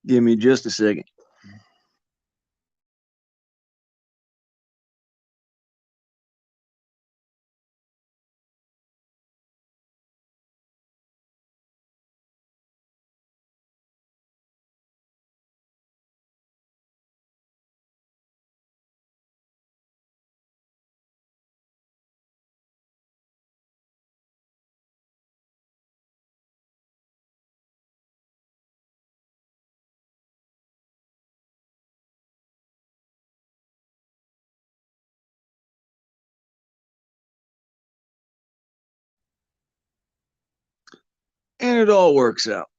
Give me just a second. And it all works out.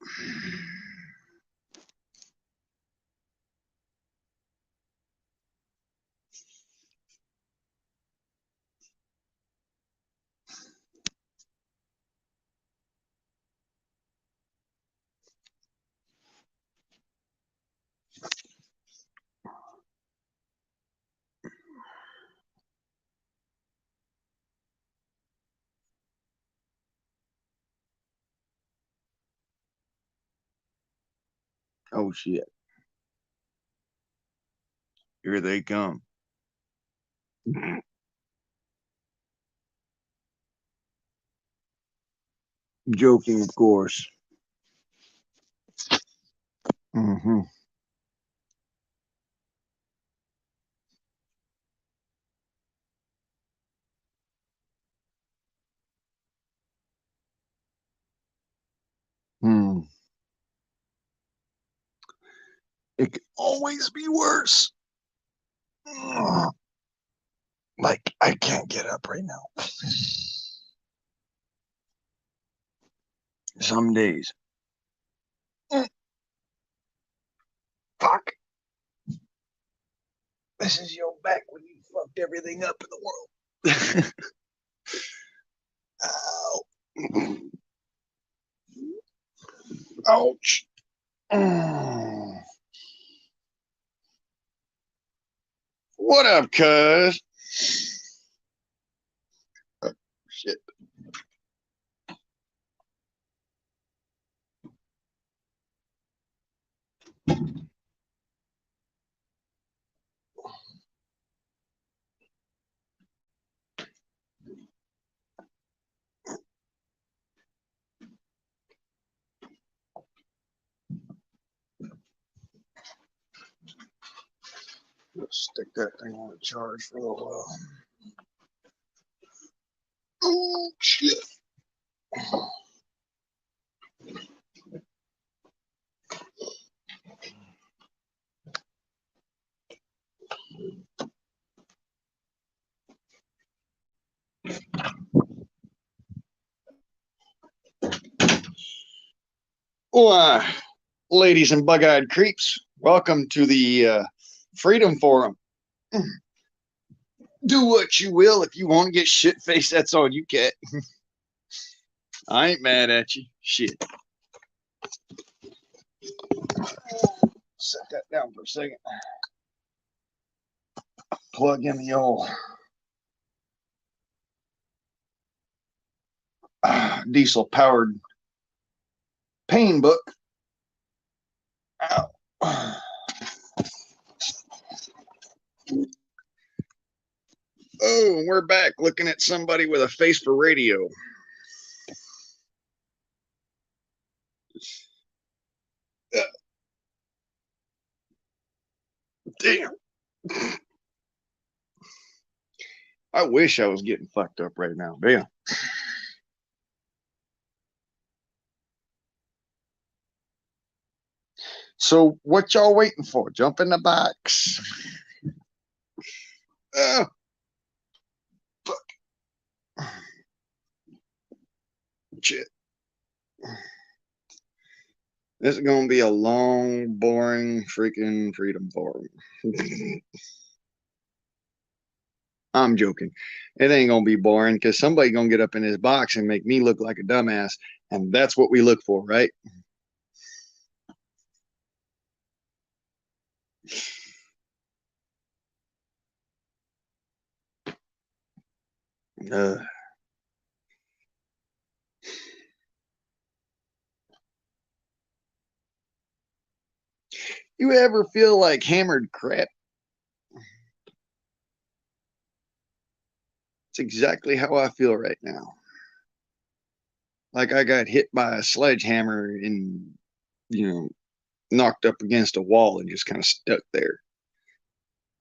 Oh shit. Here they come. Joking, of course. Mm-hmm. Hmm. It could always be worse. Like, I can't get up right now. Some days. Fuck. This is your back when you fucked everything up in the world. Ow. Ouch. What up, cuz? Oh, shit. Let's stick that thing on a charge for a little while. Oh, shit. Well, ladies and bug-eyed creeps, welcome to the Freedom Forum. Do what you will. If you want to get shit-faced, that's all you get. I ain't mad at you. Shit. Set that down for a second. Plug in the old diesel-powered pain book. Ow. Oh, we're back looking at somebody with a face for radio. Damn. I wish I was getting fucked up right now. Damn. So what y'all waiting for? Jump in the box. Oh, fuck. Shit. This is gonna be a long, boring, freaking Freedom Forum. I'm joking. It ain't gonna be boring because somebody gonna get up in this box and make me look like a dumbass, and that's what we look for, right? Uh, You ever feel like hammered crap? It's exactly how I feel right now. Like I got hit by a sledgehammer and, knocked up against a wall and just kind of stuck there.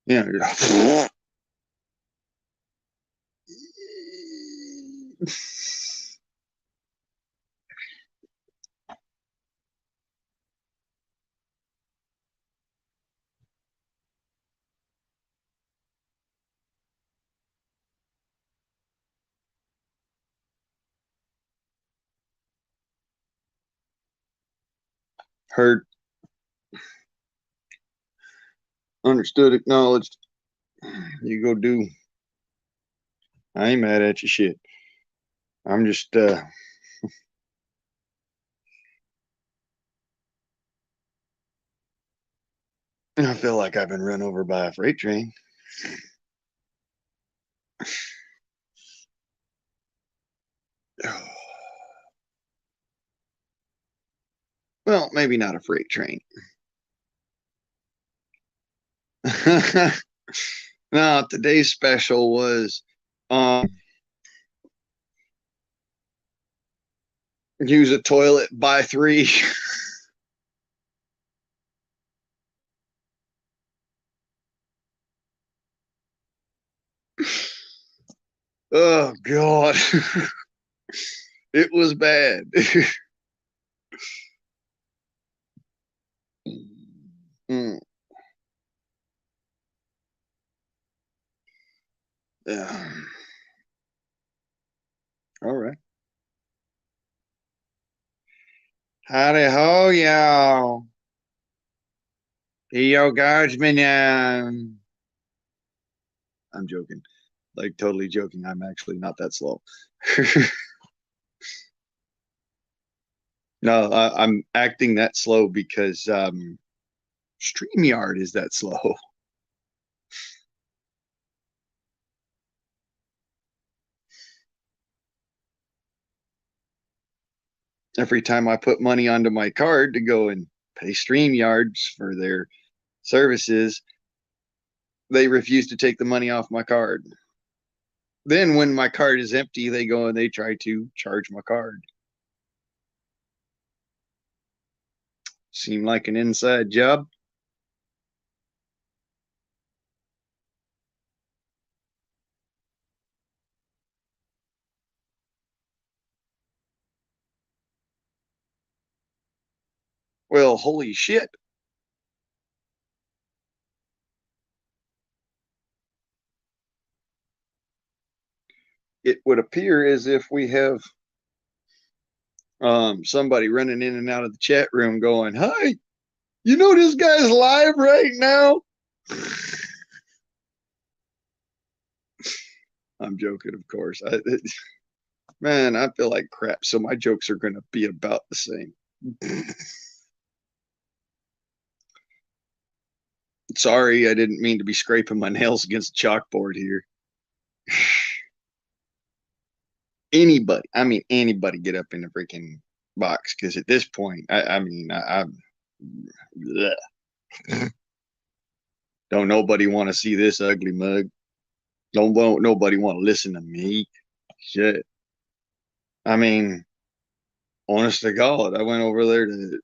Just heard, understood, acknowledged. You go do. I ain't mad at you, shit. I'm just, I feel like I've been run over by a freight train. Well, maybe not a freight train. No, today's special was use a toilet, buy three. Oh God. It was bad. Mm, yeah. All right. Howdy ho, y'all. Yo, guardsman. I'm joking. Like totally joking. I'm actually not that slow. No, I'm acting that slow because StreamYard is that slow. Every time I put money onto my card to go and pay StreamYards for their services, they refuse to take the money off my card. Then when my card is empty, they go and they try to charge my card. Seem like an inside job. Well, holy shit. It would appear as if we have somebody running in and out of the chat room going, "Hi, you know this guy's live right now?" I'm joking, of course. Man, I feel like crap, so my jokes are going to be about the same. Sorry, I didn't mean to be scraping my nails against the chalkboard here. Anybody get up in the freaking box, because at this point, don't nobody want to see this ugly mug. Don't nobody want to listen to me. Shit. I mean, honest to God, I went over there to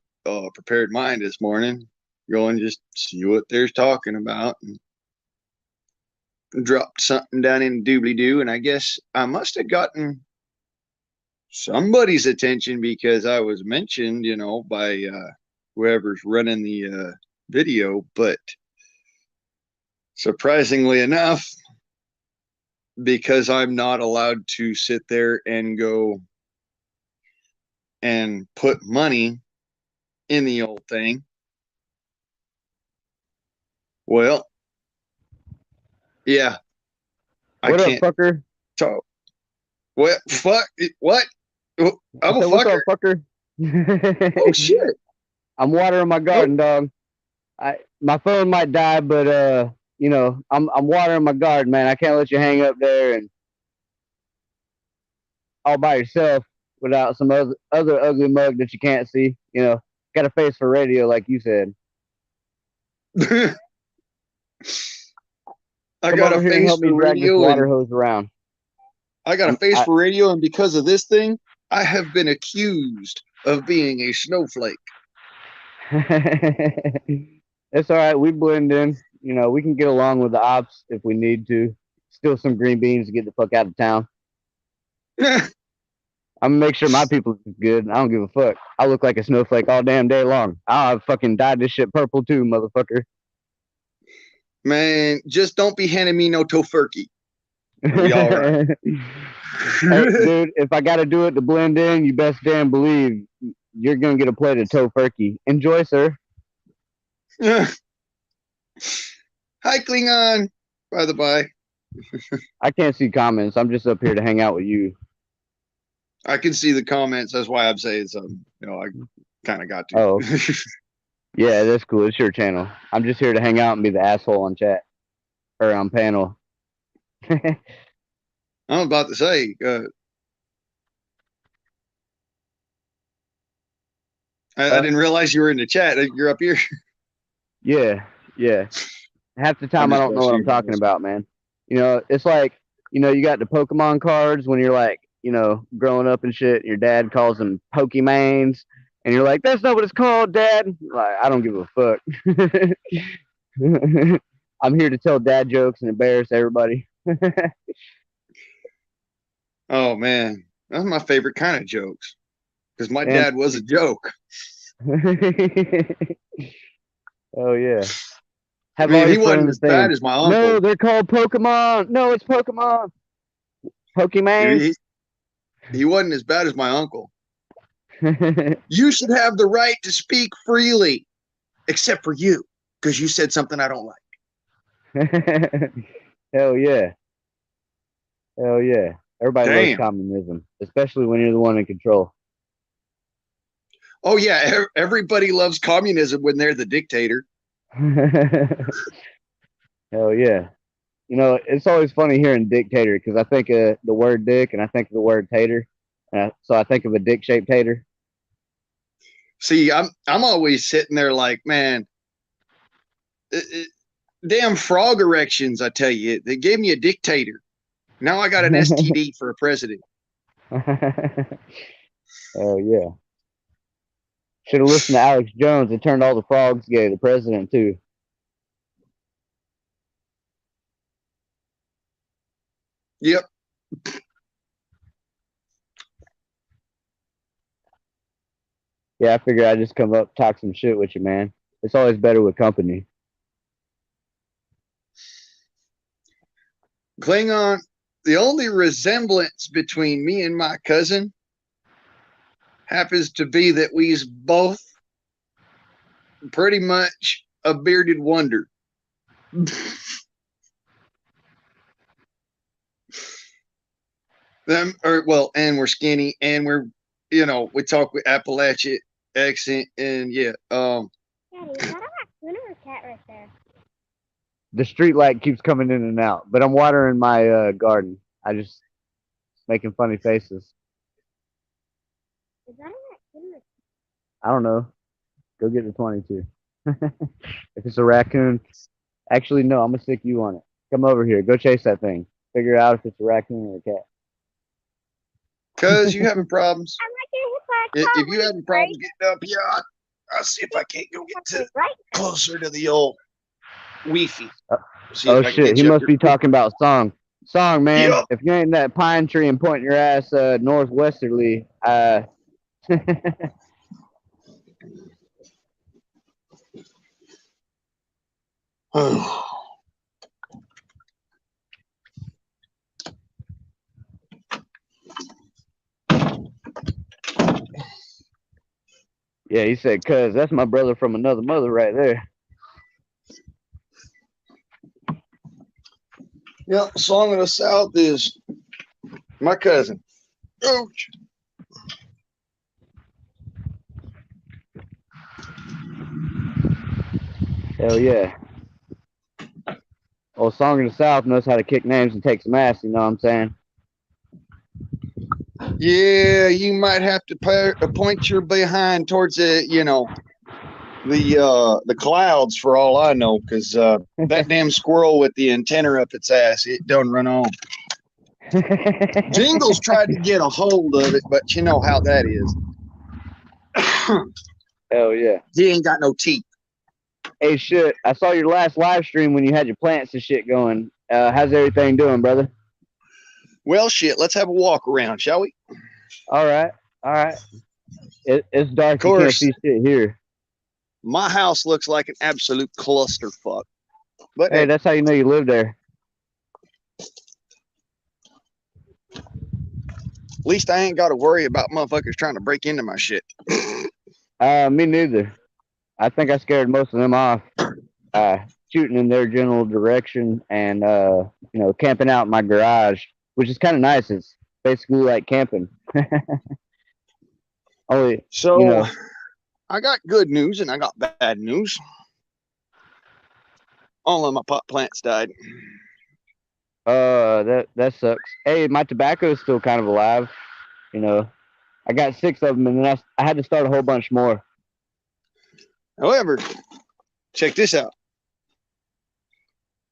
Prepared Mind this morning, go and just see what they're talking about, and dropped something down in doobly doo, and I guess I must have gotten somebody's attention because I was mentioned, by whoever's running the video. But surprisingly enough, because I'm not allowed to sit there and go and put money in the old thing. Well, yeah, What I up, can't fucker? talk. What? Fuck? What? I I'm a said, what's fucker. up, fucker? Oh shit! I'm watering my Oh, garden, dog. My phone might die, but I'm watering my garden, man. I can't let you hang up there and all by yourself without some other ugly mug that you can't see. Got a face for radio, like you said. I Come got a over here and face help me for drag this radio, water and hose around. I got a I'm, face I, for radio, and because of this thing, I have been accused of being a snowflake. it's all right. We blend in. You know, we can get along with the ops if we need to. Steal some green beans to get the fuck out of town. I'm gonna make sure my people is good. I don't give a fuck. I look like a snowflake all damn day long. I'll fucking dyed this shit purple too, motherfucker. Man, just don't be handing me no tofurkey. It'll be all right. Hey, dude, if I gotta do it to blend in, you best damn believe you're gonna get a plate of tofurkey. Enjoy, sir. Hi, Klingon. By the by, I can't see comments. I'm just up here to hang out with you. I can see the comments. That's why I'm saying something. You know, I kind of got to. Oh, yeah, that's cool. It's your channel. I'm just here to hang out and be the asshole on chat or on panel. I'm about to say, I didn't realize you were in the chat. You're up here. Yeah, yeah. Half the I'm time I just don't know what I'm messing with talking this. about, man. You know, it's like, you know, you got the Pokemon cards when you're like, you know, growing up and shit. Your dad calls them Pokemanes, and you're like, that's not what it's called, Dad. Like, I don't give a fuck. I'm here to tell dad jokes and embarrass everybody. Oh man, that's my favorite kind of jokes because my And dad was a joke. oh yeah. I Have all mean, he your wasn't friends as bad saying, as my no, uncle. they're called Pokemon. No, it's Pokemon. Pokemanes. He wasn't as bad as my uncle. You should have the right to speak freely, except for you, because you said something I don't like. Hell yeah. Hell yeah. Everybody loves Damn. communism, especially when you're the one in control. Oh yeah, everybody loves communism when they're the dictator. Hell yeah. You know, it's always funny hearing dictator because I think of the word dick and I think of the word tater. So I think of a dick shaped tater. See, I'm always sitting there like, man, damn frog erections, I tell you. They gave me a dictator. Now I got an STD for a president. Hell yeah. Should have listened to Alex Jones. It turned all the frogs gay, the president, too. Yep. Yeah, I figured I'd just come up, talk some shit with you, man. It's always better with company. Klingon, the only resemblance between me and my cousin happens to be that we's both pretty much a bearded wonder. And we're skinny, and we're, you know, we talk with Appalachian accent, and yeah. Daddy, is that a raccoon or a cat right there? The street light keeps coming in and out, but I'm watering my garden. I just making funny faces. Is that a raccoon? I don't know. Go get the 22. If it's a raccoon, actually no, I'm gonna stick you on it. Come over here. Go chase that thing. Figure out if it's a raccoon or a cat. Cause you having problems. I'm not getting hit by a car. If you having problems getting up here, I'll see if I can't go get to right? closer to the old Wi-Fi. Oh shit, he must be talking about song. Song, man. Yep. If you ain't in that pine tree and pointing your ass northwesterly, yeah, he said, cuz that's my brother from another mother right there. Yep, Song of the South is my cousin. Ouch. Hell yeah. Old Song of the South knows how to kick names and take some ass, you know what I'm saying? Yeah, you might have to point your behind towards the, you know, the clouds for all I know, because that damn squirrel with the antenna up its ass, it don't run on. Jingles tried to get a hold of it, but you know how that is. Hell yeah. He ain't got no teeth. Hey, shit. I saw your last live stream when you had your plants and shit going. How's everything doing, brother? Well, shit, let's have a walk around, shall we? All right. All right. It's dark. Of course. You can't see shit here. My house looks like an absolute clusterfuck. But Hey, that's how you know you live there. at least I ain't got to worry about motherfuckers trying to break into my shit. Me neither. I think I scared most of them off. Shooting in their general direction and camping out in my garage, which is kind of nice. It's basically like camping. Only So I got good news and I got bad news. All of my pot plants died. that sucks. Hey, my tobacco is still kind of alive. I got 6 of them, and then I had to start a whole bunch more. However, check this out.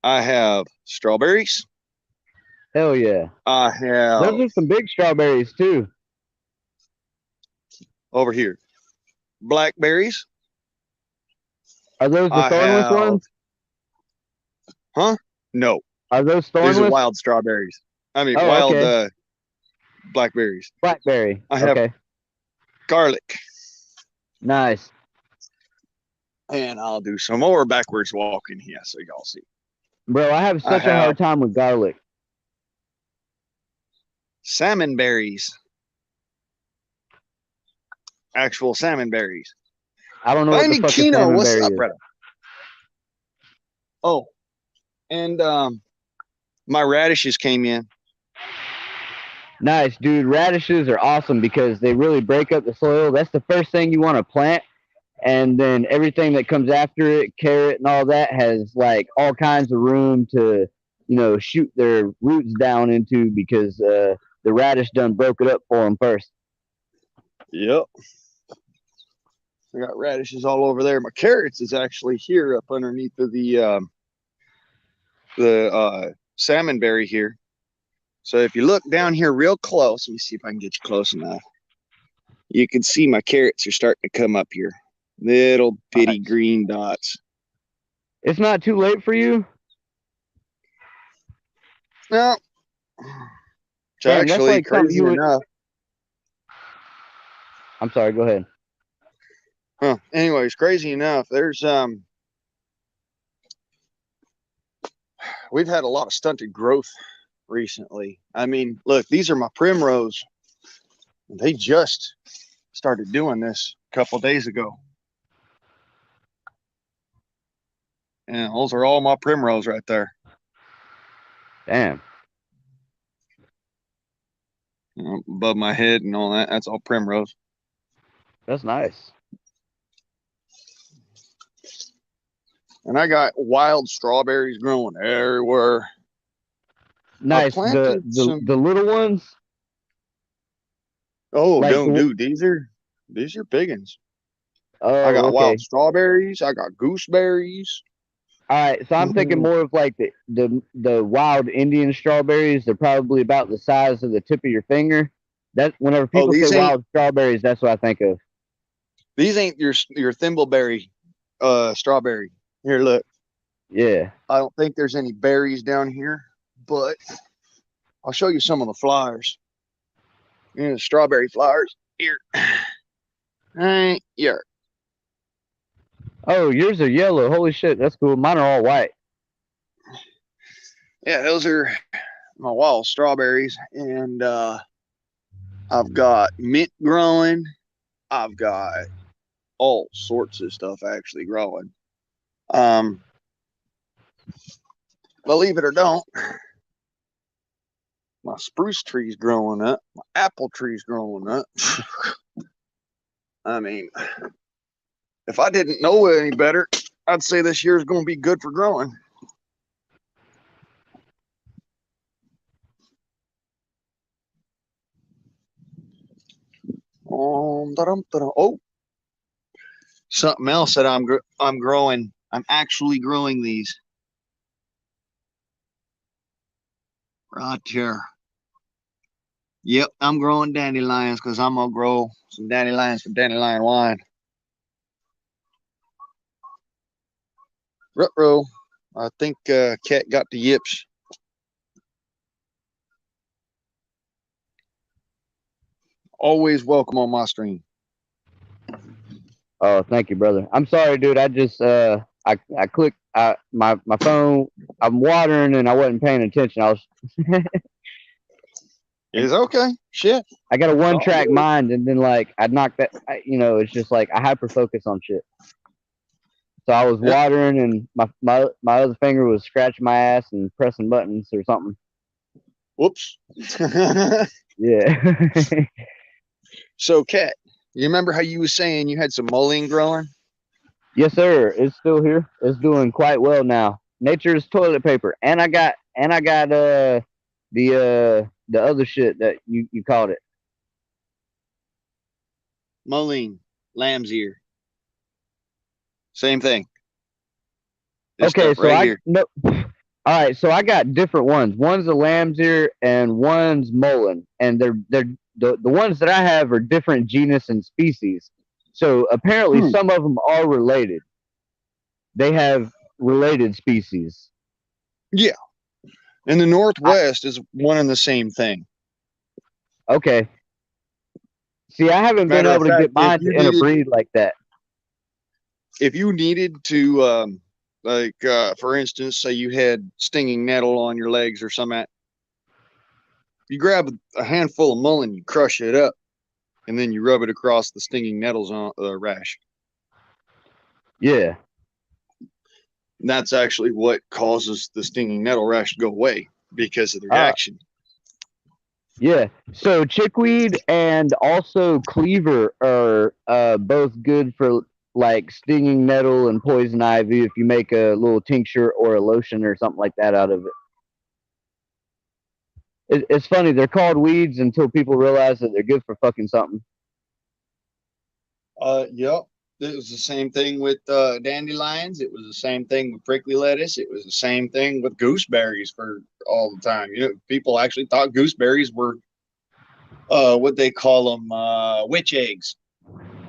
I have strawberries. Hell yeah. I have Those are some big strawberries too. over here blackberries. Are those the I thornless have, ones? huh? No, Are those these are thornless? wild strawberries. I mean, Oh, wild okay. blackberries. Blackberry. I have Okay. garlic, Nice. and I'll do some more backwards walking here so y'all see. Bro, I have such a hard time with garlic. Salmon berries. Actual salmon berries. I don't know what the fuck a Kino, salmon what's berry up, is. brother? Oh, and my radishes came in. Nice, dude. Radishes are awesome because they really break up the soil. That's the first thing you want to plant. And then everything that comes after it, carrot and all that, has like all kinds of room to, shoot their roots down into because the radish done broke it up for them first. Yep. I got radishes all over there. My carrots is actually here up underneath of the salmon berry here. So if you look down here real close, let me see if I can get you close enough. You can see my carrots are starting to come up here. Little bitty green dots. It's not too late for you? No. It's actually like crazy enough. I'm sorry, go ahead. Huh. Anyways, crazy enough, there's we've had a lot of stunted growth recently. I mean, look, these are my primrose. They just started doing this a couple days ago. And those are all my primrose right there. Damn. Above my head and all that. That's all primrose. That's nice. And I got wild strawberries growing everywhere. Nice. The little ones. Oh, like dude, these are big ones. Oh, I got wild strawberries. I got gooseberries. All right, so I'm thinking more of like the wild Indian strawberries. They're probably about the size of the tip of your finger. That whenever people say wild strawberries, that's what I think of. These ain't your thimbleberry strawberry. Here, look. Yeah. I don't think there's any berries down here, but I'll show you some of the flowers. The strawberry flowers. Here. Yeah. Oh, yours are yellow. Holy shit, that's cool. Mine are all white. Yeah, those are my wild strawberries. And I've got mint growing. I've got all sorts of stuff actually growing. Believe it or don't, my spruce tree's growing up. My apple tree's growing up. I mean, if I didn't know any better, I'd say this year is going to be good for growing. Oh, something else that I'm growing. I'm actually growing these right here. Yep, I'm growing dandelions because I'm gonna grow some dandelions for dandelion wine. Ruh-roh. I think Cat got the yips. Always welcome on my stream. Oh, thank you, brother. I'm sorry, dude. I just I clicked my phone. I'm watering and I wasn't paying attention. It's okay. Shit. I got a one Oh, track good. mind, and then like I knocked that. It's just like I hyper focus on shit. So I was Yep. watering, and my other finger was scratching my ass and pressing buttons or something. Whoops. Yeah. So, Cat, you remember how you was saying you had some mullein growing? Yes, sir. It's still here. It's doing quite well now. Nature's toilet paper, and I got the other shit that you called it. Mullein, lamb's ear. Same thing. This Okay, stuff so right I here. no. All right, so I got different ones. One's a lamb's ear and one's mullein, and they're the ones that I have are different genus and species. So apparently, some of them are related. They have related species. Yeah. In the Northwest is one and the same thing. Okay. See, I haven't been Matter of able to fact, get mine to interbreed like that. if you needed to, for instance, say you had stinging nettle on your legs or something, you grab a handful of mullein, you crush it up, and then you rub it across the stinging nettles on the rash. Yeah. And that's actually what causes the stinging nettle rash to go away because of the reaction. Yeah. So chickweed and also cleaver are both good for like stinging nettle and poison ivy if you make a little tincture or a lotion or something like that out of it. It's funny, they're called weeds until people realize that they're good for fucking something. Yep. It was the same thing with dandelions. It was the same thing with prickly lettuce. It was the same thing with gooseberries for all the time. People actually thought gooseberries were what they call them, witch eggs.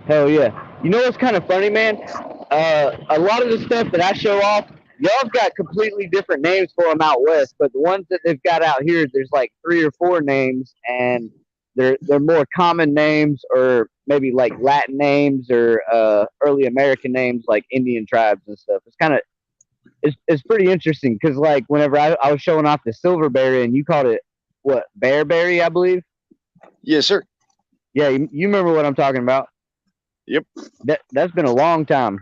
Hell yeah. You know what's kind of funny, man? A lot of the stuff that I show off, y'all've got completely different names for them out west, but the ones that they've got out here, there's like 3 or 4 names, and they're more common names, or maybe like Latin names, or early American names like Indian tribes and stuff. It's pretty interesting because like whenever I was showing off the silverberry and you called it what, bearberry, I believe. Yes, sir. Yeah, you remember what I'm talking about. Yep. That's been a long time.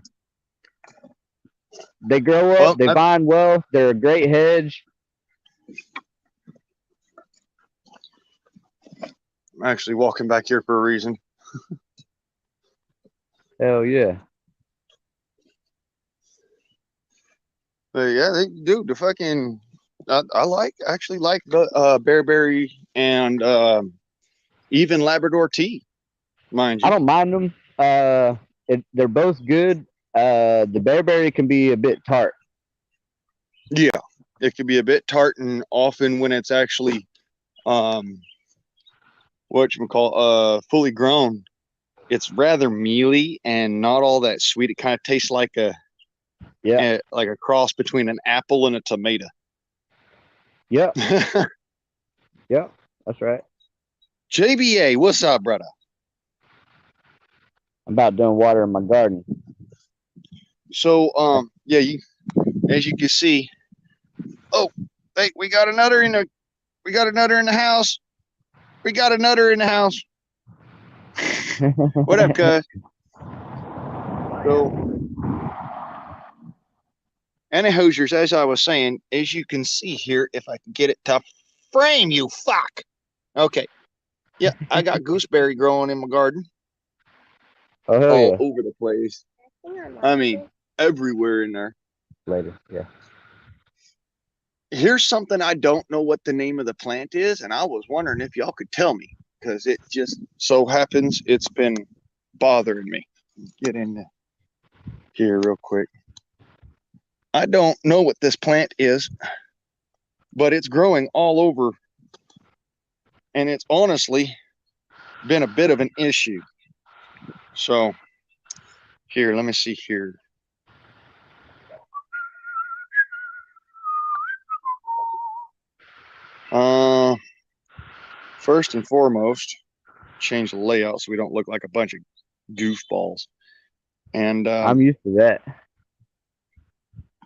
They grow up, they vine well, they're a great hedge. I'm actually walking back here for a reason. Hell yeah. But yeah, they do the fucking. I actually like the bearberry and even Labrador tea, mind you. I don't mind them. They're both good. The bearberry can be a bit tart. Yeah, it can be a bit tart, and often when it's actually fully grown, it's rather mealy and not all that sweet. It kind of tastes like a cross between an apple and a tomato. Yep. Yep, that's right. JBA, what's up, brother? I'm about done watering my garden. So, as you can see, hey, we got another in the house. We got another in the house. What up, cuz? So, any Hoosiers, as I was saying, as you can see here, if I can get it to frame, you fuck. Okay. Yeah, I got gooseberry growing in my garden. Oh, hell all yeah. over the place. I mean, everywhere in there. Later, yeah. Here's something I don't know what the name of the plant is, and I was wondering if y'all could tell me, because it just so happens it's been bothering me. Get in there. here real quick. I don't know what this plant is, but it's growing all over, and it's honestly been a bit of an issue. So here, let me see here. First and foremost, change the layout so we don't look like a bunch of goofballs. And I'm used to that.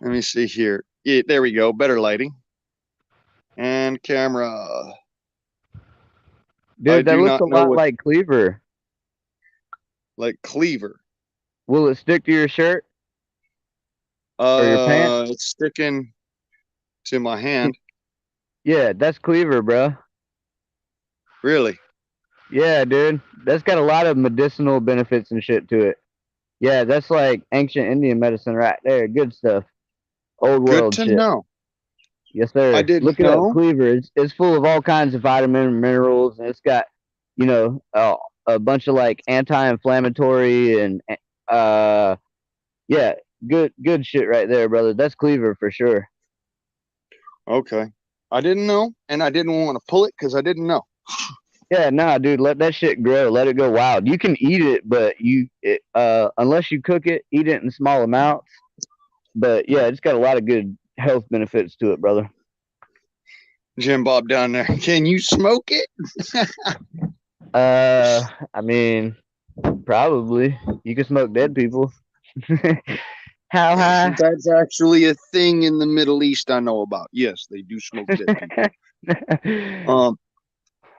let me see here. Yeah, there we go. Better lighting. And camera. Dude, that do looks not a know lot what- like Cleaver. Like Cleaver. Will it stick to your shirt? Or your pants? It's sticking to my hand. Yeah, that's Cleaver, bro. Really? Yeah, dude. That's got a lot of medicinal benefits and shit to it. Yeah, that's like ancient Indian medicine right there. Good stuff. Old Good world to shit. know. Yes, sir. I didn't Look it know. up. Cleaver. It's full of all kinds of vitamin and minerals, and it's got, you know, a bunch of like anti-inflammatory and yeah, good shit right there, brother. That's Cleaver for sure. Okay. I didn't know, and I didn't want to pull it because I didn't know. Yeah, nah, dude, let that shit grow. Let it go wild. You can eat it, but unless you cook it, eat it in small amounts. But yeah, it's got a lot of good health benefits to it, brother. Jim Bob down there. Can you smoke it? I mean, probably you can smoke dead people. How high? That's actually a thing in the Middle East I know about. Yes, they do smoke dead people.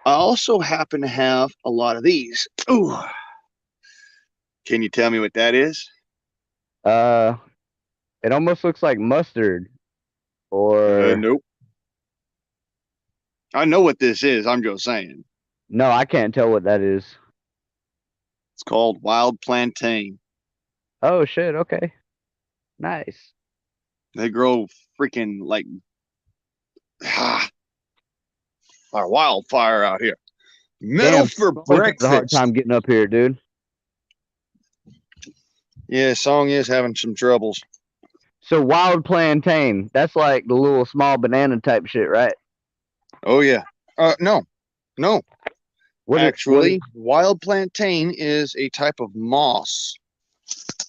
I also happen to have a lot of these. Ooh. Can you tell me what that is? It almost looks like mustard, or Nope. I know what this is. I'm just saying. no, I can't tell what that is. It's called wild plantain. Oh shit! Okay, nice. They grow freaking like a wildfire out here. Metal Damn, for Song has a hard breakfast. time getting up here, dude. Yeah, Song is having some troubles. So wild plantain, that's like the little small banana type shit, right? Oh yeah. No. What Actually, wild plantain is a type of moss.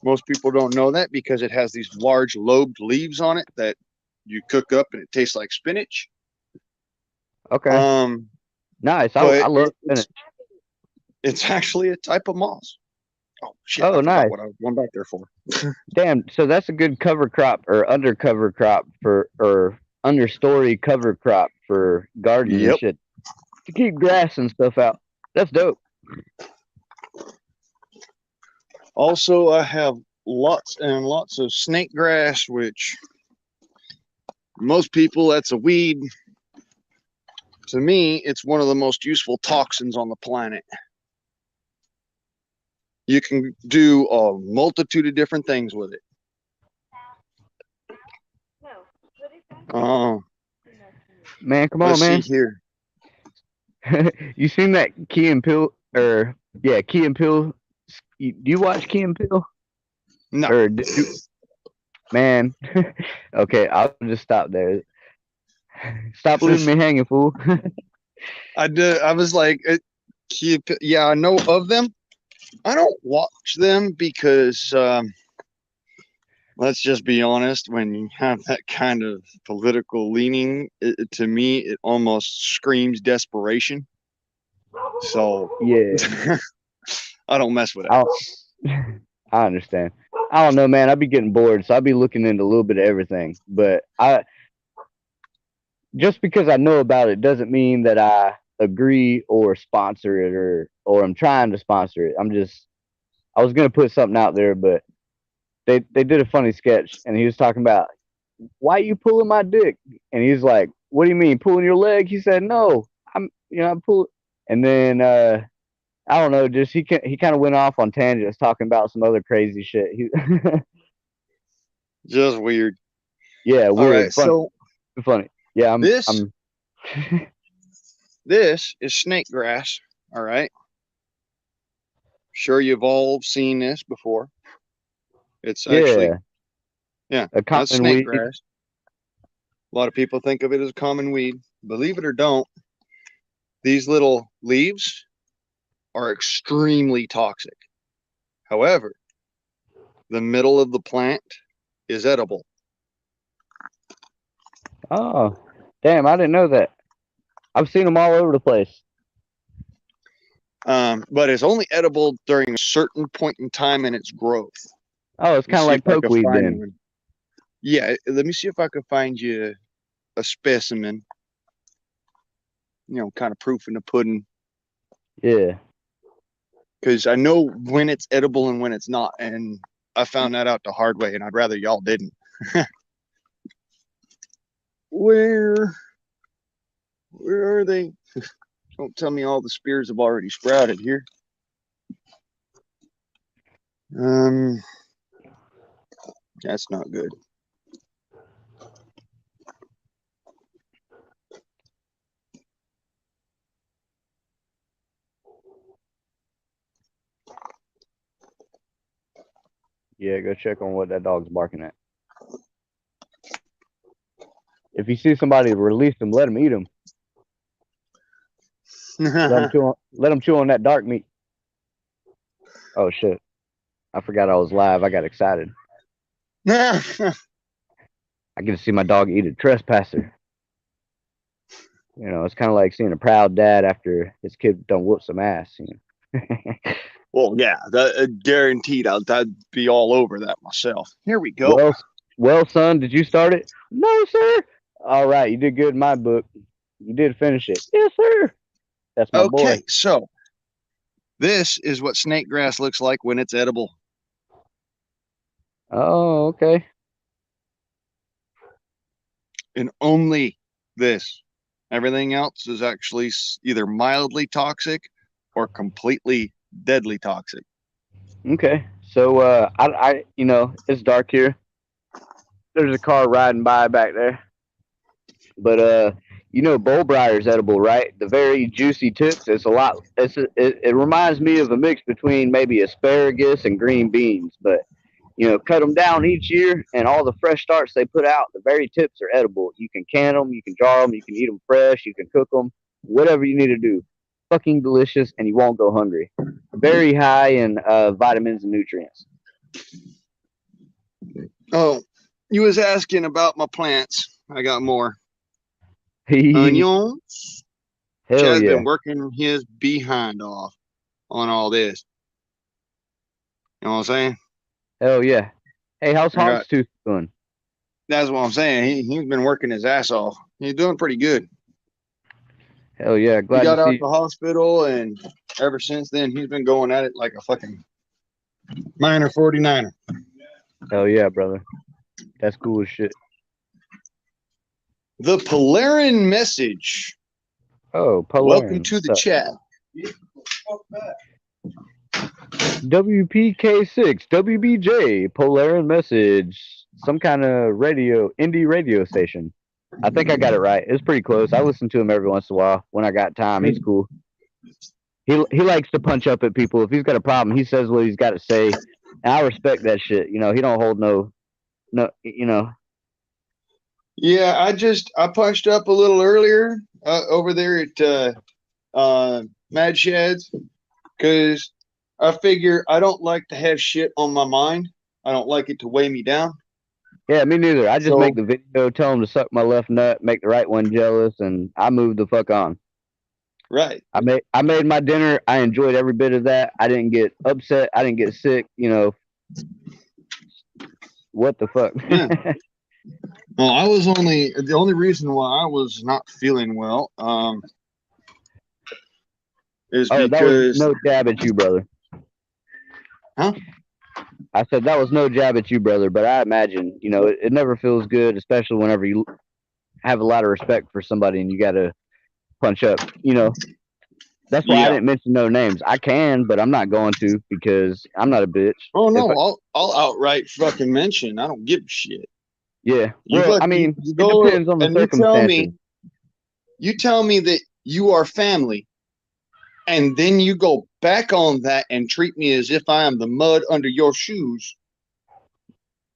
Most people don't know that because it has these large lobed leaves on it that you cook up and it tastes like spinach. Okay, nice. but I love spinach. It's actually a type of moss. Oh shit! Oh, I forgot nice. what I was going back there for. Damn, so that's a good cover crop or undercover crop for or understory cover crop for gardening and Yep. shit to keep grass and stuff out. That's dope. Also, I have lots and lots of snake grass, which most people, that's a weed. To me, it's one of the most useful toxins on the planet. You can do a multitude of different things with it. Man, come on, Let's man. see here. You seen that Key and Peele or yeah, Key and Peele? Do you watch Key and Peele? No. Or man, okay, I'll just stop there. Stop leaving me hanging, fool. I was like, yeah, I know of them. I don't watch them because, let's just be honest, when you have that kind of political leaning, to me, it almost screams desperation. So, Yeah, I don't mess with it. I understand. I don't know, man. I'd be getting bored, so I'd be looking into a little bit of everything. But just because I know about it doesn't mean that I agree or sponsor it or I'm trying to sponsor it. I was gonna put something out there, but they did a funny sketch and he was talking about why you pulling my dick, and he's like, "What do you mean pulling your leg?" He said, "No, I'm pulling," and then I don't know, just he kind of went off on tangents talking about some other crazy shit. Just weird. Yeah, All weird. right, Funny. Yeah, this I'm this is snake grass. All right. Sure, you've all seen this before. It's actually, Yeah, yeah, a that's common snake weed. grass. A lot of people think of it as common weed. Believe it or don't, these little leaves are extremely toxic. However, the middle of the plant is edible. Oh, damn! I didn't know that. I've seen them all over the place. But it's only edible during a certain point in time in its growth. Oh, it's Let me kind of see if like I can pokeweed find then. one. Yeah, let me see if I can find you a specimen. Kind of proof in the pudding. Yeah. Because I know when it's edible and when it's not, and I found that out the hard way, and I'd rather y'all didn't. Where are they? Don't tell me all the spears have already sprouted here. That's not good. Yeah, go check on what that dog's barking at. If you see somebody release them, let them eat them. Let them chew on that dark meat. Oh shit! I forgot I was live. I got excited. I get to see my dog eat a trespasser. It's kind of like seeing a proud dad after his kid done whoop some ass. Well, yeah, guaranteed. I'd be all over that myself. Here we go. Well, son, did you start it? No, sir. All right, you did good in my book. You did finish it. Yes, sir. That's my boy. Okay, so this is what snake grass looks like when it's edible. Oh, okay. And only this. Everything else is actually either mildly toxic or completely deadly toxic. Okay. So, it's dark here. There's a car riding by back there. But, bullbriar is edible, right? The very juicy tips. It's a lot. It reminds me of a mix between maybe asparagus and green beans. But, cut them down each year, and all the fresh starts they put out, the very tips are edible. You can can them, you can jar them, you can eat them fresh, you can cook them, whatever you need to do. Fucking delicious, and you won't go hungry. Very high in vitamins and nutrients. Oh, you was asking about my plants. I got more. Onions. Hell Chad's yeah. been working his behind off on all this. You know what I'm saying? Hell yeah. Hey, how's Hogstooth doing? That's what I'm saying. He's been working his ass off. He's doing pretty good. Hell yeah. Glad he got to out see the hospital, and ever since then, he's been going at it like a fucking minor 49er. Hell yeah, brother. That's cool as shit. The Polarin message. Oh, Polarin. Welcome to the chat. WPK6, WBJ, Polarin message. Some kind of indie radio station. I think I got it right. It's pretty close. I listen to him every once in a while when I got time. He's cool. He likes to punch up at people. If he's got a problem, he says what he's got to say. And I respect that shit. He don't hold no. Yeah, I punched up a little earlier over there at Mad Sheds because I figure I don't like to have shit on my mind. I don't like it to weigh me down. Yeah, me neither. I just make the video, tell him to suck my left nut, make the right one jealous, and I move the fuck on. Right. I made my dinner. I enjoyed every bit of that. I didn't get upset. I didn't get sick. What the fuck? Yeah. Well, the only reason why I was not feeling well is because that was no jab at you, brother. Huh? I said that was no jab at you, brother, but I imagine, it never feels good, especially whenever you have a lot of respect for somebody and you got to punch up, That's why I didn't mention no names. I can, but I'm not going to because I'm not a bitch. Oh, no, I'll outright fucking mention. I don't give a shit. Yeah. Well, it depends on the circumstances. You tell me that you are family, and then you go back on that and treat me as if I am the mud under your shoes.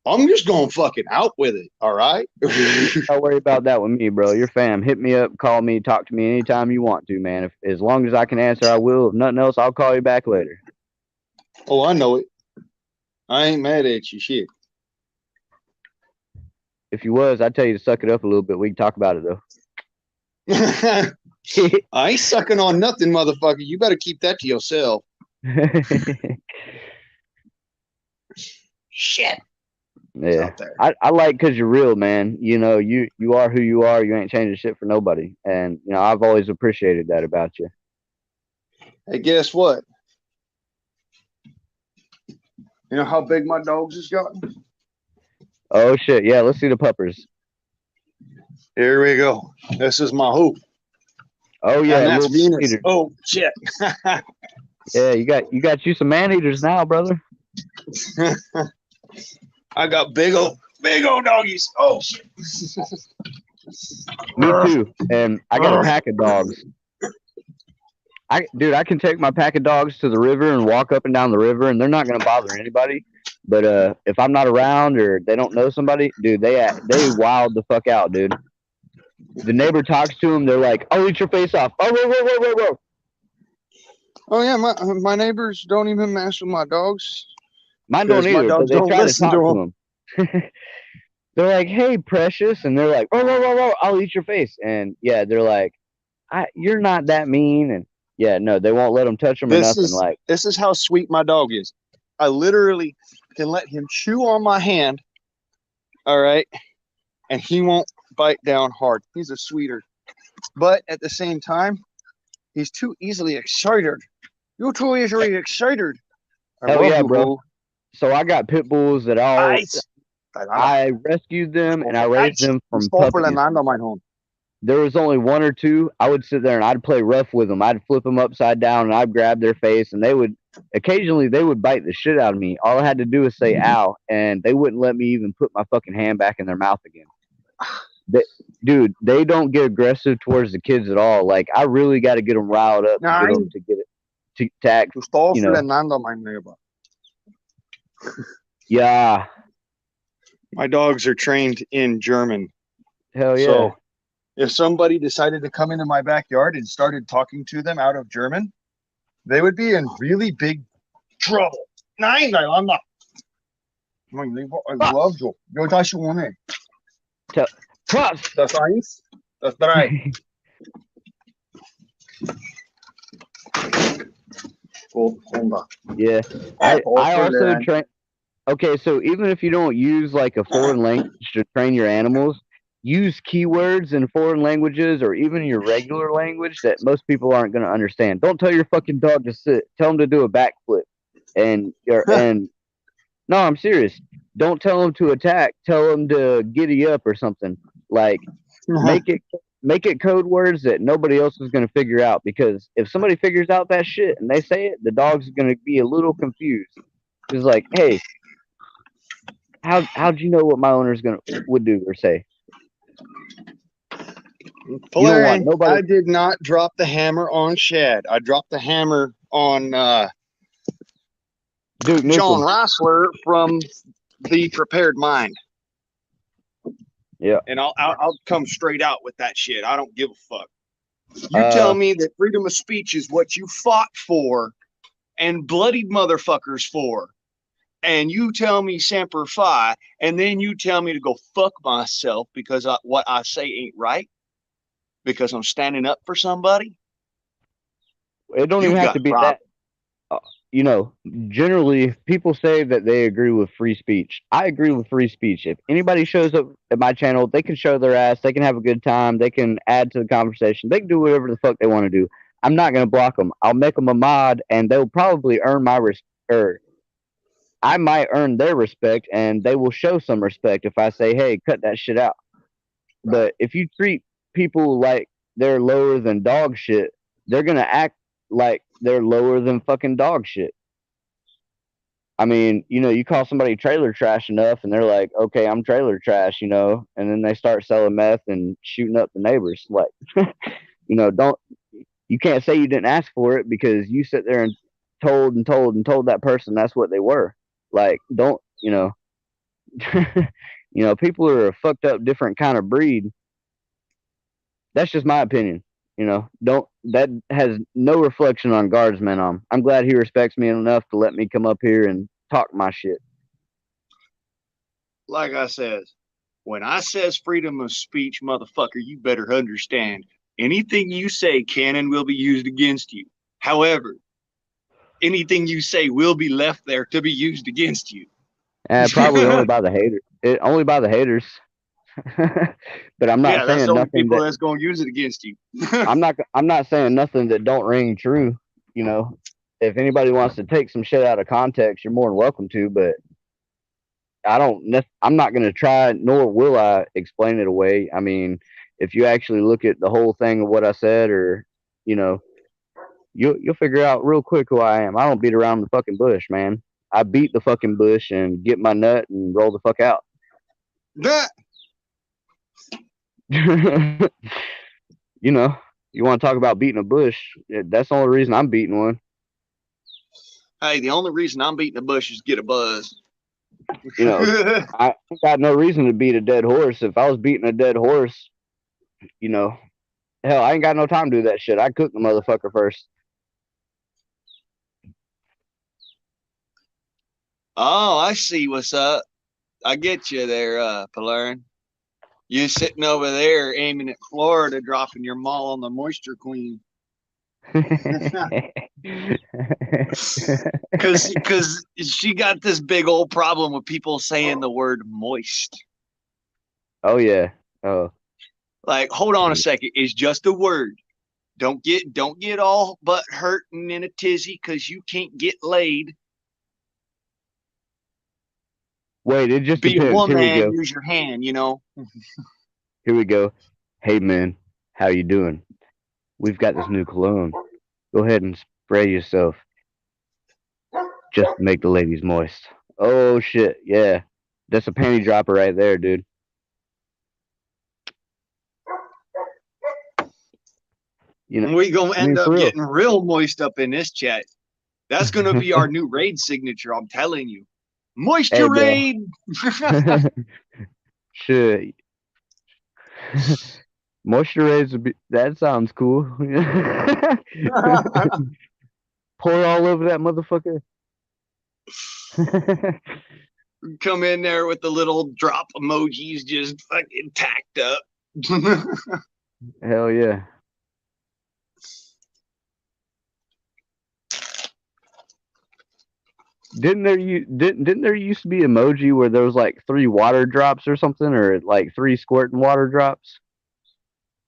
I'm just going fucking out with it. All right. Don't worry about that with me, bro. You're fam. Hit me up, call me, talk to me anytime you want to, man. If as long as I can answer, I will. If nothing else, I'll call you back later. Oh, I know it. I ain't mad at you. Shit. If you was, I'd tell you to suck it up a little bit. We can talk about it though. I ain't sucking on nothing, motherfucker. You better keep that to yourself. Shit. Yeah, Out there. I like because you're real, man. You know, you are who you are. You ain't changing shit for nobody, and you know I've always appreciated that about you. Hey, guess what? You know how big my dogs has gotten? Oh shit, yeah. Let's see the puppers. Here we go. This is my hoop. Oh yeah, And that's little Venus. eater. Oh shit. Yeah, you got you some man eaters now, brother. I got big old doggies. Oh shit. Me too. And I got a pack of dogs. Dude, I can take my pack of dogs to the river and walk up and down the river, and they're not gonna bother anybody. But if I'm not around or they don't know somebody, dude, they wild the fuck out, dude. The neighbor talks to them, they're like, "I'll eat your face off." Oh, whoa. Oh yeah, my neighbors don't even mess with my dogs. Mine don't Because my either, but dogs they don't try to listen talk to to them. They're like, "Hey, precious," and they're like, "Whoa, I'll eat your face." And yeah, they're like, "You're not that mean." And yeah, no, they won't let them touch them or nothing. Like, This is how sweet my dog is. I literally can let him chew on my hand. All right, and he won't bite down hard. He's a sweeter, but at the same time, he's too easily excited. You're too easily excited. I hell love yeah, you, bro. bro. So I got pit bulls that Ice. I rescued them and I raised them from puppies. There was only one or two. I would sit there and I'd play rough with them. I'd flip them upside down and I'd grab their face, and they would occasionally bite the shit out of me. All I had to do was say "ow," and they wouldn't let me even put my fucking hand back in their mouth again. Dude, they don't get aggressive towards the kids at all. Like, I really got to get them riled up to get them to get it to act. You know, my neighbor. yeah, My dogs are trained in German. hell yeah. So if somebody decided to come into my backyard and started talking to them out of German, they would be in really big trouble. Nein, I'm not. I love you. Yo dash one. Trust. Das eins, das drei. Yeah, I also train. Okay, so even if you don't use like a foreign language to train your animals, use keywords in foreign languages or even your regular language that most people aren't going to understand. Don't tell your fucking dog to sit. Tell him to do a backflip. And no, I'm serious. Don't tell him to attack. Tell him to giddy up or something. Like, make it code words that nobody else is going to figure out, because if somebody figures out that shit and they say it, the dog's going to be a little confused. It's like, hey, how'd you know what my owner's would do or say? Valerian, I did not drop the hammer on Shad. I dropped the hammer on Duke Nukem. John Rossler from The Prepared Mind. Yeah. And I'll come straight out with that shit. I don't give a fuck. You tell me that freedom of speech is what you fought for and bloodied motherfuckers for, and you tell me Semper Fi, and then you tell me to go fuck myself because what I say ain't right, because I'm standing up for somebody. It don't even have to be that. You know, generally people say that they agree with free speech. I agree with free speech. If anybody shows up at my channel, they can show their ass, they can have a good time, they can add to the conversation, they can do whatever the fuck they want to do. I'm not going to block them. I'll make them a mod, and they'll probably earn my respect. I might earn their respect, and they will show some respect if I say, hey, cut that shit out. But if you treat people like they're lower than dog shit, they're going to act like they're lower than fucking dog shit. I mean, you know, you call somebody trailer trash enough and they're like, okay, I'm trailer trash, you know, and then they start selling meth and shooting up the neighbors. Like, you know, you can't say you didn't ask for it, because you sit there and told that person that's what they were. Like, don't, you know, You know, people are a fucked up different kind of breed. That's just my opinion. You know, don't that has no reflection on Guardsman. I'm glad he respects me enough to let me come up here and talk my shit. Like I says, when I says freedom of speech, motherfucker, you better understand. Anything you say can and will be used against you. However, anything you say will be left there to be used against you. Probably only by the haters. Only by the haters. But I'm not Yeah, that's the saying only nothing people that that's gonna use it against you. I'm not saying nothing that don't ring true. You know, if anybody wants to take some shit out of context, you're more than welcome to. But I'm not going to try, nor will I explain it away. I mean, if you actually look at the whole thing of what I said, or you know, you'll figure out real quick who I am. I don't beat around the fucking bush, man. I beat the fucking bush and get my nut and roll the fuck out. You know, you want to talk about beating a bush? That's the only reason I'm beating one. Hey, the only reason I'm beating a bush is to get a buzz. You know, I got no reason to beat a dead horse. If I was beating a dead horse, you know, hell, I ain't got no time to do that shit. I cook the motherfucker first. Oh, I see what's up. I get you there, Palarin. You sitting over there aiming at Florida, dropping your maul on the moisture queen. Because she got this big old problem with people saying the word moist. Oh yeah. Oh. Like, hold on a second. It's just a word. Don't get all butt hurting in a tizzy because you can't get laid. Wait, it just Be a depends. Here we woman, go. use your hand, you know. Here we go. Hey man, how you doing? We've got this new cologne. Go ahead and spray yourself. Just to make the ladies moist. Oh shit, yeah. That's a panty dropper right there, dude. You know, We gonna I mean end for up real. getting real moist up in this chat. That's gonna be our new raid signature. I'm telling you, Hey moisture bro. raid. Shit. Moisturize would be, that sounds cool. Pour all over that motherfucker. Come in there with the little drop emojis, just fucking tacked up. Hell yeah. Didn't there used to be emoji where there was like 3 water drops or something, or like 3 squirting water drops?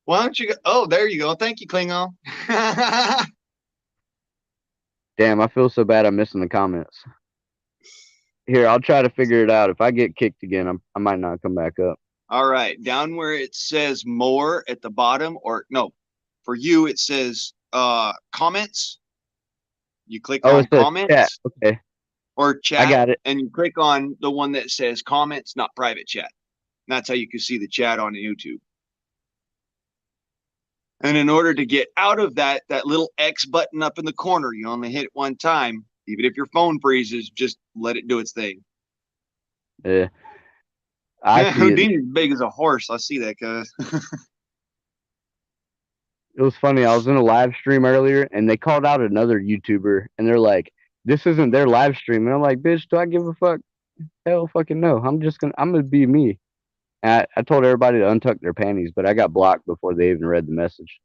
Why don't you go? Oh, there you go. Thank you, Klingon. Damn, I feel so bad I'm missing the comments. Here, I'll try to figure it out. If I get kicked again, I might not come back up. All right, down where it says more at the bottom, or no, for you it says comments. You click Oh, on it says chat. comments Okay, or I chat, got it. and you click on the one that says comments, not private chat. And that's how you can see the chat on YouTube. And in order to get out of that little X button up in the corner, you only hit it one time. Even if your phone freezes, just let it do its thing. Yeah, I see it. Houdini's big as a horse. I see that, cuz. It was funny. I was in a live stream earlier, and they called out another YouTuber, and they're like, "This isn't their live stream." And I'm like, "Bitch, do I give a fuck? Hell, fucking no. I'm gonna be me." And I told everybody to untuck their panties, but I got blocked before they even read the message.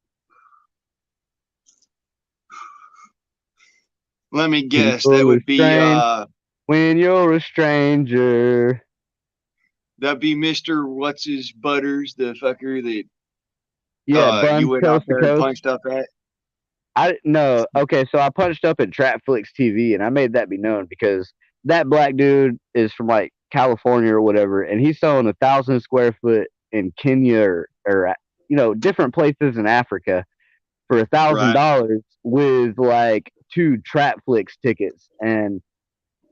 Let me When guess. That you're a would be stranger, when you're a stranger. that'd be Mr. What's his butters, the fucker that Yeah, you buns went out coast to there and coast. punched up at. I no, okay, so I punched up at Trapflix TV, and I made that be known because that black dude is from like California or whatever, and he's selling 1,000 square foot in Kenya or you know different places in Africa for Right. $1,000 with like 2 Trapflix tickets. And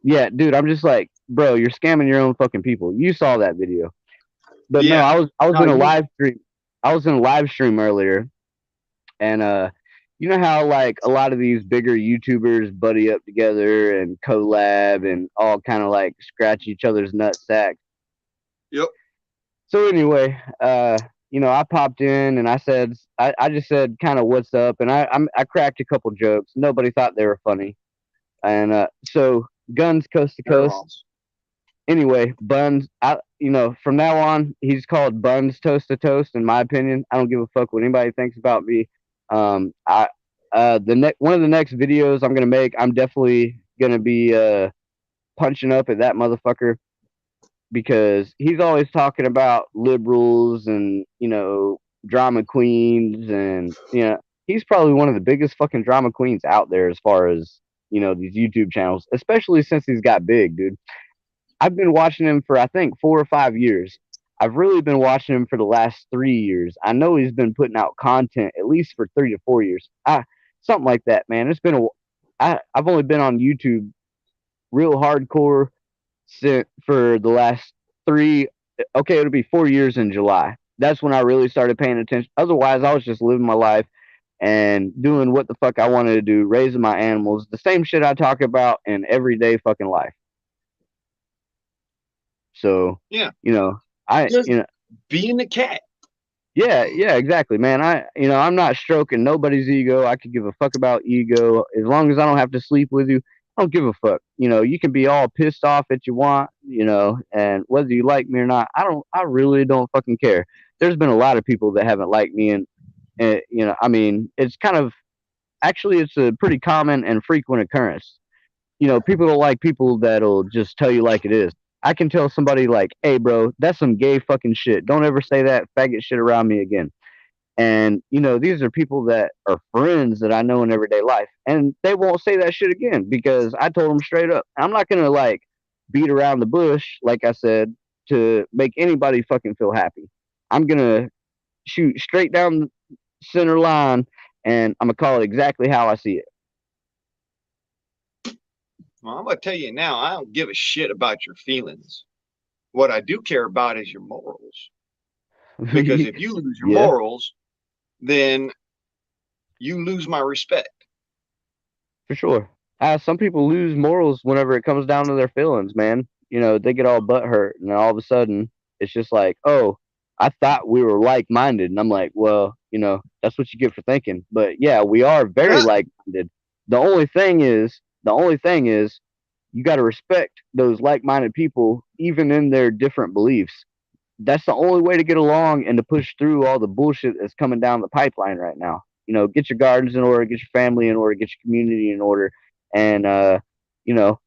yeah, dude, I'm just like, bro, you're scamming your own fucking people. You saw that video, but no, Yeah. I was No, in a you live stream. I was in a live stream earlier, and you know how like a lot of these bigger YouTubers buddy up together and collab and all kind of like scratch each other's nut sacks. Yep. So anyway, you know, I popped in and I just said kind of what's up, and I cracked a couple jokes. Nobody thought they were funny, and so guns coast to They're coast. wrong. Anyway, Buns, you know, from now on, he's called Buns Toast to Toast. In my opinion, I don't give a fuck what anybody thinks about me. I one of the next videos I'm gonna make, I'm definitely gonna be punching up at that motherfucker because he's always talking about liberals and you know drama queens and you know he's probably one of the biggest fucking drama queens out there as far as you know these YouTube channels, especially since he's got big, dude. I've been watching him for I think 4 or 5 years. I've really been watching him for the last 3 years. I know he's been putting out content at least for 3 to 4 years. Something like that, man. I've only been on YouTube real hardcore for the last three. Okay, it'll be 4 years in July. That's when I really started paying attention. Otherwise, I was just living my life and doing what the fuck I wanted to do, raising my animals, the same shit I talk about in everyday fucking life. So, Yeah. you know, Just being a cat. yeah, exactly, man. I'm not stroking nobody's ego. I could give a fuck about ego as long as I don't have to sleep with you. I don't give a fuck. You know, you can be all pissed off if you want, you know, and whether you like me or not, I really don't fucking care. There's been a lot of people that haven't liked me, and you know, I mean, it's kind of actually it's a pretty common and frequent occurrence. You know, people don't like people that'll just tell you like it is. I can tell somebody like, "Hey, bro, that's some gay fucking shit. Don't ever say that faggot shit around me again." And you know, these are people that are friends that I know in everyday life, and they won't say that shit again because I told them straight up. I'm not gonna like beat around the bush, like I said, to make anybody fucking feel happy. I'm gonna shoot straight down the center line, and I'm gonna call it exactly how I see Well, I'm gonna tell you now, I don't give a shit about your feelings. What I do care about is your morals. Because it. if you lose your Yeah, morals, then you lose my respect. for sure. Some people lose morals whenever it comes down to their feelings, man. You know, they get all butt hurt, and all of a sudden, it's just like, oh, I thought we were like minded, and I'm like, well, you know, that's what you get for thinking. But yeah, we are very Yeah. like minded. The only thing is, you got to respect those like minded people, even in their different beliefs. That's the only way to get along and to push through all the bullshit that's coming down the pipeline right now. You know, get your gardens in order, get your family in order, get your community in order, and you know,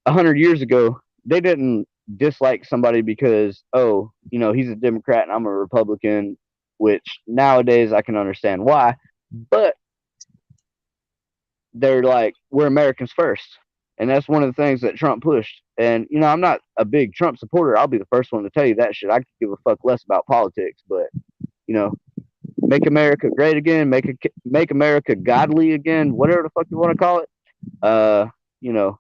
100 years ago they didn't dislike somebody because oh, you know, he's a Democrat and I'm a Republican, which nowadays I can understand why, but they're like we're Americans first, and that's one of the things that Trump pushed. And you know, I'm not a big Trump supporter. I'll be the first one to tell you that shit. I could give a fuck less about politics, but you know, make America great again, make America godly again, whatever the fuck you want to call it. You know,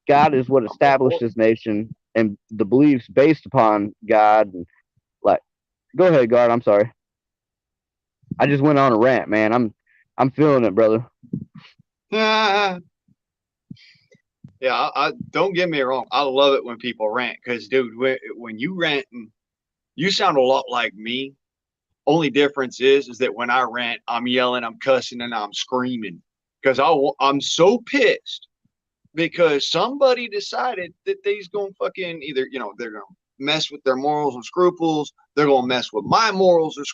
God is what I'm all established for it. this nation, and the beliefs based upon God. And like, go ahead, God. I'm sorry. I just went on a rant, man. I'm feeling it, brother. Yeah, I don't get me wrong. I love it when people rant because, dude, when you rant, you sound a lot like me. Only difference is that when I rant, I'm yelling, I'm cussing, and I'm screaming because I'm so pissed because somebody decided that they's gonna fucking either they're gonna mess with their morals and scruples, they're gonna mess with my morals and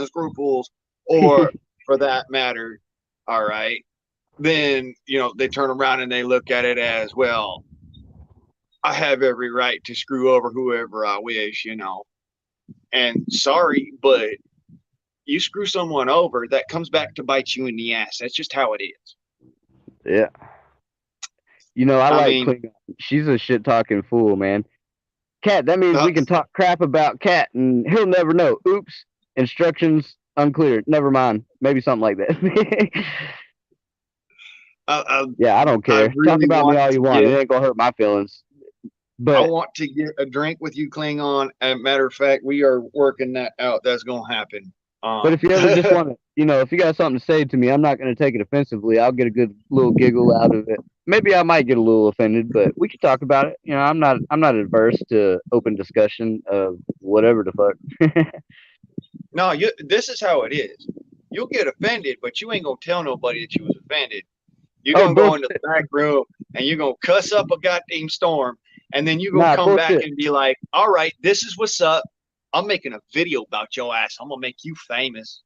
scruples, or for that matter, all right, then they turn around and they look at it as well. I have every right to screw over whoever I wish, and sorry, but you screw someone over, that comes back to bite you in the ass. That's just how it is. Yeah. You know, I I like mean, Klingon. She's a shit talking fool, man. Cat, that means we can talk crap about Cat and he'll never know. Oops. Instructions unclear. Never mind. Maybe something like that. Yeah, I don't I care. Talk really about me want all to you want. get It ain't gonna hurt my feelings. I But want to get a drink with you, Klingon. As a matter of fact, we are working that out. That's gonna happen. But if you ever just want to, if you got something to say to me, I'm not going to take it offensively. I'll get a good little giggle out of it. Maybe I might get a little offended, but we can talk about it. I'm not adverse to open discussion of whatever the fuck. No, this is how it is. You'll get offended, but you ain't gonna tell nobody that you was offended. You're Oh, gonna go into bullshit. the back room and you're gonna cuss up a goddamn storm, and then you're gonna Nah, come back bullshit. and be like, all right, this is what's up. I'm making a video about your ass. I'm gonna make you famous.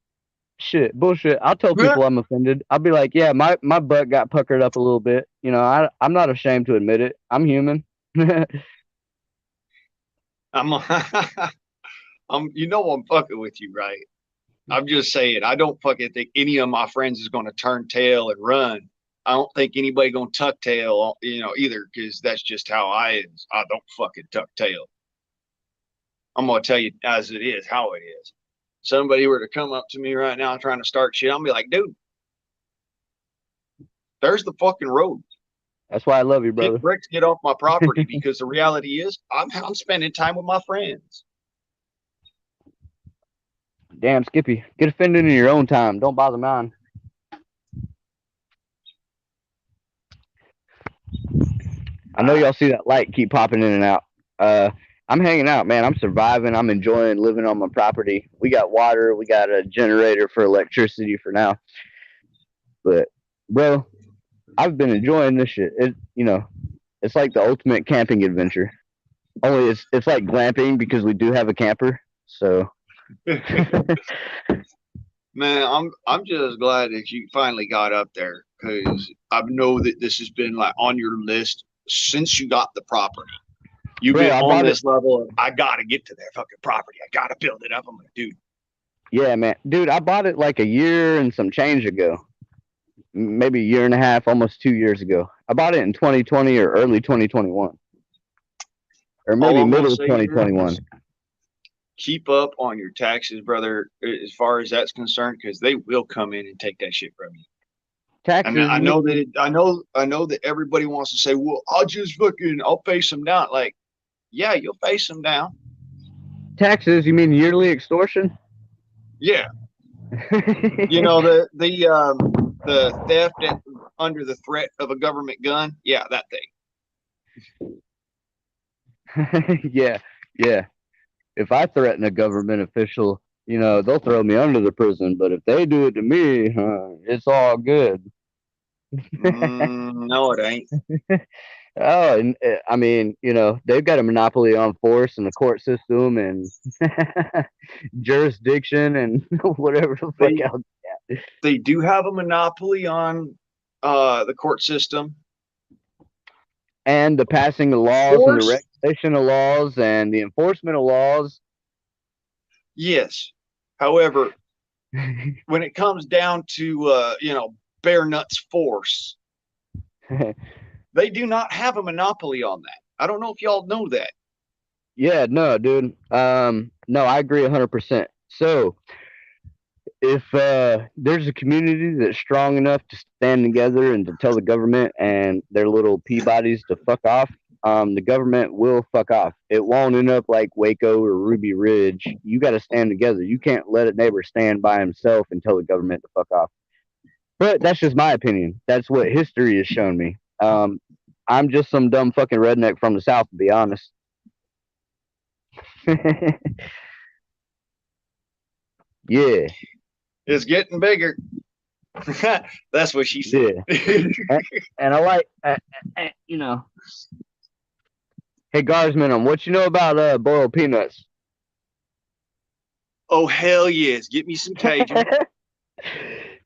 Shit, bullshit. I'll tell people I'm offended. I'll be like, yeah, my butt got puckered up a little bit. I'm not ashamed to admit it. I'm human. I'm I'm fucking with you, right? I'm just saying, I don't fucking think any of my friends is gonna turn tail and run. I don't think anybody gonna tuck tail, either, because that's just how I is. I don't fucking tuck tail. I'm gonna tell you as it is, how it is. Somebody were to come up to me right now trying to start shit, I'm gonna be like, dude, there's the fucking road. That's why I love you, brother. Get bricks, get off my property, because the reality is I'm spending time with my friends. Damn, Skippy, get offended in your own time. Don't bother mine. I know y'all see that light keep popping in and out. I'm hanging out, man. I'm surviving. I'm enjoying living on my property. We got water. We got a generator for electricity for now. But, bro, I've been enjoying this shit. It's like the ultimate camping adventure. Only it's like glamping because we do have a camper. So. Man, I'm just glad that you finally got up there, because I know that this has been like on your list since you got the property. You've been on this level of, I gotta get to that fucking property. I gotta build it up. I'm like, dude. Yeah, man. Dude, I bought it like a year and some change ago. Maybe a year and a half, almost 2 years ago. I bought it in 2020 or early 2021. Or maybe middle of 2021. Keep up on your taxes, brother, as far as that's concerned, because they will come in and take that shit from you. Taxes. I know that everybody wants to say, well, I'll face them down. Like, yeah, you'll face them down. Taxes? You mean yearly extortion? Yeah. The theft under the threat of a government gun. Yeah, that thing. Yeah. If I threaten a government official, they'll throw me under the prison. But if they do it to me, it's all good. No, it ain't. Oh, and I mean, they've got a monopoly on force and the court system and jurisdiction and whatever the fuck else. They do have a monopoly on the court system and the passing of laws and the regulation of laws and the enforcement of laws. Yes. However, when it comes down to bare nuts force, they do not have a monopoly on that. I don't know if y'all know that. Yeah, no, dude. No, I agree 100%. So if there's a community that's strong enough to stand together and to tell the government and their little Peabodys to fuck off, the government will fuck off. It won't end up like Waco or Ruby Ridge. You got to stand together. You can't let a neighbor stand by himself and tell the government to fuck off. But that's just my opinion. That's what history has shown me. I'm just some dumb fucking redneck from the South, to be honest. Yeah. It's getting bigger. That's what she said. Yeah. and I like, Hey, Guardsman, what you know about boiled peanuts? Oh, hell yes. Get me some Cajun.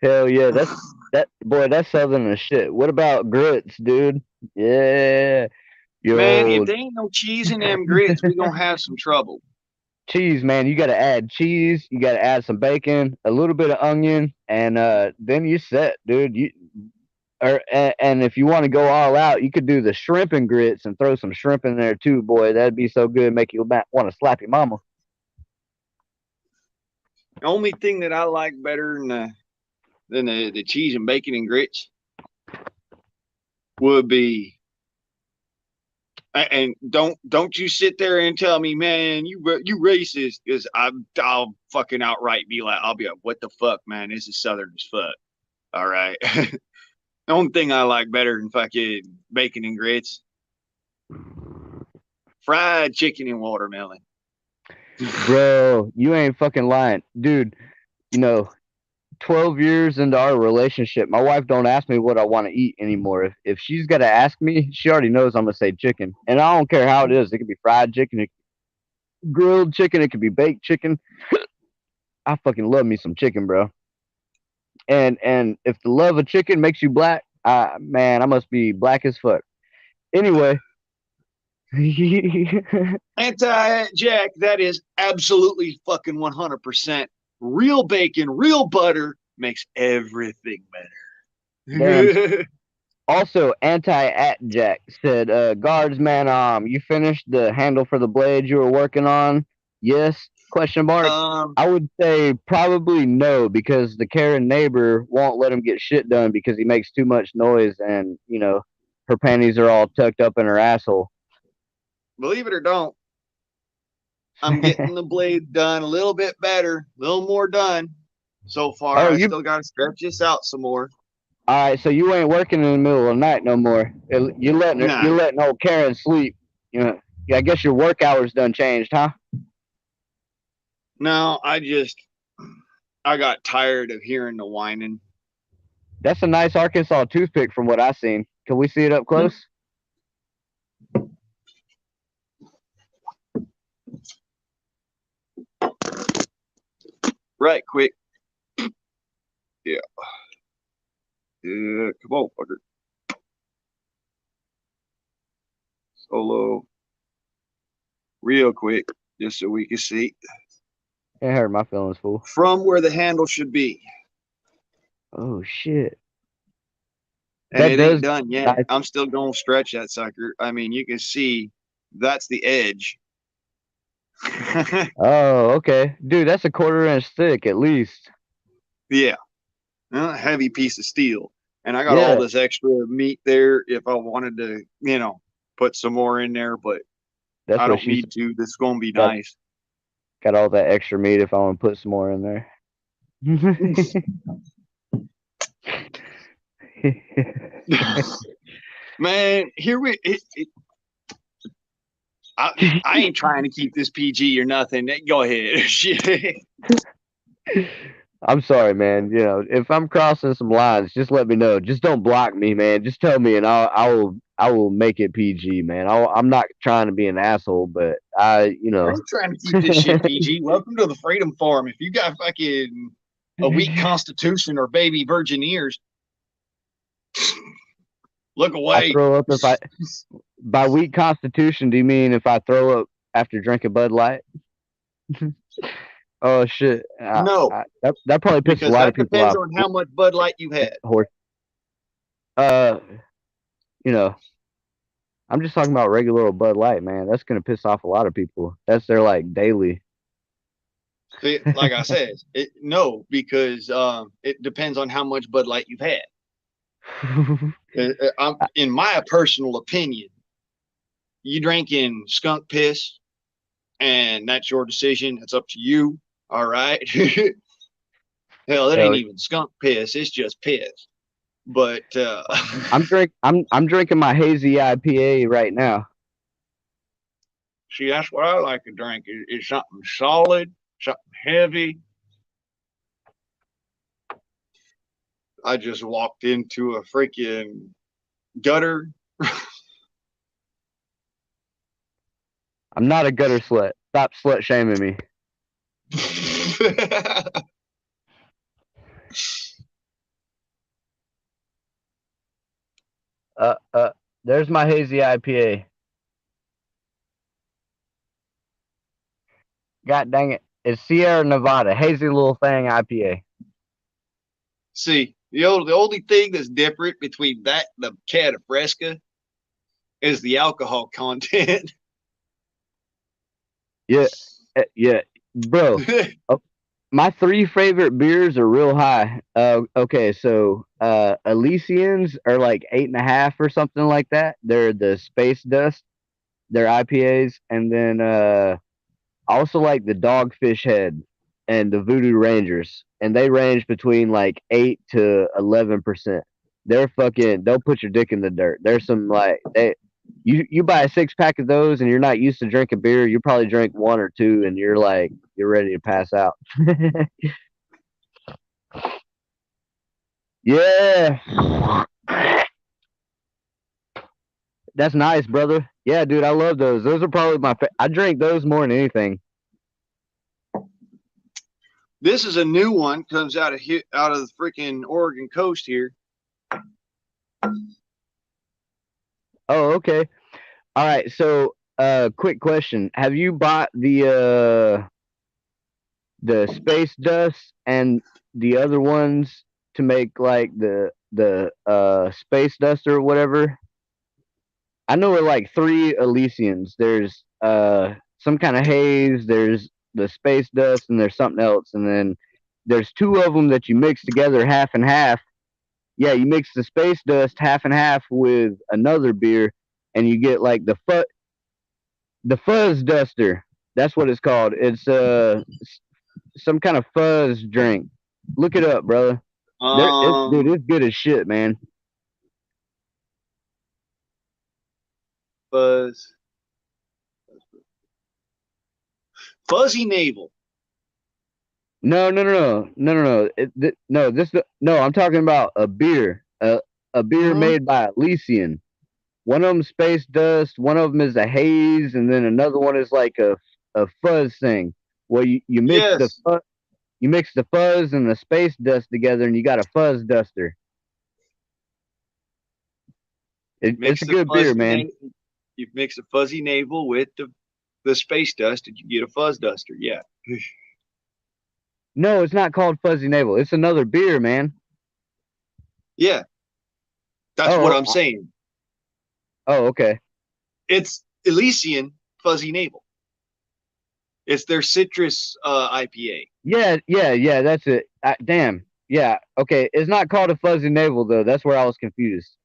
Hell yeah. That's southern as shit. What about grits, dude? Yeah. Man, if there ain't no cheese in them grits, we're going to have some trouble. Cheese, man. You got to add cheese. You got to add some bacon, a little bit of onion, and then you set, dude. And if you want to go all out, you could do the shrimp and grits and throw some shrimp in there too, boy. That'd be so good, make you want to slap your mama. The only thing that I like better than the cheese and bacon and grits would be And don't you sit there and tell me, man, you racist, because I'll fucking outright be like, I'll be like, what the fuck, man? This is southern as fuck. All right. The only thing I like better than fucking bacon and grits, fried chicken and watermelon. Bro, you ain't fucking lying. Dude, 12 years into our relationship, my wife don't ask me what I want to eat anymore. If she's got to ask me, she already knows I'm going to say chicken. And I don't care how it is. It could be fried chicken, it could be grilled chicken, it could be baked chicken. I fucking love me some chicken, bro. And if the love of chicken makes you black, man, I must be black as fuck. Anyway. Anti-Jack, that is absolutely fucking 100%. Real bacon, real butter makes everything better. Also, anti-at-Jack said, guards, man, you finished the handle for the blade you were working on? Yes? Question mark. I would say probably no, because the Karen neighbor won't let him get shit done because he makes too much noise and, her panties are all tucked up in her asshole. Believe it or don't, I'm getting the blade done a little bit better, a little more done so far. I still got to stretch this out some more. All right, so you ain't working in the middle of the night no more. You're letting old Karen sleep. I guess your work hours done changed, huh? No, I got tired of hearing the whining. That's a nice Arkansas toothpick from what I seen. Can we see it up close? Right, quick. Yeah. Yeah, come on, fucker. Solo. Real quick, just so we can see. It hurt my feelings, fool. From where the handle should be. Oh, shit. And it ain't done yet. I'm still going to stretch that sucker. I mean, you can see that's the edge. Oh, okay. Dude, that's a 1/4 inch thick at least. Yeah. A heavy piece of steel. And I got all this extra meat there if I wanted to, put some more in there, but I don't need to. This is going to be nice. Got all that extra meat if I want to put some more in there. Man, I ain't trying to keep this PG or nothing. Go ahead. I'm sorry, man. If I'm crossing some lines, just let me know. Just don't block me, man. Just tell me, and I will make it PG, man. I'm not trying to be an asshole, but I'm trying to keep this shit PG. Welcome to the Freedom Farm. If you got fucking a weak constitution or baby virgin ears, look away. I throw up by weak constitution, do you mean if I throw up after drinking Bud Light? Oh shit! No, that probably pisses a lot of people off. Depends on how much Bud Light you had. I'm just talking about regular old Bud Light, man. That's gonna piss off a lot of people. That's their daily. See, like I said, no, because it depends on how much Bud Light you've had. In my personal opinion, you drinking skunk piss, and that's your decision. It's up to you. All right. Hell, it ain't even skunk piss. It's just piss. But I'm drinking my hazy IPA right now. See, that's what I like to drink. It's something solid, something heavy. I just walked into a freaking gutter. I'm not a gutter slut. Stop slut shaming me. There's my hazy IPA. God dang it. It's Sierra Nevada, hazy little thing IPA. See, the only thing that's different between that and the Cata Fresca is the alcohol content. Yeah, bro. My 3 favorite beers are real high. Okay, so Elysians are like 8.5 or something like that. They're the Space Dust. Their IPAs, and then I also like the Dogfish Head and the Voodoo Rangers, and they range between like 8 to 11%. They're fucking. They'll put your dick in the dirt. There's some like they. You buy a 6 pack of those, and you're not used to drinking beer. You probably drink one or two, and you're ready to pass out. Yeah, that's nice, brother. Yeah, dude, I love those. Those are probably I drink those more than anything. This is a new one. Comes out of the freaking Oregon coast here. Oh, okay. All right. So, quick question: have you bought the Space Dust and the other ones to make like the Space Dust or whatever? I know it like three Elysians. There's some kind of haze. There's the Space Dust, and there's something else, and then there's two of them that you mix together half and half. Yeah, you mix the Space Dust half and half with another beer, and you get like the Fuzz Duster. That's what it's called. It's some kind of fuzz drink. Look it up, brother. Dude, it's good as shit, man. Fuzzy Navel. No. No. I'm talking about a beer. A beer made by Elysian. One of them Space Dust. One of them is a haze, and then another one is like a fuzz thing. Well, you mix you mix the fuzz and the Space Dust together, and you got a Fuzz Duster. It's a good beer, man. You mix a Fuzzy Navel with the Space Dust, and you get a Fuzz Duster. Yeah. No, it's not called Fuzzy Navel. It's another beer, man. Yeah. That's what I'm saying. Oh, okay. It's Elysian Fuzzy Navel. It's their citrus IPA. Yeah, that's it. Damn. Yeah, okay. It's not called a Fuzzy Navel, though. That's where I was confused.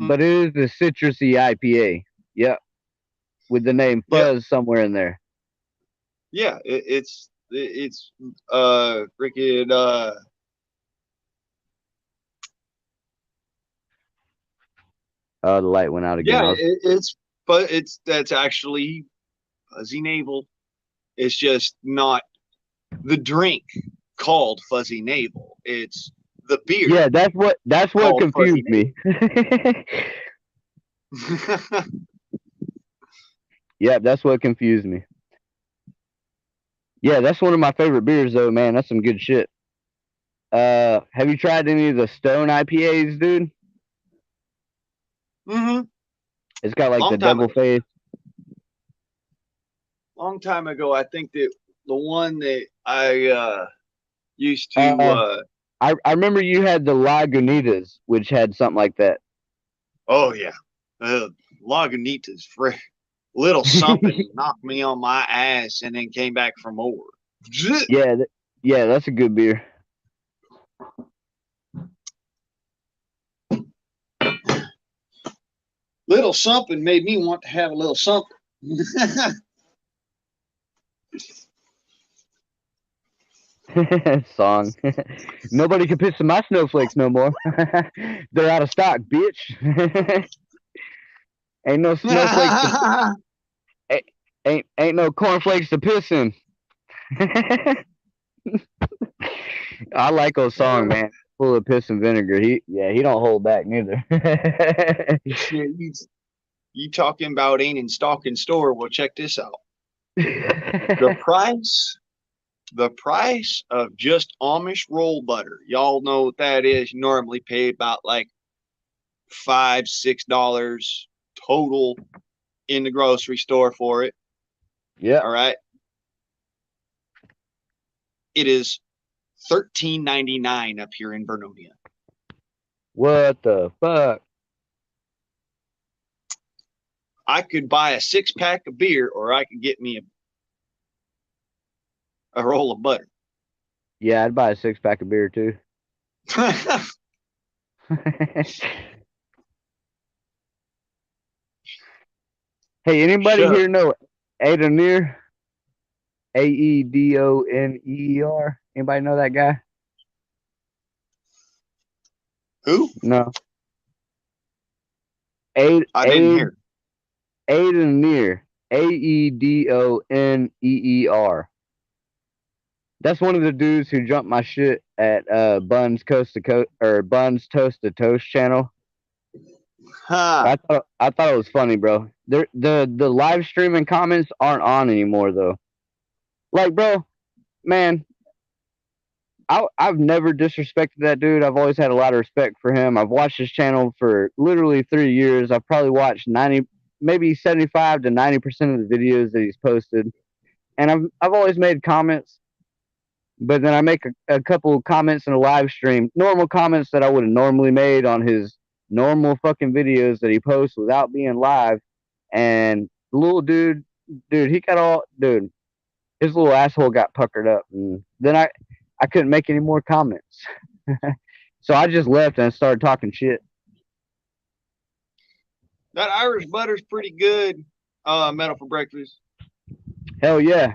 But it is the citrusy IPA. Yep. With the name Fuzz somewhere in there. Yeah, it's freaking Oh, the light went out again. Yeah, that's actually Fuzzy Navel. It's just not the drink called Fuzzy Navel. It's the beer. Yeah, that's what confused me. Yeah, that's what confused me. Yeah, that's one of my favorite beers, though, man. That's some good shit. Have you tried any of the Stone IPAs, dude? Mm-hmm. It's got like the double face. Long time ago, I think that the one that I used to. I remember you had the Lagunitas, which had something like that. Oh yeah, Lagunitas, little something knocked me on my ass and then came back for more. Yeah, that's a good beer. Little something made me want to have a little something. Song. Nobody can piss in my snowflakes no more. They're out of stock, bitch. Ain't no snowflakes. Ain't no cornflakes to piss in. I like those song, man. Full of piss and vinegar. He don't hold back neither. You talking about ain't in stock in store? Well, check this out. The price of just Amish roll butter. Y'all know what that is. You normally pay about like $5-6 total in the grocery store for it. Yeah. All right. It is $13.99 up here in Vernonia. What the fuck? I could buy a 6-pack of beer, or I could get me a roll of butter. Yeah, I'd buy a 6-pack of beer too. Hey, anybody Shut up. here know Adoneer? Aedoneer. Anybody know that guy? Who? No. Aid I didn't hear. Adoneer. Aedoneer. That's one of the dudes who jumped my shit at Buns Coast to Coast or Buns Toast to Toast channel. Huh. I thought it was funny, bro. The live streaming comments aren't on anymore though. Like, bro, man, I've never disrespected that dude. I've always had a lot of respect for him. I've watched his channel for literally 3 years. I've probably watched 90, maybe 75 to 90% of the videos that he's posted, and I've always made comments. But then I make a couple comments in a live stream, normal comments that I would have normally made on his normal fucking videos that he posts without being live. And the little dude, he got all, his little asshole got puckered up. And then I couldn't make any more comments. So I just left and started talking shit. That Irish butter's pretty good. Metal for breakfast. Hell yeah.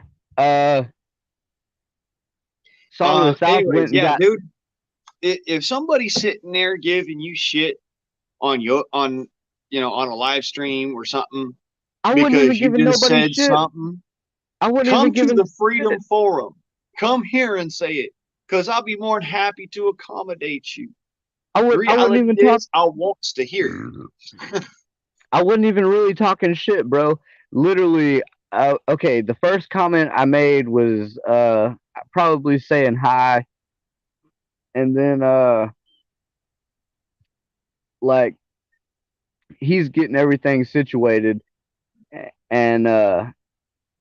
Song of the South Anyways, went and yeah, got, dude. If somebody's sitting there giving you shit on a live stream or something I wasn't even because you giving just nobody said shit. something, I wasn't even come to giving the Freedom shit. Forum. Come here and say it, because I'll be more than happy to accommodate you. I wouldn't even talk. I wants to hear it. I wasn't even really talking shit, bro. Literally, okay, the first comment I made was probably saying hi, and then like he's getting everything situated, and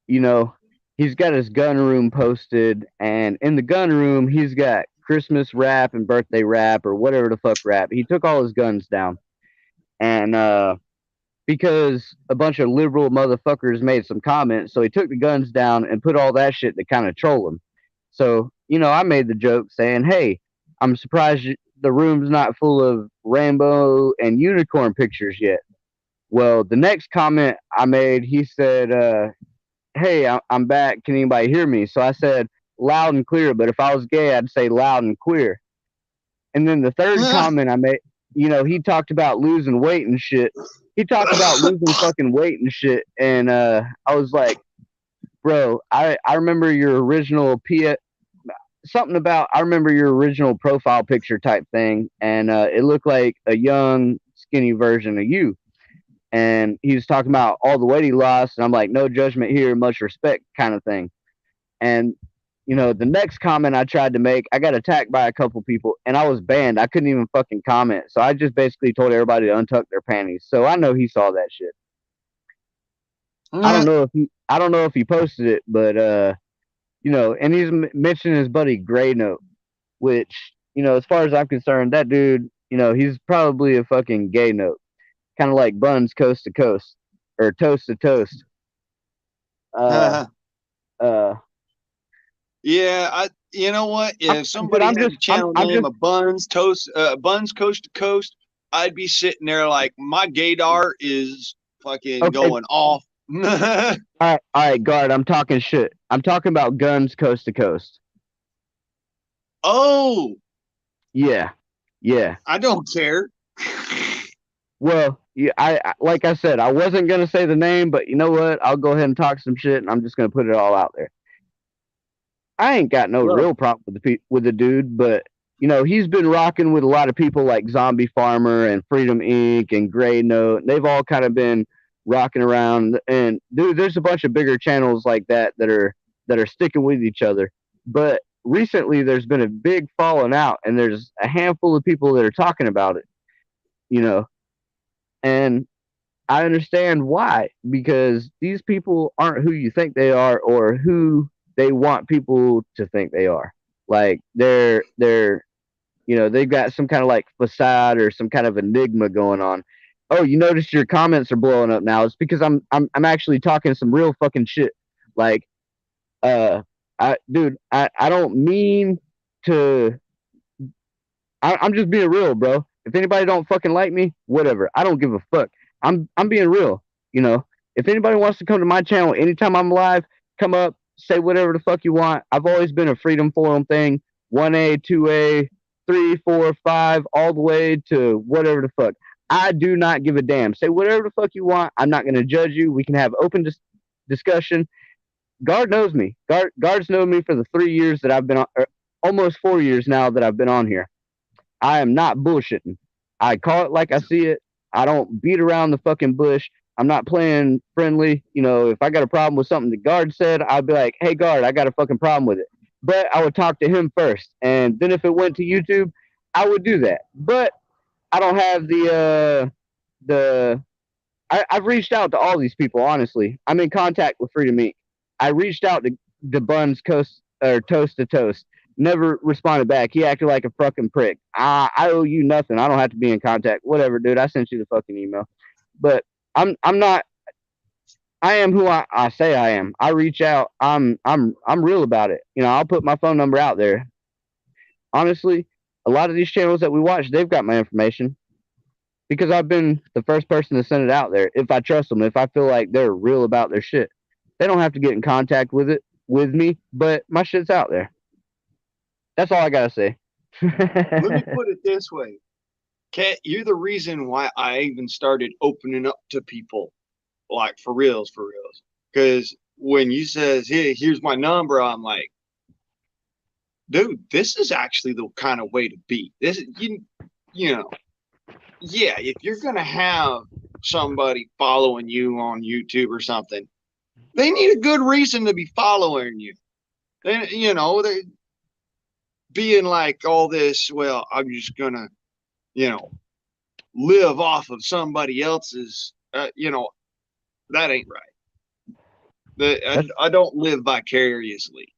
you know, he's got his gun room posted, and in the gun room he's got Christmas wrap and birthday wrap or whatever the fuck wrap. He took all his guns down, and because a bunch of liberal motherfuckers made some comments, so he took the guns down and put all that shit to kind of troll him. So, I made the joke saying, hey, I'm surprised the room's not full of rainbow and unicorn pictures yet. Well, the next comment I made, he said, hey, I'm back. Can anybody hear me? So I said, loud and clear, but if I was gay, I'd say loud and queer. And then the third comment I made, he talked about losing weight and shit. He talked about losing fucking weight and shit. And I was like, bro, I remember your original I remember your original profile picture type thing. And it looked like a young, skinny version of you. And he was talking about all the weight he lost. And I'm like, no judgment here, much respect kind of thing. And the next comment I tried to make, I got attacked by a couple people and I was banned. I couldn't even fucking comment. So I just basically told everybody to untuck their panties. So I know he saw that shit. I don't know if he posted it, but and he's mentioned his buddy Grey Note, which, as far as I'm concerned, that dude, he's probably a fucking gay note. Kind of like Buns Coast to Coast or Toast to Toast. Yeah, you know what? If somebody had a channel name of Buns Coast to Coast, I'd be sitting there like my gaydar is fucking going off. All right, guard. I'm talking shit. I'm talking about Guns Coast to Coast. Oh, yeah. I don't care. Well, yeah, I like I said, I wasn't gonna say the name, but you know what? I'll go ahead and talk some shit, and I'm just gonna put it all out there. I ain't got no real problem with the dude, but he's been rocking with a lot of people like Zombie Farmer and Freedom Inc. and Grey Note. They've all kind of been rocking around, and dude, there's a bunch of bigger channels like that are sticking with each other. But recently, there's been a big falling out, and there's a handful of people that are talking about it. And I understand why, because these people aren't who you think they are or who they want people to think they are. Like they've got some kind of like facade or some kind of enigma going on. Oh, you notice your comments are blowing up now. It's because I'm actually talking some real fucking shit. Like, I don't mean to. I'm just being real, bro. If anybody don't fucking like me, whatever. I don't give a fuck. I'm being real. If anybody wants to come to my channel anytime I'm live, come up, say whatever the fuck you want. I've always been a Freedom Forum thing, 1A, 2A, 3, 4, 5, all the way to whatever the fuck. I do not give a damn. Say whatever the fuck you want. I'm not going to judge you. We can have open discussion. Guard knows me. Guards know me for the 3 years that I've been on, almost 4 years now that I've been on here. I am not bullshitting. I call it like I see it. I don't beat around the fucking bush. I'm not playing friendly. You know, if I got a problem with something the guard said, I'd be like, hey, guard, I got a fucking problem with it. But I would talk to him first. And then if it went to YouTube, I would do that. But I don't have I've reached out to all these people, honestly. I'm in contact with Freedom Inc. I reached out to Buns Coast or Toast to Toast. Never responded back. He acted like a fucking prick. I owe you nothing. I don't have to be in contact. Whatever, dude. I sent you the fucking email. But I'm not. I am who I say I am. I reach out. I'm real about it. You know, I'll put my phone number out there. Honestly, a lot of these channels that we watch, they've got my information because I've been the first person to send it out there. If I trust them, if I feel like they're real about their shit, they don't have to get in contact with me, but my shit's out there. That's all I gotta say. Let me put it this way. Kat, you're the reason why I even started opening up to people, like for reals. Because when you says, "Hey, here's my number," I'm like, dude, this is actually the kind of way to be. This, you know, yeah. If you're gonna have somebody following you on YouTube or something, they need a good reason to be following you. Then, you know, they being like all this. Well, I'm just gonna, you know, live off of somebody else's, you know, that ain't right. I don't live vicariously.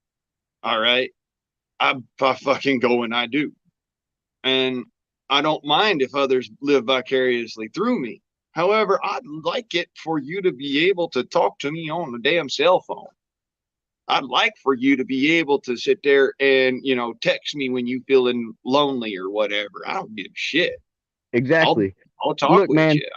All right. I fucking go and I do. And I don't mind if others live vicariously through me. However, I'd like it for you to be able to talk to me on the damn cell phone. I'd like for you to be able to sit there and, you know, text me when you feeling lonely or whatever. I don't give a shit. Exactly. I'll talk Look, with man, you.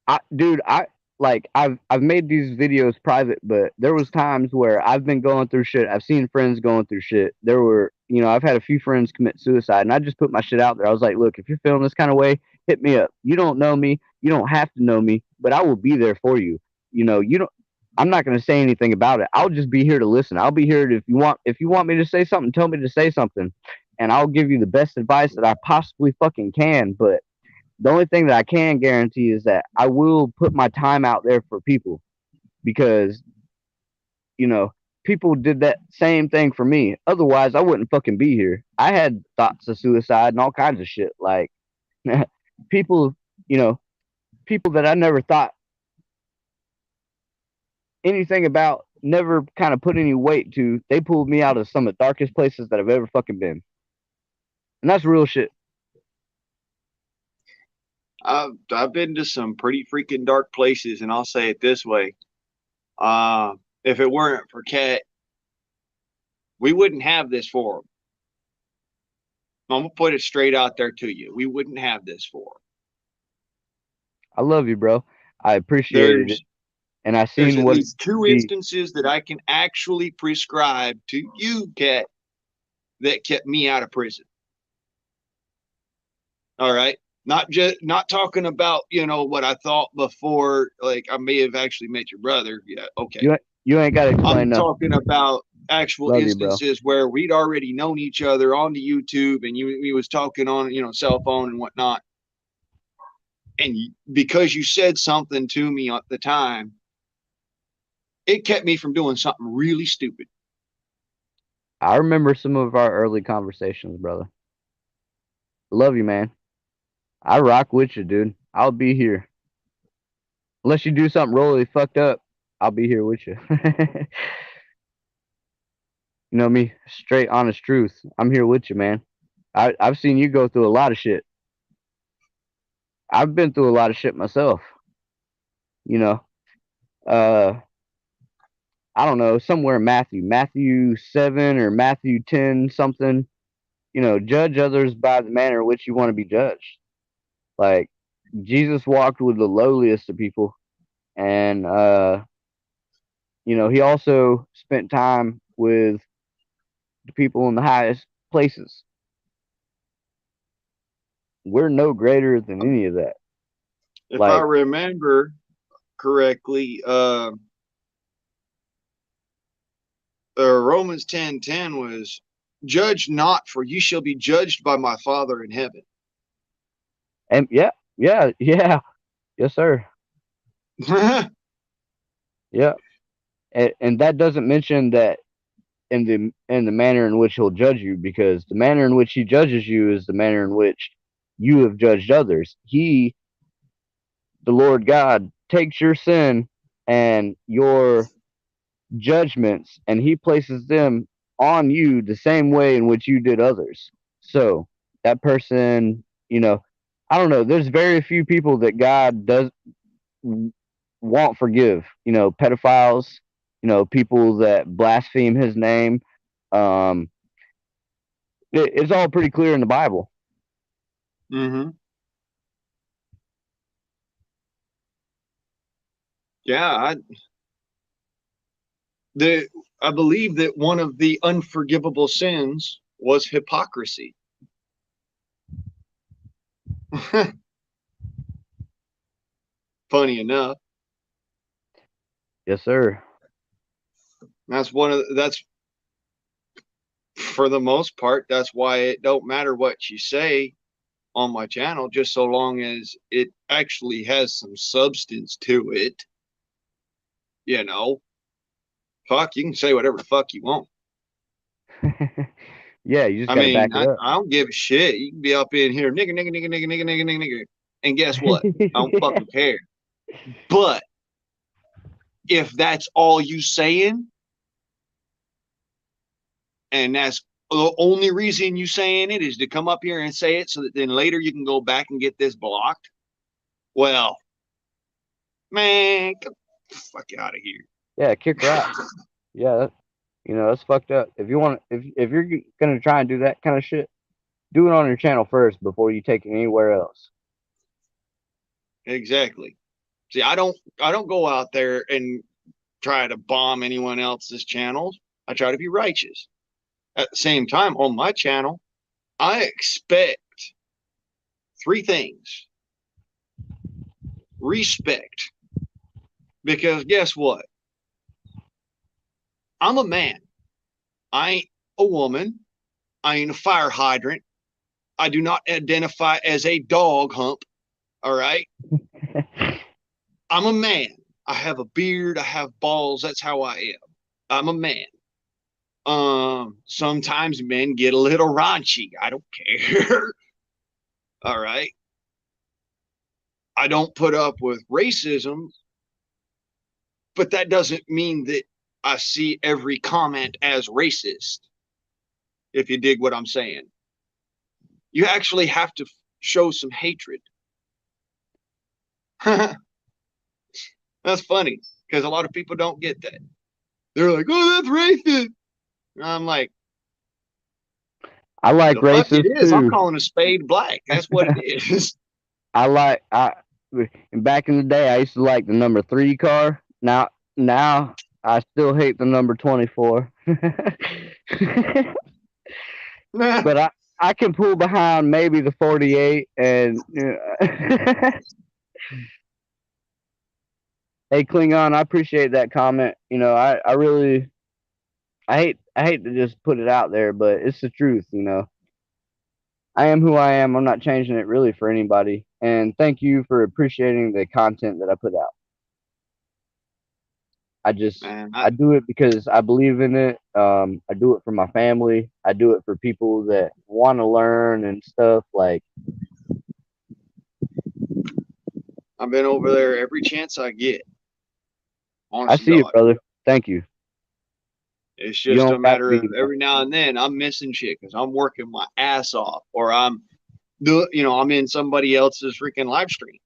I've made these videos private, but there was times where I've been going through shit. I've seen friends going through shit. There were, you know, I've had a few friends commit suicide, and I just put my shit out there. I was like, look, if you're feeling this kind of way, hit me up. You don't know me, you don't have to know me, but I will be there for you. You know, you don't. I'm not going to say anything about it. I'll just be here to listen. I'll be here if you want me to say something, tell me to say something, and I'll give you the best advice that I possibly fucking can. But the only thing that I can guarantee is that I will put my time out there for people because, you know, people did that same thing for me. Otherwise, I wouldn't fucking be here. I had thoughts of suicide and all kinds of shit. Like, people, you know, people that I never thought anything about, never kind of put any weight to, they pulled me out of some of the darkest places that I've ever fucking been. And that's real shit. I've been to some pretty freaking dark places, and I'll say it this way: if it weren't for Kat, we wouldn't have this forum. I'm gonna put it straight out there to you. We wouldn't have this forum. I love you, bro. I appreciate it. And I seen there's at what least two instances that I can actually prescribe to you, Kat, that kept me out of prison. All right. Not talking about, you know, what I thought before, like I may have actually met your brother. Yeah, okay. You ain't got to explain I'm nothing. talking about actual Love instances where we'd already known each other on the YouTube, and we was talking on, you know, cell phone and whatnot. And because you said something to me at the time, it kept me from doing something really stupid. I remember some of our early conversations, brother. Love you, man. I rock with you, dude. I'll be here. Unless you do something really fucked up, I'll be here with you. You know me, straight honest truth. I'm here with you, man. I've seen you go through a lot of shit. I've been through a lot of shit myself. You know, I don't know, somewhere in Matthew 7 or Matthew 10 something. You know, judge others by the manner in which you want to be judged. Like, Jesus walked with the lowliest of people, and he also spent time with the people in the highest places. We're no greater than any of that. If I Like, remember correctly, Romans 10:10 was, "Judge not, for you shall be judged by my Father in heaven." and yeah, yes, sir. Yeah, and that doesn't mention that in the manner in which he'll judge you, because the manner in which he judges you is the manner in which you have judged others. He, the Lord God, takes your sin and your judgments and he places them on you the same way in which you did others. So that person, I don't know, there's very few people that God does won't forgive. Pedophiles, people that blaspheme his name. Um, it's all pretty clear in the Bible. Mm-hmm. Yeah, I believe that one of the unforgivable sins was hypocrisy. Funny enough, Yes, sir. that's for the most part, that's why it don't matter what you say on my channel, just so long as it actually has some substance to it. Fuck, you can say whatever the fuck you want. Yeah, you just I got to mean, back I, it up. I don't give a shit. You can be up in here, nigga, nigga, nigga, nigga, nigga, nigga, nigga, nigga. And guess what? I don't fucking care. But if that's all you saying, and that's the only reason you saying it is to come up here and say it so that then later you can go back and get this blocked, well, man, get the fuck out of here. Yeah, kick rock. Yeah, that's fucked up. If you're gonna try and do that kind of shit, do it on your channel first before you take it anywhere else. Exactly. See, I don't go out there and try to bomb anyone else's channels. I try to be righteous. At the same time, on my channel, I expect three things. Respect. Because guess what? I'm a man. I ain't a woman. I ain't a fire hydrant. I do not identify as a dog hump. All right. I'm a man. I have a beard. I have balls. That's how I am. I'm a man. Sometimes men get a little raunchy. I don't care. All right. I don't put up with racism, but that doesn't mean that I see every comment as racist. If you dig what I'm saying, you actually have to show some hatred. That's funny because a lot of people don't get that. They're like, "Oh, that's racist." And I'm like, I like "The fuck it racist is." I'm too. calling a spade black. That's what it is. I back in the day I used to like the number 3 car. Now I still hate the number 24. But I can pull behind maybe the 48 and hey Klingon, I appreciate that comment. I really I hate to just put it out there, but it's the truth. I am who I am. I'm not changing it really for anybody. And thank you for appreciating the content that I put out. Man, I do it because I believe in it. I do it for my family. I do it for people that want to learn and stuff. Like, I've been over there every chance I get. I Honest to see it, God. brother. Thank you. It's You just a don't got to matter be. of every now and then I'm missing shit because I'm working my ass off, or I'm in somebody else's freaking live stream,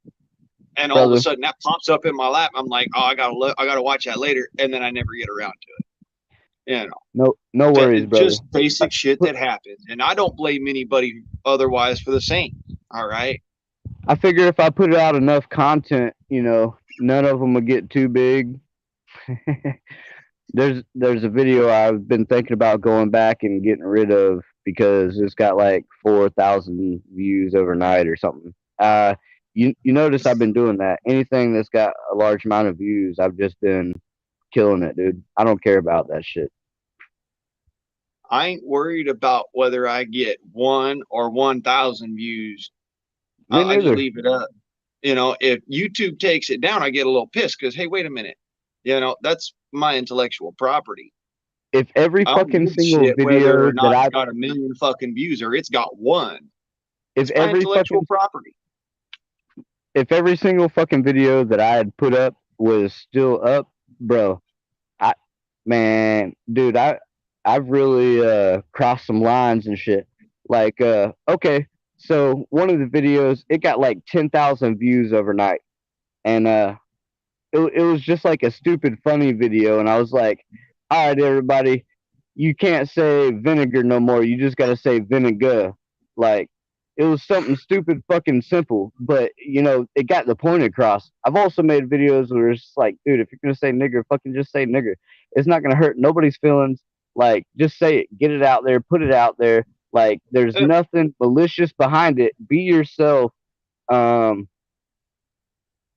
and all of a Brother. sudden that pops up in my lap. I'm like, oh, I gotta watch that later, and then I never get around to it. No worries, brother. Just basic shit that happens, and I don't blame anybody otherwise for the same. All right. I figure if I put out enough content, none of them would get too big. There's a video I've been thinking about going back and getting rid of because it's got like 4,000 views overnight or something. You notice I've been doing that. Anything that's got a large amount of views, I've just been killing it, dude. I don't care about that shit. I ain't worried about whether I get 1 or 1,000 views. Me I just neither. leave it up. You know, if YouTube takes it down, I get a little pissed because, hey, wait a minute. You know, that's my intellectual property. If every I don't fucking give a single shit whether video or that not it's I got 1 million fucking views or it's got one. if It's my every intellectual fucking property. if every single fucking video that I had put up was still up, bro, I man, dude, I've really crossed some lines and shit. Like okay, so one of the videos it got like 10,000 views overnight, and it was just like a stupid funny video, and I was like, all right, everybody, you can't say vinegar no more. You just gotta say vinegar. Like it was something stupid, fucking simple, but it got the point across. I've also made videos where it's just like, dude, if you're gonna say nigger, fucking just say nigger. It's not gonna hurt nobody's feelings. Like, just say it, get it out there, put it out there. Like, there's Uh, nothing malicious behind it. Be yourself. Um,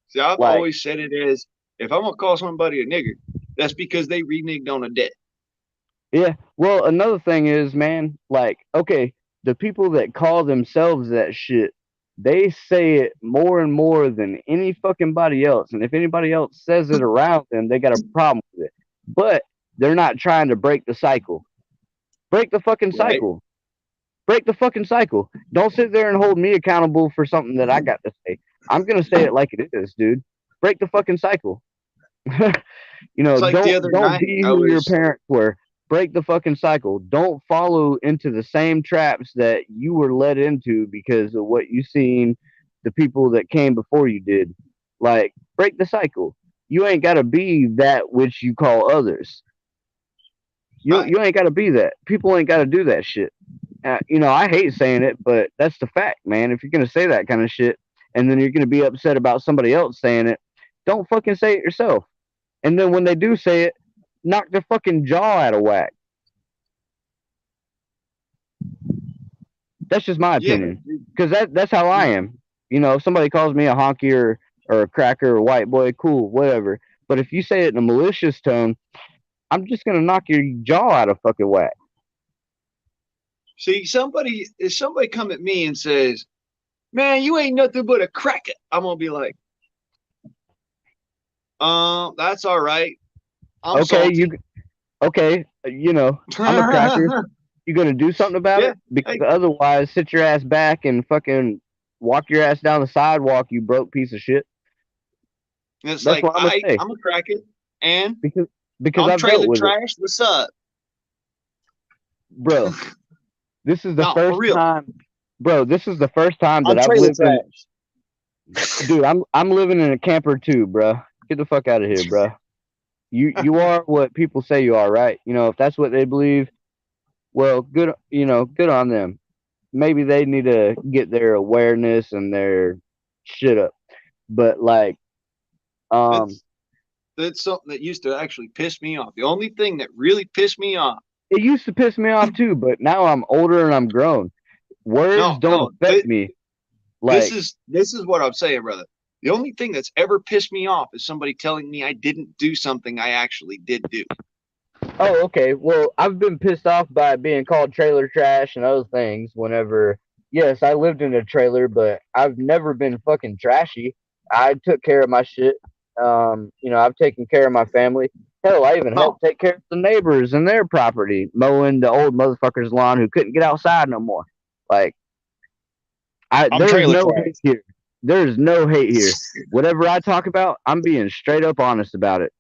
See, I've like, always said it as if I'm gonna call somebody a nigger, that's because they reneged on a debt. yeah. Well, another thing is, man, like, okay, the people that call themselves that shit, they say it more and more than any fucking body else. And if anybody else says it around them, they got a problem with it. But they're not trying to break the cycle. Break the fucking Right? cycle. Break the fucking cycle. Don't sit there and hold me accountable for something that I got to say. I'm gonna say it like it is, dude. Break the fucking cycle. It's like the other Don't night be I who your was parents were. Break the fucking cycle. Don't follow into the same traps that you were led into because of what you seen the people that came before you did. Like, break the cycle. You ain't gotta be that which you call others. You right. you ain't gotta be that. People ain't gotta do that shit. I hate saying it, but that's the fact, man. If you're gonna say that kind of shit, and then you're gonna be upset about somebody else saying it, don't fucking say it yourself. And then when they do say it, knock their fucking jaw out of whack. That's just my Yeah. opinion, because that's how I am. If somebody calls me a honky or a cracker or a white boy, cool, whatever. But if you say it in a malicious tone, I'm just gonna knock your jaw out of fucking whack. See, if somebody come at me and says, man, you ain't nothing but a cracker, I'm gonna be like, that's all right. I'm Okay, salty. I'm a cracker. Yeah. You gonna do something about it? Because Hey, otherwise, sit your ass back and fucking walk your ass down the sidewalk, you broke piece of shit. it's That's like what I'm gonna say. I'm a cracker and Because I'm I've dealt trailer with it, trash. What's up? bro. This is the No, for first real. time, bro. This is the first time that I'm I've trailer lived in. trash. Dude, I'm living in a camper too, bro. Get the fuck out of here, bro. You are what people say you are, right? If that's what they believe, well, good. Good on them. Maybe they need to get their awareness and their shit up. But like, um, That's that's something that used to actually piss me off. The only thing that really pissed me off. it used to piss me off too, but now I'm older and I'm grown. Words No, don't no. affect me. This Like, is this is what I'm saying, brother. The only thing that's ever pissed me off is somebody telling me I didn't do something I actually did do. oh, okay. Well, I've been pissed off by being called trailer trash and other things whenever, yes, I lived in a trailer, but I've never been fucking trashy. I took care of my shit. I've taken care of my family. Hell, I even Oh, helped take care of the neighbors and their property, mowing the old motherfucker's lawn who couldn't get outside no more. Like, I'm there's trailer no trash. hate here. There's no hate here. Whatever I talk about, I'm being straight up honest about it.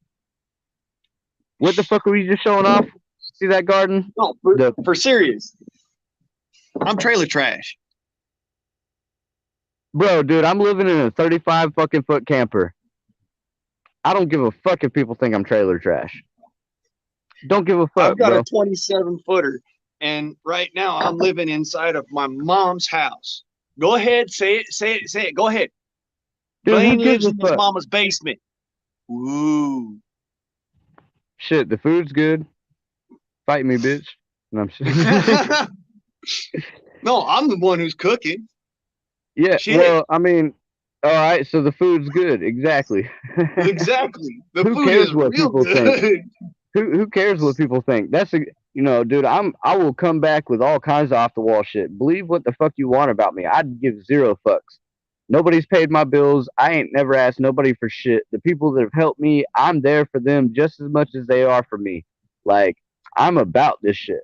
What the fuck were you just showing off? See that garden? No, The for serious. I'm trailer trash. Bro, dude, I'm living in a 35 fucking foot camper. I don't give a fuck if people think I'm trailer trash. Don't give a fuck, I've got a bro. 27 footer, and right now I'm living inside of my mom's house. Go ahead, say it, say it, say it. Go ahead. Dude, who Blaine gives lives a in his fuck? mama's basement. Ooh. Shit, the food's good. Fight me, bitch. No, I'm No, I'm the one who's cooking. Yeah, Shit. well, I mean, all right, so the food's good. Exactly. Exactly. The Who food cares is what real people think? good. Who cares what people think? That's a dude. I will come back with all kinds of off the wall shit. Believe what the fuck you want about me. I'd give zero fucks. Nobody's paid my bills. I ain't never asked nobody for shit. The people that have helped me, I'm there for them just as much as they are for me. Like I'm about this shit.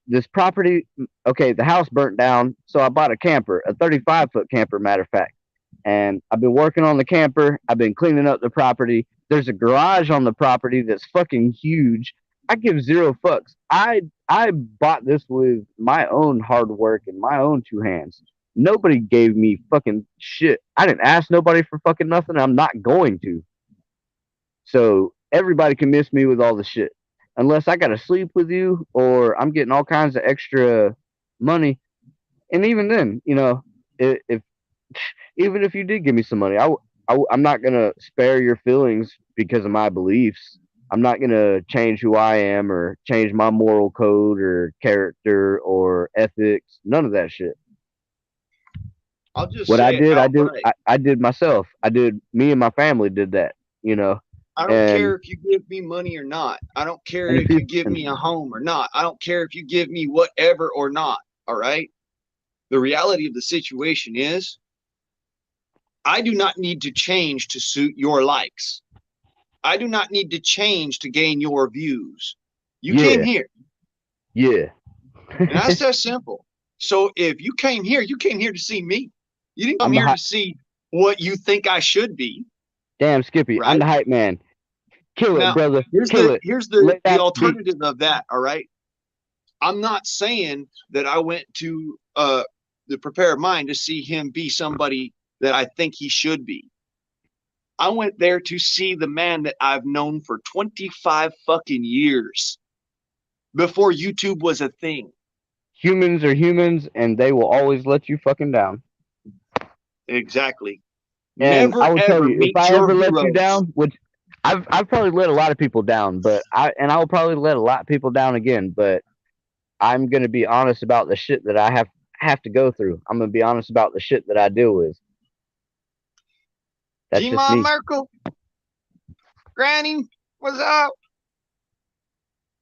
This property. Okay, the house burnt down, so I bought a camper, a 35-foot camper, matter of fact. And I've been working on the camper. I've been cleaning up the property. There's a garage on the property that's fucking huge. I give zero fucks. I bought this with my own hard work and my own two hands. Nobody gave me fucking shit. I didn't ask nobody for fucking nothing. I'm not going to. So everybody can miss me with all the shit. Unless I gotta sleep with you or I'm getting all kinds of extra money. And even then, if even if you did give me some money, I'm not gonna spare your feelings because of my beliefs. I'm not gonna change who I am or change my moral code or character or ethics. None of that shit. I'll just What I say it did, outright. I did myself. I did. Me and my family did that. I don't And care if you give me money or not. I don't care and if if you you give me a home or not. I don't care if you give me whatever or not. All right. The reality of the situation is I do not need to change to suit your likes. I do not need to change to gain your views. You came yeah, here, yeah, and that's that simple. So if you came here to see me. You didn't come I'm the here to hype. see what you think I should be, Damn, Skippy, I'm right? the hype man. Kill it, Now, brother. here's Kill the it. here's Lay the down the beat. alternative of that, all right? I'm not saying that I went to the Prepare Mind to see him be somebody that I think he should be. I went there to see the man that I've known for 25 fucking years before YouTube was a thing. Humans are humans, and they will always let you fucking down. Exactly. And I Never will tell ever you, if meet I your ever let you heroes. down, which I've probably let a lot of people down, but I will probably let a lot of people down again. But I'm gonna be honest about the shit that I have to go through. I'm gonna be honest about the shit that I deal with. That's just G-Mon me. Merkel, Granny, what's up?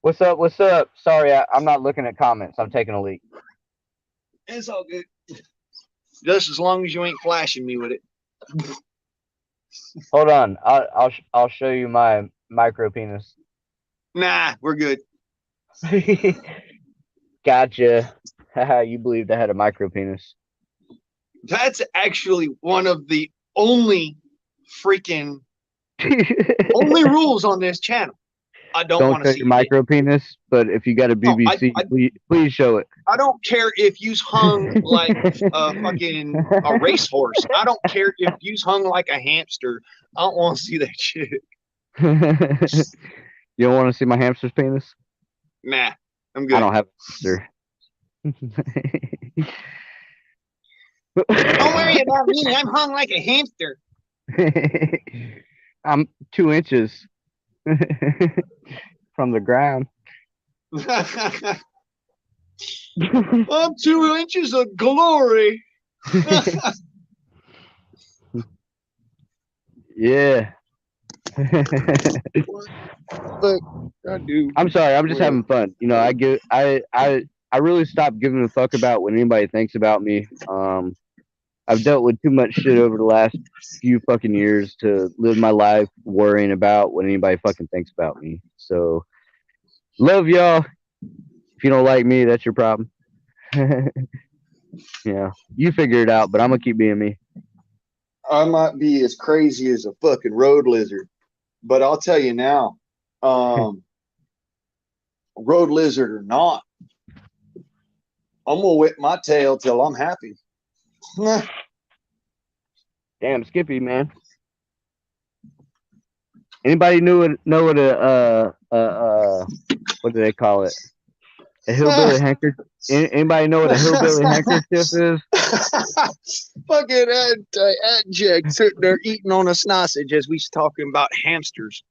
What's up? What's up? Sorry, I'm not looking at comments. I'm taking a leak. It's all good. Just as long as you ain't flashing me with it. Hold on. I'll show you my micro penis. Nah, we're good. Gotcha. Haha, you believed I had a micro penis. That's actually one of the only freaking only rules on this channel. I don't Don't want to show see your you dick. micro penis, but if you got a No, BBC, please show it. I don't care if you's hung like a racehorse. I don't care if you's hung like a hamster. I don't want to see that shit. You don't want to see my hamster's penis? Nah, I'm I good. don't have a hamster. Don't worry about me. I'm hung like a hamster. I'm 2 inches from the ground. I'm 2 inches of glory. Yeah. But I do. I'm sorry. I'm just having fun. I really stopped giving a fuck about what anybody thinks about me. I've dealt with too much shit over the last few fucking years to live my life worrying about what anybody fucking thinks about me. So, love y'all. If you don't like me, that's your problem. Yeah, you figure it out, but I'm gonna keep being me. I might be as crazy as a fucking road lizard, but I'll tell you now, road lizard or not, I'm gonna whip my tail till I'm happy. Damn, Skippy, man. Anybody know what what do they call it? A hillbilly handkerchief. Anybody know what a hillbilly handkerchief is? Fucking Jack sitting there eating on a sausage as we talking about hamsters.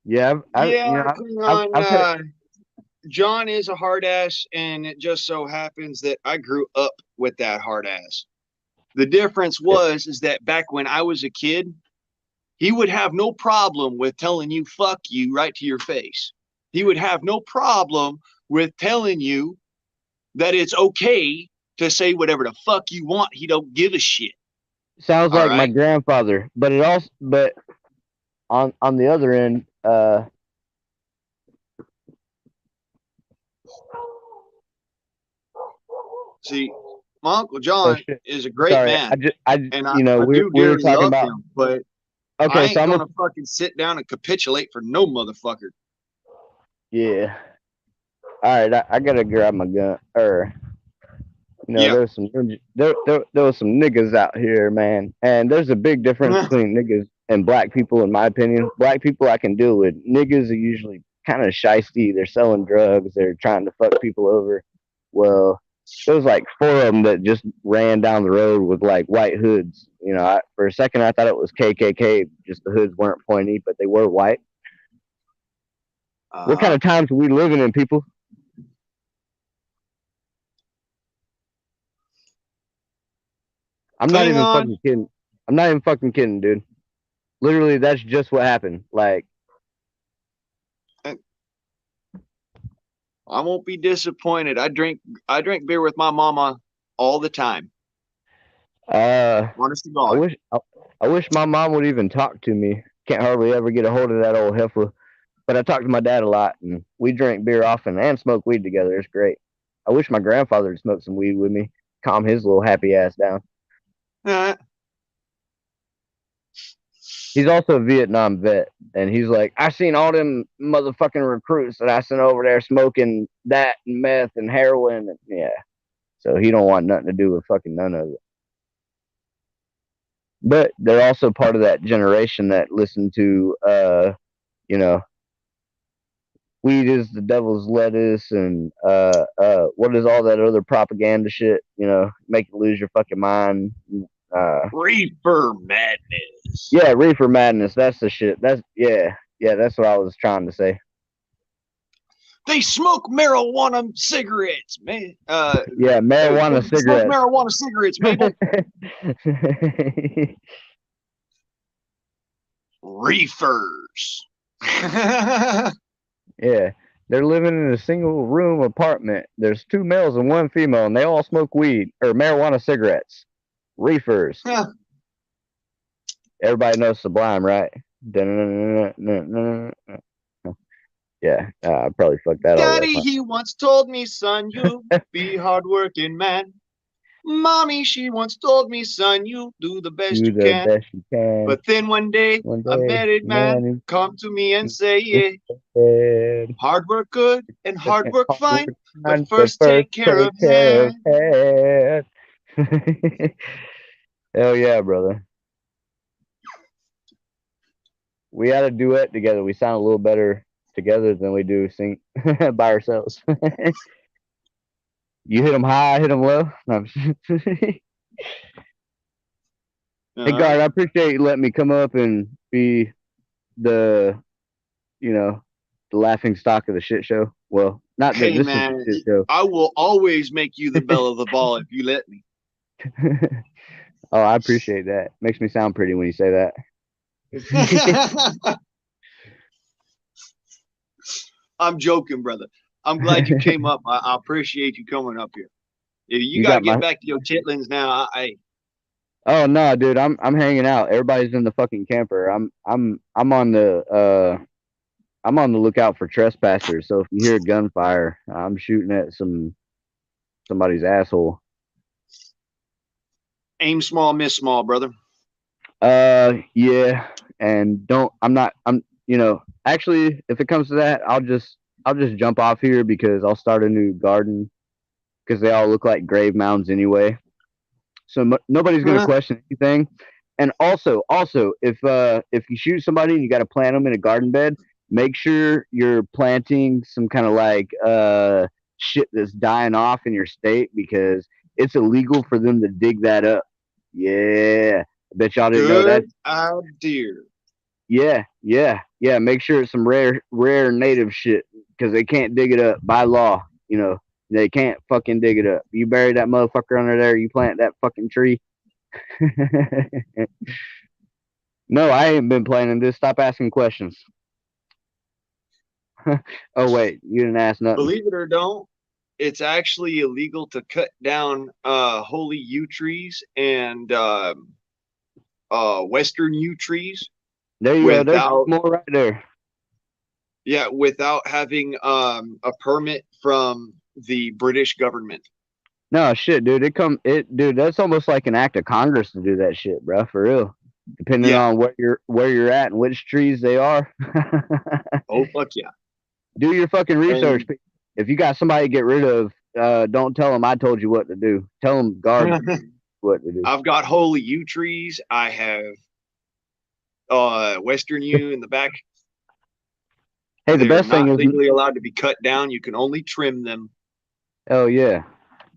Yeah, Yeah, come on. I've had John is a hard ass, and it just so happens that I grew up with that hard ass. The difference was is that back when I was a kid, he would have no problem with telling you fuck you right to your face. He would have no problem with telling you that it's okay to say whatever the fuck you want. He don't give a shit. sounds All like my right. grandfather, but it also, but on the other end, See, my Uncle oh John shit, is a great sorry, man, I and you know, I do we were dearly talking love about, him, but I okay, so ain't I'm gonna fucking sit down and capitulate for no motherfucker. yeah, all right, I gotta grab my gun, or you know, Yeah. there was some niggas out here, man, and there's a big difference between niggas and black people, in my opinion. Black people I can deal with. Niggas are usually kind of shisty. They're selling drugs. They're trying to fuck people over. Well, there was like four of them that just ran down the road with like white hoods. You know, for a second I thought it was KKK. Just the hoods weren't pointy, but they were white. What kind Uh-huh. of times are we living in, people? I'm not Hang even on. fucking kidding. I'm not even fucking kidding, dude. Literally, that's just what happened. Like, I won't be disappointed. I drink beer with my mama all the time. uh, Honest to I God. wish I, I wish my mom would even talk to me. Can't hardly ever get a hold of that old heifer. But I talk to my dad a lot, and we drink beer often and smoke weed together. It's great. I wish my grandfather would smoke some weed with me, calm his little happy ass down. Uh, He's also a Vietnam vet, and he's like, I seen all them motherfucking recruits that I sent over there smoking that and meth and heroin, and yeah. So he don't want nothing to do with fucking none of it. But they're also part of that generation that listened to, you know, weed is the devil's lettuce, and what is all that other propaganda shit? You know, make you lose your fucking mind. Reefer madness. Yeah, reefer madness. That's the shit. That's yeah. That's what I was trying to say. They smoke marijuana cigarettes, man. Yeah, marijuana They smoke cigarettes. marijuana cigarettes, Mabel. Reefers. Yeah, they're living in a single room apartment. There's two males and one female, and they all smoke weed or marijuana cigarettes. Reefers. Everybody knows Sublime, right? Yeah, I probably fucked that all up. Daddy, Huh? he once told me, son, you be hardworking man. Mommy, she once told me, son, you do the best Do you the can. best you can. But then one day, One a day, married man man come to me and say, is yeah, dead. hard work good and hard work Hard fine, work but time, but first first take care of take care of him. head. Hell yeah, brother. We had a duet together. We sound a little better together than we do sing by ourselves. You hit them high, I hit them low. No, hey, Uh, guard, I appreciate you letting me come up and be the, you know, the laughing stock of the shit show. Well, not that hey, this is the man, shit show. I will always make you the belle of the ball if you let me. Oh, I appreciate that. Makes me sound pretty when you say that. I'm joking, brother. I'm glad you came up. I appreciate you coming up here. If you You got to got get my. back to your chitlins now, Oh no, dude, I'm hanging out. Everybody's in the fucking camper. I'm on the lookout for trespassers. So if you hear gunfire, I'm shooting at somebody's asshole. aim small, miss small, brother. Yeah, and don't. I'm not. I'm. You know, actually, if it comes to that, I'll just jump off here because I'll start a new garden because they all look like grave mounds anyway. So nobody's gonna Huh? question anything. And also, if you shoot somebody and you got to plant them in a garden bed, make sure you're planting some kind of like shit that's dying off in your state because it's illegal for them to dig that up. Yeah, Bet y'all didn't know that. Good idea. Yeah. Make sure it's some rare native shit because they can't dig it up by law. You know, they can't fucking dig it up. You bury that motherfucker under there, you plant that fucking tree. No, I ain't been planning this. Stop asking questions. Oh wait, you didn't ask nothing. Believe it or don't, it's actually illegal to cut down holy yew trees and western yew trees There you go. There's without more right there. without having a permit from the British government. No shit, dude. Dude. That's almost like an act of Congress to do that shit, bro. For real. Depending Yeah. on where you're at and which trees they are. Oh fuck yeah. Do your fucking research. If you got somebody to get rid of, don't tell them I told you what to do. Tell them God what to do. I've got holy yew trees. I have western yew in the back. Hey, the They're best thing not is legally allowed to be cut down. You can only trim them. oh yeah.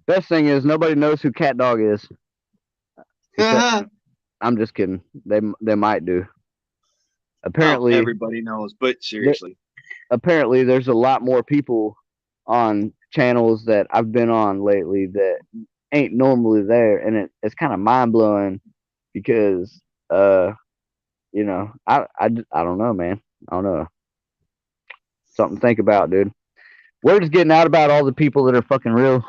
Best thing is nobody knows who Cat Dog is. Except, I'm just kidding. They might do. Apparently, everybody knows, but seriously, apparently there's a lot more people on channels that I've been on lately that ain't normally there, and it's kind of mind blowing because you know I don't know, man. I don't know. Something to think about, dude. We're just getting out about all the people that are fucking real.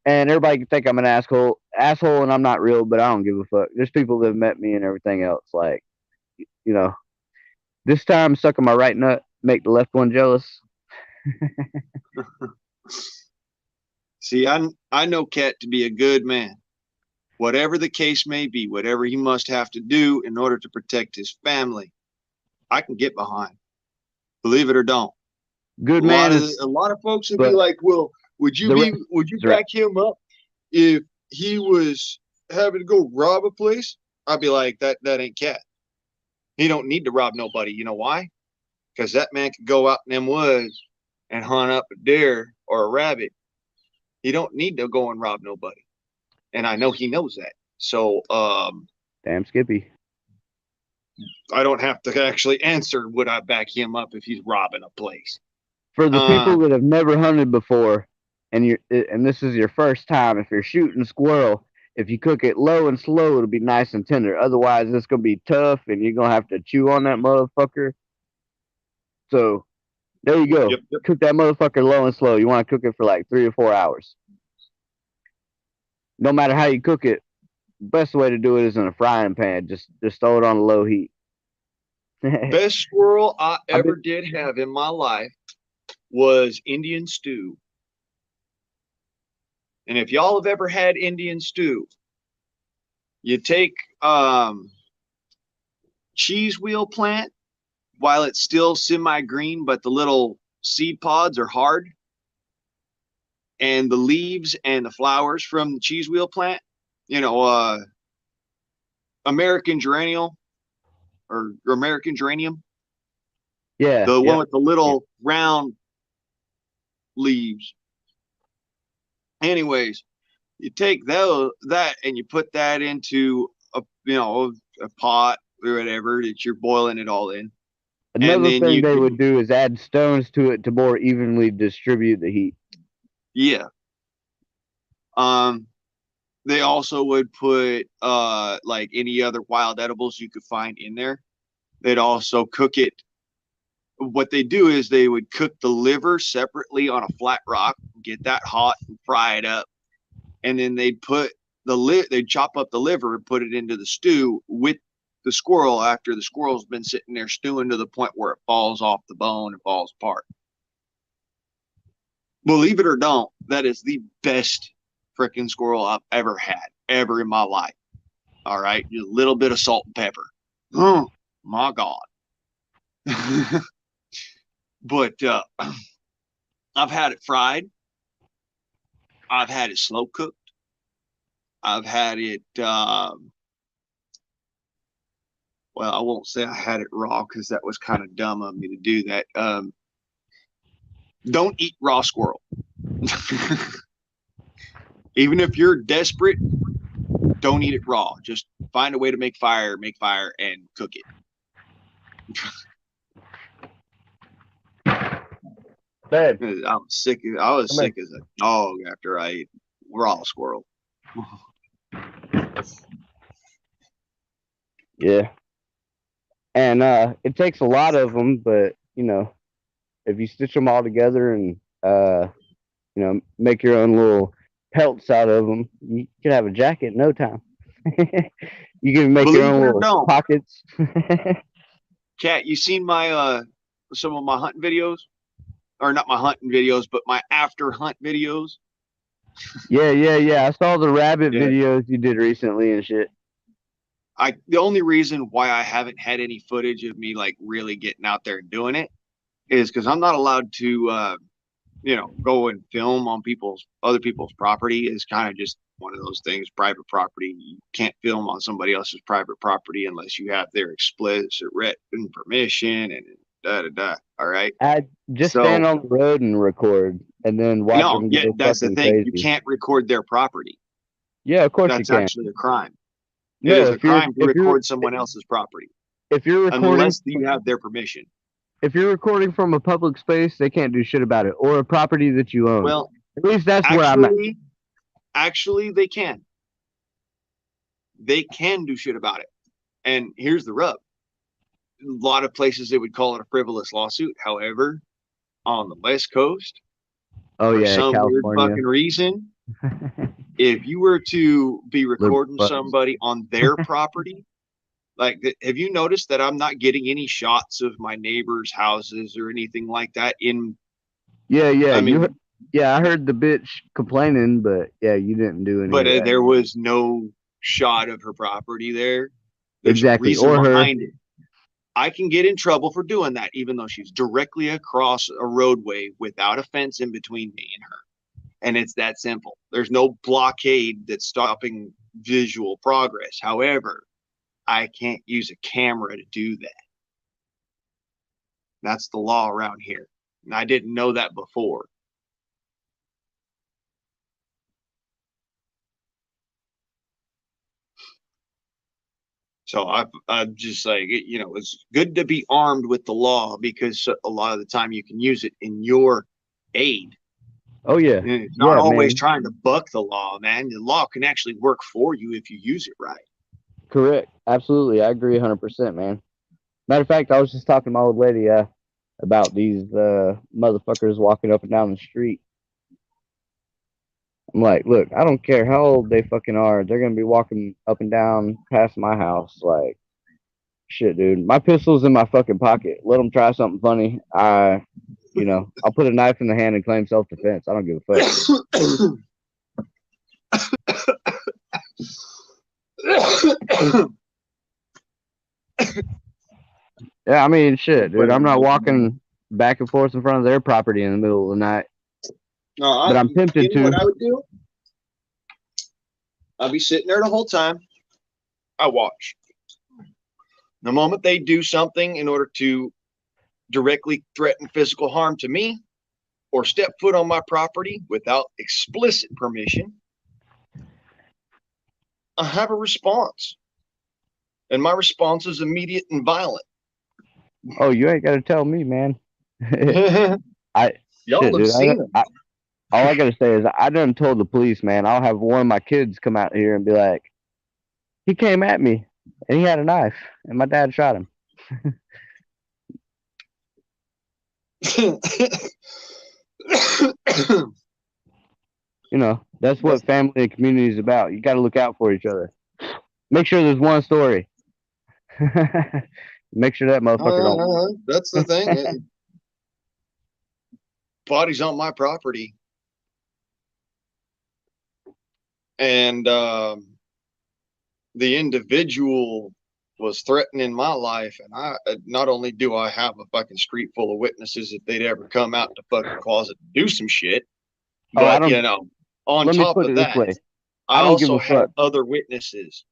And everybody can think I'm an asshole, and I'm not real, but I don't give a fuck. There's people that have met me and everything else. Like, you know, this time sucking my right nut make the left one jealous. see, I know Cat to be a good man. Whatever the case may be, whatever he must have to do in order to protect his family, I can get behind. Believe it or don't. Good man is A lot of folks would be like, "Well, would you back him up if he was having to go rob a place?" I'd be like, "That ain't Cat. He don't need to rob nobody. You know why? Because that man could go out in them woods and hunt up a deer or a rabbit. He don't need to go and rob nobody, and I know he knows that. So, damn Skippy. I don't have to actually answer would I back him up if he's robbing a place." For the people that have never hunted before, and this is your first time, if you're shooting squirrel, if you cook it low and slow, it'll be nice and tender. Otherwise, it's gonna be tough, and you're gonna have to chew on that motherfucker. So there you go. Yep. Cook that motherfucker low and slow. You want to cook it for like 3 or 4 hours. No matter how you cook it, best way to do it is in a frying pan. Just throw it on a low heat. Best squirrel I ever did have in my life was Indian stew. And if y'all have ever had Indian stew, you take cheese wheel plant while it's still semi-green, but the little seed pods are hard. And the leaves and the flowers from the cheese wheel plant, you know, American geranium or American geranium. Yeah. The one with the little round leaves. Anyways, you take that and you put that into a pot or whatever that you're boiling it all in. Another thing they would do is add stones to it to more evenly distribute the heat. Yeah. They also would put like any other wild edibles you could find in there. They'd also cook it. What they do is they would cook the liver separately on a flat rock, get that hot and fry it up. And then they'd put they'd chop up the liver and put it into the stew with the squirrel after the squirrel's been sitting there stewing to the point where it falls off the bone and falls apart. Believe it or don't, that is the best freaking squirrel I've ever had, ever in my life. All right. Just a little bit of salt and pepper. Oh my God. But I've had it fried. I've had it slow cooked. I've had it, well, I won't say I had it raw because that was kind of dumb of me to do that. Don't eat raw squirrel. Even if you're desperate, don't eat it raw. Just find a way to make fire, and cook it. Babe, I was sick as a dog after I ate raw squirrel. yeah. And it takes a lot of them, but you know, if you stitch them all together and you know, make your own little pelts out of them, you can have a jacket in no time. You can make your Believe own it or little don't, pockets. Cat, you seen my some of my hunting videos? Or not my hunting videos, but my after hunt videos. Yeah. I saw the rabbit Yeah. videos you did recently and shit. The only reason why I haven't had any footage of me like really getting out there and doing it is because I'm not allowed to go and film on other people's property. Is kind of just one of those things. Private property, you can't film on somebody else's private property unless you have their explicit written permission and da da da. All right. I just So stand on the road and record, and then watch them go that's the fucking thing. crazy. You can't record their property. Yeah, of course That's you can. actually a crime. It No, is a if you're crime to record someone else's property if you're recording unless you have their permission. if you're recording from a public space, they can't do shit about it, or a property that you own. Well, at least that's where I'm at. actually, they can. They can do shit about it. And here's the rub. A lot of places they would call it a frivolous lawsuit. However, on the West Coast, Oh for yeah, some weird California. fucking reason, if you were to be recording somebody on their property, like, have you noticed that I'm not getting any shots of my neighbors' houses or anything like that? Yeah, I mean, I heard the bitch complaining, but yeah, you didn't do any. but of that. there was no shot of her property there. There's Exactly, a reason or her. behind it. I can get in trouble for doing that, even though she's directly across a roadway without a fence in between me and her. And it's that simple. There's no blockade that's stopping visual progress. However, I can't use a camera to do that. That's the law around here. And I didn't know that before. So I'm just like, it's good to be armed with the law because a lot of the time you can use it in your aid. Oh yeah, And it's not always man. trying to buck the law, man. The law can actually work for you if you use it right. Correct. Absolutely, I agree 100%, man. Matter of fact, I was just talking to my old lady about these motherfuckers walking up and down the street. I'm like, look, I don't care how old they fucking are. They're gonna be walking up and down past my house. Like, shit, dude. My pistol's in my fucking pocket. Let them try something funny. I'll put a knife in the hand and claim self-defense. I don't give a fuck. Yeah, I mean, shit, dude. I'm not walking back and forth in front of their property in the middle of the night. No, but I'm tempted to. What I would do? I'll be sitting there the whole time. I watch. The moment they do something in order to directly threaten physical harm to me or step foot on my property without explicit permission, I have a response. And my response is immediate and violent. Oh, you ain't got to tell me, man. Y'all have seen them. All I got to say is I done told the police, man. I'll have one of my kids come out here and be like, he came at me and he had a knife and my dad shot him. That's what family and community is about. You got to look out for each other. Make sure there's one story. Make sure that motherfucker don't. That's the thing. Body's on my property. And the individual was threatening my life. And I not only do I have a fucking street full of witnesses if they'd ever come out to fucking closet and do some shit. But, on top of that, I also have other witnesses.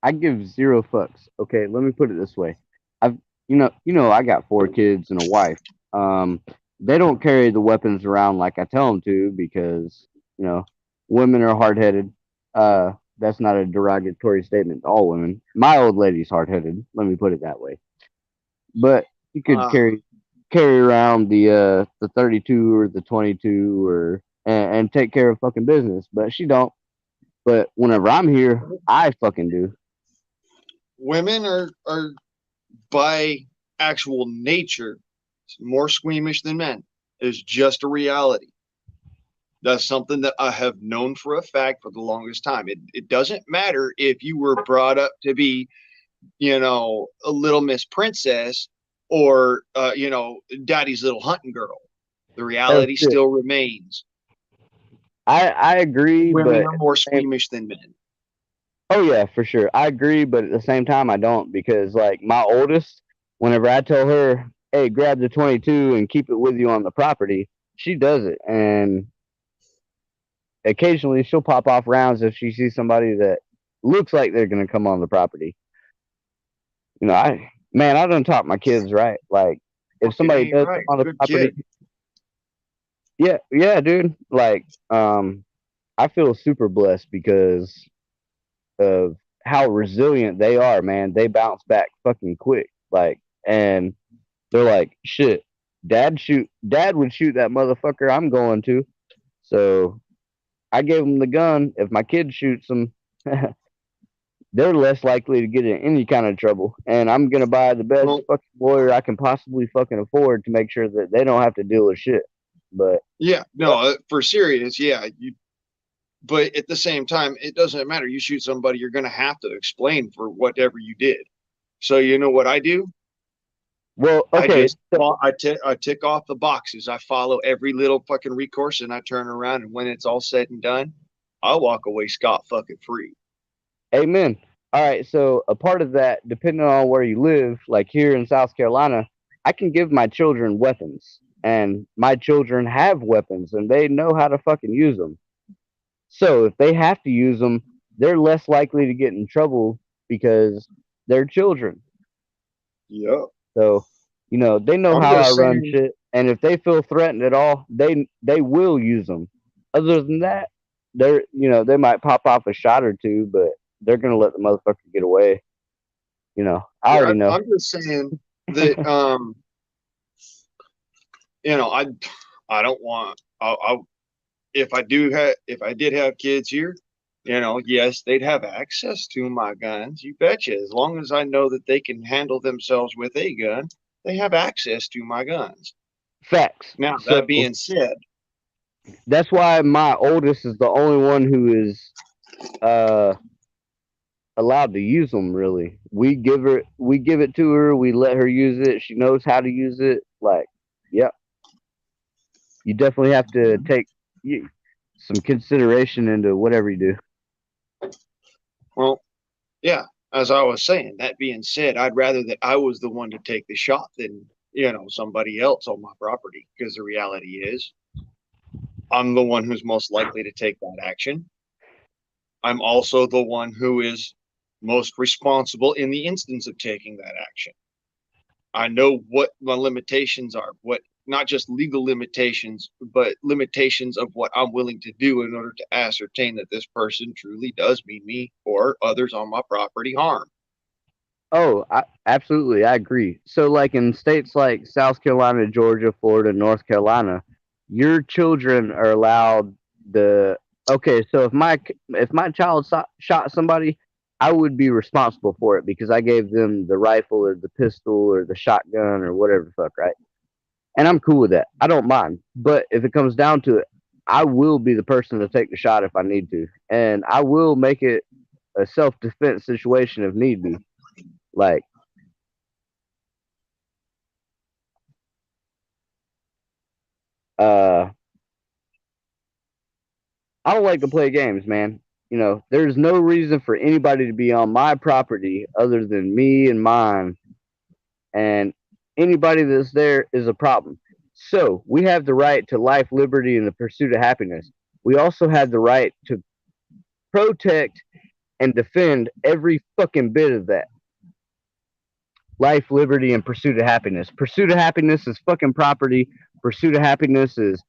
I give zero fucks. Okay, let me put it this way. I got 4 kids and a wife. They don't carry the weapons around like I tell them to because, women are hard-headed. That's not a derogatory statement to all women. My old lady's hard headed. Let me put it that way. But you could Uh, carry around the 32 or the 22 or and take care of fucking business. But she don't. But whenever I'm here, I fucking do. Women are by actual nature more squeamish than men. It's just a reality. That's something that I have known for a fact for the longest time. It doesn't matter if you were brought up to be, a little Miss Princess or, daddy's little hunting girl. The Oh reality shit. still remains. I agree, Women but are more squeamish than men. oh yeah, for sure. I agree, but at the same time, I don't because like my oldest, whenever I tell her, "Hey, grab the 22 and keep it with you on the property," she does it, and occasionally she'll pop off rounds if she sees somebody that looks like they're gonna come on the property. I don't talk my kids right. Like if Fucking somebody ain't does come right. on the Good property, kid. yeah, yeah, dude. Like I feel super blessed because of how resilient they are, man. They bounce back fucking quick. Like, and they're like, shit, dad would shoot that motherfucker I'm going to. So I gave him the gun. If my kid shoots them, they're less likely to get in any kind of trouble. And I'm gonna buy the best Well, fucking lawyer I can possibly fucking afford to make sure that they don't have to deal with shit. But yeah, yeah, no, for serious, yeah. But at the same time, it doesn't matter. You shoot somebody, you're going to have to explain for whatever you did. So you know what I do? well, I okay, just I tick off the boxes. I follow every little fucking recourse, and I turn around. And when it's all said and done, I walk away scot fucking free. amen. All right, so a part of that, depending on where you live, like here in South Carolina, I can give my children weapons, and my children have weapons, and they know how to fucking use them. So if they have to use them, they're less likely to get in trouble because they're children. Yep. So, they know I'm how I just run saying. shit, and if they feel threatened at all, they will use them. Other than that, they might pop off a shot or two, but they're gonna let the motherfucker get away. I Yeah, already know. I'm just saying that. I don't want. If I did have kids here, yes, they'd have access to my guns. You betcha. As long as I know that they can handle themselves with a gun, they have access to my guns. Facts. Now, So that being said, that's why my oldest is the only one who is uh allowed to use them. Really, we give it to her, we let her use it. She knows how to use it. Like, yep, you definitely have to take some consideration into whatever you do. well, yeah, as I was saying, that being said, I'd rather that I was the one to take the shot than, somebody else on my property. Because the reality is, I'm the one who's most likely to take that action. I'm also the one who is most responsible in the instance of taking that action. I know what my limitations are, what not just legal limitations, but limitations of what I'm willing to do in order to ascertain that this person truly does mean me or others on my property harm. Oh, absolutely, I agree. So, like in states like South Carolina, Georgia, Florida, North Carolina, your children are allowed the. Okay, so if my child shot somebody, I would be responsible for it because I gave them the rifle or the pistol or the shotgun or whatever the fuck, right? And I'm cool with that. I don't mind. But if it comes down to it, I will be the person to take the shot if I need to, and I will make it a self defense situation if need be. Like, uh, I don't like to play games, man. There's no reason for anybody to be on my property other than me and mine, and anybody that's there is a problem. So we have the right to life, liberty, and the pursuit of happiness. We also have the right to protect and defend every fucking bit of that. Life, liberty, and pursuit of happiness. Pursuit of happiness is fucking property. Pursuit of happiness is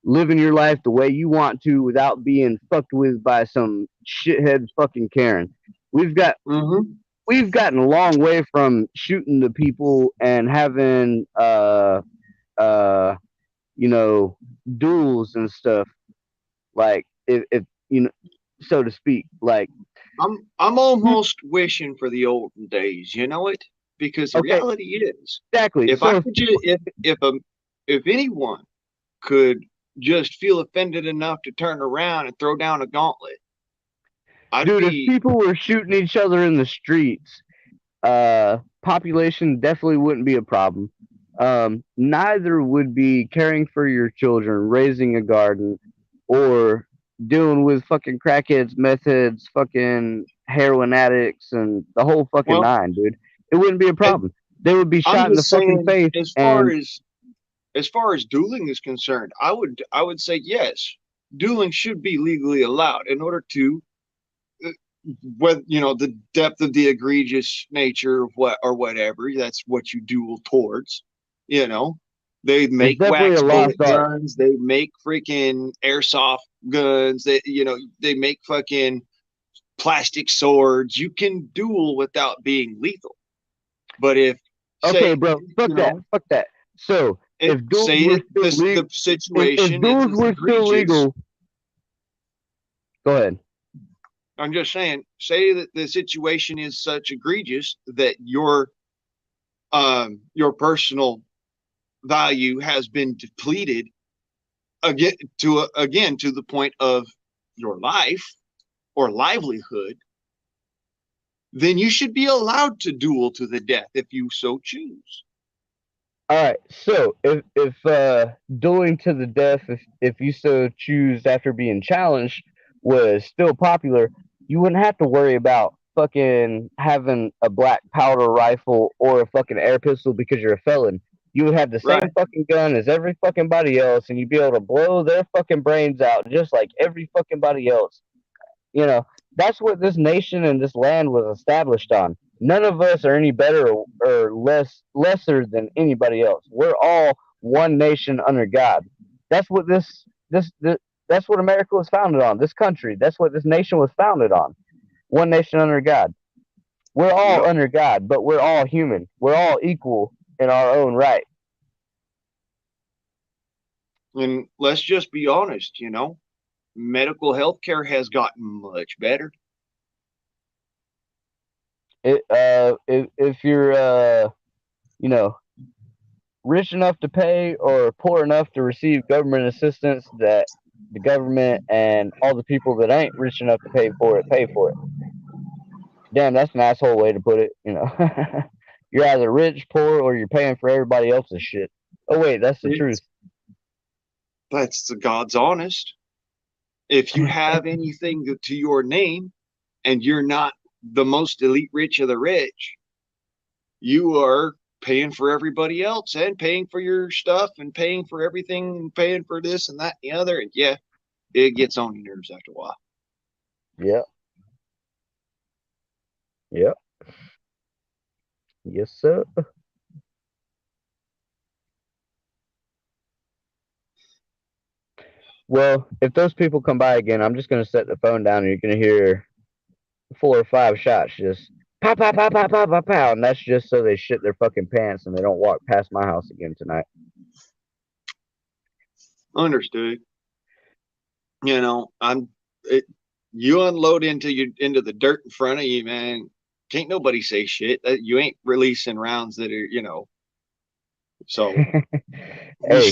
living your life the way you want to without being fucked with by some shithead fucking Karen. We've got Mm-hmm. we've gotten a long way from shooting the people and having uh you know duels and stuff, like if you know, so to speak, like I'm almost wishing for the olden days, you know it? Because the okay, reality is, exactly. if I So could just if anyone could just feel offended enough to turn around and throw down a gauntlet, I'd dude, if be people were shooting each other in the streets, population definitely wouldn't be a problem. Neither would be caring for your children, raising a garden, or dealing with fucking crackheads, meth heads, fucking heroin addicts, and the whole fucking well, nine, dude. It wouldn't be a and problem. They would be I'm shot in the just fucking saying face, and as far as dueling is concerned, I would say yes, dueling should be legally allowed in order to whether the depth of the egregious nature of what or whatever, that's what you duel towards. you know they it's make definitely a wax lost bullet art. guns, they make freaking airsoft guns, they make fucking plastic swords. You can duel without being lethal. But if Okay, say bro, you fuck know that. So it if duels say were it still legal, the if situation duels is were still egregious. legal, go ahead. I'm just saying, say that the situation is such egregious that your personal value has been depleted again to the point of your life or livelihood, then you should be allowed to duel to the death if you so choose. All right. So if dueling to the death, if you so choose after being challenged, was still popular, you wouldn't have to worry about fucking having a black powder rifle or a fucking air pistol because you're a felon. You would have the same Right. fucking gun as every fucking body else, and you'd be able to blow their fucking brains out just like every fucking body else. You know, that's what this nation and this land was established on. None of us are any better or lesser than anybody else. We're all one nation under God. That's what this that's what America was founded on. This country. That's what this nation was founded on. One nation under God. We're all Yep. under God, but we're all human. We're all equal in our own right. And let's just be honest, medical health care has gotten much better. If you're you know rich enough to pay or poor enough to receive government assistance, that the government and all the people that ain't rich enough to pay for it. Damn, that's an asshole way to put it. You're either rich, poor, or you're paying for everybody else's shit. Oh wait, that's the truth. It's That's the God's honest. If you have anything to your name and you're not the most elite rich of the rich, you are paying for everybody else and paying for your stuff and paying for everything and paying for this and that and the other. And yeah, it gets on your nerves after a while. Yep. Yep. Yes, sir. Well, if those people come by again, I'm just gonna set the phone down and you're gonna hear 4 or 5 shots just pow pow pow pow pow pow pow, and that's just so they shit their fucking pants and they don't walk past my house again tonight. Understood. I'm it, you unload into the dirt in front of you, man. Can't nobody say shit. You ain't releasing rounds that are. So Hey,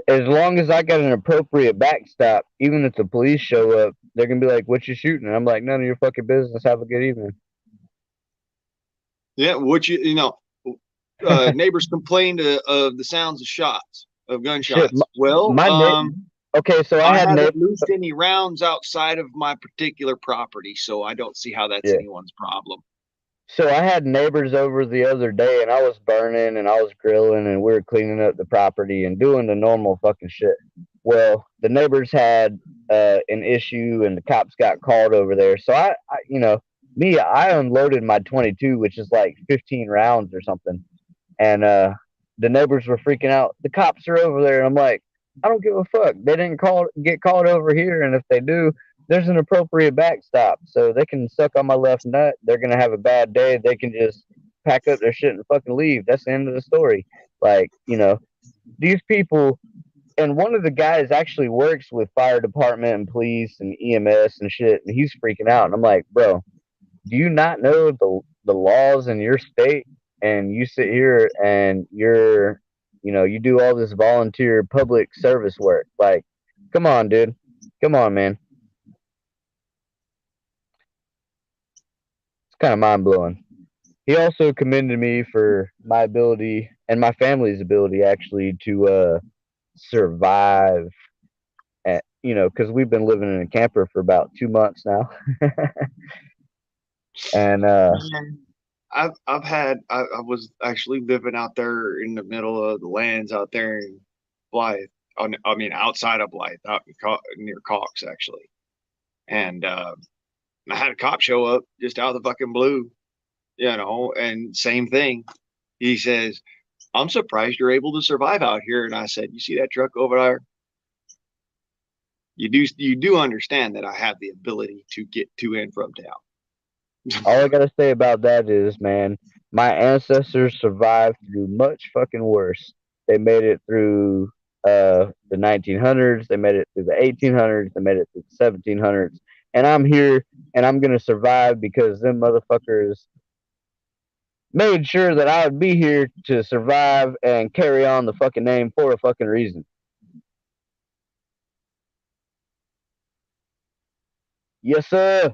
as long as I got an appropriate backstop, even if the police show up, they're gonna be like, "What you shooting?" And I'm like, "None of your fucking business. Have a good evening." yeah, neighbors complained of the sounds of shots, of Shit, gunshots. Well, my okay, so I I had haven't neighbors. loosed any rounds outside of my particular property, so I don't see how that's Yeah. anyone's problem. So I had neighbors over the other day, and I was burning and I was grilling, and we were cleaning up the property and doing the normal fucking shit. Well, the neighbors had an issue, and the cops got called over there. So I unloaded my 22, which is like 15 rounds or something, and the neighbors were freaking out. The cops are over there, and I'm like, I don't give a fuck. They didn't get called over here, and if they do, there's an appropriate backstop, so they can suck on my left nut. They're gonna have a bad day. They can just pack up their shit and fucking leave. That's the end of the story. Like, these people, and one of the guys actually works with fire department and police and EMS and shit, and he's freaking out. And I'm like, bro, do you not know the laws in your state? And you sit here and you do all this volunteer public service work. Like, come on, dude. Come on, man. It's kind of mind blowing. He also commended me for my ability and my family's ability actually to survive because we've been living in a camper for about 2 months now. And I was actually living out there in the middle of the lands out there in Blythe. Outside of Blythe, out near Cox actually. And I had a cop show up just out of the fucking blue, and same thing. He says, "I'm surprised you're able to survive out here." And I said, "You see that truck over there? You do understand that I have the ability to get to and from town." All I gotta say about that is, man, my ancestors survived through much fucking worse. They made it through the 1900s. They made it through the 1800s. They made it through the 1700s. And I'm here, and I'm gonna survive because them motherfuckers made sure that I would be here to survive and carry on the fucking name for a fucking reason. Yes, sir.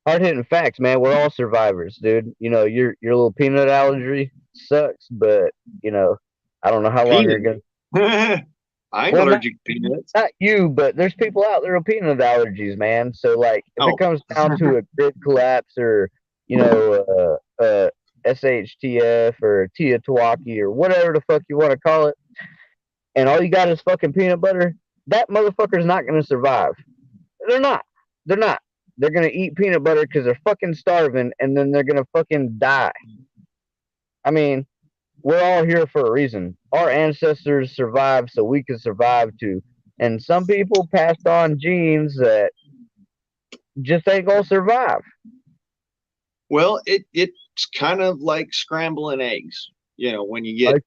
Hard hitting facts, man. We're all survivors, dude. Your little peanut allergy sucks, but I don't know how long you're gonna. I ain't allergic to peanuts. Not you, but there's people out there with peanut allergies, man. So like, if it comes down to a grid collapse or SHTF or Tiatuaki or whatever the fuck you want to call it, and all you got is fucking peanut butter, that motherfucker's not gonna survive. They're not. They're not. They're gonna eat peanut butter because they're fucking starving, and then they're gonna fucking die. I mean, we're all here for a reason. Our ancestors survived so we could survive too. And some people passed on genes that just ain't gonna survive. Well, it's kind of like scrambling eggs. When you get, as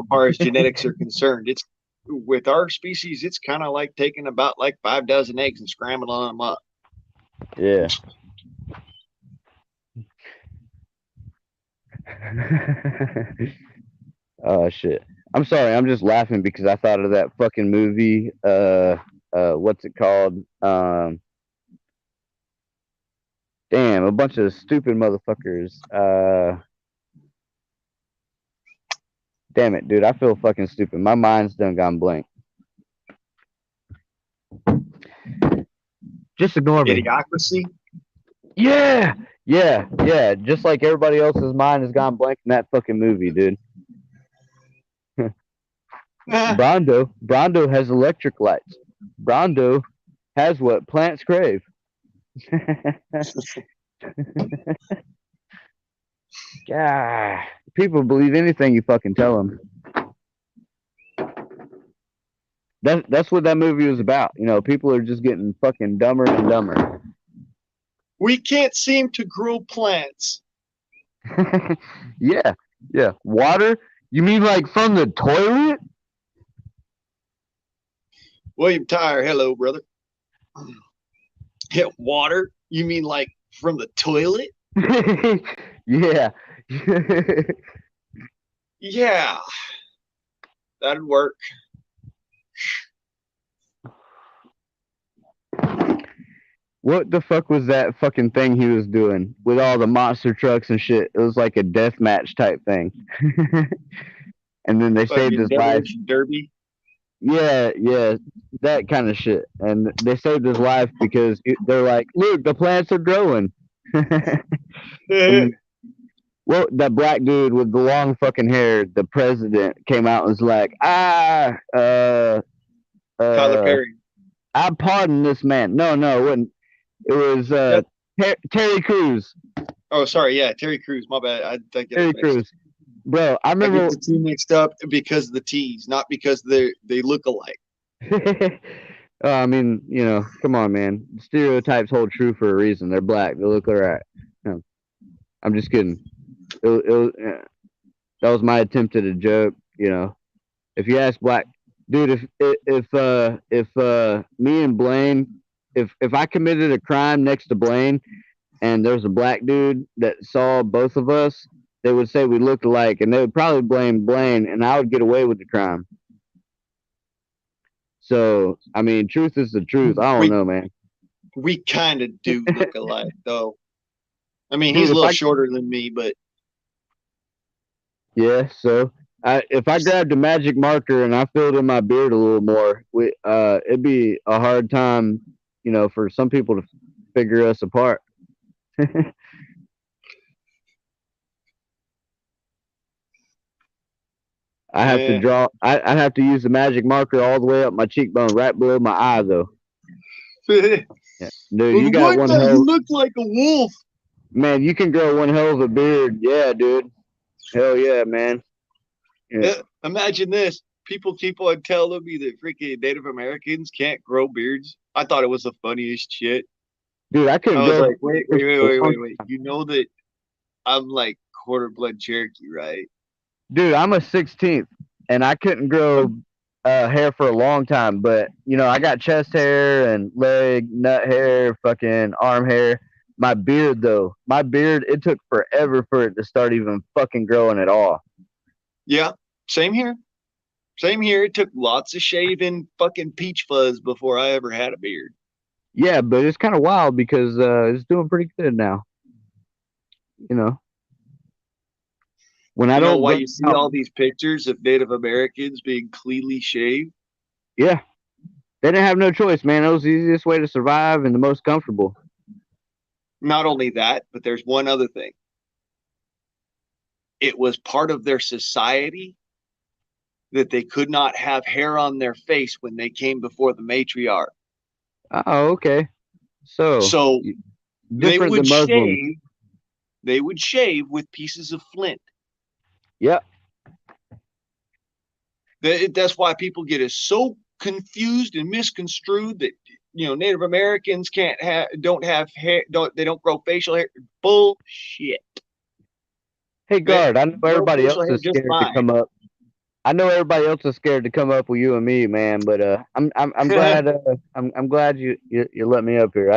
far as genetics are concerned, it's with our species, it's kind of like taking about like 5 dozen eggs and scrambling them up. Yeah. Oh shit. I'm sorry, I'm just laughing because I thought of that fucking movie. What's it called? Damn, a bunch of stupid motherfuckers. Damn it, dude. I feel fucking stupid. My mind's done gone blank. Just ignore me. Idiocracy? Yeah. Just like everybody else's mind has gone blank in that fucking movie, dude. Brondo has electric lights. Brondo has what plants crave. God, people believe anything you fucking tell them. That's what that movie was about. People are just getting fucking dumber and dumber. We can't seem to grow plants. Yeah. Water? You mean like from the toilet? William Tyre, hello, brother. Yeah, water? You mean like from the toilet? Yeah. Yeah. That'd work. What the fuck was that fucking thing he was doing with all the monster trucks and shit? It was like a death match type thing. And then they saved his life. Derby? Yeah, that kind of shit. And they saved his life because they're like, look, the plants are growing. Well, that black dude with the long fucking hair, the president, came out and was like, Tyler Perry. I pardon this man. No, it wasn't. It was Terry Crews. Oh, sorry. Yeah, Terry Crews. My bad. I think Terry Crews. bro. I I remember. get the two mixed up because of the T's, not because they look alike. I mean, come on, man. Stereotypes hold true for a reason. They're black. They look alright. No, I'm just kidding. That was my attempt at a joke. If you ask black dude, if me and Blaine, if I committed a crime next to Blaine, and there's a black dude that saw both of us, they would say we looked alike, and they would probably blame Blaine, and I would get away with the crime. So, I mean, truth is the truth. I don't know, man. We kind of do look alike, though. I mean, Dude, he's a if little I- shorter than me, but Yeah, so if I grabbed a magic marker and I filled in my beard a little more, it'd be a hard time, for some people to figure us apart. I have to Yeah. draw. I have to use the magic marker all the way up my cheekbone, right below my eye, though. Yeah. Dude, you got one You hell. look like a wolf. Man, you can grow one hell of a beard. Yeah, dude. Hell yeah, man. Yeah. Imagine this. People keep on telling me that freaking Native Americans can't grow beards. I thought it was the funniest shit. Dude, I I couldn't was grow. like, wait. You know that I'm like quarter blood Cherokee, right? Dude, I'm a 16th, and I couldn't grow hair for a long time. But I got chest hair and leg, nut hair, fucking arm hair. My beard, though, it took forever for it to start even fucking growing at all. Yeah, same here. Same here. It took lots of shaving, fucking peach fuzz before I ever had a beard. Yeah, but it's kind of wild because it's doing pretty good now. When I You know don't why grow you see out, all these pictures of Native Americans being cleanly shaved? yeah, they didn't have no choice, man. That was the easiest way to survive and the most comfortable. Not only that, but there's one other thing. It was part of their society that they could not have hair on their face when they came before the matriarch. Oh, okay. So They different would than Muslims. shave. They would shave with pieces of flint. Yep. That's why people get so confused and misconstrued that Native Americans don't have hair, they don't grow facial hair. Bullshit. Hey, guard, I know grow everybody facial else hair is just scared to fine. come up. I know everybody else is scared to come up with you and me, man. But I'm glad I'm glad you let me up here.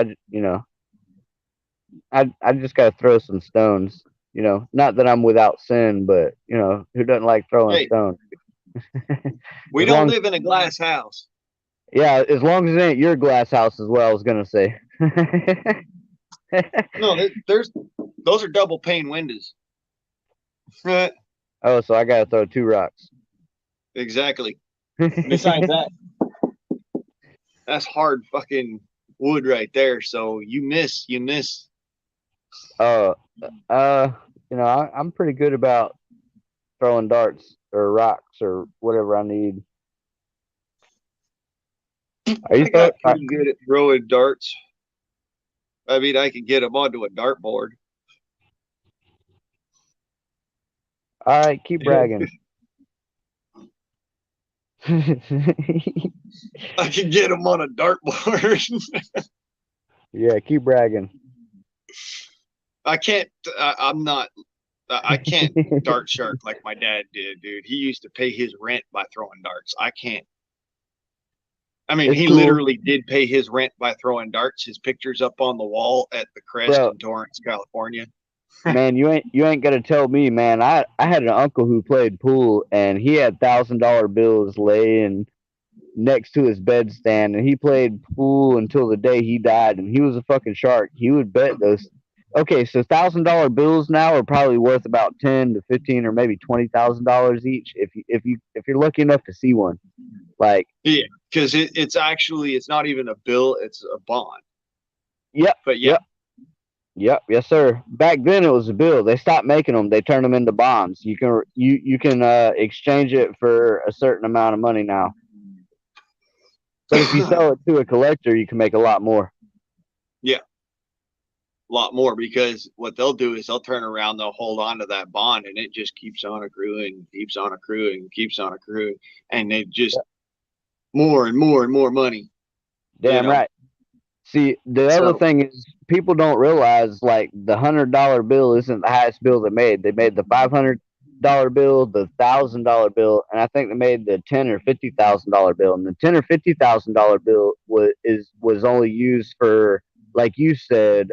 I just gotta throw some stones. Not that I'm without sin, but who doesn't like throwing Hey, stones? we As don't long- live in a glass house. Yeah, as long as it ain't your glass house, is what I was gonna say. No, those are double pane windows. Oh, so I gotta throw 2 rocks. Exactly. Besides that, that's hard fucking wood right there. So you miss. I'm pretty good about throwing darts or rocks or whatever I need. Are you I got pretty good at throwing darts. I mean, I can get them onto a dartboard. All right, keep bragging. I can get them on a dartboard. Yeah, keep bragging. I can't. I'm not. I can't dart shark like my dad did, dude. He used to pay his rent by throwing darts. I can't. I mean, It's he cool. literally did pay his rent by throwing darts. His picture's up on the wall at the Crest Bro. in Torrance, California. Man, you ain't gonna tell me, man. I had an uncle who played pool, and he had $1,000 bills laying next to his bedstand, and he played pool until the day he died. And he was a fucking shark. He would bet those. Okay, so $1,000 bills now are probably worth about 10 to 15 or maybe $20,000 each if you're lucky enough to see one. Like, Yeah, because it's not even a bill; it's a bond. Yep. But yeah, Yep, yes, sir. Back then it was a bill. They stopped making them. They turned them into bonds. You can exchange it for a certain amount of money now. But if you sell it to a collector, you can make a lot more. Yeah. lot more, because what they'll do is they'll turn around, they'll hold on to that bond, and it just keeps on accruing, keeps on accruing, keeps on accruing, and it just more and more and more money. Damn know. right. See, the So- other thing is people don't realize like the $100 bill isn't the highest bill they made. They made the $500 bill, the $1,000 bill, and I think they made the $10 or $50,000 bill. And the $10 or $50,000 bill was only used for, like you said,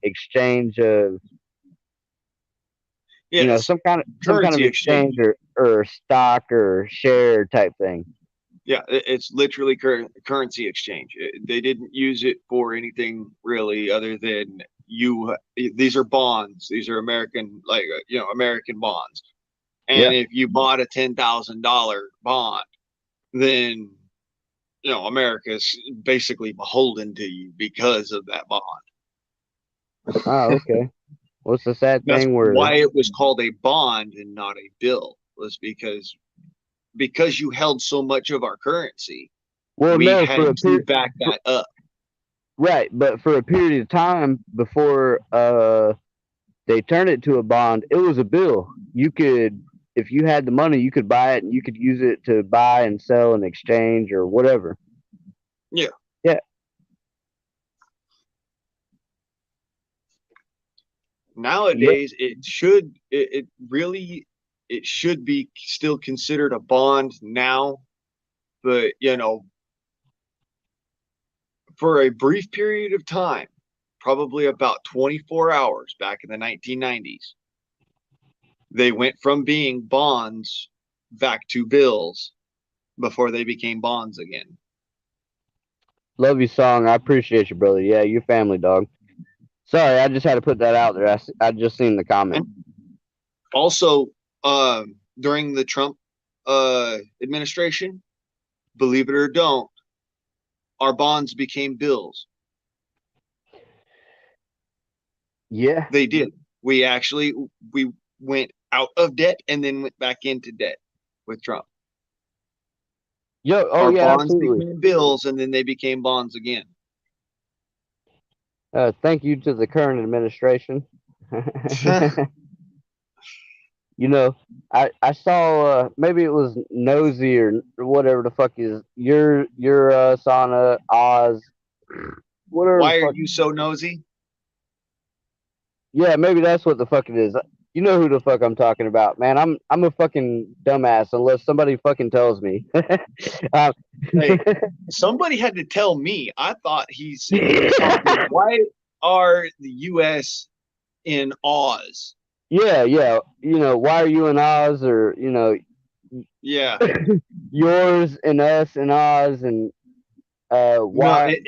exchange of Yes, some kind of currency exchange. exchange or stock or share type thing. Yeah, it's literally currency exchange. They didn't use it for anything really other than these are bonds. These are American, American bonds. And if you bought a $10,000 bond, then America's basically beholden to you because of that bond. Oh, okay. What's the sad That's thing where why it was called a bond and not a bill, was because you held so much of our currency. We had to back that up. Right, but for a period of time before they turned it to a bond, it was a bill. You could, if you had the money, you could buy it and you could use it to buy and sell and exchange or whatever. Yeah. Yeah. Nowadays, it should be still considered a bond now, but for a brief period of time, probably about 24 hours back in the 1990s, they went from being bonds back to bills before they became bonds again. Love you, song. I appreciate you, brother. Yeah, you family, dog. Sorry, I just had to put that out there. I just seen the comment. Also, during the Trump administration, believe it or don't, our bonds became bills. Yeah, they did. We went out of debt and then went back into debt with Trump. Our bonds absolutely. became bills and then they became bonds again. Thank you to the current administration. I saw maybe it was Nosy or whatever the fuck is your sauna Oz. Whatever. Why are you so nosy? Yeah, maybe that's what the fuck it is. You know who the fuck I'm talking about, man. I'm a fucking dumbass unless somebody fucking tells me. Hey, somebody had to tell me. I thought he's talking, why are the U.S. in Oz? Yeah. Why are you in Oz, or yeah, yours and us and Oz, and why?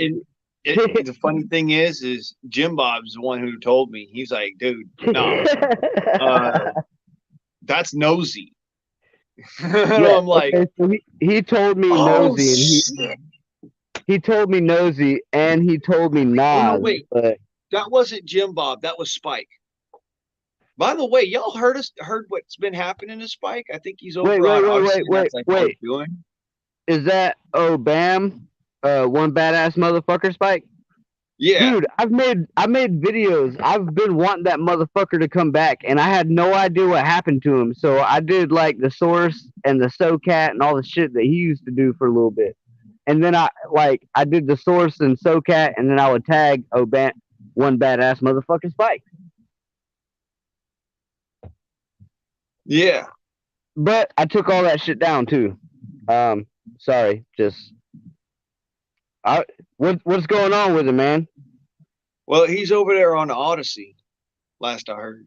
The funny thing is Jim Bob's the one who told me. He's like, dude, no, that's nosy. I'm like, okay, so he told me nosy, and he told me nosy, and he told me Nas. No, wait, but that wasn't Jim Bob. That was Spike. By the way, y'all heard what's been happening to Spike? I think he's over on Odyssey. Wait. Is that Bam? One badass motherfucker, Spike? Yeah. Dude, I made videos. I've been wanting that motherfucker to come back, and I had no idea what happened to him. So I did like the Source and the SoCat and all the shit that he used to do for a little bit. And then I did the Source and SoCat, and then I would tag one badass motherfucking Spike. Yeah. But I took all that shit down too. Sorry, just what's going on with him, man? Well, he's over there on the Odyssey, last I heard.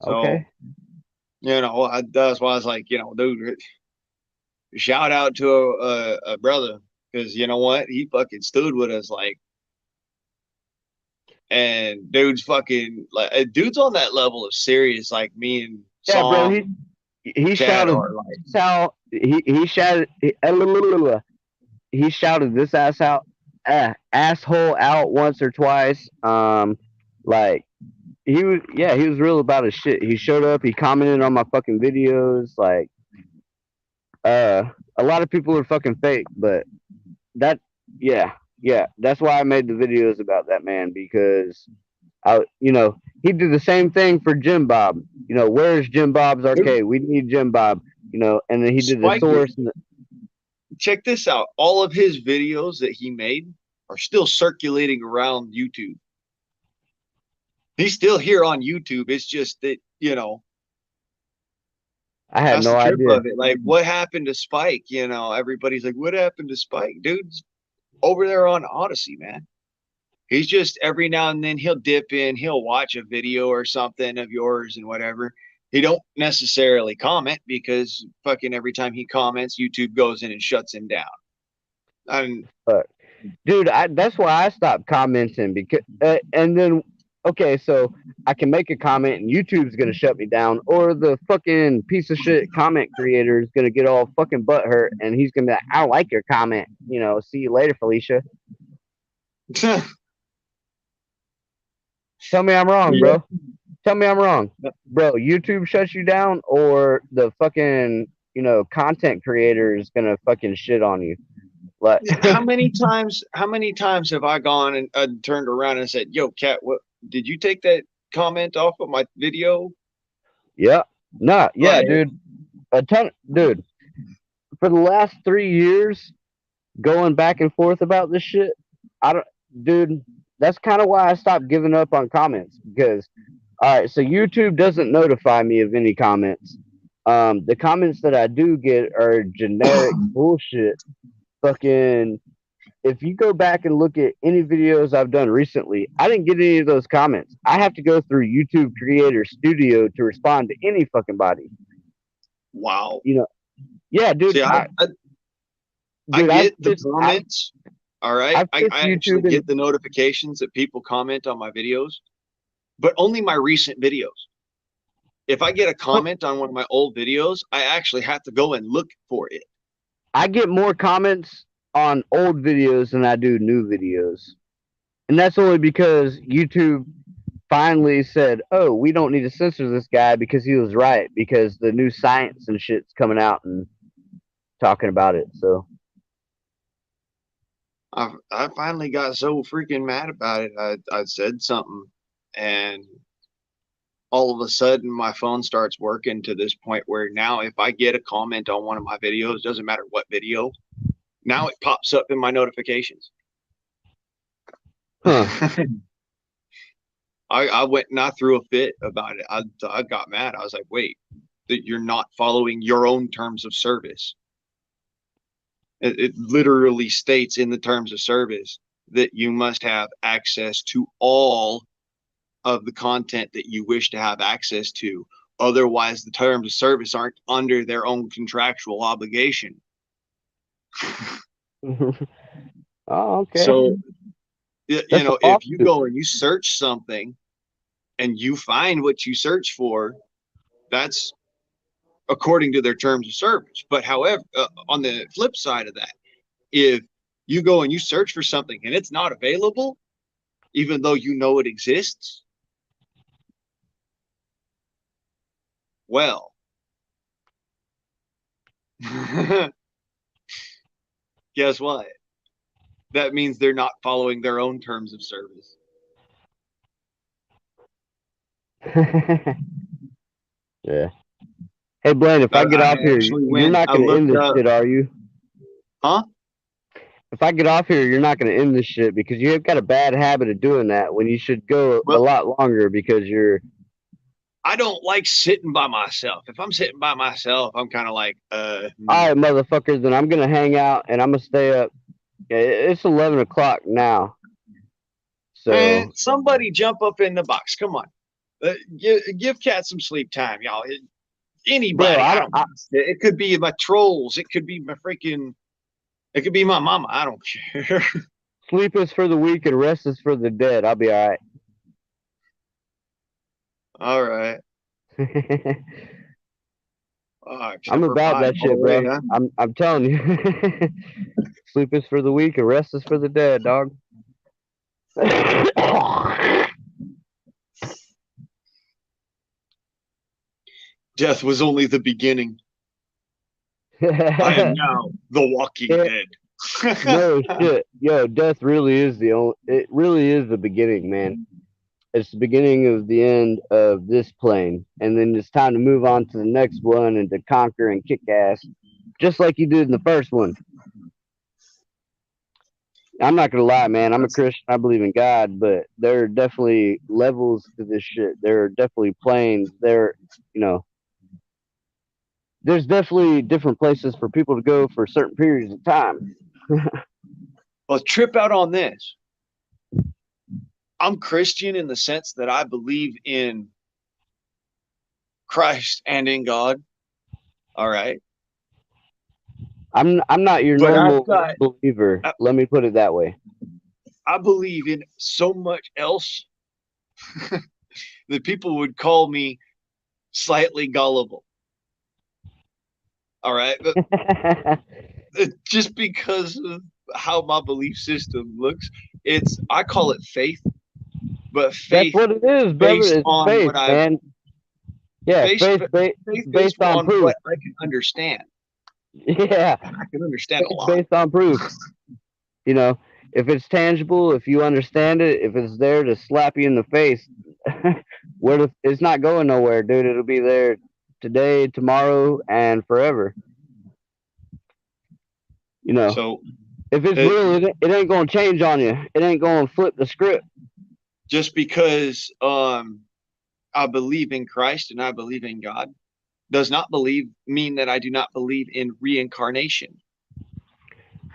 So, okay. That's why I was like, dude, shout out to a brother, because you know what? He fucking stood with us, like, and dude's fucking like, dude's on that level of serious, like me and Song, bro. He shouted how he shouted he shouted this asshole out once or twice. Like he was real about his shit. He showed up, he commented on my fucking videos. Like a lot of people are fucking fake, but Yeah, that's why I made the videos about that man because he did the same thing for Jim Bob. Where's Jim Bob's arcade? We need Jim Bob. And then he did the Spike, source. And check this out. All of his videos that he made are still circulating around YouTube. He's still here on YouTube. It's just that, I had that's no the trip idea. of it. Like, what happened to Spike? Everybody's like, what happened to Spike? Dude's over there on Odyssey, man. He's just every now and then he'll dip in, he'll watch a video or something of yours and whatever. He don't necessarily comment because fucking every time he comments, YouTube goes in and shuts him down. And Dude, that's why I stopped commenting because, and then, okay, so I can make a comment and YouTube's gonna shut me down, or the fucking piece of shit comment creator is gonna get all fucking butthurt and he's gonna be like, I don't like your comment. See you later, Felicia. Tell me I'm wrong, bro. Tell me I'm wrong, bro. YouTube shuts you down, or the fucking content creator is gonna fucking shit on you. Like, how many times have I gone and turned around and said, "Yo, Cat, what did you take that comment off of my video?" Yeah, nah, yeah, Like, dude. A ton, dude. For the last 3 years, going back and forth about this shit, dude. That's kind of why I stopped giving up on comments because, all right, so YouTube doesn't notify me of any comments. The comments that I do get are generic bullshit. Fucking, if you go back and look at any videos I've done recently, I didn't get any of those comments. I have to go through YouTube Creator Studio to respond to any fucking body. wow. Yeah, dude. See, I get the comments. All right. I actually get the notifications that people comment on my videos, but only my recent videos. If I get a comment on one of my old videos, I actually have to go and look for it. I get more comments on old videos than I do new videos. And that's only because YouTube finally said, oh, we don't need to censor this guy because he was right, because the new science and shit's coming out and talking about it. So I finally got so freaking mad about it. I said something, and all of a sudden my phone starts working to this point where now if I get a comment on one of my videos, doesn't matter what video, now it pops up in my notifications. huh. I went and I threw a fit about it. I got mad. I was like, wait, that you're not following your own terms of service. It literally states in the terms of service that you must have access to all of the content that you wish to have access to. Otherwise, the terms of service aren't under their own contractual obligation. Oh, okay. So, That's if you go and you search something and you find what you search for, that's according to their terms of service. But however, on the flip side of that, if you go and you search for something and it's not available, even though you know it exists, well, guess what? That means they're not following their own terms of service. Yeah. Hey, Blaine, if I get off here, you're not going to end this shit, are you? Huh? If I get off here, you're not going to end this shit because you have got a bad habit of doing that when you should go a lot longer because I don't like sitting by myself. If I'm sitting by myself, I'm kind of like, all right, motherfuckers, then I'm going to hang out and I'm going to stay up. It's 11 o'clock now. So man, somebody jump up in the box. Come on. Give Cat some sleep time, y'all. Anybody. Bro, it could be my trolls. It could be it could be my mama. I don't care. Sleep is for the weak and rest is for the dead. I'll be all right. All right. I'm about that shit, bro. Huh? I'm telling you. Sleep is for the weak and rest is for the dead, dog. Death was only the beginning. I am now the Walking Dead. No shit, yo, death really is the only. It really is the beginning, man. It's the beginning of the end of this plane, and then it's time to move on to the next one and to conquer and kick ass, just like you did in the first one. I'm not gonna lie, man. I'm a Christian. I believe in God, but there are definitely levels to this shit. There are definitely planes. You know, there's definitely different places for people to go for certain periods of time. Well, trip out on this. I'm Christian in the sense that I believe in Christ and in God. All right. I'm not your But I've normal got, believer. I, Let me put it that way. I believe in so much else that people would call me slightly gullible. All right. But just because of how my belief system looks, I call it faith, but That's faith what it is, brother. based It's on faith, what I've man. Yeah, faith, faith faith based based on on proof. what I can understand. Yeah, I can understand a faith lot. based on proof. You know, if it's tangible, if you understand it, if it's there to slap you in the face, it's not going nowhere, dude. It'll be there today, tomorrow, and forever. You know, So if it's uh, real, it ain't gonna change on you. It ain't gonna flip the script. just because I believe in Christ and I believe in God does not mean that I do not believe in reincarnation.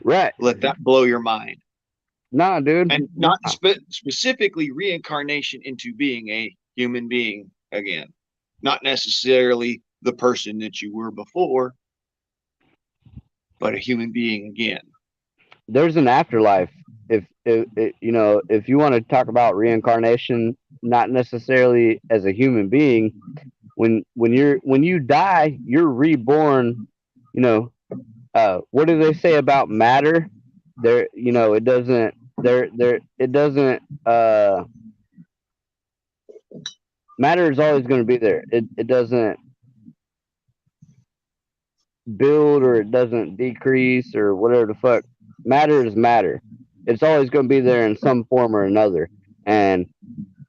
Right? Let that blow your mind. Nah, dude. And not specifically reincarnation into being a human being again, not necessarily the person that you were before, but a human being again. There's an afterlife. If you know, if you want to talk about reincarnation, not necessarily as a human being, when you die, you're reborn. You know, what do they say about matter? There, you know, it doesn't. It doesn't. Matter is always going to be there. It doesn't build or it doesn't decrease or whatever the fuck. Matter is matter. It's always going to be there in some form or another, and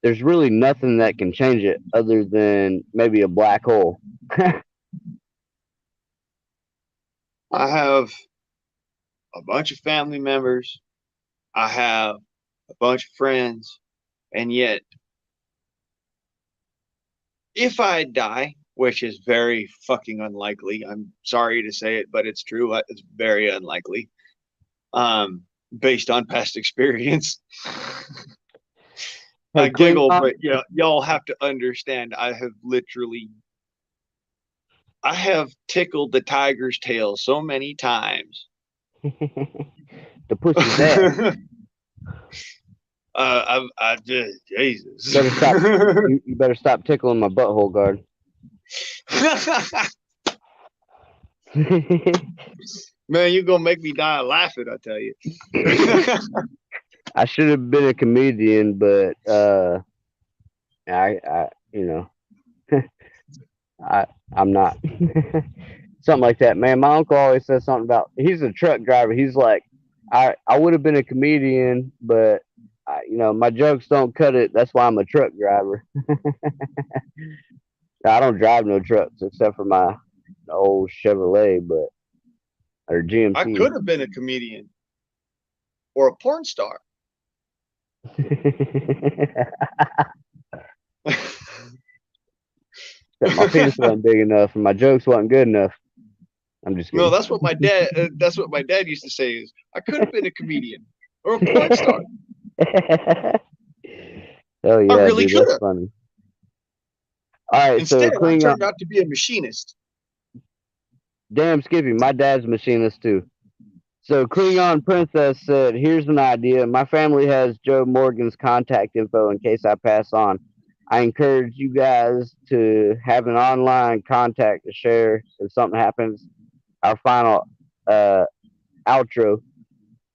there's really nothing that can change it other than maybe a black hole. I have a bunch of family members. I have a bunch of friends. And yet, if I die, which is very fucking unlikely, I'm sorry to say it, but it's true. It's very unlikely, based on past experience. Hey, I giggle, but yeah, y'all have to understand. I have tickled the tiger's tail so many times. The pussy's ass. I just Jesus. You better stop tickling my butthole, guard. Man, you're gonna make me die laughing, I tell you. I should have been a comedian, but I you know, I'm not. Something like that, man. My uncle always says something about he's a truck driver. He's like, I would have been a comedian, but you know, my jokes don't cut it. That's why I'm a truck driver. I don't drive no trucks except for my old Chevrolet, but or GMC. I could have been a comedian or a porn star. My penis wasn't big enough, and my jokes wasn't good enough. I'm just kidding. No, that's what my dad. That's what my dad used to say. Is I could have been a comedian or a porn star. Oh yeah, I really dude, could that's have. funny. All right, Instead, so I turned out to be a machinist. Damn, Skippy, my dad's a machinist too. So Klingon Princess said, "Here's an idea. My family has Joe Morgan's contact info in case I pass on. I encourage you guys to have an online contact to share if something happens. Our final uh, outro.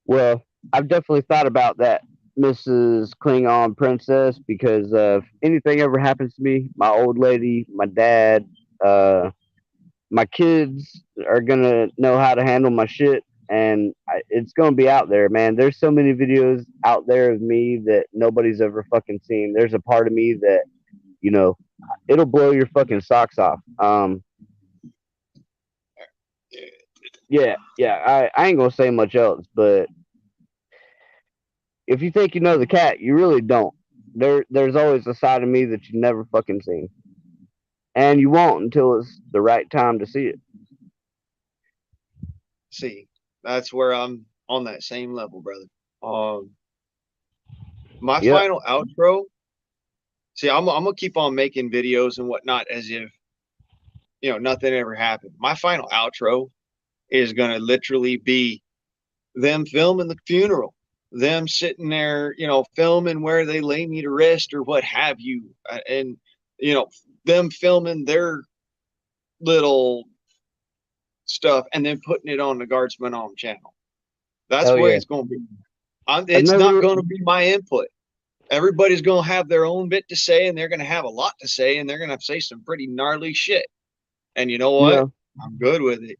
Well, I've definitely thought about that, Mrs. Klingon Princess, because if anything ever happens to me, my old lady, my dad, my kids are gonna know how to handle my shit, and it's gonna be out there, man. There's so many videos out there of me that nobody's ever fucking seen. There's a part of me that you know it'll blow your fucking socks off. Yeah. I ain't gonna say much else, but if you think you know the cat, you really don't. There's always a side of me that you never fucking seen, and you won't until it's the right time to see it. See, that's where I'm on that same level, brother. My Yep. final outro. See, I'm gonna keep on making videos and whatnot as if nothing ever happened. My final outro is gonna literally be them filming the funeral, them sitting there, filming where they lay me to rest or what have you, and them filming their little stuff and then putting it on the Guardsman On channel. That's Hell the way yeah. it's going to be. It's not going to be my input. Everybody's going to have their own bit to say, and they're going to have a lot to say, and they're going to say some pretty gnarly shit. And you know what? Yeah. I'm good with it.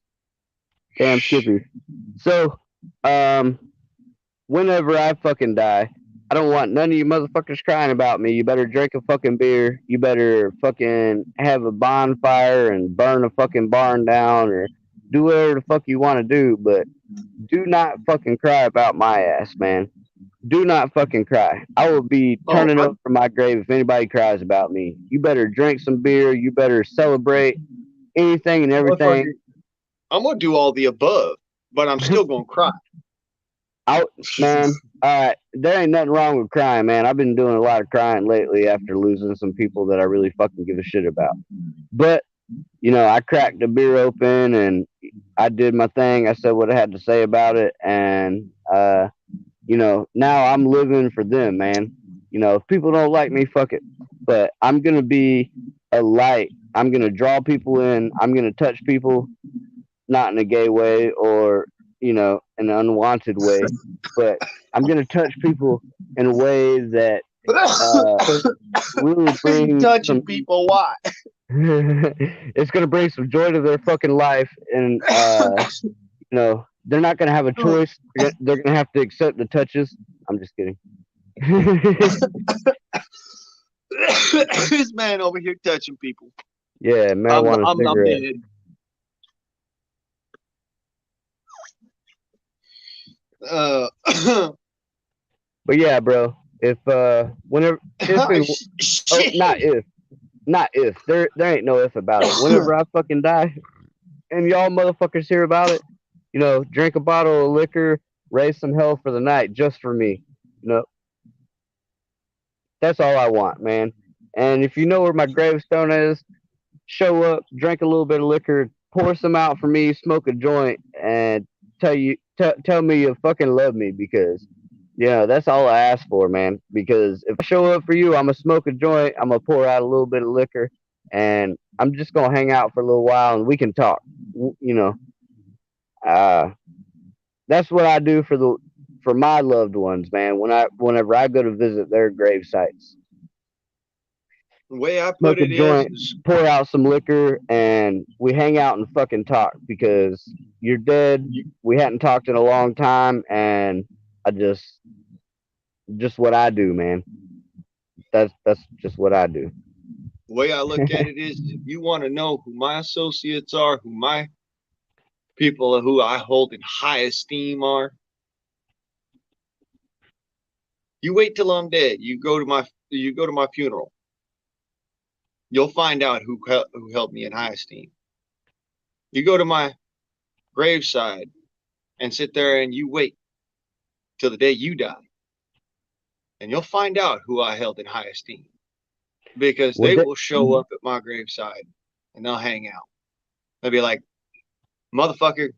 Damn Skippy. So, whenever I fucking die, I don't want none of you motherfuckers crying about me. You better drink a fucking beer. You better fucking have a bonfire and burn a fucking barn down or do whatever the fuck you want to do, but do not fucking cry about my ass, man. Do not fucking cry. I will be turning over my grave if anybody cries about me. You better drink some beer. You better celebrate anything and everything. I'm going to do all the above, but I'm still going to cry. Man, there ain't nothing wrong with crying, man. I've been doing a lot of crying lately after losing some people that I really fucking give a shit about. But, I cracked a beer open and I did my thing. I said what I had to say about it. And, now I'm living for them, man. If people don't like me, fuck it. But I'm going to be a light. I'm going to draw people in. I'm going to touch people, not in a gay way or, in an unwanted way. But I'm going to touch people in a way that really brings touching people. Why? It's going to bring some joy to their fucking life. And, they're not going to have a choice. They're going to have to accept the touches. I'm just kidding. This man over here touching people. Yeah, marijuana cigarette. But yeah, bro. If whenever not if there ain't no if about it. Whenever I fucking die, and y'all motherfuckers hear about it, drink a bottle of liquor, raise some hell for the night just for me. That's all I want, man. And if you know where my gravestone is, show up, drink a little bit of liquor, pour some out for me, smoke a joint, and tell me you fucking love me because, that's all I ask for, man. Because if I show up for you, I'm gonna smoke a joint, I'm gonna pour out a little bit of liquor, and I'm just gonna hang out for a little while and we can talk. That's what I do for my loved ones, man. Whenever I go to visit their grave sites. The way I put it is pour out some liquor and we hang out and fucking talk because you're dead. We hadn't talked in a long time, and I just what I do, man. That's just what I do. The way I look at it is, if you want to know who my associates are, who my people who I hold in high esteem are, you wait till I'm dead. You go to my funeral. You'll find out who held me in high esteem. You go to my graveside and sit there and you wait till the day you die. And you'll find out who I held in high esteem. Because they will show up at my graveside and they'll hang out. They'll be like, motherfucker.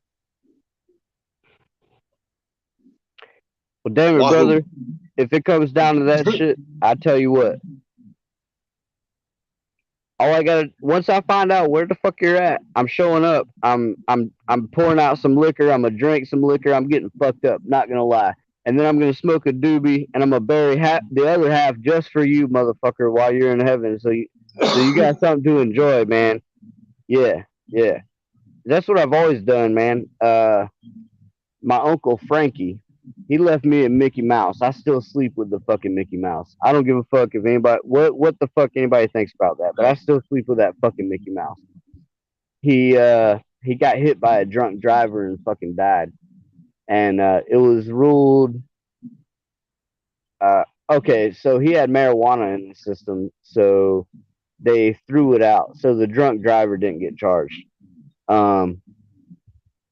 Well, damn it, brother. If it comes down to that shit, I tell you what. Once I find out where the fuck you're at, I'm showing up. I'm pouring out some liquor. I'm gonna drink some liquor. I'm getting fucked up. Not gonna lie. And then I'm gonna smoke a doobie, and I'm gonna bury the other half just for you, motherfucker, while you're in heaven. So you got something to enjoy, man. Yeah. That's what I've always done, man. my uncle Frankie, he left me a Mickey Mouse. I still sleep with the fucking Mickey Mouse. I don't give a fuck if anybody what the fuck anybody thinks about that, but I still sleep with that fucking Mickey Mouse. He got hit by a drunk driver and fucking died. And it was ruled okay, so he had marijuana in the system, so they threw it out. So the drunk driver didn't get charged. Um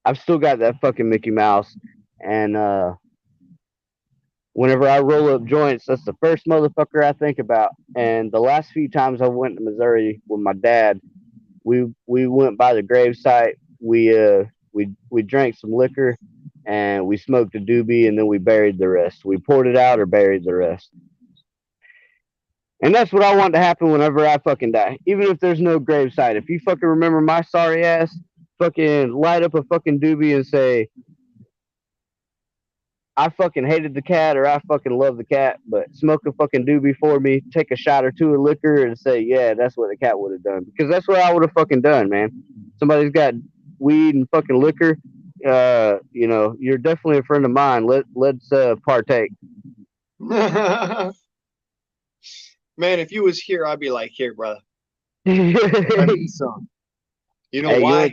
I've still got that fucking Mickey Mouse, and whenever I roll up joints, that's the first motherfucker I think about. And the last few times I went to Missouri with my dad, we went by the gravesite. We drank some liquor, and we smoked a doobie, and then we buried the rest. We poured it out or buried the rest. And that's what I want to happen whenever I fucking die. Even if there's no gravesite. If you fucking remember my sorry ass, fucking light up a fucking doobie and say, I fucking hated the cat or I fucking love the cat, but smoke a fucking doobie for me, take a shot or two of liquor and say, yeah, that's what the cat would have done. Because that's what I would have fucking done, man. Somebody's got weed and fucking liquor. You know, you're definitely a friend of mine. Let's partake. Man, if you was here, I'd be like, here, brother. I Hey, need some. You know why?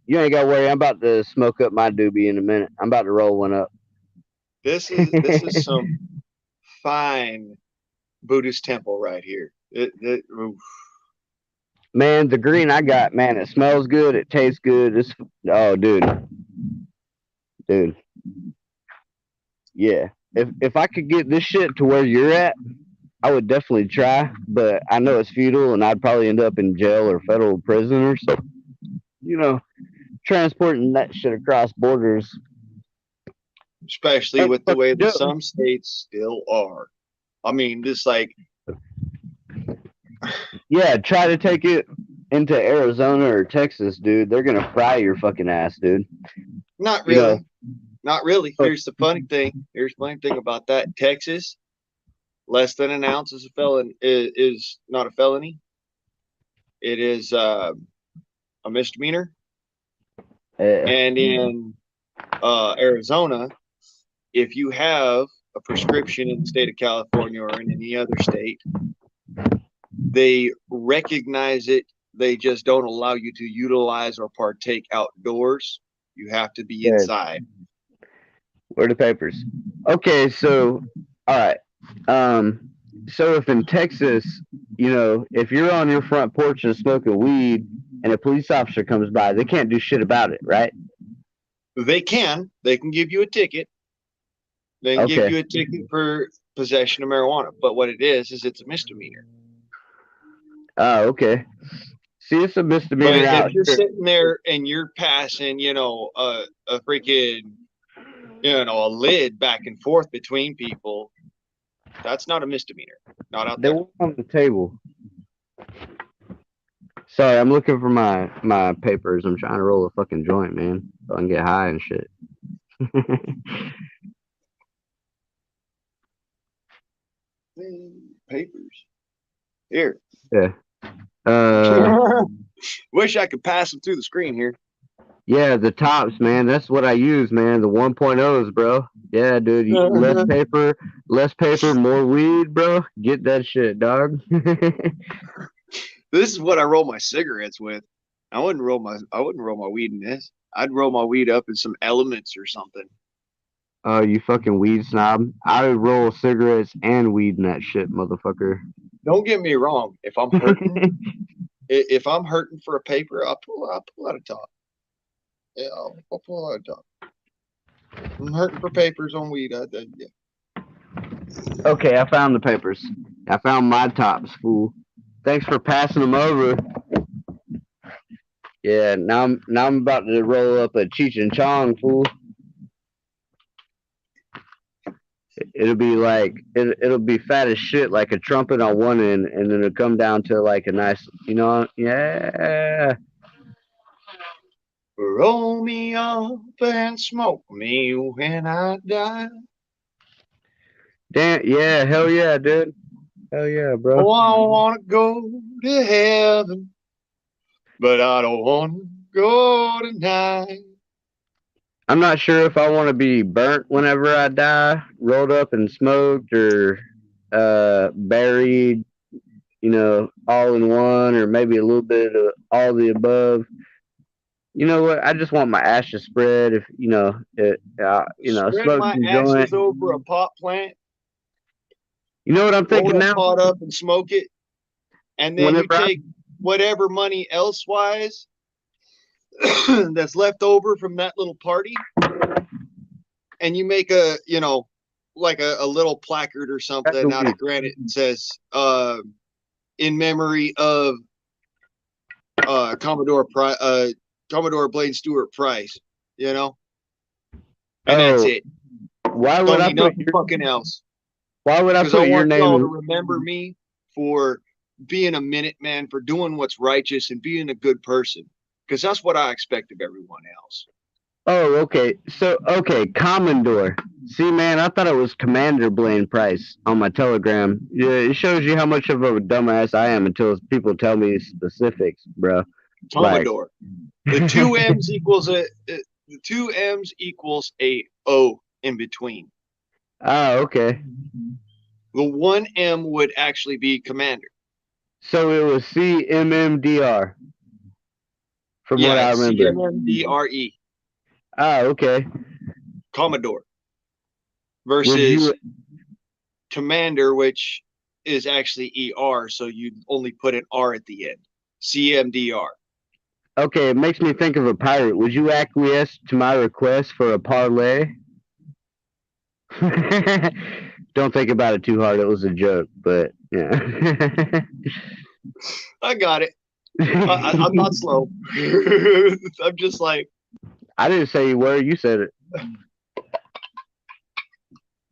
you ain't got to worry. I'm about to smoke up my doobie in a minute. I'm about to roll one up. This is some fine Buddhist temple right here. Oof. Man, the green I got, man, it smells good. It tastes good. Oh, dude. Yeah. If I could get this shit to where you're at, I would definitely try, but I know it's futile and I'd probably end up in jail or federal prison or something. You know, transporting that shit across borders. Especially Ain't with the way fucking that dope. some states still are. I mean, just like, Yeah, try to take it into Arizona or Texas, dude. They're gonna fry your fucking ass, dude. not You know, really. Not really. but Here's the funny thing. Here's the funny thing about that. Texas, less than an ounce is a felon is not a felony. It is a misdemeanor. And in Arizona, if you have a prescription in the state of California or in any other state, they recognize it. They just don't allow you to utilize or partake outdoors. You have to be yeah, inside. where are the papers? Okay, so all right. So if in Texas, you know, if you're on your front porch and smoking weed and a police officer comes by, they can't do shit about it, right? They can. They can give you a ticket. They can give Okay. you a ticket for possession of marijuana. But what it is it's a misdemeanor. Oh, okay. See, it's a But misdemeanor out if you're here. sitting there and you're passing, a freaking, a lid back and forth between people, that's not a misdemeanor. Not out They there. weren't on the table. Sorry, I'm looking for my papers. I'm trying to roll a fucking joint, man, so I can get high and shit. Papers. Here. Yeah. Uh, Wish I could pass them through the screen here. yeah, the tops, man. That's what I use, man. The 1.0s, bro. Yeah, dude. Less paper, more weed, bro. Get that shit, dog. This is what I roll my cigarettes with. I wouldn't roll my weed in this. I'd roll my weed up in some elements or something. Oh, you fucking weed snob. I would roll cigarettes and weed in that shit, motherfucker. Don't get me wrong. If I'm hurting for a paper, I'll pull out a top. Yeah, I'll pull out a top. I'm hurting for papers on weed. Yeah. Okay, I found the papers. I found my tops, fool. Thanks for passing them over. Yeah, now I'm about to roll up a Cheech and Chong, fool. It'll be like it'll be fat as shit, like a trumpet on one end, and then it'll come down to like a nice, yeah. Roll me up and smoke me when I die. Damn, yeah, hell yeah, dude. Hell yeah, bro. Oh, I want to go to heaven, but I don't want to go tonight. I'm not sure if I want to be burnt whenever I die, rolled up and smoked, or buried, all in one, or maybe a little bit of all the above. You know what? I just want my ashes spread. If Spread smoke my some joint. ashes over a pot plant, You know what I'm roll thinking that now? pot up and smoke it, and then you Whenever I, take whatever money elsewise that's left over from that little party, and you make like a little placard or something out of granite and says, in memory of Commodore Blaine Stewart Price, and that's it. Why would Don't I need put nothing fucking else. Why would I Because I put your want y'all to name? remember me for being a Minuteman, for doing what's righteous and being a good person. Because that's what I expect of everyone else. Oh, okay. So, okay, Commodore. See, man, I thought it was Commander Blaine Price on my Telegram. Yeah, it shows you how much of a dumbass I am until people tell me specifics, bro. Commodore. The two M's equals a O in between. Oh, okay. The one M would actually be Commander. So it was CMMDR. From what I remember. CMMDRE. Oh, okay. Commodore. Versus Commander, which is actually ER, so you only put an R at the end. CMDR. Okay, it makes me think of a pirate. Would you acquiesce to my request for a parlay? Don't think about it too hard. It was a joke, but yeah. I got it. I'm not slow. I'm just like. I didn't say you were. You said it.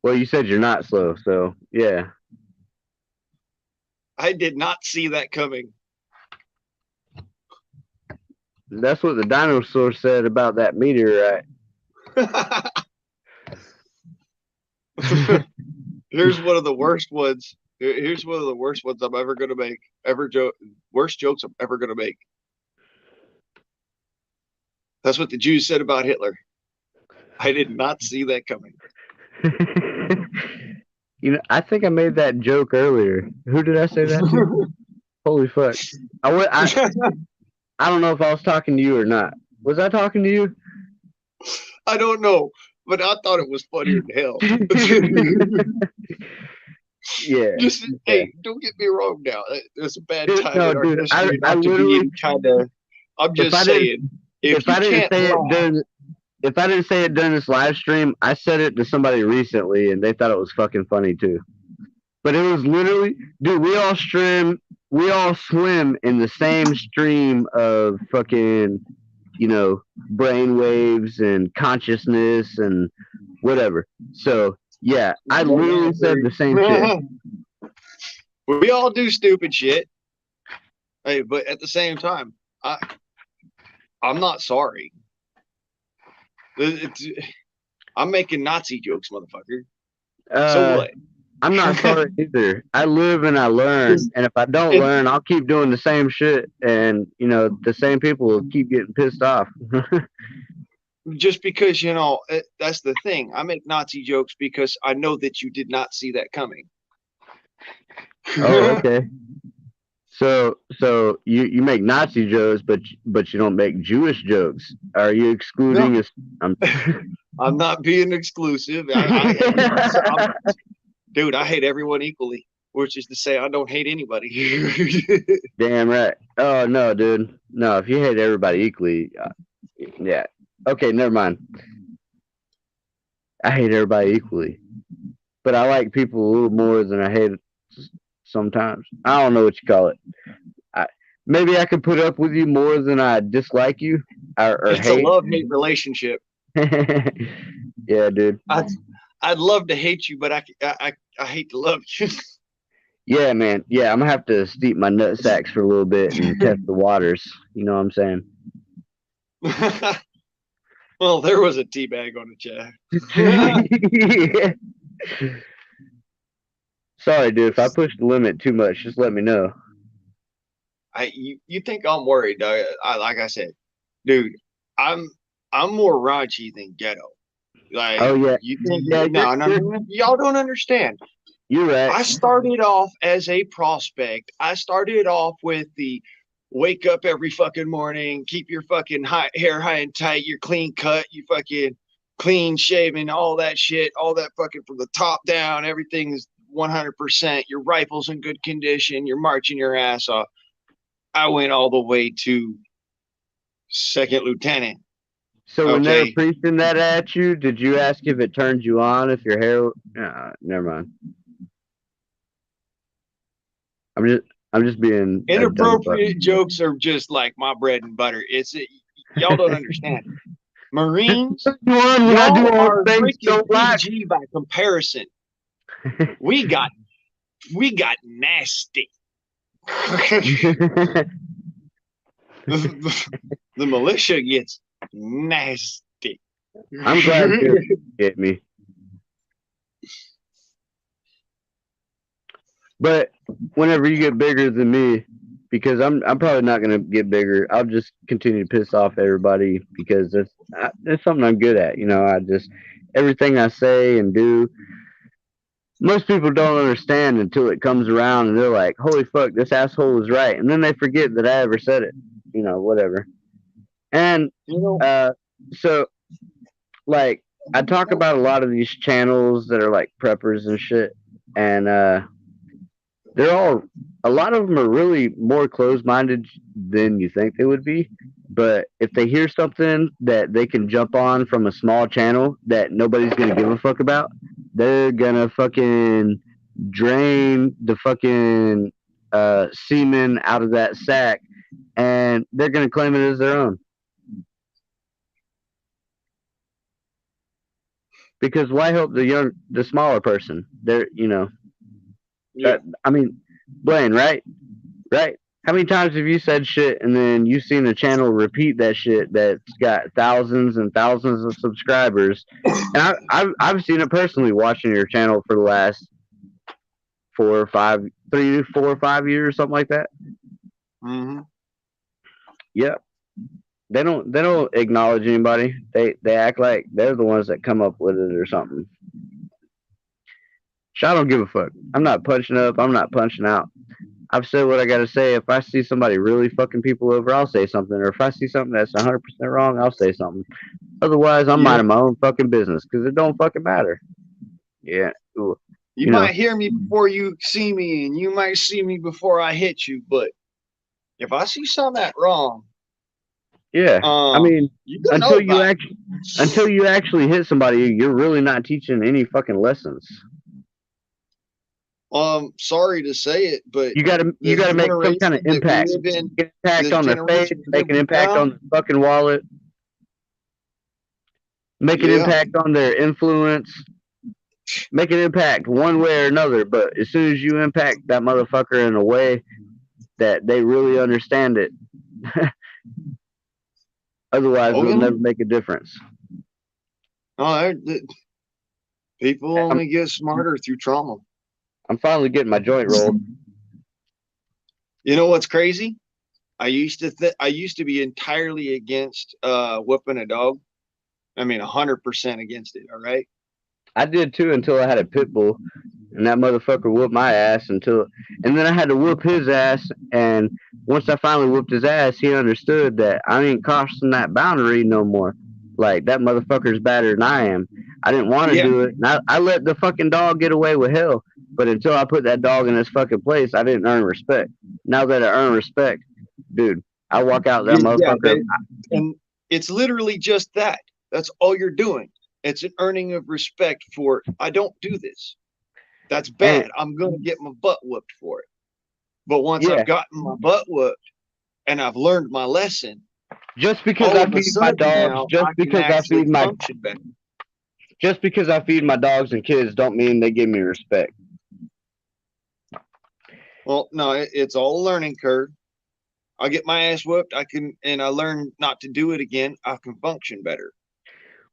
Well, you said you're not slow, so yeah. I did not see that coming. That's what the dinosaur said about that meteorite. Here's one of the worst ones. Here's one of the worst ones I'm ever gonna make. Worst jokes I'm ever gonna make. That's what the Jews said about Hitler. I did not see that coming. I think I made that joke earlier. Who did I say that to? Holy fuck! I don't know if I was talking to you or not. Was I talking to you? I don't know, but I thought it was funnier than hell. Yeah. Hey, don't get me wrong now. There's a bad time in our dude, history I not to be kind of. I'm just saying. If I didn't say it during this live stream, I said it to somebody recently, and they thought it was fucking funny too. But it was literally, dude. We all swim in the same stream of fucking, brain waves and consciousness and whatever. So yeah, I literally said the same shit. We all do stupid shit. Hey, but at the same time, I'm not sorry. I'm making Nazi jokes, motherfucker. So what? I'm not sorry either. I live and I learn, and if I don't learn, I'll keep doing the same shit, and the same people will keep getting pissed off. Just because that's the thing. I make Nazi jokes because I know that you did not see that coming. Oh, okay. So you make Nazi jokes, but you don't make Jewish jokes. Are you excluding us? I'm not being exclusive. Dude, I hate everyone equally, which is to say I don't hate anybody. Damn right. Oh no, dude. No, if you hate everybody equally, yeah. Okay, never mind. I hate everybody equally, but I like people a little more than I hate sometimes. I don't know what you call it. Maybe I could put up with you more than I dislike you or it's hate. A love-hate relationship. Yeah, dude. I'd love to hate you, but I hate to love you. Yeah, man. Yeah, I'm gonna have to steep my nut sacks for a little bit and test the waters. You know what I'm saying? Well, there was a teabag on the chair. Sorry, dude. If I push the limit too much, just let me know. You think I'm worried? Like I said, dude, I'm I'm more raunchy than ghetto. Like, Oh yeah, you think, yeah. no, y'all don't understand. You're right. I started off as a prospect. I started off with the wake up every fucking morning, keep your fucking hair high and tight, you're clean cut, you fucking clean shaven, all that shit, all that fucking from the top down, everything is 100%. Your rifle's in good condition, you're marching your ass off. I went all the way to second lieutenant. So when they were Okay. preaching that at you, did you ask if it turned you on? If your hair? Never mind. I'm just being a dumb fuck. Inappropriate jokes are just like my bread and butter. Y'all don't understand. Marines, y'all are freaking PG by comparison. We got nasty. The militia gets nasty. I'm glad you hit me. But whenever you get bigger than me, because I'm probably not gonna get bigger, I'll just continue to piss off everybody because that's something I'm good at. You know, everything I say and do. Most people don't understand until it comes around and they're like, "Holy fuck, this asshole is right," and then they forget that I ever said it. You know, whatever. And so like I talk about a lot of these channels that are like preppers and shit, and a lot of them are really more closed-minded than you think they would be. But if they hear something that they can jump on from a small channel that nobody's gonna give a fuck about, they're gonna fucking drain the fucking semen out of that sack, and they're gonna claim it as their own. Because why help the smaller person? They're, I mean, Blaine, right? Right? How many times have you said shit and then you've seen a channel repeat that shit that's got thousands and thousands of subscribers? And I've seen it personally watching your channel for the last 4 or 5 years, something like that. Mm-hmm. Yep. They don't acknowledge anybody. They act like they're the ones that come up with it or something. I don't give a fuck. I'm not punching up. I'm not punching out. I've said what I gotta say. If I see somebody really fucking people over, I'll say something. Or if I see something that's 100% wrong, I'll say something. Otherwise, I'm minding my own fucking business because it don't fucking matter. Yeah. Ooh. You might hear me before you see me, and you might see me before I hit you. But if I see something that wrong, yeah, I mean, until you actually hit somebody, you're really not teaching any fucking lessons. Sorry to say it, but you gotta make some kind of impact. Impact on their face, make an impact on their fucking wallet, make an impact on their influence, make an impact one way or another. But as soon as you impact that motherfucker in a way that they really understand it, otherwise it'll never make a difference. People only get smarter through trauma. I'm finally getting my joint rolled. You know what's crazy? I used to be entirely against whipping a dog. I mean, 100% against it. All right. I did too until I had a pit bull, and that motherfucker whooped my ass and then I had to whoop his ass. And once I finally whooped his ass, he understood that I ain't crossing that boundary no more. Like, that motherfucker's better than I am. I didn't want to do it. And I let the fucking dog get away with hell. But until I put that dog in his fucking place, I didn't earn respect. Now that I earn respect, dude, I walk out that motherfucker. And it's literally just that. That's all you're doing. It's an earning of respect for, I don't do this. That's bad. I'm going to get my butt whooped for it. But once I've gotten my butt whooped and I've learned my lesson, just because I feed my dogs, just because I feed my dogs and kids don't mean they give me respect. Well, no, it's all a learning curve. I get my ass whooped, and I learn not to do it again. I can function better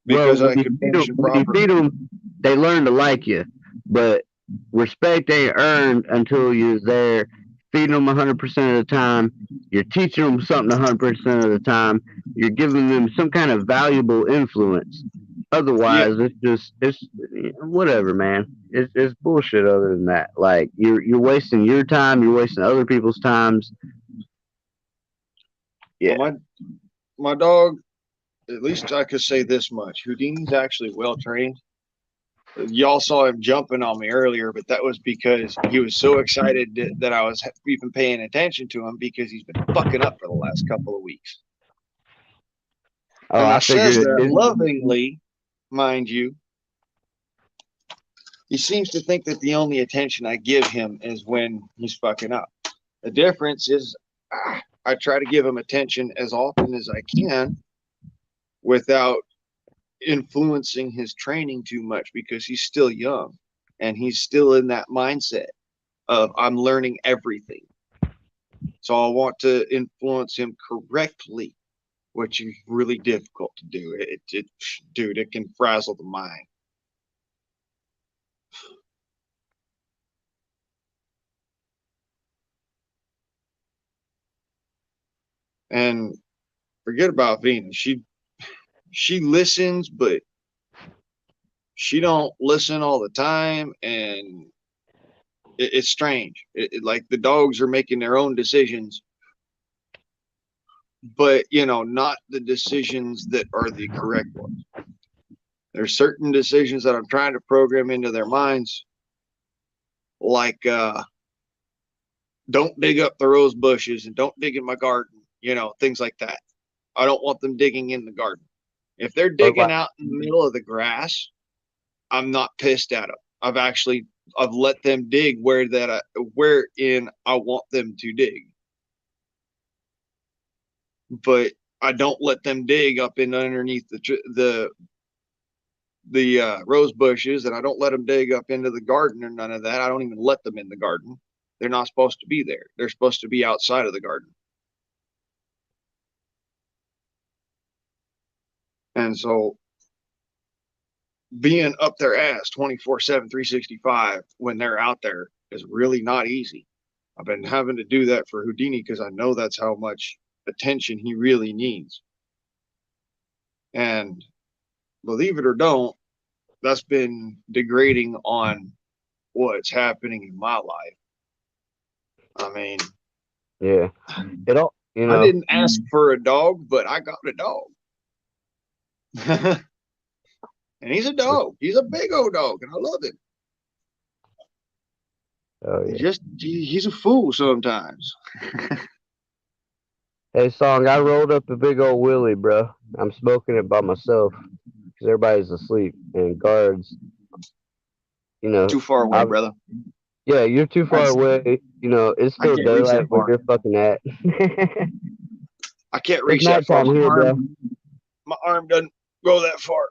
because I can function properly. When you feed them, they learn to like you, but respect ain't earned until you're there feeding them 100% of the time. You're teaching them something 100% of the time, you're giving them some kind of valuable influence. Otherwise, it's whatever, man. It's bullshit. Other than that, like you're wasting your time, you're wasting other people's times. Yeah. Well, my dog, at least I could say this much: Houdini's actually well trained. Y'all saw him jumping on me earlier, but that was because he was so excited that I was even paying attention to him because he's been fucking up for the last couple of weeks. Oh, And I says figured that lovingly, mind you. He seems to think that the only attention I give him is when he's fucking up. The difference is I try to give him attention as often as I can without influencing his training too much because he's still young and he's still in that mindset of I'm learning everything. So I want to influence him correctly, which is really difficult to do. Dude, it can frazzle the mind. And forget about Venus. She listens, but she don't listen all the time, and it's strange. Like the dogs are making their own decisions, but not the decisions that are the correct ones. There's certain decisions that I'm trying to program into their minds, like don't dig up the rose bushes and don't dig in my garden, things like that. I don't want them digging in the garden. If they're digging out in the middle of the grass, I'm not pissed at them. I've let them dig wherein I want them to dig. But I don't let them dig up in underneath the rose bushes, and I don't let them dig up into the garden or none of that. I don't even let them in the garden. They're not supposed to be there. They're supposed to be outside of the garden. And so being up their ass 24/7, 365 when they're out there is really not easy. I've been having to do that for Houdini because I know that's how much attention he really needs. And believe it or don't, that's been degrading on what's happening in my life. I mean, yeah, it all. I didn't ask for a dog, but I got a dog. And he's a dog. He's a big old dog, and I love him. Oh, yeah. He's a fool sometimes. Hey, Song, I rolled up a big old Willie, bro. I'm smoking it by myself because everybody's asleep and guards. Too far away, brother. Yeah, you're too far away. It's still daylight where you're fucking at. I can't reach that far. Here, bro. My arm doesn't go that far.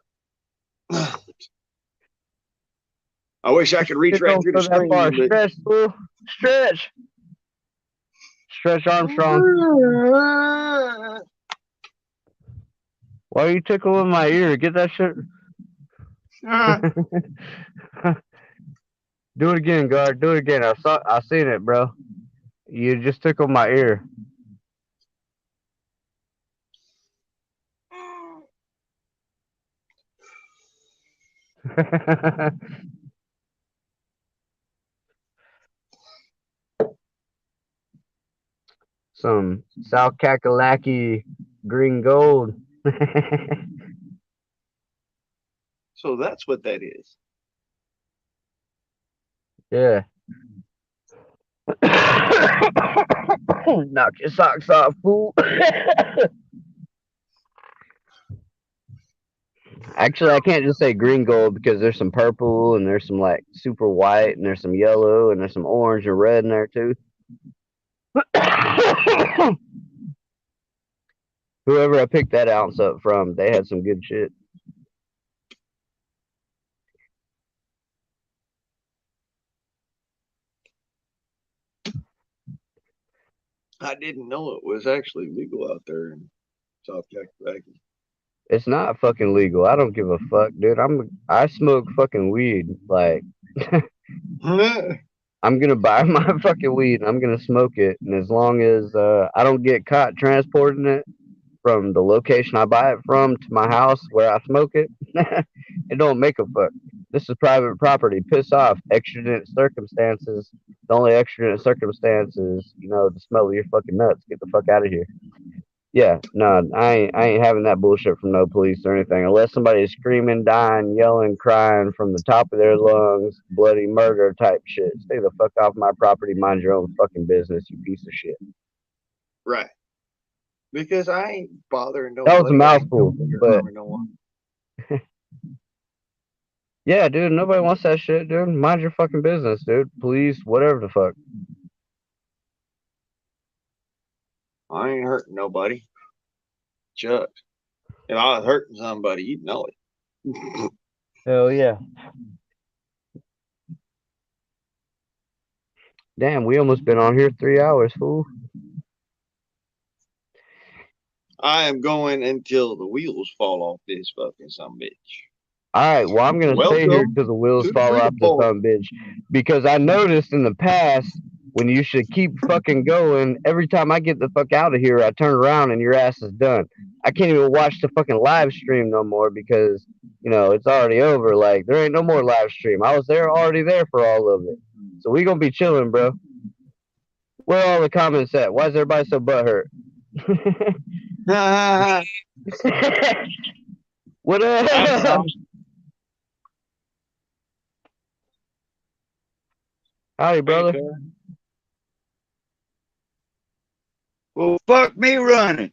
I wish I could reach right through the screen. Stretch, fool. Stretch. Stretch Armstrong. Why are you tickling my ear? Get that shit. Do it again, guard. Do it again. I seen it, bro. You just tickled my ear. Some South Kakalaki green gold. So that's what that is. Yeah. Knock your socks off, fool. Actually, I can't just say green gold because there's some purple and there's some like super white and there's some yellow and there's some orange and red in there too. Whoever I picked that ounce up from, they had some good shit. I didn't know it was actually legal out there in South Kakalaki. It's not fucking legal. I don't give a fuck, dude. I smoke fucking weed. Like, I'm gonna buy my fucking weed and I'm gonna smoke it. And as long as I don't get caught transporting it, from the location I buy it from to my house where I smoke it, it don't make a fuck. This is private property. Piss off. Extraditant circumstances. The only extraditant circumstance is, the smell of your fucking nuts. Get the fuck out of here. Yeah, no, I ain't having that bullshit from no police or anything. Unless somebody is screaming, dying, yelling, crying from the top of their lungs, bloody murder type shit. Stay the fuck off my property. Mind your own fucking business, you piece of shit. Right. Because I ain't bothering That was a nobody. I ain't mouthful, doing but harm to no one. yeah, dude, nobody wants that shit, dude. Mind your fucking business, dude. Police, whatever the fuck. I ain't hurting nobody. Chuck. If I was hurting somebody, you'd know it. Hell yeah. Damn, we almost been on here 3 hours, fool. I am going until the wheels fall off this fucking some bitch. Alright, well, I'm going to stay here till the wheels fall off the son bitch. Because I noticed in the past, when you should keep fucking going, every time I get the fuck out of here, I turn around and your ass is done. I can't even watch the fucking live stream no more because, it's already over. Like, there ain't no more live stream. I was already there for all of it. So we going to be chilling, bro. Where are all the comments at? Why is everybody so butthurt? What up? Howdy, brother. Well, fuck me running.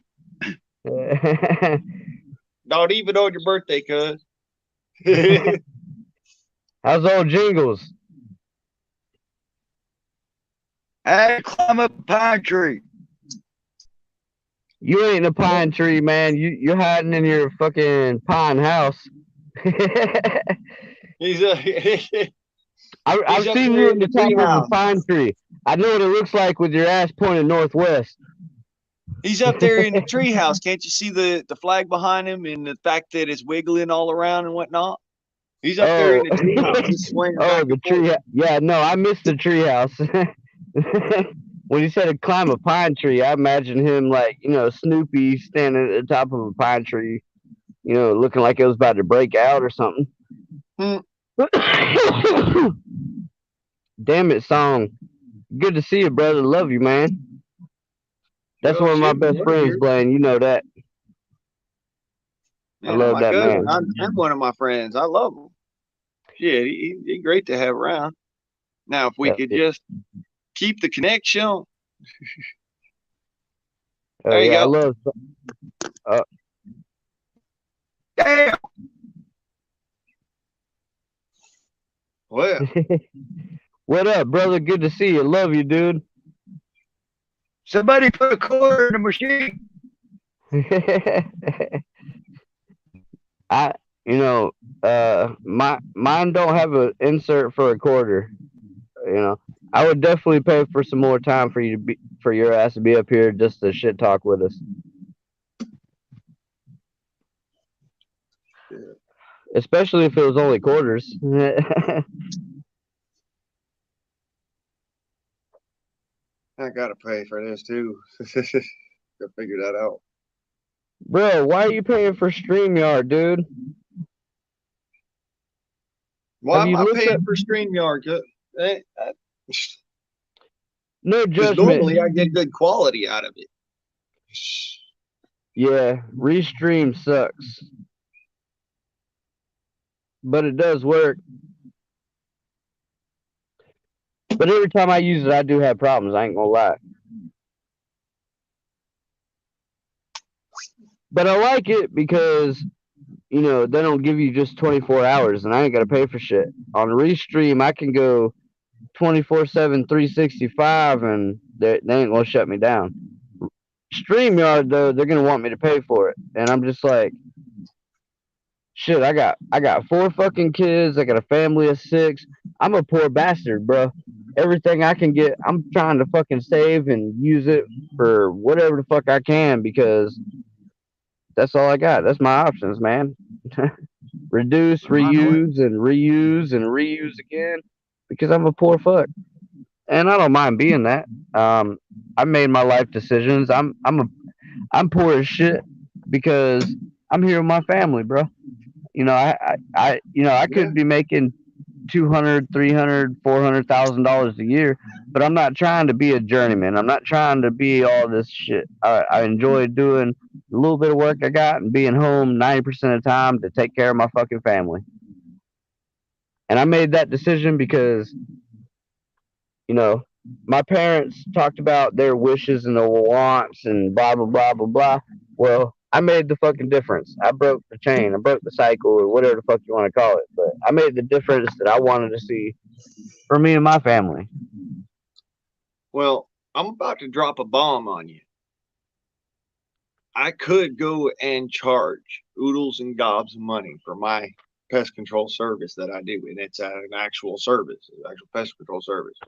Not even on your birthday, cuz. How's old Jingles? I had to climb up a pine tree. You ain't in a pine tree, man. You're hiding in your fucking pine house. I've seen you in the top of a pine tree. I know what it looks like with your ass pointed northwest. He's up there in the treehouse. Can't you see the flag behind him and the fact that it's wiggling all around and whatnot? He's up there in the treehouse. He's swinging back the tree. Yeah, no, I missed the treehouse. When you said to climb a pine tree, I imagine him like, Snoopy standing at the top of a pine tree, looking like it was about to break out or something. Damn it, Song. Good to see you, brother. Love you, man. That's one of my best friends, Blaine. You know that. Man, I love that man. I'm one of my friends. I love him. Shit, he's great to have around. Now, if we could just keep the connection. There you go. I love. Damn. Well. What up, brother? Good to see you. Love you, dude. Somebody put a quarter in the machine. Mine don't have an insert for a quarter. I would definitely pay for some more time for your ass to be up here just to shit talk with us. Especially if it was only quarters. I gotta pay for this too. Gotta figure that out. Bro, why are you paying for StreamYard, dude? Why am I paying for StreamYard? No judgment. Normally I get good quality out of it. Yeah, Restream sucks. But it does work. But every time I use it, I do have problems. I ain't gonna lie. But I like it because, they don't give you just 24 hours, and I ain't got to pay for shit. On Restream, I can go 24/7, 365, and they ain't going to shut me down. StreamYard, though, they're going to want me to pay for it. And I'm just like, shit, I got 4 fucking kids. I got a family of 6. I'm a poor bastard, bro. Everything I can get, I'm trying to fucking save and use it for whatever the fuck I can because that's all I got. That's my options, man. Reduce, reuse, and reuse again because I'm a poor fuck. And I don't mind being that. I made my life decisions. I'm poor as shit. because I'm here with my family, bro. I Yeah. could be making 200, 300, $400,000 a year, but I'm not trying to be a journeyman. I'm not trying to be all this shit. I enjoy doing a little bit of work I got and being home 90% of the time to take care of my fucking family. And I made that decision because, you know, my parents talked about their wishes and their wants and blah, blah, blah, blah, blah. Well, I made the fucking difference. I broke the chain. I broke the cycle or whatever the fuck you want to call it. But I made the difference that I wanted to see for me and my family. Well, I'm about to drop a bomb on you. I could go and charge oodles and gobs of money for my pest control service that I do, and it's at an actual service, an actual pest control service.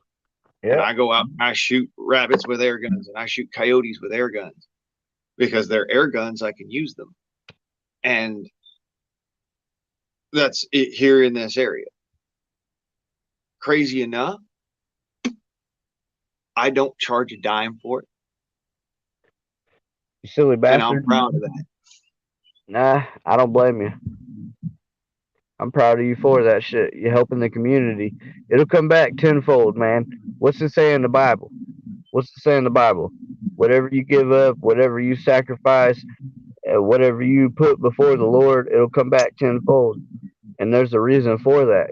And Yeah. I go out and I shoot rabbits with air guns, and I shoot coyotes with air guns because they're air guns. I can use them, and that's it here in this area. Crazy enough, I don't charge a dime for it, You silly and I'm bastard. proud of that. Nah, I don't blame you. I'm proud of you for that shit. You're helping the community. It'll come back tenfold, man. What's it say in the Bible? What's it say in the Bible? Whatever you give up, whatever you sacrifice, whatever you put before the Lord, it'll come back tenfold. And there's a reason for that.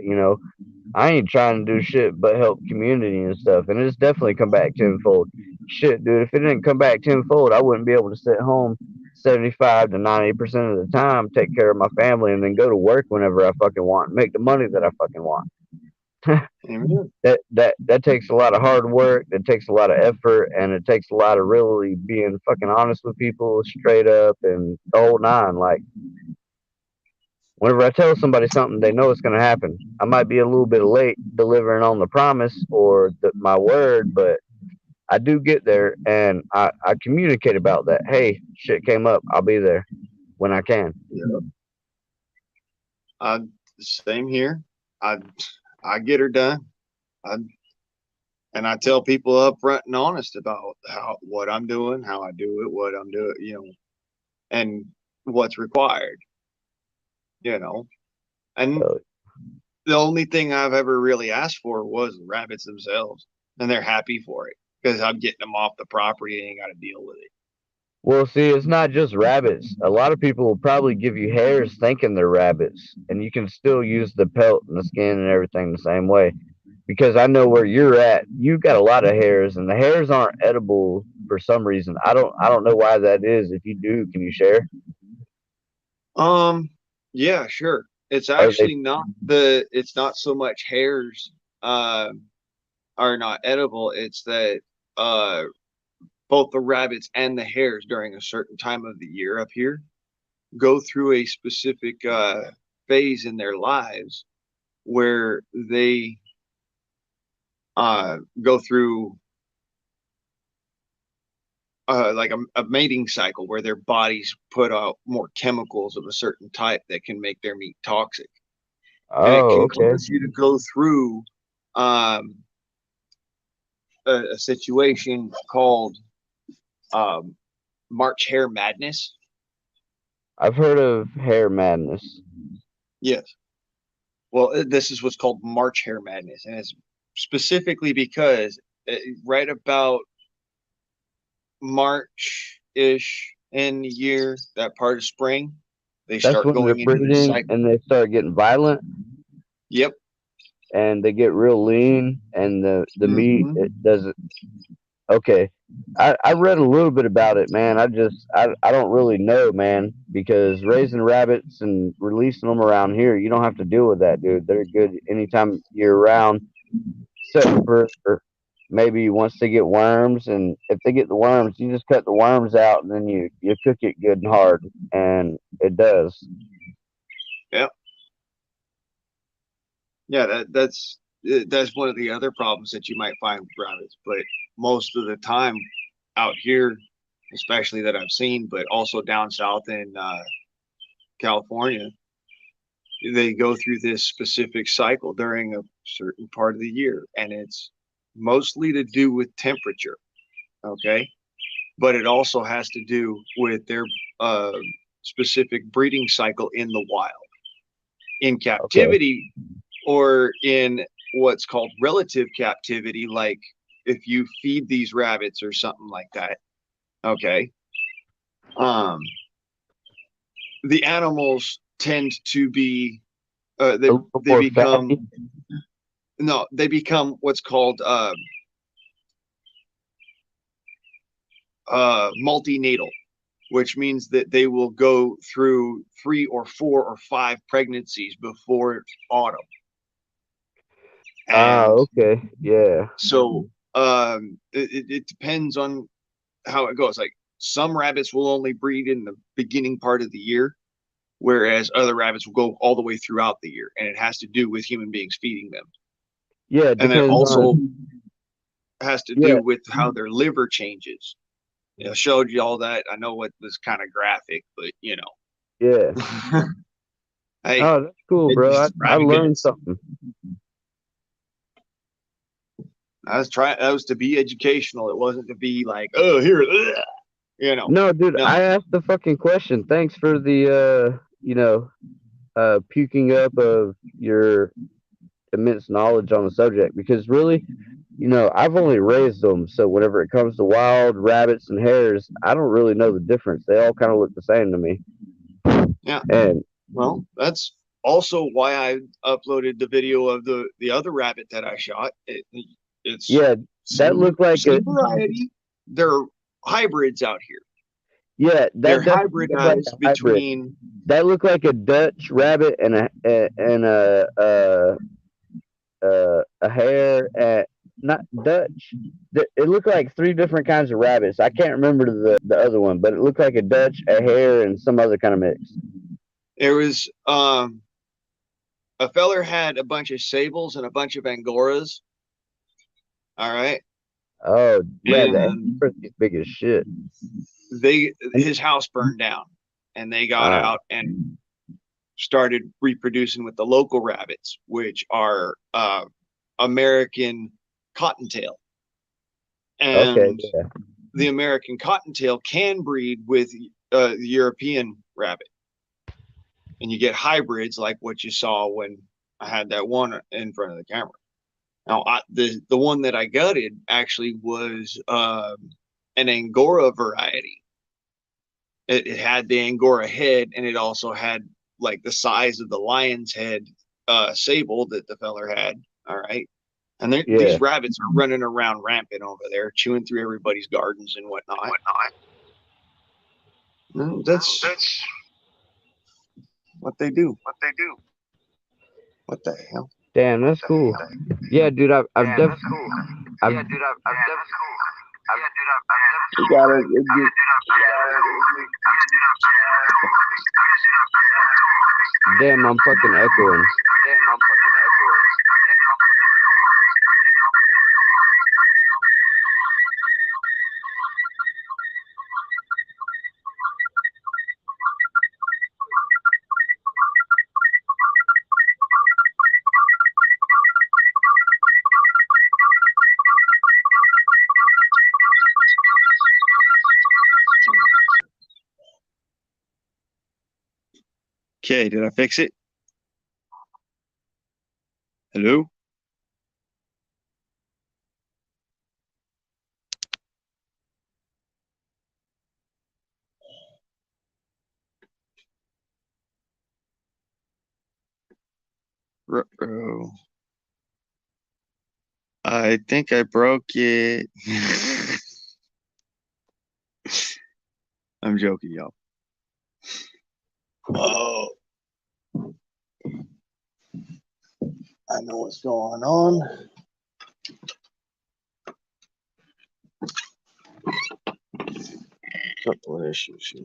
I ain't trying to do shit but help community and stuff, and it's definitely come back tenfold. Shit, dude, if it didn't come back tenfold, I wouldn't be able to sit home 75 to 90% of the time, take care of my family, and then go to work whenever I fucking want, make the money that I fucking want. Amen. That takes a lot of hard work. It takes a lot of effort, and it takes a lot of really being fucking honest with people, straight up, and the whole nine. Like whenever I tell somebody something, they know it's going to happen. I might be a little bit late delivering on the promise or my word, but I do get there and I communicate about that. Hey, shit came up. I'll be there when I can. Yeah. Same here. I I get her done. I and I tell people up front and honest about what I'm doing, how I do it, what I'm doing, and what's required, you know. And So, the only thing I've ever really asked for was the rabbits themselves, and they're happy for it because I'm getting them off the property and ain't got to deal with it. well, see, it's not just rabbits. A lot of people will probably give you hares thinking they're rabbits, and you can still use the pelt and the skin and everything the same way. Because I know where you're at. You got a lot of hares, and the hares aren't edible for some reason. I don't know why that is. If you do, can you share? Yeah, sure. It's Are they actually it's not so much hairs are not edible. It's that uh both the rabbits and the hares during a certain time of the year up here go through a specific phase in their lives where they go through like a mating cycle where their bodies put out more chemicals of a certain type that can make their meat toxic, and it Oh, can okay. cause you to go through um, a situation called um, March Hare Madness. I've heard of hair madness. Yes. Well, this is what's called March Hare Madness, and it's specifically because right about March-ish in the year, that part of spring, they That's start when they're going into this breeding cycle. and they start getting violent Yep. and they get real lean and the meat Hmm. it doesn't. Okay. I read a little bit about it, man. I don't really know, man, because raising rabbits and releasing them around here, you don't have to deal with that, dude. They're good anytime year round, except for maybe once they get worms. And if they get the worms, you just cut the worms out and then you cook it good and hard, and it does. Yep. Yeah, that's one of the other problems that you might find with rabbits. But most of the time out here, especially that I've seen, but also down south in California, they go through this specific cycle during a certain part of the year, and it's mostly to do with temperature. Okay, but it also has to do with their uh, specific breeding cycle in the wild. In captivity, or in what's called relative captivity, like if you feed these rabbits or something like that, okay, the animals tend to be they become fatty? no, they become what's called multinatal, which means that they will go through 3 or 4 or 5 pregnancies before autumn. And Okay. Yeah. so it depends on how it goes. Like some rabbits will only breed in the beginning part of the year, whereas other rabbits will go all the way throughout the year, and it has to do with human beings feeding them. Yeah. It And then depends also on. has to Yeah. do with how their liver changes. You know, showed you all that. I know it was kind of graphic, but you know, Yeah. hey, Oh, that's cool, bro. I rabbit learned gets- something. I was trying. That was to be educational. It wasn't to be like, oh, here, ugh, you know. No, dude, No. I asked the fucking question. Thanks for the puking up of your immense knowledge on the subject, because really, I've only raised them, so whenever it comes to wild rabbits and hares, I don't really know the difference. They all kind of look the same to me. Yeah. And Well, that's also why I uploaded the video of the other rabbit that I shot. It's yeah, that looked like same variety. They're hybrids out here. yeah, They're that definitely looked like hybridized a hybrid. between. That looked like a Dutch rabbit and a hare, not Dutch. It looked like 3 different kinds of rabbits. I can't remember the other one, but it looked like a Dutch, a hare, and some other kind of mix. There was a feller had a bunch of sables and a bunch of angoras. All right. Oh yeah, the And Angor's big as shit. his house burned down, and they got out and started reproducing with the local rabbits, which are American cottontail. And Okay, yeah. the American cottontail can breed with the European rabbit, and you get hybrids like what you saw when I had that one in front of the camera. Now, the one that I gutted actually was an Angora variety. It had the Angora head, and it also had like the size of the lion's head sable that the feller had. All right. And these rabbits are running around rampant over there, chewing through everybody's gardens and whatnot. That's what they do. What the hell? Damn, that's cool. Yeah, dude, I've definitely. You gotta, Damn, I'm fucking echoing. Okay, did I fix it? Hello? Ruh-roh. I think I broke it. I'm joking, y'all. Oh, I know what's going on. Couple of issues here.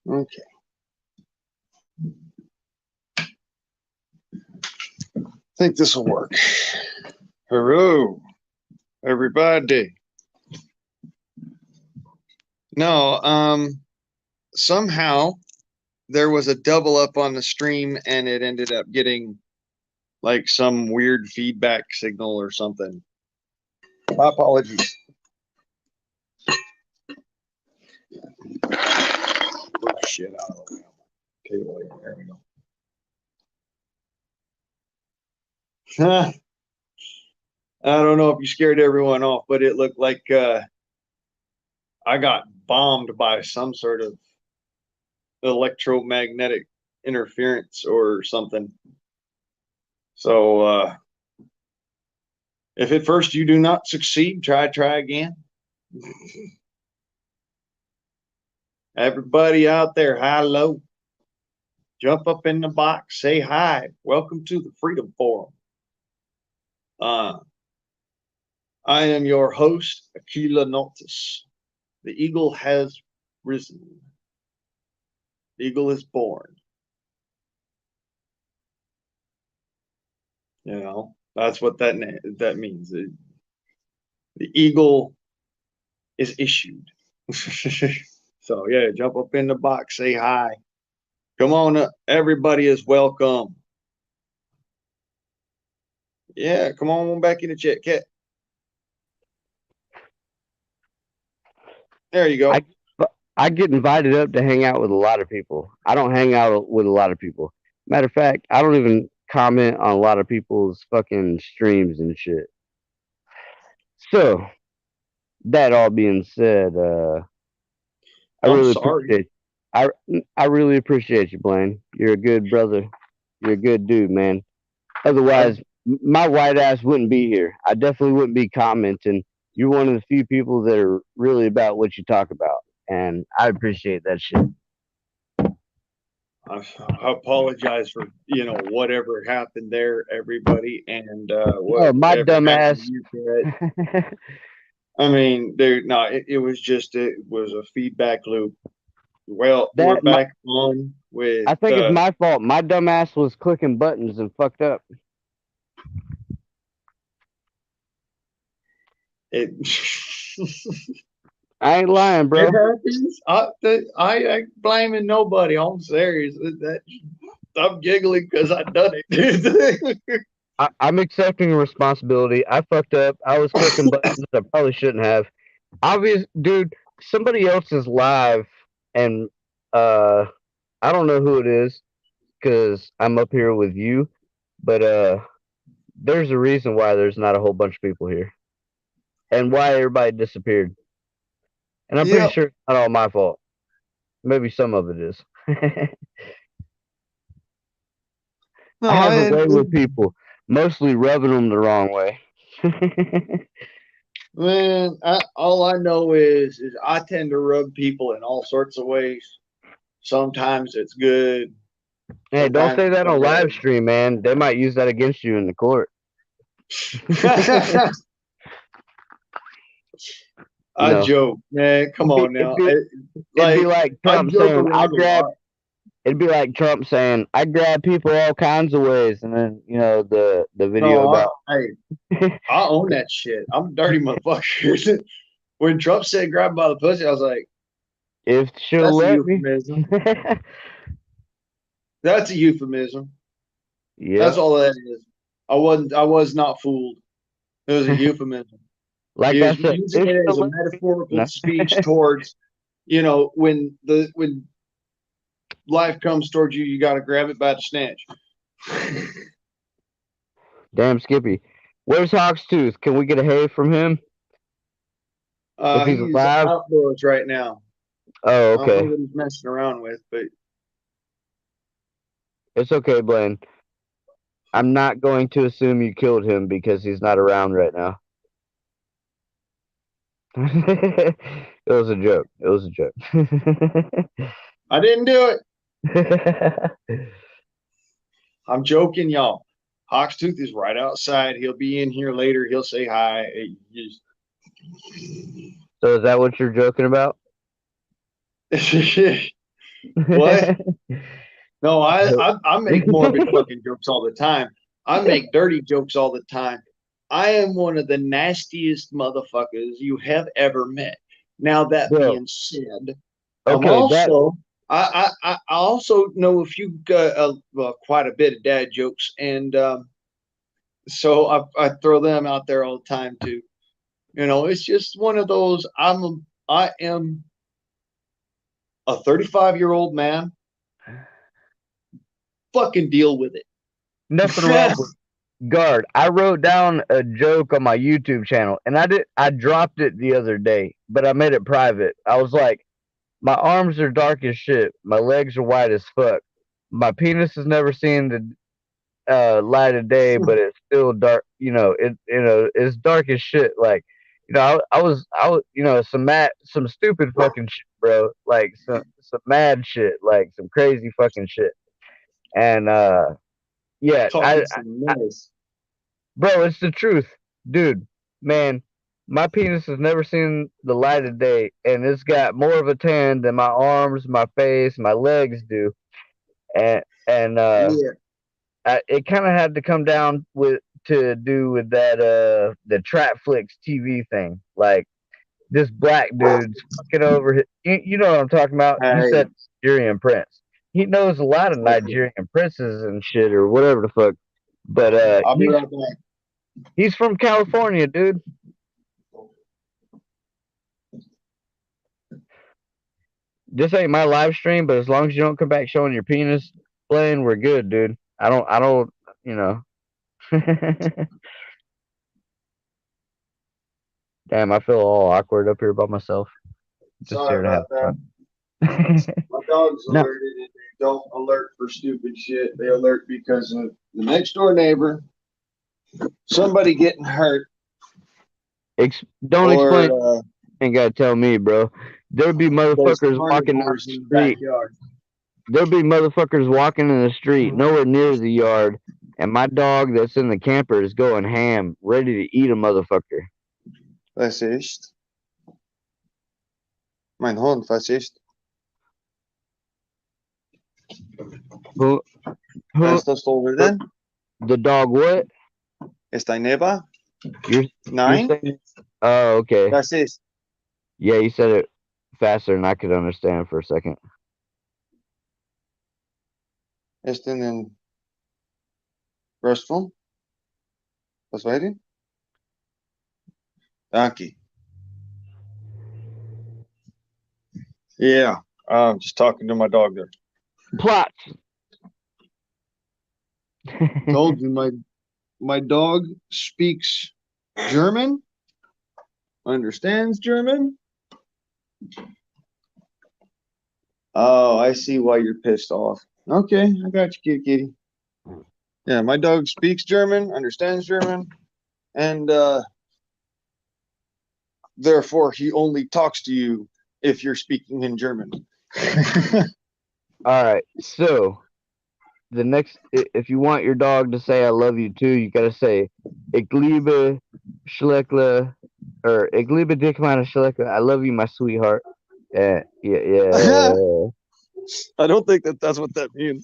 Okay. I think this will work. Hello, everybody. No, somehow there was a double up on the stream and it ended up getting like some weird feedback signal or something. My apologies. Oh, shit out of the way. Table here. There we go. I don't know if you scared everyone off, but it looked like I got bombed by some sort of electromagnetic interference or something. So if at first you do not succeed, try again. Everybody out there, high low, jump up in the box, say hi. Welcome to the Freedom Forum. I am your host, Aquila Notus. The eagle has risen. The eagle is born. You know, that's what that means. The eagle is issued. So yeah, jump up in the box, say hi. Come on up. Everybody is welcome. Yeah, come on back in the chat, cat. There you go. I get invited up to hang out with a lot of people. I don't hang out with a lot of people. Matter of fact, I don't even comment on a lot of people's fucking streams and shit. So, that all being said, I'm sorry. I really appreciate you, Blaine. You're a good brother. You're a good dude, man. Otherwise, my white ass wouldn't be here. I definitely wouldn't be commenting. You're one of the few people that are really about what you talk about, and I appreciate that shit. I apologize for whatever happened there, everybody, and my dumb ass. I mean, it was a feedback loop. Well, we're back on with. I think it's my fault. My dumb ass was clicking buttons and fucked up. It. I ain't lying, bro. It happens. I ain't blaming nobody. I'm serious. I'm giggling because I done it. I'm accepting responsibility. I fucked up. I was clicking buttons I probably shouldn't have. Dude, somebody else is live, and I don't know who it is because I'm up here with you, but there's a reason why there's not a whole bunch of people here, and why everybody disappeared. And I'm pretty sure it's not all my fault. Maybe some of it is. I have a way with people, mostly rubbing them the wrong way. Man, all I know is I tend to rub people in all sorts of ways. Sometimes it's good. Hey, don't say that on live stream, man. They might use that against you in the court. I joke, man. Come on now. It'd be like Trump saying, it'd be like Trump saying, I grab people all kinds of ways, and then the video about. I own that shit. I'm a dirty motherfucker. When Trump said grab by the pussy, I was like, if she'll let me. That's a euphemism. Yeah, that's all that is. I was not fooled. It was a euphemism. Like I said, using it as a metaphorical speech towards, when life comes towards you, you got to grab it by the snatch. Damn, Skippy. Where's Hawkstooth? Can we get a hey from him? He's alive? Outdoors right now. Oh, okay. I don't know what he's messing around with, but it's okay, Blaine. I'm not going to assume you killed him because he's not around right now. It was a joke. I didn't do it. I'm joking, y'all. Hawkstooth is right outside. He'll be in here later. He'll say hi. So is that what you're joking about? What? No, I make morbid fucking jokes all the time. I make dirty jokes all the time. I am one of the nastiest motherfuckers you have ever met. Now that Bro. being said, Okay, that I also know a few quite a bit of dad jokes, and so I throw them out there all the time too. You know, it's just one of those. I am a 35-year-old man. Fucking deal with it. nothing wrong with guard. I wrote down a joke on my YouTube channel, and I dropped it the other day, but I made it private. I was like, my arms are dark as shit. My legs are white as fuck. My penis has never seen the light of day, but it's still dark. It's dark as shit. Like, I was, some stupid fucking shit, bro. Like some mad shit, like some crazy fucking shit. And yeah, Talking some nice. bro, it's the truth, dude. Man, my penis has never seen the light of day, and it's got more of a tan than my arms, my face, my legs do. And it kind of had to come down to do with that the Trapflix TV thing. Like this black dude's fucking over you know what I'm talking about? You Hey. said Nigerian prince. He knows a lot of Nigerian princes and shit or whatever the fuck. But I'll be right back. he's from California, dude. This ain't my live stream, but as long as you don't come back showing your penis playing, we're good, dude. I don't, you know. Damn, I feel all awkward up here by myself. Just Sorry here to have about fun. that. My dog's No. alerted, and they don't alert for stupid shit. They alert because of the next door neighbor, somebody getting hurt. Don't or, explain. Ain't gotta tell me, bro. There'll be there's motherfuckers walking down carnivores the in the street. backyard. There'll be motherfuckers walking in the street, nowhere near the yard, and my dog that's in the camper is going ham, ready to eat a motherfucker. Was ist? Mein Hund, was ist? Who? Kannst du das denn? The dog what? Ist dein Neighbor? You're Nein? saying, oh, okay. Was ist? Yeah, you said it faster than I could understand for a second. Ist in den restroom? Was war die? Donkey. Yeah, I'm just talking to my dog there. Plots. Told you my dog speaks German, understands German. Oh, I see why you're pissed off. Okay, I got you, kitty. Yeah, my dog speaks German, understands German, and therefore he only talks to you if you're speaking in German. All right, so the next, if you want your dog to say "I love you" too, you gotta say "Ich liebe Schleckle" or "Ich liebe dich, meine Schleckle." I love you, my sweetheart. Yeah. I don't think that's what that means.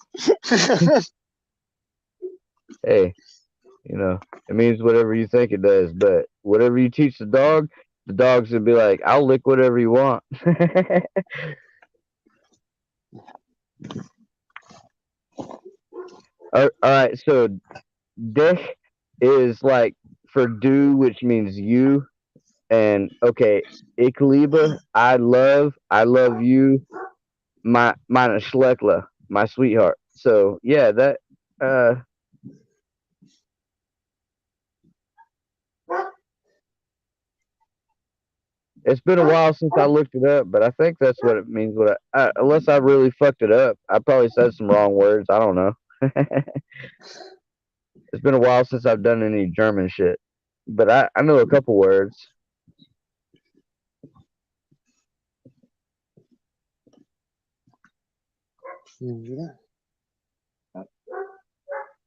Hey, it means whatever you think it does, but whatever you teach the dog's gonna be like, "I'll lick whatever you want." All right, so dich is like for do, which means you, and okay, ich liebe, I love you, meine Schleckle, my sweetheart. So yeah, that it's been a while since I looked it up, but I think that's what it means. Unless I really fucked it up, I probably said some wrong words. I don't know. It's been a while since I've done any German shit, but I know a couple words. You do that?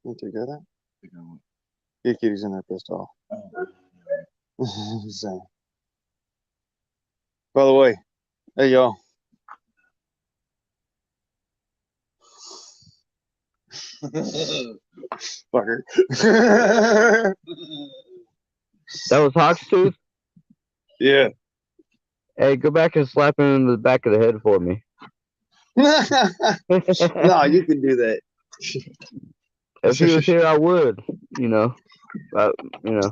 You take care of that? Yeah, kitty's in there pissed off. So, by the way, hey y'all. Fucker. That was Hawk's Tooth. Yeah. Hey, go back and slap him in the back of the head for me. No, you can do that. If he was here, I would. You know, you know.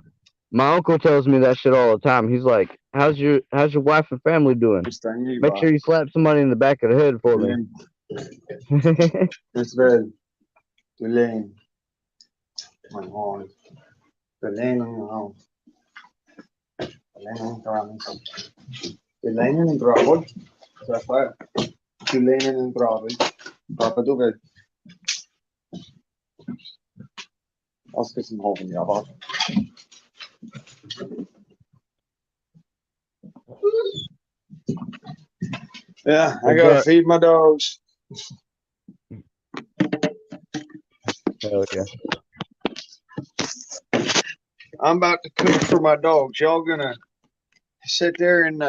My uncle tells me that shit all the time. He's like, how's your wife and family doing? Make sure you slap somebody in the back of the head for me." It's very Tulane. My horn. Tulane on your home. Tulane on Travis. Tulane and Robert. Sapphire. Tulane and Travis. Papa do good. Oscar some hope in your heart. Yeah, I gotta feed my dogs. Hell yeah. I'm about to cook for my dogs. Y'all gonna sit there and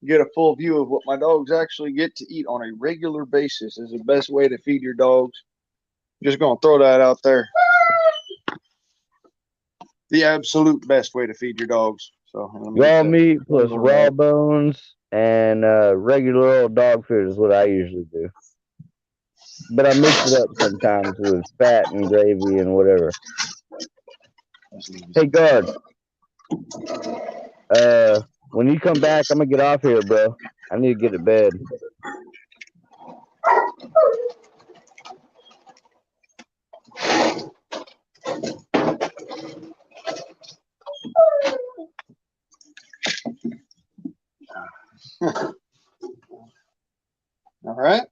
get a full view of what my dogs actually get to eat on a regular basis is the best way to feed your dogs. Just gonna throw that out there. The absolute best way to feed your dogs. So raw meat plus raw bones and regular old dog food is what I usually do. But I mix it up sometimes with fat and gravy and whatever. Hey, guard. When you come back, I'm gonna get off here, bro. I need to get to bed. All right.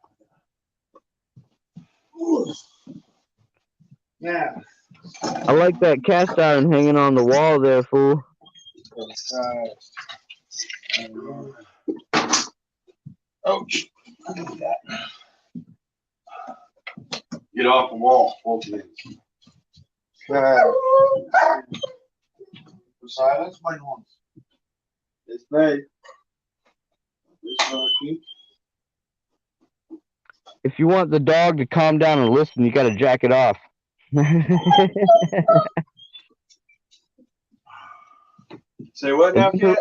Yeah. I like that cast iron hanging on the wall there, fool. Ouch. Get off the wall, both of you. Silence, my ones. This way. If you want the dog to calm down and listen, you gotta jack it off. Say what now, Cat?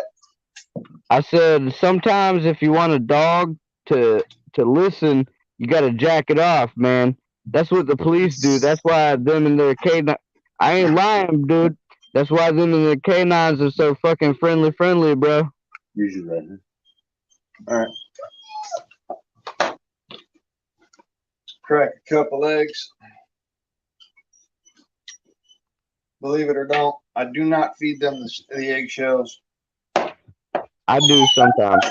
I said sometimes if you want a dog to listen, you gotta jack it off, man. That's what the police do. That's why them and their canines. I ain't lying, dude. That's why them and their canines are so fucking friendly, bro. Usually right here. All right. Crack a couple eggs. Believe it or don't, I do not feed them the eggshells. I do sometimes.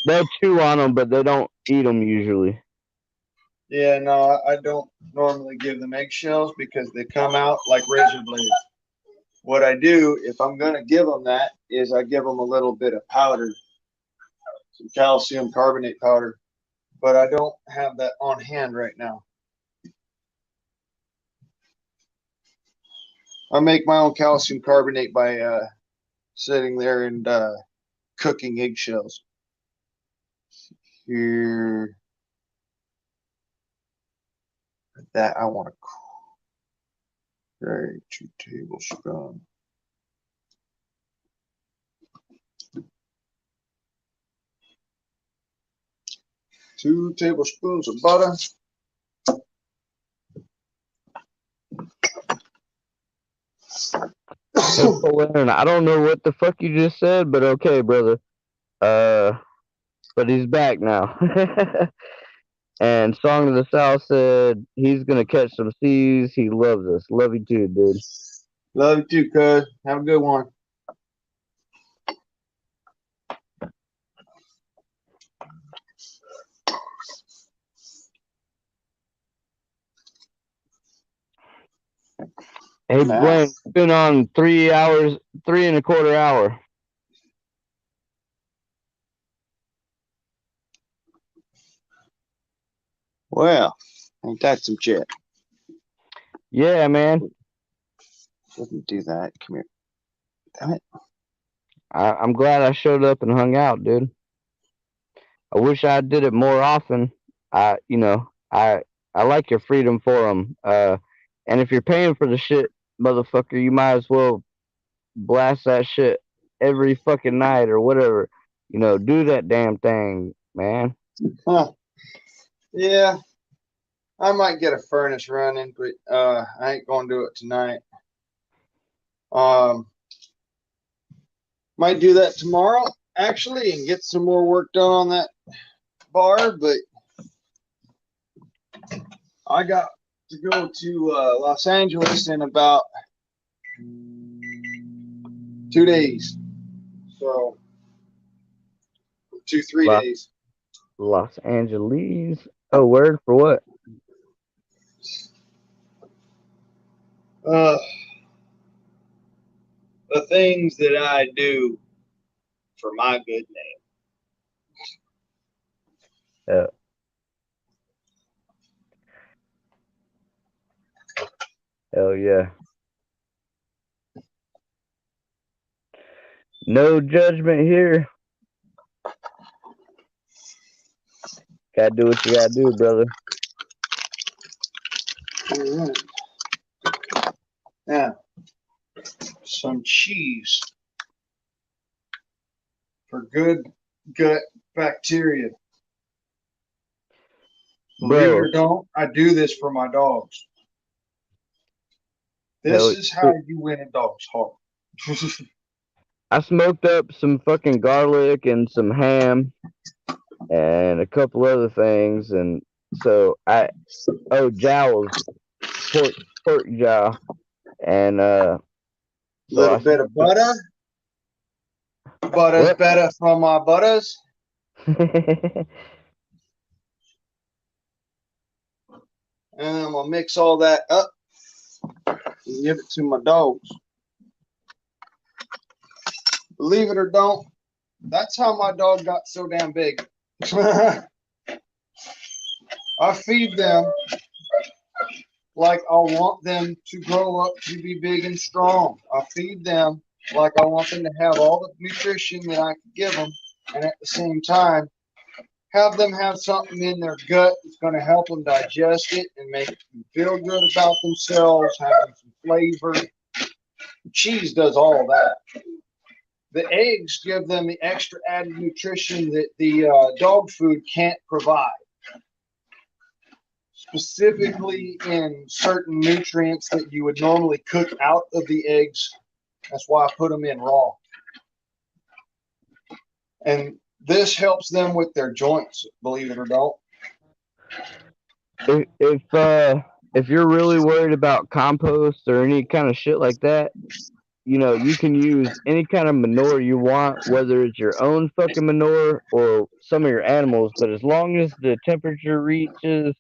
They'll chew on them, but they don't eat them usually. Yeah, no, I don't normally give them eggshells because they come out like razor blades. What I do, if I'm going to give them that, is I give them a little bit of powder, some calcium carbonate powder, but I don't have that on hand right now. I make my own calcium carbonate by sitting there and cooking eggshells. Here, that I want to create 2 tablespoons. Two tablespoons of butter. I don't know what the fuck you just said, but okay, brother. But he's back now. And Song of the South said he's gonna catch some seas. He loves us. Love you too, dude. Love you too, cuz. Have a good one. Hey, Blaine, it's been on 3 hours, 3.25 hours. Well, ain't that some shit? Yeah, man. Didn't do that. Come here. Damn it. I'm glad I showed up and hung out, dude. I wish I did it more often. I like your freedom for them. And if you're paying for the shit, motherfucker, you might as well blast that shit. every fucking night or whatever. You know, do that damn thing, man. Huh. Yeah, I might get a furnace running, but I ain't gonna do it tonight. Um, might do that tomorrow actually and get some more work done on that bar, but I got to go to Los Angeles in about 2 days. So 3 Los, days. Los Angeles. Oh, word for what? Uh, the things that I do for my good name. Hell yeah. No judgment here. Gotta do what you gotta do, brother. All right. Now, some cheese for good gut bacteria. Believe it Bro, or don't, I do this for my dogs. This hell, is how you win a dog's heart. I smoked up some fucking garlic and some ham and a couple other things, and so jowls, pork jowl, and so Little bit of butter. Butter's What? better from my butters. And I'm gonna mix all that up and give it to my dogs. Believe it or don't, that's how my dog got so damn big. I feed them like I want them to grow up to be big and strong. I feed them like I want them to have all the nutrition that I can give them, and at the same time, have them have something in their gut that's going to help them digest it and make them feel good about themselves, have them some flavor. Cheese does all that. The eggs give them the extra added nutrition that the dog food can't provide. Specifically in certain nutrients that you would normally cook out of the eggs. That's why I put them in raw. And this helps them with their joints, believe it or not. If you're really worried about compost or any kind of shit like that, you know, you can use any kind of manure you want, whether it's your own fucking manure or some of your animals. But as long as the temperature reaches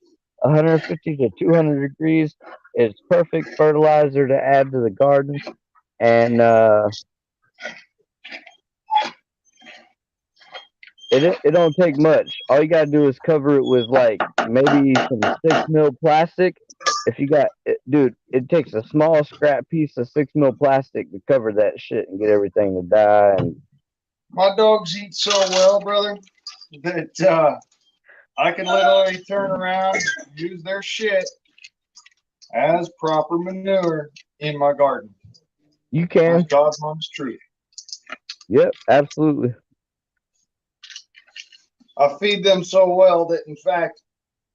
150 to 200 degrees, it's perfect fertilizer to add to the garden. And it don't take much. All you gotta do is cover it with like maybe some 6 mil plastic. If you got it, dude, it takes a small scrap piece of 6 mil plastic to cover that shit and get everything to die. And my dogs eat so well, brother, that I can literally turn around and use their shit as proper manure in my garden. you can. That's God's mom's truth. Yep, absolutely. I feed them so well that, in fact,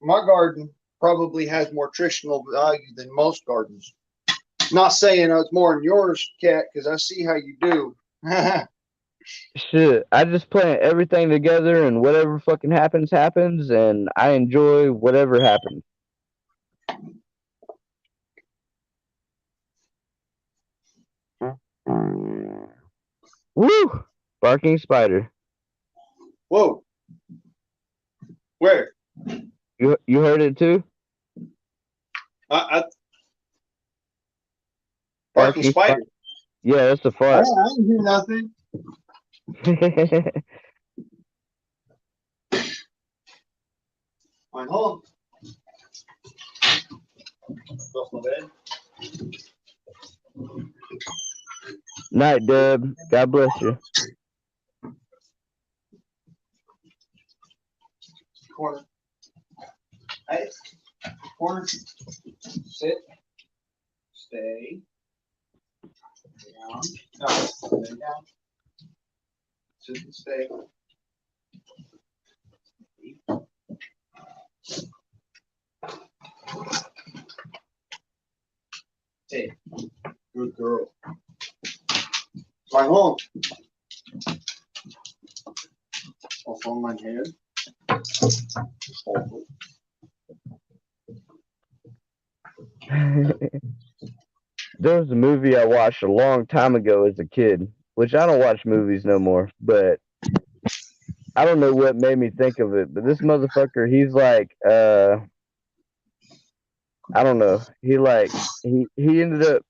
my garden probably has more nutritional value than most gardens. Not saying it's more than yours, Cat, because I see how you do. Shit, I just plant everything together, and whatever fucking happens, happens, and I enjoy whatever happens. Woo! Barking spider. Whoa. Where? You heard it too? Barking spider. Yeah, that's a I fart. didn't hear nothing. I'm home. Off my bed. Night, Dub. God bless you. Corner. Hey. Corner. Sit. Stay. Down. No, stay down. Sit and stay. Hey, good girl. My home. Off on my head. There was a movie I watched a long time ago as a kid, which I don't watch movies no more, but I don't know what made me think of it. But this motherfucker, he's like, I don't know. He ended up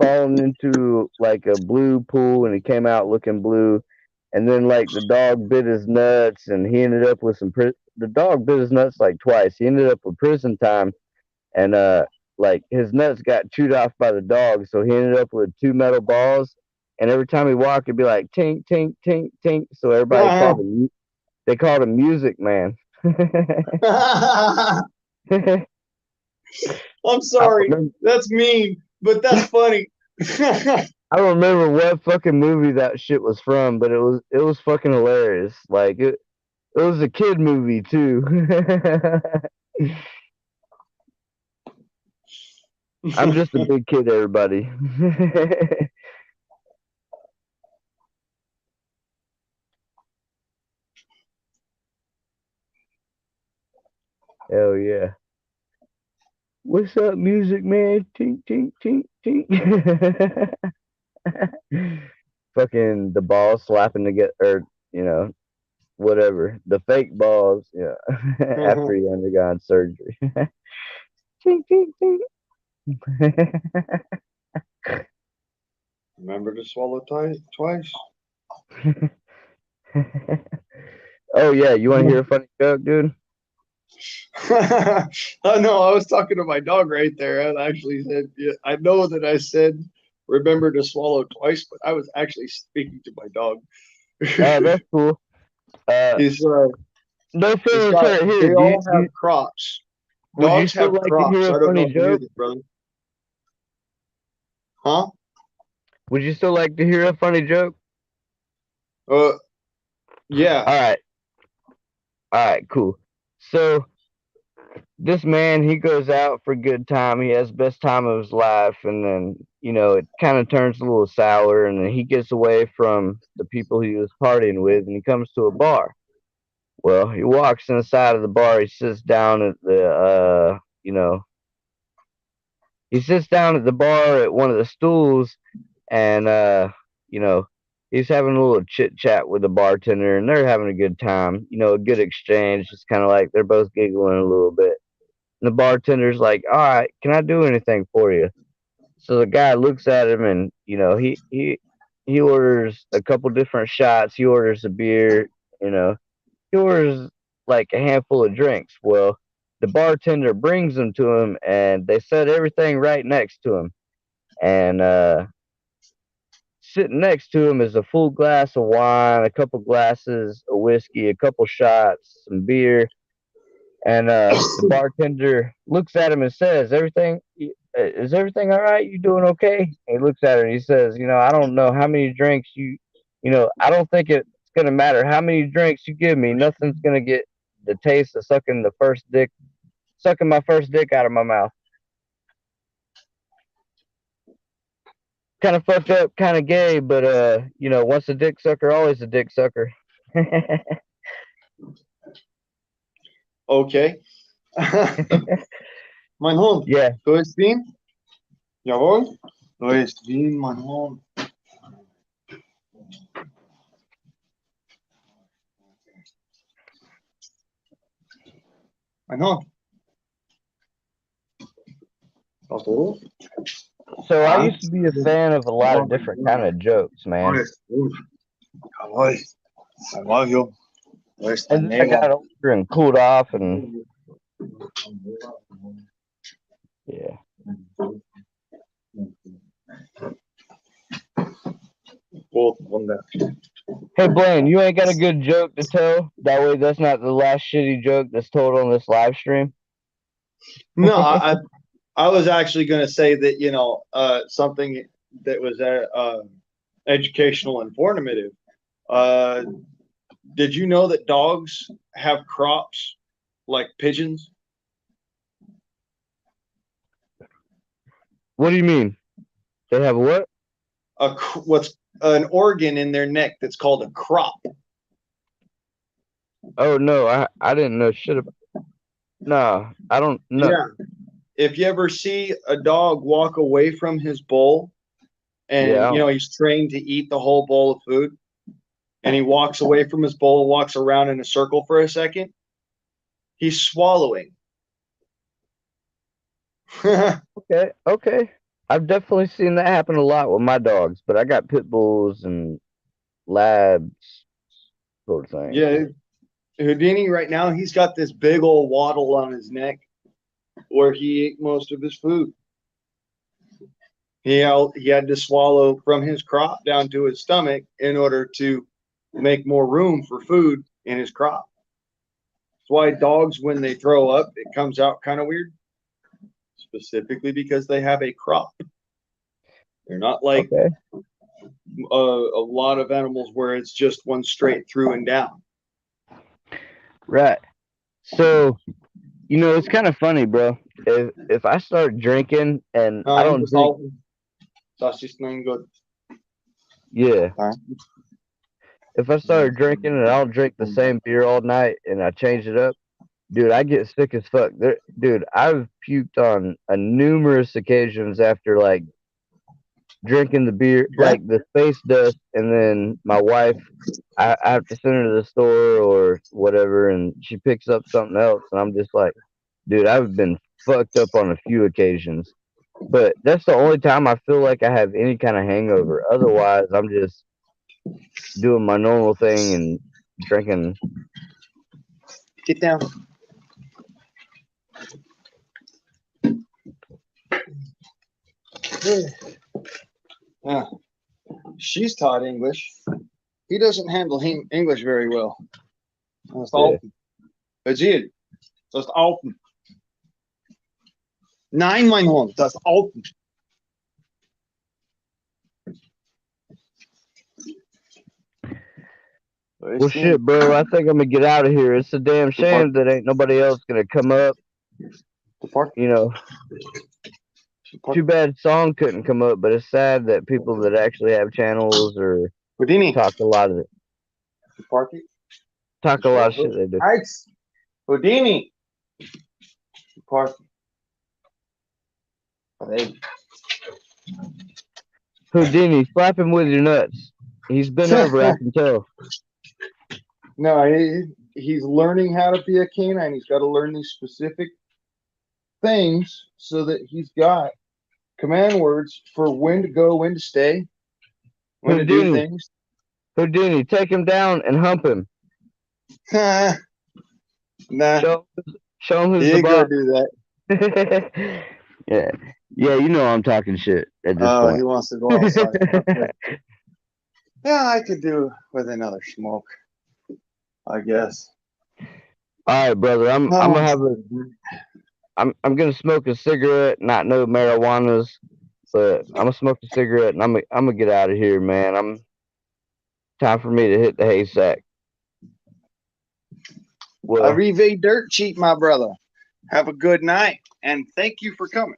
falling into like a blue pool and he came out looking blue. And then like the dog bit his nuts and he ended up with the dog bit his nuts like twice. He ended up with prison time and like his nuts got chewed off by the dog, so he ended up with two metal balls. And every time he walked, it'd be like tink tink tink tink. So everybody called him Music Man. I'm sorry. That's mean, but that's funny. I don't remember what fucking movie that shit was from, but it was fucking hilarious. Like it was a kid movie too. I'm just a big kid, everybody. Hell yeah. What's up, Music Man? Tink, tink, tink, tink. Fucking the balls slapping together, or, whatever. The fake balls, yeah. After he undergone surgery. Tink, tink, tink. Remember to swallow twice. Oh, yeah. You want to hear a funny joke, dude? Oh no, I was talking to my dog right there. I actually said, yeah, I know that I said remember to swallow twice, but I was actually speaking to my dog. That's cool. He's no feelings hurt here. They all have crops. Dogs have crops. I don't know if you knew this, brother. Huh? Would you still like to hear a funny joke? Yeah. All right, cool. So this man, he goes out for a good time. He has the best time of his life, and then it kind of turns a little sour, and then he gets away from the people he was partying with, and he comes to a bar. Well, he walks inside of the bar. He sits down at he sits down at the bar at one of the stools, and he's having a little chit chat with the bartender, and they're having a good time. A good exchange. It's kind of like they're both giggling a little bit. And the bartender's like, "All right, can I do anything for you?" So the guy looks at him, and he orders a couple different shots. He orders a beer. He orders like a handful of drinks. Well, the bartender brings them to him, and they set everything right next to him. And sitting next to him is a full glass of wine, a couple glasses of whiskey, a couple shots, some beer. And the bartender looks at him and says, is everything all right? You doing okay?" And he looks at her and he says, I don't know how many drinks I don't think it's going to matter how many drinks you give me. Nothing's going to get the taste of sucking my first dick out of my mouth. Kind of fucked up, kind of gay, but once a dick sucker, always a dick sucker. Okay. Mein Hund. Yeah. Du ist Wien? Jawohl. Du ist Wien, mein Hund. Mein Hund. So I used to be a fan of a lot of different kind of jokes, man. I love you. And then I got older and cooled off, and yeah. Hey Blaine, you ain't got a good joke to tell? That way that's not the last shitty joke that's told on this live stream? No, I was actually going to say that, something that was educational and informative Did you know that dogs have crops like pigeons? What do you mean? They have what? What's an organ in their neck that's called a crop? Oh no, I didn't know shit about. No, I don't know. Yeah. If you ever see a dog walk away from his bowl, and Yeah. you know he's trained to eat the whole bowl of food, and he walks away from his bowl and walks around in a circle for a second, he's swallowing. Okay. I've definitely seen that happen a lot with my dogs, but I got pit bulls and labs, sort of thing. Yeah, Houdini right now, he's got this big old waddle on his neck where he ate most of his food. He had to swallow from his crop down to his stomach in order to make more room for food in his crop. That's why dogs, when they throw up, it comes out kind of weird, specifically because they have a crop. They're not like Okay. a lot of animals where it's just one straight through and down. Right. So, it's kind of funny, bro. If I start drinking and I don't drink, That's just not good. yeah. Alright. If I start drinking and I don't drink the same beer all night and I change it up, dude, I get sick as fuck. Dude, I've puked on numerous occasions after like drinking the beer, Yeah. like the space dust, and then my wife, I have to send her to the store or whatever, and she picks up something else, and I'm just like, dude, I've been fucked up on a few occasions, but that's the only time I feel like I have any kind of hangover. Otherwise, I'm just doing my normal thing and drinking. Get down. Yeah. She's taught English. He doesn't handle English very well. Dat is te open. Zie je? Dat is te open. Nein, mein Hund, dat is open. Well, shit, bro. I think I'm gonna get out of here. It's a damn shame that ain't nobody else gonna come up. Too bad Song couldn't come up, but it's sad that people that actually have channels or Houdini. talk a lot of it. Talk a lot of shit they do. Alex. Houdini. Park. Houdini, slap him with your nuts. He's been over, I can tell. No, he's learning how to be a canine. He's got to learn these specific things so that he's got command words for when to go, when to stay, when to do things. Houdini, take him down and hump him. Nah. Show him who's he the boss. Do that. Yeah, I'm talking shit at this point. He wants to go outside. Yeah, I could do with another smoke, I guess. All right, brother. I'm gonna have I'm gonna smoke a cigarette, not no marijuanas, but I'm gonna smoke a cigarette and I'm gonna get out of here, man. Time for me to hit the haystack. Well, Arrive dirt cheap, my brother. Have a good night, and thank you for coming.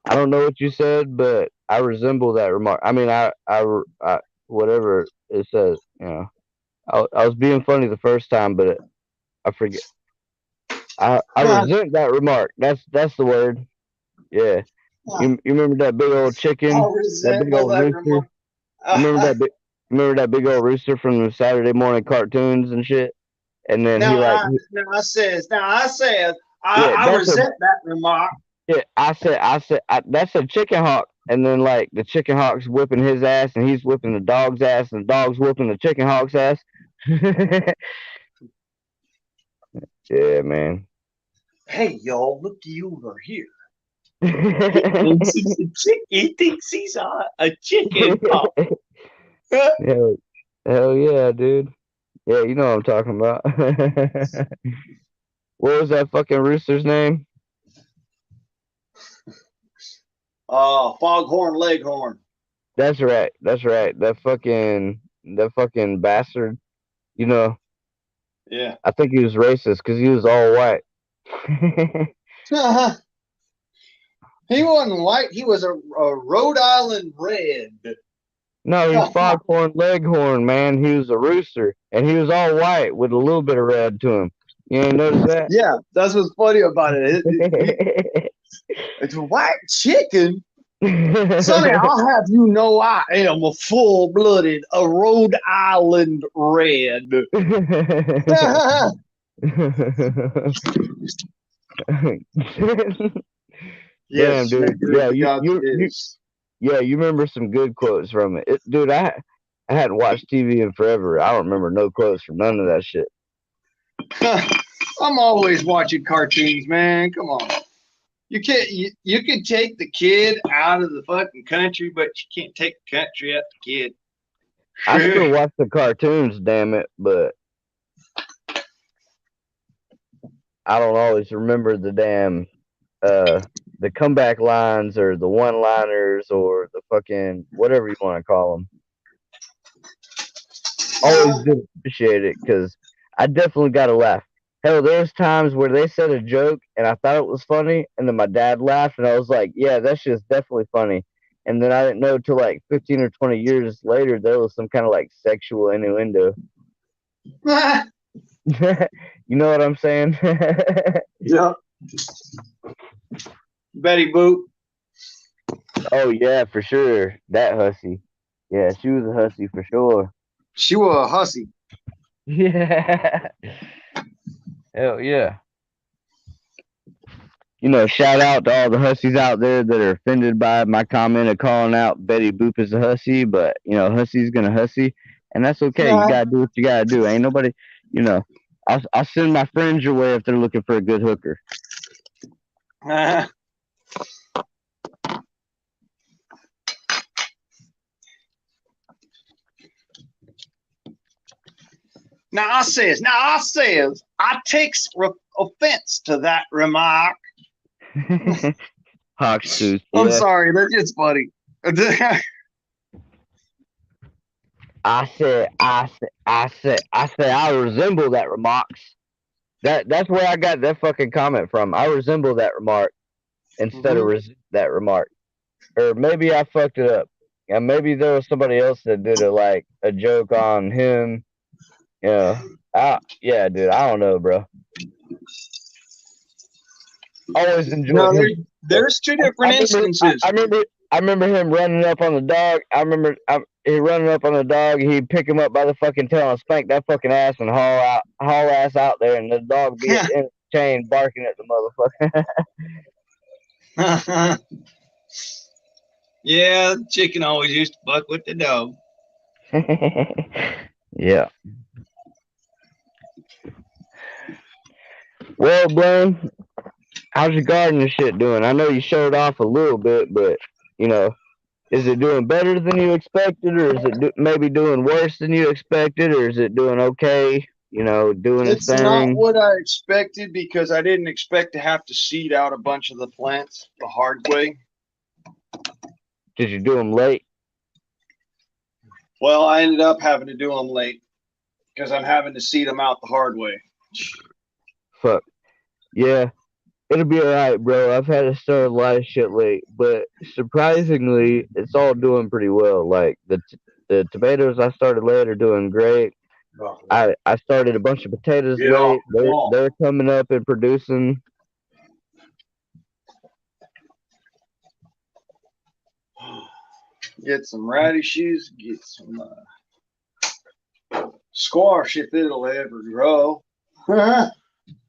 I don't know what you said, but I resemble that remark. I mean, I whatever it says, I was being funny the first time, but I forget. I resent that remark. That's the word. Yeah. You remember that big old chicken? That big old rooster? Remember that big old rooster from the Saturday morning cartoons and shit? And then I resent that remark. Yeah, I said that's a chicken hawk. And then like the chicken hawk's whipping his ass and he's whipping the dog's ass and the dog's whipping the chicken hawk's ass. Yeah, man. Hey, y'all, looky over here. He thinks he's a chicken hawk. Hell yeah, dude. Yeah, you know what I'm talking about. What was that fucking rooster's name? Foghorn Leghorn. That's right. That fucking that fucking bastard. You know, Yeah. I think he was racist because he was all white. He wasn't white. He was a Rhode Island Red. No, he's foghorn leghorn, man. He was a rooster, and he was all white with a little bit of red to him. You ain't noticed that? Yeah, that's what's funny about it. It's a white chicken. Sonny, I'll have you know I am a full-blooded, a Rhode Island Red. Damn, Yes, dude. Yeah, you remember some good quotes from it. Dude, I hadn't watched TV in forever. I don't remember no quotes from none of that shit. I'm always watching cartoons, man. Come on. You can't. You can take the kid out of the fucking country, but you can't take the country out the kid. I still watch the cartoons, damn it, but I don't always remember the damn the comeback lines or the one-liners or the fucking whatever you want to call them. Always did appreciate it because I definitely got to laugh. Hell, there's times where they said a joke and I thought it was funny, and then my dad laughed, and I was like, "Yeah, that's just definitely funny." And then I didn't know till like 15 or 20 years later there was some kind of like sexual innuendo. You know what I'm saying? Yeah. Betty Boop. Oh yeah, for sure. That hussy. Yeah, she was a hussy for sure. She was a hussy. Yeah. Hell yeah. You know, shout out to all the hussies out there that are offended by my comment of calling out Betty Boop as a hussy, but you know, hussy's gonna hussy, and that's okay. You gotta do what you gotta do. Ain't nobody, you know. I'll send my friends your way if they're looking for a good hooker. Now I takes offense to that remark. Hawks tooth. I'm sorry, that's just funny. I resemble that remarks. That's where I got that fucking comment from. I resemble that remark instead of that remark. Or maybe I fucked it up. And maybe there was somebody else that did a joke on him. Yeah. Yeah, dude. I don't know, bro. Always enjoyed him. There's two different instances. I remember him running up on the dog. He running up on the dog. He'd pick him up by the fucking tail and spank that fucking ass and haul ass out there, and the dog be in the chain barking at the motherfucker. Yeah, the chicken always used to buck with the dog. Yeah. Well, Blaine, how's your garden and shit doing? I know you showed off a little bit, but you know, is it doing better than you expected, or is it maybe doing worse than you expected, or is it doing okay? You know, doing its thing. It's not what I expected because I didn't expect to have to seed out a bunch of the plants the hard way. Did you do them late? Well, I ended up having to do them late because I'm having to seed them out the hard way. Fuck. Yeah, it'll be alright, bro. I've had to start a lot of shit late, but surprisingly, it's all doing pretty well. Like the tomatoes I started late are doing great. I started a bunch of potatoes late. They're coming up and producing. Get some radishes, get some squash if it'll ever grow.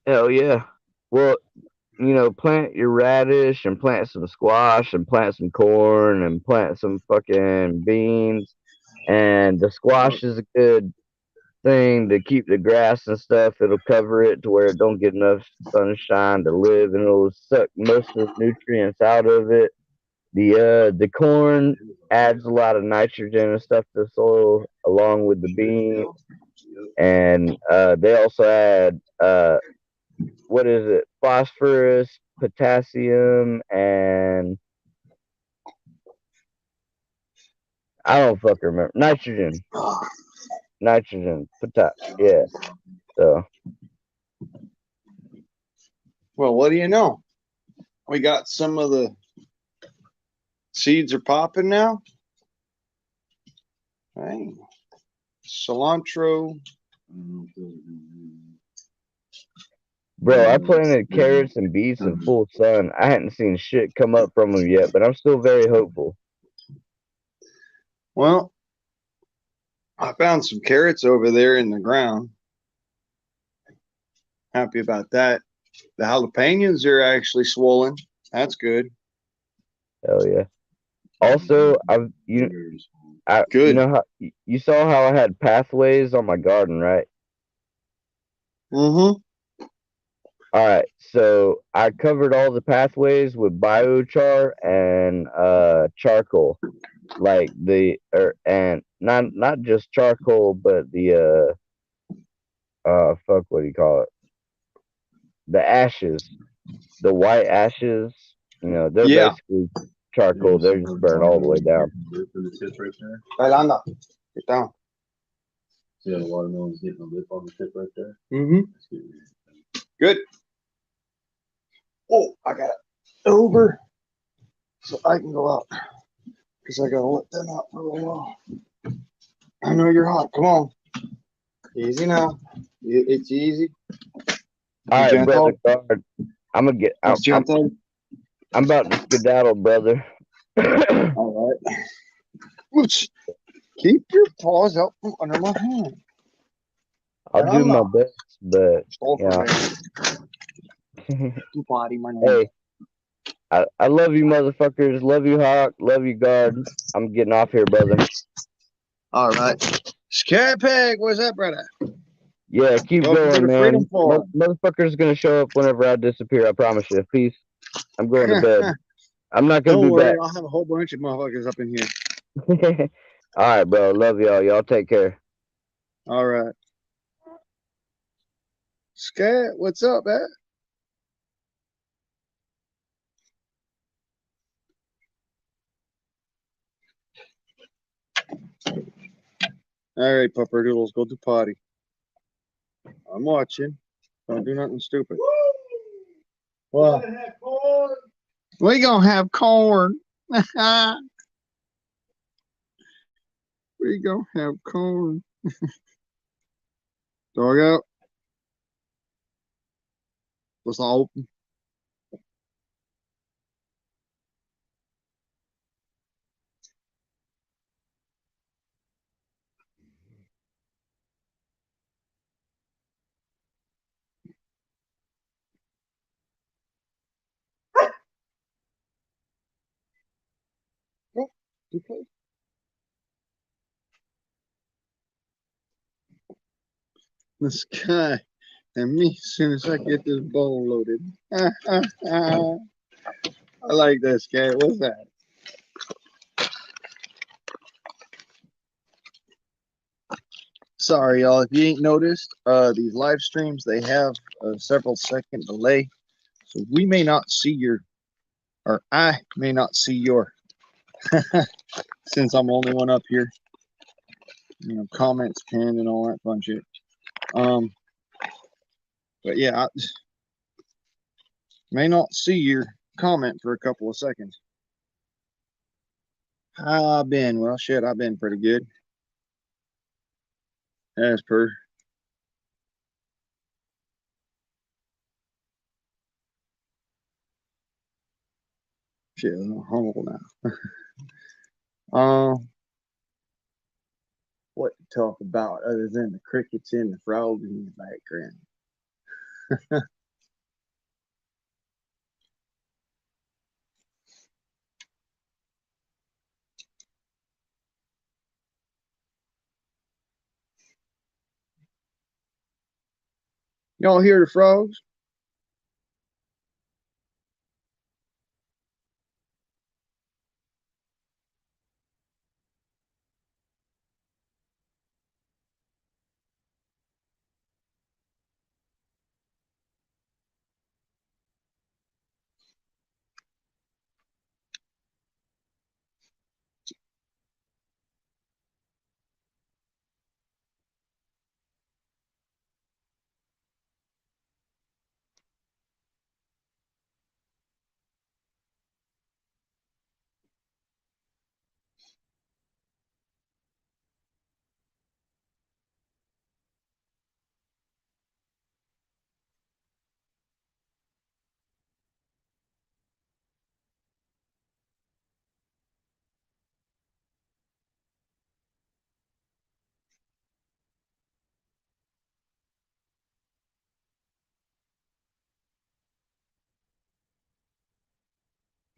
Hell yeah. Well, you know, plant your radish and plant some squash and plant some corn and plant some fucking beans. And the squash is a good thing to keep the grass and stuff. It'll cover it to where it don't get enough sunshine to live, and it'll suck most of the nutrients out of it. The corn adds a lot of nitrogen and stuff to the soil along with the beans. And they also add what is it? Phosphorus, potassium, and I don't fucking remember. Nitrogen, potash. Yeah. So Well, what do you know? We got some of the seeds are popping now. Hey, cilantro. bro, I planted carrots and beets in full sun. I hadn't seen shit come up from them yet, but I'm still very hopeful. Well, I found some carrots over there in the ground. Happy about that. The jalapenos are actually swollen. That's good. Hell yeah. Also, you Good. know how you saw how I had pathways on my garden, right? Mm-hmm. All right, so I covered all the pathways with biochar and charcoal, like and not just charcoal, but the fuck, what do you call it? The ashes, the white ashes. You know, they're Yeah. basically charcoal. They're just burned all the way down. Bailando. Get down. See how the watermelon's getting a lip on the tip right there? Mm-hmm. That's good. Good. Oh, I got it over so I can go out because I gotta let them out for a little while. I know you're hot. Come on. Easy now. It's easy. All right, brother Gentle. guard. I'm gonna get. It's gentle. I'm about to skedaddle, brother. All right. Oops. Keep your paws out from under my hand. I'll do my best, but yeah. Tu body, my name. Hey, I love you, motherfuckers. Love you, Hawk. Love you, guard. I'm getting off here, brother. All right. Scat Peg, where's that, brother? Yeah, keep Welcome to going, the man. Freedom Force. Motherfucker's gonna show up whenever I disappear. I promise you. Peace. I'm going to bed. I'm not gonna Don't be worry, I'll have a whole bunch of motherfuckers up in here. back. All right, bro. Love y'all. Y'all take care. All right. Scat, what's up, man? All right, Pupper Doodles, go to potty. I'm watching. Don't do nothing stupid. Well, we gonna have corn. We gonna have corn. Dog out. What's all open? Oh, okay. The sky and me as soon as I get this bowl loaded. I like that, Scat. What's that? Sorry, y'all. If you ain't noticed, these live streams they have a several second delay, so we may not see your, or I may not see your, since I'm the only one up here. You know, comments pinned and all that fun shit. But yeah, I may not see your comment for a couple of seconds. How I been? Well, shit, I've been pretty good. As per. Shit, I'm humble now. What to talk about other than the crickets and the frogs in the background? Y'all hear the frogs?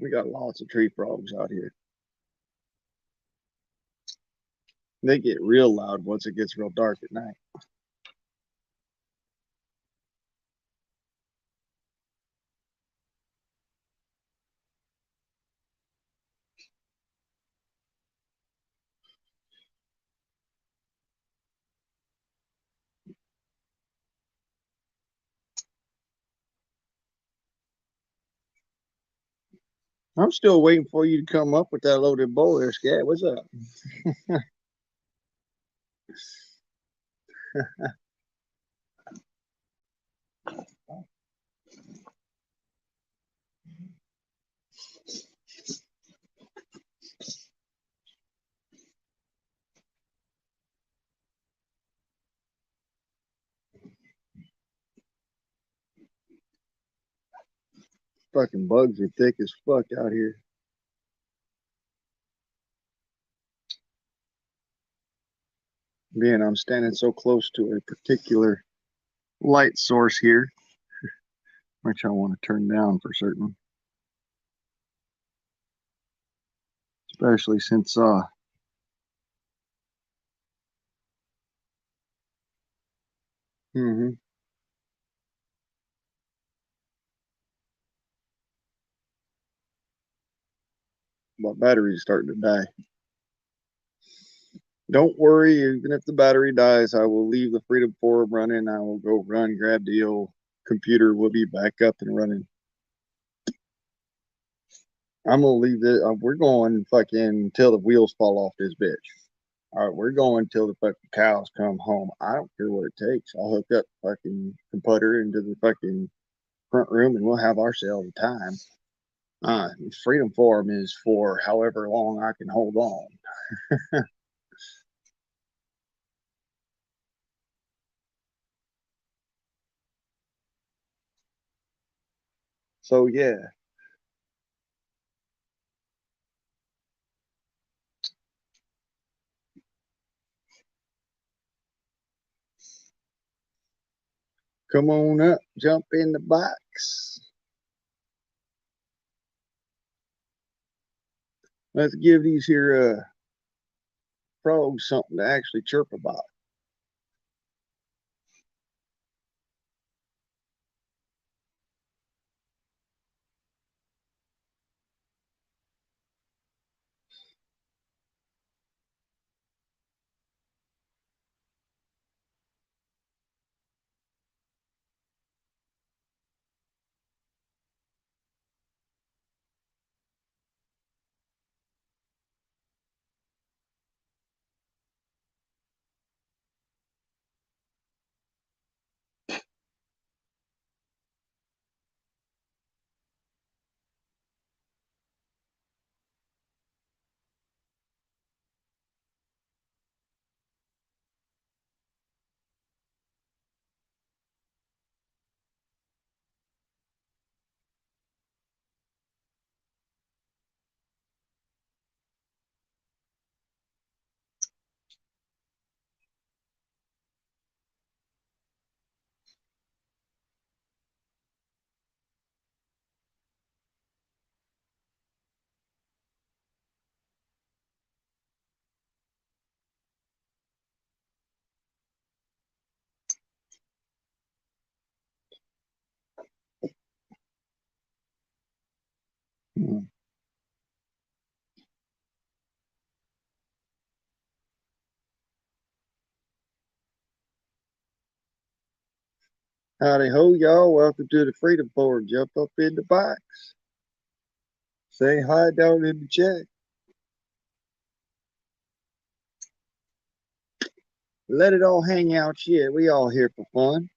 We got lots of tree frogs out here. They get real loud once it gets real dark at night. I'm still waiting for you to come up with that loaded bow there, Scat. What's up? Fucking bugs are thick as fuck out here. Being I'm standing so close to a particular light source here, which I want to turn down for certain. Especially since mm-hmm. My battery's starting to die. Don't worry, even if the battery dies, I will leave the Freedom Forum running. I will go run, grab the old computer. We'll be back up and running. I'm gonna leave it. We're going fucking till the wheels fall off this bitch. All right, we're going till the fucking cows come home. I don't care what it takes. I'll hook up the fucking computer into the fucking front room and we'll have ourselves a time. Freedom Forum is for however long I can hold on. So yeah. Come on up, jump in the box. Let's give these here frogs something to actually chirp about. Hmm. Howdy ho, y'all. Welcome to the Freedom Forum. Jump up in the box. Say hi down in the chat. Let it all hang out. Shit, we all here for fun.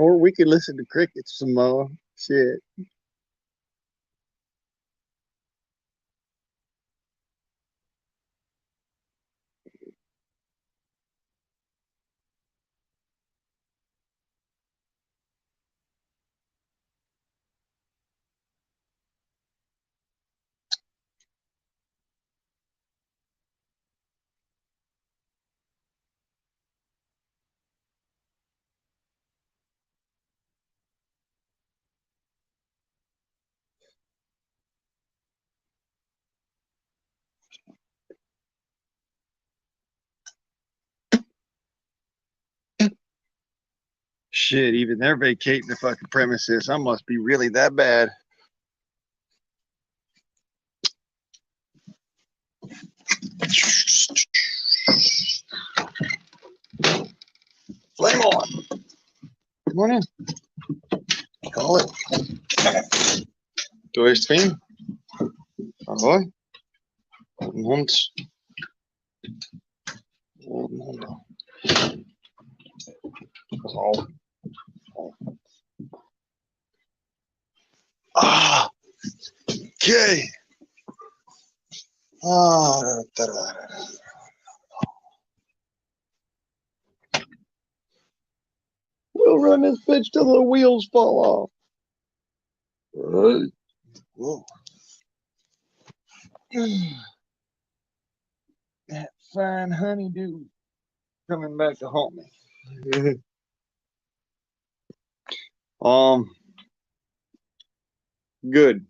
Or we could listen to crickets some more. Shit. Shit, even they're vacating the fucking premises. I must be really that bad. Flame on. Come on in. Call it. Du ist fin. Ahoj. Guten Hund. Guten Hund. Oh. Ah. Okay. Ah. We'll run this bitch till the wheels fall off. Right. Whoa. That fine honeydew coming back to haunt me. Good.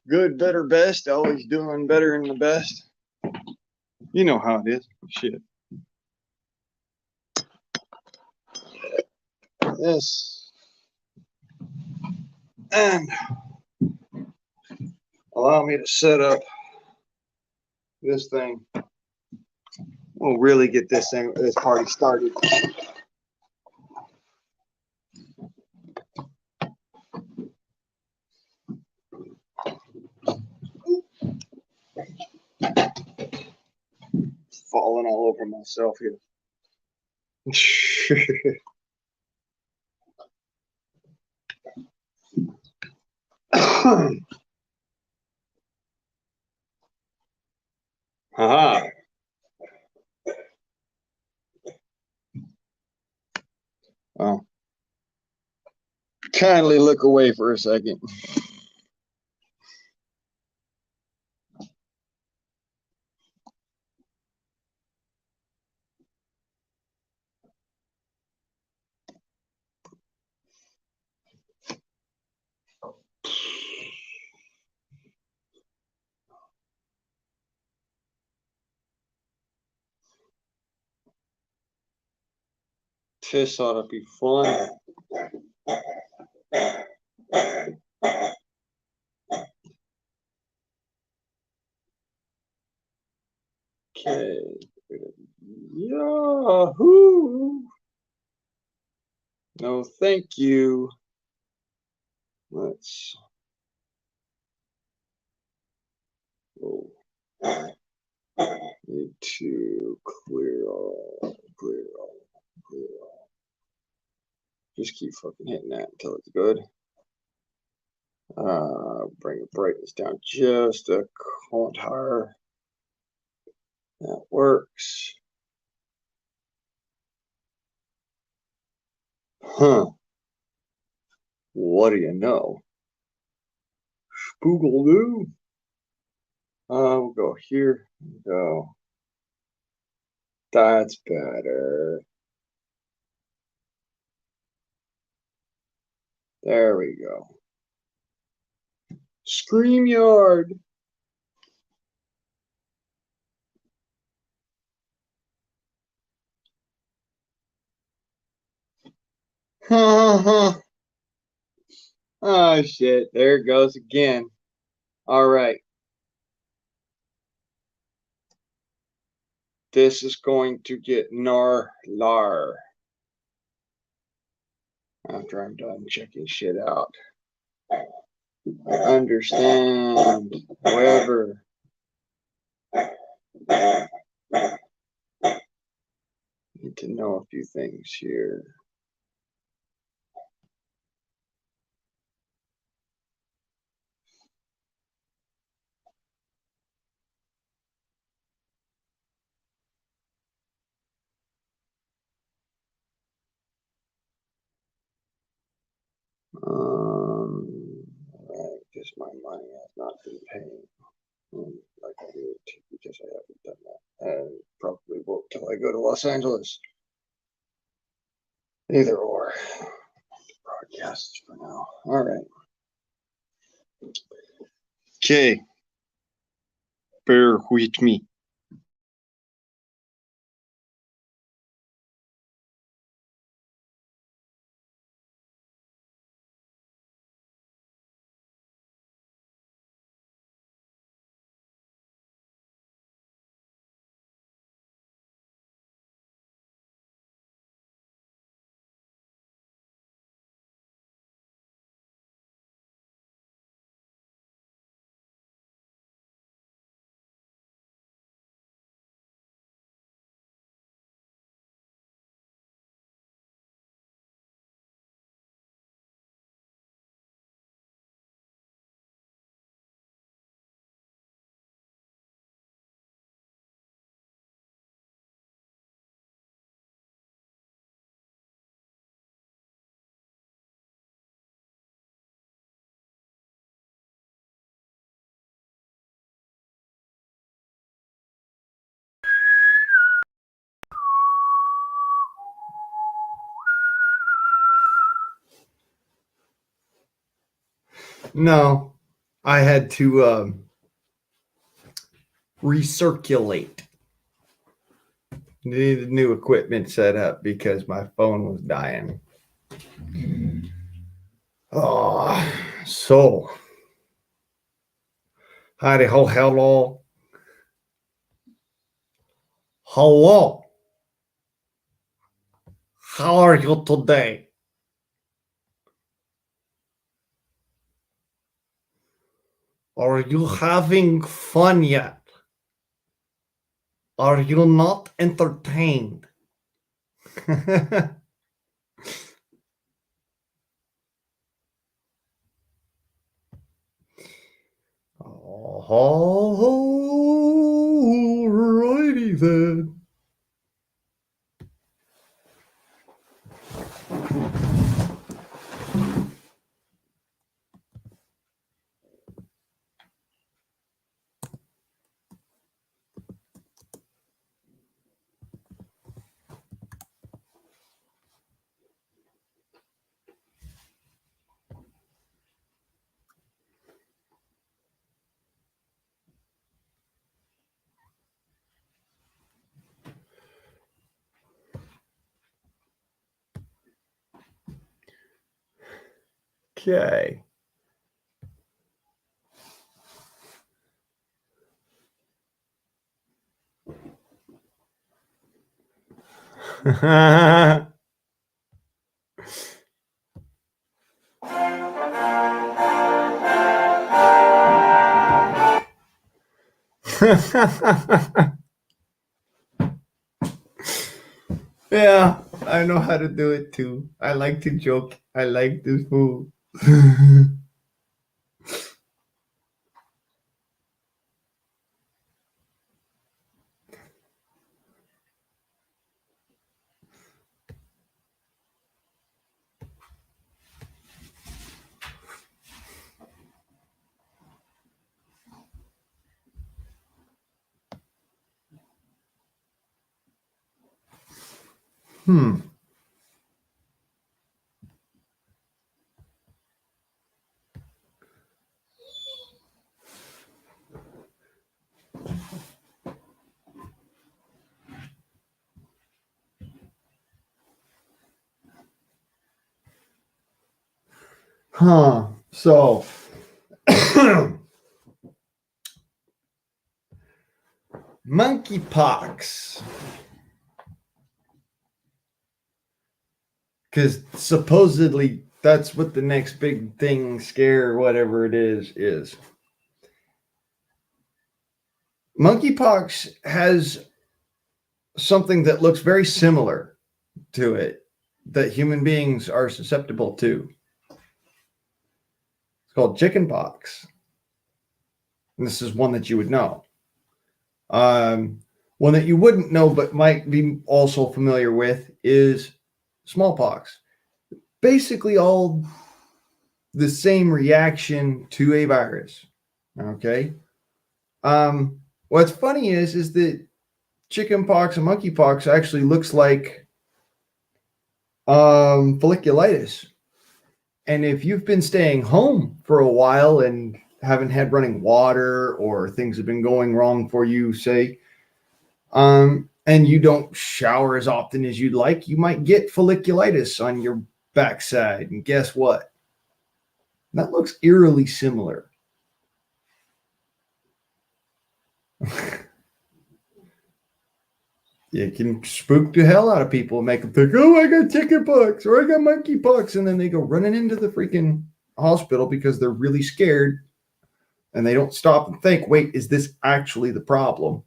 Good, better, best. Always doing better than the best. You know how it is. Shit. Yes. And allow me to set up this thing. We'll really get this party started. Falling all over myself here. Haha. Oh. Kindly look away for a second. This ought to be fun. Okay. Yahoo! No, thank you. Let's go. Need to clear all. Just keep fucking hitting that until it's good. Bring the brightness down just a count higher. That works. Huh. What do you know? Spoogle-doo. We'll go here. Go. That's better. There we go. StreamYard. Oh shit, there it goes again. All right. This is going to get lar. After I'm done checking shit out. I understand. However, need to know a few things here. Right, because my money has not been paying like I did because I haven't done that. And probably won't till I go to Los Angeles. Either or. Broadcasts for now. All right. Okay. Bear with me. No, I had to recirculate. Needed new equipment set up because my phone was dying. Oh, so howdy ho, hello. Hello. How are you today? Are you having fun yet? Are you not entertained? Alrighty then. Okay. Yeah, I know how to do it too. I like to joke. I like to fool. Hmm. Huh. So monkeypox. Because supposedly That's what the next big thing, scare, whatever it is. Monkeypox has something that looks very similar to it that human beings are susceptible to. It's called chickenpox. And this is one that you would know. One that you wouldn't know but might be also familiar with is smallpox. Basically all the same reaction to a virus. Okay. What's funny is that chickenpox and monkeypox actually looks like folliculitis. And if you've been staying home for a while and haven't had running water or things have been going wrong for you, say, and you don't shower as often as you'd like, you might get folliculitis on your backside. And guess what? That looks eerily similar. It can spook the hell out of people and make them think, oh, I got chickenpox or I got monkeypox. And then they go running into the freaking hospital because they're really scared. And they don't stop and think, wait, is this actually the problem?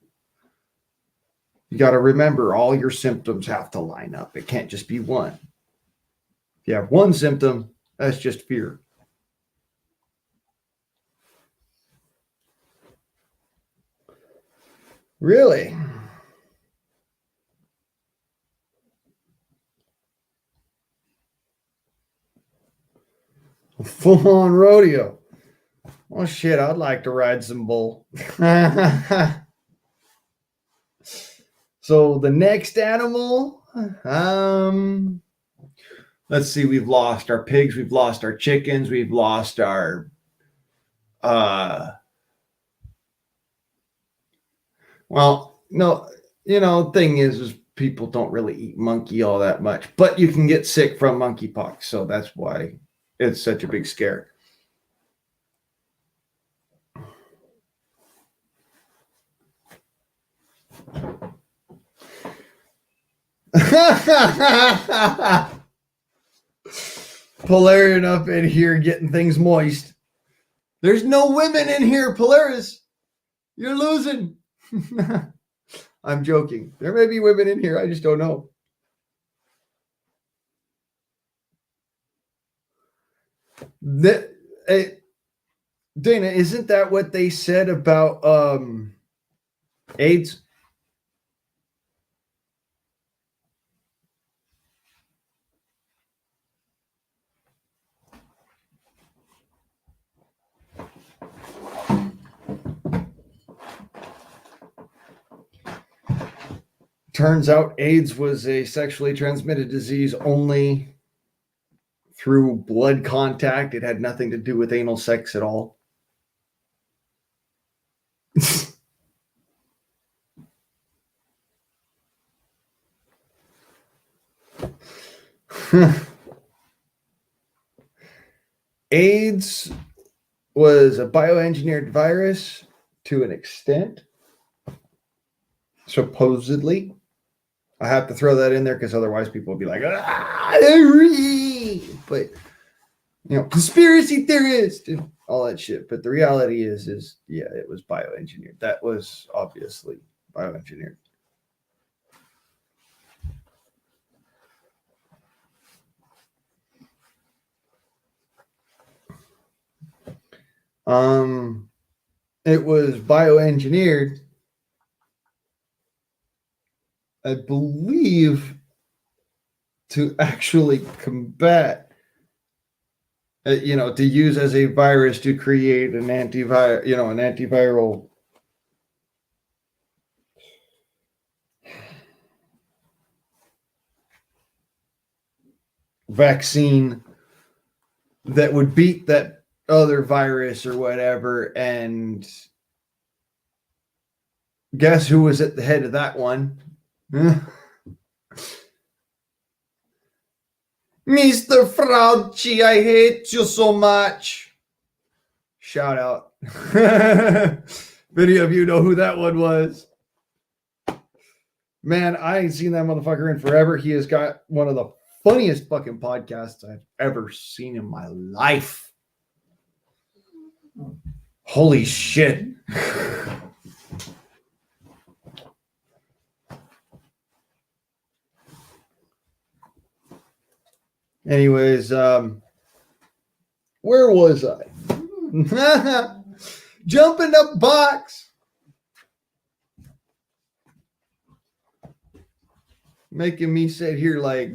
You got to remember, all your symptoms have to line up. It can't just be one. If you have one symptom, that's just fear. Really? Full-on rodeo. Oh, shit, I'd like to ride some bull. So the next animal, let's see, we've lost our pigs, we've lost our chickens, we've lost our, well, no, thing is people don't really eat monkey all that much, but you can get sick from monkeypox. So that's why it's such a big scare. Polarian up in here getting things moist. There's no women in here, Polaris. You're losing. I'm joking. There may be women in here. I just don't know. Dana, isn't that what they said about AIDS? Turns out AIDS was a sexually transmitted disease only through blood contact. It had nothing to do with anal sex at all. AIDS was a bioengineered virus to an extent, supposedly. I have to throw that in there because otherwise people will be like, but conspiracy theorist and all that shit. But the reality is yeah, it was bioengineered. That was obviously bioengineered. It was bioengineered, I believe, to actually combat, to use as a virus to create an antiviral vaccine that would beat that other virus or whatever. And guess who was at the head of that one? Mr. Fauci, I hate you so much. Shout out. Many of you know who that one was. Man, I ain't seen that motherfucker in forever. He has got one of the funniest fucking podcasts I've ever seen in my life. Holy shit. Anyways, where was I? Jumping up box. Making me sit here like, I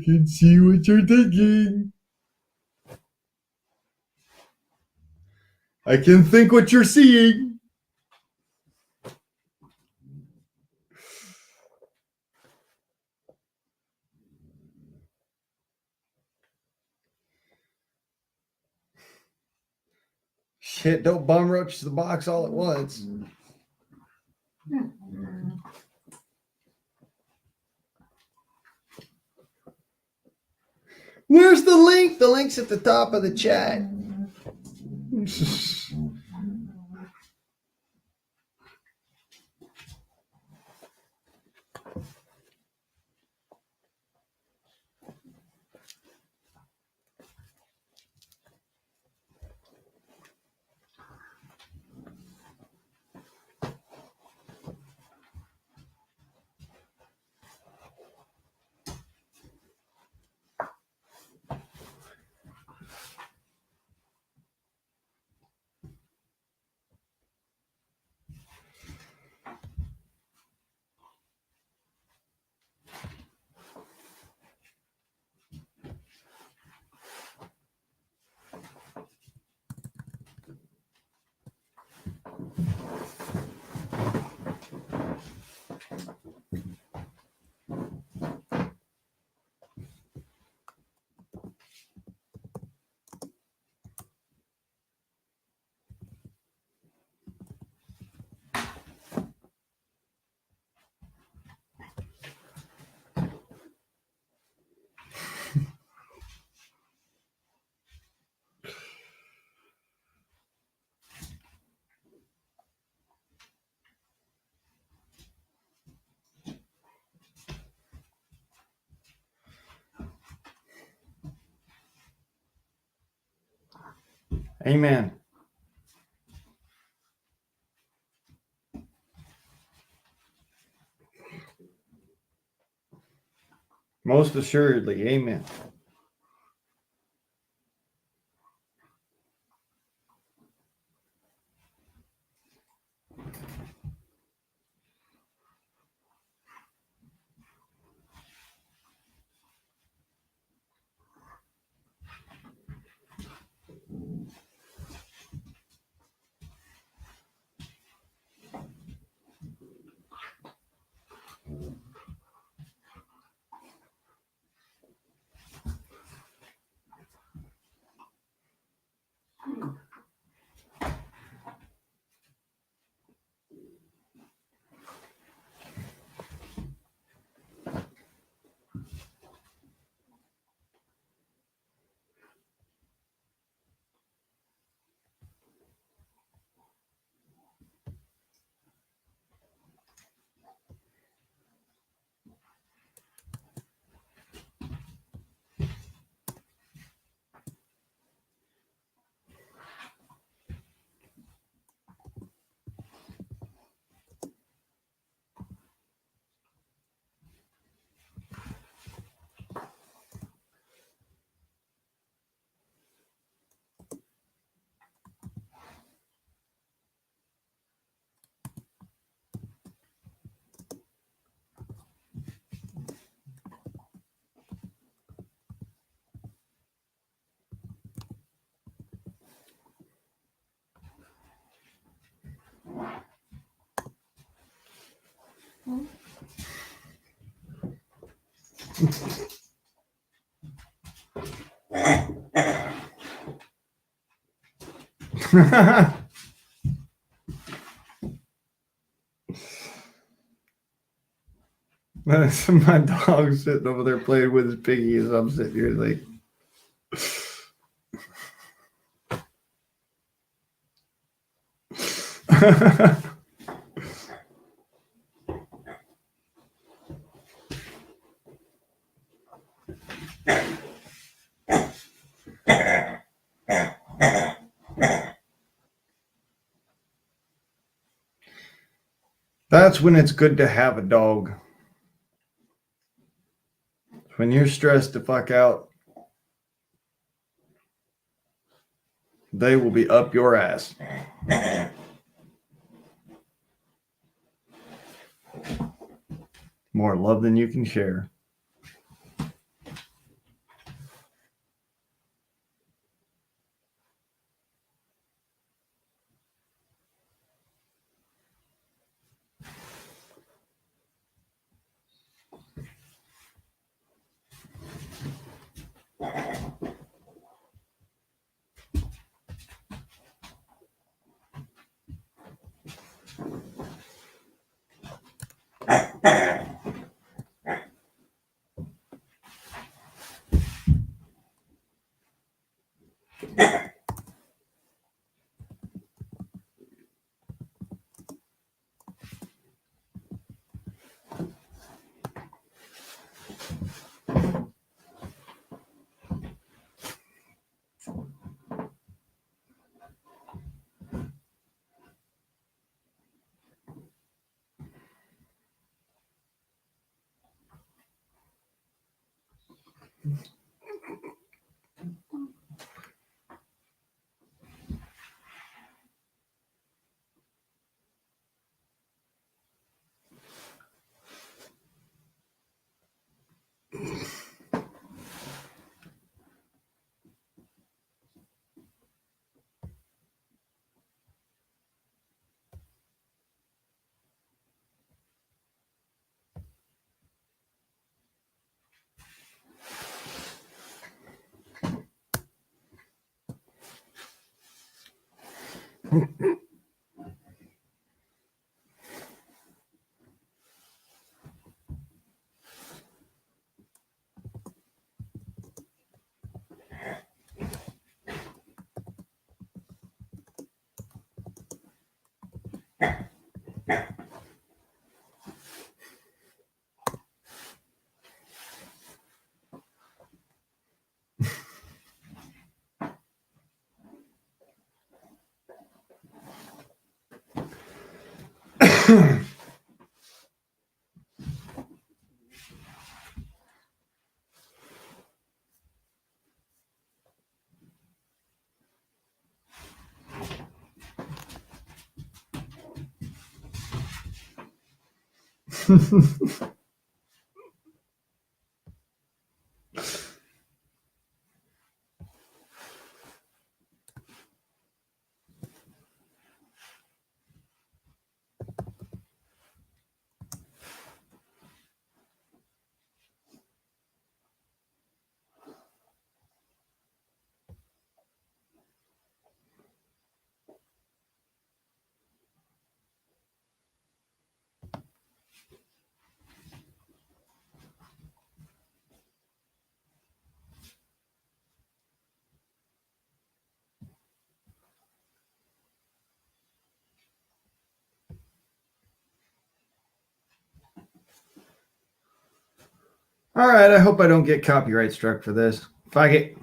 can see what you're thinking. I can think what you're seeing. Shit, don't bum roach the box all at once. Where's the link? The link's at the top of the chat. Amen. Most assuredly, amen. My dog's sitting over there playing with his piggy as I'm sitting here like. That's when it's good to have a dog. When you're stressed the fuck out, they will be up your ass. More love than you can share. All right, I hope I don't get copyright struck for this. Fuck it.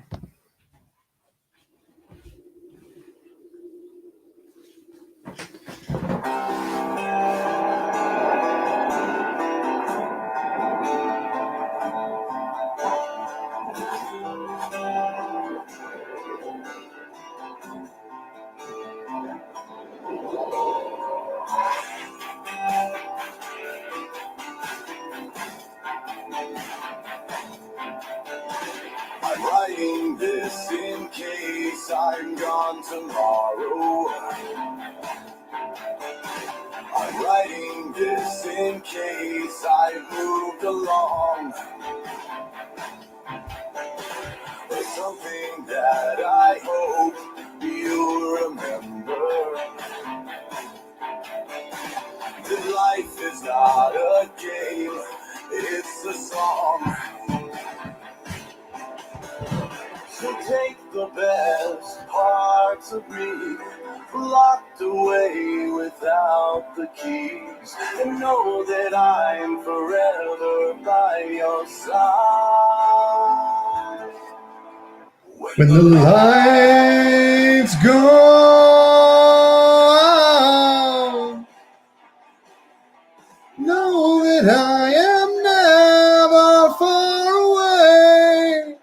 I'm writing this in case I'm gone tomorrow. I'm writing this in case I've moved along. There's something that I hope you'll remember. That life is not a game, it's a song. So take the best parts of me, locked away without the keys, and know that I'm forever by your side. When the lights go out that I am never far away.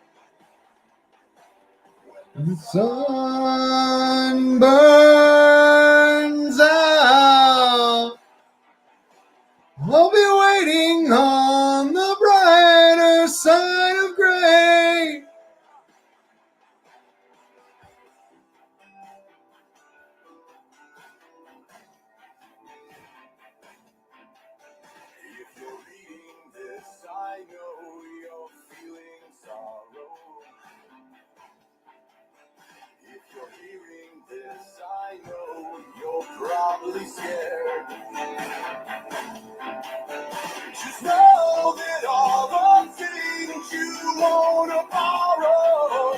The sun burns out. I'll be waiting on the brighter side of gray. If you're reading this, I know you're feeling sorrow. If you're hearing this, I know you're probably scared. Just know that all the things you wanna borrow,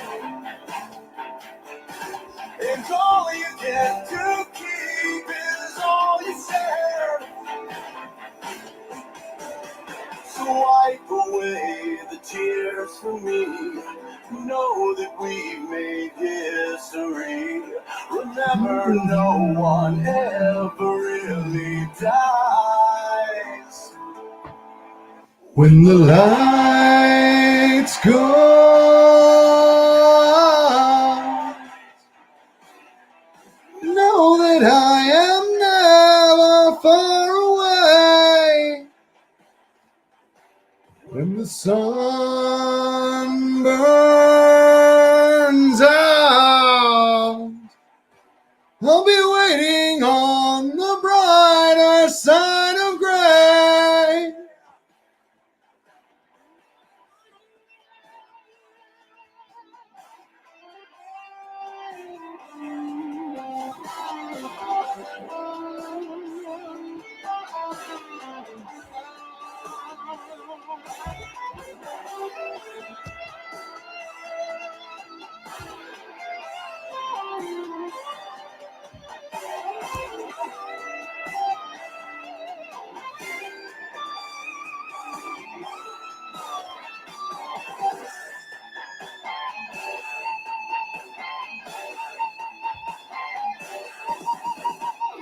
and all you get to keep is all you share. So wipe away the tears from me. Know that we've made history. Remember, no one ever really dies. When the lights go out, know that I am never far away. When the sun burns out, I'll be waiting on the brighter side of gray.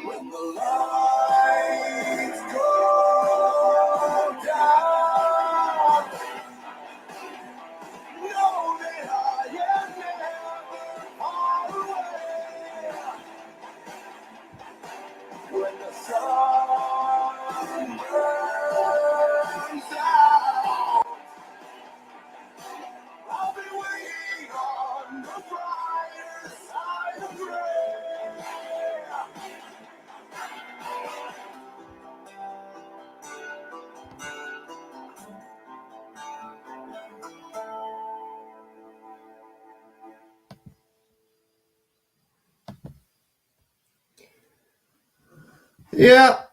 When the lights go down, know that I am never far away. When the sun burns out, I'll be waiting on the brighter side of gray. Yeah.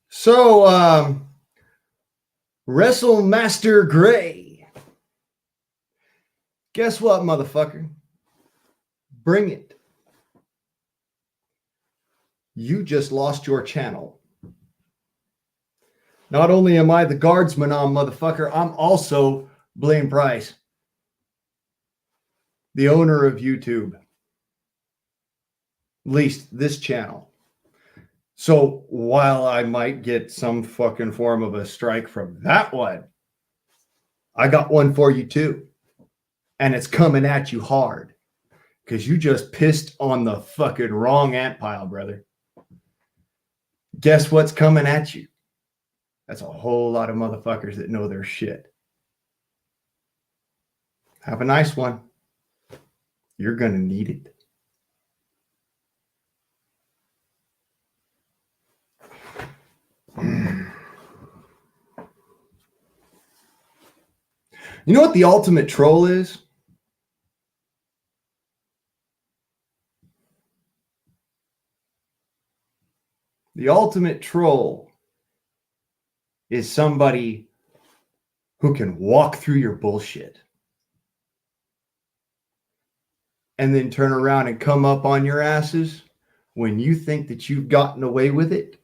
So, WrestleMaster Gray. Guess what, motherfucker? Bring it. You just lost your channel. Not only am I the guardsman on motherfucker, I'm also Blaine Price, the owner of YouTube. At least this channel. So while I might get some fucking form of a strike from that one, I got one for you too. And it's coming at you hard. Because you just pissed on the fucking wrong ant pile, brother. Guess what's coming at you? That's a whole lot of motherfuckers that know their shit. Have a nice one. You're going to need it. You know what the ultimate troll is? The ultimate troll is somebody who can walk through your bullshit and then turn around and come up on your asses when you think that you've gotten away with it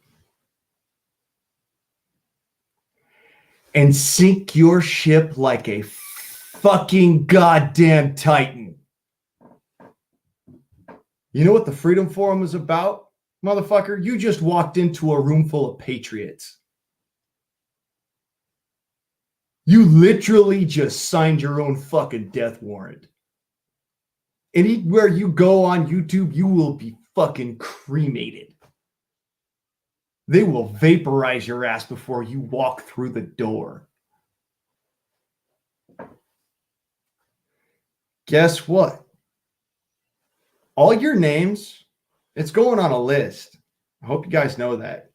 and sink your ship like a fucking goddamn Titan. You know what the Freedom Forum is about? Motherfucker, you just walked into a room full of patriots. You literally just signed your own fucking death warrant. Anywhere you go on YouTube, you will be fucking cremated. They will vaporize your ass before you walk through the door. Guess what? All your names, it's going on a list. I hope you guys know that.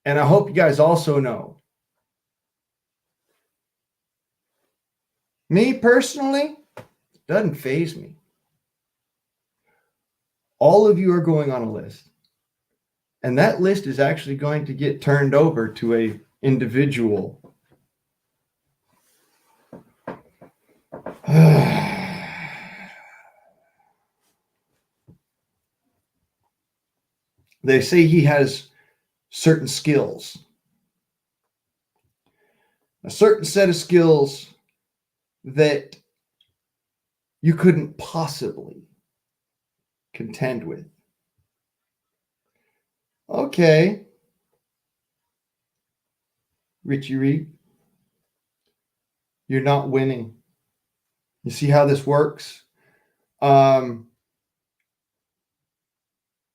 And I hope you guys also know. Me personally, doesn't faze me. All of you are going on a list. And that list is actually going to get turned over to a individual. They say he has certain skills. A certain set of skills that you couldn't possibly contend with. Okay. Richie Reed, you're not winning. You see how this works?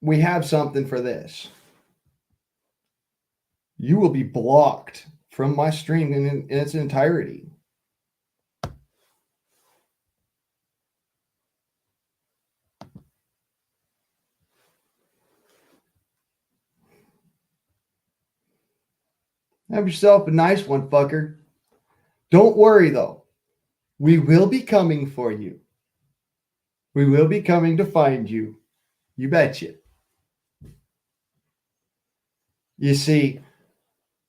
We have something for this. You will be blocked from my stream in its entirety. Have yourself a nice one, fucker. Don't worry, though. We will be coming for you. We will be coming to find you. You betcha. You see,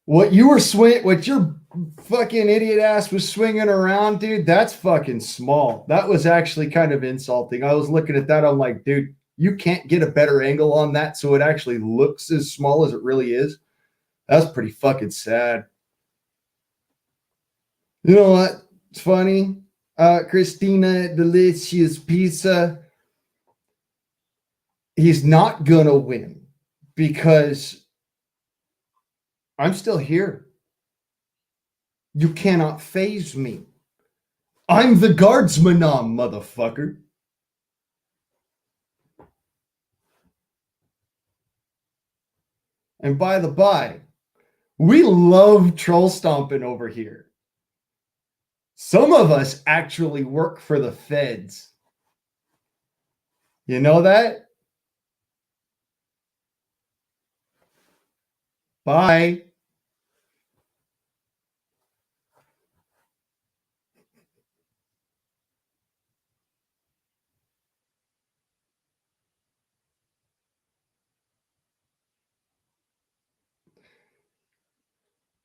what your fucking idiot ass was swinging around, dude, that's fucking small. That was actually kind of insulting. I was looking at that. I'm like, dude, you can't get a better angle on that so it actually looks as small as it really is. That's pretty fucking sad. You know what? It's funny. Christina, Delicious Pizza. He's not going to win because I'm still here. You cannot faze me. I'm the guardsman, motherfucker. And by the by, we love troll stomping over here. Some of us actually work for the feds. You know that? Bye.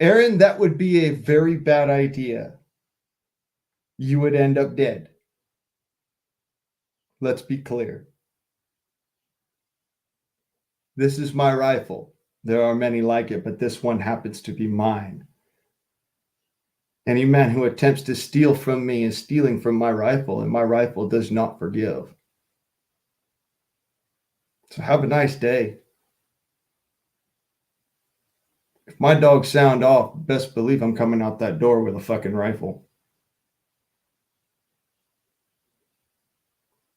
Aaron, that would be a very bad idea. You would end up dead. Let's be clear. This is my rifle. There are many like it, but this one happens to be mine. Any man who attempts to steal from me is stealing from my rifle, and my rifle does not forgive. So have a nice day. If my dogs sound off, best believe I'm coming out that door with a fucking rifle.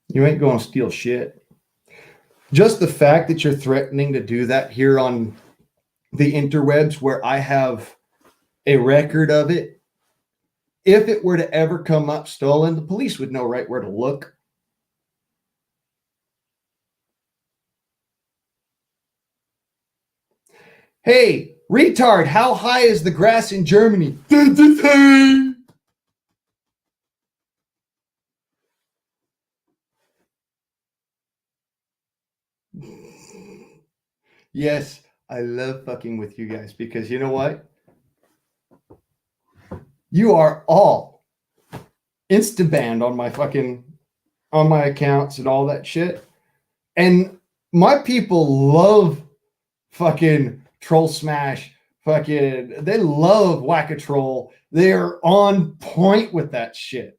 You ain't going to steal shit. Just the fact that you're threatening to do that here on the interwebs where I have a record of it, if it were to ever come up stolen, the police would know right where to look. Hey, retard, how high is the grass in Germany? Yes, I love fucking with you guys because you know what? You are all insta-banned on my accounts and all that shit. And my people love fucking Troll Smash. They love Whack-A-Troll. They're on point with that shit.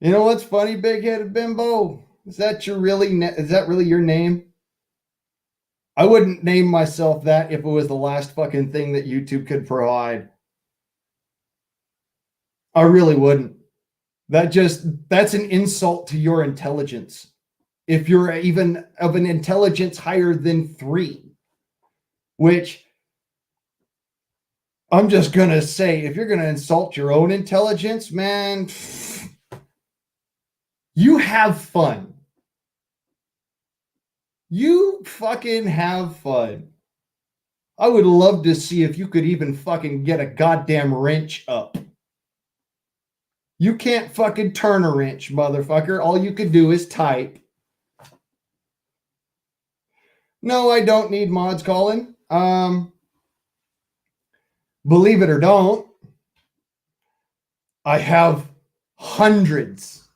You know what's funny, big-headed bimbo? Is that really your name? I wouldn't name myself that if it was the last fucking thing that YouTube could provide. I really wouldn't. That's an insult to your intelligence. If you're even of an intelligence higher than 3, which I'm just going to say, if you're going to insult your own intelligence, man, you have fun. You fucking have fun. I would love to see if you could even fucking get a goddamn wrench up. You can't fucking turn a wrench, motherfucker. All you could do is type. No, I don't need mods, Colin. Believe it or don't, I have hundreds.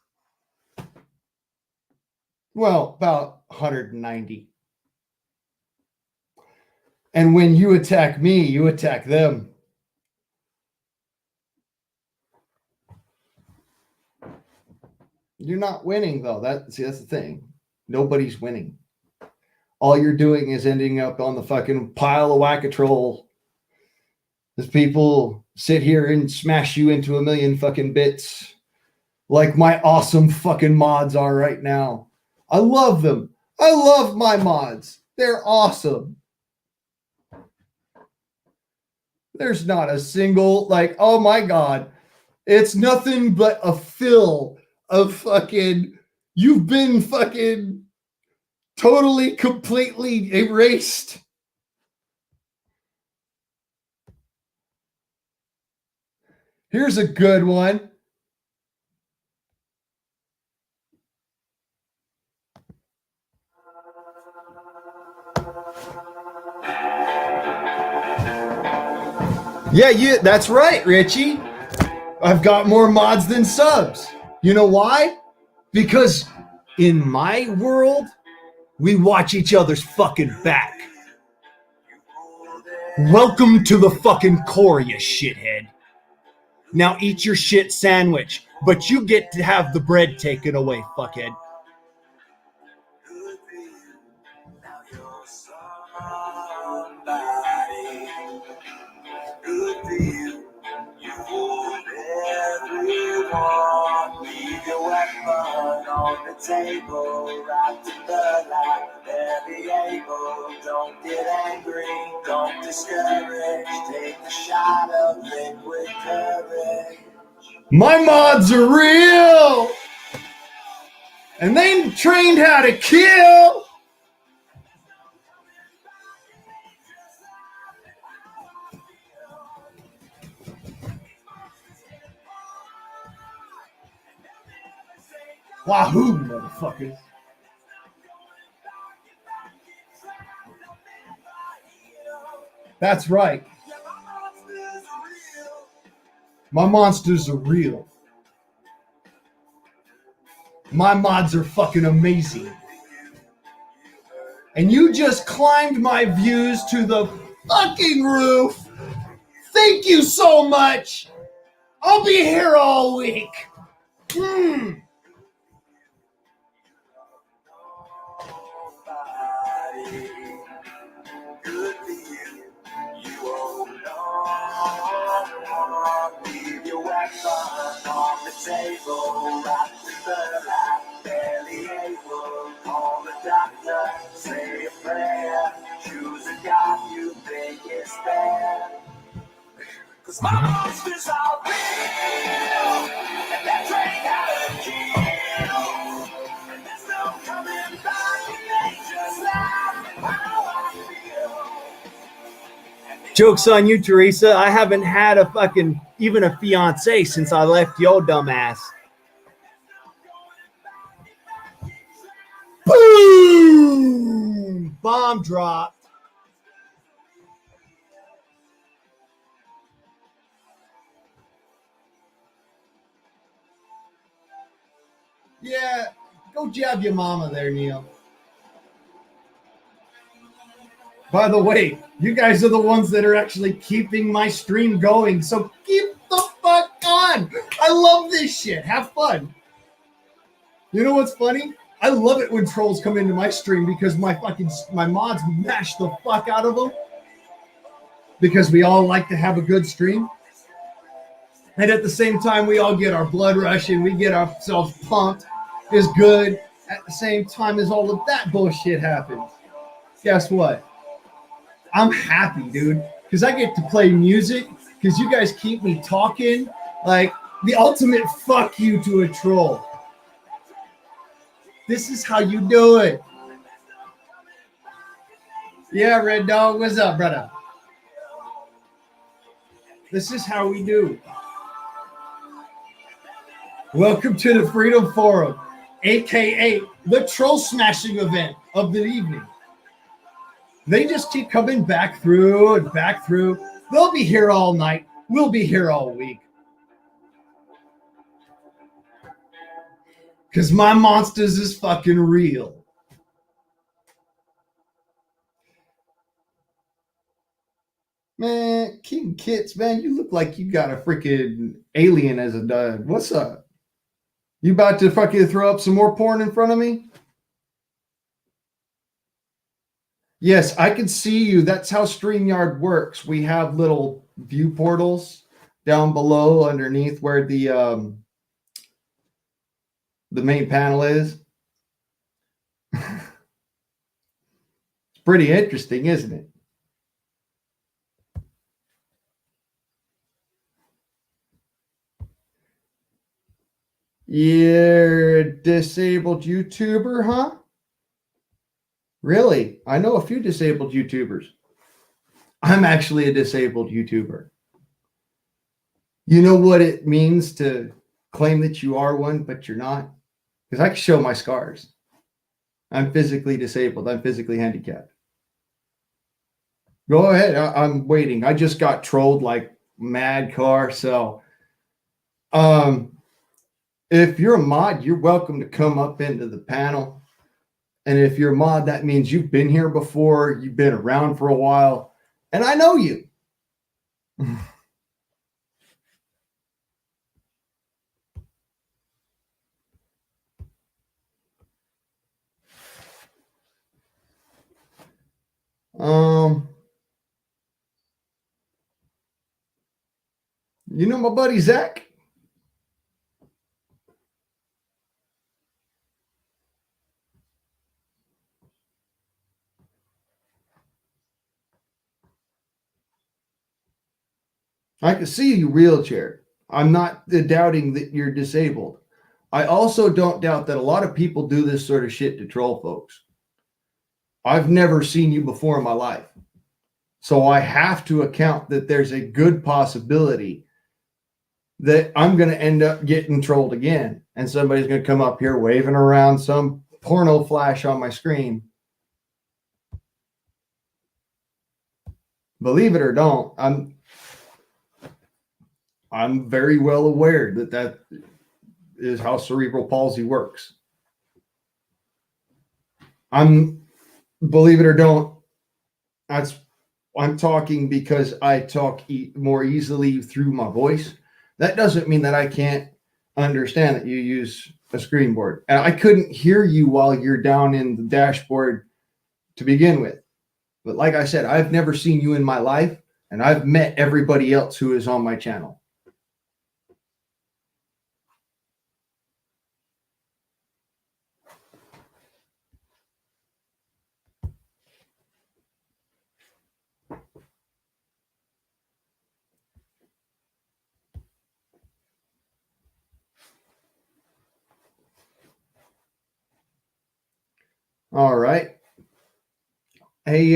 Well, about 190. And when you attack me, you attack them. You're not winning, though. That's the thing. Nobody's winning. All you're doing is ending up on the fucking pile of whack-a-troll as people sit here and smash you into a million fucking bits like my awesome fucking mods are right now. I love them. I love my mods. They're awesome. There's not a single, like, oh my God, it's nothing but a fill of fucking, you've been fucking totally, completely erased. Here's a good one. Yeah, that's right, Richie. I've got more mods than subs. You know why? Because in my world, we watch each other's fucking back. Welcome to the fucking core, you shithead. Now eat your shit sandwich, but you get to have the bread taken away, fuckhead. Leave your weapon on the table, wrapped in the light, very able. Don't get angry, don't discourage, take a shot of liquid courage. My mods are real, and they trained how to kill. Wahoo, motherfuckers. That's right. My monsters are real. My mods are fucking amazing. And you just climbed my views to the fucking roof. Thank you so much. I'll be here all week. Leave your weapon on the table, wrapped in the light, barely able. Call the doctor, say a prayer, choose a God you think is fair. 'Cause my monsters are real, and they're trained how to kill. And there's no coming back, and they just laugh at how I feel. Joke's on you, Teresa. I haven't had a fucking, even a fiance since I left your dumb ass. Boom! Bomb dropped. Yeah, go jab your mama there, Neil. By the way, you guys are the ones that are actually keeping my stream going, so keep the fuck on. I love this shit. Have fun. You know what's funny? I love it when trolls come into my stream because my mods mash the fuck out of them because we all like to have a good stream. And at the same time, we all get our blood rushing. We get ourselves pumped. Is good. At the same time as all of that bullshit happens. Guess what? I'm happy, dude, because I get to play music because you guys keep me talking like the ultimate fuck you to a troll. This is how you do it. Yeah, Red Dog, what's up, brother? This is how we do. Welcome to the Freedom Forum, aka the troll smashing event of the evening. They just keep coming back through and back through. They'll be here all night. We'll be here all week. Because my monsters is fucking real. Man, King Kits, man, you look like you got a freaking alien as a dad. What's up? You about to fucking throw up some more porn in front of me? Yes, I can see you. That's how StreamYard works. We have little view portals down below underneath where the main panel is. It's pretty interesting, isn't it? You're a disabled YouTuber, huh? Really? I know a few disabled YouTubers. I'm actually a disabled YouTuber. You know what it means to claim that you are one, but you're not? Because I can show my scars. I'm physically disabled. I'm physically handicapped. Go ahead. I'm waiting. I just got trolled like mad car. So, if you're a mod, you're welcome to come up into the panel. And if you're a mod, that means you've been here before, you've been around for a while, and I know you. You know my buddy Zach? I can see you wheelchair. I'm not doubting that you're disabled. I also don't doubt that a lot of people do this sort of shit to troll folks. I've never seen you before in my life. So I have to account that there's a good possibility that I'm going to end up getting trolled again. And somebody's going to come up here waving around some porno flash on my screen. Believe it or don't, I'm very well aware that that is how cerebral palsy works. Believe it or don't, I'm talking because I talk more easily through my voice. That doesn't mean that I can't understand that you use a screen board. And I couldn't hear you while you're down in the dashboard to begin with. But like I said, I've never seen you in my life, and I've met everybody else who is on my channel. All right. Hey,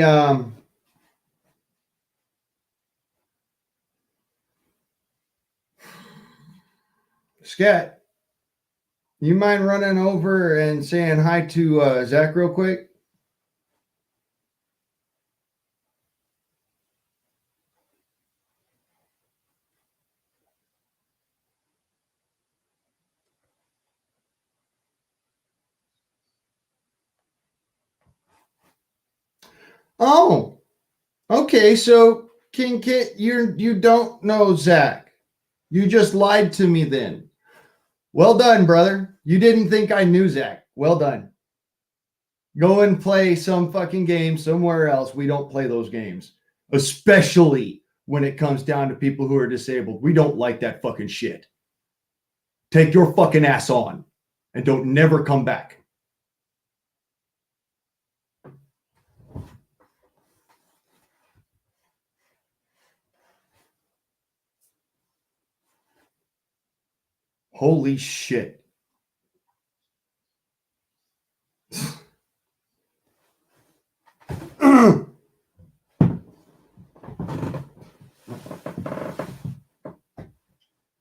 Scat, you mind running over and saying hi to Zach real quick? Oh, okay. So King Kit, you don't know Zach. You just lied to me then. Well done, brother. You didn't think I knew Zach. Well done. Go and play some fucking game somewhere else. We don't play those games, especially when it comes down to people who are disabled. We don't like that fucking shit. Take your fucking ass on and don't never come back. Holy shit.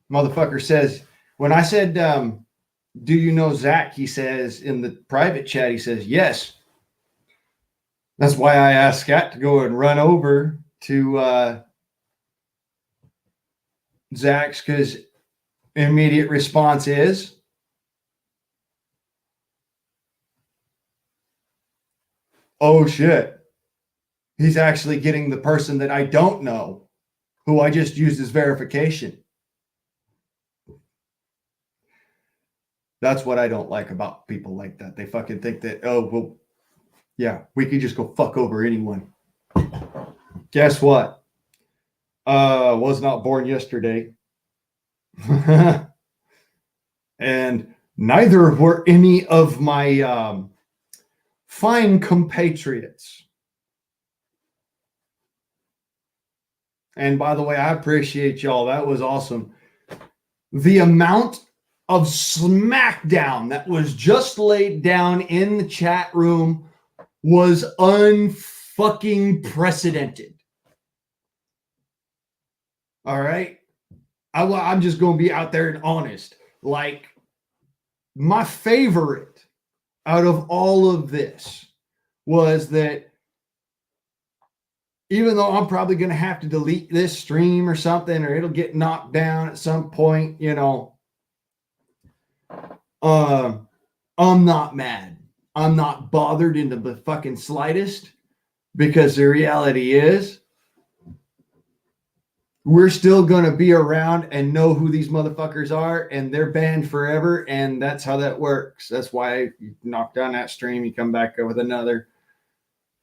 Motherfucker says, when I said, do you know Zach? He says in the private chat, he says, yes. That's why I asked Scott to go and run over to Zach's, because immediate response is, oh shit. He's actually getting the person that I don't know, who I just used as verification. That's what I don't like about people like that. They fucking think that, oh, well, yeah, we could just go fuck over anyone. Guess what? Was not born yesterday. And neither were any of my fine compatriots. And by the way, I appreciate y'all. That was awesome. The amount of smackdown that was just laid down in the chat room was unfucking precedented. All right. I'm just going to be out there and honest. Like, my favorite out of all of this was that even though I'm probably going to have to delete this stream or something, or it'll get knocked down at some point, you know, I'm not mad. I'm not bothered in the fucking slightest, because the reality is we're still going to be around and know who these motherfuckers are, and they're banned forever. And that's how that works. That's why you knock down that stream, you come back with another.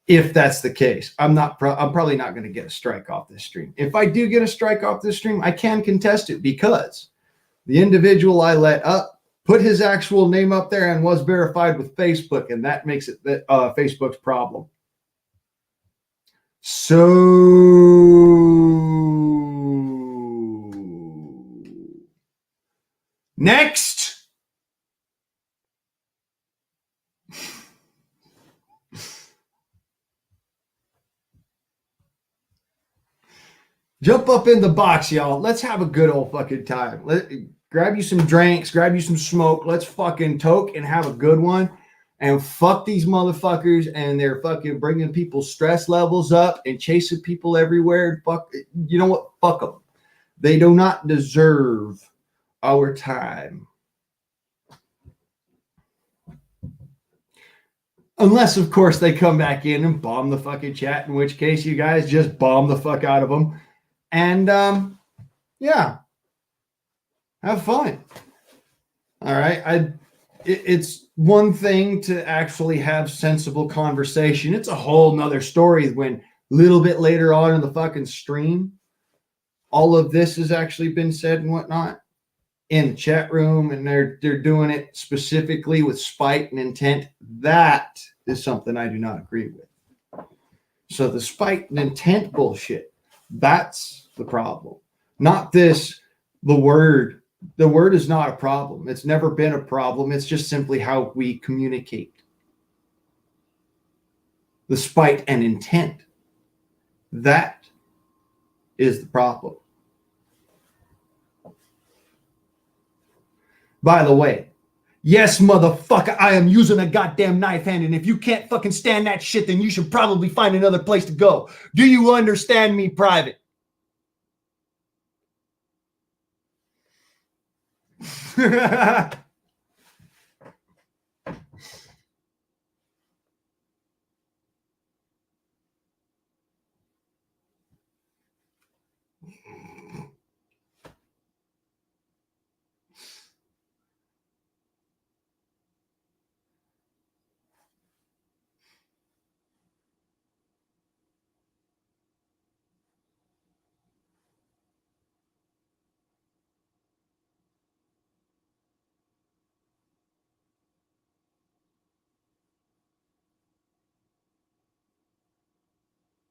If that's the case, I'm probably not going to get a strike off this stream. If I do get a strike off this stream, I can contest it, because the individual I let up put his actual name up there and was verified with Facebook, and that makes it Facebook's problem. So next, jump up in the box, y'all. Let's have a good old fucking time. Grab you some drinks, grab you some smoke. Let's fucking toke and have a good one. And fuck these motherfuckers, and they're fucking bringing people's stress levels up and chasing people everywhere. Fuck, you know what? Fuck them. They do not deserve our time. Unless, of course, they come back in and bomb the fucking chat, in which case you guys just bomb the fuck out of them. And, yeah. Have fun. All right. It's one thing to actually have sensible conversation. It's a whole nother story when a little bit later on in the fucking stream, all of this has actually been said and whatnot in the chat room, and they're doing it specifically with spite and intent. That is something I do not agree with. So the spite and intent bullshit, that's the problem. Not this, the word. The word is not a problem. It's never been a problem. It's just simply how we communicate. The spite and intent, that is the problem. By the way, yes, motherfucker, I am using a goddamn knife hand, and if you can't fucking stand that shit, then you should probably find another place to go. Do you understand me, Private?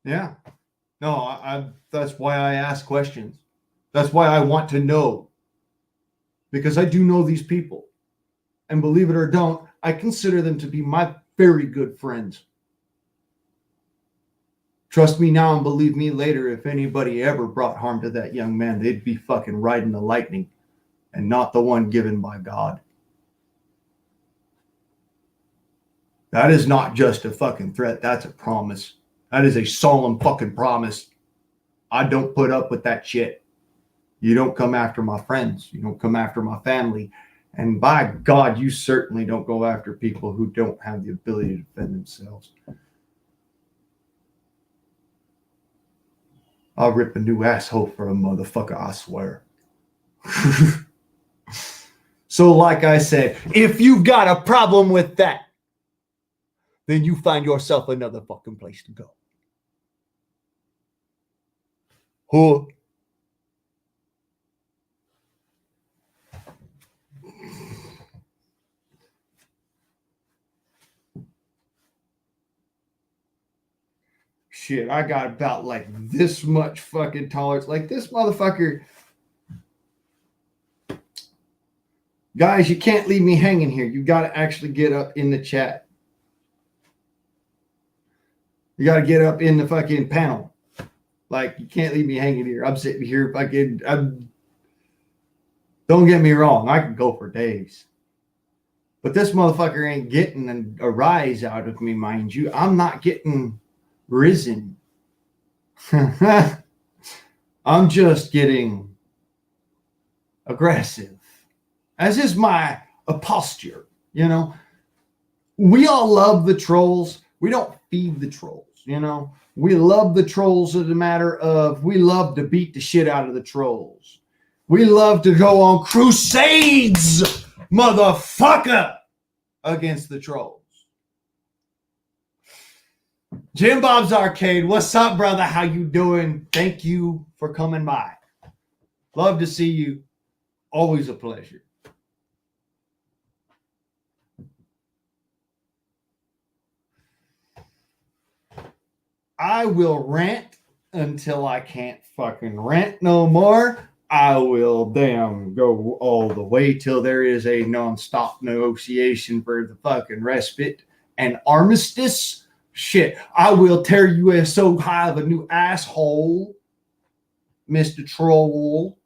Yeah. No, I that's why I ask questions. That's why I want to know. Because I do know these people. And believe it or don't, I consider them to be my very good friends. Trust me now and believe me later, if anybody ever brought harm to that young man, they'd be fucking riding the lightning and not the one given by God. That is not just a fucking threat. That's a promise. That is a solemn fucking promise. I don't put up with that shit. You don't come after my friends. You don't come after my family. And by God, you certainly don't go after people who don't have the ability to defend themselves. I'll rip a new asshole for a motherfucker, I swear. So like I said, if you've got a problem with that, then you find yourself another fucking place to go. Huh? Shit, I got about like this much fucking tolerance. Like this motherfucker. Guys, you can't leave me hanging here. You got to actually get up in the chat. You got to get up in the fucking panel. Like, you can't leave me hanging here. I'm sitting here fucking. Don't get me wrong. I can go for days. But this motherfucker ain't getting a rise out of me, mind you. I'm not getting risen. I'm just getting aggressive. As is my posture, you know. We all love the trolls. We don't feed the trolls, you know. We love the trolls as a matter of we love to beat the shit out of the trolls. We love to go on crusades, motherfucker, against the trolls. Jim Bob's Arcade, what's up, brother? How you doing? Thank you for coming by. Love to see you. Always a pleasure. I will rant until I can't fucking rant no more. I will damn go all the way till there is a non-stop negotiation for the fucking respite and armistice. Shit, I will tear you so high of a new asshole, Mr. Troll.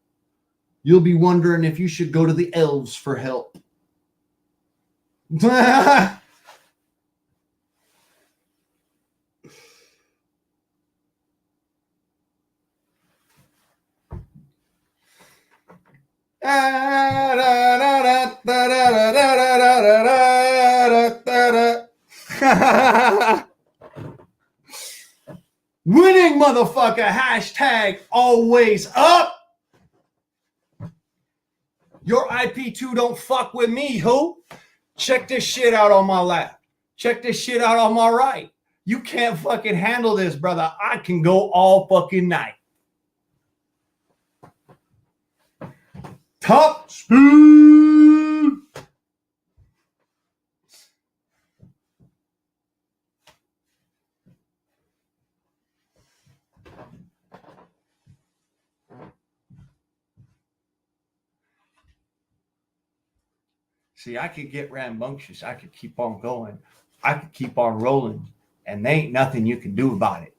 You'll be wondering if you should go to the elves for help. Winning, motherfucker. Hashtag always up. Your IP2 don't fuck with me, who? Check this shit out on my left. Check this shit out on my right. You can't fucking handle this, brother. I can go all fucking night. Top speed. See, I could get rambunctious. I could keep on going. I could keep on rolling. And there ain't nothing you can do about it.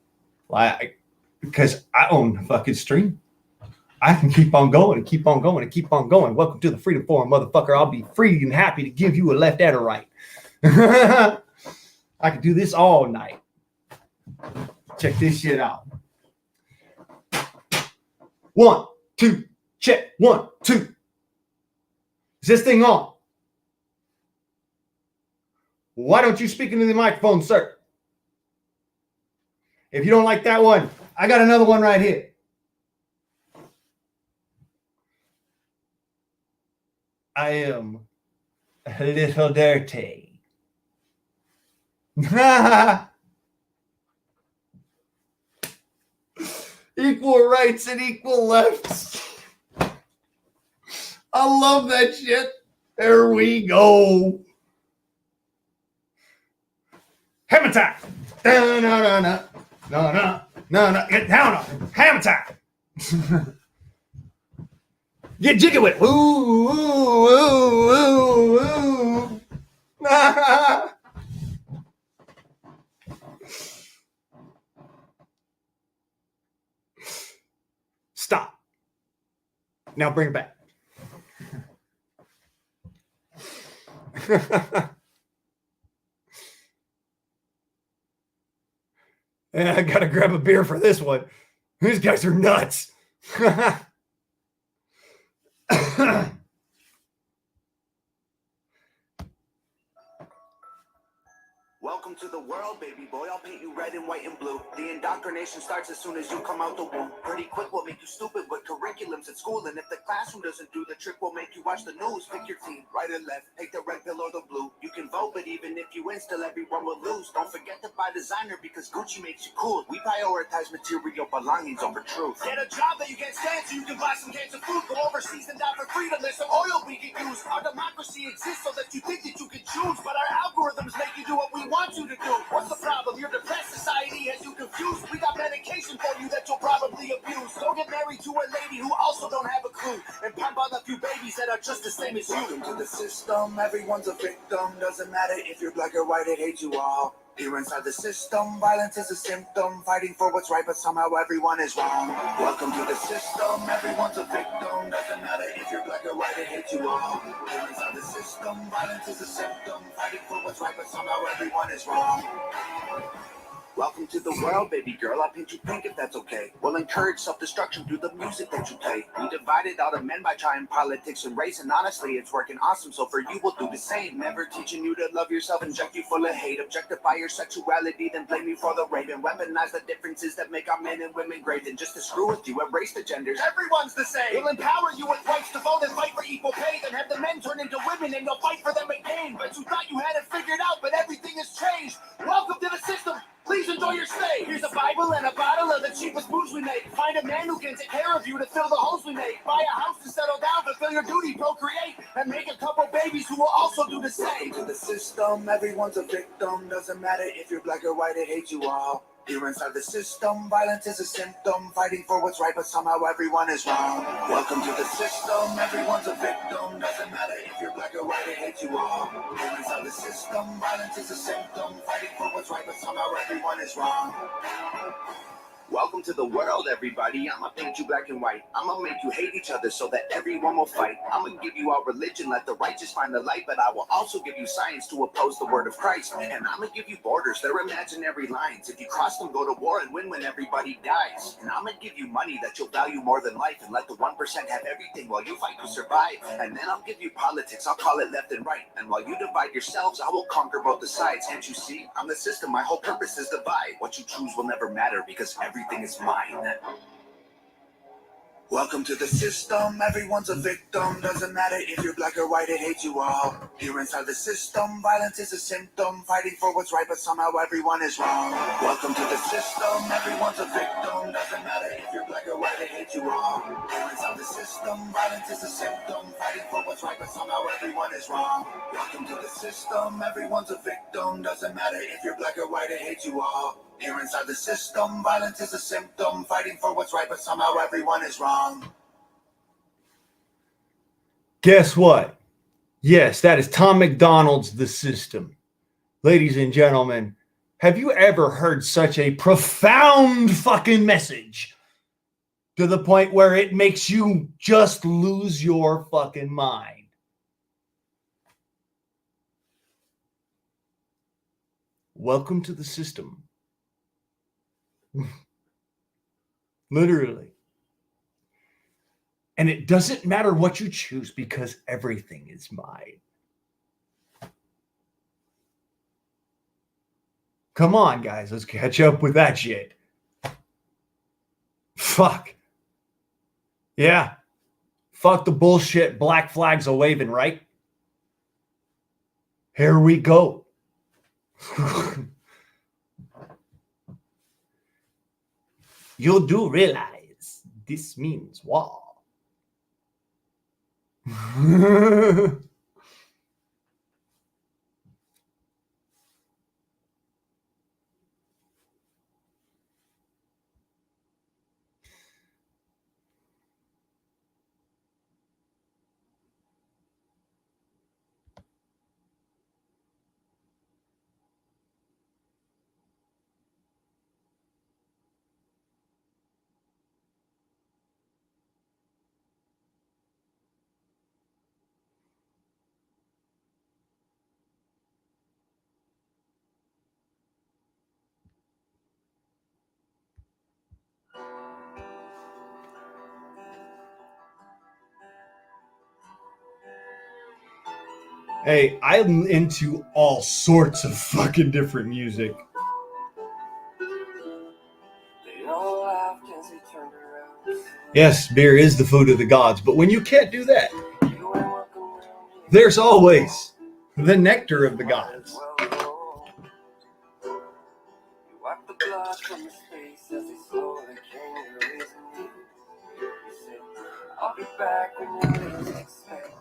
Like, because I own the fucking stream. I can keep on going and keep on going and keep on going. Welcome to the Freedom Forum, motherfucker. I'll be free and happy to give you a left and a right. I could do this all night. Check this shit out. 1, 2, check. 1, 2. Is this thing on? Why don't you speak into the microphone, sir? If you don't like that one, I got another one right here. I am a little dirty. Equal rights and equal lefts. I love that shit. There we go. Hammer time. No. No, get down on it. Hammer time. Get jiggy with it. Ooh, ooh, ooh, ooh, ooh. Stop. Now bring it back. Yeah, I gotta grab a beer for this one. These guys are nuts. Welcome to the world, baby boy. I'll paint you red and white and blue. The indoctrination starts as soon as you come out the womb. Pretty quick, we'll make you stupid with curriculums at school. And if the classroom doesn't do the trick, we'll make you watch the news. Pick your team, right or left. Take the red pill or the blue. You can vote, but even if you win, still everyone will lose. Don't forget to buy designer because Gucci makes you cool. We prioritize material belongings over truth. Get a job that you can't stand so you can buy some cans of food. Go overseas and die for freedom. There's some oil we can use. Our democracy exists so that you think that you can choose. But our algorithms make you do what we want you to do. What's the problem? Your depressed society has you confused. We got medication for you that you'll probably abuse. Go get married to a lady who also don't have a clue. And pump out a few babies that are just the same as you. Welcome to the system. Everyone's a victim. Doesn't matter if you're black or white, it hates you all. Here inside the system, violence is a symptom. Fighting for what's right, but somehow everyone is wrong. Welcome to the system. Everyone's a victim. Doesn't matter if you're black or white, it hates you all. Here inside the system, violence is a symptom. Fighting for what's right, but somehow everyone is wrong. Welcome to the world, baby girl. I'll paint you pink if that's okay. We'll encourage self-destruction through the music that you play. We divided all the men by trying politics and race, and honestly, it's working awesome. So for you, we'll do the same. Never teaching you to love yourself, inject you full of hate, objectify your sexuality, then blame you for the rape, and weaponize the differences that make our men and women great. And just to screw with you, erase the genders. Everyone's the same. We'll empower you with rights to vote and fight for equal pay, then have the men turn into women and you'll fight for them again. But you thought you had it figured out, but everything has changed. Welcome to the system. Please enjoy your stay. Here's a Bible and a bottle of the cheapest booze we make. Find a man who can take care of you to fill the holes we make. Buy a house to settle down, fulfill your duty, procreate, and make a couple babies who will also do the same. To the system, everyone's a victim. Doesn't matter if you're black or white, it hates you all. Here inside the system, violence is a symptom. Fighting for what's right, but somehow everyone is wrong. Welcome to the system, everyone's a victim. Doesn't matter if you're black or white, it hates you all. Here inside the system, violence is a symptom. Fighting for what's right, but somehow everyone is wrong. Welcome to the world, everybody. I'ma paint you black and white. I'ma make you hate each other so that everyone will fight. I'ma give you our religion, let the righteous find the light. But I will also give you science to oppose the word of Christ. And I'ma give you borders, they're imaginary lines. If you cross them, go to war and win when everybody dies. And I'ma give you money that you'll value more than life. And let the 1% have everything while you fight to survive. And then I'll give you politics, I'll call it left and right. And while you divide yourselves, I will conquer both the sides. Can't you see? I'm the system, my whole purpose is divide. What you choose will never matter because everything is mine. Welcome to the system, everyone's a victim. Doesn't matter if you're black or white, it hates you all. Here inside the system, violence is a symptom. Fighting for what's right, but somehow everyone is wrong. Welcome to the system, everyone's a victim. Doesn't matter if you're black or white, it hates you all. Here inside the system, violence is a symptom. Fighting for what's right, but somehow everyone is wrong. Welcome to the system, everyone's a victim. Doesn't matter if you're black or white, it hates you all. Here inside the system, violence is a symptom. Fighting for what's right, but somehow everyone is wrong. Guess what? Yes, that is Tom McDonald's The System. Ladies and gentlemen, have you ever heard such a profound fucking message to the point where it makes you just lose your fucking mind? Welcome to the system. Literally. And it doesn't matter what you choose because everything is mine. Come on, guys. Let's catch up with that shit. Fuck. Yeah. Fuck the bullshit. Black flags are waving, right? Here we go. You do realize this means war. Hey, I'm into all sorts of fucking different music. They all laughed as he turned around. Yes, beer is the food of the gods, but when you can't do that, You ain't welcome round here. there's always the nectar of the gods. You wiped the blood from his face as he slowly came to his knees. He said, I'll be back when you least expect.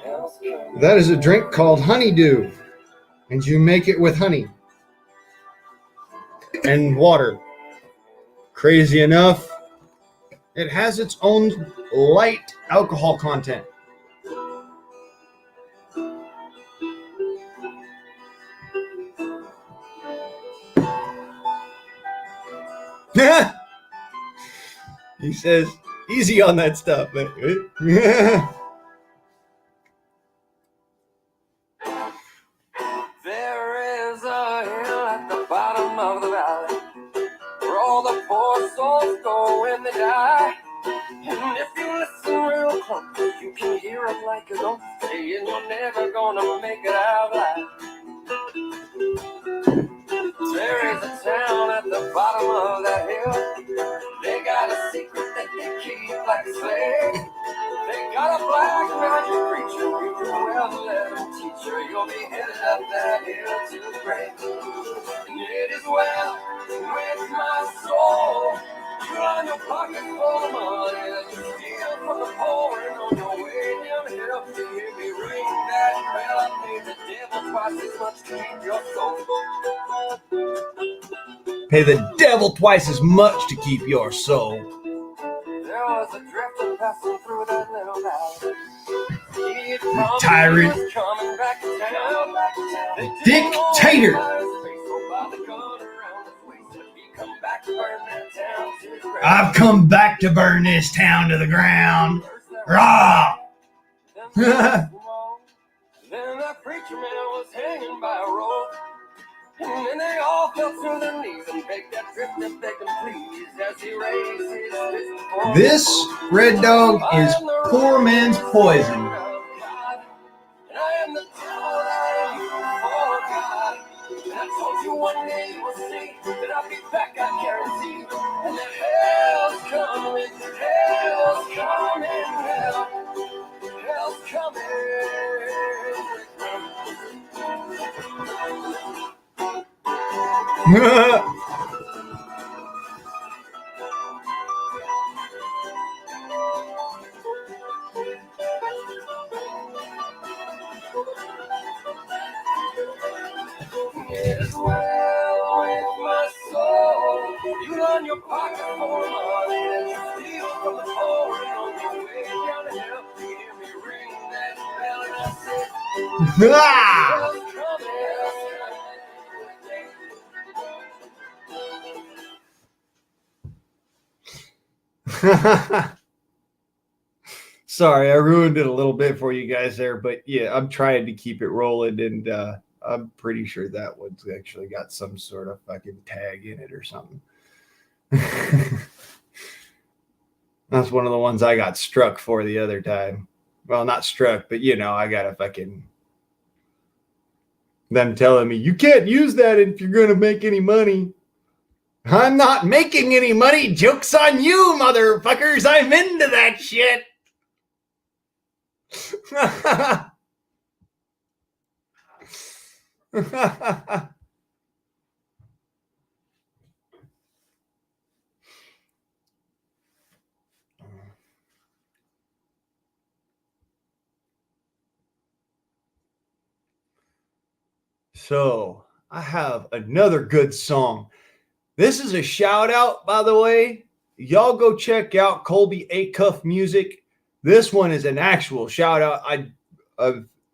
Hell's coming. That is a drink called honeydew, and you make it with honey and water. Crazy enough, it has its own light alcohol content. He says, easy on that stuff, man. There is a hill at the bottom of the valley where all the poor souls go when they die. And if you listen real close, you can hear them like a ghost saying you're never gonna make it out alive. There is a town at the bottom of that hill. They got a secret that they keep like a slave. They got a black magic creature. You can well let them teach you. You'll be headed up that hill to the grave. And it is well with my soul. You line your pocket full of money that you steal from the poor. And on your way down the hill, you hear me ring that bell. I paid the devil twice as much to keep your soul. Pay the devil twice as much to keep your soul. There was a drifter passing through that little valley. Tyrant. Coming back to town. Dictator. I've come back to burn this town to the ground. Rah! Then that preacher man was hanging by a rope. And then they all fell to their knees and begged that drifter, begged him please as he raised his fist before This red dog is poor man's poison. And I am the devil, I am for God. And I told you one day you will see that I'll be back, I guarantee. And that hell's coming, hell's coming. It is well with my soul. You line your pocket for money that you steal from the poor. And on your way down the hill, you hear me ring that bell, and I said, Ah! hell's coming. Sorry, I ruined it a little bit for you guys there, but yeah, I'm trying to keep it rolling, and I'm pretty sure that one's actually got some sort of fucking tag in it or something. That's one of the ones I got struck for the other time. Well, not struck, but you know, I got a fucking them telling me you can't use that if you're gonna make any money. I'm not making any money. Joke's on you, motherfuckers. I'm into that shit. So I have another good song. This is a shout out, by the way. Y'all go check out Colby Acuff Music. This one is an actual shout out. I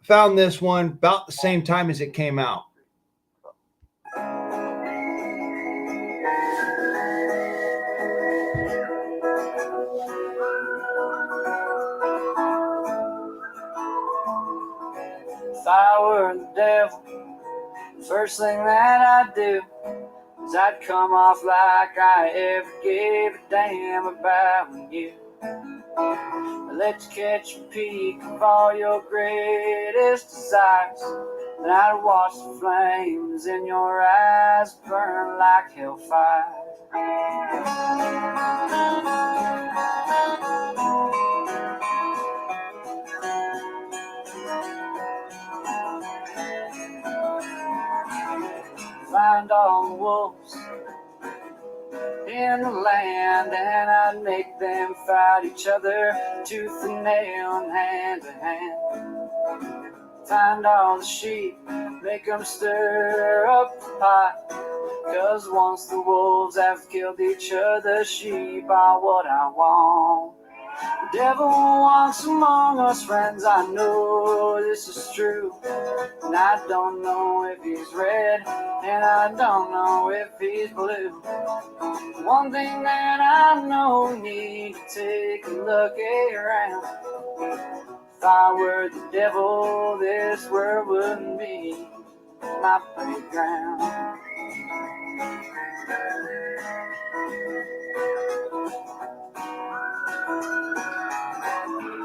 found this one about the same time as it came out. If I were the devil, the first thing that I'd do is I'd come off like I ever gave a damn about you. Let you catch a peek of all your greatest desires. Then I'd watch the flames in your eyes burn like hellfire. Find all the wolves in the land, and I'd make them fight each other tooth and nail and hand to hand. Find all the sheep, make them stir up the pot, 'cause once the wolves have killed each other, sheep are what I want. The devil walks among us, friends, I know this is true. And I don't know if he's red, and I don't know if he's blue. One thing that I know, need to take a look around. If I were the devil, this world wouldn't be my playground.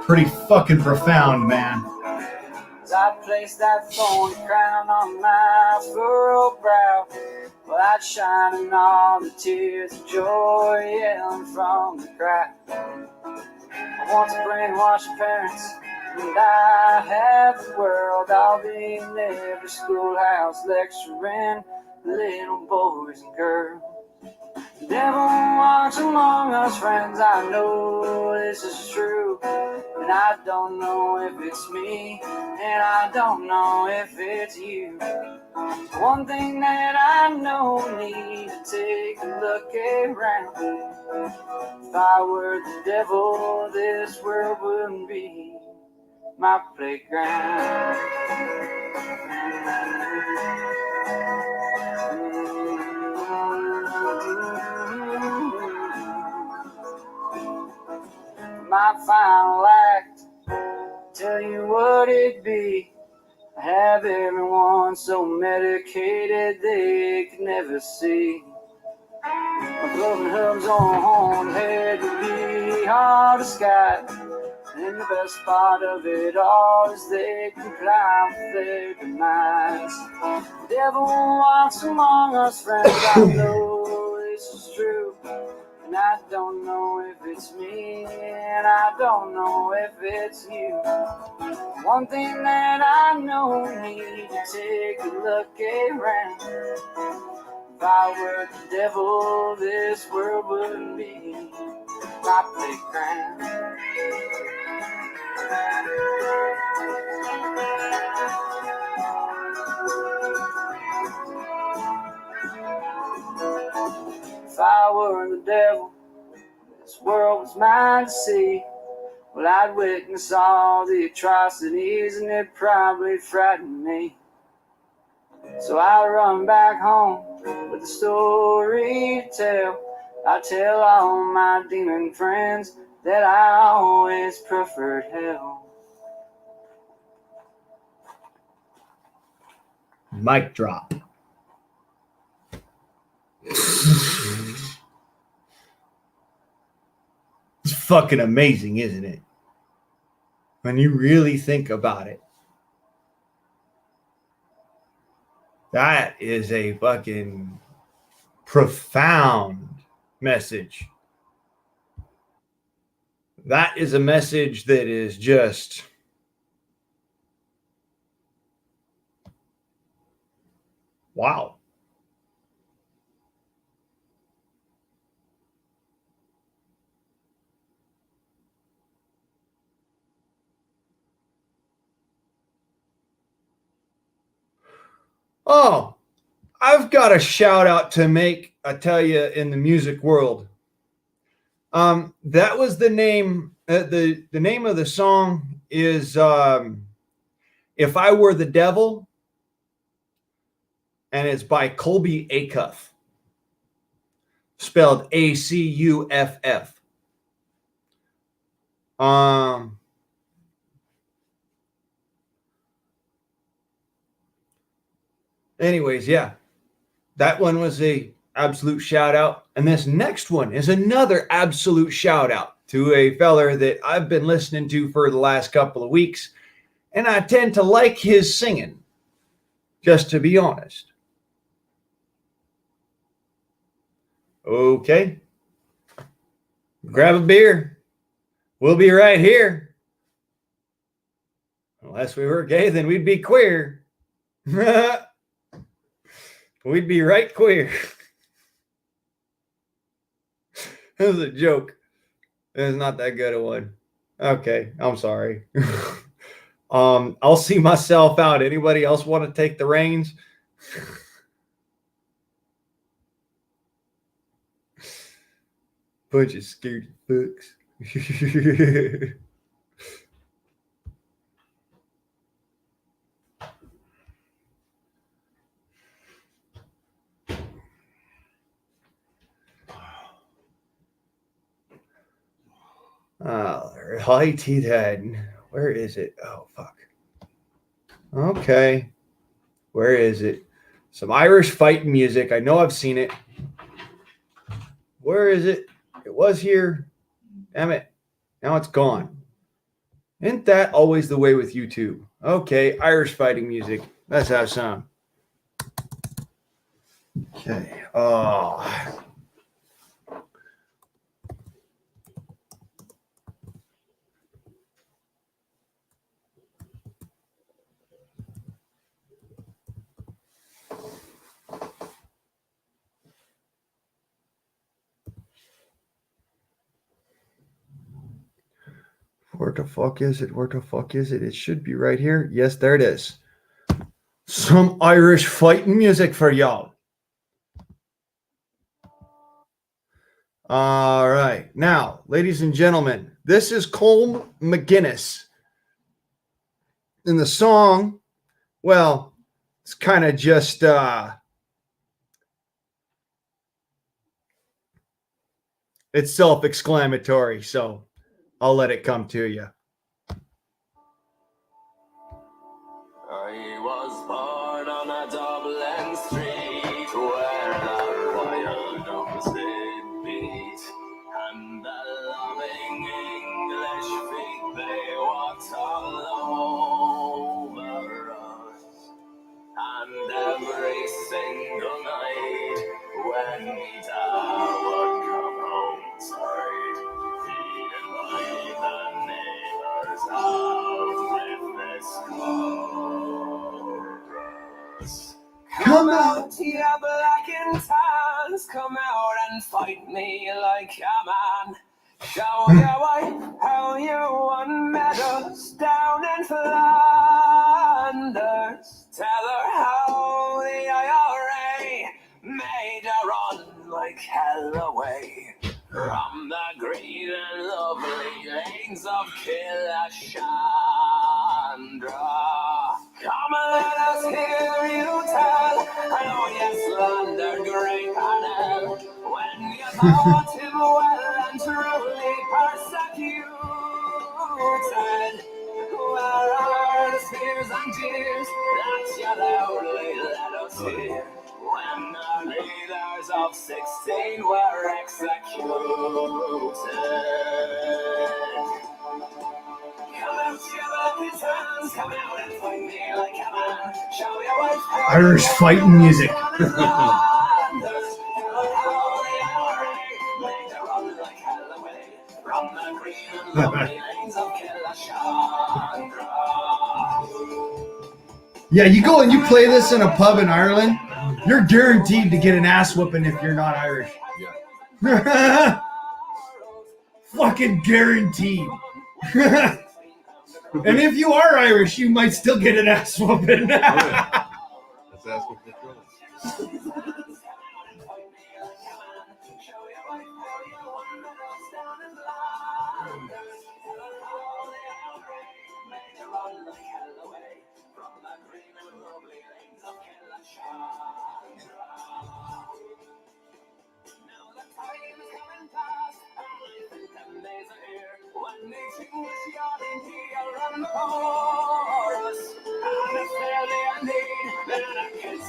Pretty fucking profound, man. As I placed that thorny crown on my furrowed brow, well, I'd shine in all the tears of joy yelling from the crack. I want to brainwash parents, and I have the world. I'll be in every schoolhouse lecturing little boys and girls. The devil walks among us, friends, I know this is true. And I don't know if it's me, and I don't know if it's you. One thing that I know, need to take a look around. If I were the devil, this world wouldn't be my playground. My final act, tell you what it'd be. I have everyone so medicated they could never see. My clothing hubs on head would be hard to sky. And the best part of it all is they can climb their demise. The devil walks among us, friends, I know this is true. And I don't know if it's me, and I don't know if it's you. One thing that I know, need to take a look around. If I were the devil, this world wouldn't be my playground. If I were the devil, this world was mine to see. Well, I'd witness all the atrocities, and it probably frightened me. So I run back home with a story to tell. I tell all my demon friends that I always preferred hell. Mic drop. It's fucking amazing, isn't it? When you really think about it. That is a fucking profound message. That is a message that is just wow. Oh, I've got a shout out to make, I tell you, in the music world. That was the name. The name of the song is "If I Were the Devil," and it's by Colby Acuff, spelled Acuff. Anyways, yeah, that one was a absolute shout out, and this next one is another absolute shout out to a feller that I've been listening to for the last couple of weeks, and I tend to like his singing, just to be honest. Okay. Grab a beer. We'll be right here. Unless we were gay, then we'd be queer. We'd be right queer. That was a joke. It's not that good a one. Okay, I'm sorry. I'll see myself out. Anybody else want to take the reins? Bunch of scared fucks. Oh, righty then. Where is it? Oh, fuck. Okay. Where is it? Some Irish fighting music. I know I've seen it. Where is it? It was here. Damn it. Now it's gone. Isn't that always the way with YouTube? Okay, Irish fighting music. Let's have some. Okay. Oh. Where the fuck is it? Where the fuck is it? It should be right here. Yes, there it is. Some Irish fighting music for y'all. All right. Now, ladies and gentlemen, this is Colm McGuinness. And the song, well, it's kind of just it's self-exclamatory, so I'll let it come to you. I was born on a Dublin street where the royal drums did beat, and the loving English feet they walked all over us. And every single night when Dad would come home tired, he'd invite the neighbors out with this chorus. Come out, you black and tans, come out and fight me like a man. Show your wife how you won medals down in Flanders. Tell her how the IRA made a run like hell away from the green and lovely lanes of Killashandra. Come and let us hear you tell how yes, London great panel when you thought him well and truly persecuted. Where are the spears and jeers that you loudly let us hear when the leaders of 16 were executed? Come out, you lucky towns, come out and fight me like a man. Show your wife Irish fighting music. Yeah, you go and you play this in a pub in Ireland, you're guaranteed to get an ass whooping if you're not Irish. Yeah. Fucking guaranteed. And if you are Irish, you might still get an ass whooping. Let's ask what the trouble is.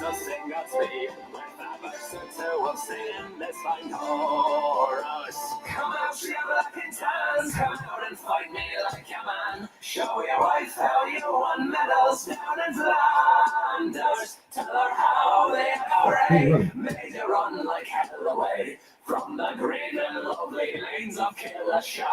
to sing Godspeed with a verse or two of singing this fine chorus. Come out, you black and tans, come out and fight me like a man. Show your wife how you won medals down in Flanders. Tell her how the IRA made you run like hell away from the green and lovely lanes of Killeshandra.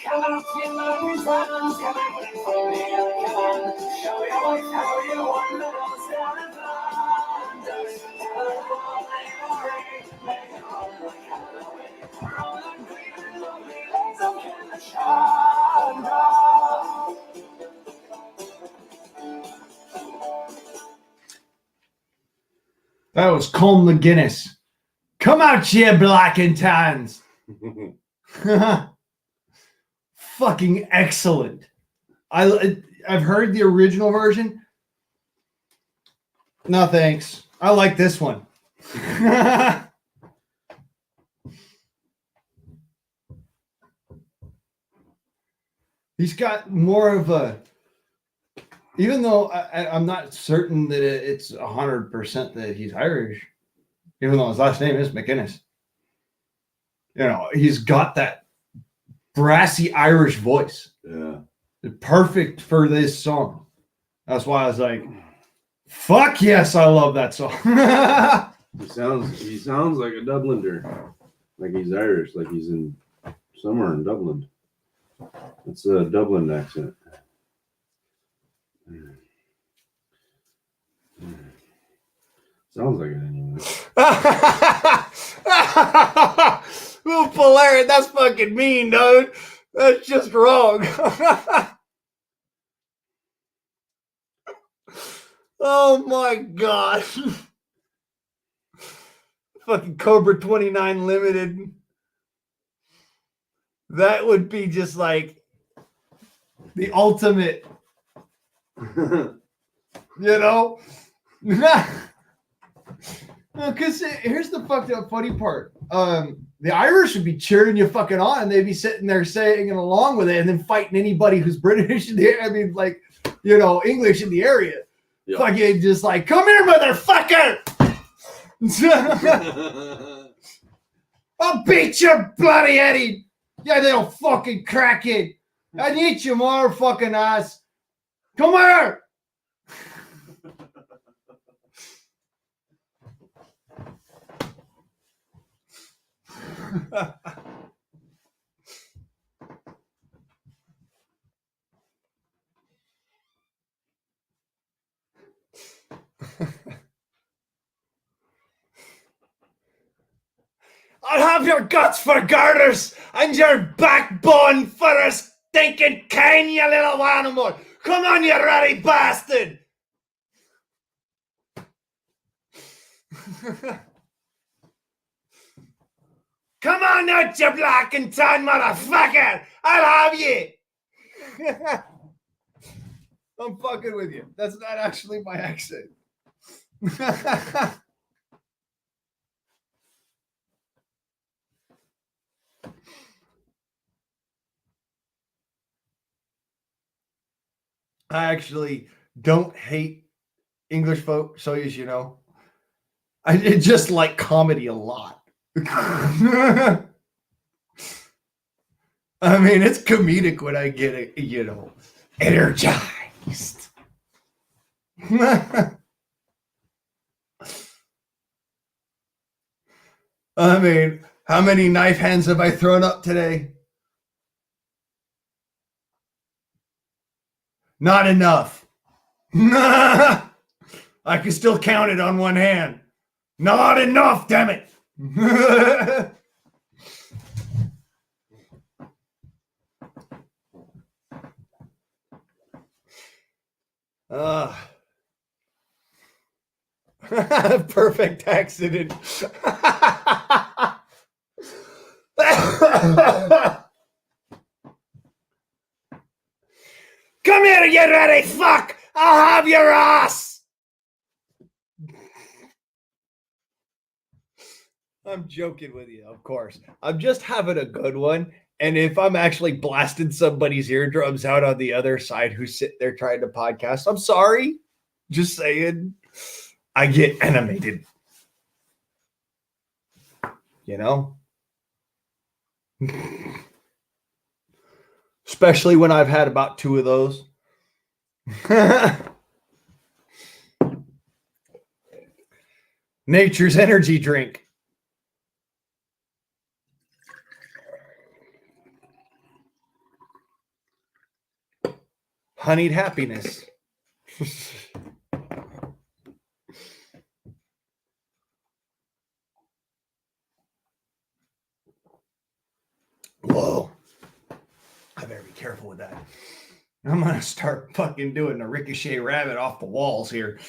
Come out, you black and tans, come out and fight me like a man. Show your wife how you won medals down in Flanders. Tell her how the IRA made you run like hell away from the green and lovely lanes of Killeshandra. That was Colm McGuinness. Come out, you black and tans. Fucking excellent. I've heard the original version. No thanks. I like this one. He's got more of a, even though I'm not certain that it's 100% that he's Irish, even though his last name is McInnes. You know, he's got that brassy Irish voice. Yeah. Perfect for this song. That's why I was like, fuck yes, I love that song. He sounds like a Dubliner. Like he's Irish, like he's in somewhere in Dublin. It's a Dublin accent. Sounds like it anyway. Little Polaris, that's fucking mean, dude. That's just wrong. Oh my god. Fucking Cobra 29 Limited. That would be just like the ultimate, you know? Because here's the fucked up funny part. The Irish would be cheering you fucking on, and they'd be sitting there singing along with it and then fighting anybody who's British in the area. I mean, like, you know, English in the area. Yeah. Fucking just like, come here, motherfucker! I'll beat your bloody heady! Yeah, little fucking crackhead! I need you more fucking ass! Come here! I'll have your guts for garters and your backbone for a stinking cane, you little animal. Come on, you ratty bastard. Come on out, you black and tan motherfucker. I'll have you. I'm fucking with you. That's not actually my accent. I actually don't hate English folk, so as you know. I just like comedy a lot. I mean, it's comedic when I get it, you know, energized. I mean, how many knife hands have I thrown up today? Not enough. I can still count it on one hand. Not enough, damn it. Perfect accident. Come here, you ready fuck! I'll have your ass! I'm joking with you, of course. I'm just having a good one. And if I'm actually blasting somebody's eardrums out on the other side who's sitting there trying to podcast, I'm sorry. Just saying. I get animated. You know? Especially when I've had about 2 of those. Nature's energy drink. Honeyed happiness. Whoa. I better be careful with that. I'm going to start fucking doing a ricochet rabbit off the walls here.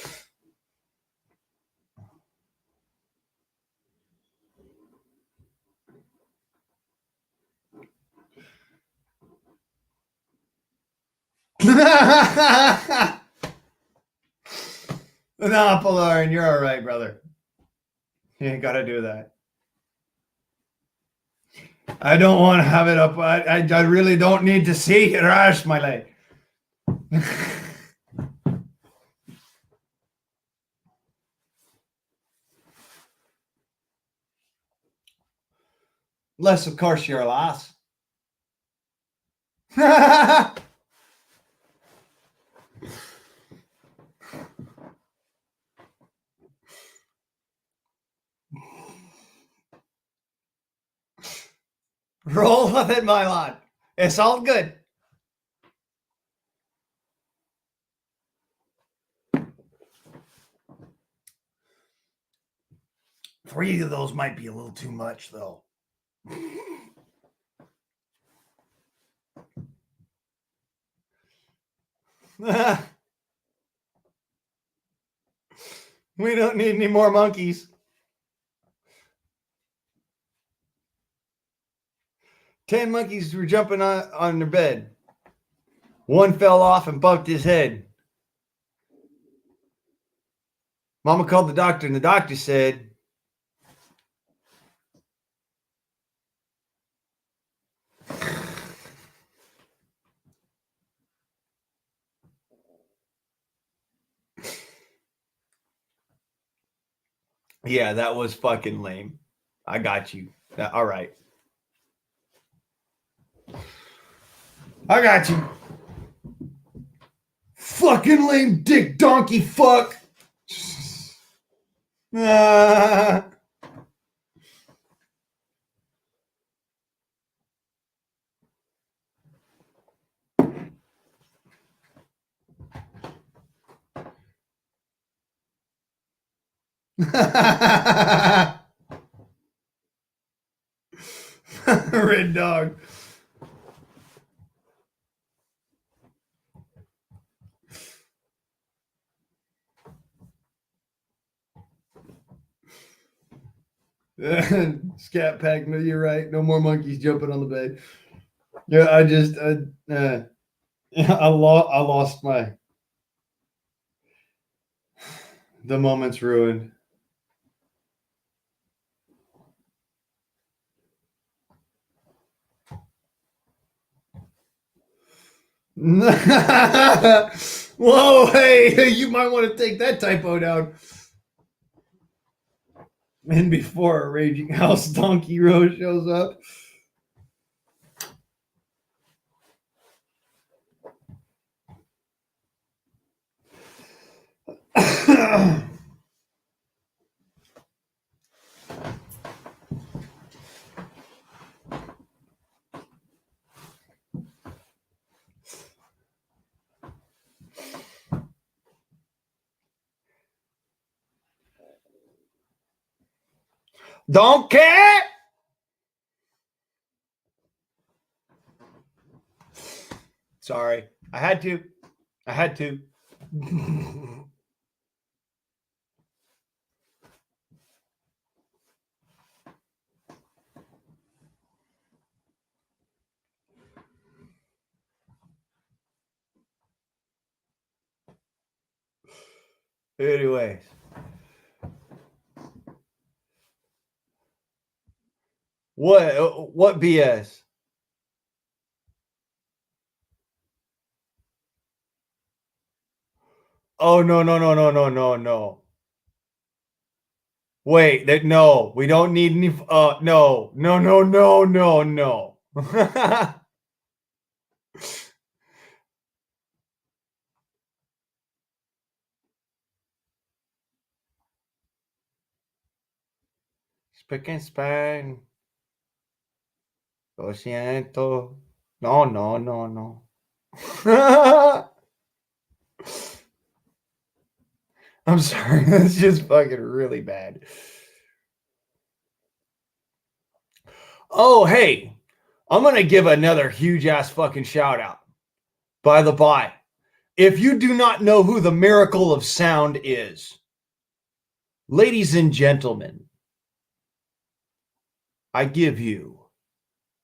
Nah, Polarin, you're all right, brother. You ain't got to do that. I don't want to have it up. I really don't need to see your ass, my leg. Unless, of course, you're a lass. Roll with it, my lad. It's all good. Three of those might be a little too much, though. We don't need any more monkeys. 10 monkeys were jumping on their bed. One fell off and bumped his head. Mama called the doctor, and the doctor said, yeah, that was fucking lame. I got you. All right. I got you. Fucking lame dick donkey fuck. Red dog. Scat pack. No, you're right. No more monkeys jumping on the bed. Yeah, I lost my. The moment's ruined. Whoa, hey, you might want to take that typo down. And before a Raging House Donkey Row shows up. Don't care. Sorry. I had to. Anyways. What BS? Oh no, no, no, no, no, no, no. Wait, that no, we don't need any no, no, no, no, no, no. Speak in Spain. Lo siento. No, no, no, no. I'm sorry. That's just fucking really bad. Oh, hey, I'm going to give another huge ass fucking shout out. By the by, if you do not know who the Miracle of Sound is, ladies and gentlemen, I give you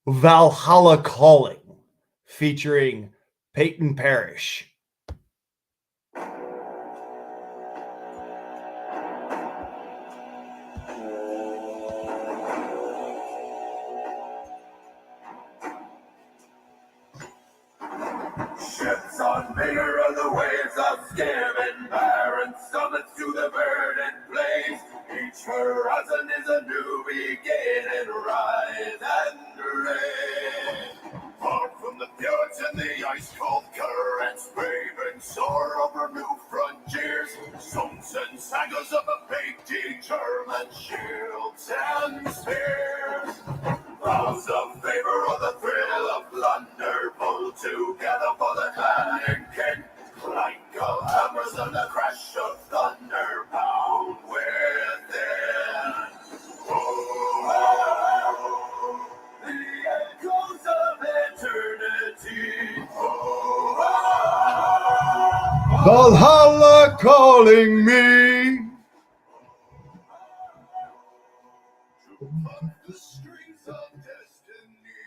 Valhalla Calling featuring Peyton Parrish. Ships on bigger of the waves of skimming barren summits to the verdant plains. Each horizon is a new beginning, rise and rain. Far from the fjords and the ice-cold currents, waving soar over new frontiers. Songs and sagas of a fate, German shields and spears. Vows of favor or the thrill of plunder, pull together for the clan and king. Clank of hammers and the crash of thunder, bound within. Oh, oh, the echoes of eternity. Oh, oh, Valhalla calling me. the strings of destiny.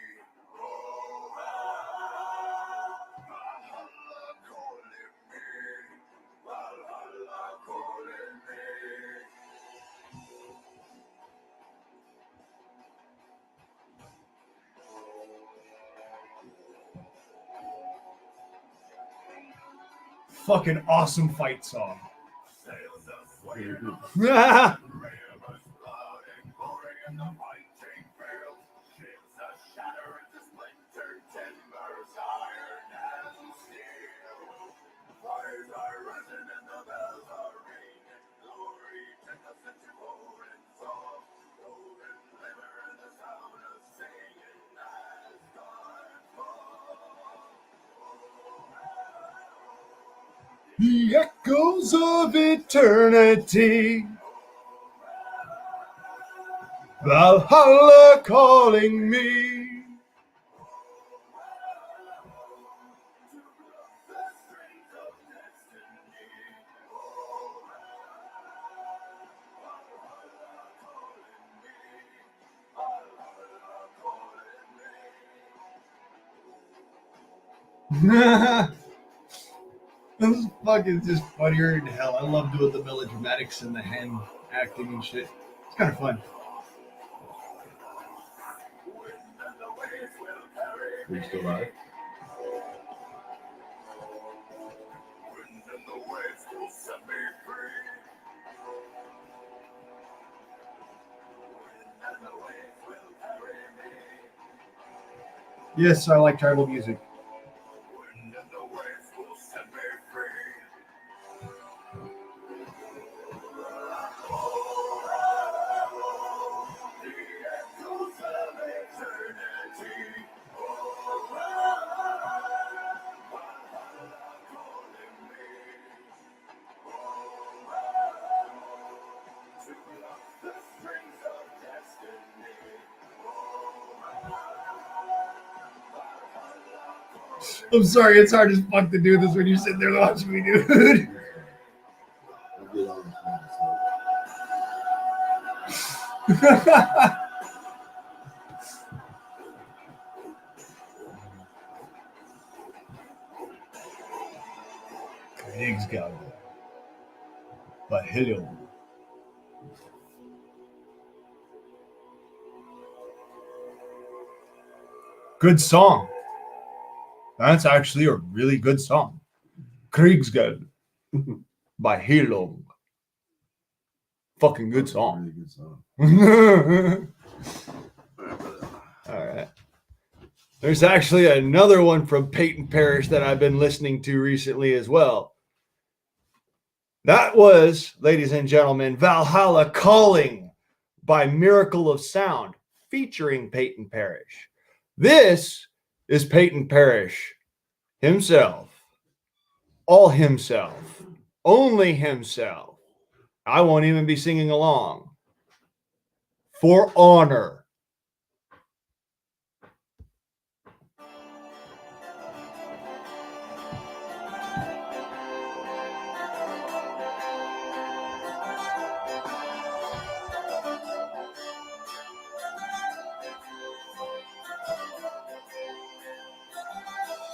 Oh, Valhalla calling me. Valhalla calling me. Fucking awesome fight song. Sails of sway, Ah! rivers blood and glory in the fighting field. Shields that shatter into splintered timbers, iron and steel. Fires are rising and the bells are ringing. Glory take us into Odin's hall. Golden liver and the sound of singing as dawn falls. The echoes of eternity. Valhalla calling me. This is fucking just funnier than hell. I love doing the melodramatics and the hand acting and shit. It's kind of fun. Are you still live? Wind and the waves will set me free. Wind and the waves will carry me. Yes, I like tribal music. Wind and the waves will set me free. The echoes of eternity. Calling me. To love the strings of destiny. I'm sorry, it's hard as fuck to do this when you're sitting there watching me, dude. I'll get on this one, Kriegsgard. But hello. Good song. That's actually a really good song. Kriegsgard. by Heilong. Fucking good song. Really good song. All right. There's actually another one from Peyton Parrish that I've been listening to recently as well. That was, ladies and gentlemen, Valhalla Calling by Miracle of Sound, featuring Peyton Parrish. This is Peyton Parrish himself, all himself, only himself. I won't even be singing along. For Honor.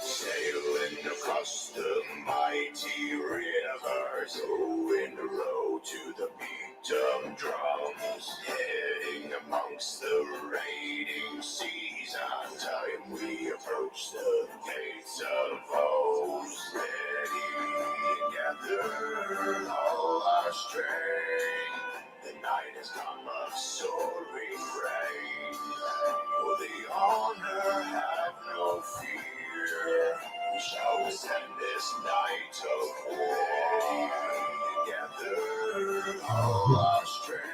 Sailing across the mighty rivers, in a row to the beat of drums, heading amongst the raging seas. On time we approach the gates of foes, ready to gather all our strength. The night has come of soaring rain. For the honor have no fear. We shall ascend this night of war. Together, all our strength.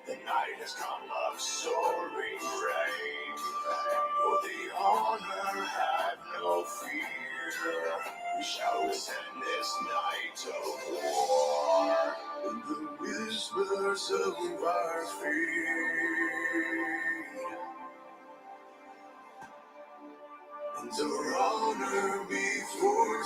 The night has come of soaring rain. For the honor have no fear. We shall ascend this night of war. In the whispers of our feet. And our honor before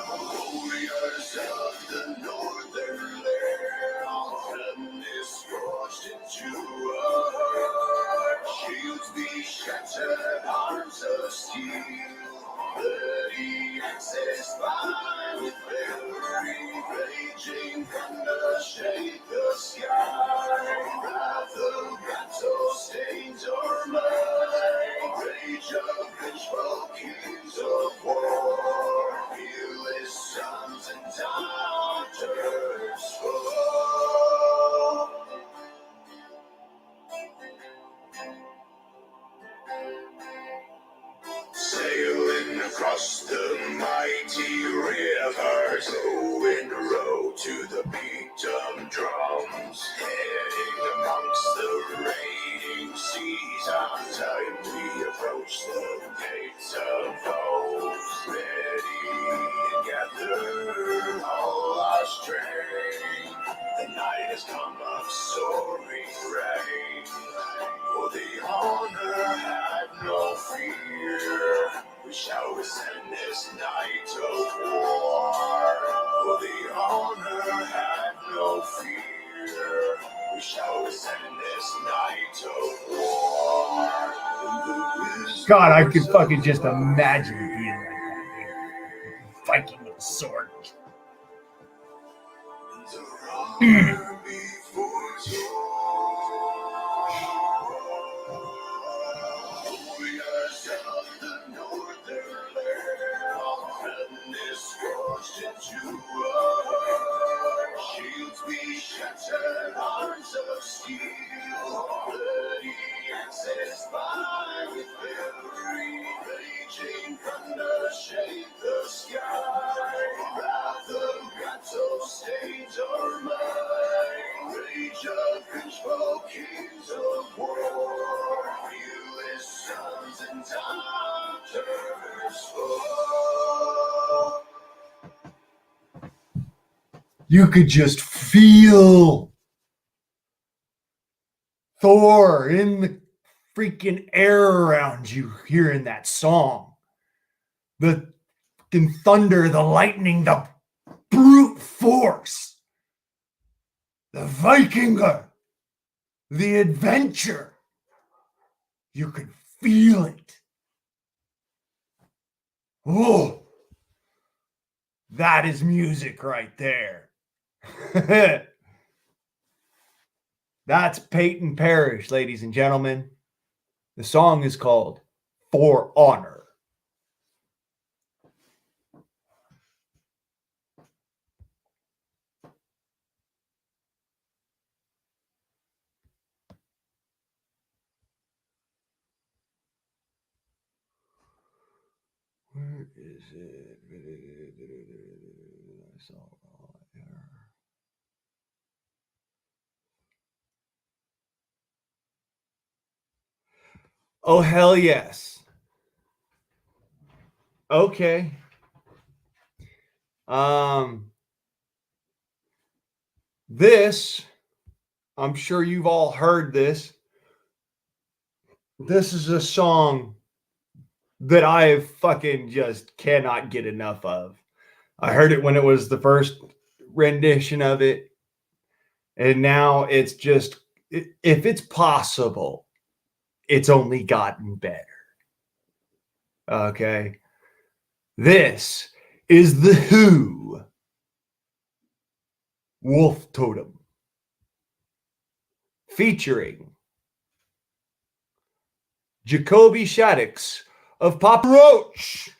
warriors of the northern land, heaven is scorched into a heart. Shields be shattered, arms of steel, bloody axes fly with fury, raging thunder shake the sky. Wrath of battle stains our mind, rage of vengeful kings of war. Feel his sons and daughters fall. Sailing across the mighty rivers, in a row to the beat of drums, heading amongst the raging seas. On time we approach the gates of foes, ready to gather all our strength. The night has come of soaring rain. For the honor have no fear. We shall ascend this night of war. For the honor have no fear. We shall ascend this night of war. God, I could fucking just imagine being like that, dude. Viking with a sword. Shields be shattered, arms of steel, bloody axes fly with fury, raging thunder shake the sky. Wrath of battle stains our mind, rage of vengeful kings of war. Feel his sons and daughters fall. You could just feel Thor in the freaking air around you hearing that song. The fucking thunder, the lightning, the brute force, the Vikinger, the adventure. You could feel it. Oh, that is music right there. That's Peyton Parrish, ladies and gentlemen. The song is called For Honor. Where is it? I saw it. Oh, hell yes. Okay. This, I'm sure you've all heard this. This is a song that I fucking just cannot get enough of. I heard it when it was the first rendition of it. And now it's just, if it's possible, it's only gotten better. Okay. This is The Who, Wolf Totem, featuring Jacoby Shaddix of Papa Roach.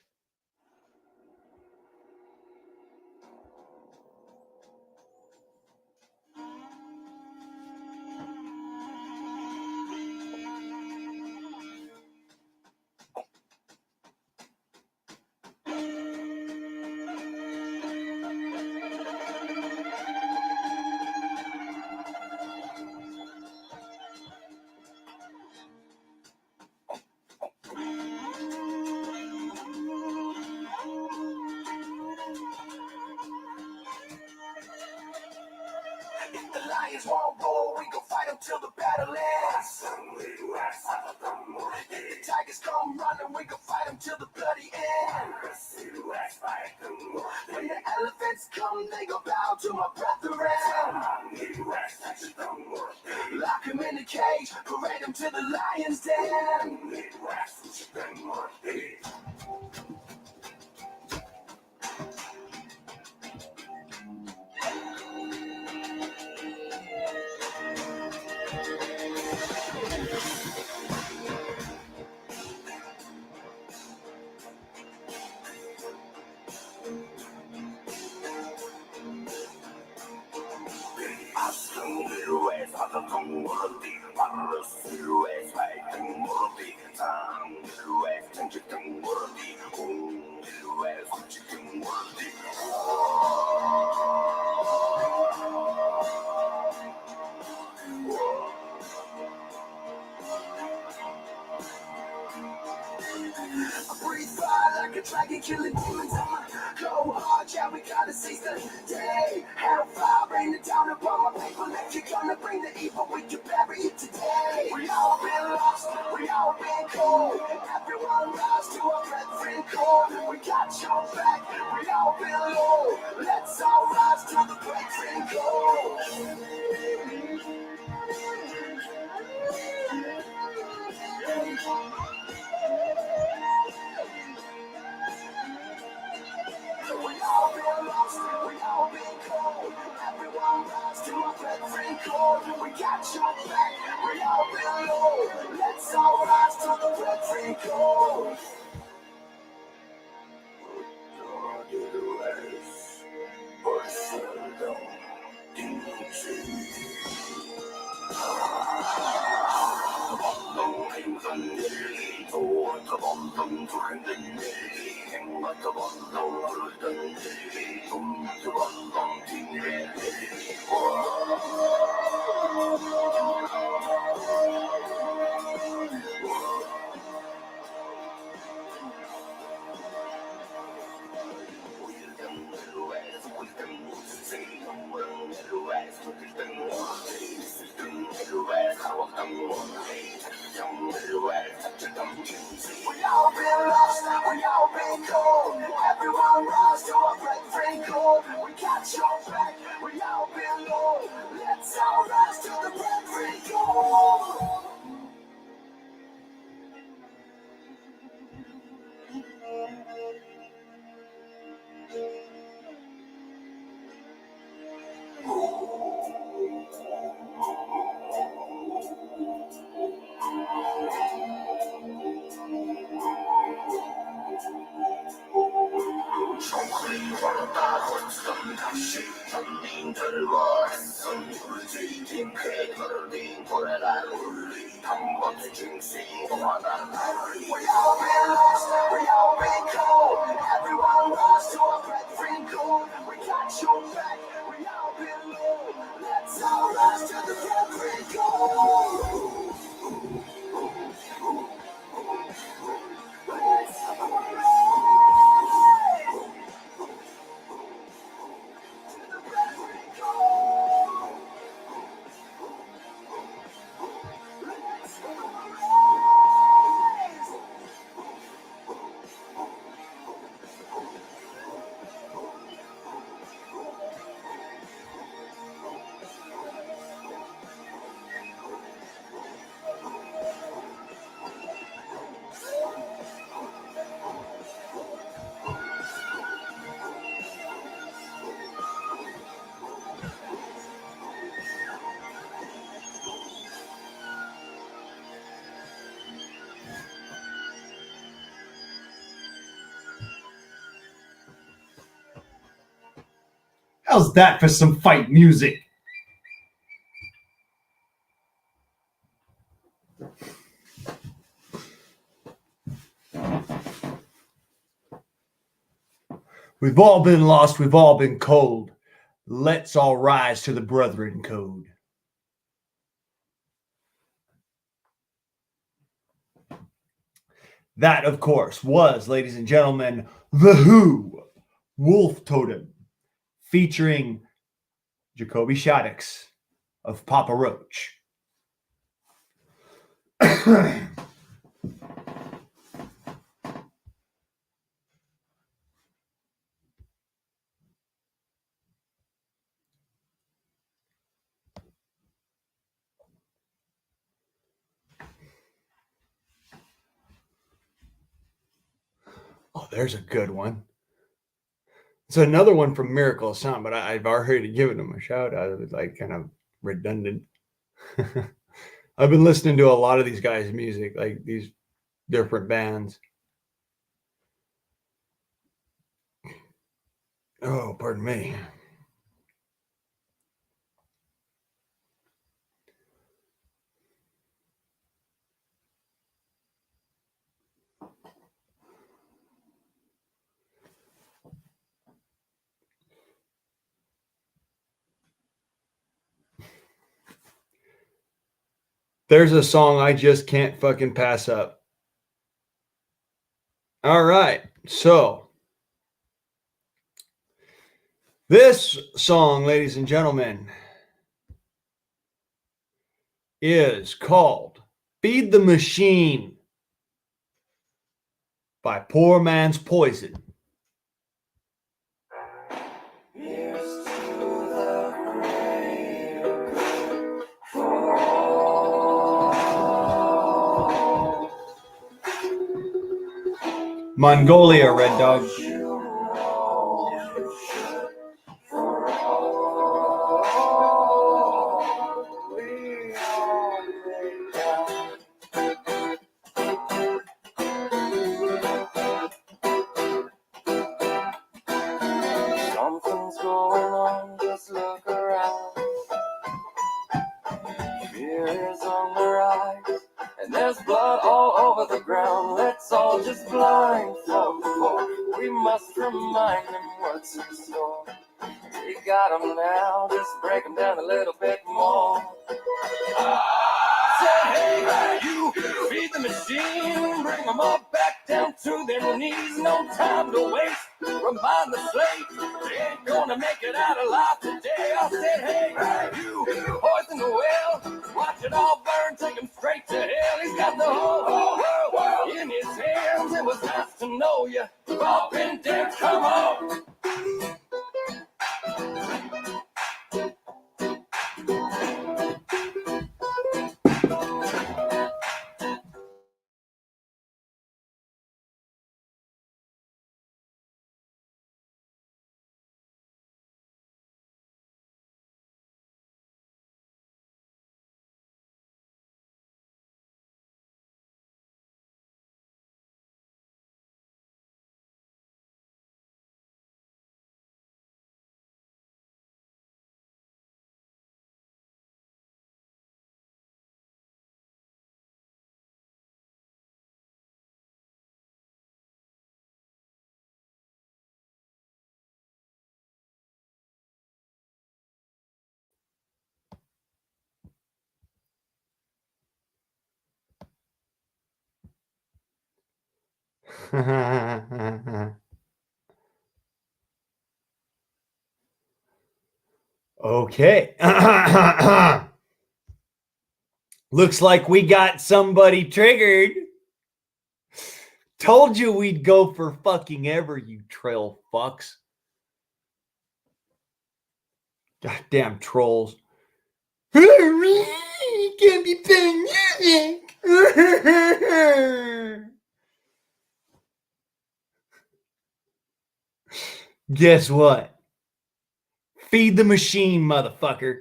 If the lions won't go, we gon' fight them till the battle ends. If the tigers come running, we gon' fight them till the bloody end. When the elephants come, they gon' bow to my brethren. Lock them in the cage, parade them to the lion's den. I breathe fire like a dragon, killing demons. I'ma go hard, yeah, we gotta seize the day. Hellfire raining down upon my people. If you're gonna bring the evil, we can bury it today. We all been lost, we all been cold. Everyone rise to our brethren call. We got your back, we all been low. Let's all rise to the brethren call. We all been lost, we all been cold. Everyone rise to our brethren call. We got your back, we all been low. Let's all rise to the brethren call. We all been lost, we all been cold. Everyone rise to our brethren call. We got your back, we all been low. Let's all rise to the brethren call. How's that for some fight music? We've all been lost, we've all been cold. Let's all rise to the Brethren Code. That, of course, was, ladies and gentlemen, The Who, Wolf Totem, featuring Jacoby Shaddix of Papa Roach. Oh, there's a good one. It's another one from Miracle of Sound, but I've already given them a shout out. It was like kind of redundant. I've been listening to a lot of these guys' music, like these different bands. Oh, pardon me. There's a song I just can't fucking pass up. All right. So, this song, ladies and gentlemen, is called Feed the Machine by Poor Man's Poison. Mongolia, Red Dog. Something's going on, just look around. Fear is on the rise, and there's blood all over the ground. Let's all just blindfold the folk. We must remind them what's in store. We got them now, just break them down a little bit more. Say, hey, you feed the machine, bring them all back down to their knees. No time to waste. Remind the slave, they ain't gonna make it out alive today. I said, hey, you poison the well, watch it all burn, take him straight to hell. He's got the whole world in his hands. It was nice to know you. You've all been dead, come on. Okay. Looks like we got somebody triggered. Told you we'd go for fucking ever, you trail fucks. Goddamn trolls. Can't be playing music. Guess what? Feed the machine, motherfucker.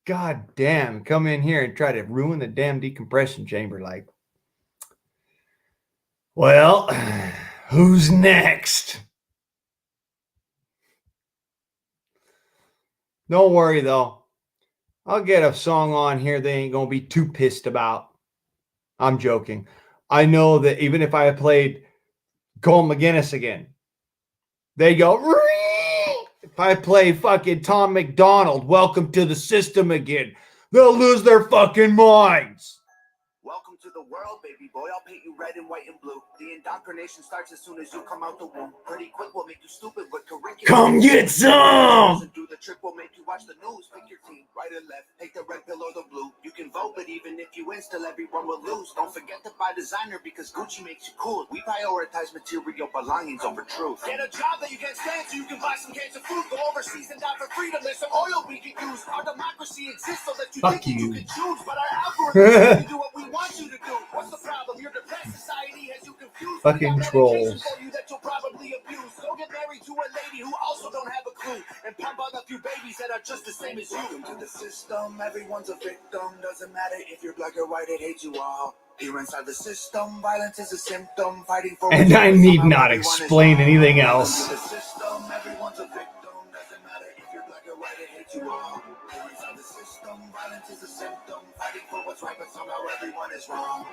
God damn, come in here and try to ruin the damn decompression chamber. Like, well, who's next? Don't worry, though. I'll get a song on here they ain't going to be too pissed about. I'm joking. I know that even if I played Cole McGinnis again, they go, Ree! If I play fucking Tom McDonald, welcome to the system again, they'll lose their fucking minds. Welcome to the world, baby boy. I'll paint you red and white and blue. The indoctrination starts as soon as you come out the womb. Pretty quick, we'll make you stupid with curriculum. Come get some! Do the trick, we'll make you watch the news. Pick your team, right or left. Take the red pill or the blue. You can vote, but even if you win, still everyone will lose. Don't forget to buy designer because Gucci makes you cool. We prioritize material belongings over truth. Get a job that you can't stand so you can buy some cans of food. Go overseas and die for freedom. There's some oil we can use. Our democracy exists so that you Fuck think you. you can choose. But our algorithms do what we want you to do. What's the problem? Your depressed society has you confused. Fucking We got trolls. medication for you that you'll probably abuse. Go get married to a lady who also don't have a clue and pump out a few babies that are just the same as you. Welcome to the system. Everyone's a victim. Doesn't matter if you're black or white. It hates you all. Here inside the system, violence is a symptom. Fighting for. And I need not explain anything else. Welcome to the system. Everyone's a victim. Doesn't matter if you're black or white. It hates you all. Here inside the system, violence is a symptom. Fighting for what's right, but somehow everyone is wrong.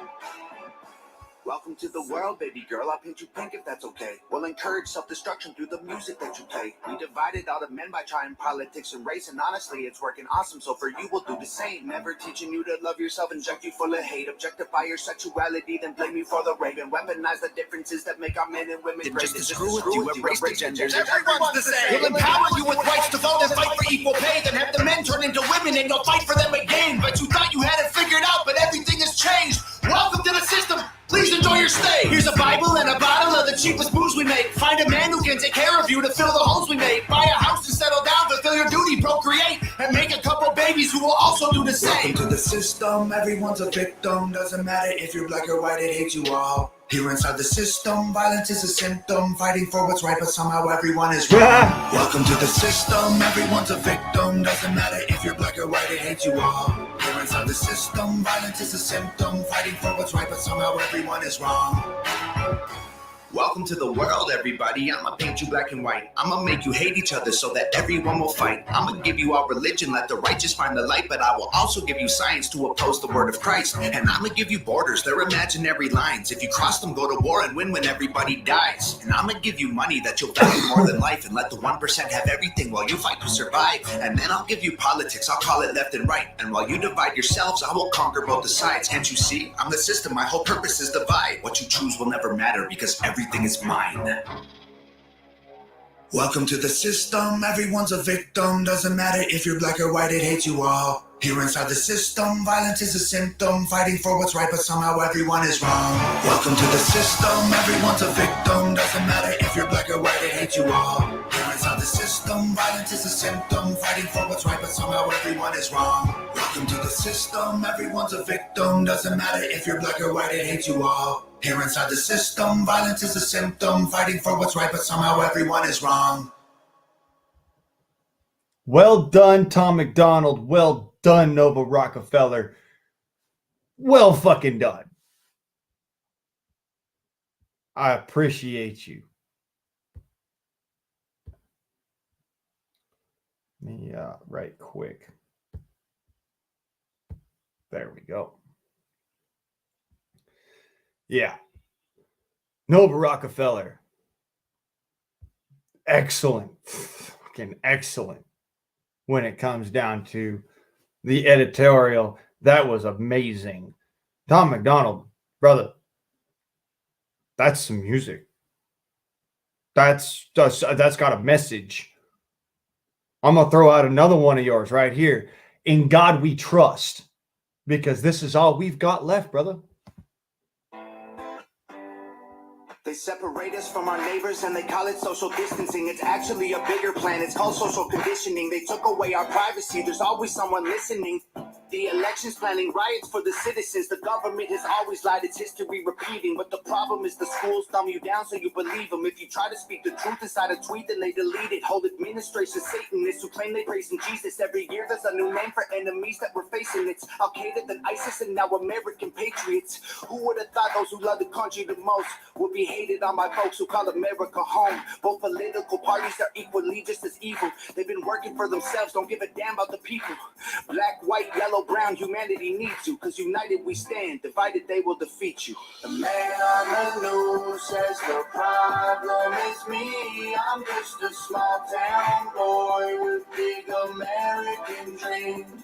Welcome to the world, baby girl. I'll paint you pink if that's okay. We'll encourage self-destruction through the music that you play. We divided all the men by trying politics and race, and honestly, it's working awesome. So for you, we'll do the same. Never teaching you to love yourself, inject you full of hate, objectify your sexuality, then blame you for the rape, and weaponize the differences that make our men and women great. Just to screw with you, embrace the genders. Everyone's the same. We'll empower you with rights to vote and fight for equal pay, then have the men turn into women and you'll fight for them again. But you thought you had it figured out, but everything has changed. Welcome to the system. Please enjoy your stay. Here's a Bible and a bottle of the cheapest booze we make. Find a man who can take care of you to fill the holes we made. Buy a house and settle down, fulfill your duty, procreate, and make a couple babies who will also do the same. Welcome to the system. Everyone's a victim. Doesn't matter if you're black or white. It hates you all. Here inside the system, violence is a symptom. Fighting for what's right, but somehow everyone is wrong. Welcome to the system. Everyone's a victim. Doesn't matter if you're black or white. It hates you all. Here inside the system, violence is a symptom. Fighting for what's right, but somehow everyone is wrong. Welcome to the world, everybody. I'ma paint you black and white. I'ma make you hate each other so that everyone will fight. I'ma give you all religion, let the righteous find the light. But I will also give you science to oppose the word of Christ. And I'ma give you borders, they're imaginary lines. If you cross them, go to war and win when everybody dies. And I'ma give you money that you'll value more than life, and let the 1% have everything while you fight to survive. And then I'll give you politics, I'll call it left and right. And while you divide yourselves, I will conquer both the sides. Can't you see? I'm the system, my whole purpose is divide. What you choose will never matter because everything is mine. Welcome to the system. Everyone's a victim. Doesn't matter if you're black or white. It hates you all. Here inside the system, violence is a symptom. Fighting for what's right, but somehow everyone is wrong. Welcome to the system. Everyone's a victim. Doesn't matter if you're black or white. It hates you all. Here inside the system, violence is a symptom. Fighting for what's right, but somehow everyone is wrong. Welcome to the system. Everyone's a victim. Doesn't matter if you're black or white. It hates you all. Here inside the system, violence is a symptom. Fighting for what's right, but somehow everyone is wrong. Well done, Tom McDonald. Well done, Nova Rockefeller. Well fucking done. I appreciate you. Let me right quick. There we go. Yeah. Nova Rockefeller. Excellent. Fucking excellent. When it comes down to the editorial, that was amazing. Tom McDonald, Brother, that's some music. That's got a message. I'm going to throw out another one of yours right here. In God we trust, because this is all we've got left, brother. They separate us from our neighbors and they call it social distancing. It's actually a bigger plan. It's called social conditioning. They took away our privacy. There's always someone listening. The elections planning riots for the citizens. The government has always lied. It's history repeating. But the problem is the schools dumb you down so you believe them. If you try to speak the truth inside a tweet, then they delete it. Whole administration Satanists who claim they praise in Jesus. Every year there's a new name for enemies that we're facing. It's Al-Qaeda, then ISIS, and now American patriots. Who would have thought those who love the country the most would be hated on by folks who call America home? Both political parties are equally just as evil. They've been working for themselves, don't give a damn about the people. Black, white, yellow, brown, humanity needs you. Cause united we stand, divided they will defeat you. The man on the news says the problem is me. I'm just a small town boy with big American dreams.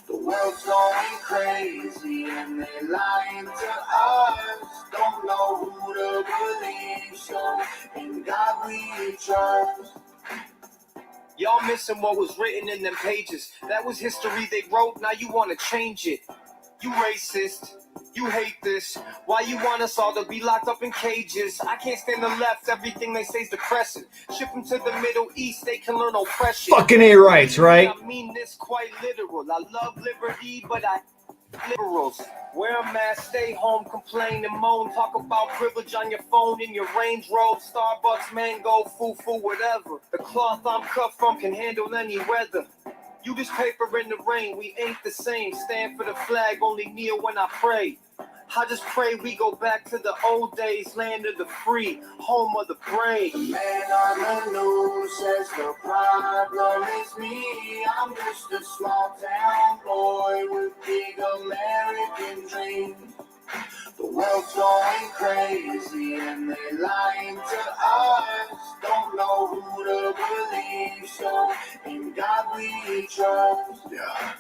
The world's going crazy and they lying to us. Don't know who to believe, so in God we trust. Y'all missing what was written in them pages. That was history they wrote, now you want to change it. You racist, you hate this. Why you want us all to be locked up in cages? I can't stand the left, everything they say is depressing. Ship them to the Middle East, they can learn oppression. Fucking A rights, right? I mean this quite literal. I love liberty, but I liberals. Wear a mask, stay home, complain and moan. Talk about privilege on your phone in your Range Rover, Starbucks, mango, foo-foo, whatever. The cloth I'm cut from can handle any weather. You just paper in the rain, we ain't the same. Stand for the flag, only kneel when I pray. I just pray we go back to the old days, land of the free, home of the brave. The man on the news says the problem is me. I'm just a small town boy with big American dreams. The world's going crazy and they lying to us. Don't know who to believe, so in God we trust. Yeah.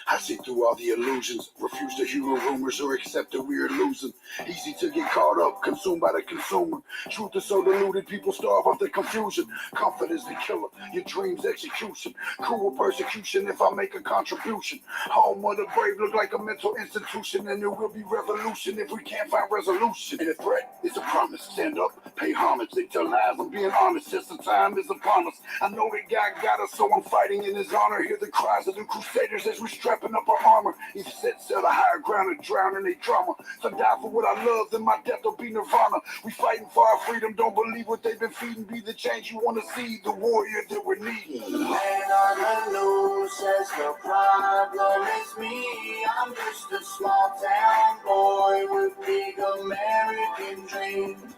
I see through all the illusions, refuse to hear rumors or accept that we are losing. Easy to get caught up, consumed by the consumer. Truth is so diluted, people starve off the confusion. Comfort is the killer, your dreams execution. Cruel persecution if I make a contribution. Home of the brave look like a mental institution, and there will be revolution if we can't find resolution. And a threat is a promise, stand up, pay homage. They tell lies, I'm being honest, just the time is upon us. I know that God got us, so I'm fighting in his honor. Hear the cries of the crusaders as we strapping up our armor. Either set sail to higher ground or drown in their drama. So die for what I love, then my death will be nirvana. We fighting for our freedom, don't believe what they've been feeding. Be the change you want to see, the warrior that we're needing. The man on the news says the problem is me. I'm just a small town boy with big American dreams.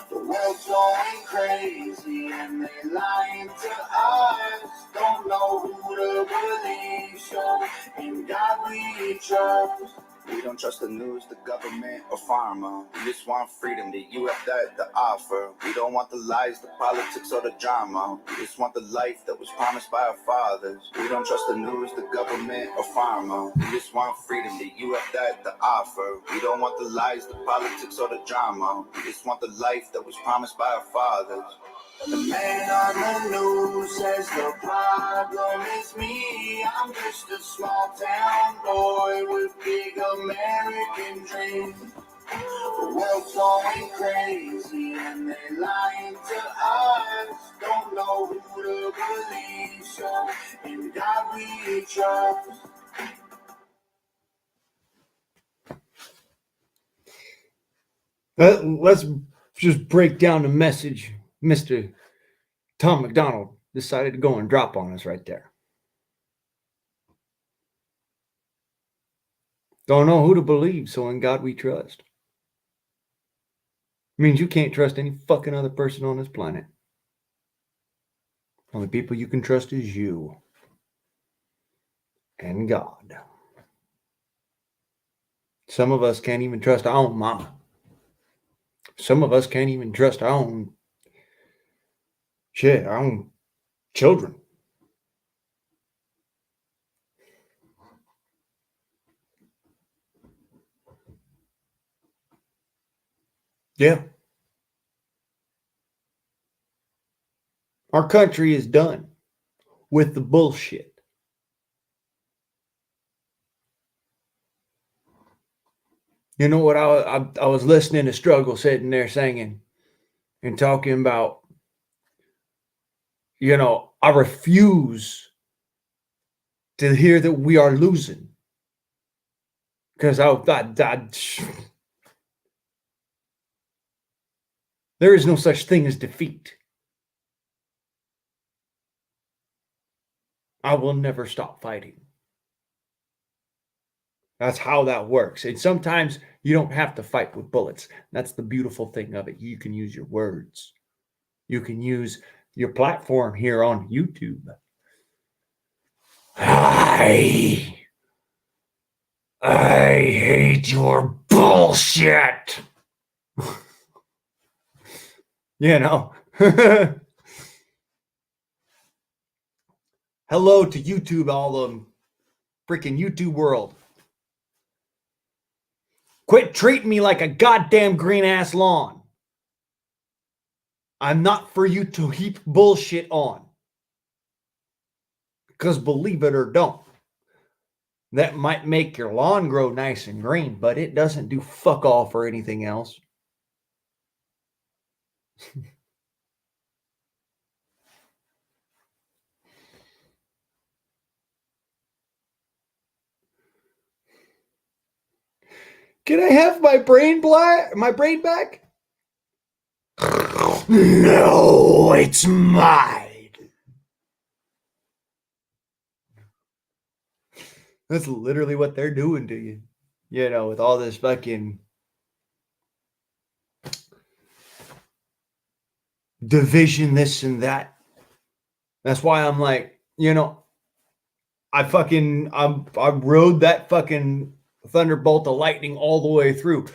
The world's going crazy and they lying to us. Don't know who to believe, so in God we trust. We don't trust the news, the government, or pharma. We just want freedom that you have that to offer. We don't want the lies, the politics, or the drama. We just want the life that was promised by our fathers. We don't trust the news, the government, or pharma. We just want freedom that you have that to offer. We don't want the lies, the politics, or the drama. We just want the life that was promised by our fathers. The man on the news says the problem is me. I'm just a small town boy with big American dreams. The world's going crazy and they lying to us. Don't know who to believe, so in God we trust. Let's just break down the message Mr. Tom McDonald decided to go and drop on us right there. Don't know who to believe, so in God we trust. Means you can't trust any fucking other person on this planet. Only people you can trust is you and God. Some of us can't even trust our own mama. Some of us can't even trust our own our own children. Yeah. Our country is done with the bullshit. You know what? I was listening to Struggle sitting there singing and talking about, I refuse to hear that we are losing. Because there is no such thing as defeat. I will never stop fighting. That's how that works. And sometimes you don't have to fight with bullets. That's the beautiful thing of it. You can use your words. You can use your platform here on YouTube. I hate your bullshit. Hello to YouTube, all the freaking YouTube world. Quit treating me like a goddamn green ass lawn. I'm not for you to heap bullshit on. Because believe it or don't, that might make your lawn grow nice and green, but it doesn't do fuck all for anything else. Can I have my brain back? No, it's mine. That's literally what they're doing to you. With all this fucking division, this and that. That's why I'm like, I rode that fucking thunderbolt of lightning all the way through.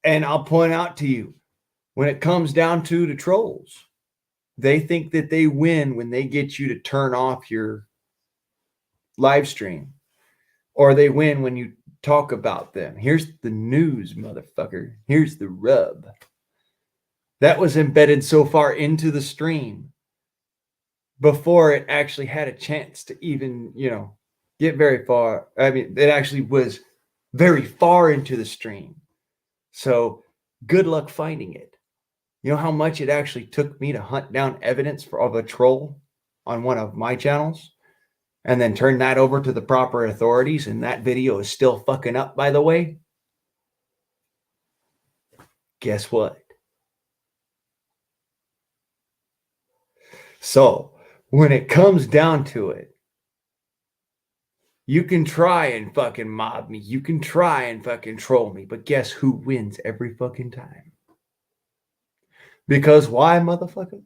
And I'll point out to you, when it comes down to the trolls, they think that they win when they get you to turn off your live stream, or they win when you talk about them. Here's the news, motherfucker. Here's the rub. That was embedded so far into the stream before it actually had a chance to even, get very far. I mean, it actually was very far into the stream. So good luck finding it. You know how much it actually took me to hunt down evidence of a troll on one of my channels and then turn that over to the proper authorities, and that video is still fucking up, by the way? Guess what? So when it comes down to it, you can try and fucking mob me. You can try and fucking troll me. But guess who wins every fucking time? Because why, motherfucker?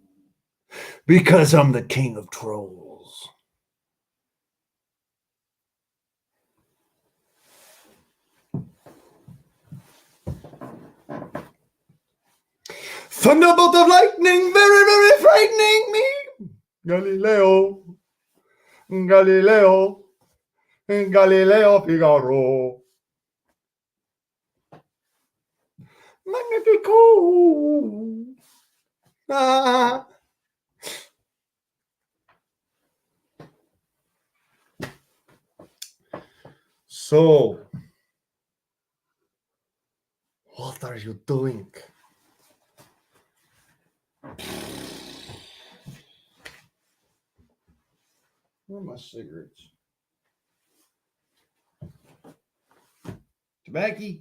Because I'm the king of trolls. Thunderbolt of lightning, very, very frightening me. Galileo Figaro. Magnifico. Ah. So, what are you doing? Where are my cigarettes? Tobacco?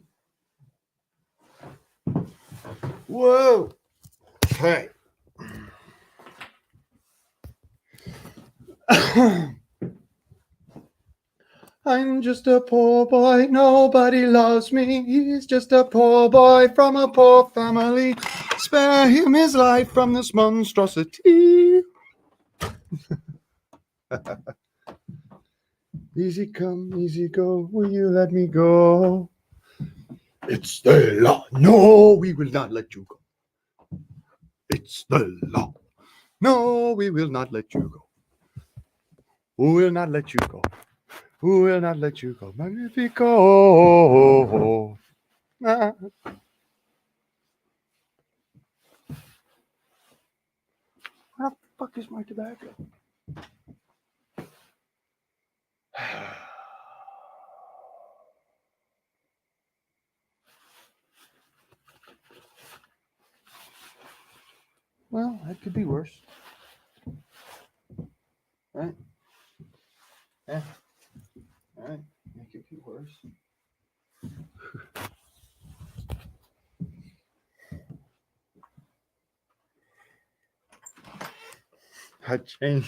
Whoa! Hey. I'm just a poor boy, nobody loves me. He's just a poor boy from a poor family. Spare him his life from this monstrosity. Easy come, easy go, will you let me go? It's the law. No, we will not let you go. It's the law. No, we will not let you go. Who will not let you go? Who will not let you go? Magnifico. Ah. fuck is my tobacco? Well, that could be worse. Right? Yeah. All right. That could be worse.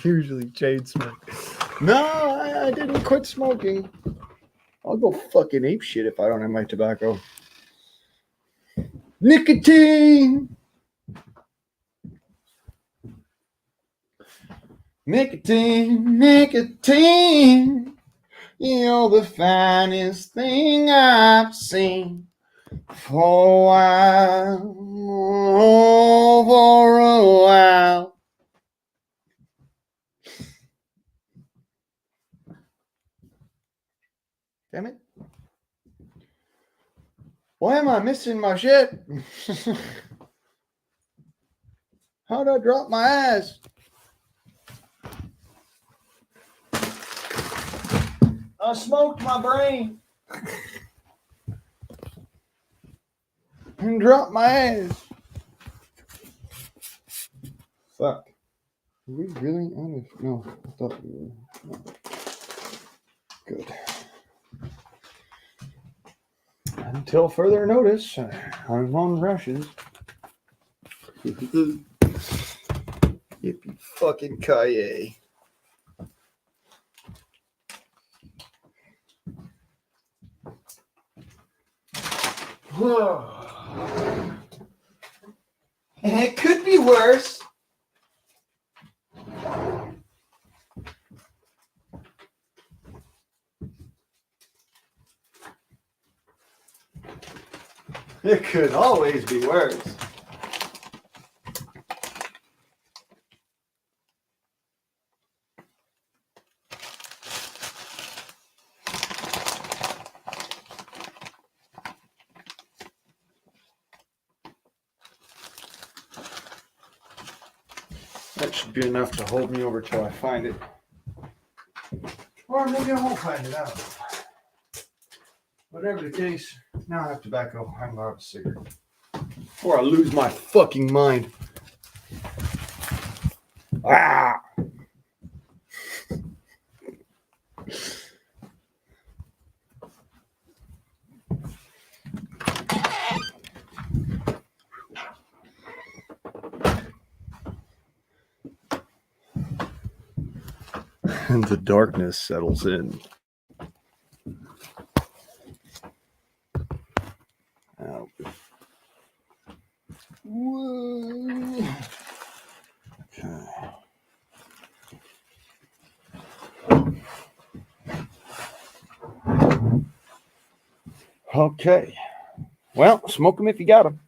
Usually chain smoke. No, I didn't quit smoking. I'll go fucking ape shit if I don't have my tobacco. Nicotine! Nicotine, nicotine. You're the finest thing I've seen for a while. Oh, for a while. Damn it. Why am I missing my shit? How'd I drop my ass? I smoked my brain. And dropped my ass. Fuck. Are we really on this? No, I thought we were. No. Good. Until further notice, I'm on rushes. Yippee fucking ki-yay. It could be worse. It could always be worse. That should be enough to hold me over till I find it. Or maybe I won't find it out. Whatever the case, now I have tobacco. I'm going to have a cigarette. Before I lose my fucking mind. Ah! And the darkness settles in. Ow. Whoa. Okay. Well, smoke them if you got them.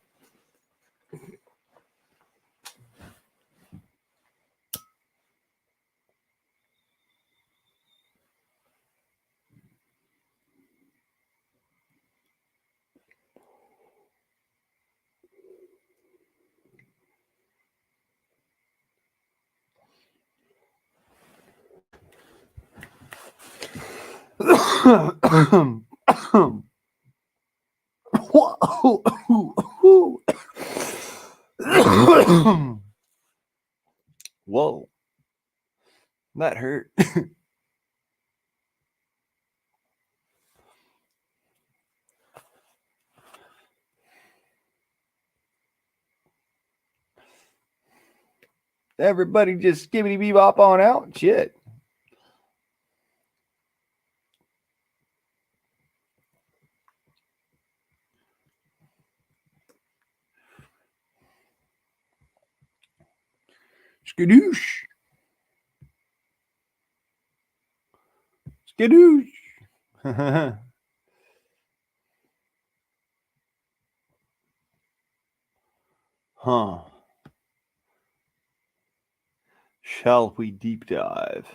Whoa. That hurt. Everybody just skibbity bebop on out. Shit. Skadoosh. Skadoosh. Huh. Shall we deep dive?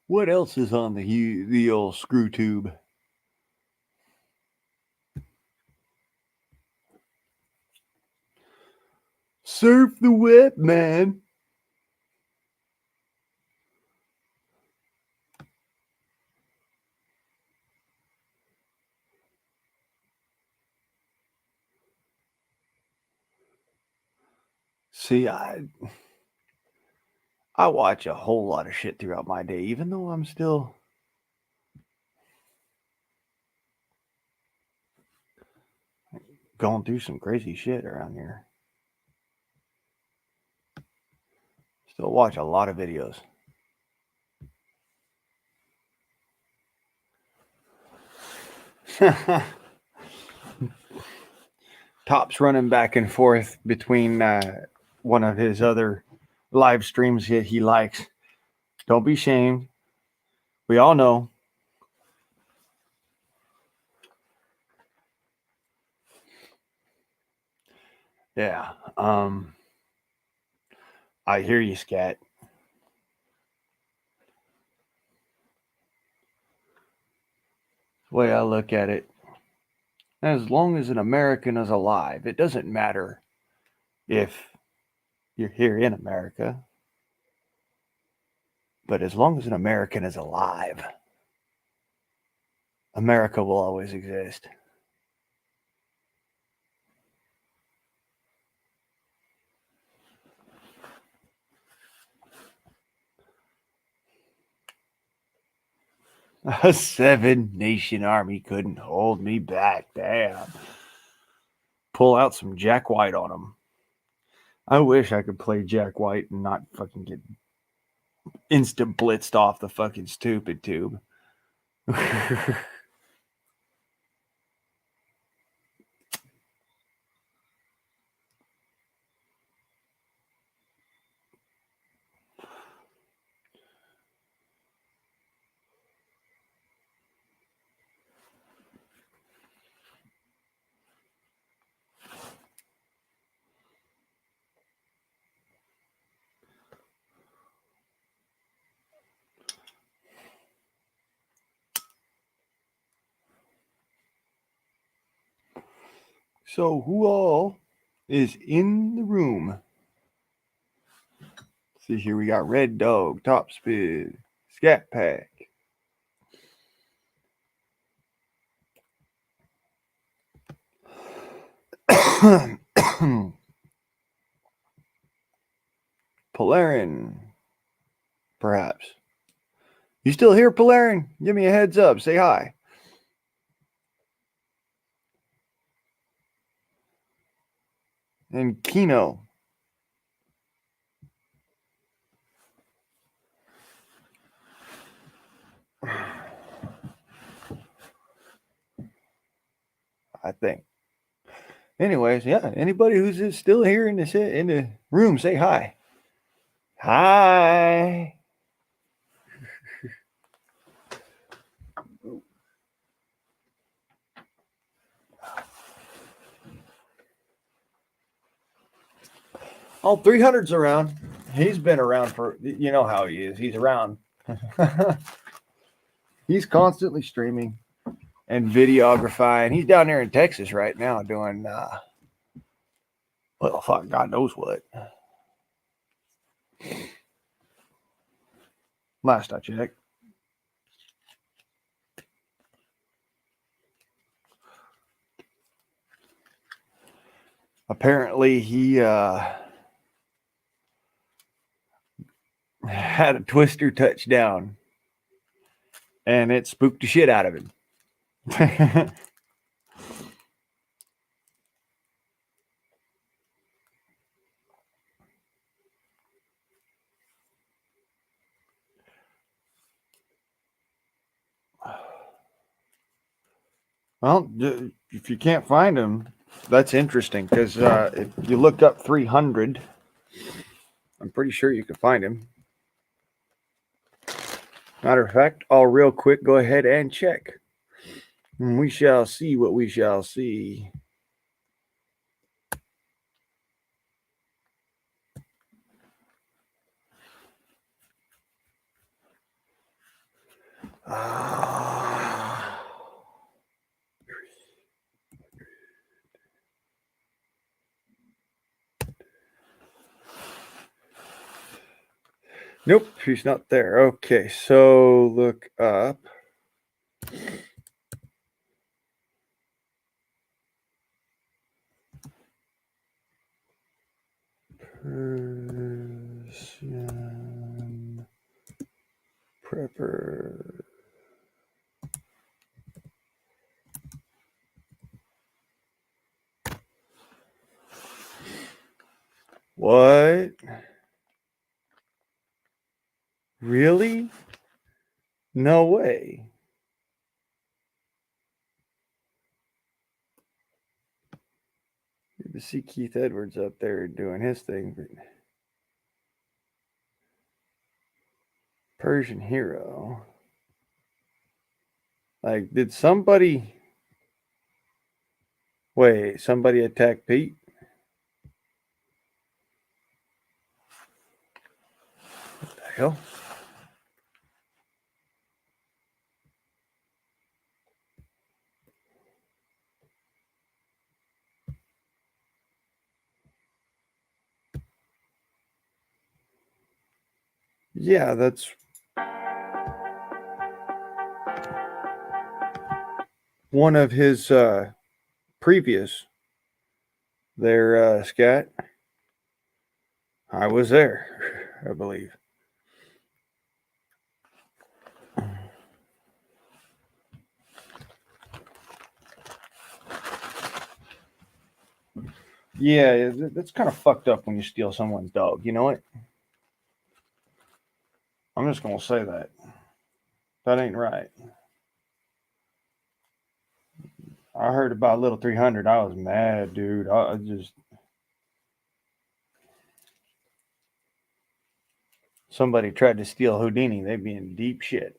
What else is on the old screw tube? Surf the web, man. See, I watch a whole lot of shit throughout my day, even though I'm still going through some crazy shit around here. Still watch a lot of videos. Top's running back and forth between one of his other live streams that he likes. Don't be shamed. We all know. Yeah. I hear you, Scat. The way I look at it, as long as an American is alive, it doesn't matter if you're here in America, but as long as an American is alive, America will always exist. A 7-nation army couldn't hold me back. Damn. Pull out some Jack White on them. I wish I could play Jack White and not fucking get instant blitzed off the fucking stupid tube. So who all is in the room? See here, we got Red Dog, Top Speed, Scat Pack. Polarin, perhaps. You still here, Polarin? Give me a heads up. Say hi. And Kino. I think. Anyways, yeah. Anybody who's still here in the room, say hi. Hi. All 300's around. He's been around for, you know how he is. He's around. He's constantly streaming and videographying. He's down there in Texas right now doing, well, fuck, God knows what. Last I checked. Apparently, he had a twister touchdown, and it spooked the shit out of him. Well, if you can't find him, that's interesting, because if you look up 300, I'm pretty sure you can find him. Matter of fact, I'll real quick go ahead and check. And we shall see what we shall see. Nope, she's not there. Okay, so look up. Persian prepper. What? Really? No way. Good to see Keith Edwards up there doing his thing. But Persian hero. Like, did somebody. Wait, somebody attack Pete? What the hell? Yeah, that's one of his previous there, Scat. I was there, I believe. Yeah, that's kind of fucked up when you steal someone's dog. You know what? I'm just gonna say that. That ain't right. I heard about Little 300. I was mad, dude. I just. Somebody tried to steal Houdini. They'd be in deep shit.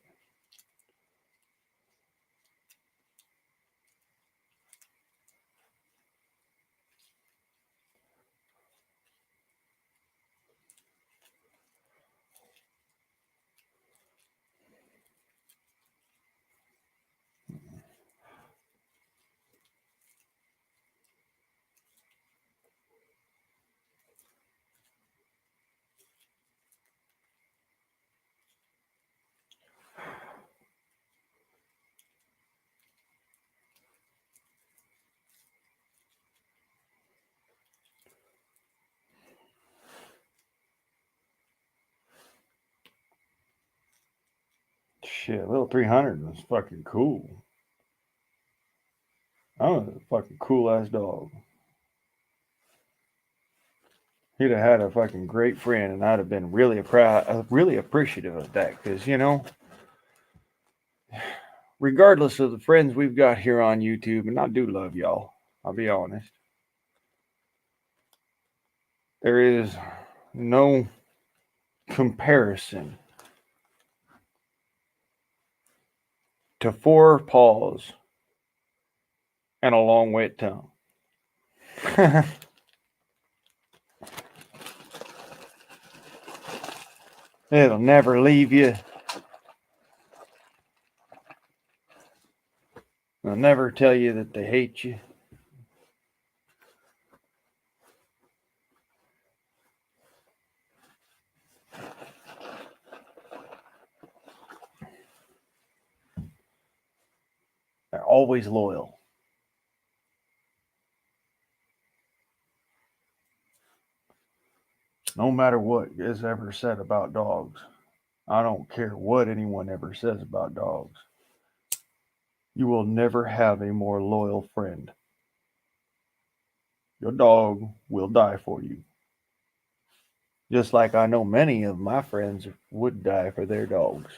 Shit, Little 300 was fucking cool. I was a fucking cool ass dog. He'd have had a fucking great friend, and I'd have been really proud, really appreciative of that. Because regardless of the friends we've got here on YouTube, and I do love y'all. I'll be honest. There is no comparison to 4 paws and a long wet tongue. It'll never leave you. They'll never tell you that they hate you. They're always loyal. No matter what is ever said about dogs. I don't care what anyone ever says about dogs. You will never have a more loyal friend. Your dog will die for you. Just like I know many of my friends would die for their dogs.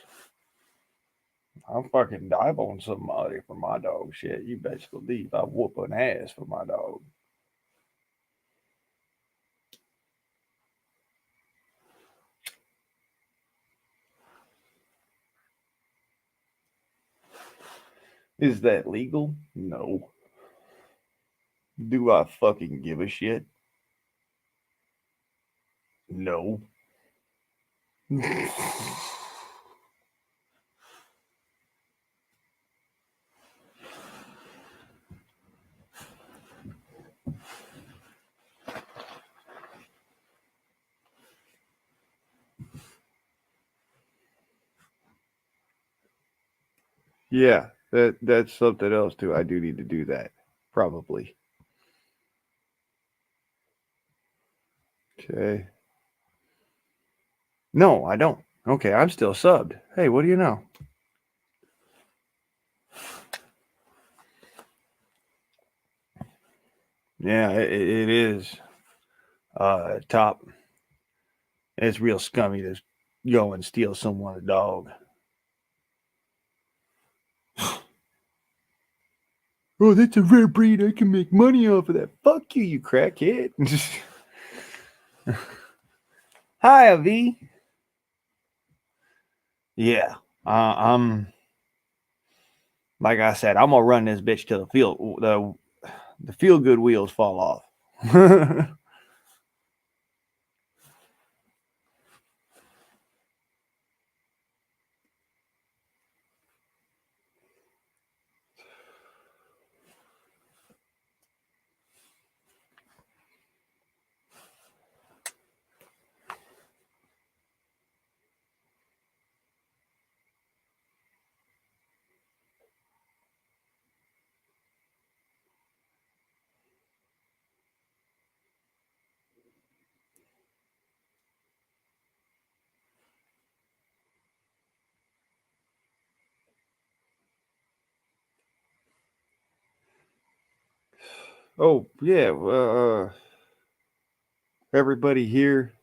I'll fucking dive on somebody for my dog. Shit, you best believe I whoop an ass for my dog. Is that legal? No. Do I fucking give a shit? No. Yeah, that's something else too. I do need to do that. Probably. Okay. No, I don't. Okay, I'm still subbed. Hey, what do you know? Yeah, it is. Top. It's real scummy to go and steal someone's dog. Oh, that's a rare breed. I can make money off of that. Fuck you, you crackhead. Hi, Avi. Yeah, I'm. Like I said, I'm gonna run this bitch till the feel good wheels fall off. Oh yeah, everybody here,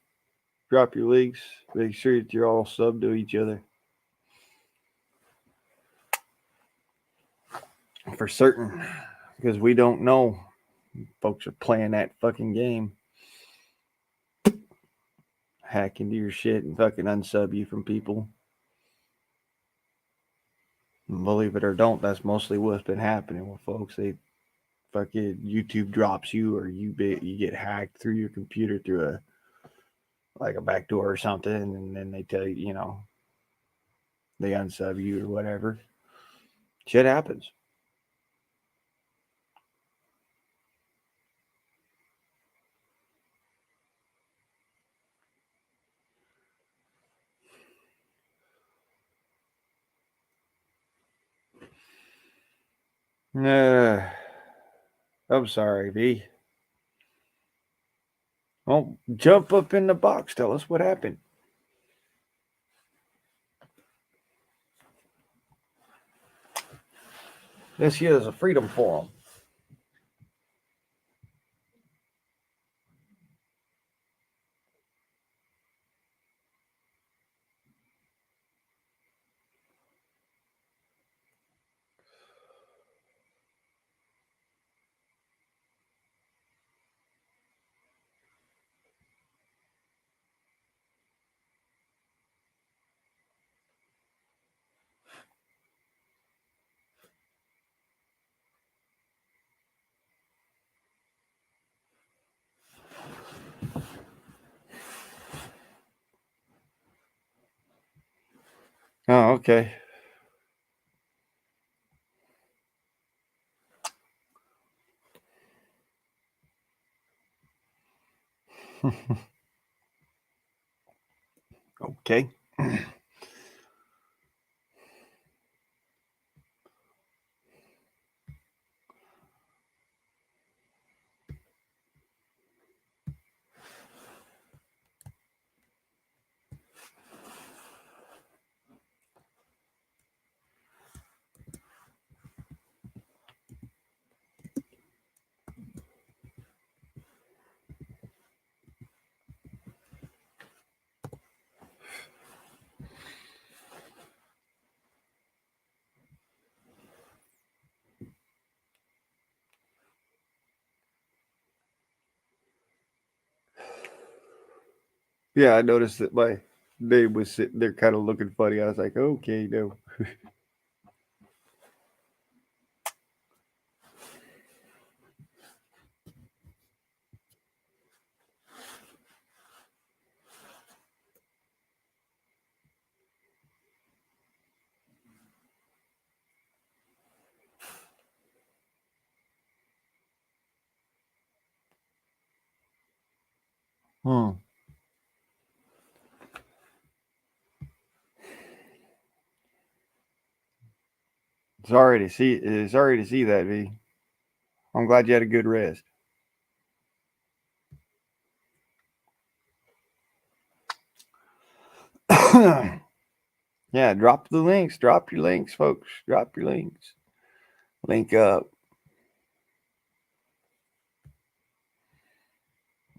drop your links. Make sure that you're all sub to each other. For certain, because we don't know. Folks are playing that fucking game. Hack into your shit and fucking unsub you from people. And believe it or don't, that's mostly what's been happening with folks. They fucking YouTube drops you, or you get hacked through your computer through a backdoor or something, and then they tell you, they unsub you or whatever. Shit happens. I'm sorry, V. Well, jump up in the box. Tell us what happened. This here is a freedom forum. Oh, okay. Okay. Yeah, I noticed that my name was sitting there kind of looking funny. I was like, okay, no. Hmm. Sorry to see that, V. I'm glad you had a good rest. Yeah, drop the links. Drop your links, folks. Drop your links. Link up.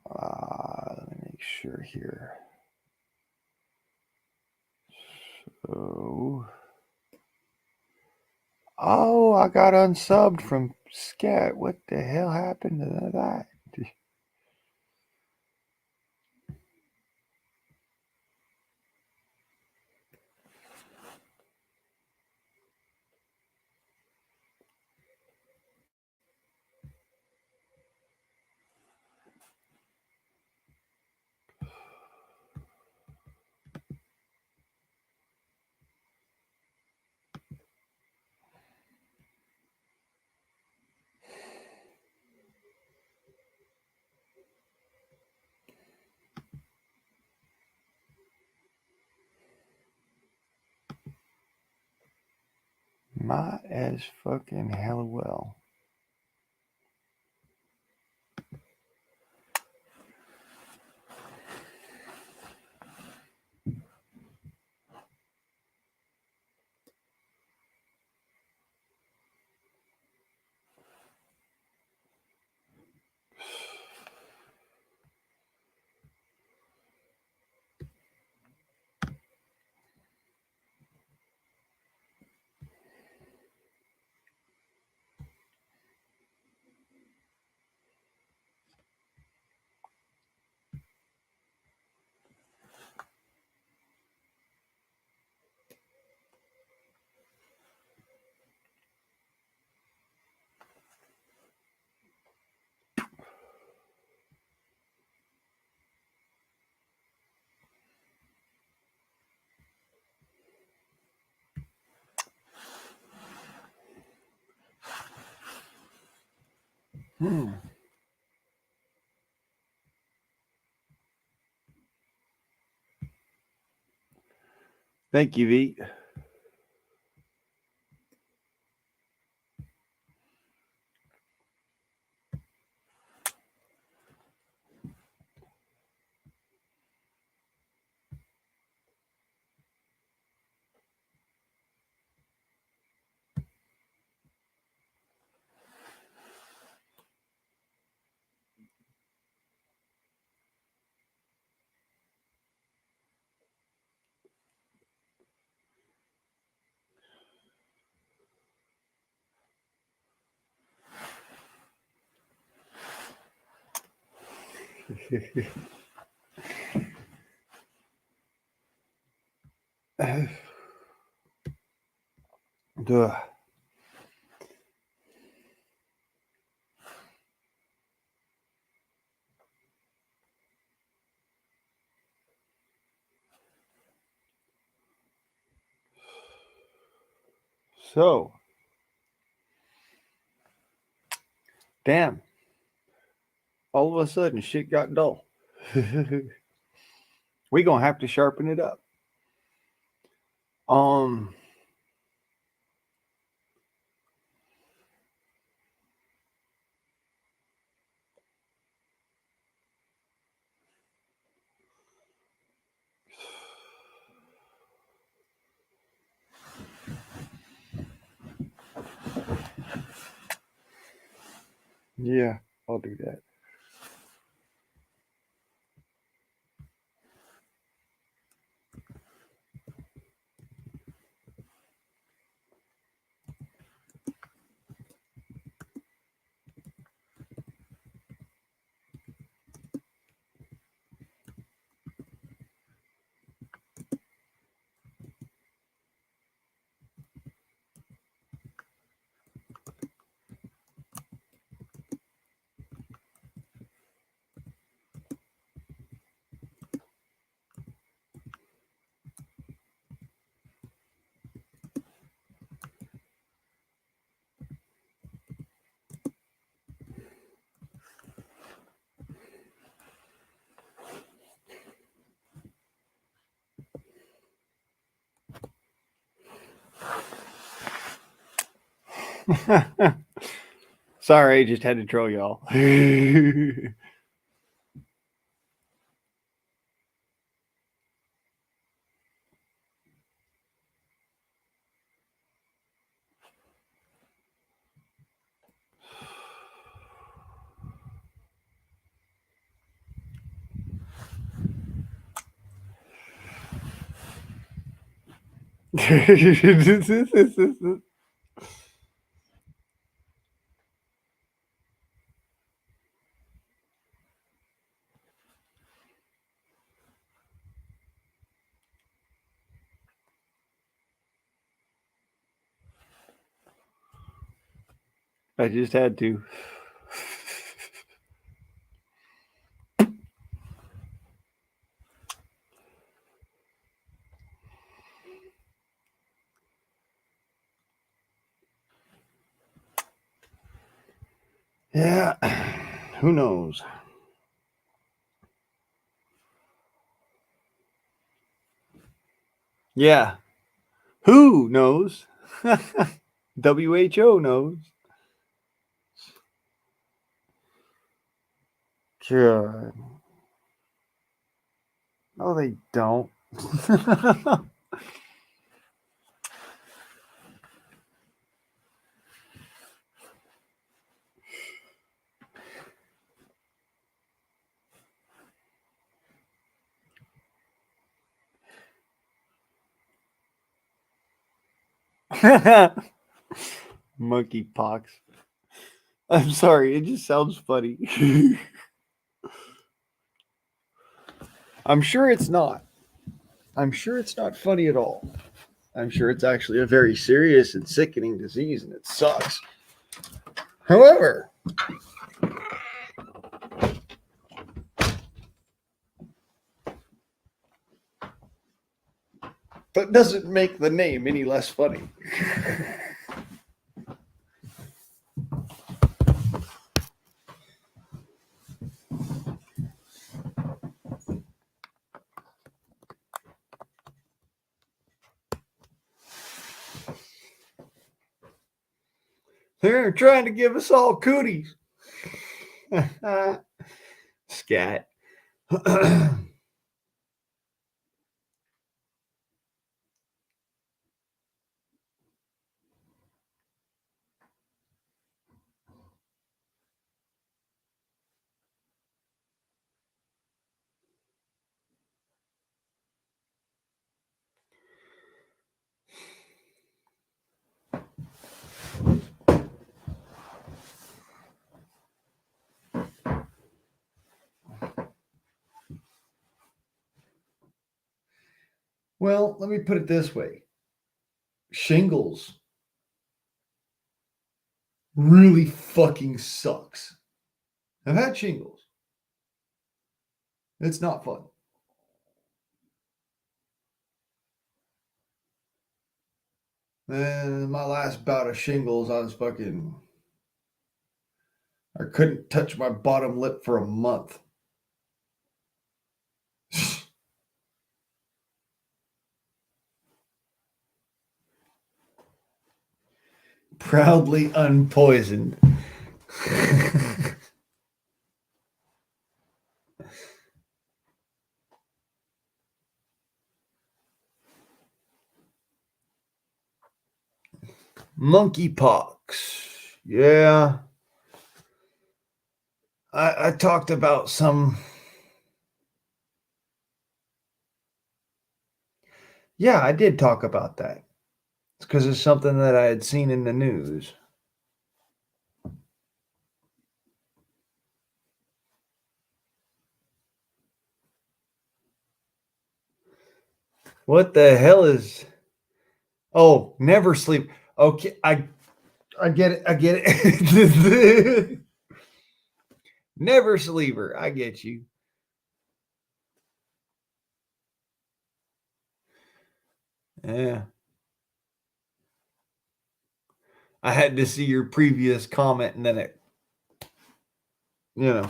Let me make sure here. So, oh, I got unsubbed from Scat. What the hell happened to that? Might as fucking hell well. Thank you, V. Duh. So, damn. All of a sudden, shit got dull. We gonna have to sharpen it up. Yeah, I'll do that. Sorry, just had to troll y'all. I just had to. Yeah, who knows? Yeah, who knows? WHO knows. God. No, they don't. Monkeypox. I'm sorry, it just sounds funny. I'm sure it's not. I'm sure it's not funny at all. I'm sure it's actually a very serious and sickening disease and it sucks. However, that doesn't make the name any less funny. They're trying to give us all cooties. Scat. Well, let me put it this way. Shingles really fucking sucks. I've had shingles. It's not fun. And my last bout of shingles, I couldn't touch my bottom lip for a month. Proudly unpoisoned. Monkeypox. Yeah. I talked about some. Yeah, I did talk about that. It's because it's something that I had seen in the news. What the hell is? Oh, never sleep. Okay, I get it. I get it. Never sleeper. I get you. Yeah. I had to see your previous comment and then it, you know.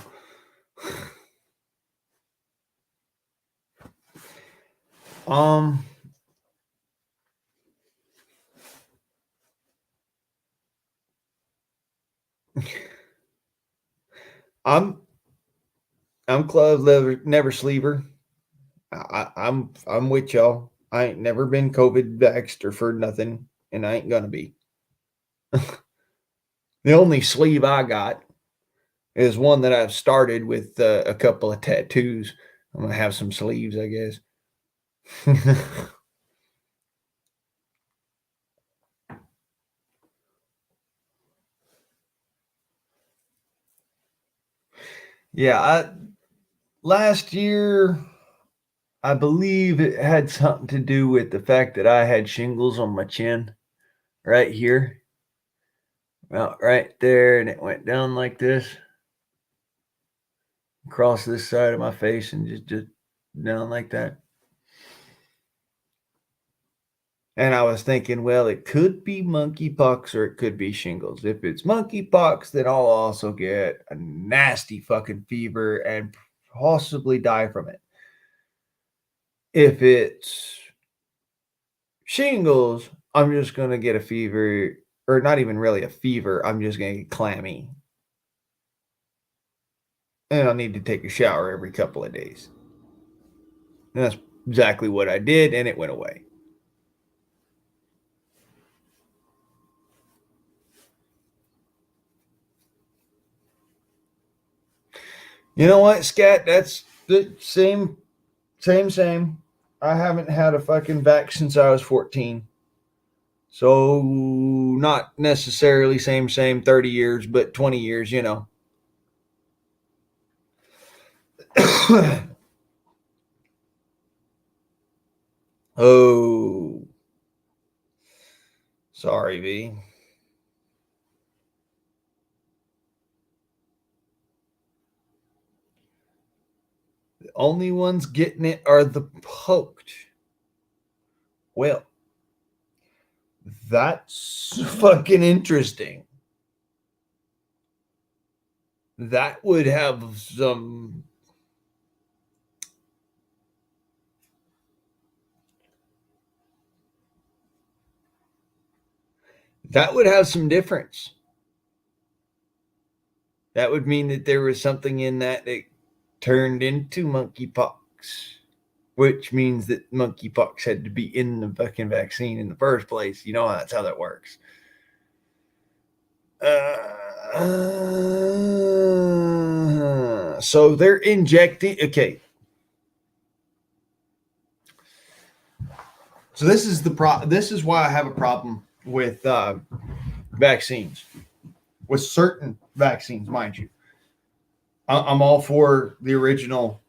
I'm Club Never Sleeper. I'm with y'all. I ain't never been COVID vaxxed or for nothing, and I ain't gonna be. The only sleeve I got is one that I've started with a couple of tattoos. I'm gonna have some sleeves, I guess. Yeah, last year I believe it had something to do with the fact that I had shingles on my chin right here. Well, right there, and it went down like this across this side of my face and just down like that. And I was thinking, well, it could be monkeypox or it could be shingles. If it's monkeypox, then I'll also get a nasty fucking fever and possibly die from it. If it's shingles, I'm just going to get a fever, or not even really a fever. I'm just going to get clammy. And I'll need to take a shower every couple of days. And that's exactly what I did, and it went away. You know what, Scat? That's the same. I haven't had a fucking vax since I was 14. So not necessarily same 30 years, but 20 years, you know. Oh. Sorry, V. The only ones getting it are the poked. Well, that's fucking interesting. That would have some difference. That would mean that there was something in that turned into monkeypox, which means that monkeypox had to be in the fucking vaccine in the first place. You know, that's how that works. So they're injecting. Okay. So this is this is why I have a problem with vaccines, with certain vaccines, mind you. I'm all for the original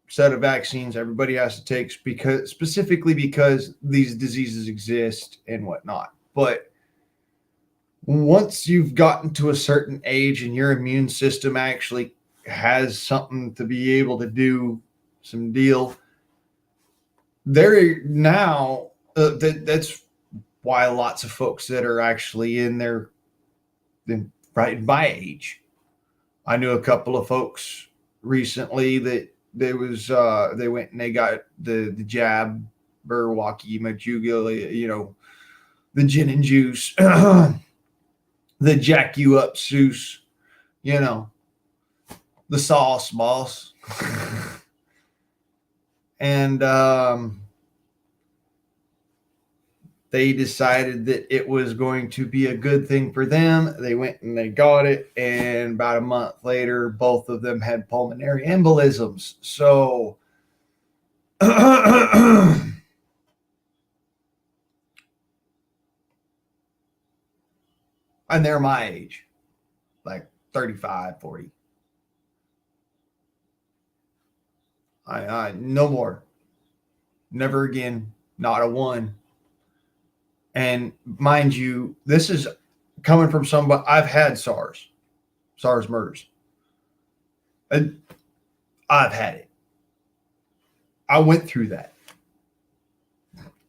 set of vaccines everybody has to take specifically because these diseases exist and whatnot. But once you've gotten to a certain age and your immune system actually has something to be able to do some deal, there now that's why lots of folks that are actually right my age. I knew a couple of folks recently that they went and they got the jab, Burwaki, Majuga, you know, the gin and juice, the jack you up Seuss, you know, the sauce boss. And they decided that it was going to be a good thing for them. They went and they got it. And about a month later, both of them had pulmonary embolisms. So, and they're my age, like 35, 40. I no more. Never again. Not a one. And mind you, this is coming from somebody. I've had SARS MERS. And I've had it. I went through that.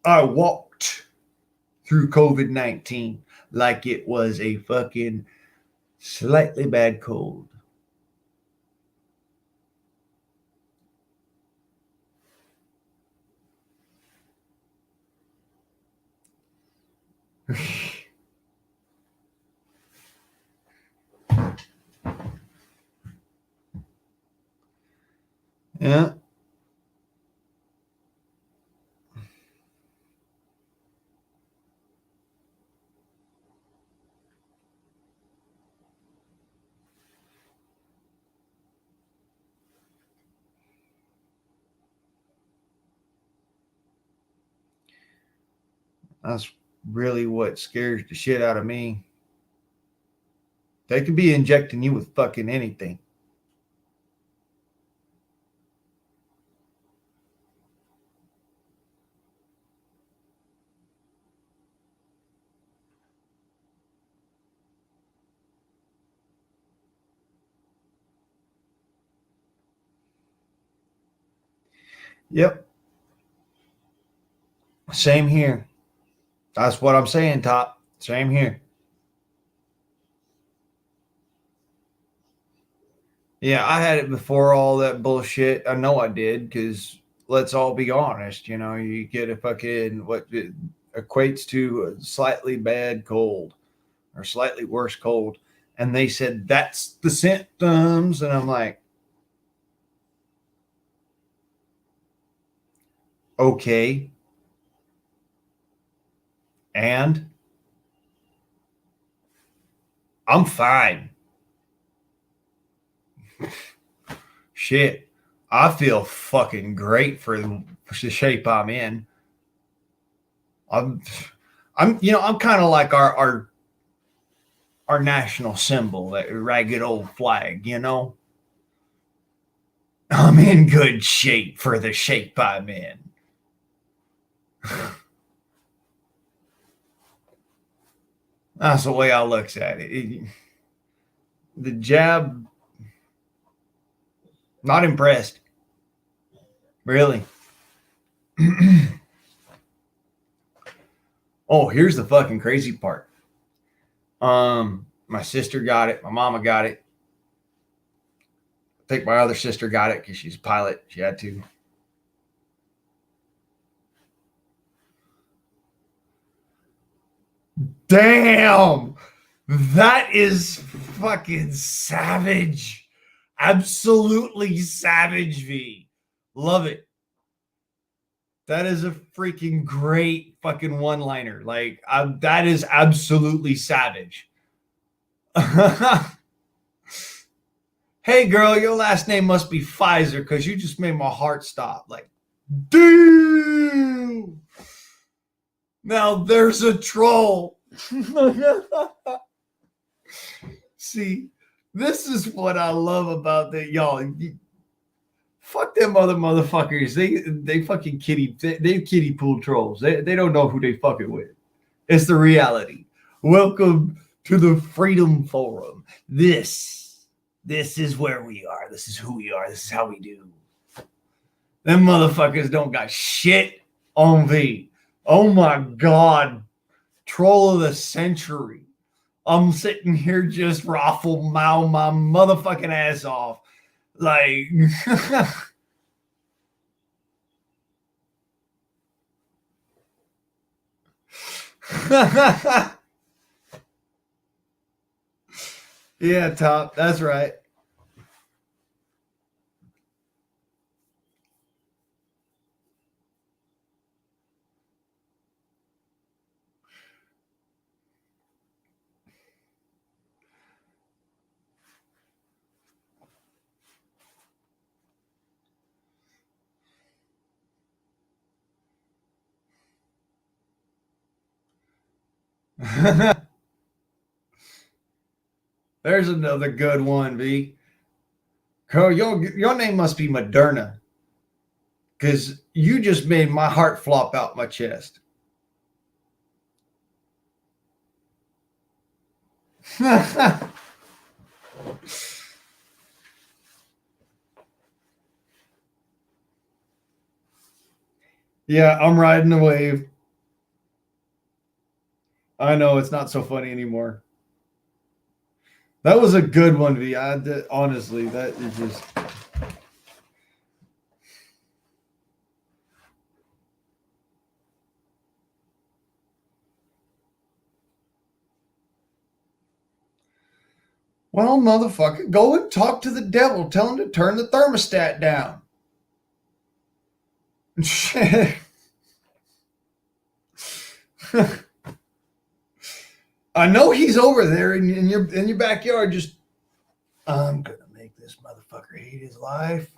I walked through COVID-19 like it was a fucking slightly bad cold. Yeah. That's really what scares the shit out of me. They could be injecting you with fucking anything. Yep. Same here. That's what I'm saying, Top. Same here. Yeah, I had it before all that bullshit. I know I did, because let's all be honest, you know, you get a fucking what it equates to a slightly bad cold or slightly worse cold. And they said that's the symptoms. And I'm like, okay. And I'm fine. Shit. I feel fucking great for the shape I'm in. I'm kind of like our national symbol, that ragged old flag, you know. I'm in good shape for the shape I'm in. That's the way I looks at it. The jab, not impressed. Really. Oh, here's the fucking crazy part. My sister got it. My mama got it. I think my other sister got it because she's a pilot. She had to. Damn. That is fucking savage. Absolutely savage, V. Love it. That is a freaking great fucking one-liner. Like, that is absolutely savage. Hey, girl, your last name must be Pfizer because you just made my heart stop. Like, damn. Now there's a troll. See, this is what I love about that, y'all. Fuck them other motherfuckers. They fucking they kiddie pool trolls. They don't know who they fucking with. It's the reality. Welcome to the Freedom Forum. This is where we are. This is who we are. This is how we do. Them motherfuckers don't got shit on V. Oh my God. Troll of the century. I'm sitting here just raffle mow my motherfucking ass off. Like, yeah, Top. That's right. There's another good one, V. Girl, your name must be Moderna, because you just made my heart flop out my chest. Yeah, I'm riding the wave. I know it's not so funny anymore. That was a good one, V. Honestly, that is just. Well, motherfucker, go and talk to the devil. Tell him to turn the thermostat down. I know he's over there in your backyard. Just, I'm gonna make this motherfucker hate his life.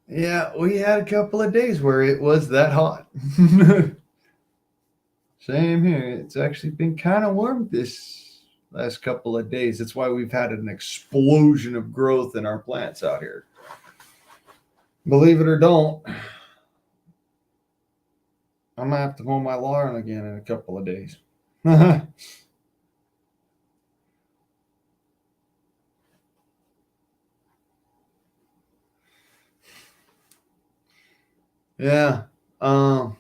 Yeah, we had a couple of days where it was that hot. Same here. It's actually been kind of warm this last couple of days. That's why we've had an explosion of growth in our plants out here. Believe it or don't, I might have to mow my lawn again in a couple of days. Yeah. I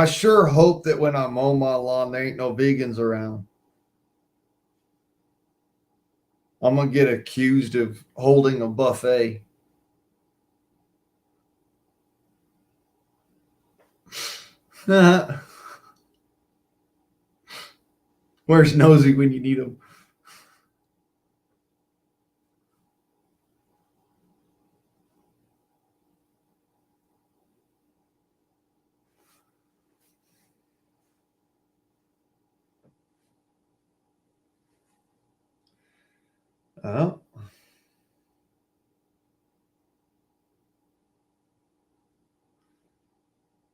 sure hope that when I mow my lawn, there ain't no vegans around. I'm gonna get accused of holding a buffet. Where's Nosy when you need him? Oh.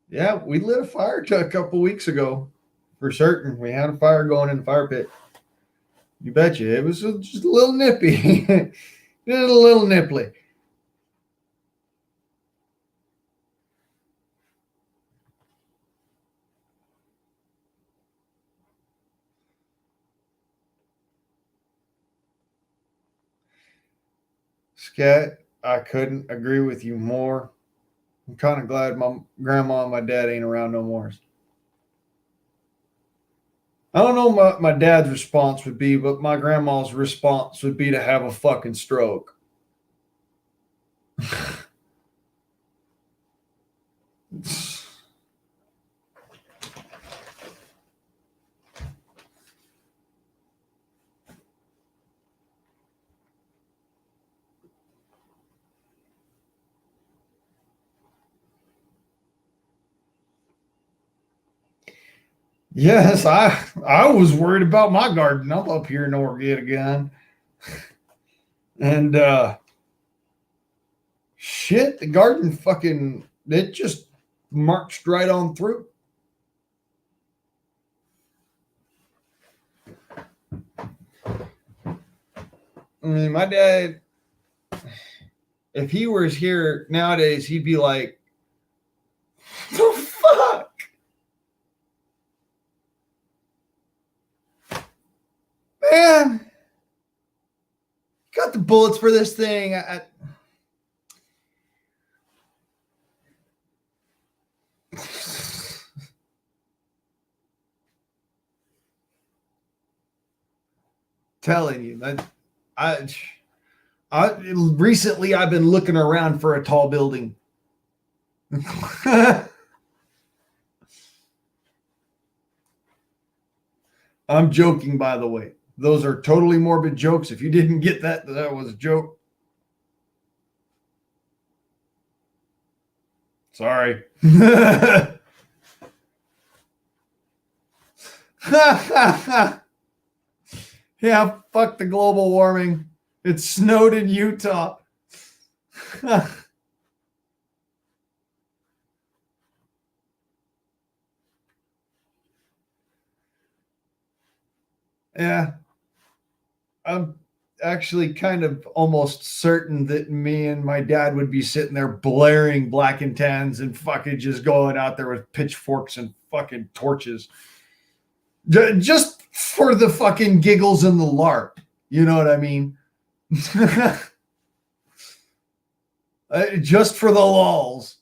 Yeah, we lit a fire a couple weeks ago. For certain. We had a fire going in the fire pit. You betcha. It was just a little nippy. Just a little nipply. Scat, I couldn't agree with you more. I'm kind of glad my grandma and my dad ain't around no more. I don't know what my dad's response would be, but my grandma's response would be to have a fucking stroke. Yes, I was worried about my garden. I'm up here in Oregon again. And shit, the garden fucking, it just marched right on through. I mean, my dad, if he was here nowadays, he'd be like, the fuck? Man, got the bullets for this thing. Telling you that I recently I've been looking around for a tall building. I'm joking, by the way. Those are totally morbid jokes. If you didn't get that, that was a joke. Sorry. Yeah, fuck the global warming. It snowed in Utah. Yeah. I'm actually kind of almost certain that me and my dad would be sitting there blaring Black and Tans and fucking just going out there with pitchforks and fucking torches. Just for the fucking giggles and the lark. You know what I mean? Just for the lulz.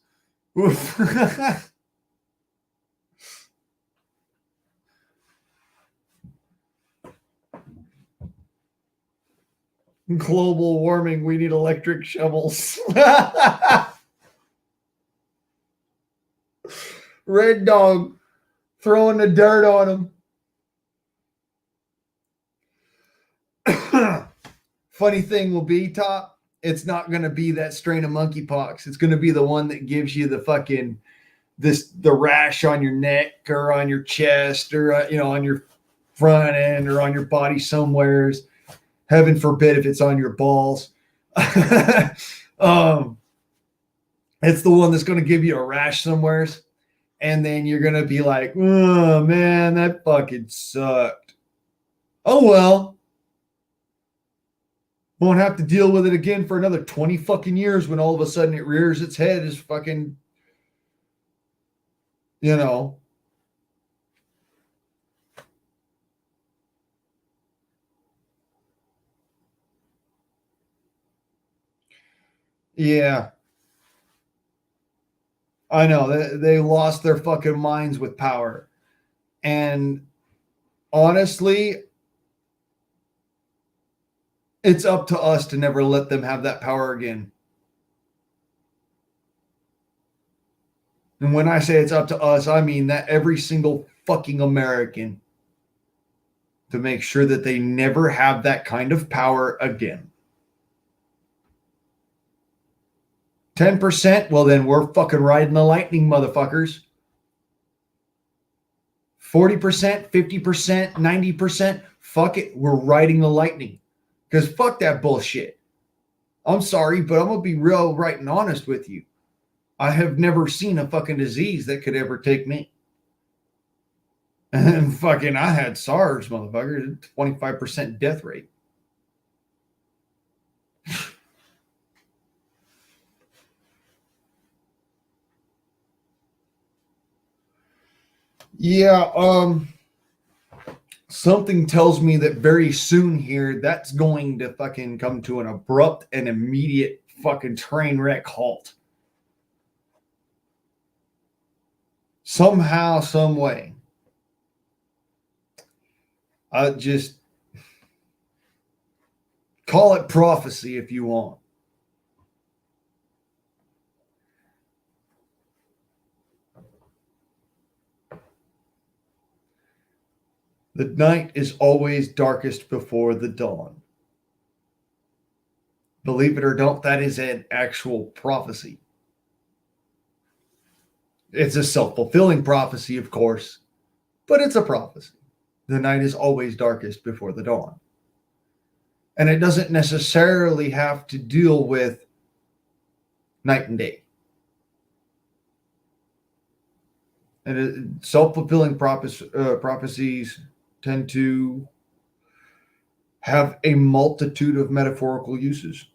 Global warming, we need electric shovels. Red Dog throwing the dirt on him. Funny thing will be, Top, it's not going to be that strain of monkeypox. It's going to be the one that gives you the fucking the rash on your neck or on your chest or on your front end or on your body somewheres. Heaven forbid if it's on your balls. It's the one that's going to give you a rash somewheres, and then you're going to be like, oh man, that fucking sucked. Oh well. Won't have to deal with it again for another 20 fucking years when all of a sudden it rears its head as fucking, Yeah. I know. They lost their fucking minds with power. And honestly, it's up to us to never let them have that power again. And when I say it's up to us, I mean that every single fucking American, to make sure that they never have that kind of power again. 10%, well then we're fucking riding the lightning, motherfuckers. 40%, 50%, 90%, fuck it, we're riding the lightning. Because fuck that bullshit. I'm sorry, but I'm going to be real right and honest with you. I have never seen a fucking disease that could ever take me. And fucking I had SARS, motherfucker. 25% death rate. Something tells me that very soon here, that's going to fucking come to an abrupt and immediate fucking train wreck halt. Somehow, some way. I just call it prophecy if you want. The night is always darkest before the dawn. Believe it or don't, that is an actual prophecy. It's a self-fulfilling prophecy, of course, but it's a prophecy. The night is always darkest before the dawn. And it doesn't necessarily have to deal with night and day. And self-fulfilling prophecies tend to have a multitude of metaphorical uses.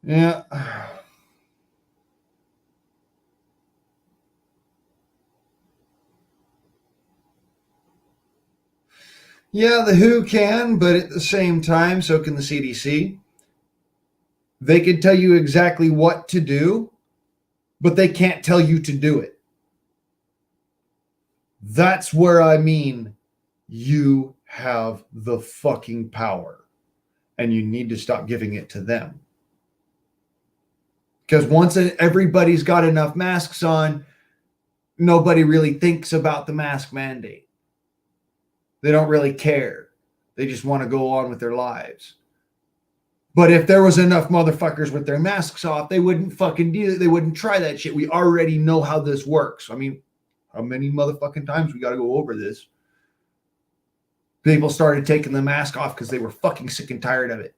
Yeah. Yeah, the WHO can, but at the same time, so can the CDC. They can tell you exactly what to do, but they can't tell you to do it. That's where I mean you have the fucking power, and you need to stop giving it to them. Because once everybody's got enough masks on, nobody really thinks about the mask mandate. They don't really care. They just want to go on with their lives. But if there was enough motherfuckers with their masks off, they wouldn't fucking do it. They wouldn't try that shit. We already know how this works. I mean, how many motherfucking times we got to go over this? People started taking the mask off because they were fucking sick and tired of it.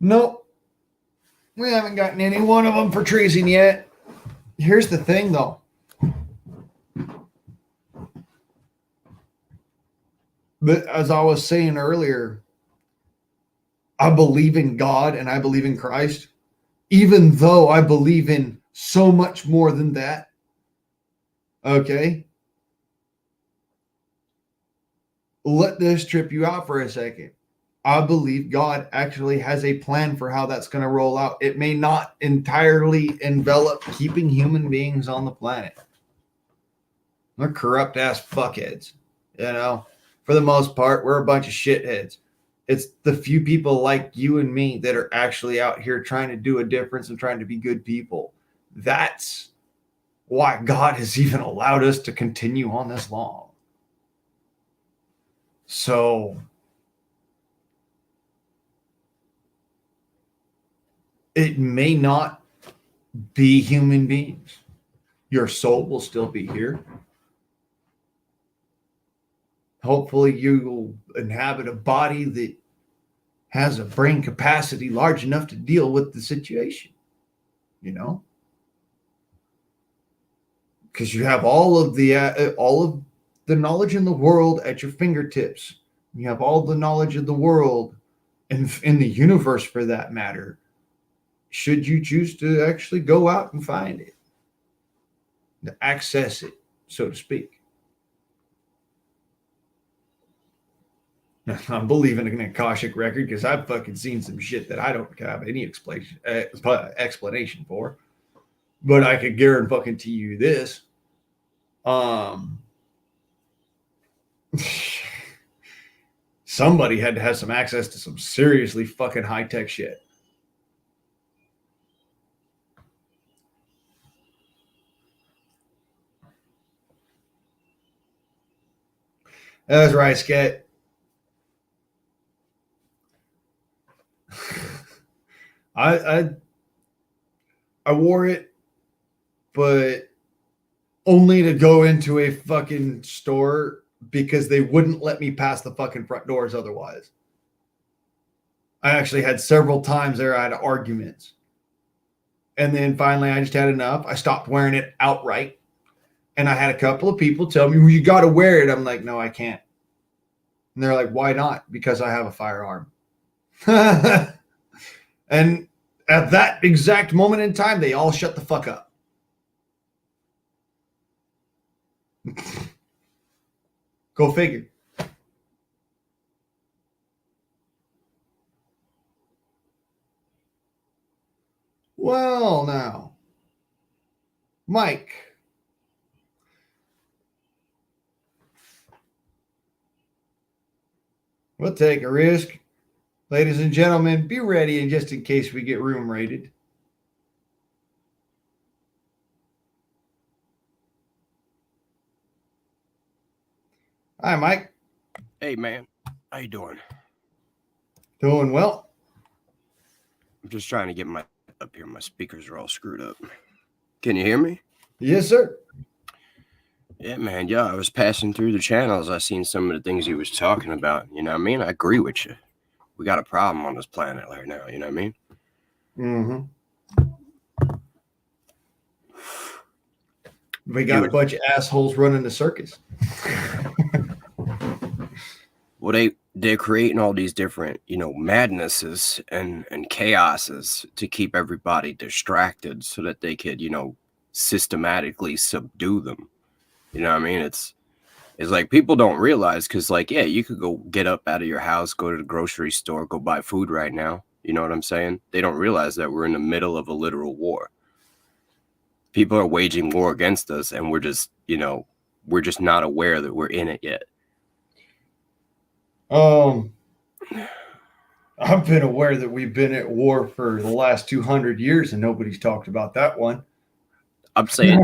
Nope. We haven't gotten any one of them for treason yet. Here's the thing, though. But as I was saying earlier, I believe in God and I believe in Christ, even though I believe in so much more than that. Okay? let this trip you out for a second. I believe God actually has a plan for how that's going to roll out. It may not entirely envelop keeping human beings on the planet. They're corrupt ass fuckheads. You know, for the most part, we're a bunch of shitheads. It's the few people like you and me that are actually out here trying to do a difference and trying to be good people. That's why God has even allowed us to continue on this long. So it may not be human beings. Your soul will still be here. Hopefully you will inhabit a body that has a brain capacity large enough to deal with the situation, you know? Because you have all of the knowledge in the world at your fingertips. You have all the knowledge of the world and in the universe, for that matter, should you choose to actually go out and find it, to access it, so to speak. I'm believing in a Akashic record because I've fucking seen some shit that I don't have any explanation for. But I could guarantee you this. Somebody had to have some access to some seriously fucking high-tech shit. That's right, Scat. I wore it, but only to go into a fucking store because they wouldn't let me pass the fucking front doors otherwise. I actually had several times there I had arguments. And then finally I just had enough. I stopped wearing it outright. And I had a couple of people tell me, well, you got to wear it. I'm like, no, I can't. And they're like, why not? Because I have a firearm. And at that exact moment in time, they all shut the fuck up. Go figure. Well, now, Mike. We'll take a risk. Ladies and gentlemen, be ready in just in case we get room raided. Hi, Mike. Hey, man. How you doing? Doing well. I'm just trying to get my up here. My speakers are all screwed up. Can you hear me? Yes, sir. Yeah, man. Yeah, I was passing through the channels. I seen some of the things you was talking about. You know what I mean? I agree with you. We got a problem on this planet right now. You know what I mean? Mm-hmm. We got a bunch of assholes running the circus. Well, they're creating all these different, madnesses and chaoses to keep everybody distracted so that they could, systematically subdue them. You know what I mean? It's like people don't realize because, yeah, you could go get up out of your house, go to the grocery store, go buy food right now. You know what I'm saying? They don't realize that we're in the middle of a literal war. People are waging war against us, and we're just not aware that we're in it yet. I've been aware that we've been at war for the last 200 years, and nobody's talked about that one. I'm saying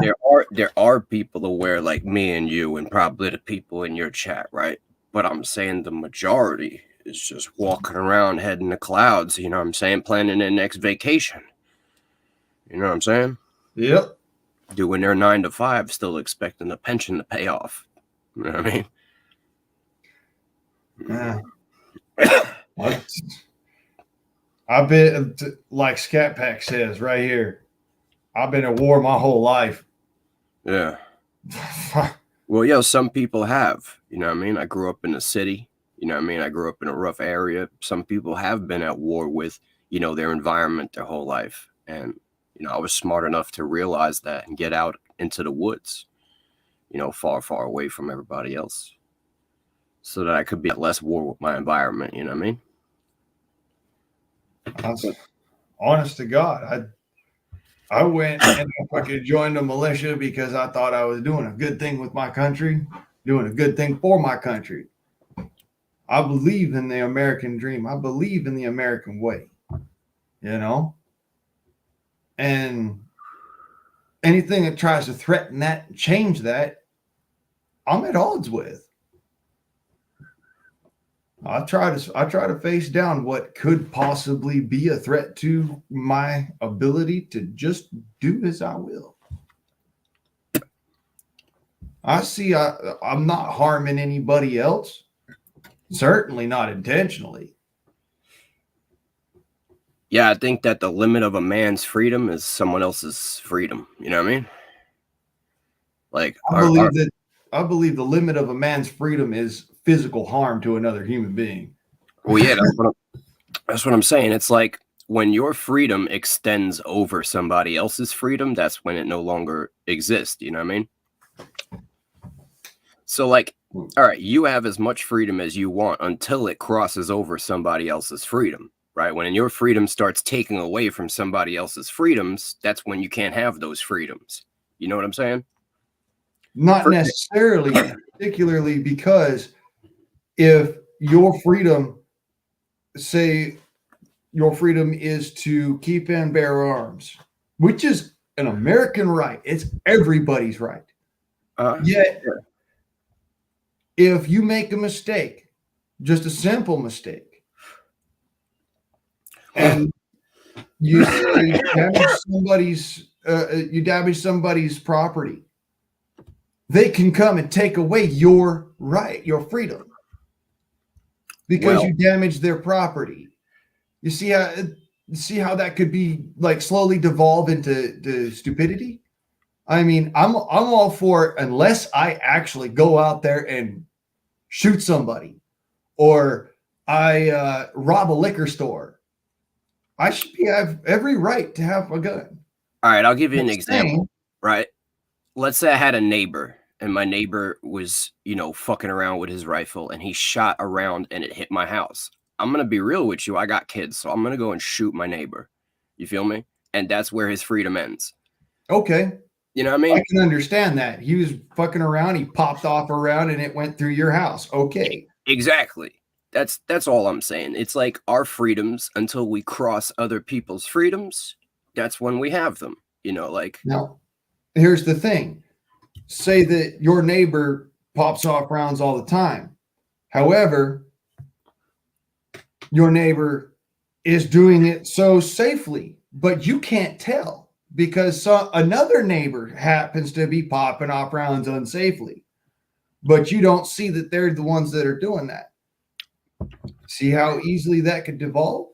there are people aware like me and you and probably the people in your chat, right? But I'm saying the majority is just walking around heading to clouds, you know what I'm saying? Planning their next vacation. You know what I'm saying? Yep. Doing their 9 to 5, still expecting a pension to pay off. You know what I mean? Yeah. I've been, like Scat Pack says right here, I've been at war my whole life. Yeah. Well, some people have, you know what I mean? I grew up in the city, you know what I mean? I grew up in a rough area. Some people have been at war with, their environment their whole life. And, I was smart enough to realize that and get out into the woods, far, far away from everybody else. so that I could be at less war with my environment. You know what I mean? That's honest to God. I went and I fucking joined the militia because I thought I was doing a good thing with my country, doing a good thing for my country. I believe in the American dream. I believe in the American way, you know? And anything that tries to threaten that and change that, I'm at odds with. I try to face down what could possibly be a threat to my ability to just do as I will. I see I'm not harming anybody else. Certainly not intentionally. Yeah, I think that the limit of a man's freedom is someone else's freedom. You know what I mean? Like, I believe the limit of a man's freedom is physical harm to another human being. well, yeah, that's what I'm saying. It's like when your freedom extends over somebody else's freedom, that's when it no longer exists. You know what I mean? So, like, all right, you have as much freedom as you want until it crosses over somebody else's freedom, right? When your freedom starts taking away from somebody else's freedoms, that's when you can't have those freedoms. You know what I'm saying? Not necessarily, particularly because if your freedom, say your freedom is to keep and bear arms, which is an American right, it's everybody's right. Yet, if you make a mistake, just a simple mistake, and you damage somebody's property, they can come and take away your right, your freedom, because you damaged their property. You see how that could be like slowly devolve into stupidity. I mean, I'm all for it unless I actually go out there and shoot somebody, or I rob a liquor store. I should have every right to have a gun. All right, I'll give you an example. Right? Let's say I had a neighbor, and my neighbor was, fucking around with his rifle, and he shot around and it hit my house. I'm going to be real with you. I got kids, so I'm going to go and shoot my neighbor. You feel me? And that's where his freedom ends. Okay. You know what I mean? I can understand that. He was fucking around. He popped off around and it went through your house. Okay. Exactly. That's all I'm saying. It's like our freedoms, until we cross other people's freedoms, that's when we have them. Now, here's the thing. Say that your neighbor pops off rounds all the time. However, your neighbor is doing it so safely, but you can't tell because another neighbor happens to be popping off rounds unsafely, but you don't see that they're the ones that are doing that. See how easily that could devolve?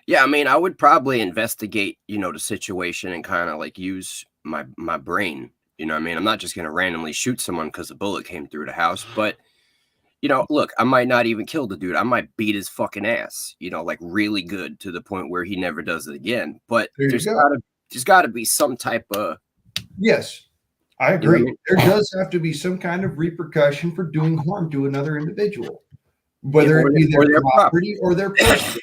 Yeah, I mean, I would probably investigate, the situation and kind of like use my brain. You know what I mean? I'm not just going to randomly shoot someone because a bullet came through the house, but look, I might not even kill the dude. I might beat his fucking ass, like really good to the point where he never does it again. But there's got to be some type of. Yes, I agree. There does have to be some kind of repercussion for doing harm to another individual, whether it be their property or their person.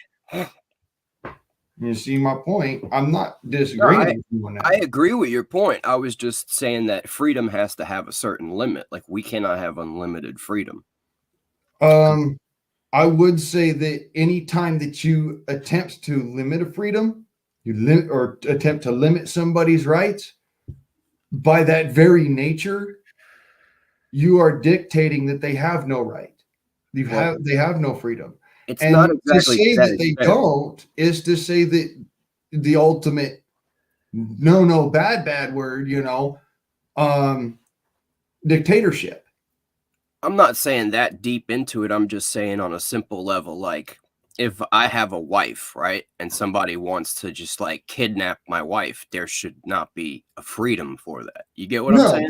You see my point? I'm not disagreeing with you on that. I agree with your point. I was just saying that freedom has to have a certain limit. Like, we cannot have unlimited freedom. I would say that any time that you attempt to limit a freedom, or attempt to limit somebody's rights, by that very nature, you are dictating that they have no right. They have no freedom. It's not exactly to say that they don't is to say that the ultimate bad word, dictatorship. I'm not saying that deep into it. I'm just saying on a simple level, like if I have a wife, right, and somebody wants to just like kidnap my wife, there should not be a freedom for that. You get what I'm saying?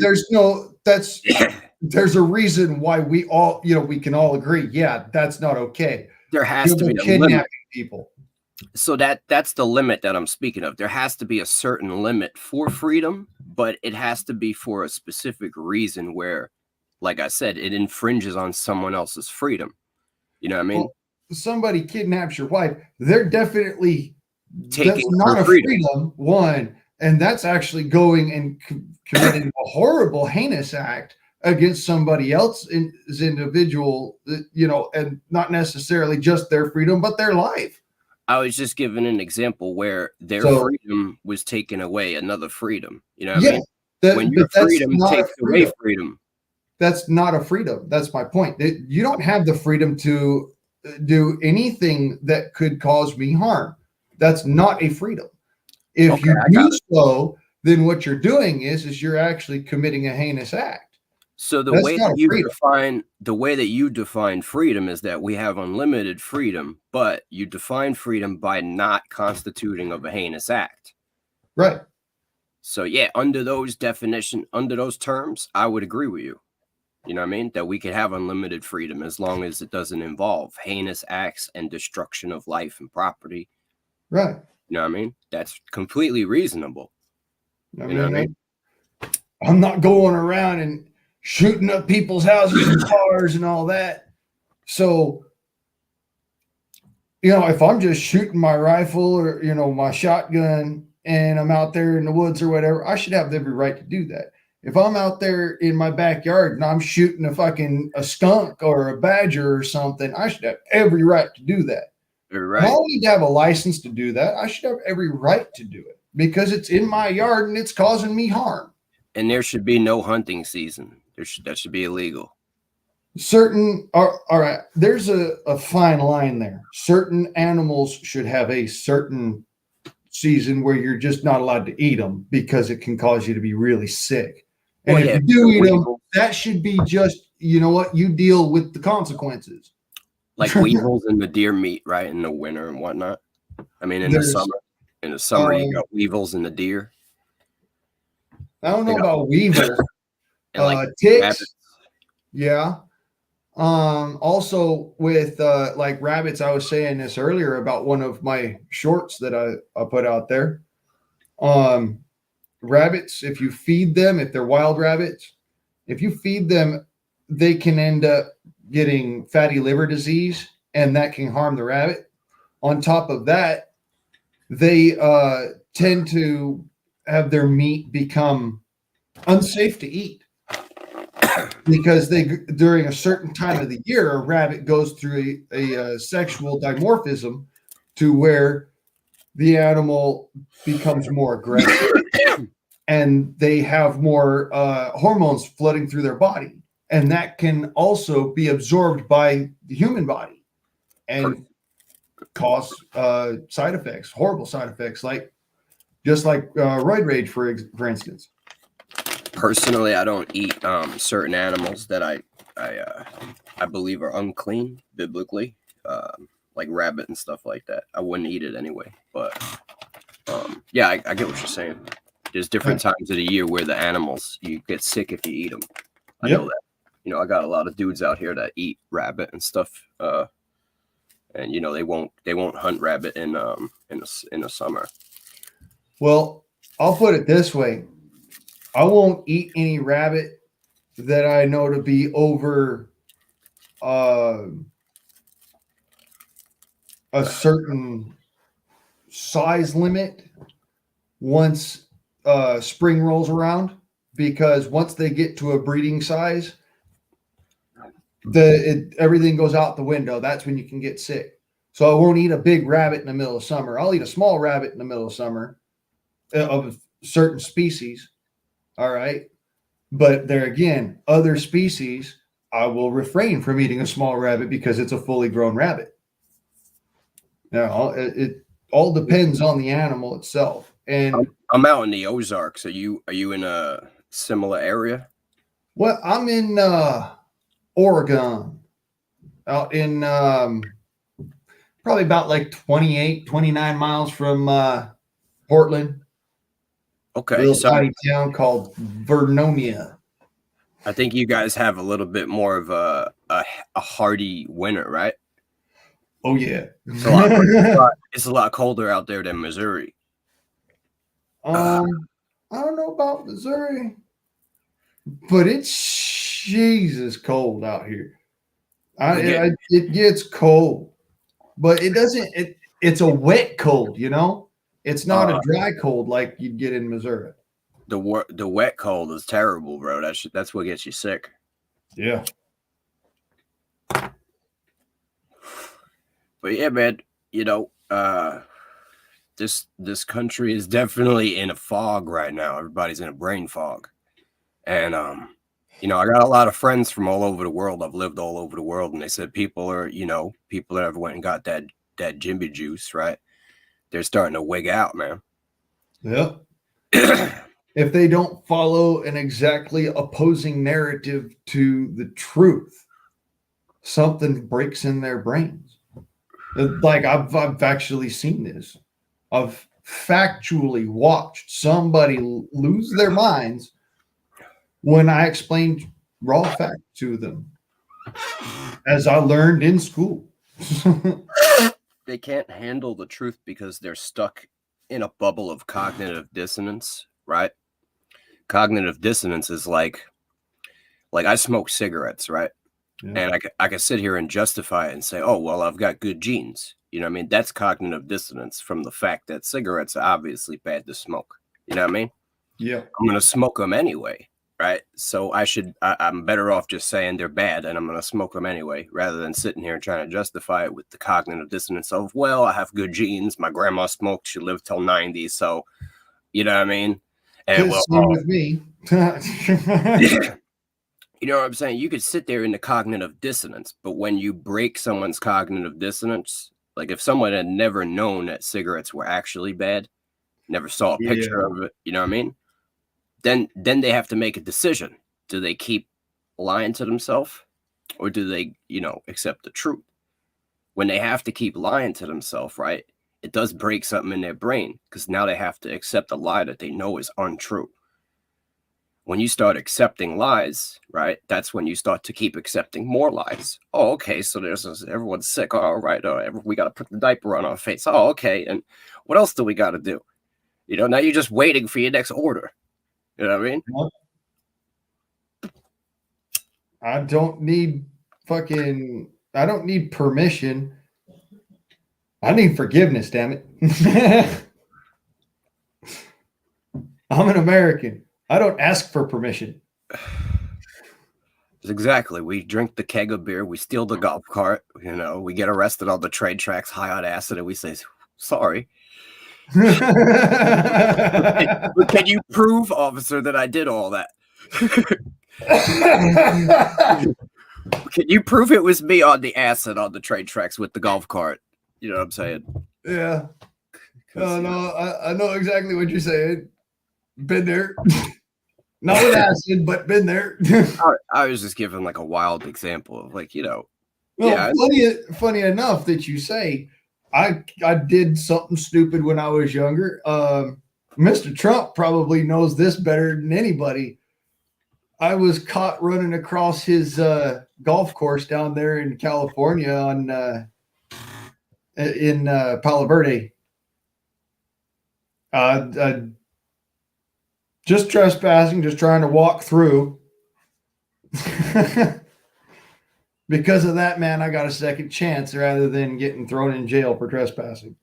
There's a reason why we all, we can all agree. Yeah, that's not okay. There has to be kidnapping people. So that's the limit that I'm speaking of. There has to be a certain limit for freedom, but it has to be for a specific reason where like I said, it infringes on someone else's freedom. You know what I mean? Well, somebody kidnaps your wife, they're definitely Taking that's not her a freedom, one, and that's actually going and committing a horrible, heinous act against somebody else's individual, you know, and not necessarily just their freedom, but their life. I was just giving an example where their So- freedom was taken away, another freedom. You know what I Yeah, mean? that- When but your that's freedom not a takes away freedom. freedom. That's not a freedom. That's my point. You don't have the freedom to do anything that could cause me harm. That's not a freedom. If Okay, you I do got it. so, then what you're doing is you're actually committing a heinous act. So the That's way not that a you define freedom is that we have unlimited freedom, but you define freedom by not constituting of a heinous act. Right. So yeah, under those terms, I would agree with you. You know what I mean? That we could have unlimited freedom as long as it doesn't involve heinous acts and destruction of life and property. Right. You know what I mean? That's completely reasonable. I You know what I mean? I'm not going around and shooting up people's houses and cars and all that. So, you know, if I'm just shooting my rifle or, you know, my shotgun and I'm out there in the woods or whatever, I should have every right to do that. If I'm out there in my backyard and I'm shooting a skunk or a badger or something, I should have every right to do that. You're I right. don't need to have a license to do that. I should have every right to do it because it's in my yard and it's causing me harm. And there should be no hunting season. That should be illegal. All right, there's a fine line there. Certain animals should have a certain season where you're just not allowed to eat them because it can cause you to be really sick. And Well, if yeah, you do eat them, weevils. that should be just, you know what, you deal with the consequences. Like weevils in the deer meat, right? In the winter and whatnot. I mean, in the summer, you got weevils in the deer. I don't know about weevil. And like Ticks. rabbits. Yeah. Also with like rabbits, I was saying this earlier about one of my shorts that I put out there. Rabbits, if you feed them, if they're wild rabbits, if you feed them, they can end up getting fatty liver disease, and that can harm the rabbit. On top of that, they tend to have their meat become unsafe to eat because during a certain time of the year, a rabbit goes through a sexual dimorphism to where the animal becomes more aggressive and they have more hormones flooding through their body. And that can also be absorbed by the human body and cause side effects, horrible side effects, like roid rage, for instance. Personally, I don't eat certain animals that I believe are unclean biblically, like rabbit and stuff like that. I wouldn't eat it anyway. But yeah, I get what you're saying. There's different times of the year where the animals, you get sick if you eat them. I know that. You know, I got a lot of dudes out here that eat rabbit and stuff, and you know they won't hunt rabbit in the summer. Well, I'll put it this way: I won't eat any rabbit that I know to be over a certain size limit once spring rolls around, because once they get to a breeding size, everything goes out the window. That's when you can get sick. So I won't eat a big rabbit in the middle of summer. I'll eat a small rabbit in the middle of summer of certain species. All right. But there again, other species, I will refrain from eating a small rabbit because it's a fully grown rabbit. Now, it all depends on the animal itself. And I'm out in the Ozarks. Are you in a similar area? well, I'm in Oregon, out in probably about like 29 miles from Portland. Okay, Little so tiny town called Vernonia. I think you guys have a little bit more of a hardy winter, right? Oh yeah, It's a lot colder out there than Missouri. I don't know about Missouri, but it's Jesus cold out here. It gets cold, but it doesn't. It's a wet cold, you know. It's not a dry cold like you'd get in Missouri. The wet cold is terrible, bro. That's what gets you sick. Yeah. But yeah, man, you know, this country is definitely in a fog right now. Everybody's in a brain fog. And you know, I got a lot of friends from all over the world. I've lived all over the world, and they said people that ever went and got that Jimmy juice, right? They're starting to wig out, man. Yeah. If they don't follow an exactly opposing narrative to the truth, something breaks in their brains. Like I've actually seen this. I've factually watched somebody lose their minds when I explained raw fact to them, as I learned in school. They can't handle the truth because they're stuck in a bubble of cognitive dissonance, right? Cognitive dissonance is like I smoke cigarettes, right? Yeah. And I can sit here and justify it and say, oh, well, I've got good genes. You know what I mean? That's cognitive dissonance from the fact that cigarettes are obviously bad to smoke. You know what I mean? Yeah. I'm going to smoke them anyway, right? So I'm better off just saying they're bad and I'm going to smoke them anyway, rather than sitting here and trying to justify it with the cognitive dissonance of, well, I have good genes. My grandma smoked. She lived till 90. So, you know what I mean? And well, same with me. You know what I'm saying? You could sit there in the cognitive dissonance, but when you break someone's cognitive dissonance, like if someone had never known that cigarettes were actually bad, never saw a picture of it, you know what I mean? Then they have to make a decision. Do they keep lying to themselves, or do they, you know, accept the truth? When they have to keep lying to themselves, right? It does break something in their brain, because now they have to accept a lie that they know is untrue. When you start accepting lies, right, that's when you start to keep accepting more lies. Oh, okay, so everyone's sick. All right, we got to put the diaper on our face. Oh, okay, and what else do we got to do? You know, now you're just waiting for your next order. You know what I mean? I don't need permission. I need forgiveness, damn it. I'm an American. I don't ask for permission. Exactly. We drink the keg of beer. We steal the golf cart. You know, we get arrested on the train tracks, high on acid, and we say, sorry. But can you prove, officer, that I did all that? Can you prove it was me on the acid on the train tracks with the golf cart? You know what I'm saying? Yeah. Oh, no, I know exactly what you're saying. Been there. Not with acid, but been there. I was just giving like a wild example of, like, you know. Well, funny enough that you say, I did something stupid when I was younger. Mr. Trump probably knows this better than anybody. I was caught running across his golf course down there in California in Palo Verde. Just trespassing, just trying to walk through. Because of that, man, I got a second chance rather than getting thrown in jail for trespassing.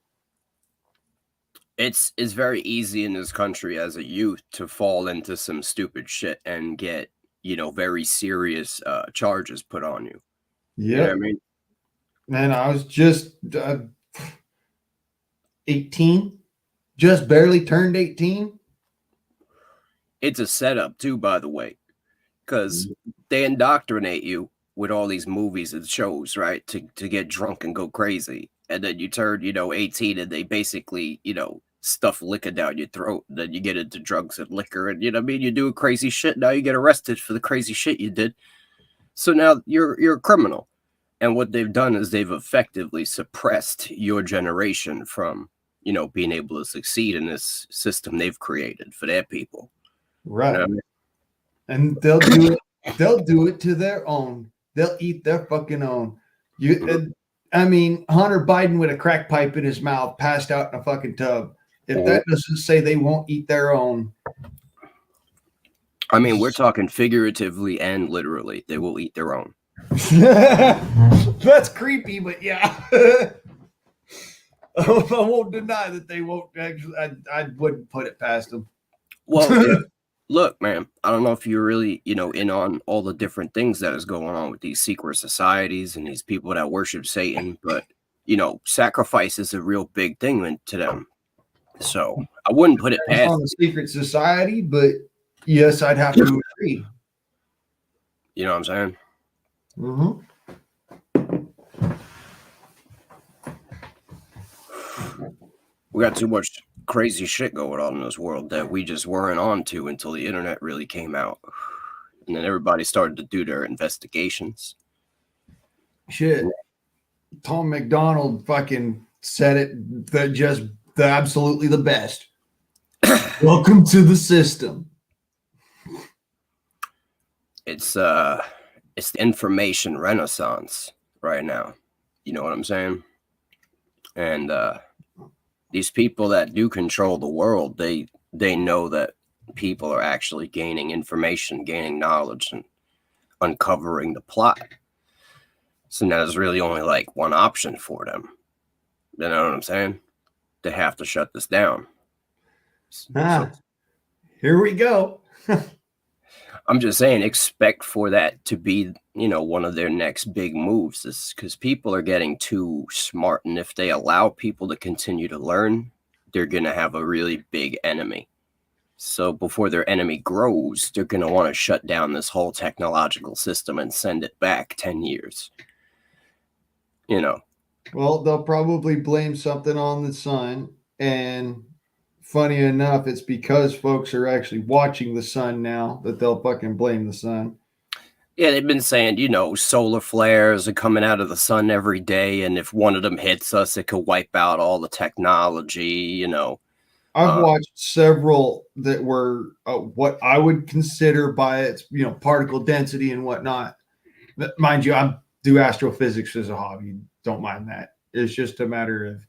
It's very easy in this country as a youth to fall into some stupid shit and get, you know, very serious charges put on you. Yeah. You know what I mean? Man, I was just 18, just barely turned 18. It's a setup too, by the way, because they indoctrinate you with all these movies and shows, right? To get drunk and go crazy. And then you turn, you know, 18 and they basically, you know, stuff liquor down your throat. Then you get into drugs and liquor and, you know what I mean? You do crazy shit. Now you get arrested for the crazy shit you did. So now you're a criminal. And what they've done is they've effectively suppressed your generation from, you know, being able to succeed in this system they've created for their people. Right. You know what I mean? And they'll do it. They'll do it to their own. They'll eat their fucking own. I mean, Hunter Biden with a crack pipe in his mouth, passed out in a fucking tub. If that doesn't say they won't eat their own. I mean, we're talking figuratively and literally. They will eat their own. That's creepy, but yeah. I won't deny that they won't actually. I wouldn't put it past them. Well, look, man, I don't know if you're really, in on all the different things that is going on with these secret societies and these people that worship Satan, but, sacrifice is a real big thing to them. So I wouldn't put it past on the secret society, but yes, I'd have to agree. You know what I'm saying? Mm-hmm. We got too much crazy shit going on in this world that we just weren't on to until the internet really came out. And then everybody started to do their investigations. Shit. Tom McDonald fucking said it the absolutely the best. Welcome to the system. It's the information renaissance right now. You know what I'm saying? And these people that do control the world, they know that people are actually gaining information, gaining knowledge, and uncovering the plot. So now there's really only like one option for them. You know what I'm saying? They have to shut this down. Here we go. I'm just saying, expect for that to be, one of their next big moves, is because people are getting too smart. And if they allow people to continue to learn, they're going to have a really big enemy. So before their enemy grows, they're going to want to shut down this whole technological system and send it back 10 years. Well, they'll probably blame something on the sun. And funny enough, it's because folks are actually watching the sun now that they'll fucking blame the sun. Yeah, they've been saying, solar flares are coming out of the sun every day. And if one of them hits us, it could wipe out all the technology, I've watched several that were what I would consider by its, particle density and whatnot. But mind you, I do astrophysics as a hobby. Don't mind that. It's just a matter of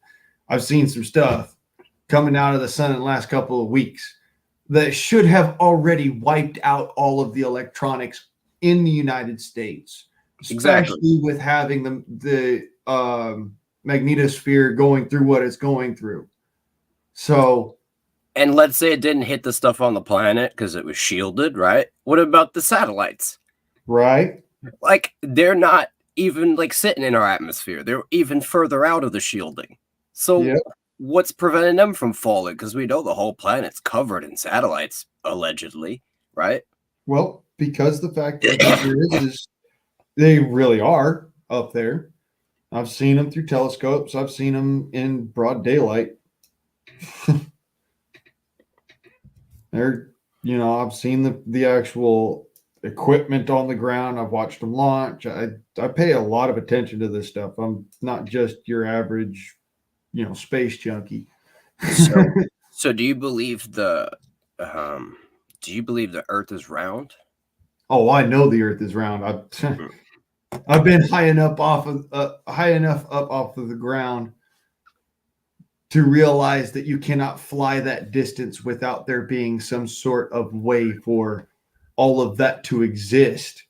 I've seen some stuff coming out of the sun in the last couple of weeks that should have already wiped out all of the electronics in the United States, especially with having the magnetosphere going through what it's going through. So, and let's say it didn't hit the stuff on the planet because it was shielded, right? What about the satellites? Right. Like, they're not even like sitting in our atmosphere. They're even further out of the shielding. So what's preventing them from falling? Because we know the whole planet's covered in satellites, allegedly, right? Well, because the fact that is they really are up there. I've seen them through telescopes. I've seen them in broad daylight. I've seen the actual equipment on the ground. I've watched them launch. I pay a lot of attention to this stuff. I'm not just your average, space junkie. So do you believe the Earth is round? Oh, I know the Earth is round. I've been high enough up off of the ground to realize that you cannot fly that distance without there being some sort of way for all of that to exist.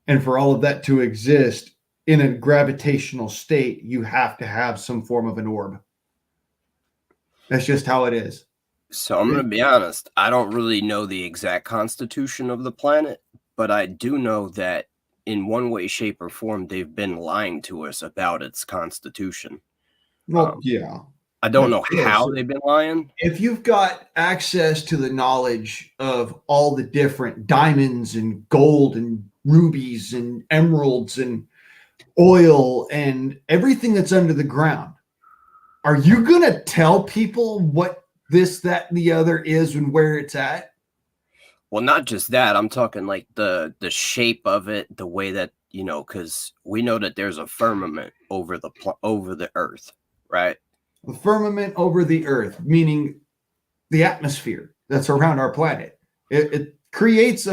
And for all of that to exist in a gravitational state, you have to have some form of an orb. That's just how it is. So I'm going to be honest. I don't really know the exact constitution of the planet, but I do know that in one way, shape, or form, they've been lying to us about its constitution. Well, yeah. I don't know how they've been lying. If you've got access to the knowledge of all the different diamonds and gold and rubies and emeralds and oil and everything that's under the ground, are you going to tell people what this, that, and the other is and where it's at? Well, not just that. I'm talking like the shape of it, the way that, because we know that there's a firmament over the earth, right? The firmament over the earth, meaning the atmosphere that's around our planet. It creates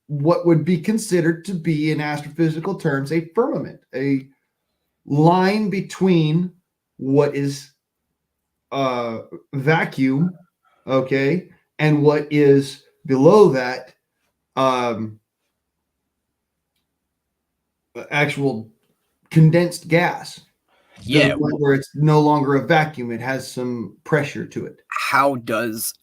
what would be considered to be, in astrophysical terms, a firmament, a line between what is vacuum, okay, and what is below that, actual condensed gas. To the Yeah. point where it's no longer a vacuum. It has some pressure to it. How does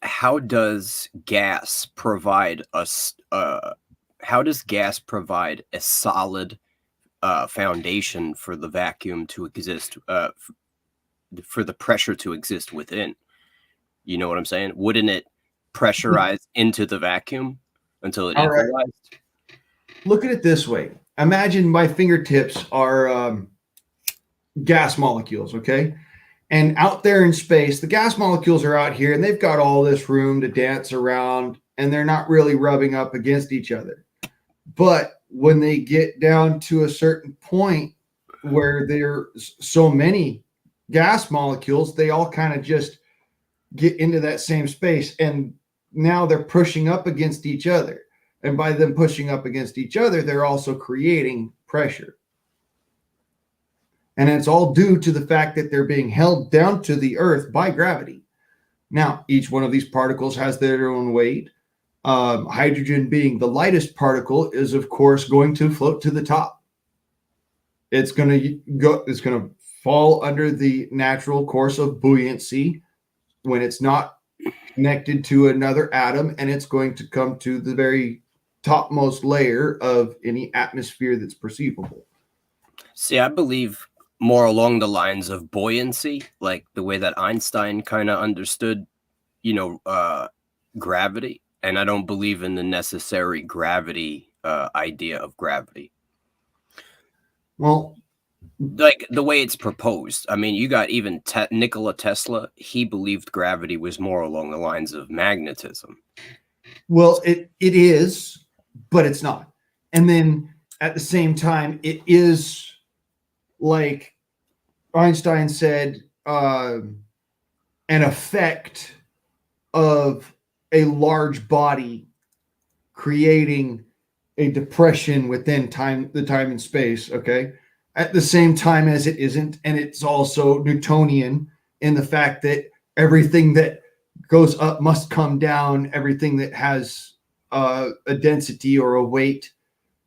gas provide us? How does gas provide a solid foundation for the vacuum to exist? For the pressure to exist within. You know what I'm saying? Wouldn't it pressurize into the vacuum until it All right. equalized? Look at it this way. Imagine my fingertips are gas molecules, okay? And out there in space, the gas molecules are out here and they've got all this room to dance around and they're not really rubbing up against each other. But when they get down to a certain point where there's so many gas molecules, they all kind of just get into that same space. And now they're pushing up against each other. And by them pushing up against each other, they're also creating pressure. And it's all due to the fact that they're being held down to the earth by gravity. Now, each one of these particles has their own weight. Hydrogen being the lightest particle is, of course, going to float to the top. It's going to fall under the natural course of buoyancy when it's not connected to another atom, and it's going to come to the very topmost layer of any atmosphere that's perceivable. See, I believe more along the lines of buoyancy, like the way that Einstein kind of understood, gravity. And I don't believe in the necessary gravity idea of gravity. Well, like the way it's proposed. I mean, you got even Nikola Tesla. He believed gravity was more along the lines of magnetism. Well, it is, but it's not. And then at the same time, it is like Einstein said, an effect of a large body creating a depression within the time and space. Okay. At the same time as it isn't. And it's also Newtonian in the fact that everything that goes up must come down. Everything that has a density or a weight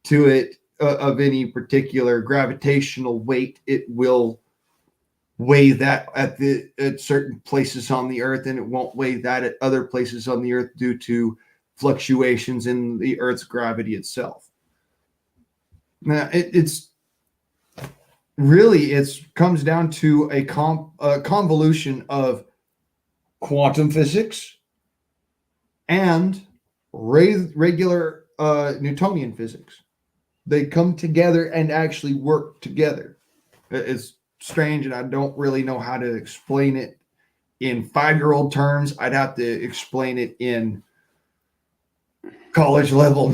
to it of any particular gravitational weight, it will weigh that at certain places on the earth, and it won't weigh that at other places on the earth due to fluctuations in the earth's gravity itself. Now, it's comes down to a convolution of quantum physics and regular Newtonian physics. They come together and actually work together. It's strange, and I don't really know how to explain it in 5-year-old terms. I'd have to explain it in college level.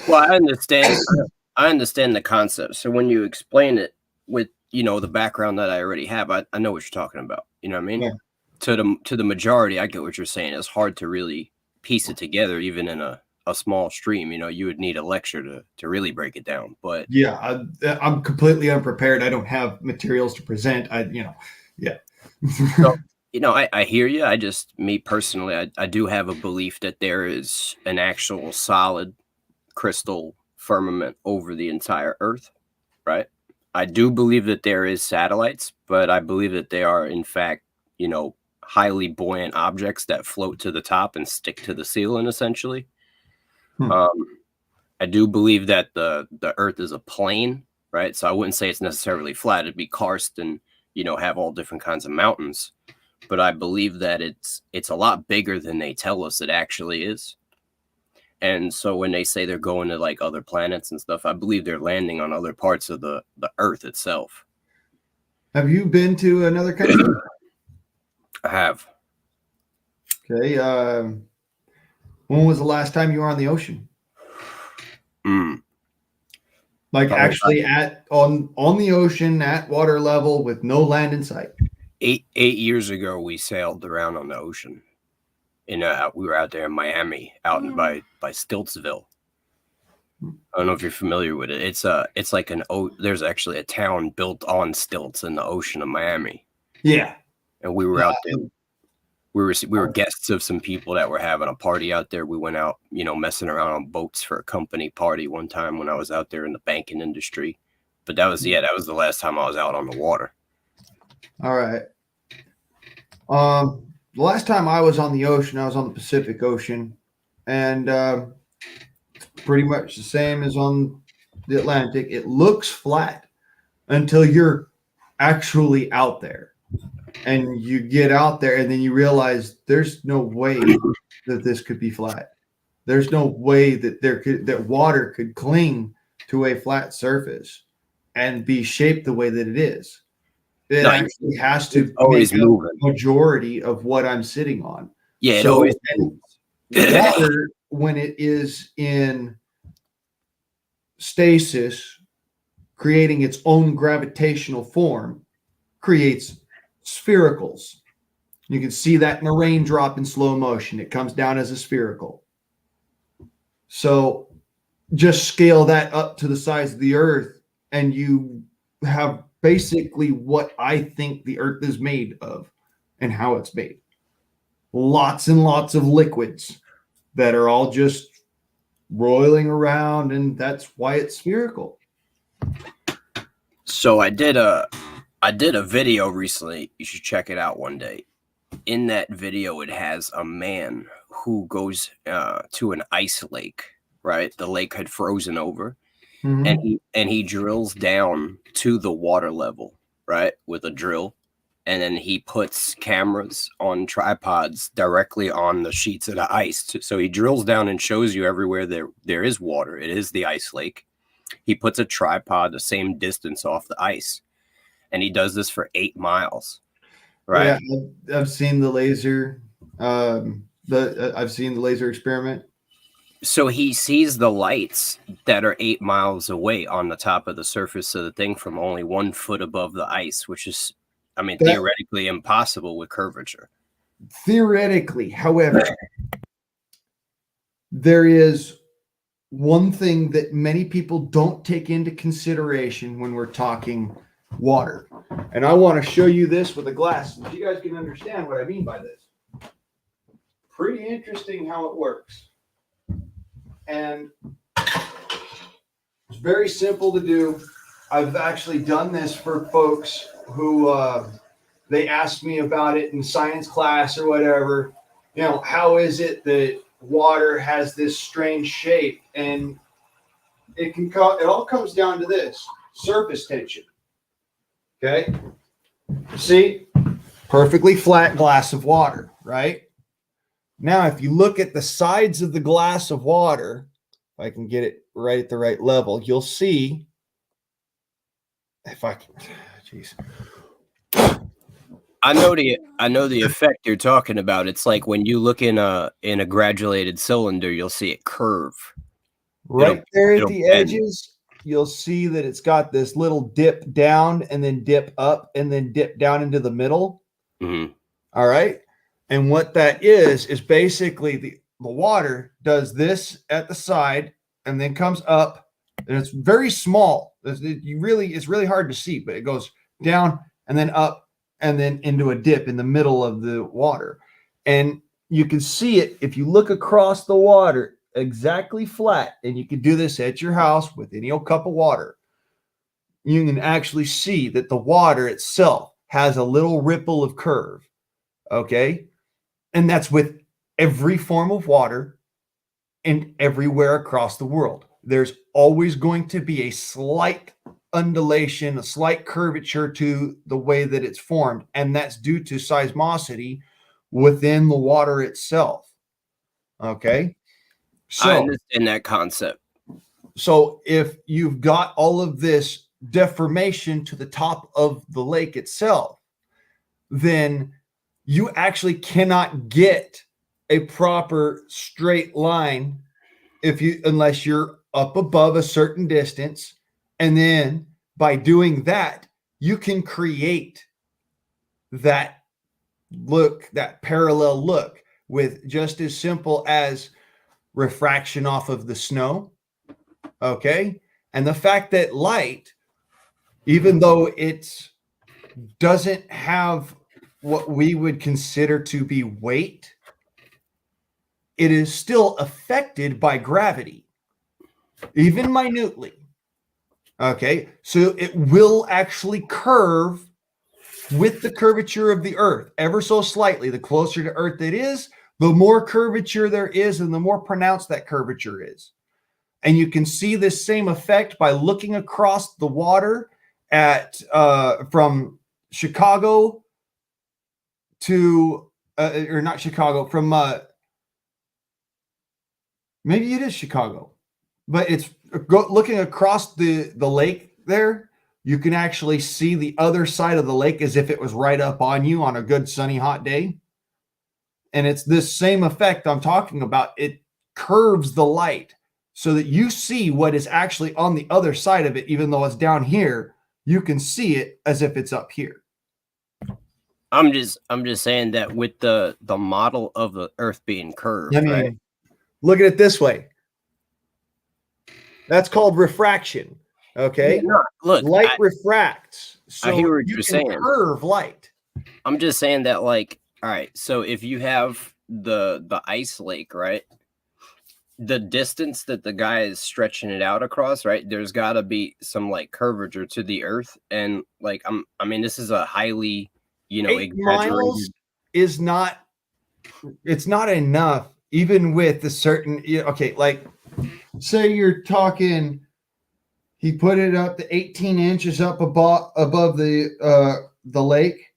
Well, I understand the concept. So when you explain it with, the background that I already have, I know what you're talking about. You know what I mean? Yeah. To the majority, I get what you're saying. It's hard to really piece it together, even in a small stream. You would need a lecture to really break it down. But yeah, I'm completely unprepared. I don't have materials to present. Yeah. So, I hear you. Me personally, I do have a belief that there is an actual solid crystal firmament over the entire Earth, right? I do believe that there is satellites, but I believe that they are, in fact, highly buoyant objects that float to the top and stick to the ceiling, essentially. I do believe that the Earth is a plane, right? So I wouldn't say it's necessarily flat. It'd be karst and, have all different kinds of mountains. But I believe that it's a lot bigger than they tell us it actually is. And so when they say they're going to like other planets and stuff, I believe they're landing on other parts of the Earth itself. Have you been to another country? I have. Okay. When was the last time you were on the ocean? Like actually on the ocean at water level with no land in sight? 8 years ago, we sailed around on the ocean. We were out there in Miami, by Stiltsville. I don't know if you're familiar with it. It's like there's actually a town built on stilts in the ocean of Miami. Yeah. And we were out there. we were guests of some people that were having a party out there. We went out, messing around on boats for a company party one time when I was out there in the banking industry. But that was the last time I was out on the water. All right. The last time I was on the ocean, I was on the Pacific Ocean, and pretty much the same as on the Atlantic. It looks flat until you're actually out there, and you get out there, and then you realize there's no way that this could be flat. There's no way that that water could cling to a flat surface and be shaped the way that it is. It actually has to always move a majority of what I'm sitting on. Yeah, so always water, when it is in stasis, creating its own gravitational form, creates sphericals. You can see that in a raindrop in slow motion. It comes down as a spherical. So just scale that up to the size of the Earth, and you have basically what I think the Earth is made of and how it's made. Lots and lots of liquids that are all just roiling around, and that's why it's spherical. So I did a video recently. You should check it out one day. In that video, it has a man who goes to an ice lake, right? The lake had frozen over. Mm-hmm. And he drills down to the water level, right, with a drill, and then he puts cameras on tripods directly on the sheets of the ice. So he drills down and shows you everywhere there is water. It is the ice lake. He puts a tripod the same distance off the ice, and he does this for 8 miles, right? Yeah, I've seen the laser. I've seen the laser experiment. So he sees the lights that are 8 miles away on the top of the surface of the thing from only 1 foot above the ice, which is, theoretically impossible with curvature. Theoretically, however, there is one thing that many people don't take into consideration when we're talking water. And I want to show you this with a glass so you guys can understand what I mean by this. Pretty interesting how it works. And it's very simple to do. I've actually done this for folks who they asked me about it in science class or whatever. How is it that water has this strange shape? And it all comes down to this: surface tension. Okay, see, perfectly flat glass of water, right? Now, if you look at the sides of the glass of water, if I can get it right at the right level, you'll see, if I can, jeez. I know the effect you're talking about. It's like when you look in a graduated cylinder, you'll see it curve. Right there at the edges, you'll see that it's got this little dip down and then dip up and then dip down into the middle. Mm-hmm. All right. And what that is basically the water does this at the side and then comes up, and it's very small. It's really hard to see, but it goes down and then up and then into a dip in the middle of the water. And you can see it if you look across the water, exactly flat. And you can do this at your house with any old cup of water. You can actually see that the water itself has a little ripple of curve. Okay. And that's with every form of water and everywhere across the world. There's always going to be a slight undulation, a slight curvature to the way that it's formed. And that's due to seismosity within the water itself. Okay. So I understand that concept. So if you've got all of this deformation to the top of the lake itself, then you actually cannot get a proper straight line unless you're up above a certain distance. And then by doing that, you can create that look, that parallel look, with just as simple as refraction off of the snow. Okay. And the fact that light, even though it doesn't have what we would consider to be weight, it is still affected by gravity, even minutely. Okay, so it will actually curve with the curvature of the earth ever so slightly. The closer to earth it is, the more curvature there is, and the more pronounced that curvature is. And you can see this same effect by looking across the water at from Chicago to or not Chicago, from maybe it is Chicago, but it's looking across the lake there. You can actually see the other side of the lake as if it was right up on you on a good sunny hot day. And it's this same effect I'm talking about. It curves the light so that you see what is actually on the other side of it. Even though it's down here, you can see it as if it's up here. I'm just saying that with the model of the earth being curved, I mean, right? Look at it this way. That's called refraction. Okay. No, look, light refracts. So I hear what you you're can saying. curve light. I'm just saying that, like, all right, so if you have the ice lake, right? The distance that the guy is stretching it out across, right? There's got to be some like curvature to the earth, and like I mean, this is a highly, 8 miles is not. It's not enough, even with a certain. Okay, like say you're talking. He put it up to 18 inches up above the lake,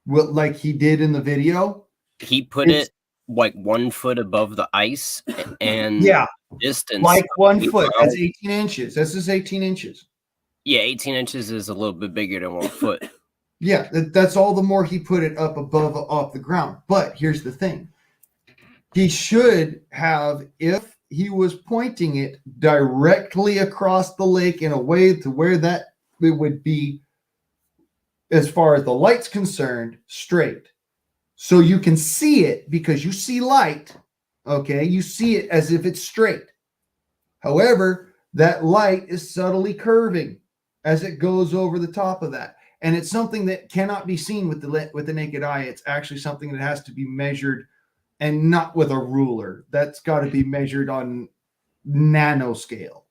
like he did in the video. He put it like 1 foot above the ice, and distance like 1 foot. That's 18 inches. This is 18 inches. Yeah, 18 inches is a little bit bigger than 1 foot. Yeah, that's all the more he put it up above off the ground. But here's the thing. He should have, if he was pointing it directly across the lake in a way to where that it would be, as far as the light's concerned, straight. So you can see it because you see light, okay? You see it as if it's straight. However, that light is subtly curving as it goes over the top of that. And it's something that cannot be seen with the naked eye. It's actually something that has to be measured, and not with a ruler. That's got to be measured on nanoscale.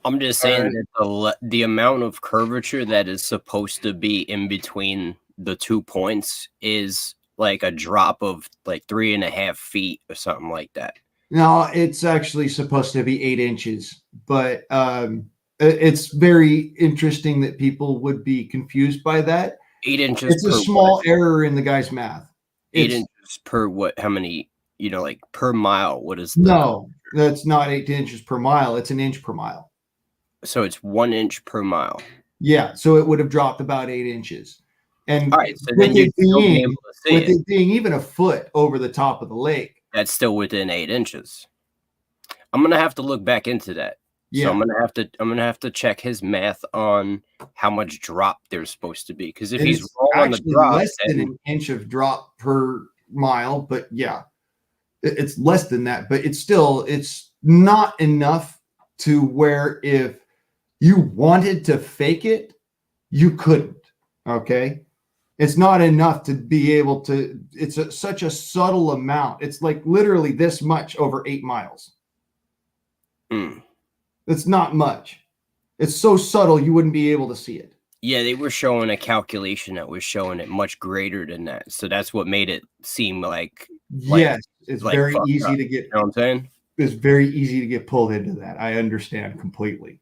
I'm just saying that the amount of curvature that is supposed to be in between the 2 points is like a drop of like 3.5 feet or something like that. No, it's actually supposed to be 8 inches, but it's very interesting that people would be confused by that. 8 inches. It's a small error in the guy's math. 8 inches per what? How many? Like per mile? What is? No, that's not 8 inches per mile. It's an inch per mile. So it's 1 inch per mile. Yeah, so it would have dropped about 8 inches. And all right, so then you'd still be able to see with it being even a foot over the top of the lake. That's still within 8 inches. I'm gonna have to look back into that. Yeah. So I'm gonna have to check his math on how much drop there's supposed to be. Because if he's wrong on the drop, less than an inch of drop per mile, but yeah, it's less than that. But it's not enough to where if you wanted to fake it, you couldn't. Okay. It's not enough to be able to, such a subtle amount. It's like literally this much over 8 miles. It's not much. It's so subtle you wouldn't be able to see it. Yeah, they were showing a calculation that was showing it much greater than that. So that's what made it seem like yes, it's like very easy to get. You know what I'm saying? It's very easy to get pulled into that. I understand completely.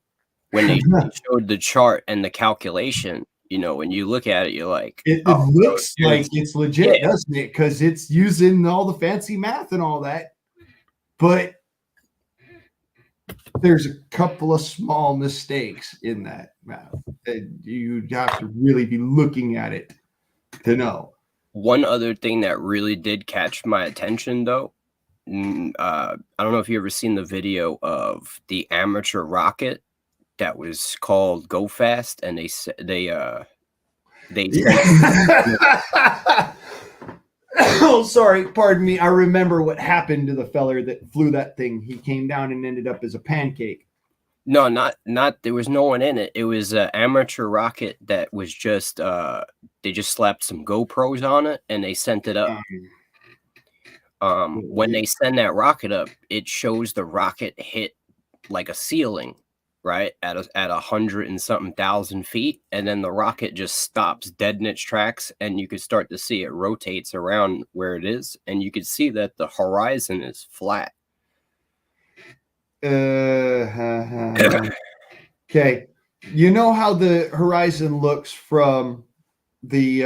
When they showed the chart and the calculation, when you look at it, you're like, it looks like it's legit, doesn't it? Because it's using all the fancy math and all that. But there's a couple of small mistakes in that math. You have to really be looking at it to know. One other thing that really did catch my attention, though, I don't know if you ever seen the video of the amateur rocket that was called Go Fast, and they oh, sorry, pardon me. I remember what happened to the feller that flew that thing. He came down and ended up as a pancake. No, not there was no one in it. It was an amateur rocket that was just they just slapped some GoPros on it and they sent it up. When they send that rocket up, it shows the rocket hit like a ceiling, right? At 100 and something thousand feet, and then the rocket just stops dead in its tracks, and you could start to see it rotates around where it is, and you could see that the horizon is flat. Okay. You know how the horizon looks from the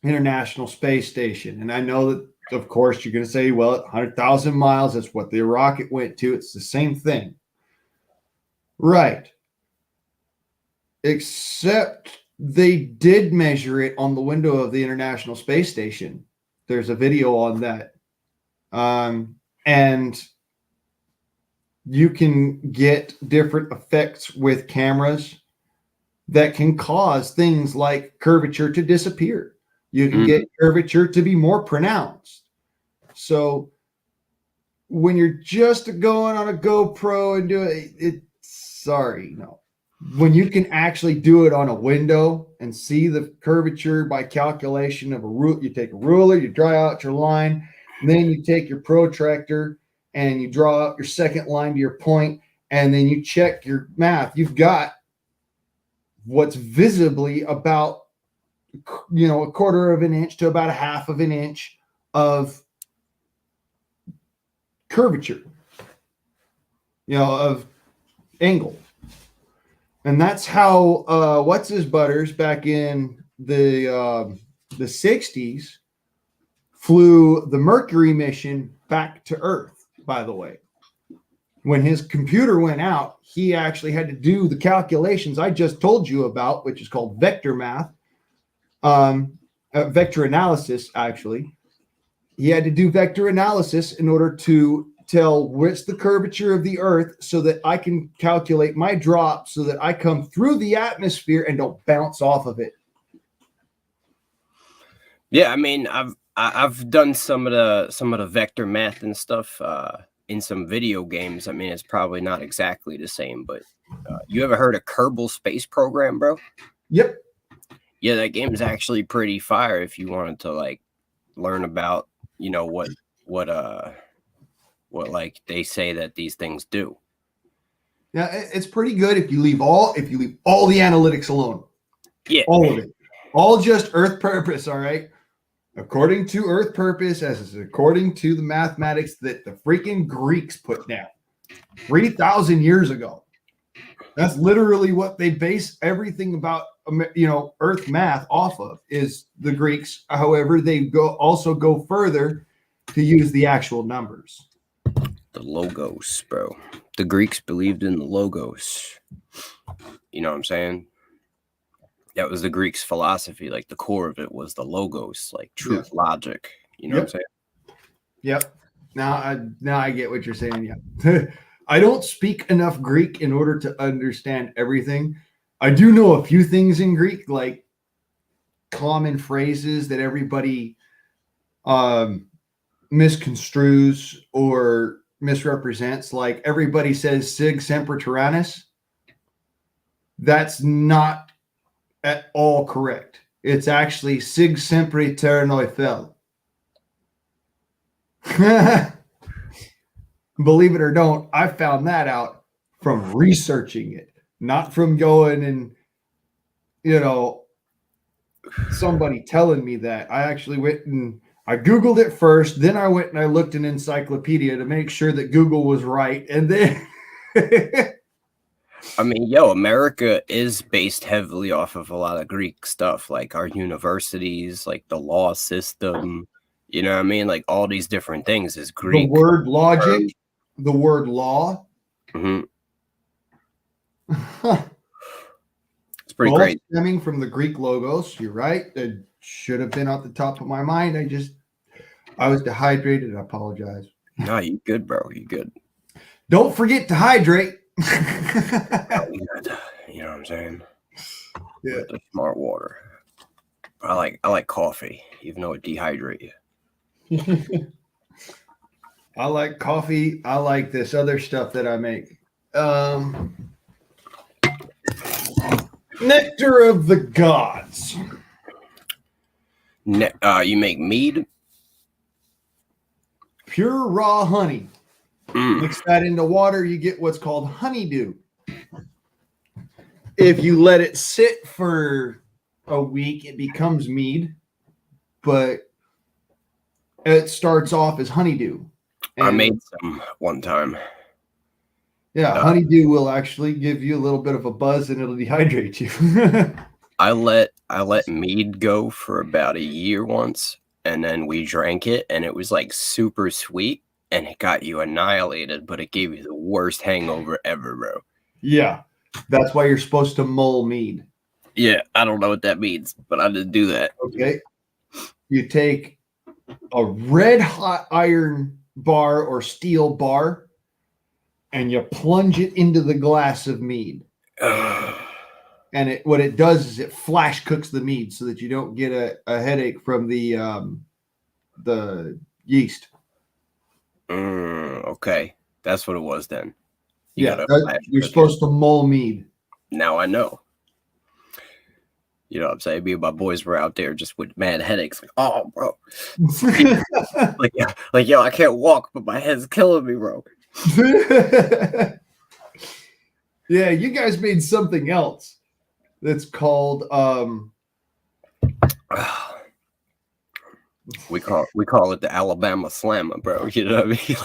International Space Station. And I know that, of course, you're going to say, well, at 100,000 miles, that's what the rocket went to. It's the same thing. Right. Except they did measure it on the window of the International Space Station. There's a video on that. And you can get different effects with cameras that can cause things like curvature to disappear. You can get curvature to be more pronounced. So when you're just going on a GoPro and do it, sorry, no. When you can actually do it on a window and see the curvature by calculation of a rule, you take a ruler, you draw out your line, and then you take your protractor and you draw out your second line to your point, and then you check your math. You've got what's visibly about, a quarter of an inch to about a half of an inch of curvature, of angle. And that's how what's his butters back in the 60s flew the Mercury mission back to Earth. By the way, when his computer went out, he actually had to do the calculations I just told you about, which is called vector math, vector analysis. Actually, he had to do vector analysis in order to tell what's the curvature of the Earth so that I can calculate my drop so that I come through the atmosphere and don't bounce off of it. Yeah, I mean, I've done some of the vector math and stuff in some video games. I mean, it's probably not exactly the same, but you ever heard of Kerbal Space Program, bro? Yep. Yeah, that game is actually pretty fire if you wanted to like learn about, what like they say that these things do. Yeah, it's pretty good if you leave all the analytics alone. Yeah. All of it. All just Earth purpose, all right? According to Earth purpose, as is according to the mathematics that the freaking Greeks put down 3,000 years ago. That's literally what they base everything about, Earth math off of, is the Greeks. However, they also go further to use the actual numbers. The logos, bro. The Greeks believed in the logos. You know what I'm saying? That was the Greeks' philosophy. Like the core of it was the logos, like truth, logic. You know what I'm saying? Yep. Now I get what you're saying. Yeah. I don't speak enough Greek in order to understand everything. I do know a few things in Greek, like common phrases that everybody misconstrues or misrepresents. Like everybody says "sig semper tyrannis." That's not at all correct. It's actually "sig semper eternoi fel." Believe it or don't, I found that out from researching it, not from going and, somebody telling me that. I actually went and I Googled it first. Then I went and I looked in encyclopedia to make sure that Google was right. And then I mean, America is based heavily off of a lot of Greek stuff, like our universities, like the law system. You know what I mean? Like all these different things is Greek. The word logic, the word law. Mm-hmm. It's pretty Both great. stemming from the Greek logos. You're right. It should have been off the top of my mind. I was dehydrated. I apologize. No, you good, bro. You good. Don't forget to hydrate. You know what I'm saying? Yeah. The smart water. I like coffee, even though it dehydrates you. I like coffee. I like this other stuff that I make. Nectar of the gods. You make mead. Pure raw honey. Mm. Mix that into water, you get what's called honeydew. If you let it sit for a week, it becomes mead, but it starts off as honeydew. I And, made some one time. yeah, honeydew will actually give you a little bit of a buzz and it'll dehydrate you. I let mead go for about a year once, and then we drank it, and it was like super sweet, and it got you annihilated, but it gave you the worst hangover ever, bro. Yeah, that's why you're supposed to mull mead. Yeah, I don't know what that means, but I did do that. Okay. You take a red hot iron bar or steel bar and you plunge it into the glass of mead. And what it does is it flash cooks the mead so that you don't get a headache from the yeast. Okay, that's what it was then. You're supposed to mull mead. Now I know. You know what I'm saying? Me and my boys were out there just with mad headaches. Like, oh, bro. like, yo, I can't walk, but my head's killing me, bro. Yeah, you guys made something else that's called we call it the Alabama Slammer, bro. You know what I mean?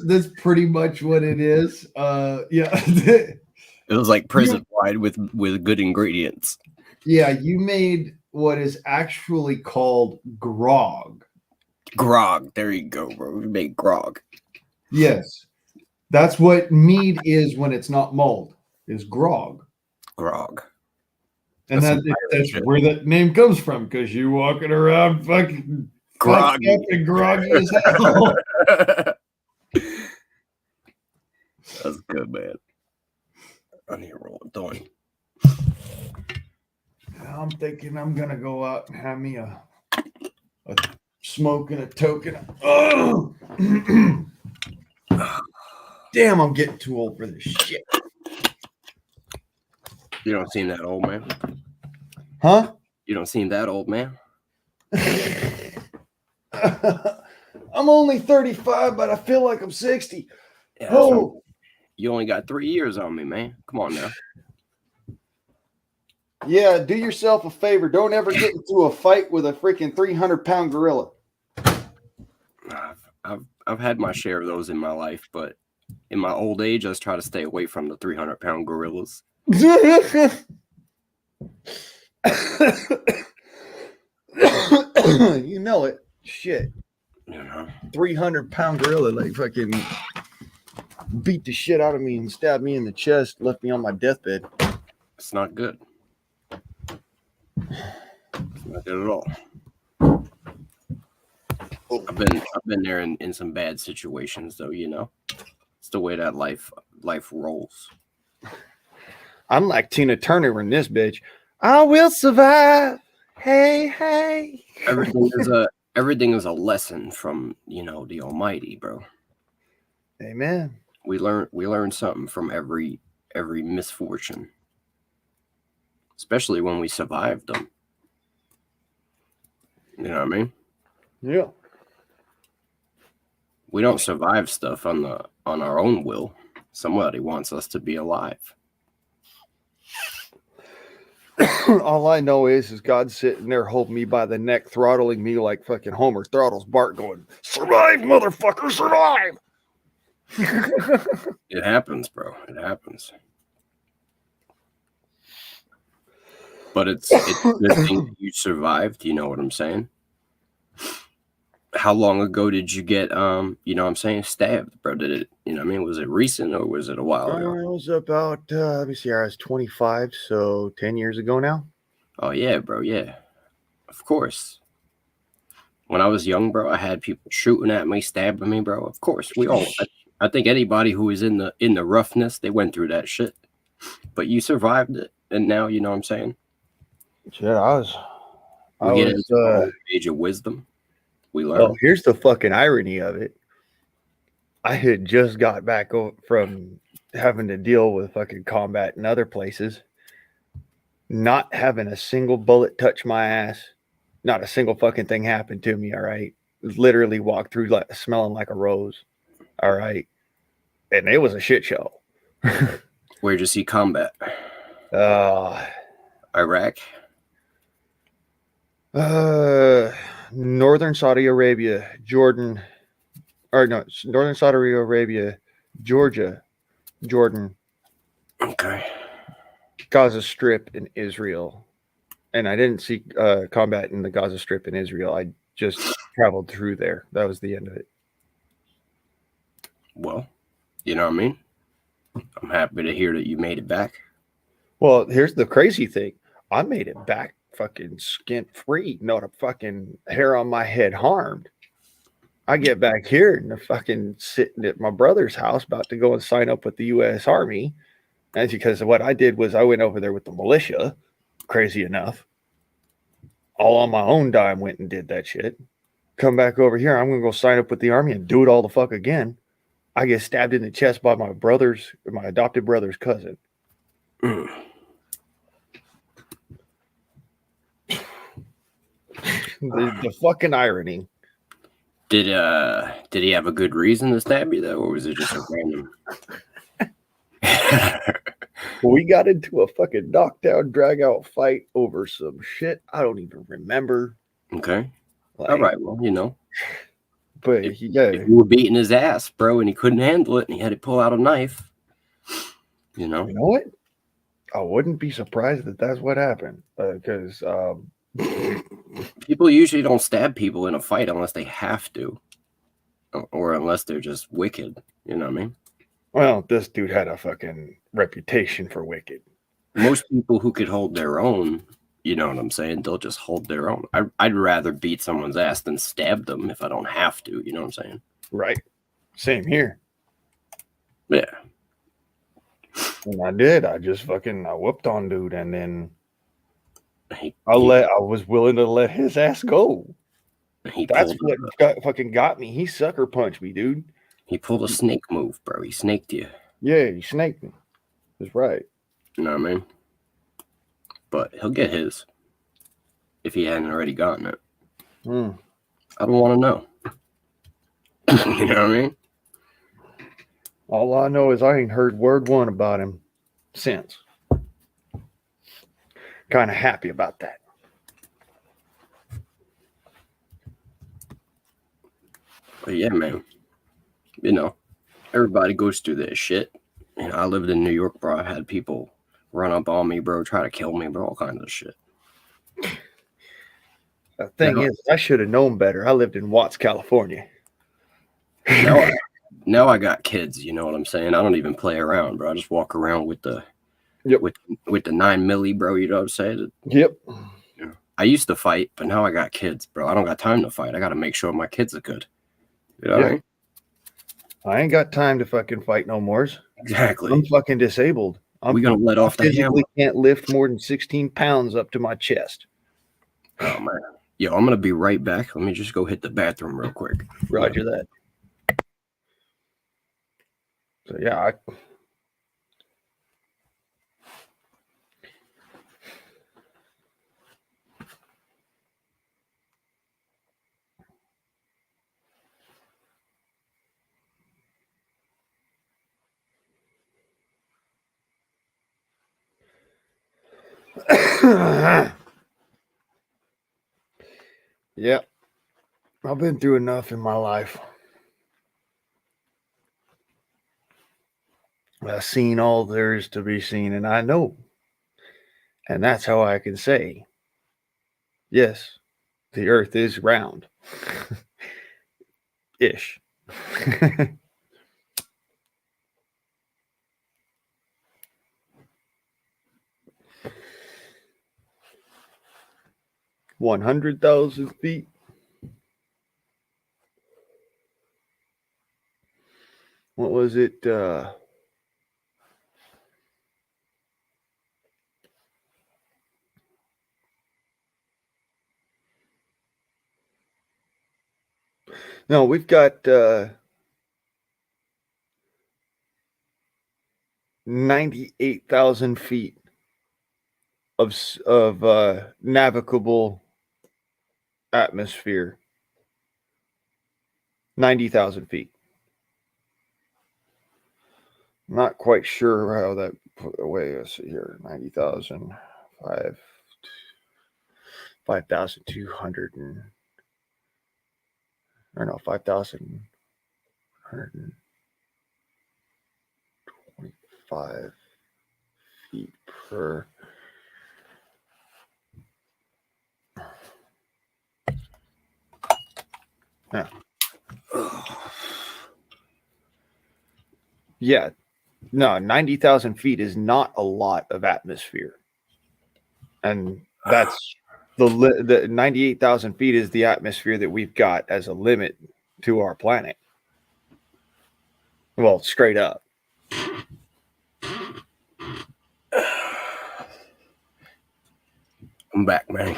That's pretty much what it is. Yeah. It was like prison wine with good ingredients. Yeah, you made what is actually called grog. Grog. There you go, bro. We made grog. Yes. That's what mead is when it's not mulled, is grog. Grog. And that's where that name comes from, because you walking around fucking groggy and groggy as hell. That's good, man. I need to roll a joint. I'm thinking I'm gonna go out and have me a smoke and a token. Oh! Damn, I'm getting too old for this shit. You don't seem that old, man. Huh? You don't seem that old, man. I'm only 35, but I feel like I'm 60. Yeah, Oh, you only got 3 years on me, man. Come on now. yeah. Do yourself a favor. Don't ever get into a fight with a freaking 300-pound gorilla. I've had my share of those in my life, but in my old age, I just try to stay away from the 300-pound gorillas. You know it. Shit. You know, 300-pound gorilla like fucking beat the shit out of me and stabbed me in the chest, left me on my deathbed. it's not good. It's not good at all. I've been there in some bad situations, though. You know, it's the way that life rolls. I'm like Tina Turner in this bitch. I will survive. Hey, hey. Everything is a lesson from, you know, the Almighty, bro. Amen. We learn something from every misfortune, especially when we survived them. You know what I mean? Yeah. We don't survive stuff on our own will. Somebody wants us to be alive. All I know is God's sitting there holding me by the neck, throttling me like fucking Homer throttles Bart, going, "Survive, motherfucker, survive!" It happens, bro. It happens. But it's a good thing that you survived. You know what I'm saying? How long ago did you get you know what I'm saying, stabbed, bro? Did it, you know what I mean, was it recent or was it a while ago? It was about let me see, I was 25, so 10 years ago now. Oh yeah, bro, yeah. Of course. When I was young, bro, I had people shooting at me, stabbing me, bro. Of course. I think anybody who is in the roughness, they went through that shit. But you survived it, and now you know what I'm saying? Yeah, We get into the age of wisdom. We learn. Well, here's the fucking irony of it. I had just got back from having to deal with fucking combat in other places, not having a single bullet touch my ass, not a single fucking thing happened to me. All right, literally walked through like smelling like a rose. All right, and it was a shit show. Where'd you see combat? Iraq. Northern Saudi Arabia, Jordan, or no, Northern Saudi Arabia, Georgia, Jordan, Okay. Gaza Strip, and Israel. And I didn't see combat in the Gaza Strip in Israel. I just traveled through there. That was the end of it. Well, you know what I mean? I'm happy to hear that you made it back. Well, here's the crazy thing. I made it back fucking skint free, not a fucking hair on my head harmed. I get back here and they're fucking sitting at my brother's house about to go and sign up with the U.S. Army. That's because what I did was I went over there with the militia, crazy enough. All on my own dime went and did that shit. Come back over here, I'm going to go sign up with the Army and do it all the fuck again. I get stabbed in the chest by my adopted brother's cousin. The fucking irony. Did he have a good reason to stab you though, or was it just a random? We got into a fucking knockdown, drag out fight over some shit I don't even remember. Okay. Like, All right. Well, you know. But If you were beating his ass, bro, and he couldn't handle it, and he had to pull out a knife, you know. You know what? I wouldn't be surprised that that's what happened because people usually don't stab people in a fight unless they have to, or unless they're just wicked. You know what I mean? Well, this dude had a fucking reputation for wicked. Most people who could hold their own, you know what I'm saying? They'll just hold their own. I'd rather beat someone's ass than stab them if I don't have to. You know what I'm saying? Right. Same here. Yeah. And I did. I whooped on dude, and then I was willing to let his ass go. That's what fucking got me. He sucker punched me, dude. He pulled a snake move, bro. He snaked you. Yeah, he snaked me. That's right. You know what I mean? But he'll get his if he hadn't already gotten it. I don't want to know. You know what I mean? All I know is I ain't heard word one about him since. Kind of happy about that. But yeah, man. You know, everybody goes through this shit. You know, I lived in New York, bro. I had people run up on me, bro, try to kill me, bro, all kinds of shit. The thing is, I should have known better. I lived in Watts, California. Now I got kids, you know what I'm saying? I don't even play around, bro. I just walk around with the with the 9 milli, bro, you know what I'm saying? Yep. You know, I used to fight, but now I got kids, bro. I don't got time to fight. I got to make sure my kids are good. You know what I mean? I ain't got time to fucking fight no more. Exactly. I'm fucking disabled. We're going to let off the hammer. I can't lift more than 16 pounds up to my chest. Oh, man. Yo, I'm going to be right back. Let me just go hit the bathroom real quick. Roger that. So, yeah, yeah, I've been through enough in my life. I've seen all there is to be seen, and I know. And that's how I can say, yes, the earth is round. Ish. $100,000 feet. What was it? No, we've got 98,000 feet of navigable atmosphere. 90,000 feet. Not quite sure how that put away. Let's see here. 90,000, 5,200 or no, 5,125 feet per. Yeah. Yeah. No, 90,000 feet is not a lot of atmosphere. And that's the 98,000 feet is the atmosphere that we've got as a limit to our planet. Well, straight up. I'm back, man.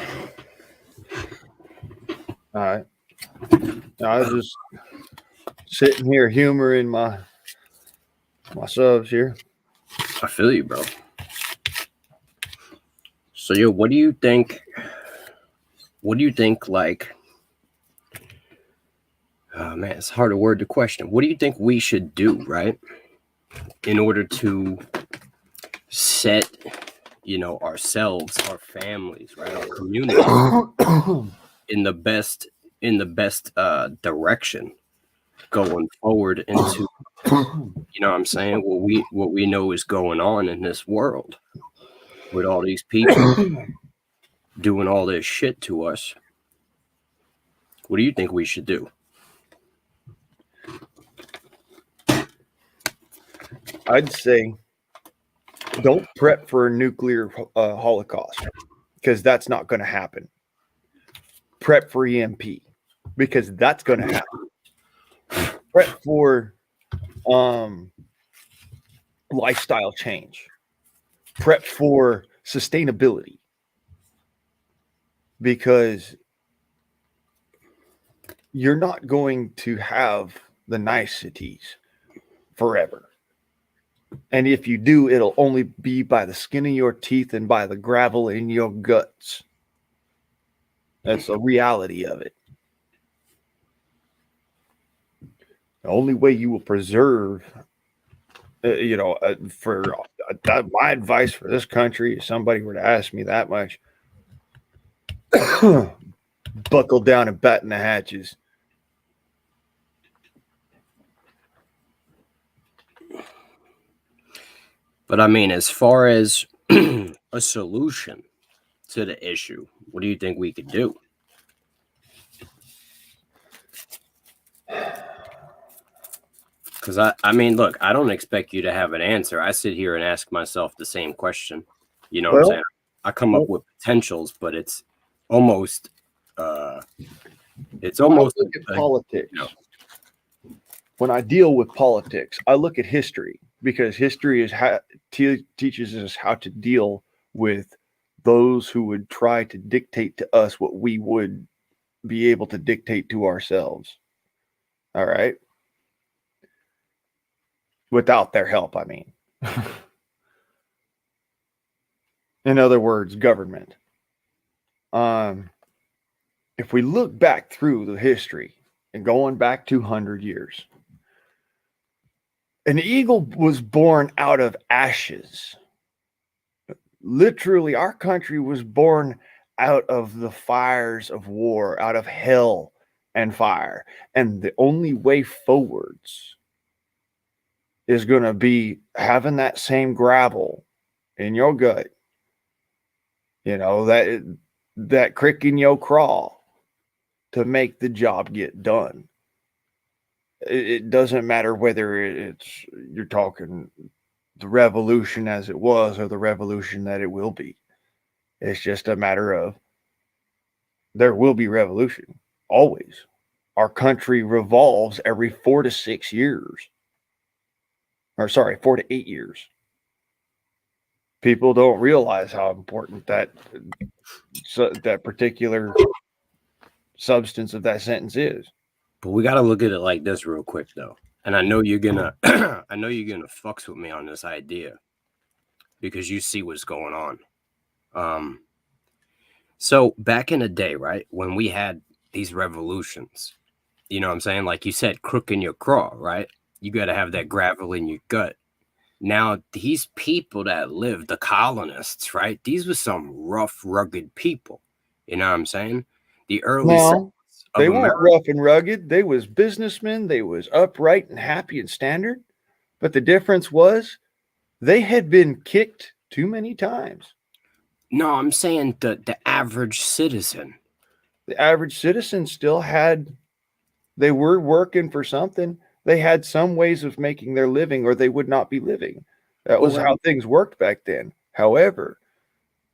All right. I was just sitting here humoring my subs here. I feel you, bro. So, yo, what do you think? Like, oh man, it's a hard word to question. What do you think we should do, right, in order to set, ourselves, our families, right, our community in the best direction going forward into, what I'm saying, what we know is going on in this world with all these people doing all this shit to us? What do you think we should do? I'd say don't prep for a nuclear holocaust, because that's not going to happen. Prep for EMP, because that's going to happen. Prep for lifestyle change. Prep for sustainability, because you're not going to have the niceties forever. And if you do, it'll only be by the skin of your teeth and by the gravel in your guts. That's the reality of it. The only way you will preserve, for my advice for this country, if somebody were to ask me that much, buckle down and batten the hatches. But I mean, as far as a solution to the issue, what do you think we could do? Because I mean, look, I don't expect you to have an answer. I sit here and ask myself the same question. You know what I'm saying? I come up with potentials, but it's almost When I look at politics. When I deal with politics, I look at history, because history teaches us how to deal with those who would try to dictate to us what we would be able to dictate to ourselves. All right. Without their help, I mean. In other words, government. If we look back through the history and going back 200 years, an eagle was born out of ashes. Literally, our country was born out of the fires of war, out of hell and fire. And the only way forwards is going to be having that same gravel in your gut. That crick in your craw to make the job get done. It doesn't matter whether you're talking the revolution as it was or the revolution that it will be. It's just a matter of there will be revolution always. Our country revolves every 4 to 6 years. 4 to 8 years. People don't realize how important that particular substance of that sentence is. But we got to look at it like this real quick, though. And I know you're gonna I know you're gonna fucks with me on this idea because you see what's going on. So back in the day, right, when we had these revolutions, you know what I'm saying? Like you said, crook in your craw, right? You got to have that gravel in your gut. Now, these people that lived, the colonists, right? These were some rough, rugged people. You know what I'm saying? The early No, settlers of they weren't America. rough and rugged. They was businessmen. They was upright and happy and standard. But the difference was they had been kicked too many times. No, I'm saying the average citizen. The average citizen still had, they were working for something. They had some ways of making their living or they would not be living. That was Well, how things worked back then. However,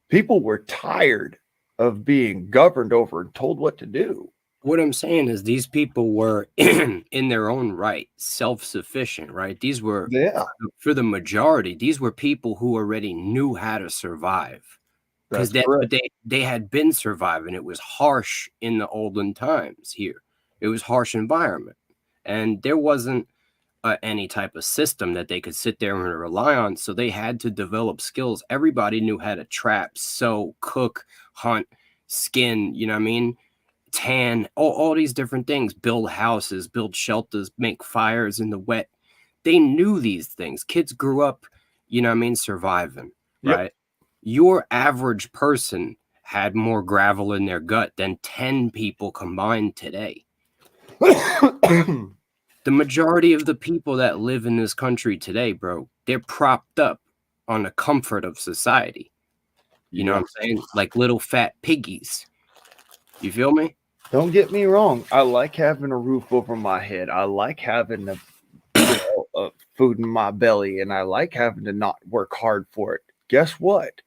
people were tired of being governed over and told what to do. what I'm saying is these people were in their own right, self-sufficient, right? These were, Yeah, for the majority, these were people who already knew how to survive. Because that's that's what correct. they had been surviving. It was harsh in the olden times here. It was harsh environment. And there wasn't any type of system that they could sit there and rely on. So they had to develop skills. Everybody knew how to trap, sew, cook, hunt, skin, you know what I mean? Tan, all these different things, build houses, build shelters, make fires in the wet. They knew these things. Kids grew up, you know what I mean, surviving, Yep. right? Your average person had more gravel in their gut than 10 people combined today. The majority of the people that live in this country today, bro, they're propped up on the comfort of society. You know what I'm saying? Like little fat piggies. You feel me? Don't get me wrong. I like having a roof over my head. I like having food in my belly, and I like having to not work hard for it. Guess what?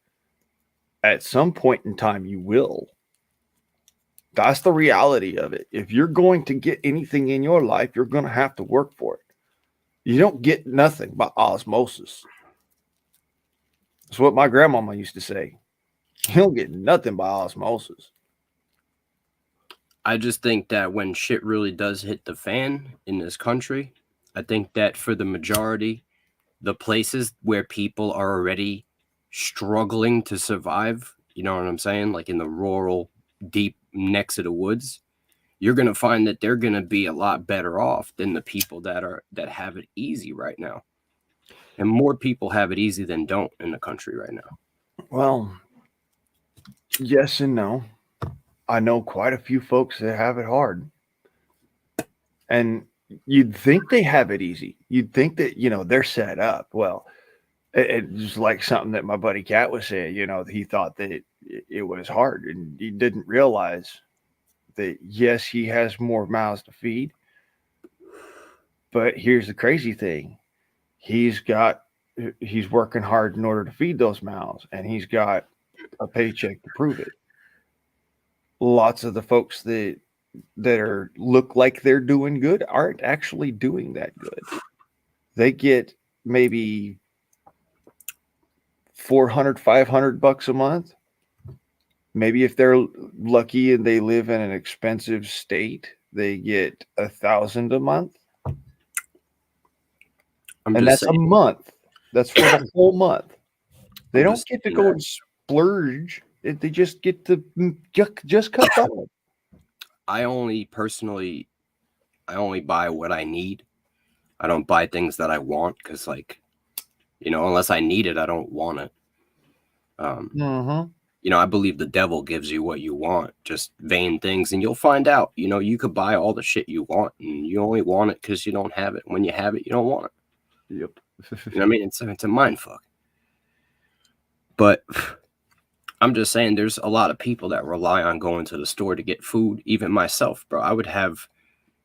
At some point in time, you will. That's the reality of it. If you're going to get anything in your life, you're going to have to work for it. You don't get nothing by osmosis. That's what my grandmama used to say. You don't get nothing by osmosis. I just think that when shit really does hit the fan in this country, I think that for the majority, the places where people are already struggling to survive, you know what I'm saying? Like in the rural, deep next to the woods, you're going to find that they're going to be a lot better off than the people that have it easy right now. And more people have it easy than don't in the country right now. Well, yes and no. I know quite a few folks that have it hard. And you'd think they have it easy. You'd think that, they're set up. Well, it's like something that my buddy Cat was saying, he thought that it was hard and he didn't realize that, yes, he has more mouths to feed. But here's the crazy thing. He's working hard in order to feed those mouths, and he's got a paycheck to prove it. Lots of the folks that look like they're doing good aren't actually doing that good. They get maybe $400, $500 a month. Maybe if they're lucky and they live in an expensive state, they get $1,000 a month. And that's a month. That's for the whole month. They don't get to go and splurge. They just get to just cut off. I only buy what I need. I don't buy things that I want because, unless I need it, I don't want it. I believe the devil gives you what you want, just vain things, and you'll find out. You could buy all the shit you want, and you only want it because you don't have it. When you have it, you don't want it. Yep. You know what I mean? It's a mind fuck. But I'm just saying there's a lot of people that rely on going to the store to get food. Even myself, bro. I would have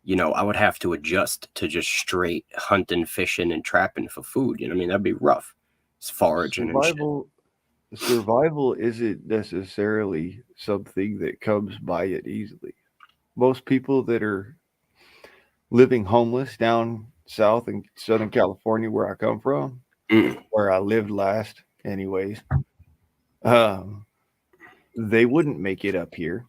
to adjust to just straight hunting, fishing, and trapping for food. You know what I mean? That'd be rough. It's foraging and shit. Survival isn't necessarily something that comes by it easily. Most people that are living homeless down south in Southern California, where I come from, where I lived last anyways, they wouldn't make it up here.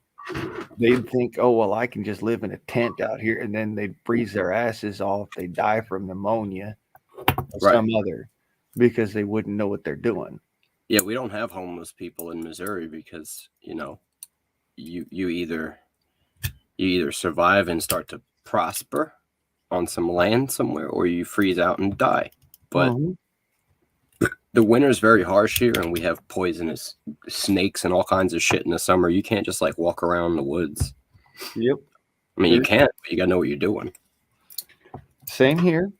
they'd think, oh, well, I can just live in a tent out here. And then they'd freeze their asses off. They die from pneumonia or Right. some other because they wouldn't know what they're doing. Yeah, we don't have homeless people in Missouri because, you either survive and start to prosper on some land somewhere, or you freeze out and die. But the winter's very harsh here, and we have poisonous snakes and all kinds of shit in the summer. You can't just like walk around in the woods. Yep. I mean, you can, but you gotta know what you're doing. Same here.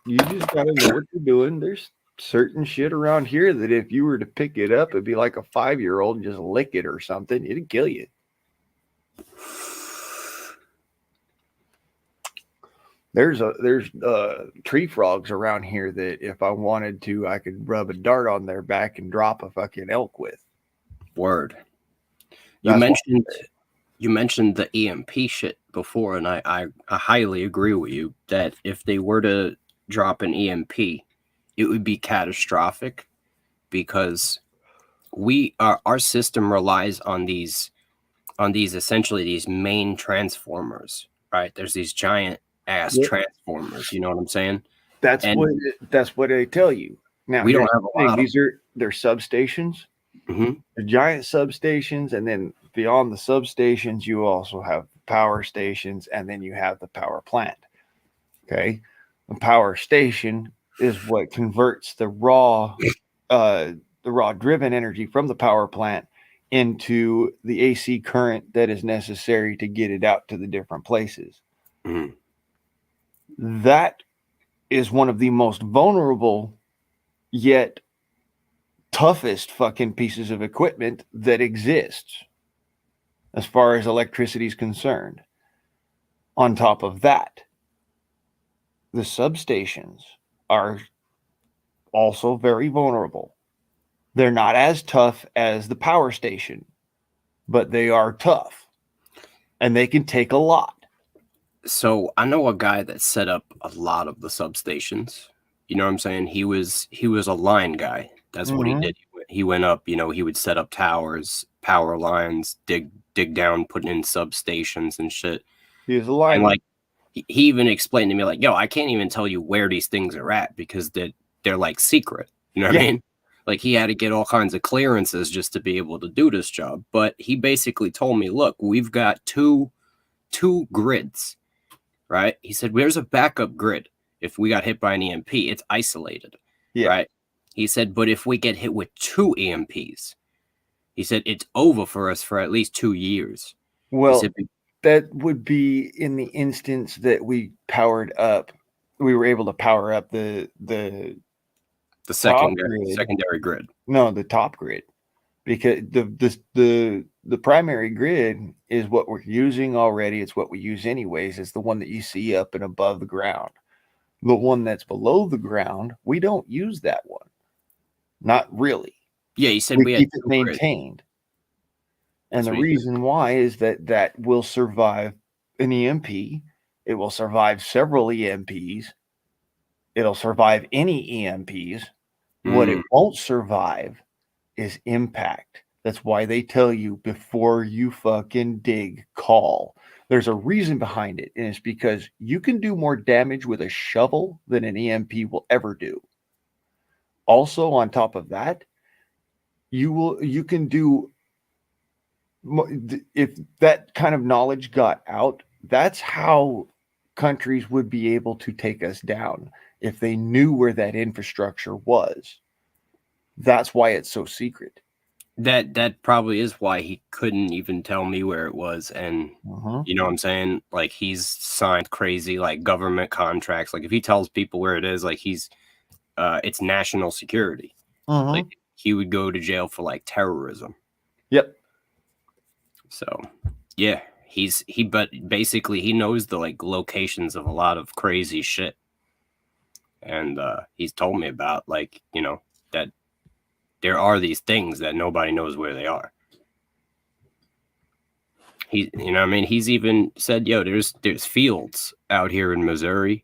You just got to know what you're doing. There's certain shit around here that if you were to pick it up, it'd be like a 5-year-old and just lick it or something. It'd kill you. There's tree frogs around here that if I wanted to, I could rub a dart on their back and drop a fucking elk with. Word. That's You mentioned the EMP shit before, and I highly agree with you that if they were to drop an EMP, it would be catastrophic because our system relies on these essentially these main transformers, right? There's these giant ass transformers, you know what I'm saying? That's what they tell you. Now we don't have a lot. They're substations, Mhm. the giant substations, and then beyond the substations, you also have power stations, and then you have the power plant. Okay, the power station is what converts the raw driven energy from the power plant into the AC current that is necessary to get it out to the different places. Mhm. That is one of the most vulnerable yet toughest fucking pieces of equipment that exists as far as electricity is concerned. On top of that, the substations are also very vulnerable. They're not as tough as the power station, but they are tough and they can take a lot. So I know a guy that set up a lot of the substations. You know what I'm saying? He was a line guy. That's what he did. He went up, he would set up towers, power lines, dig down, putting in substations and shit. He was a line. And like he even explained to me, like, yo, I can't even tell you where these things are at because they're like secret. You know what I mean? Like he had to get all kinds of clearances just to be able to do this job. But he basically told me, look, we've got two grids, right? He said, there's a backup grid. If we got hit by an EMP, it's isolated, right? He said, but if we get hit with 2 EMPs, he said, it's over for us for at least 2 years. Well, that would be in the instance that we were able to power up the secondary grid. No, the top grid, because the primary grid is what we're using already. It's what we use anyways. It's the one that you see up and above the ground. The one that's below the ground, we don't use that one. Not really. Yeah, he said we had keep it maintained. And the reason why is that will survive an EMP. It will survive several EMPs. It'll survive any EMPs. What it won't survive is impact. That's why they tell you before you fucking dig, call. There's a reason behind it, and it's because you can do more damage with a shovel than an EMP will ever do. Also, on top of that, you can do, if that kind of knowledge got out, that's how countries would be able to take us down if they knew where that infrastructure was. That's why it's so secret. That probably is why he couldn't even tell me where it was. And you know what I'm saying? Like he's signed crazy like government contracts. Like if he tells people where it is, like it's national security. Like he would go to jail for like terrorism. Yep. So yeah, but basically he knows the like locations of a lot of crazy shit. And he's told me about like, that there are these things that nobody knows where they are. He's even said, yo, there's fields out here in Missouri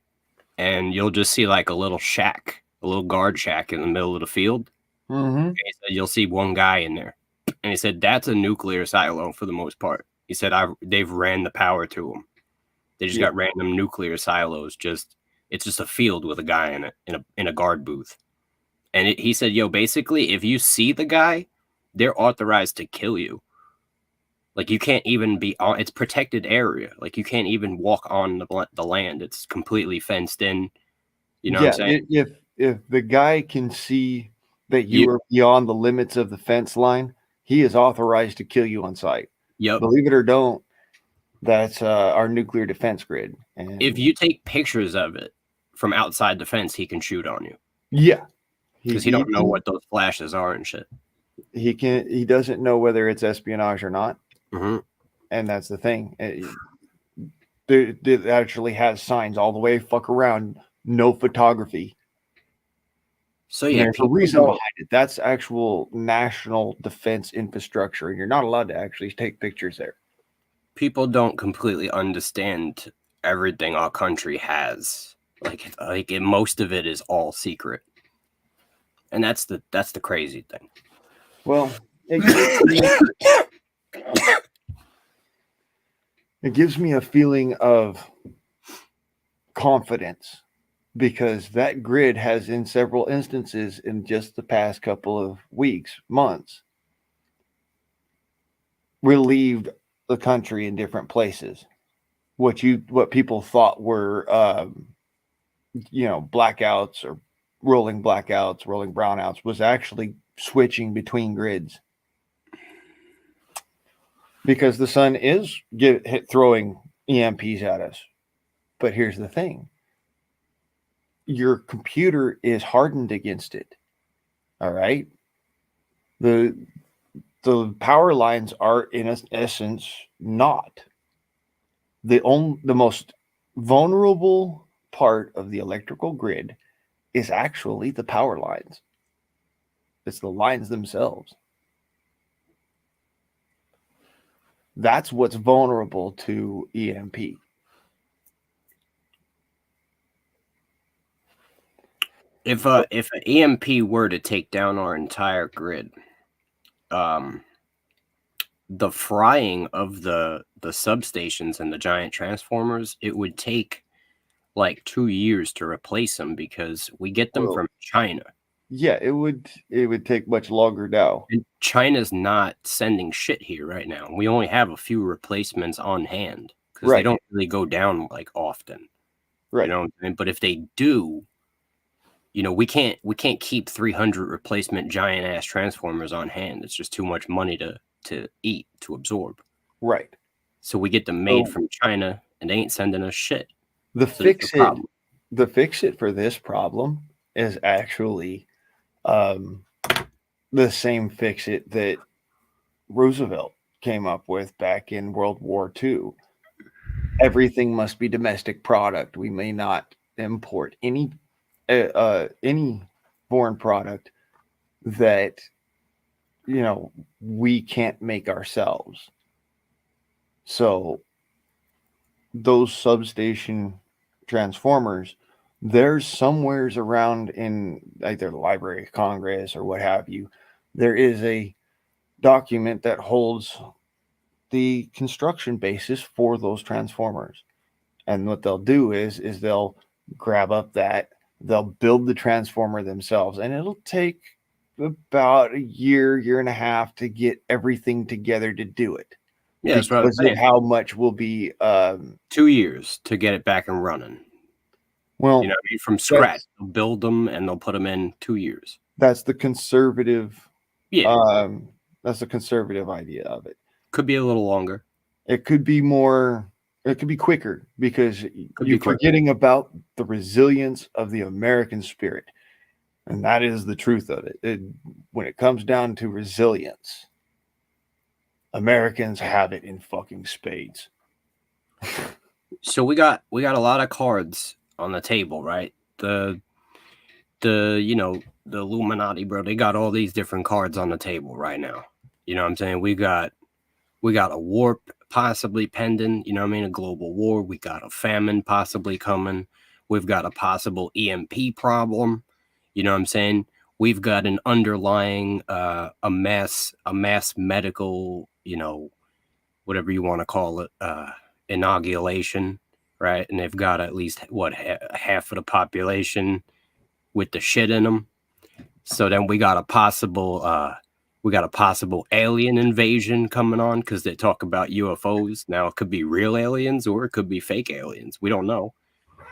and you'll just see like a little shack, a little guard shack in the middle of the field. And he said, you'll see one guy in there. And he said, that's a nuclear silo for the most part. He said they've ran the power to them. They just got random nuclear silos. It's just a field with a guy in it in a guard booth. And he said, yo, basically, if you see the guy, they're authorized to kill you. Like, you can't even be on. It's protected area. Like, you can't even walk on the land. It's completely fenced in. You know what I'm saying? If the guy can see that you are beyond the limits of the fence line, he is authorized to kill you on sight. Yep. Believe it or don't, that's our nuclear defense grid. And if you take pictures of it from outside the fence, he can shoot on you. Yeah. Because he don't know what those flashes are and shit. He doesn't know whether it's espionage or not. Mm-hmm. And that's the thing. It actually has signs all the way, fuck around, no photography. So yeah, there's a reason behind it. That's actual national defense infrastructure, and you're not allowed to actually take pictures there. People don't completely understand everything our country has. Most of it is all secret. And that's the crazy thing. Well, it gives me a feeling of confidence because that grid has, in several instances in just the past couple of weeks, months, relieved the country in different places. What people thought were, blackouts or rolling blackouts, rolling brownouts was actually switching between grids because the sun is throwing EMPs at us. But here's the thing. Your computer is hardened against it. All right. The power lines are in essence not. The most vulnerable part of the electrical grid is actually the power lines. It's the lines themselves. That's what's vulnerable to EMP. If an EMP were to take down our entire grid, the frying of the substations and the giant transformers, it would take like 2 years to replace them because we get them from China. Yeah, it would take much longer now. And China's not sending shit here right now. We only have a few replacements on hand because they don't really go down like often. Right. You know what I mean? But if they do, we can't keep 300 replacement giant ass transformers on hand. It's just too much money to eat, to absorb. Right. So we get them made from China and they ain't sending us shit. The fix it for this problem is actually the same fix it that Roosevelt came up with back in World War II. Everything must be domestic product. We may not import any foreign product that we can't make ourselves. So those substation transformers, there's somewheres around in either the Library of Congress or what have you, there is a document that holds the construction basis for those transformers. And what they'll do is they'll grab up they'll build the transformer themselves, and it'll take about a year and a half to get everything together to do it. Yeah, that's what I'm saying. How much will be 2 years to get it back and running. Well, from scratch, they'll build them and they'll put them in 2 years. That's the conservative. Yeah, that's the conservative idea of it. Could be a little longer. It could be more. It could be quicker because you're forgetting about the resilience of the American spirit, and that is the truth of it. When it comes down to resilience, Americans have it in fucking spades. So we got a lot of cards on the table, right? The Illuminati, bro, they got all these different cards on the table right now. You know what I'm saying? We got a war possibly pending, a global war. We got a famine possibly coming. We've got a possible EMP problem. You know what I'm saying? We've got an underlying a mass medical, whatever you want to call it, inoculation, right? And they've got at least half of the population with the shit in them. So then we got a possible alien invasion coming on, because they talk about UFOs. Now it could be real aliens or it could be fake aliens. We don't know.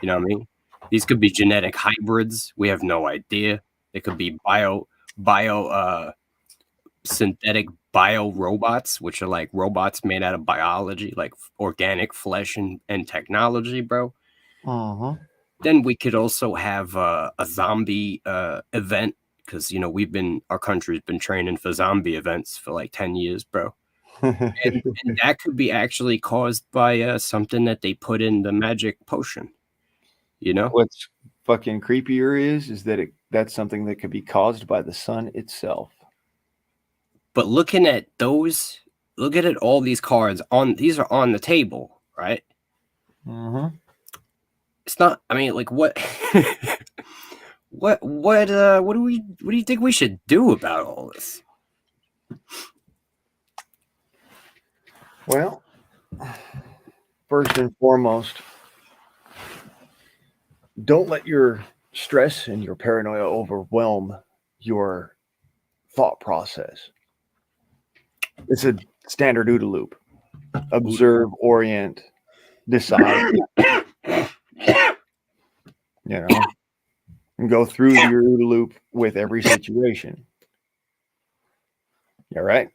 You know what I mean? These could be genetic hybrids. We have no idea. They could be synthetic bio robots, which are like robots made out of biology, like organic flesh and technology, bro. Uh-huh. Then we could also have a zombie event, because our country's been training for zombie events for like 10 years, bro. and that could be actually caused by something that they put in the magic potion. What's fucking creepier is that that's something that could be caused by the sun itself. But looking at all these cards these are on the table, right? Uh-huh. It's not, I mean, like, what what do you think we should do about all this? Well, first and foremost, don't let your stress and your paranoia overwhelm your thought process. It's a standard OODA loop. Observe, orient, decide. And go through your OODA loop with every situation. You all right?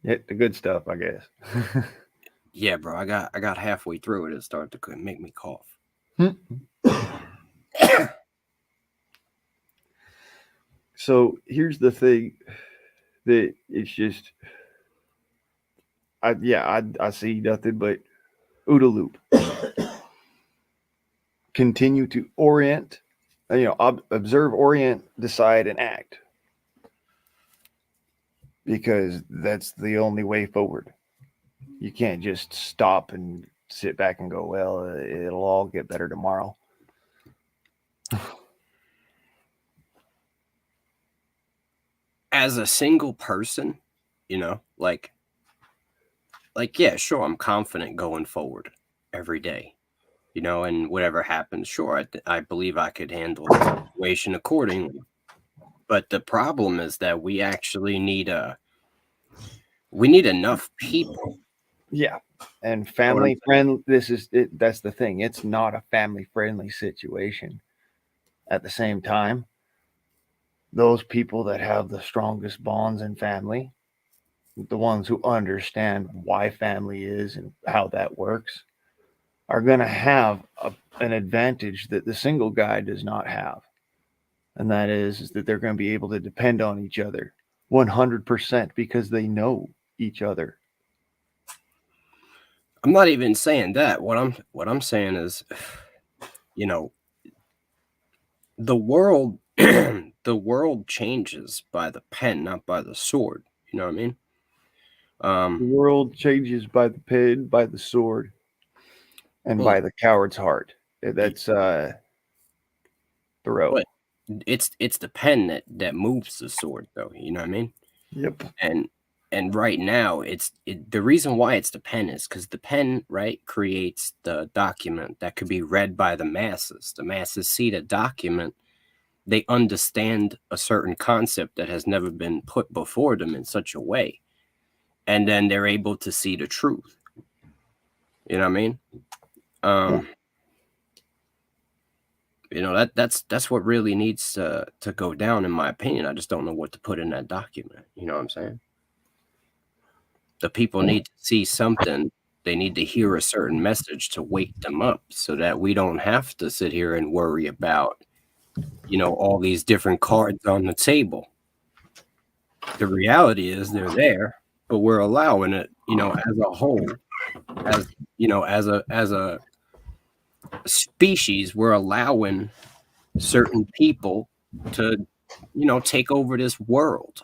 Hit the good stuff, I guess. Yeah, bro. I got halfway through it. It started to make me cough. So here's the thing that it's just, I see nothing but OODA loop. Continue to orient, observe, orient, decide, and act. Because that's the only way forward. You can't just stop and sit back and go, well, it'll all get better tomorrow. As a single person, like, yeah, sure, I'm confident going forward every day, and whatever happens, sure, I believe I could handle the situation accordingly. But the problem is that we actually need enough people. Yeah. And family friendly, that's the thing. It's not a family friendly situation. At the same time, those people that have the strongest bonds in family, the ones who understand why family is and how that works, are going to have an advantage that the single guy does not have. And that is that they're going to be able to depend on each other 100% because they know each other. I'm not even saying that. What I'm saying is, the world the world changes by the pen, not by the sword. You know what I mean? The world changes by the pen, by the sword, and by the coward's heart. That's Thoreau. But it's the pen that moves the sword, though. You know what I mean? Yep. And right now, the reason why it's the pen is because the pen, right, creates the document that could be read by the masses. The masses see the document. They understand a certain concept that has never been put before them in such a way. And then they're able to see the truth. You know what I mean? That's what really needs to go down, in my opinion. I just don't know what to put in that document. You know what I'm saying? The people need to see something. They need to hear a certain message to wake them up, so that we don't have to sit here and worry about, all these different cards on the table. The reality is they're there, but we're allowing it, as a whole, as a species, we're allowing certain people to, take over this world.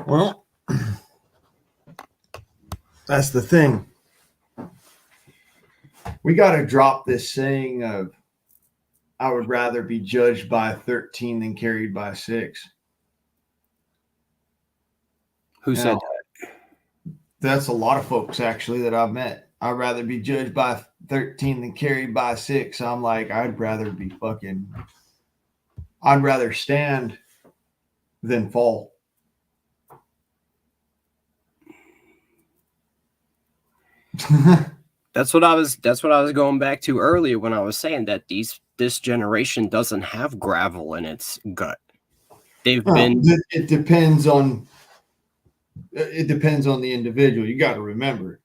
Well, that's the thing. We got to drop this saying of I would rather be judged by a 13 than carried by a 6. Who said Now, that's a lot of folks actually that I've met. I'd rather be judged by a 13 than carried by a 6. I'm like, I'd rather stand than fall. That's what I was going back to earlier when I was saying that this generation doesn't have gravel in its gut. They've been It depends on the individual. You got to remember.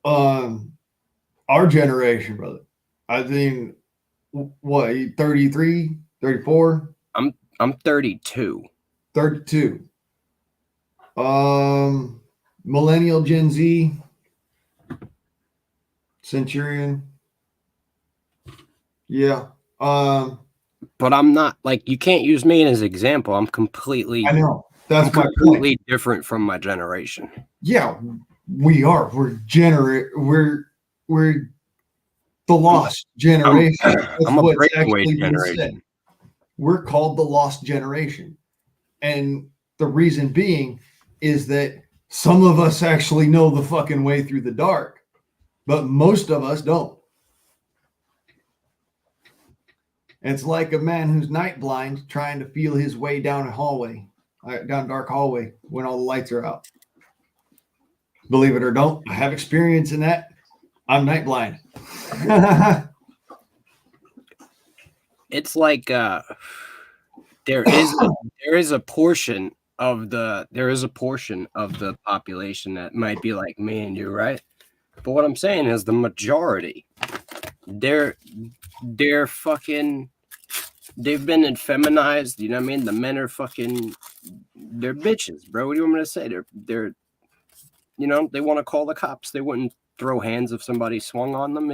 Our generation, brother. I think what, 33, 34? I'm 32. 32. Millennial, Gen Z, Centurion. Yeah. But I'm not, like, you can't use me as an example. I'm completely I know. That's I'm my point. completely different from my generation. Yeah, we are. We're the lost generation. That's I'm a what's breakaway actually been said. generation. We're called the lost generation. And the reason being is that some of us actually know the fucking way through the dark, but most of us don't. It's like a man who's night blind trying to feel his way down a hallway, down a dark hallway when all the lights are out. Believe it or don't, I have experience in that. I'm night blind. It's like there is a portion of the population that might be like me and you, right? But what I'm saying is the majority, they've been effeminized, you know what I mean? The men are they're bitches, bro. What do you want me to say? They're you know, they want to call the cops. They wouldn't throw hands if somebody swung on them.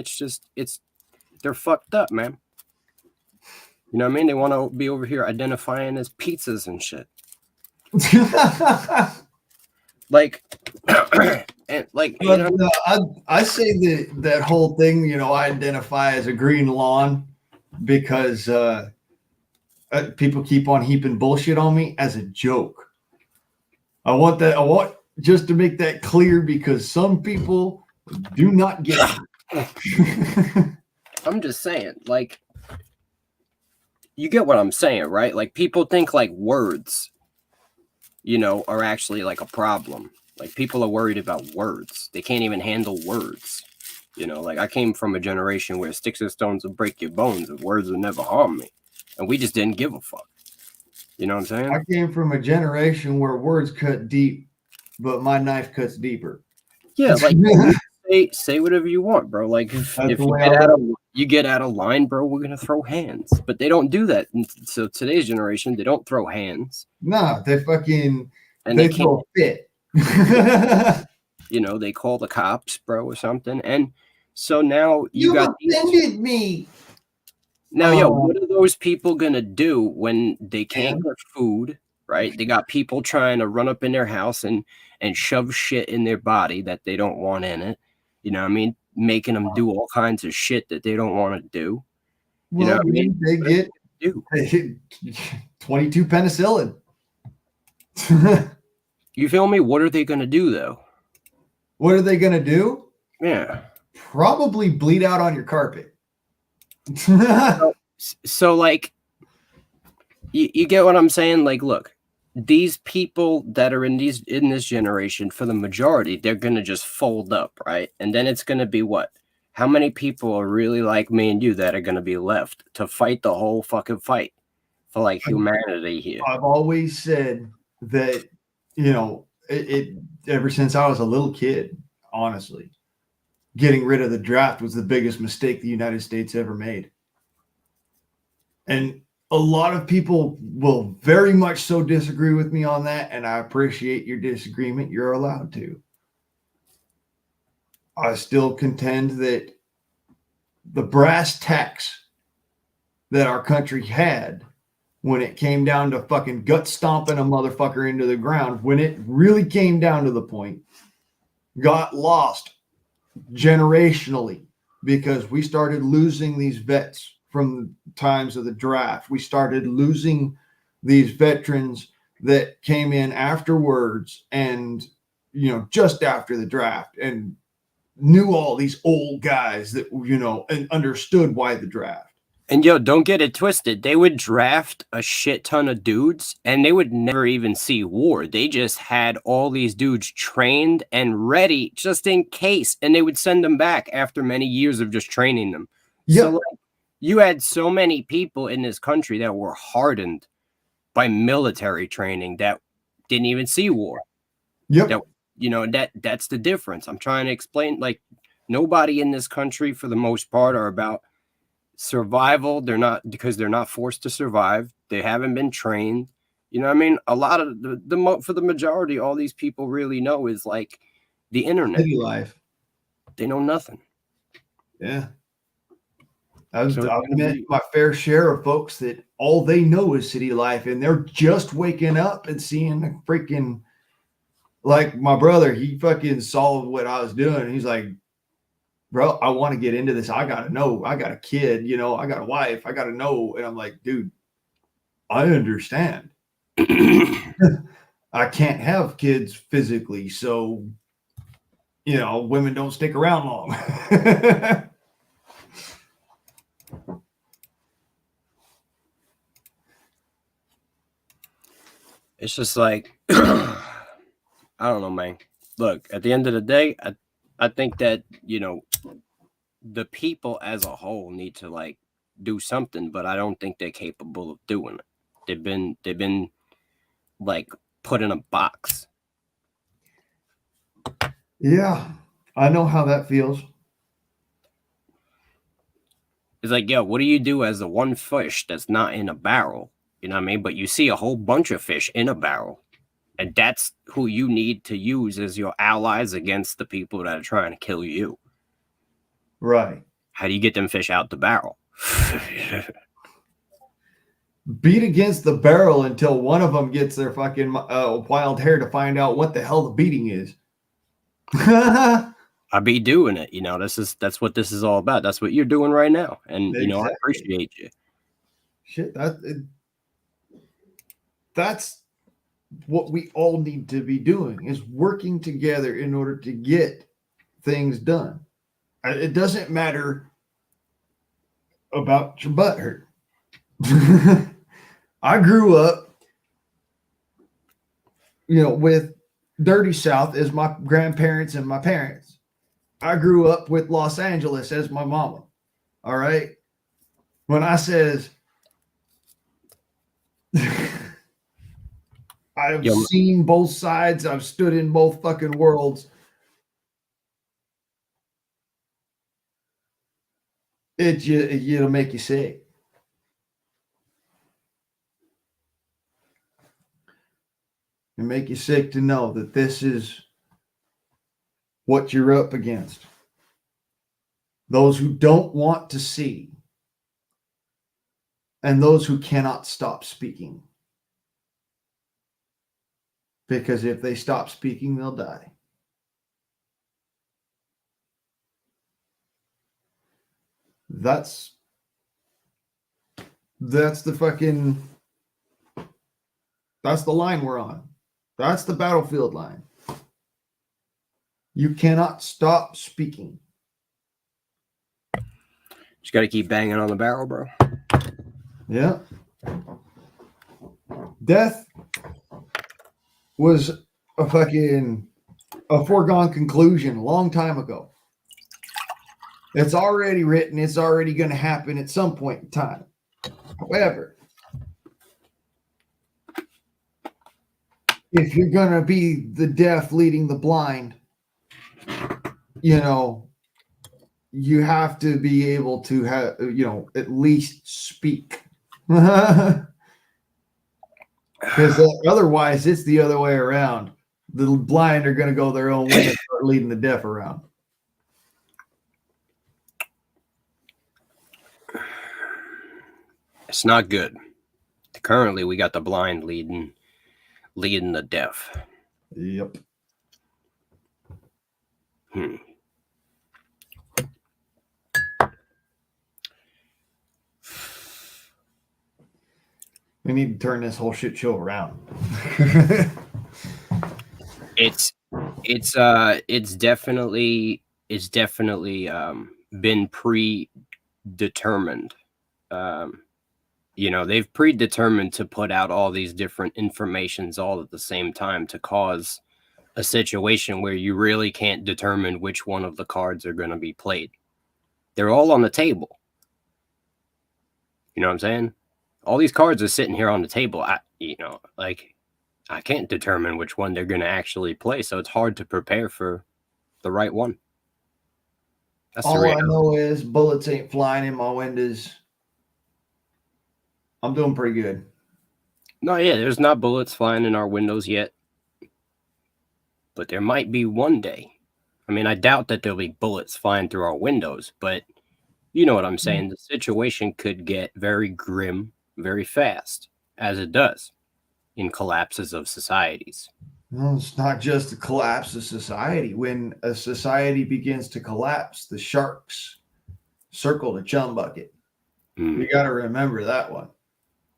They're fucked up, man. You know what I mean? They want to be over here identifying as pizzas and shit. Like, and like, you know, I say that whole thing, you know, I identify as a green lawn because people keep on heaping bullshit on me as a joke. I want just to make that clear because some people do not get it. I'm just saying, like, you get what I'm saying, right? Like, people think like words, you know, are actually like a problem. Like, people are worried about words. They can't even handle words. You know, like, I came from a generation where sticks and stones would break your bones and words would never harm me. And we just didn't give a fuck. You know what I'm saying? I came from a generation where words cut deep, but my knife cuts deeper. Yeah, like, say whatever you want, bro. Like, if you get out of line, bro, we're gonna throw hands. But they don't do that. And so today's generation, they don't throw hands. Nah, they can't throw a fit. You know, they call the cops, bro, or something. And so now you offended me. Now, what are those people gonna do when they can't get food? Right? They got people trying to run up in their house and shove shit in their body that they don't want in it. You know what I mean? Making them do all kinds of shit that they don't want to do. You know what I mean? They get 22 penicillin. You feel me? What are they going to do, though? What are they going to do? Yeah. Probably bleed out on your carpet. So like, you get what I'm saying? Like, look, these people that are in this generation, for the majority, they're going to just fold up, right? And then it's going to be what? How many people are really like me and you that are going to be left to fight the whole fucking fight for like humanity here? I've always said that, you know, it ever since I was a little kid, honestly, getting rid of the draft was the biggest mistake the United States ever made. And a lot of people will very much so disagree with me on that, and I appreciate your disagreement. You're allowed to. I still contend that the brass tacks that our country had when it came down to fucking gut stomping a motherfucker into the ground, when it really came down to the point, got lost generationally because we started losing these vets from the times of the draft. We started losing these veterans that came in afterwards and, just after the draft, and knew all these old guys that, and understood why the draft. And yo, don't get it twisted. They would draft a shit ton of dudes and they would never even see war. They just had all these dudes trained and ready just in case. And they would send them back after many years of just training them. Yeah. So like, you had so many people in this country that were hardened by military training that didn't even see war. Yep. That's the difference. I'm trying to explain, like, nobody in this country for the most part are about survival. They're not, because they're not forced to survive. They haven't been trained. You know what I mean? A lot of for the majority, all these people really know is like the internet. City life. They know nothing. Yeah. I've met my fair share of folks that all they know is city life, and they're just waking up and seeing the freaking, like my brother, he fucking saw what I was doing. He's like, bro, I want to get into this. I got to know. I got a kid, I got a wife. I got to know. And I'm like, dude, I understand. I can't have kids physically. So, women don't stick around long. It's just like, I don't know, man. Look, at the end of the day, I think that, the people as a whole need to like do something, but I don't think they're capable of doing it. They've been like put in a box. Yeah, I know how that feels. It's like, yo, what do you do as the one fish that's not in a barrel? You know what I mean? But you see a whole bunch of fish in a barrel. And that's who you need to use as your allies against the people that are trying to kill you. Right. How do you get them fish out the barrel? Beat against the barrel until one of them gets their fucking wild hair to find out what the hell the beating is. I be doing it. That's what this is all about. That's what you're doing right now. And, Exactly. I appreciate you. Shit, that's what we all need to be doing, is working together in order to get things done. It doesn't matter about your butt hurt. I grew up, with Dirty South as my grandparents and my parents. I grew up with Los Angeles as my mama. All right. When I says I've seen both sides, I've stood in both fucking worlds. It'll make you sick. It'll make you sick to know that this is what you're up against. Those who don't want to see, and those who cannot stop speaking. Because if they stop speaking, they'll die. That's the line we're on. That's the battlefield line. You cannot stop speaking. Just got to keep banging on the barrel, bro. Yeah. Death was a foregone conclusion a long time ago. It's already written. It's already going to happen at some point in time. However, if you're going to be the deaf leading the blind, you have to be able to have, at least speak. Because otherwise, it's the other way around. The blind are going to go their own way and start leading the deaf around. It's not good. Currently, we got the blind leading the deaf. Yep. We need to turn this whole shit show around. It's definitely been predetermined. They've predetermined to put out all these different informations all at the same time to cause a situation where you really can't determine which one of the cards are going to be played. They're all on the table. You know what I'm saying? All these cards are sitting here on the table. I can't determine which one they're going to actually play, so it's hard to prepare for the right one. That's All the I reality. know is bullets ain't flying in my windows. I'm doing pretty good. No, yeah, there's not bullets flying in our windows yet. But there might be one day. I mean, I doubt that there'll be bullets flying through our windows, but you know what I'm saying? The situation could get very grim very fast, as it does in collapses of societies. Well, it's not just a collapse of society. When a society begins to collapse, the sharks circle the chum bucket. You got to remember that one.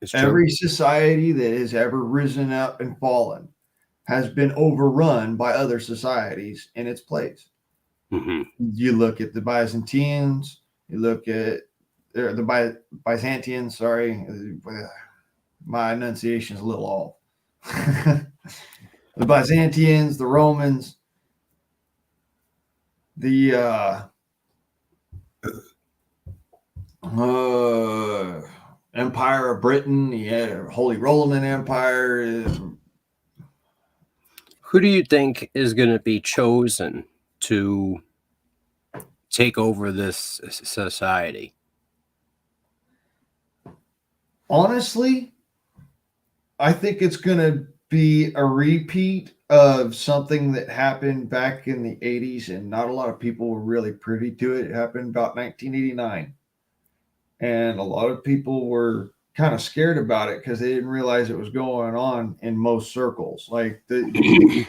It's true. Every society that has ever risen up and fallen has been overrun by other societies in its place. Mm-hmm. You look at the Byzantines, you look at the Byzantines, sorry, my enunciation is a little off. The Byzantines, the Romans, the Empire of Britain, you had a Holy Roman Empire. Who do you think is going to be chosen to take over this society? Honestly, I think it's going to be a repeat of something that happened back in the 80s, and not a lot of people were really privy to it. It happened about 1989. And a lot of people were kind of scared about it because they didn't realize it was going on in most circles. Like the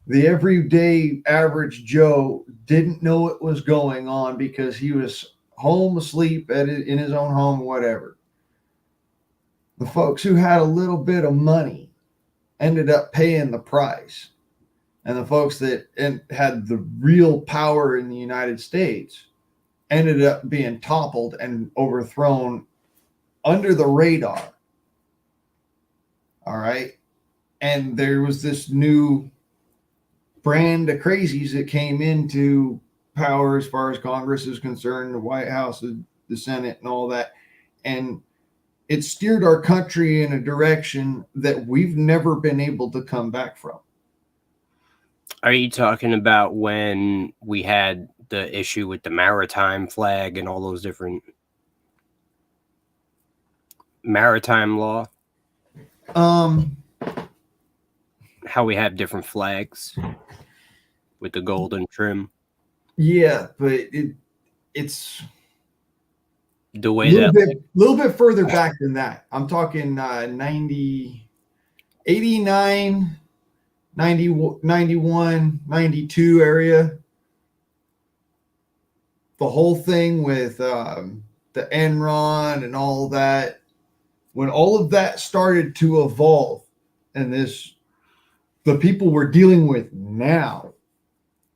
everyday average Joe didn't know it was going on because he was home asleep in his own home, whatever. The folks who had a little bit of money ended up paying the price. And the folks that had the real power in the United States ended up being toppled and overthrown under the radar. All right. And there was this new brand of crazies that came into power as far as Congress is concerned, the White House, the Senate, and all that. And it steered our country in a direction that we've never been able to come back from. Are you talking about when we had the issue with the maritime flag and all those different maritime law? How we have different flags with the golden trim? Yeah, but it's the way a little bit further back than that. I'm talking 90, 89, 90, 91, 92 area. The whole thing with the Enron and all that, when all of that started to evolve, and the people we're dealing with now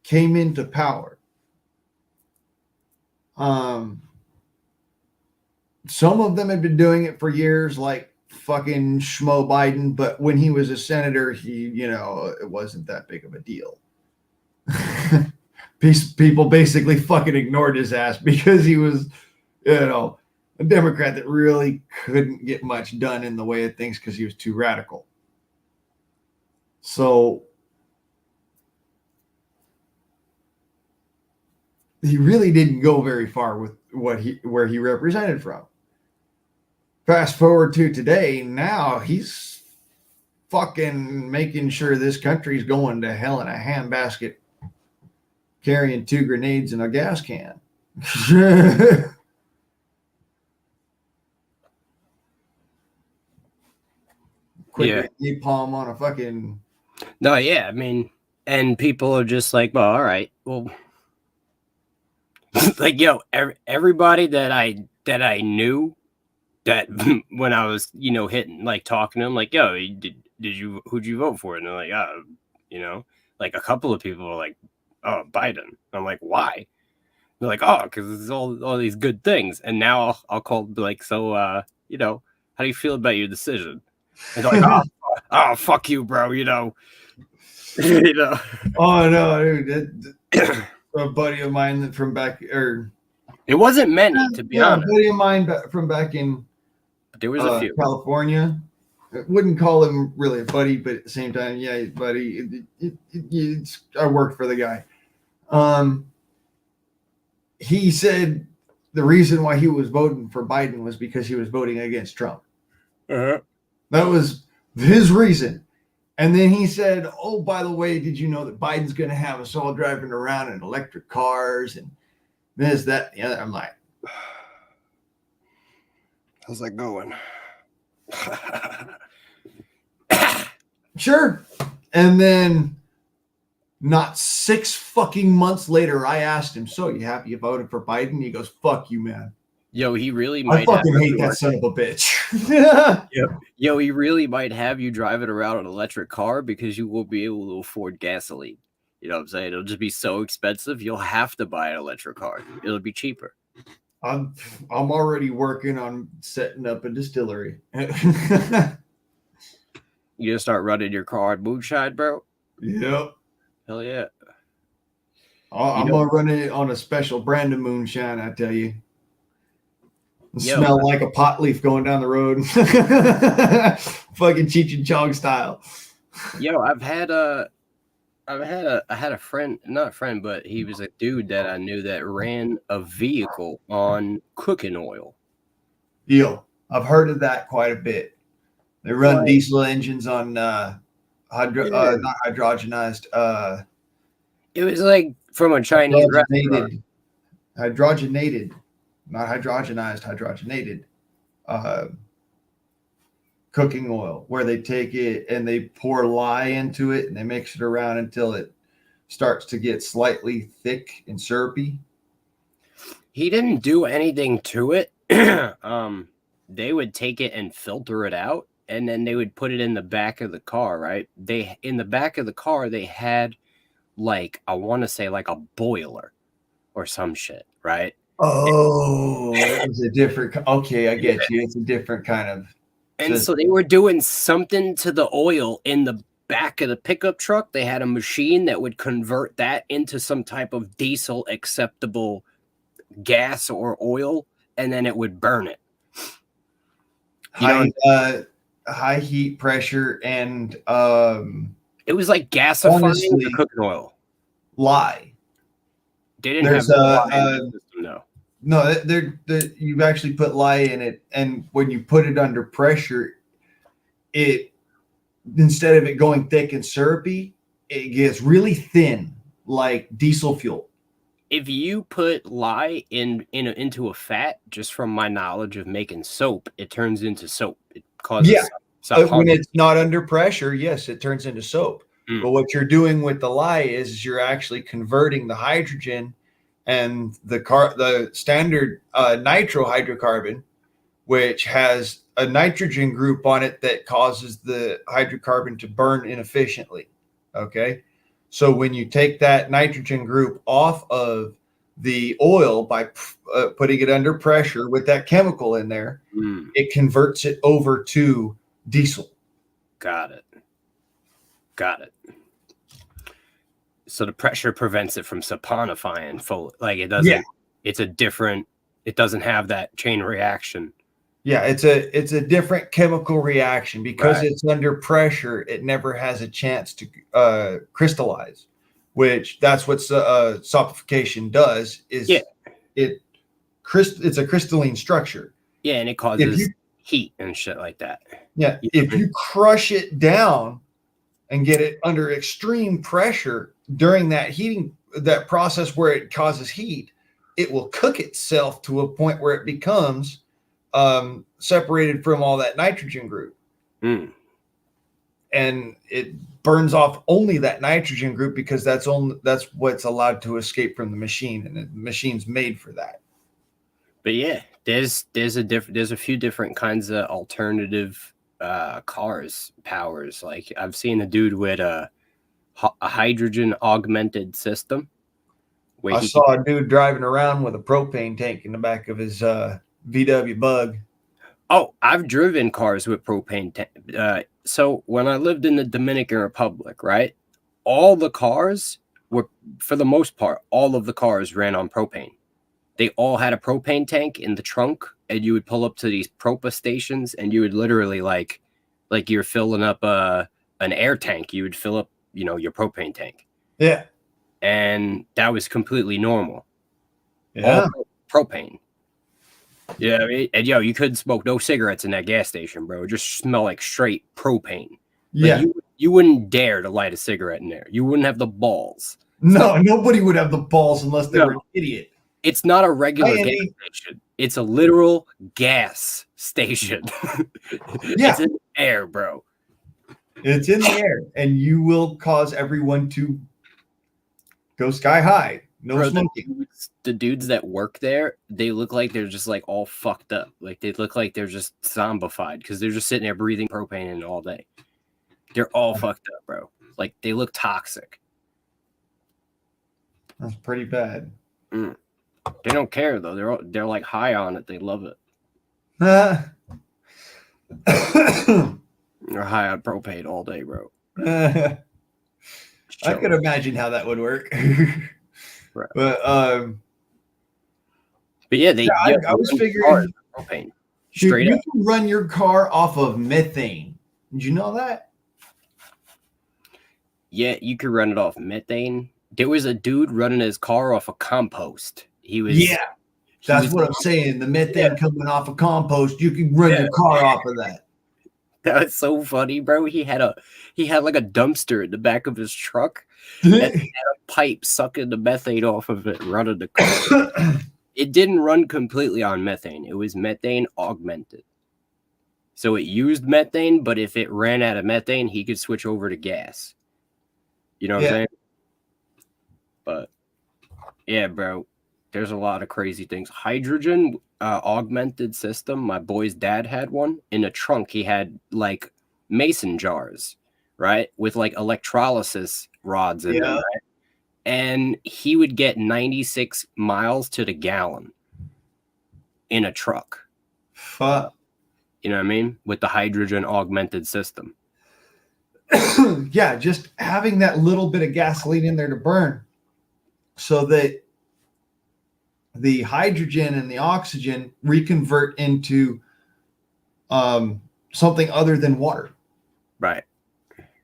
came into power. Some of them had been doing it for years, like fucking Schmo Biden, but when he was a senator, it wasn't that big of a deal. People basically fucking ignored his ass because he was, a Democrat that really couldn't get much done in the way of things because he was too radical. So he really didn't go very far with where he represented from. Fast forward to today, now he's fucking making sure this country's going to hell in a handbasket, carrying 2 grenades and a gas can. Quick napalm on a fucking. No, yeah, I mean, and people are just like, well, all right, well, like, yo, everybody that I knew that when I was, hitting, like talking to him, like, yo, who'd you vote for? And they're like, like a couple of people were like, oh, Biden. I'm like, why? They're like, oh, because it's all these good things. And now I'll call, be like, so, how do you feel about your decision? And they're like, oh, fuck you, bro. Oh no, dude. A buddy of mine from back, or it wasn't many, to be honest. A buddy of mine from back in there was a few. California. I wouldn't call him really a buddy, but at the same time, yeah, buddy. I worked for the guy. He said the reason why he was voting for Biden was because he was voting against Trump. Uh-huh. That was his reason. And then he said, oh, by the way, did you know that Biden's going to have us all driving around in electric cars and this, that, the other? I'm like, how's that going? Sure. And then not 6 fucking months later, I asked him, so you happy you voted for Biden? He goes, fuck you, man. Yo, he really I might fucking hate that son of a bitch. Yo, he really might have you driving around an electric car because you won't be able to afford gasoline. You know what I'm saying? It'll just be so expensive. You'll have to buy an electric car. It'll be cheaper. I'm already working on setting up a distillery. You gonna start running your car on moonshine, bro? Yep. Hell yeah. I'm gonna run it on a special brand of moonshine, I tell you. Yo. Smell like a pot leaf going down the road. Fucking Cheech and Chong style. Yo, I had a friend, not a friend, but he was a dude that I knew that ran a vehicle on cooking oil. Yo, I've heard of that quite a bit. They run diesel engines on not hydrogenized. It was like from a Chinese restaurant. Hydrogenated, not hydrogenized, hydrogenated cooking oil, where they take it and they pour lye into it and they mix it around until it starts to get slightly thick and syrupy. He didn't do anything to it. They would take it and filter it out, and then they would put it in the back of the car, right? In the back of the car, they had like, I want to say like a boiler or some shit, right? Oh, it's a different. Okay, I get you. It's a different kind of. And so they were doing something to the oil in the back of the pickup truck. They had a machine that would convert that into some type of diesel acceptable gas or oil, and then it would burn it. High heat pressure and it was like gasifying the cooking oil. Lye. They didn't have lye in the system, no. No, you've actually put lye in it, and when you put it under pressure, it, instead of it going thick and syrupy, it gets really thin, like diesel fuel. If you put lye into a fat, just from my knowledge of making soap, it turns into soap. It causes when it's not under pressure, yes, it turns into soap. But what you're doing with the lye is you're actually converting the hydrogen and the standard nitrohydrocarbon, which has a nitrogen group on it that causes the hydrocarbon to burn inefficiently. Okay. So when you take that nitrogen group off of the oil by putting it under pressure with that chemical in there, it converts it over to diesel. Got it. So the pressure prevents it from saponifying fully. Like it doesn't. Yeah. It doesn't have that chain reaction. Yeah, it's a different chemical reaction because it's under pressure. It never has a chance to crystallize, which that's what saponification does. It's a crystalline structure. Yeah, and it causes heat and shit like that. Yeah, if you crush it down and get it under extreme pressure during that process where it causes heat, it will cook itself to a point where it becomes separated from all that nitrogen group. And it burns off only that nitrogen group because that's what's allowed to escape from the machine, and the machine's made for that. But yeah, there's a few different kinds of alternative cars powers. Like I've seen a dude with a hydrogen augmented system. Where I he saw a dude driving around with a propane tank in the back of his VW Bug. Oh, I've driven cars with propane tank. So when I lived in the Dominican Republic, right, all the cars were, for the most part, all of the cars ran on propane. They all had a propane tank in the trunk, and you would pull up to these propa stations, and you would literally like you're filling up an air tank. You would fill up, your propane tank. Yeah. And that was completely normal. Yeah. All propane. Yeah, I mean, and you couldn't smoke no cigarettes in that gas station, bro. It just smelled like straight propane. Yeah. Like you wouldn't dare to light a cigarette in there. You wouldn't have the balls. No, nobody would have the balls unless they were an idiot. It's not a regular Hi, gas Andy. station. It's a literal gas station. Yeah. It's in the air, bro. It's in the air, and you will cause everyone to go sky high. No Bro, smoking. the dudes that work there, they look like they're just like all fucked up. Like they look like they're just zombified because they're just sitting there breathing propane in all day. They're all fucked up, bro. Like they look toxic. That's pretty bad. They don't care though. They're like high on it. They love it. They're high on propane all day, bro. I Chill. could imagine how that would work. Right. But yeah, they. Yeah, I was figuring- propane dude, straight you up. can run your car off of methane. Did you know that? Yeah, you could run it off methane. There was a dude running his car off of compost. He was. Yeah, that's what I'm saying. The methane coming off of compost, you can run your car off of that. That's so funny, bro. He had like a dumpster in the back of his truck and he had a pipe sucking the methane off of it, running the car. It didn't run completely on methane. It was methane augmented. So it used methane, but if it ran out of methane, he could switch over to gas. You know what I'm saying? But yeah, bro, there's a lot of crazy things. Hydrogen augmented system. My boy's dad had one in a trunk. He had like mason jars, right, with like electrolysis rods in them, right? And he would get 96 miles to the gallon in a truck. Fuck. You know what I mean? With the hydrogen augmented system. Yeah, just having that little bit of gasoline in there to burn so that the hydrogen and the oxygen reconvert into something other than water. Right.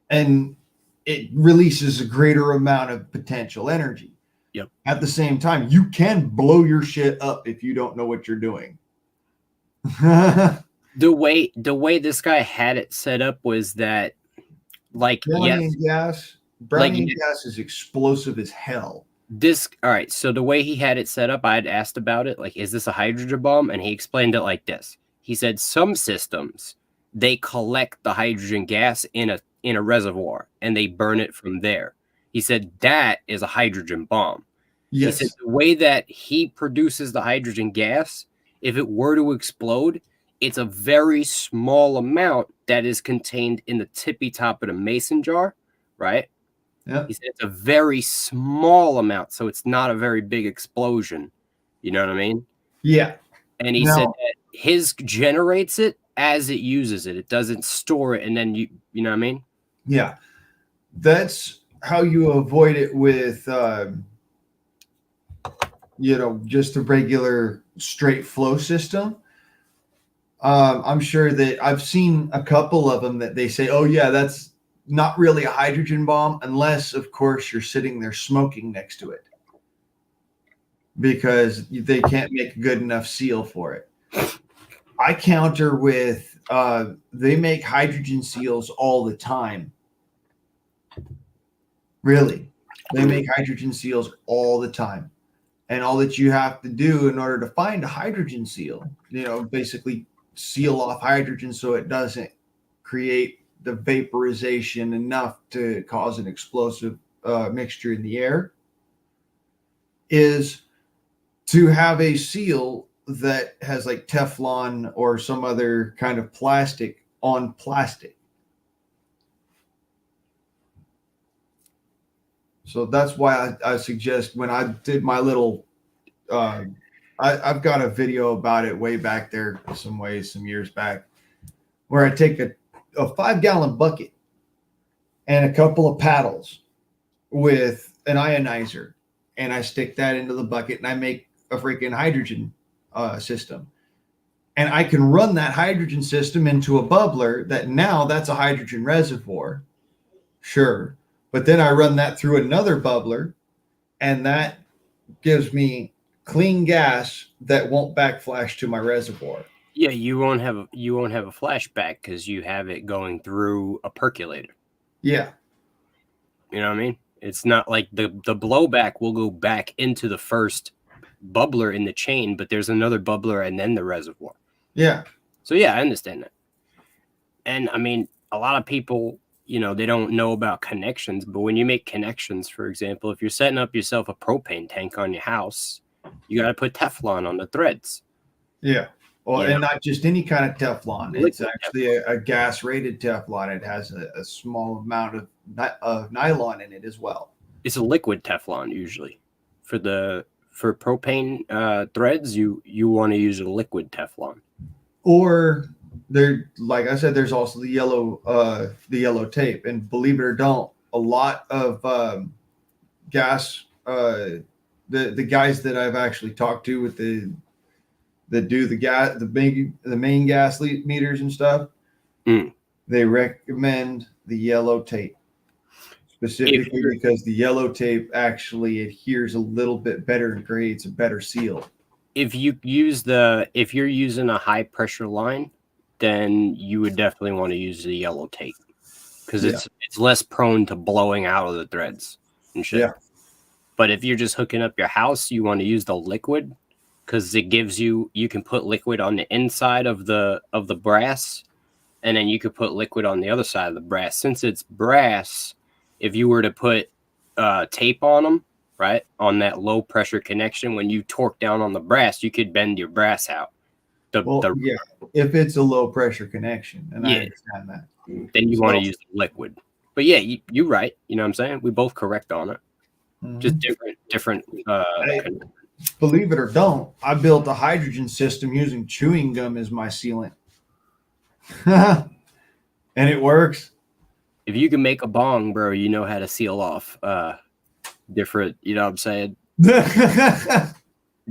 And it releases a greater amount of potential energy. Yep. At the same time, you can blow your shit up if you don't know what you're doing. The way this guy had it set up was that, like, Brownian yes, gas is explosive as hell. All right, so the way he had it set up, I had asked about it, like, is this a hydrogen bomb? And he explained it like this. He said some systems, they collect the hydrogen gas in a reservoir and they burn it from there. He said that is a hydrogen bomb. Yes. He said the way that he produces the hydrogen gas, if it were to explode, it's a very small amount that is contained in the tippy top of the mason jar, right? Yeah. He said it's a very small amount, so it's not a very big explosion. You know what I mean? Yeah. And he said that his generates it as it uses it. It doesn't store it, and then you know what I mean? Yeah. That's how you avoid it with, just a regular straight flow system. I'm sure that I've seen a couple of them that they say, oh, yeah, that's not really a hydrogen bomb, unless, of course, you're sitting there smoking next to it because they can't make a good enough seal for it. I counter with they make hydrogen seals all the time. Really, they make hydrogen seals all the time. And all that you have to do in order to find a hydrogen seal, basically seal off hydrogen so it doesn't create the vaporization enough to cause an explosive mixture in the air, is to have a seal that has like Teflon or some other kind of plastic on plastic. So that's why I suggest when I did my little, I've got a video about it way back there some years back, where I take a 5-gallon bucket and a couple of paddles with an ionizer, and I stick that into the bucket and I make a freaking hydrogen system. And I can run that hydrogen system into a bubbler that's a hydrogen reservoir. Sure. But then I run that through another bubbler, and that gives me clean gas that won't backflash to my reservoir. Yeah, you won't have a flashback because you have it going through a percolator. Yeah. You know what I mean? It's not like the blowback will go back into the first bubbler in the chain, but there's another bubbler and then the reservoir. Yeah. So yeah, I understand that. And I mean, a lot of people, they don't know about connections, but when you make connections, for example, if you're setting up yourself a propane tank on your house, you got to put Teflon on the threads. Yeah. Well, Yeah. And not just any kind of Teflon. Liquid It's actually a gas-rated Teflon. It has a small amount of nylon in it as well. It's a liquid Teflon usually. For propane threads, you want to use a liquid Teflon. Or like I said, there's also the yellow tape. And believe it or don't, a lot of gas, the guys that I've actually talked to with that do the main gas meters and stuff, they recommend the yellow tape specifically because the yellow tape actually adheres a little bit better and creates a better seal. If you're using a high pressure line, then you would definitely want to use the yellow tape because it's less prone to blowing out of the threads and shit. Yeah. But if you're just hooking up your house, you want to use the liquid because it gives you can put liquid on the inside of the brass, and then you could put liquid on the other side of the brass. Since it's brass, if you were to put tape on them, right, on that low pressure connection, when you torque down on the brass, you could bend your brass out. Yeah, if it's a low pressure connection, and I understand that. Then you want to use the liquid. But yeah, you're right. You know what I'm saying? We both correct on it. Just different. Believe it or don't, I built a hydrogen system using chewing gum as my sealant. And it works. If you can make a bong, bro, you know how to seal off different, you know what I'm saying?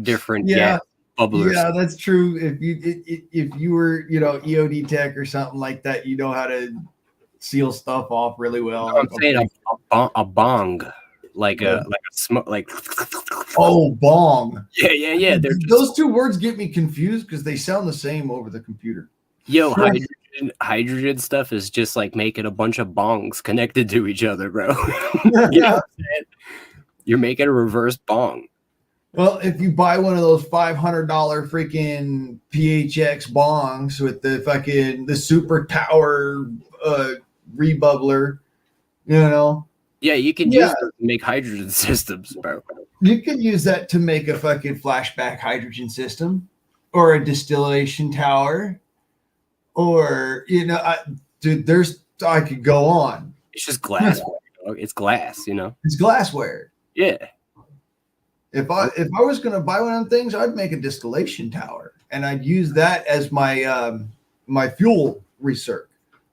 Different gas bubblers. Yeah, that's true. If you were, EOD tech or something like that, you know how to seal stuff off really well. No, I'm saying a bong, like a smoke, like. Oh, bong. Yeah. Those two words get me confused because they sound the same over the computer. Yo, hydrogen stuff is just like making a bunch of bongs connected to each other, bro. You know what I'm saying? You're making a reverse bong. Well, if you buy one of those $500 freaking PHX bongs with the super tower rebubbler, Yeah, you can use it to make hydrogen systems, bro. You could use that to make a fucking flashback hydrogen system or a distillation tower. Or, I could go on. It's just glassware. It's glass, It's glassware. Yeah. If I was going to buy one of them things, I'd make a distillation tower, and I'd use that as my my fuel recirc.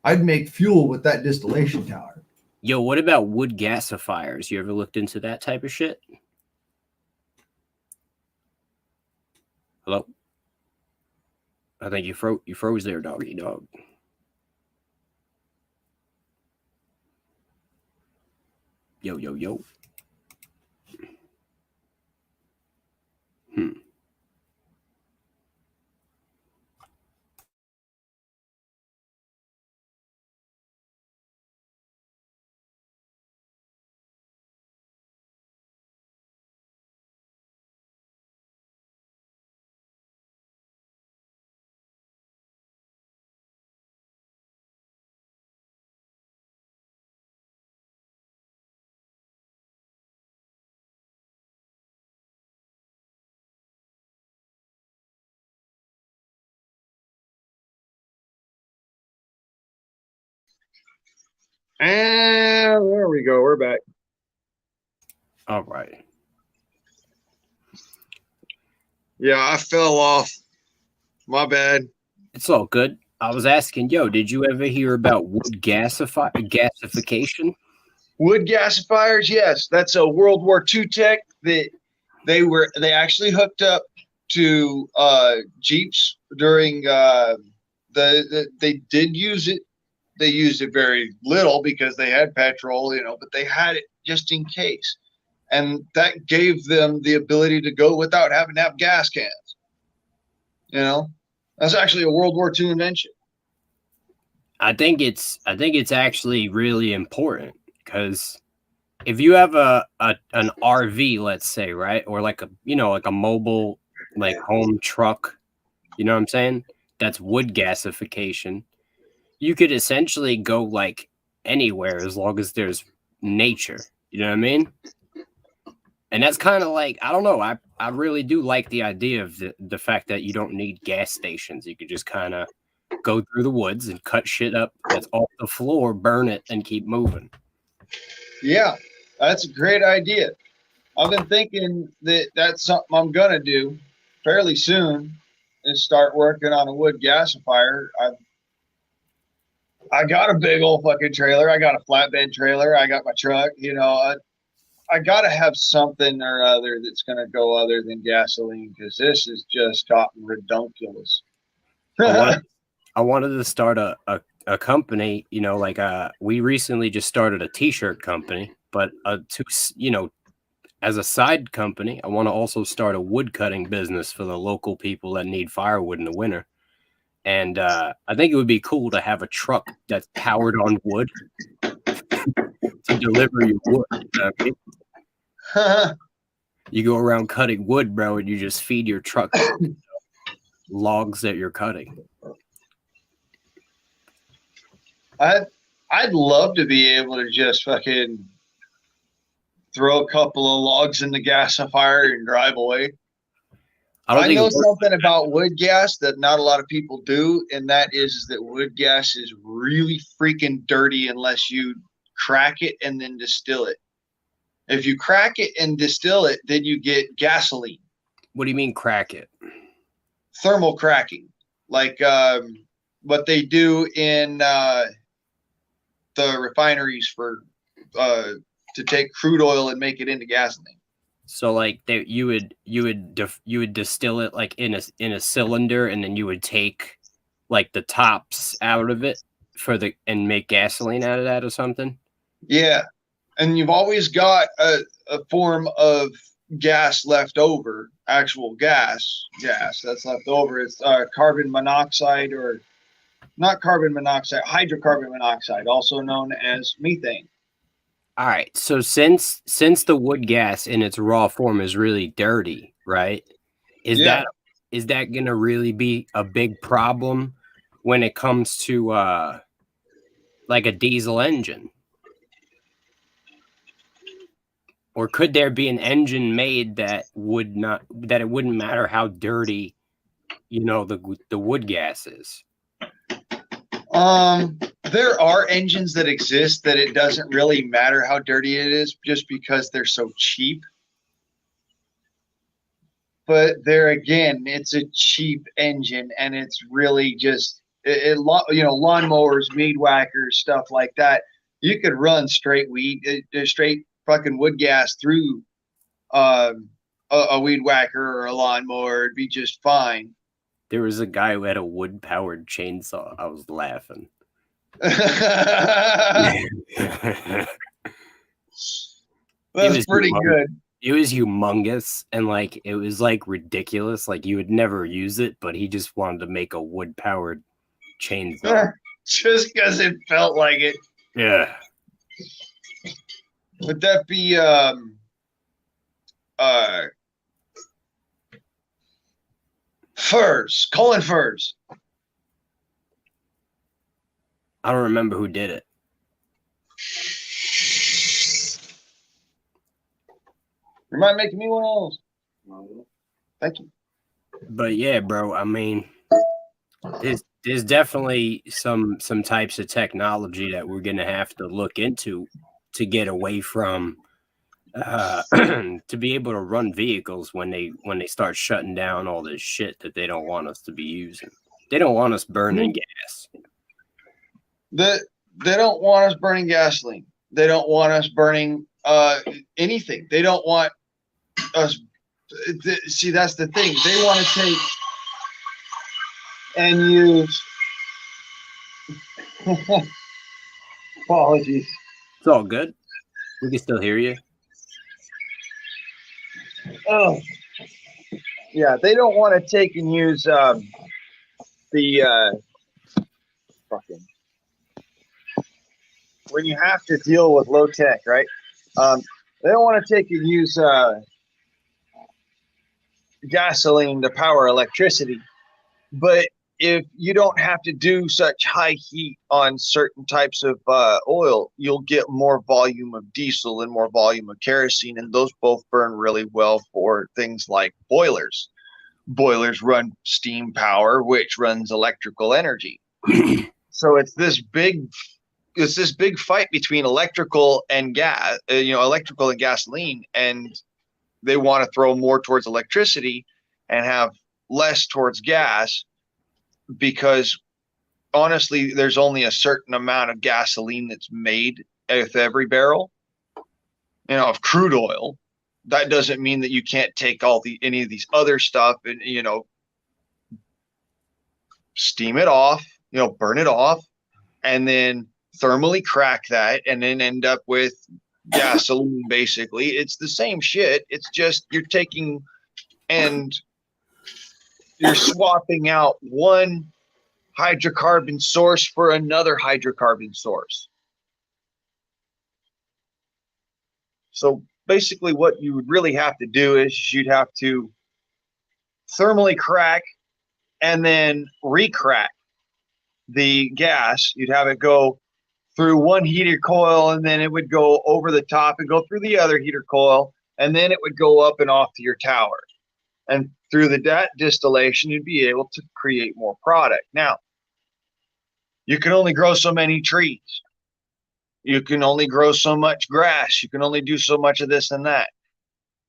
I'd make fuel with that distillation tower. Yo, what about wood gasifiers? You ever looked into that type of shit? Hello? I think you froze there, doggy dog. Yo. And there we go. We're back. All right. Yeah, I fell off. My bad. It's all good. I was asking, did you ever hear about wood gasification? Wood gasifiers, yes. That's a World War II tech that they actually hooked up to Jeeps during they did use it. They used it very little because they had petrol, but they had it just in case. And that gave them the ability to go without having to have gas cans. That's actually a World War II invention. I think it's actually really important because if you have an RV, let's say, right, or like a mobile like home truck, you know what I'm saying? That's wood gasification. You could essentially go like anywhere as long as there's nature. You know what I mean? And that's kind of like, I don't know. I really do like the idea of the fact that you don't need gas stations. You could just kind of go through the woods and cut shit up that's off the floor, burn it, and keep moving. Yeah, that's a great idea. I've been thinking that that's something I'm going to do fairly soon is start working on a wood gasifier. I got a big old fucking trailer. I got a flatbed trailer. I got my truck. I got to have something or other that's going to go other than gasoline because this is just gotten redonkulous. I wanted to start a company, we recently just started a t-shirt company, but as a side company, I want to also start a wood cutting business for the local people that need firewood in the winter. And I think it would be cool to have a truck that's powered on wood to deliver your wood. You know what I mean? You go around cutting wood, bro, and you just feed your truck logs that you're cutting. I'd love to be able to just fucking throw a couple of logs in the gasifier and drive away. I know something about wood gas that not a lot of people do, and that is that wood gas is really freaking dirty unless you crack it and then distill it. If you crack it and distill it, then you get gasoline. What do you mean crack it? Thermal cracking. Like what they do in the refineries for to take crude oil and make it into gasoline. So like you would distill it like in a cylinder, and then you would take like the tops out of it and make gasoline out of that or something. Yeah, and you've always got a form of gas left over, actual gas that's left over. It's carbon monoxide, or not carbon monoxide, hydrocarbon monoxide, also known as methane. All right. So since the wood gas in its raw form is really dirty, right? Is that going to really be a big problem when it comes to like a diesel engine? Or could there be an engine made that it wouldn't matter how dirty, the wood gas is? There are engines that exist that it doesn't really matter how dirty it is just because they're so cheap. But there again, it's a cheap engine, and it's really just lawnmowers, weed whackers, stuff like that. You could run straight fucking wood gas through a weed whacker or a lawnmower. It'd be just fine. There was a guy who had a wood-powered chainsaw. I was laughing. That's pretty good. It was humongous, and it was ridiculous. You would never use it, but he just wanted to make a wood-powered chainsaw. Just because it felt like it. Yeah. Would that be Furs, Colin Furs? I don't remember who did it. You might make me one of those. Thank you. But yeah, bro, I mean, this there's definitely some types of technology that we're gonna have to look into to get away from to be able to run vehicles when they start shutting down all this shit that they don't want us to be using. They don't want us burning gas. They don't want us burning gasoline. They don't want us burning anything. They don't want us. See, that's the thing. They want to take and use. Apologies. It's all good. We can still hear you. Oh, yeah. They don't want to take and use the fucking when you have to deal with low tech, right? They don't want to take and use gasoline to power electricity, but if you don't have to do such high heat on certain types of oil, you'll get more volume of diesel and more volume of kerosene, and those both burn really well for things like boilers. Boilers run steam power, which runs electrical energy. So it's this big fight between electrical and gas, electrical and gasoline, and they want to throw more towards electricity and have less towards gas, because honestly, there's only a certain amount of gasoline that's made with every barrel, of crude oil. That doesn't mean that you can't take any of these other stuff and, steam it off, burn it off, and then thermally crack that and then end up with gasoline. Basically, it's the same shit. It's just you're taking and you're swapping out one hydrocarbon source for another hydrocarbon source. So basically what you would really have to do is you'd have to thermally crack and then recrack the gas. You'd have it go through one heater coil, and then it would go over the top and go through the other heater coil, and then it would go up and off to your tower. And through that distillation, you'd be able to create more product. Now, you can only grow so many trees. You can only grow so much grass. You can only do so much of this and that.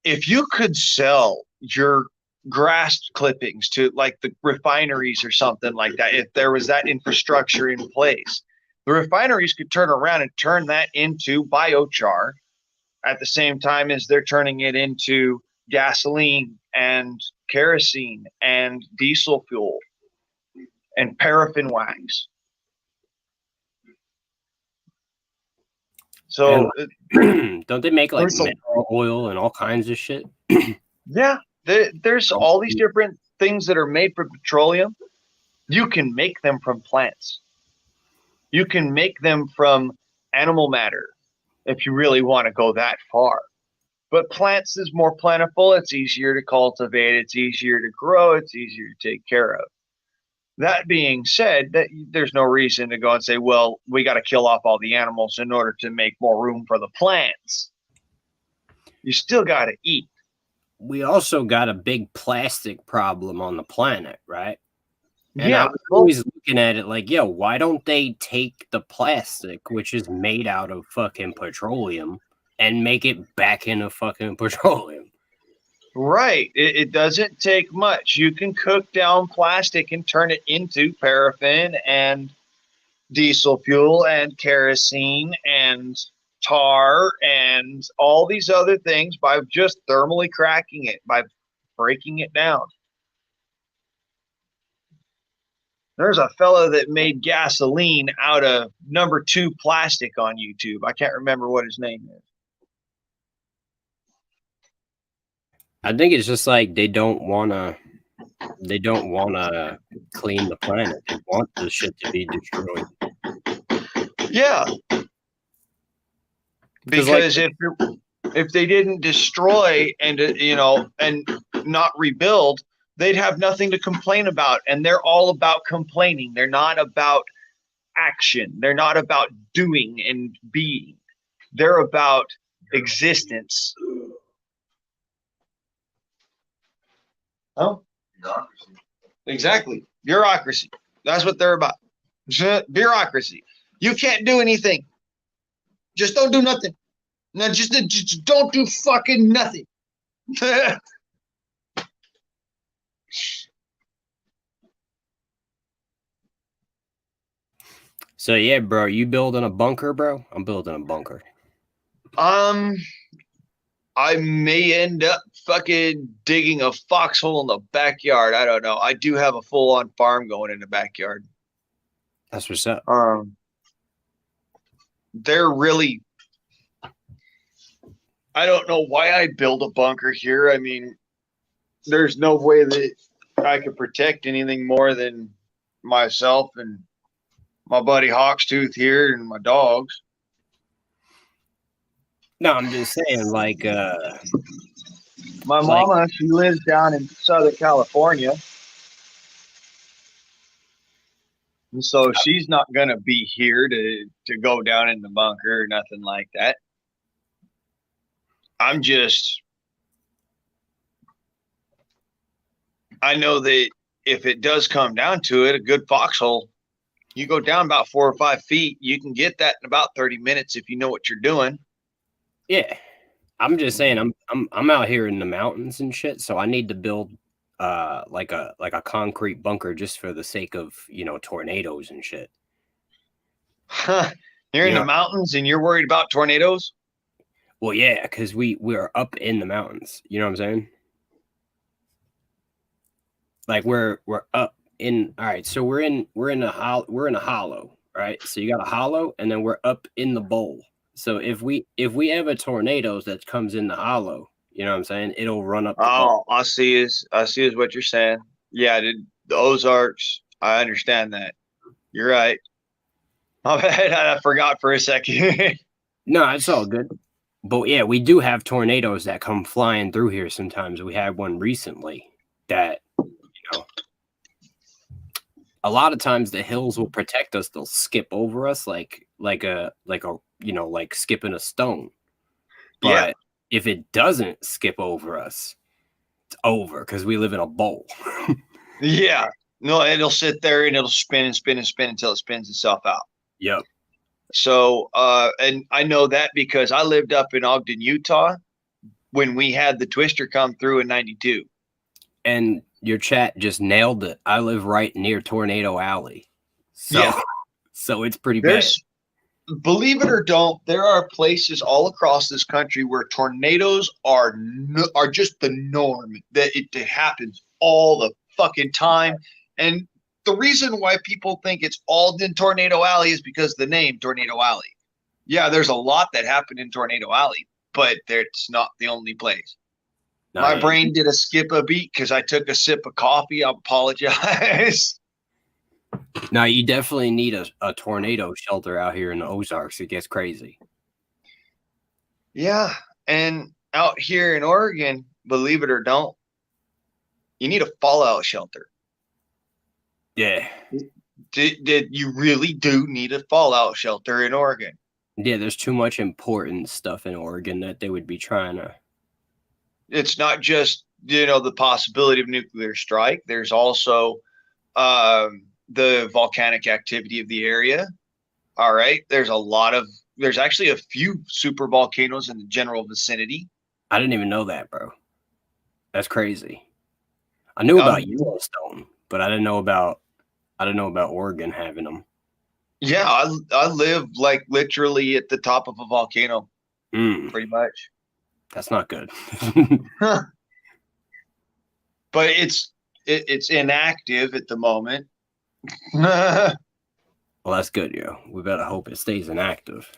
If you could sell your grass clippings to like the refineries or something like that, if there was that infrastructure in place, the refineries could turn around and turn that into biochar at the same time as they're turning it into gasoline and kerosene and diesel fuel and paraffin wax. So don't they make like mineral oil and all kinds of shit? Yeah, there's all these different things that are made from petroleum. You can make them from plants. You can make them from animal matter if you really want to go that far. But plants is more plentiful. It's easier to cultivate. It's easier to grow. It's easier to take care of. That being said, there's no reason to go and say, well, we got to kill off all the animals in order to make more room for the plants. You still got to eat. We also got a big plastic problem on the planet, right? And Yeah. I was always looking at it like, yo, why don't they take the plastic, which is made out of fucking petroleum, and make it back into fucking petroleum? Right. It doesn't take much. You can cook down plastic and turn it into paraffin and diesel fuel and kerosene and tar and all these other things by just thermally cracking it, by breaking it down. There's a fella that made gasoline out of number 2 plastic on YouTube. I can't remember what his name is. I think it's just like they don't want to clean the planet. They want the shit to be destroyed. Yeah. Because if they didn't destroy and and not rebuild, they'd have nothing to complain about. And they're all about complaining. They're not about action. They're not about doing and being. They're about existence. Oh, exactly. Bureaucracy. That's what they're about. Bureaucracy. You can't do anything. Just don't do nothing. No, just don't do fucking nothing. So yeah, bro, you building a bunker, bro? I'm building a bunker. I may end up fucking digging a foxhole in the backyard. I don't know. I do have a full-on farm going in the backyard. That's what's up. They're really. I don't know why I build a bunker here. I mean, there's no way that I could protect anything more than myself and my buddy Hawkstooth here and my dogs. No, I'm just saying, like, My mama, she lives down in Southern California. And so she's not going to be here to go down in the bunker or nothing like that. I know that if it does come down to it, a good foxhole, you go down about 4 or 5 feet, you can get that in about 30 minutes if you know what you're doing. yeah. I'm just saying, I'm out here in the mountains and shit, so I need to build like a concrete bunker just for the sake of, you know, tornadoes and shit. You're in the mountains and you're worried about tornadoes? Well, yeah, because we're up in the mountains. You know what I'm saying? Like we're up in. All right, so we're in a hollow, right? So you got a hollow, and then we're up in the bowl. So if we have a tornado that comes in the hollow, you know what I'm saying? It'll run up. I see is what you're saying. Yeah, the Ozarks. I understand that. You're right. My bad. I forgot for a second. No, it's all good. But yeah, we do have tornadoes that come flying through here sometimes. We had one recently that, you know, a lot of times the hills will protect us. They'll skip over us like a you know, like skipping a stone. But Yeah. if it doesn't skip over us, it's over because we live in a bowl. Yeah. No, it'll sit there and it'll spin and spin and spin until it spins itself out. Yep. So, and I know that because I lived up in Ogden, Utah, when we had the twister come through in '92. And your chat just nailed it. I live right near Tornado Alley. So, Yeah. So it's pretty bad. Believe it or don't, there are places all across this country where tornadoes are just the norm. That it happens all the fucking time. And the reason why people think it's all in Tornado Alley is because the name Tornado Alley. Yeah, there's a lot that happened in Tornado Alley, but it's not the only place. My brain did a skip a beat because I took a sip of coffee. I apologize. Now you definitely need a tornado shelter out here in the Ozarks. It gets crazy. Yeah, and out here in Oregon, believe it or don't, you need a fallout shelter. Yeah. Did you really do need a fallout shelter in Oregon? Yeah, there's too much important stuff in Oregon that they would be trying to. It's not just, the possibility of nuclear strike. There's also the volcanic activity of the area. All right. There's actually a few super volcanoes in the general vicinity. I didn't even know that, bro. That's crazy. I knew about Yellowstone, but I didn't know about Oregon having them. Yeah, I live like literally at the top of a volcano, pretty much. That's not good. But it's inactive at the moment. Well, that's good, yo. We better hope it stays inactive.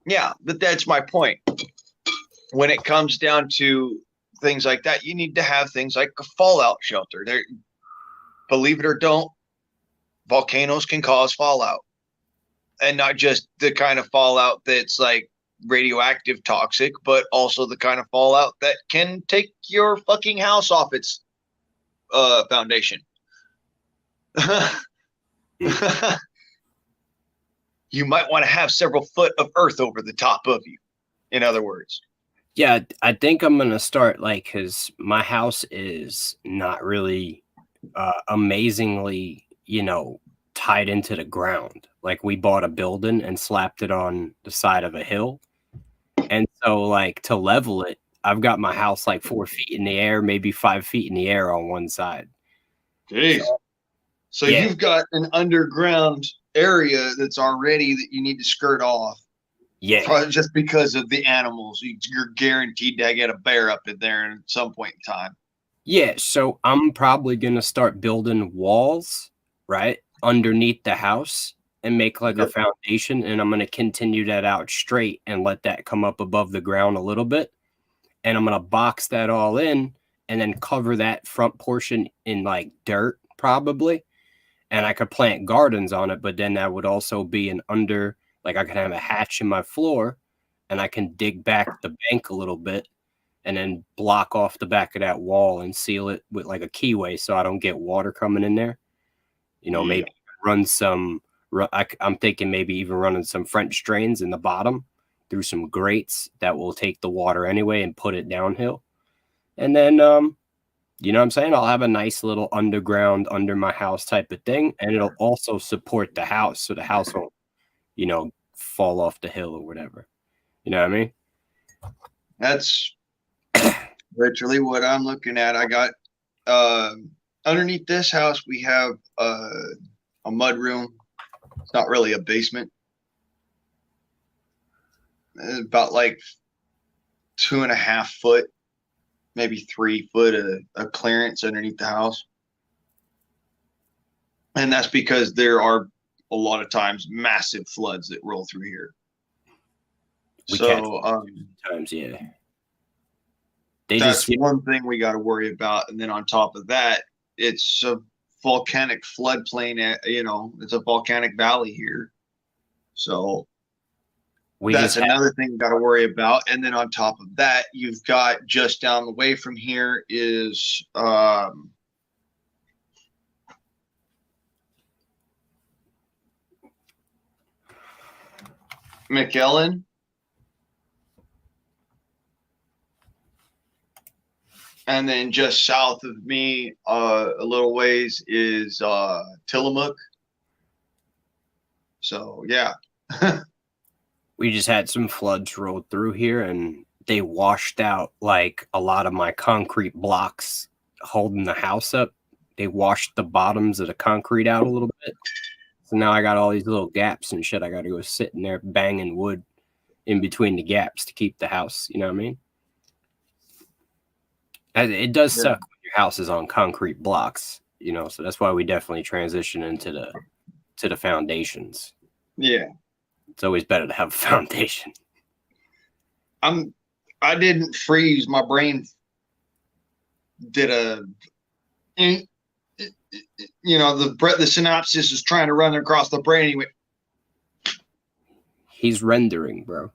Yeah, but that's my point. When it comes down to things like that, you need to have things like a fallout shelter. There, believe it or don't, volcanoes can cause fallout, and not just the kind of fallout that's like radioactive toxic, but also the kind of fallout that can take your fucking house off its foundation. You might want to have several foot of earth over the top of you, in other words. Yeah, I think I'm gonna start because my house is not really amazingly, tied into the ground. Like we bought a building and slapped it on the side of a hill. And so like to level it, I've got my house like 4 feet in the air, maybe 5 feet in the air on one side. Jeez. So Yeah. you've got an underground area that's already that you need to skirt off. Yeah. Probably just because of the animals. You're guaranteed to get a bear up in there at some point in time. Yeah. So I'm probably going to start building walls, right, underneath the house and make like a foundation. And I'm going to continue that out straight and let that come up above the ground a little bit. And I'm going to box that all in and then cover that front portion in like dirt, probably. And I could plant gardens on it, but then that would also be like I could have a hatch in my floor and I can dig back the bank a little bit and then block off the back of that wall and seal it with like a keyway so I don't get water coming in there. Maybe run some, I'm thinking maybe even running some French drains in the bottom through some grates that will take the water anyway and put it downhill. And then, you know what I'm saying? I'll have a nice little underground under my house type of thing. And it'll also support the house. So the house won't, fall off the hill or whatever. You know what I mean? That's literally what I'm looking at. I got underneath this house, we have a mud room. It's not really a basement. It's about like 2.5 foot, maybe 3 foot of clearance underneath the house. And that's because there are a lot of times massive floods that roll through here. Times, yeah. That's one thing we got to worry about. And then on top of that, it's a volcanic floodplain. It's a volcanic valley here. So that's another thing you got to worry about. And then on top of that, you've got just down the way from here is McEllen. And then just south of me, a little ways is Tillamook. So yeah. We just had some floods roll through here and they washed out like a lot of my concrete blocks holding the house up. They washed the bottoms of the concrete out a little bit. So now I got all these little gaps and shit. I got to go sit in there banging wood in between the gaps to keep the house. You know what I mean? It does suck when your house is on concrete blocks, so that's why we definitely transition into the foundations. Yeah. It's always better to have a foundation. I didn't freeze. My brain did the synapses is trying to run across the brain. He went, he's rendering, bro.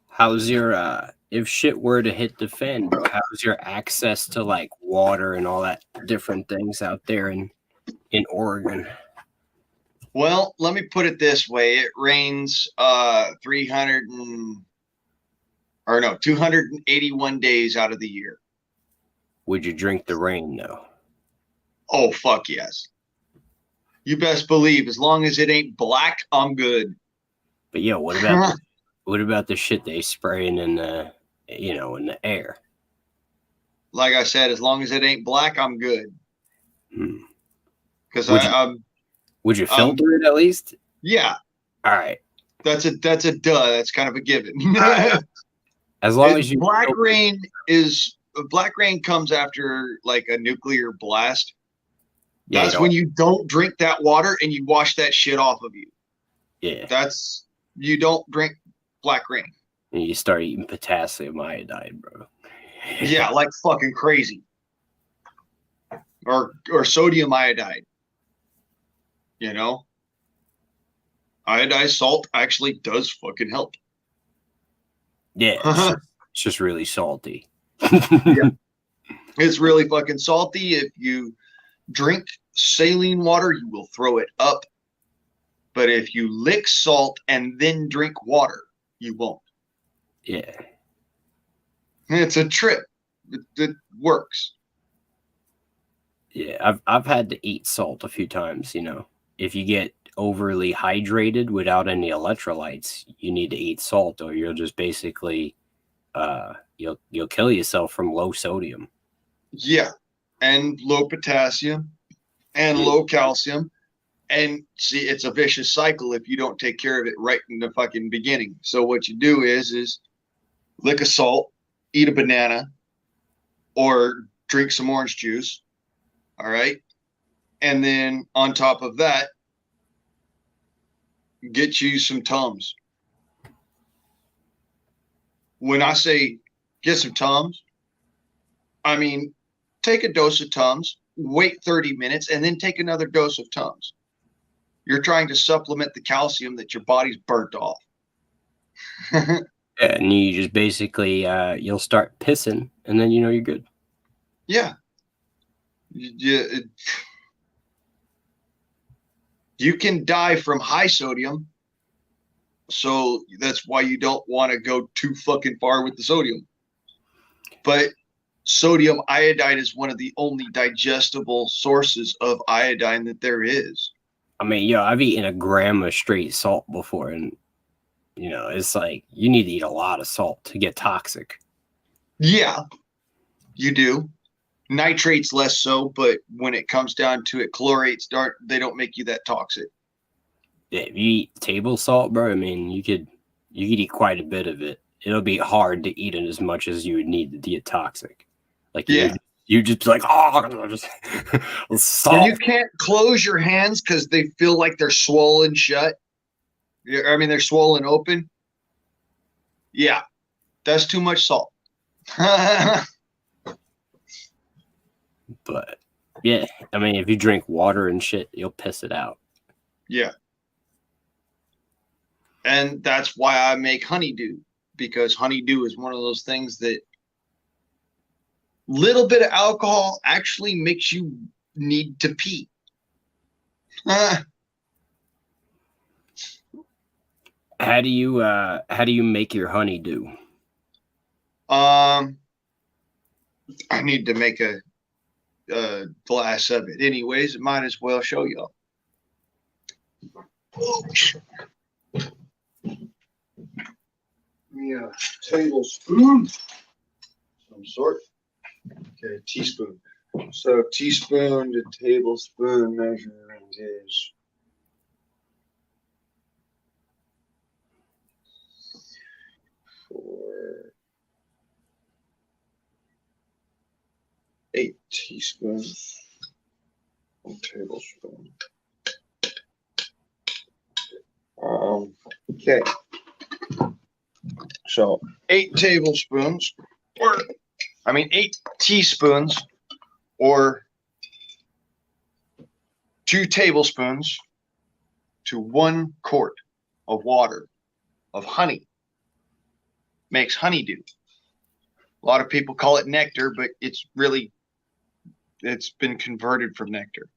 How's your if shit were to hit the fan, bro, how's your access to like water and all that different things out there in Oregon? Well, let me put it this way. It rains 281 days out of the year. Would you drink the rain though? Oh, fuck yes. You best believe, as long as it ain't black, I'm good. But yeah, what about the shit they spraying in the in the air? Like I said, as long as it ain't black, I'm good. Because would you filter it at least? Yeah. All right. That's a duh. That's kind of a given. As long as you black rain comes after like a nuclear blast. Yeah, that's when you don't drink that water and you wash that shit off of you. Yeah. You don't drink black rain. And you start eating potassium iodide, bro. Yeah, like fucking crazy. Or sodium iodide. Iodized salt actually does fucking help. Yeah, it's just really salty. Yeah. It's really fucking salty. If you drink saline water, you will throw it up. But if you lick salt and then drink water, you won't. Yeah. It's a trip. It works. Yeah, I've had to eat salt a few times, you know. If you get overly hydrated without any electrolytes, you need to eat salt or you'll just basically you'll kill yourself from low sodium. Yeah. And low potassium and low calcium. And see, it's a vicious cycle if you don't take care of it right in the fucking beginning. So what you do is lick a salt, eat a banana, or drink some orange juice. All right. And then on top of that, get you some Tums. When I say get some Tums, I mean, take a dose of Tums, wait 30 minutes, and then take another dose of Tums. You're trying to supplement the calcium that your body's burnt off. And you just basically you'll start pissing and then you know you're good. Yeah. You can die from high sodium. So that's why you don't want to go too fucking far with the sodium. But sodium iodide is one of the only digestible sources of iodine that there is. I mean, I've eaten a gram of straight salt before, and you know, it's like you need to eat a lot of salt to get toxic. Yeah, you do. Nitrates less so, but when it comes down to it, chlorates don't make you that toxic. Yeah, if you eat table salt, bro, I mean, you could eat quite a bit of it. It'll be hard to eat it as much as you would need to get toxic. Like, yeah, you just be like, oh, just salt. And you can't close your hands because they feel like they're swollen shut. I mean, they're swollen open. Yeah, that's too much salt. But yeah, I mean, if you drink water and shit, you'll piss it out. Yeah. And that's why I make honeydew, because honeydew is one of those things that little bit of alcohol actually makes you need to pee. How do you make your honeydew? I need to make a glass of it. Anyways, might as well show y'all. Yeah, tablespoon, some sort. Okay, teaspoon. So teaspoon to tablespoon measurement is 8 teaspoons, 1 tablespoon. Okay. So 8 tablespoons, or 8 teaspoons, or 2 tablespoons to 1 quart of water of honey makes honeydew. A lot of people call it nectar, but it's been converted from nectar.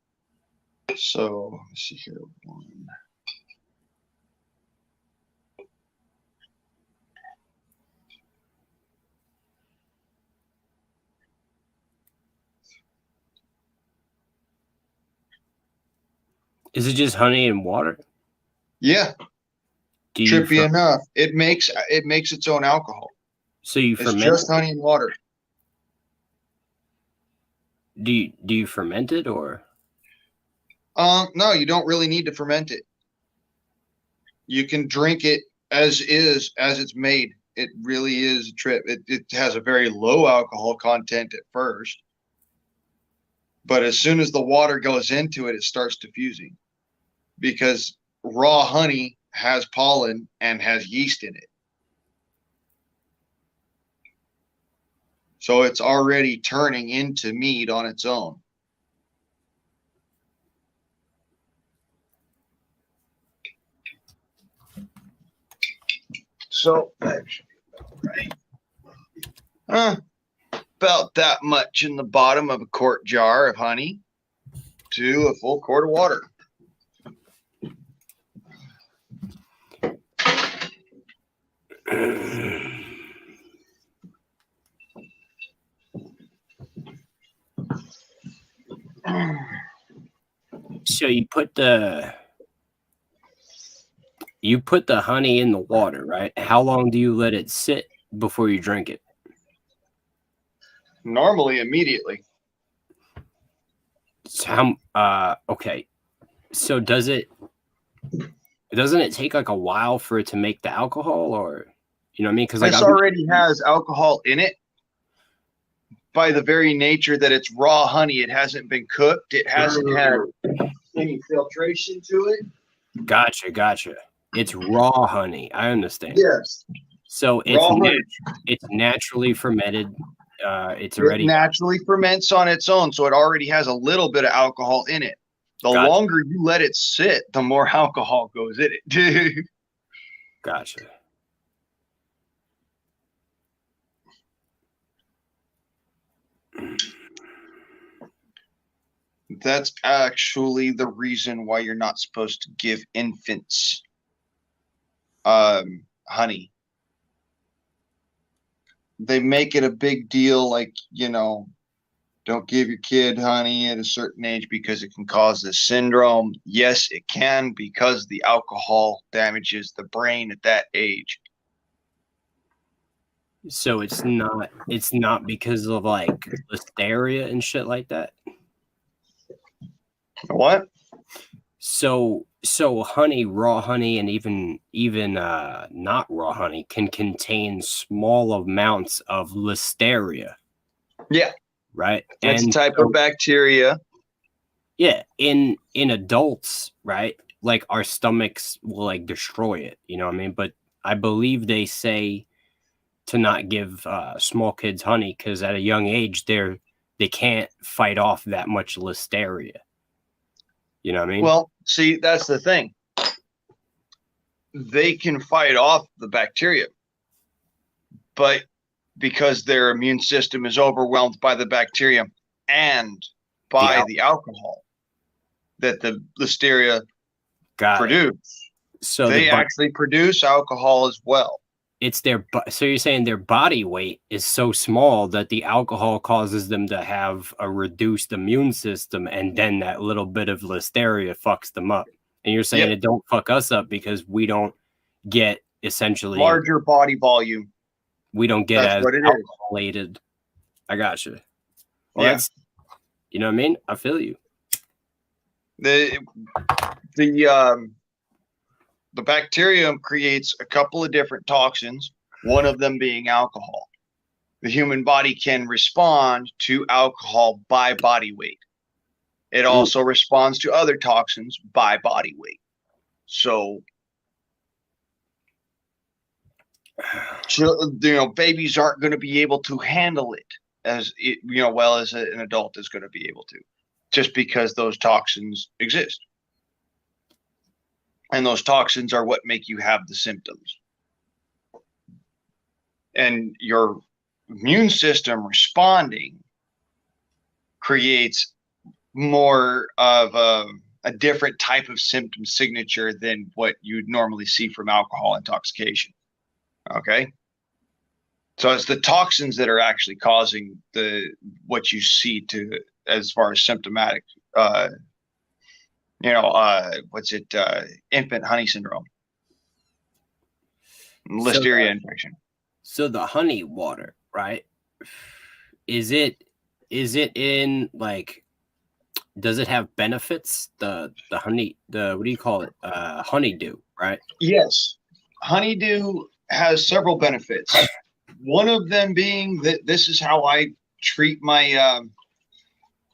So let's see here. 1. Is it just honey and water? Yeah. Trippy enough. It makes its own alcohol. So you ferment? It's just honey and water. Do you ferment it or? No, you don't really need to ferment it. You can drink it as is, as it's made. It really is a trip. It has a very low alcohol content at first, but as soon as the water goes into it, it starts diffusing, because raw honey has pollen and has yeast in it. So it's already turning into mead on its own. So that should be about right. about that much in the bottom of a quart jar of honey to a full quart of water. So you put the honey in the water, right? How long do you let it sit before you drink it? Normally, immediately. So okay. So doesn't it take like a while for it to make the alcohol, or you know what I mean? Because like This already has alcohol in it. By the very nature that it's raw honey, it hasn't been cooked. It hasn't had any filtration to it. Gotcha. It's raw honey. I understand. Yes. So Raw honey. it's naturally fermented. It's It already naturally ferments on its own, so it already has a little bit of alcohol in it. The Gotcha. longer you let it sit, the more alcohol goes in it. Gotcha. That's actually the reason why you're not supposed to give infants honey. They make it a big deal, like, you know, don't give your kid honey at a certain age because it can cause this syndrome. Yes, it can, because the alcohol damages the brain at that age. So it's not because of like listeria and shit like that. What? So honey, raw honey, and even not raw honey can contain small amounts of listeria. Yeah. Right. That's and a type so- of bacteria. Yeah, in adults, right? Like our stomachs will like destroy it, you know what I mean? But I believe they say to not give small kids honey because at a young age they can't fight off that much listeria. You know what I mean? Well, see, that's the thing. They can fight off the bacteria, but because their immune system is overwhelmed by the bacteria and by the alcohol that the listeria produce, so they actually produce alcohol as well. It's so you're saying their body weight is so small that the alcohol causes them to have a reduced immune system, and then that little bit of listeria fucks them up. And you're saying it don't fuck us up because we don't get essentially larger body volume. We don't get That's as what it is. alcoholated. I got you. Well, Yeah. that's, you know what I mean? I feel you. The bacterium creates a couple of different toxins, one of them being alcohol. The human body can respond to alcohol by body weight. It also responds to other toxins by body weight. So, babies aren't going to be able to handle it as well as an adult is going to be able to, just because those toxins exist. And those toxins are what make you have the symptoms. And your immune system responding creates more of a different type of symptom signature than what you'd normally see from alcohol intoxication. Okay? So it's the toxins that are actually causing what you see as far as symptomatic infant honey syndrome, listeria infection. So the honey water, right? Is it in like, does it have benefits? The honey, what do you call it? Honeydew, right? Yes. Honeydew has several benefits. One of them being that this is how I treat my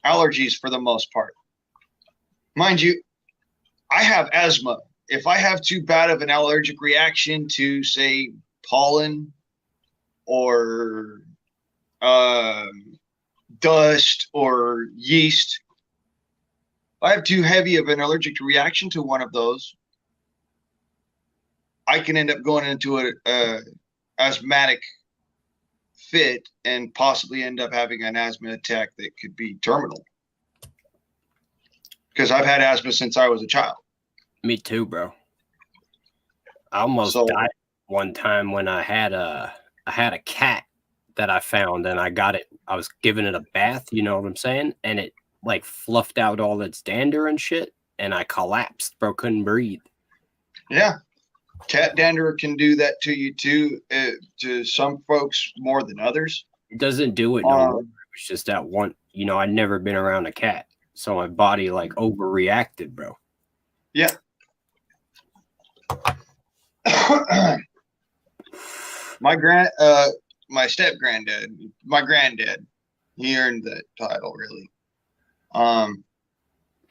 allergies for the most part. Mind you, I have asthma. If I have too bad of an allergic reaction to, say, pollen or dust or yeast, if I have too heavy of an allergic reaction to one of those, I can end up going into a asthmatic fit and possibly end up having an asthma attack that could be terminal. Because I've had asthma since I was a child. Me too, bro. I almost died one time when I had a cat that I found, and I was giving it a bath, you know what I'm saying? And it like fluffed out all its dander and shit, and I collapsed, bro, couldn't breathe. Yeah. Cat dander can do that to you too, to some folks more than others. It doesn't do it no more. It's just that one, you know, I'd never been around a cat, so my body like overreacted, bro. Yeah. My step granddad, my granddad, he earned that title really.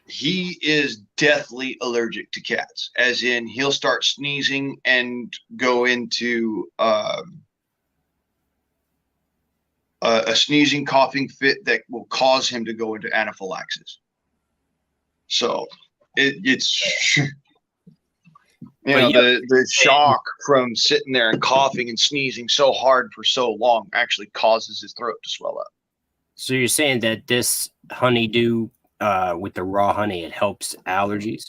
He is deathly allergic to cats, as in he'll start sneezing and go into a sneezing, coughing fit that will cause him to go into anaphylaxis. So it's the shock from sitting there and coughing and sneezing so hard for so long actually causes his throat to swell up. So you're saying that this honeydew with the raw honey, it helps allergies?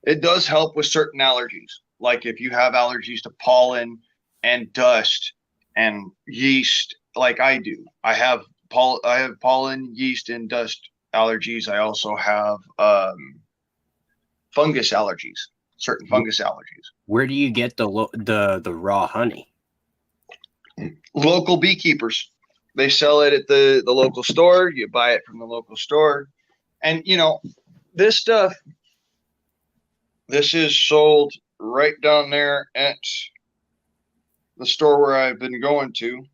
It does help with certain allergies. Like if you have allergies to pollen and dust and yeast, like I do. I have pollen, yeast, and dust allergies. I also have fungus allergies, certain fungus allergies. Where do you get the raw honey? Local beekeepers. They sell it at the local store. You buy it from the local store. And, you know, this stuff, this is sold right down there at the store where I've been going to.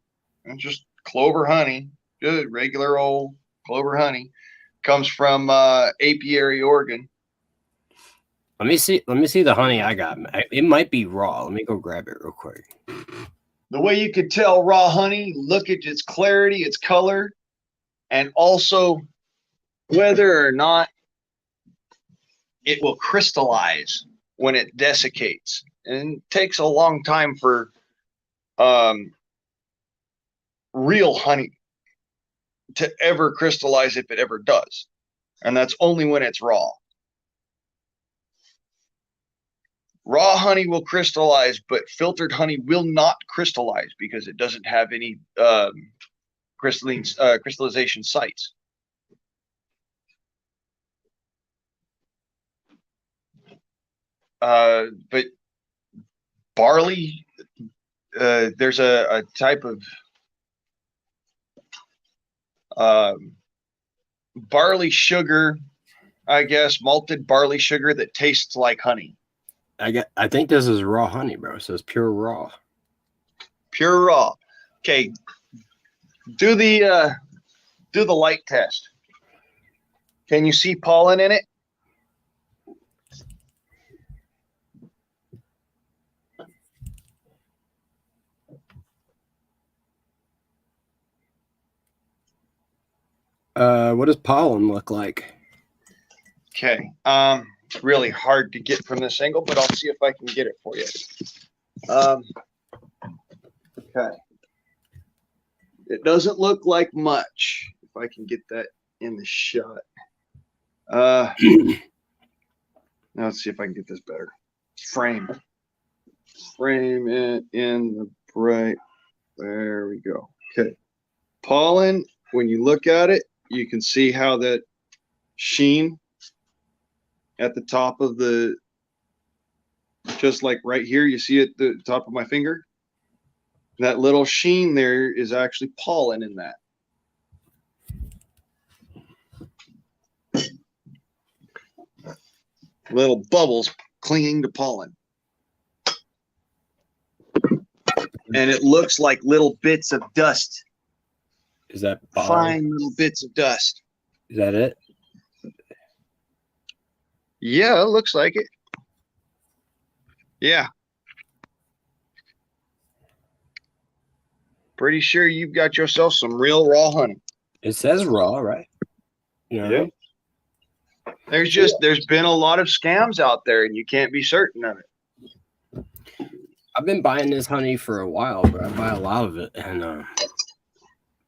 And just clover honey, good, regular old clover honey. Comes from Apiary, Oregon. Let me see the honey I got. It might be raw. Let me go grab it real quick. The way you could tell raw honey, look at its clarity, its color, and also whether or not it will crystallize when it desiccates. And it takes a long time for real honey to ever crystallize, if it ever does. And that's only when it's raw. Raw honey will crystallize, but filtered honey will not crystallize because it doesn't have any crystallization sites. But barley, there's a type of barley sugar, I guess, malted barley sugar that tastes like honey. I think this is raw honey, bro. It says pure raw. Pure raw. Okay. Do the light test. Can you see pollen in it? What does pollen look like? Okay. It's really hard to get from this angle, but I'll see if I can get it for you. Okay. It doesn't look like much. If I can get that in the shot. Now let's see if I can get this better. Frame it in the bright. There we go. Okay. Pollen, when you look at it, you can see how that sheen at the top of the, just like right here, you see at the top of my finger, that little sheen there is actually pollen in that. Little bubbles clinging to pollen. And it looks like little bits of dust. Is that fine little bits of dust? Is that it? Yeah, it looks like it. Yeah. Pretty sure you've got yourself some real raw honey. It says raw, right? Yeah. There's been a lot of scams out there, and you can't be certain of it. I've been buying this honey for a while, but I buy a lot of it, and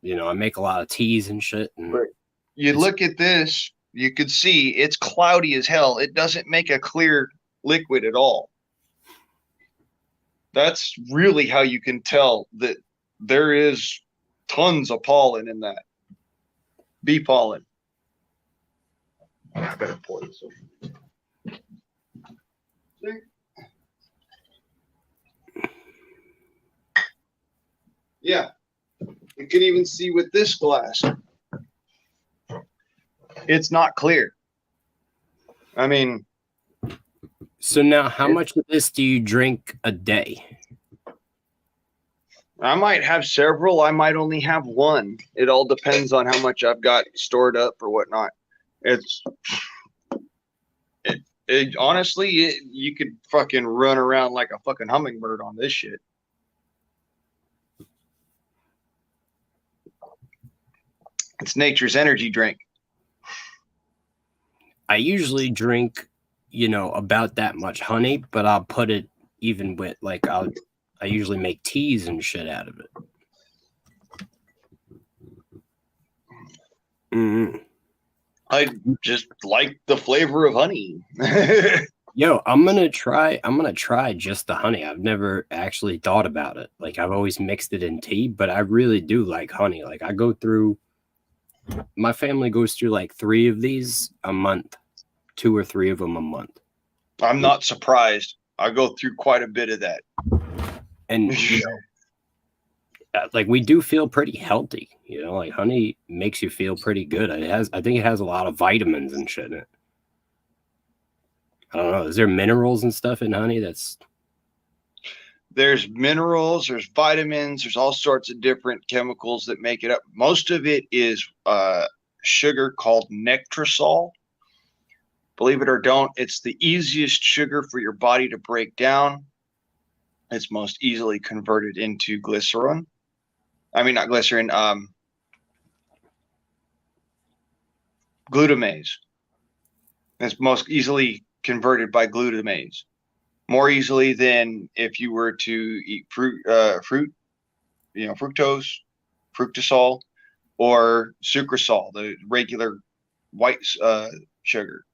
I make a lot of teas and shit. And Right. You look at this, you could see it's cloudy as hell. It doesn't make a clear liquid at all. That's really how you can tell that there is tons of pollen in that. Bee pollen. I better pour this over. See? Yeah. You can even see with this glass. It's not clear. I mean, so now how much of this do you drink a day? I might have several. I might only have one. It all depends on how much I've got stored up or whatnot. Honestly, you could fucking run around like a fucking hummingbird on this shit. It's nature's energy drink. I usually drink, about that much honey, but I'll put it even with I usually make teas and shit out of it. Mm-hmm. I just like the flavor of honey. Yo, I'm gonna try just the honey. I've never actually thought about it. I've always mixed it in tea, but I really do like honey. My family goes through 3 of these a month, 2 or 3 of them a month. I'm not surprised. I go through quite a bit of that. And we do feel pretty healthy, honey makes you feel pretty good. I think it has a lot of vitamins and shit in it. I don't know. Is there minerals and stuff in honey? There's minerals, there's vitamins, there's all sorts of different chemicals that make it up. Most of it is sugar called nectrosol. Believe it or don't, it's the easiest sugar for your body to break down. It's most easily converted into glycerin. I mean, not glycerin, glutamase. It's most easily converted by glutamase. More easily than if you were to eat fruit, fructose, fructosol, or sucrosol, the regular white sugar.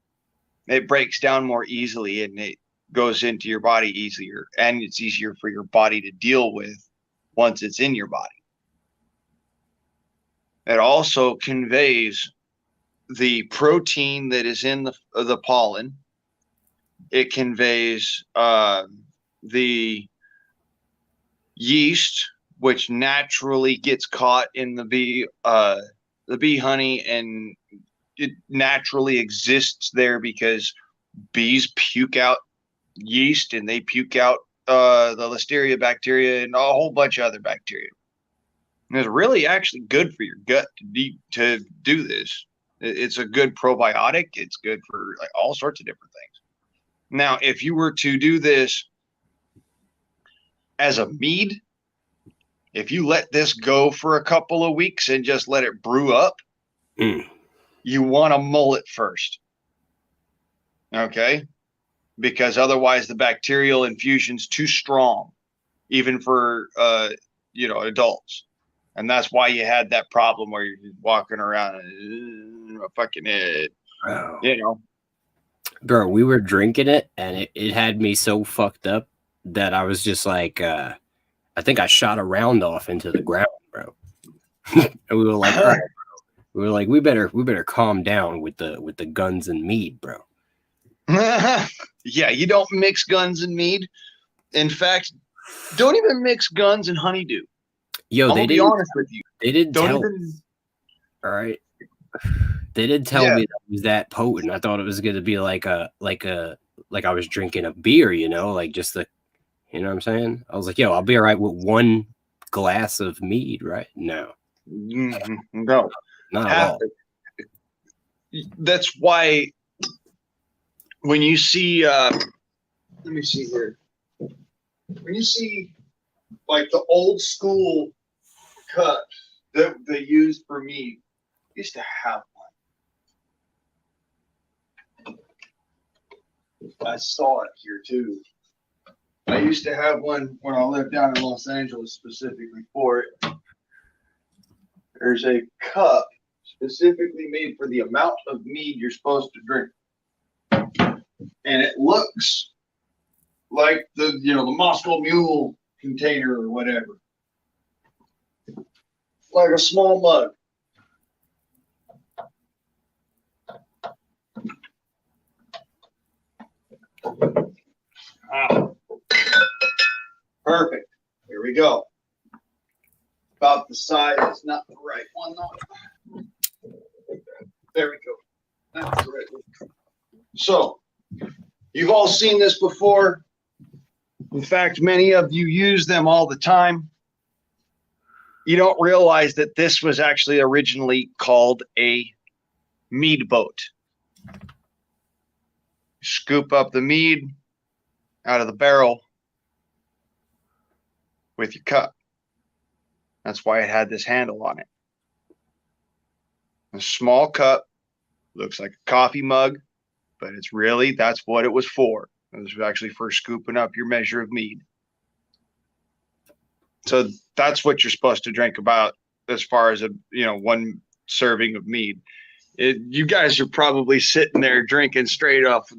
It breaks down more easily and it goes into your body easier, and it's easier for your body to deal with once it's in your body. It also conveys the protein that is in the pollen. It conveys the yeast, which naturally gets caught in the bee honey, and it naturally exists there because bees puke out yeast and they puke out the Listeria bacteria and a whole bunch of other bacteria. And it's really actually good for your gut to do this. It's a good probiotic. It's good for all sorts of different things. Now, if you were to do this as a mead, if you let this go for a couple of weeks and just let it brew up, you want to mull it first. Okay? Because otherwise the bacterial infusion's too strong, even for adults. And that's why you had that problem where you're walking around and fucking head. Bro, we were drinking it and it had me so fucked up that I was just I think I shot a round off into the ground, bro. And we were like, right, bro. We better calm down with the guns and mead, bro. Yeah, you don't mix guns and mead. In fact, don't even mix guns and honeydew. Yo, I'll be honest with you. They didn't tell me. All right. They didn't tell me that it was that potent. I thought it was going to be like I was drinking a beer, just the, you know what I'm saying? I was like, yo, I'll be all right with 1 glass of mead, right? No. No. Not at all. That's why when you see, let me see here. When you see the old school cups that they used for mead, used to have one. I saw it here too. I used to have one when I lived down in Los Angeles specifically for it. there's a cup specifically made for the amount of mead you're supposed to drink. And it looks like the Moscow Mule container or whatever. Like a small mug. Perfect. Here we go. About the size. It's not the right one though. There we go. That's the right one. So, you've all seen this before. In fact, many of you use them all the time. You don't realize that this was actually originally called a mead boat. Scoop up the mead out of the barrel with your cup. That's why it had this handle on it. A small cup, looks like a coffee mug, but it's really, that's what it was for. It was actually for scooping up your measure of mead. So that's what you're supposed to drink about as far as one serving of mead. You guys are probably sitting there drinking straight off.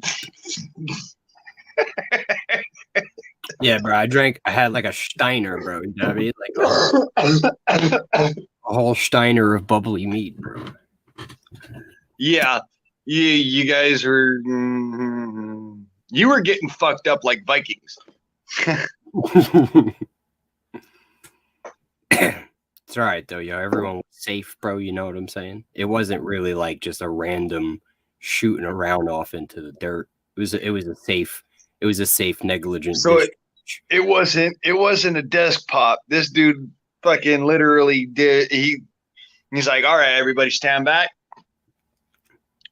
Yeah, bro. I had like a Steiner, bro. You know what I mean? Like a whole Steiner of bubbly mead, bro. Yeah. You guys were you were getting fucked up like Vikings. It's all right though, yo. Everyone was safe, bro. You know what I'm saying? It wasn't really like just a random shooting around off into the dirt. It was a safe negligent. So it wasn't a desk pop. This dude fucking literally did. He's like, all right, everybody stand back.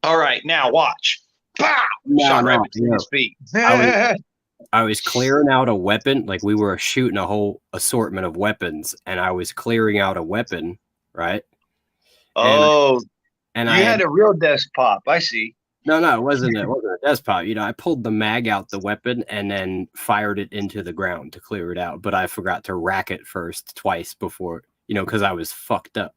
All right, now watch. Pow! Shot right between his feet. I was clearing out a weapon, like we were shooting a whole assortment of weapons, and I was clearing out a weapon, right? Oh, and you I had a real desk pop. I see. No, it wasn't a desk pop. I pulled the mag out the weapon and then fired it into the ground to clear it out. But I forgot to rack it first twice before, because I was fucked up.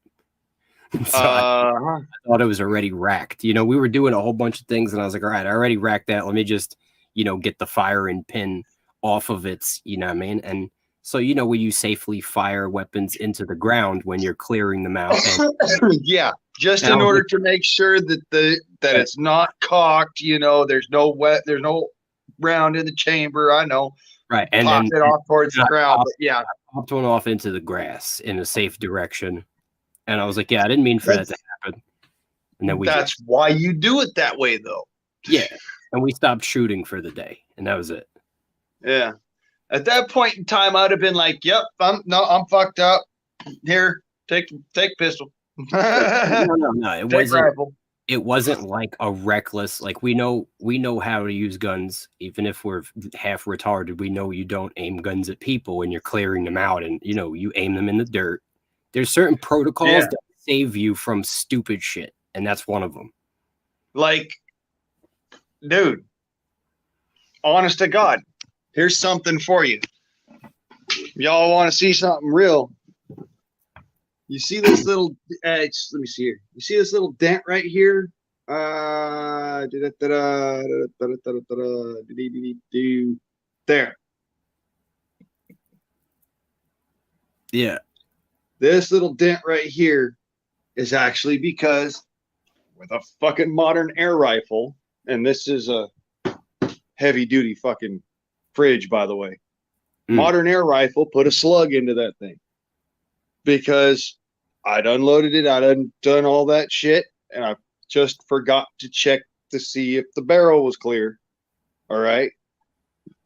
So I thought it was already racked. We were doing a whole bunch of things, and I was like, all right, I already racked that. Let me just, get the firing pin off of its, what I mean? And so, when you safely fire weapons into the ground when you're clearing them out. Yeah, just in order to make sure that it's not cocked, there's no round in the chamber. I know. Right. And pop then it off towards the ground. But yeah. I popped one off into the grass in a safe direction. And I was like, yeah, I didn't mean for that to happen. And then that's why you do it that way, though. Yeah. And we stopped shooting for the day. And that was it. Yeah. At that point in time, I'd have been like, yep, I'm fucked up. Here, take pistol. No. It wasn't like a reckless, like we know how to use guns, even if we're half retarded. We know you don't aim guns at people when you're clearing them out, and you aim them in the dirt. There's certain protocols that save you from stupid shit, and that's one of them. Like, dude, honest to God, here's something for you. Y'all want to see something real? You see this little? Let me see here. You see this little dent right here? There. Yeah. This little dent right here is actually because with a fucking modern air rifle, and this is a heavy duty fucking fridge, by the way. Modern air rifle put a slug into that thing because I'd unloaded it. I'd done all that shit, and I just forgot to check to see if the barrel was clear. All right.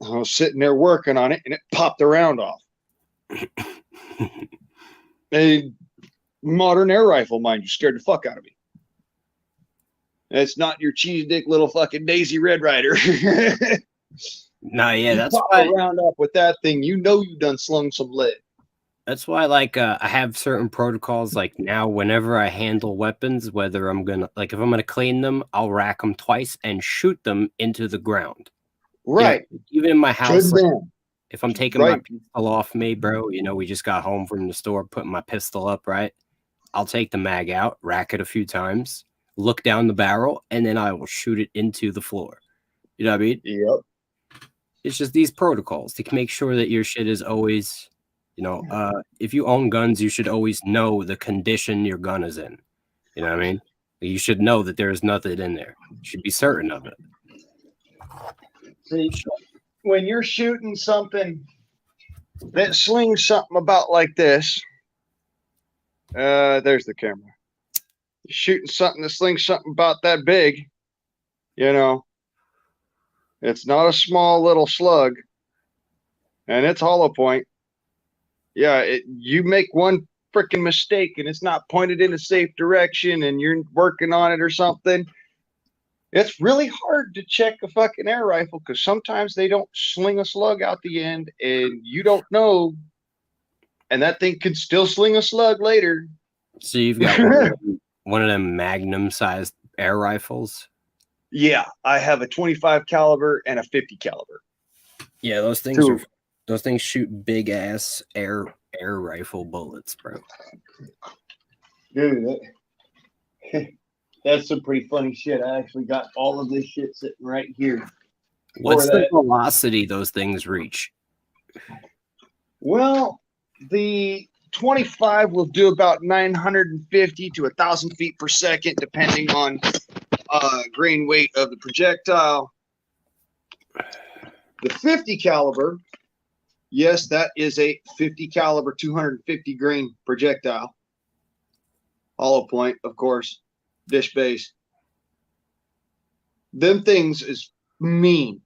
I was sitting there working on it, and it popped the round off. A modern air rifle, mind you, scared the fuck out of me. It's not your cheese dick little fucking Daisy Red Ryder. No, yeah, that's pop why. the round up with that thing. You done slung some lead. That's why, I have certain protocols. Like now, whenever I handle weapons, whether I'm gonna, if I'm gonna clean them, I'll rack them twice and shoot them into the ground. Right. Even in my house, if I'm taking my Right. pistol off me, bro, we just got home from the store, putting my pistol up, right? I'll take the mag out, rack it a few times, look down the barrel, and then I will shoot it into the floor. You know what I mean? Yep. It's just these protocols to make sure that your shit is always, if you own guns, you should always know the condition your gun is in. You know what I mean? You should know that there's nothing in there. You should be certain of it. See, when you're shooting something that slings something about like this, there's the camera. You're shooting something that slings something about that big, it's not a small little slug, and it's hollow point. Yeah, you make one freaking mistake and it's not pointed in a safe direction and you're working on it or something. It's really hard to check a fucking air rifle because sometimes they don't sling a slug out the end and you don't know, and that thing could still sling a slug later. So you've got one of them Magnum-sized air rifles. Yeah, I have a 25 caliber and a 50 caliber. Yeah, those things shoot big ass air rifle bullets, bro. Dude, that's some pretty funny shit. I actually got all of this shit sitting right here. What's the velocity those things reach? Well, the 25 will do about 950 to 1,000 feet per second, depending on grain weight of the projectile. The 50 caliber, yes, that is a 50 caliber 250 grain projectile. Hollow point, of course, dish base. Them things is mean,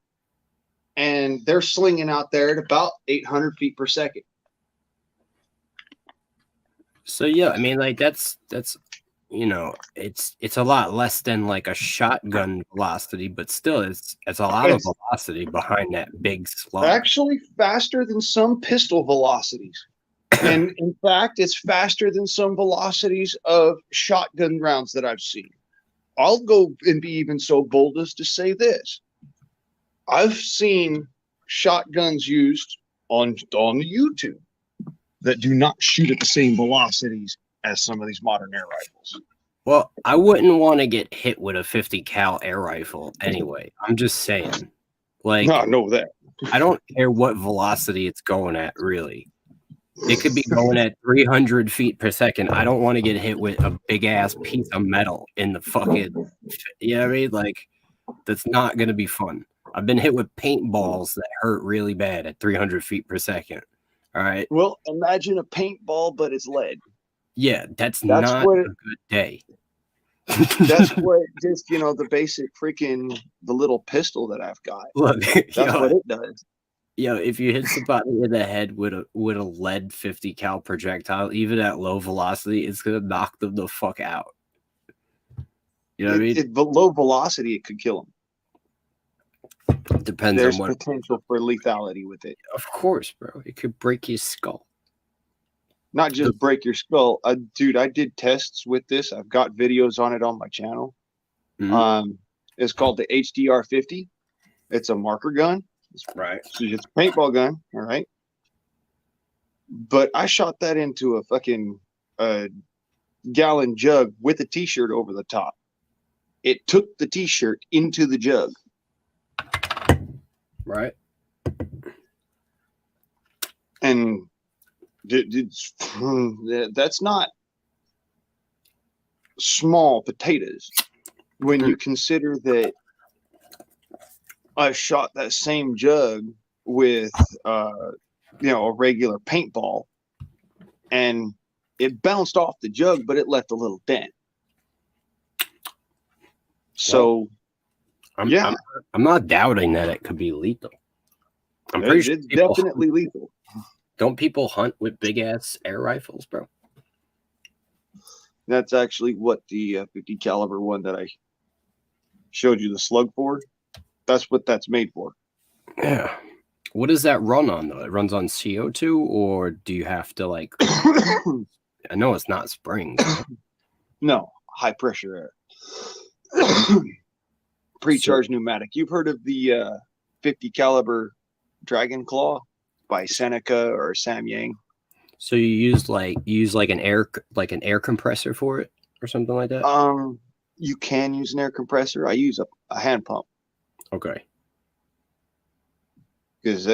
and they're slinging out there at about 800 feet per second. So yeah, I mean, like that's it's a lot less than like a shotgun velocity, but still it's a lot of velocity behind that big slug. Actually faster than some pistol velocities. And in fact, it's faster than some velocities of shotgun rounds that I've seen. I'll go and be even so bold as to say this. I've seen shotguns used on YouTube that do not shoot at the same velocities as some of these modern air rifles. Well, I wouldn't want to get hit with a 50 cal air rifle anyway. I'm just saying. Like, I know that. I don't care what velocity it's going at, really. It could be going at 300 feet per second. I don't want to get hit with a big ass piece of metal in the fucking, you know what I mean? Like, that's not going to be fun. I've been hit with paintballs that hurt really bad at 300 feet per second. All right. Well, imagine a paintball, but it's lead. Yeah, that's not a good day. That's what just, the basic freaking, the little pistol that I've got. Look, that's what it does. Yo, if you hit somebody in the head with a lead 50 cal projectile, even at low velocity, it's gonna knock them the fuck out. You know what I mean? But low velocity, it could kill them. Depends There's on what potential for lethality with it. Of course, bro. It could break your skull. Not just break your skull. Dude, I did tests with this. I've got videos on it on my channel. Mm-hmm. It's called the HDR 50. It's a marker gun. Right. So it's a paintball gun, all right? But I shot that into a fucking gallon jug with a t-shirt over the top. It took the t-shirt into the jug. Right. And that's not small potatoes when you consider that I shot that same jug with a regular paintball, and it bounced off the jug, but it left a little dent. So, I'm not doubting that it could be lethal. I'm pretty sure it's definitely lethal. Don't people hunt with big ass air rifles, bro? That's actually what the 50 caliber one that I showed you the slug for. That's what that's made for. Yeah. What does that run on though? It runs on CO2, or do you have to like? I know it's not springs. No, high pressure air. Pre-charged pneumatic. You've heard of the 50 caliber Dragon Claw by Seneca or Samyang? So you use like an air compressor for it or something like that? You can use an air compressor. I use a hand pump Okay. because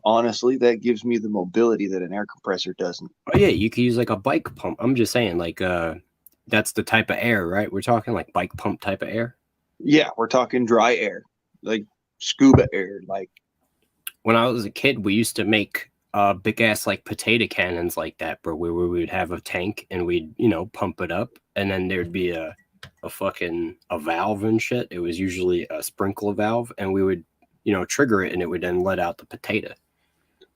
honestly, that gives me the mobility that an air compressor doesn't. Oh yeah, you could use like a bike pump. I'm just saying, like that's the type of air, right? We're talking like bike pump type of air. Yeah, we're talking dry air, like scuba air. Like When I was a kid, we used to make big ass like potato cannons like that, bro, where we would have a tank and we'd, pump it up, and then there'd be a valve and shit. It was usually a sprinkler valve, and we would, trigger it, and it would then let out the potato.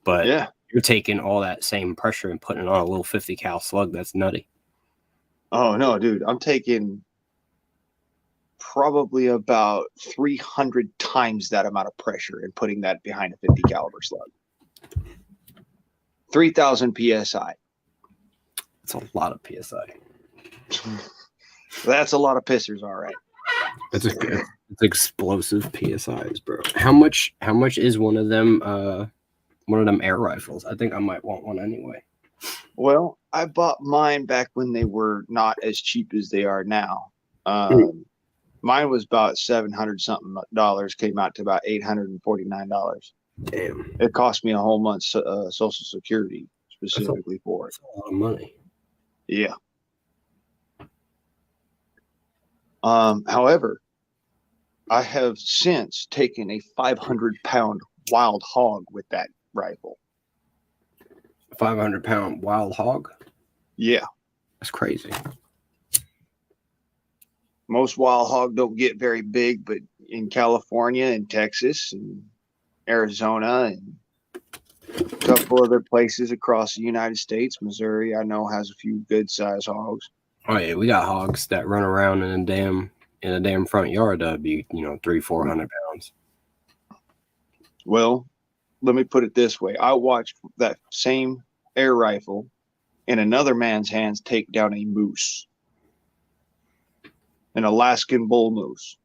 But yeah, you're taking all that same pressure and putting it on a little 50 cal slug. That's nutty. oh no, dude, I'm taking probably about 300 times that amount of pressure and putting that behind a 50 caliber slug. 3,000 psi. It's a lot of psi. That's a lot of pissers, all right. It's explosive psi's, bro. How much is one of them air rifles? I think I might want one anyway. Well, I bought mine back when they were not as cheap as they are now. Mine was about $700 something, came out to about $849. Damn, It cost me a whole month's Social Security specifically for it. that's a lot of money. Yeah. However, I have since taken a 500-pound wild hog with that rifle. 500-pound wild hog? Yeah. That's crazy. Most wild hog don't get very big, but in California and Texas and Arizona and a couple other places across the United States, Missouri, I know has a few good size hogs. Oh yeah, we got hogs that run around in a damn front yard that'd be 300-400 pounds. Well, let me put it this way. I watched that same air rifle in another man's hands take down a moose. An Alaskan bull moose.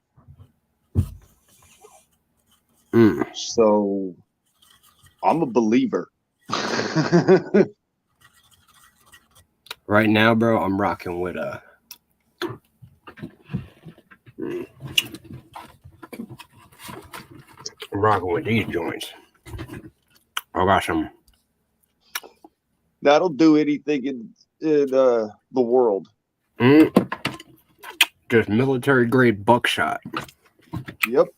So I'm a believer. Right now, bro, I'm rocking with these joints. I got some. That'll do anything in the world. Just military grade buckshot. Yep.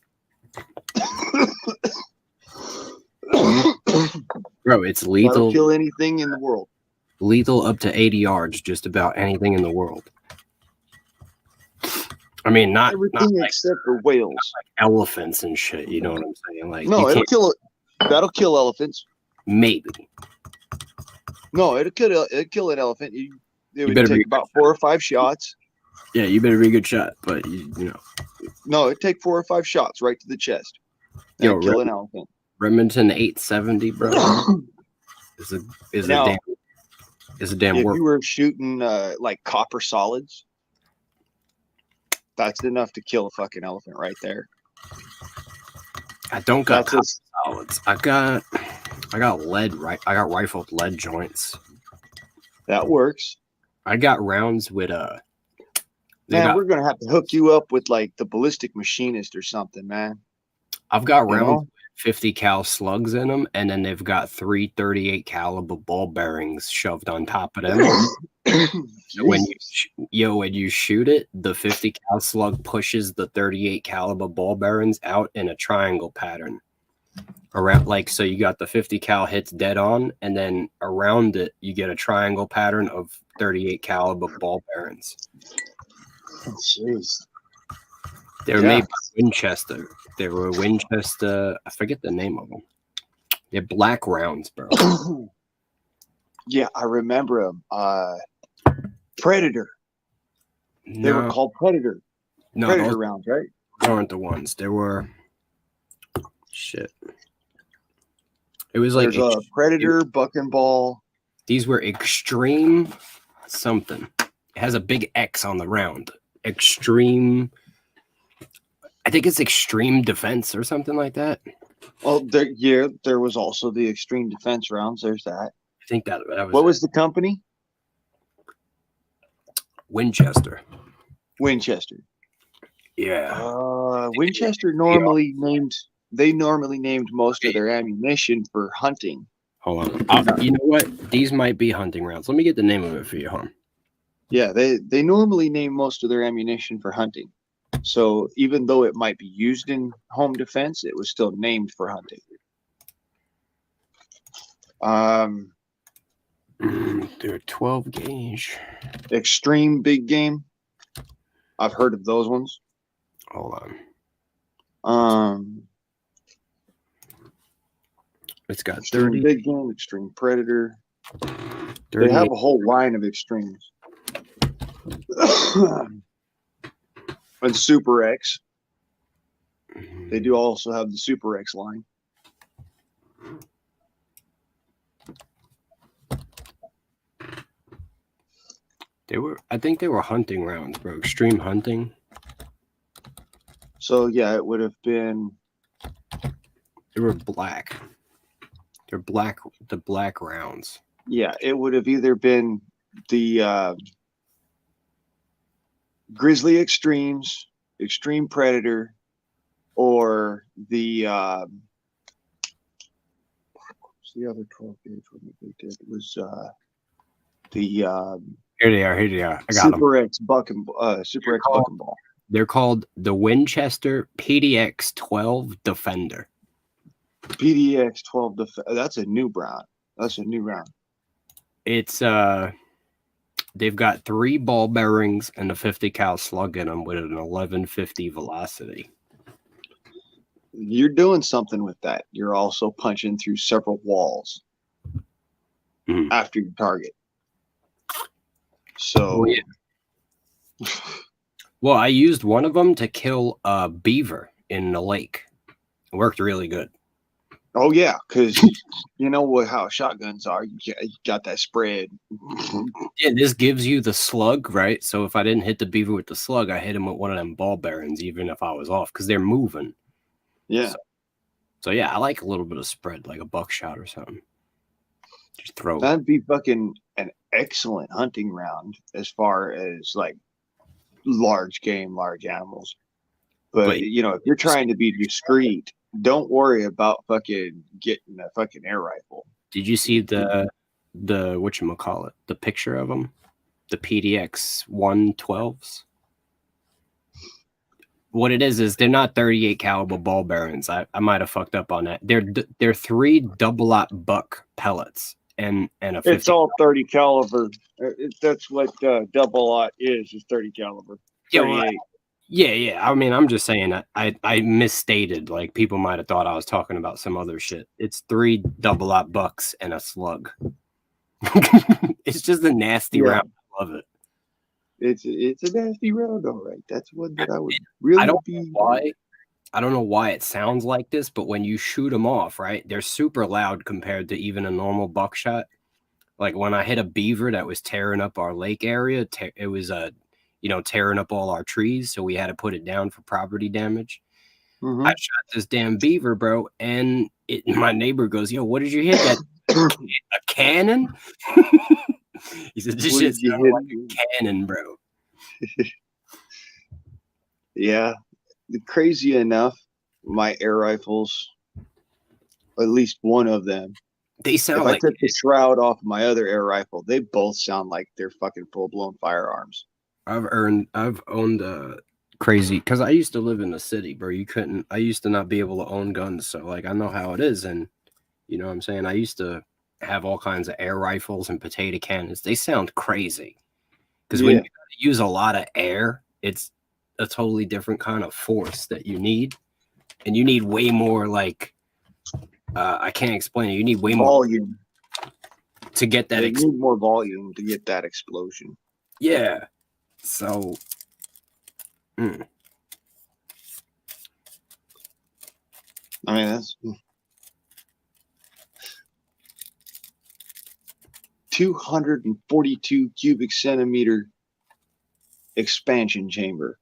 Bro, it's That'll lethal. kill anything in the world. Lethal up to 80 yards, just about anything in the world. I mean, not Everything like except for whales. elephants and shit. You know what I'm saying? Like, No, you it'll can't, kill it. That'll kill elephants. maybe. No, it'll kill an elephant. It would better be take about 4 or 5 shots. Yeah, you better be a good shot, but you know. No, it'd take 4 or 5 shots right to the chest. Yo, And kill an elephant. Remington 870, bro, is Now, a damn if work. you were shooting like copper solids, that's enough to kill a fucking elephant right there. I don't got That's copper just, solids. I got lead, right? I got rifled lead joints. that works. I got rounds with Man, we're gonna have to hook you up with like the ballistic machinist or something, man. I've got You rounds know? with 50 cal slugs in them, and then they've got 3 38 caliber ball bearings shoved on top of them. So when you shoot it, the 50 cal slug pushes the 38 caliber ball bearings out in a triangle pattern around, like, so you got the 50 cal hits dead on, and then around it you get a triangle pattern of 38 caliber ball bearings. Jeez. They were Yeah. made by Winchester. They were Winchester. I forget the name of them. They're black rounds, bro. Yeah, I remember them. Predator. They were called Predator. no, Predator those rounds, right? aren't the ones. They were shit. It was like There's a Predator, Buck and Ball. these were extreme something. It has a big X on the round. Extreme. I think it's extreme defense or something like that. Well, there was also the extreme defense rounds. There's that. think that was What was the company? Winchester. Winchester. Yeah. Winchester normally named most of their ammunition for hunting. Hold on. You know what? These might be hunting rounds. Let me get the name of it for you, hon. Yeah, they normally name most of their ammunition for hunting. So even though it might be used in home defense, it was still named for hunting. They're 12 gauge. Extreme big game. I've heard of those ones. Hold on. Um, It's got extreme 30. big game, extreme predator. 38. They have a whole line of extremes. And Super X. They do also have the Super X line. I think they were hunting rounds, bro. Extreme hunting. So yeah, it would have been. They were black. They're black. The black rounds. Yeah, it would have either been the Grizzly Extremes, Extreme Predator, or the what's the other 12 gauge one that they did? It was the Here they are. I got them. Super X Buck and Ball. They're called the Winchester PDX 12 Defender. PDX 12. That's a new round. It's they've got 3 ball bearings and a 50 cal slug in them with an 1150 velocity. You're doing something with that. You're also punching through several walls after your target. So, well, I used one of them to kill a beaver in the lake. It worked really good. Oh yeah, because you know how shotguns are. You got that spread. Yeah, this gives you the slug, right? So if I didn't hit the beaver with the slug, I hit him with one of them ball bearings, even if I was off, because they're moving. Yeah. So yeah, I like a little bit of spread, like a buckshot or something. Just throw. That'd be fucking an excellent hunting round as far as like large game, large animals. But you know, if you're trying to be discreet, don't worry about fucking getting a fucking air rifle. Did you see the whatchamacallit, the picture of them? The PDX 112s? What it is they're not 38 caliber ball bearings. I might have fucked up on that. They're 3 double-aught buck pellets and a 50. It's all 30 caliber. That's what double-aught is 30 caliber. Yeah. I mean, I'm just saying that I misstated. Like, people might have thought I was talking about some other shit. It's 3 double-aught bucks and a slug. It's just a nasty round. I love it. It's a nasty round, all right. That's one that I would really. I don't know why it sounds like this, but when you shoot them off, right, they're super loud compared to even a normal buckshot. Like when I hit a beaver that was tearing up our lake area, it was tearing up all our trees, so we had to put it down for property damage. Mm-hmm. I shot this damn beaver, bro, and my neighbor goes, "Yo, what did you hit? That a cannon?" He said, "This shit sounded like a cannon, bro." Yeah, crazy enough, my air rifles, at least one of them, they sound if like. I took the shroud off my other air rifle, they both sound like they're fucking full blown firearms. I've owned crazy, because I used to live in the city, bro. I used to not be able to own guns, so like I know how it is, and you know what I'm saying. I used to have all kinds of air rifles and potato cannons. They sound crazy because when you use a lot of air, it's a totally different kind of force that you need, and you need way more. Like I can't explain it. You need way more volume to get that. You need more volume to get that explosion. Yeah. So. I mean, that's 242 cubic centimeter expansion chamber.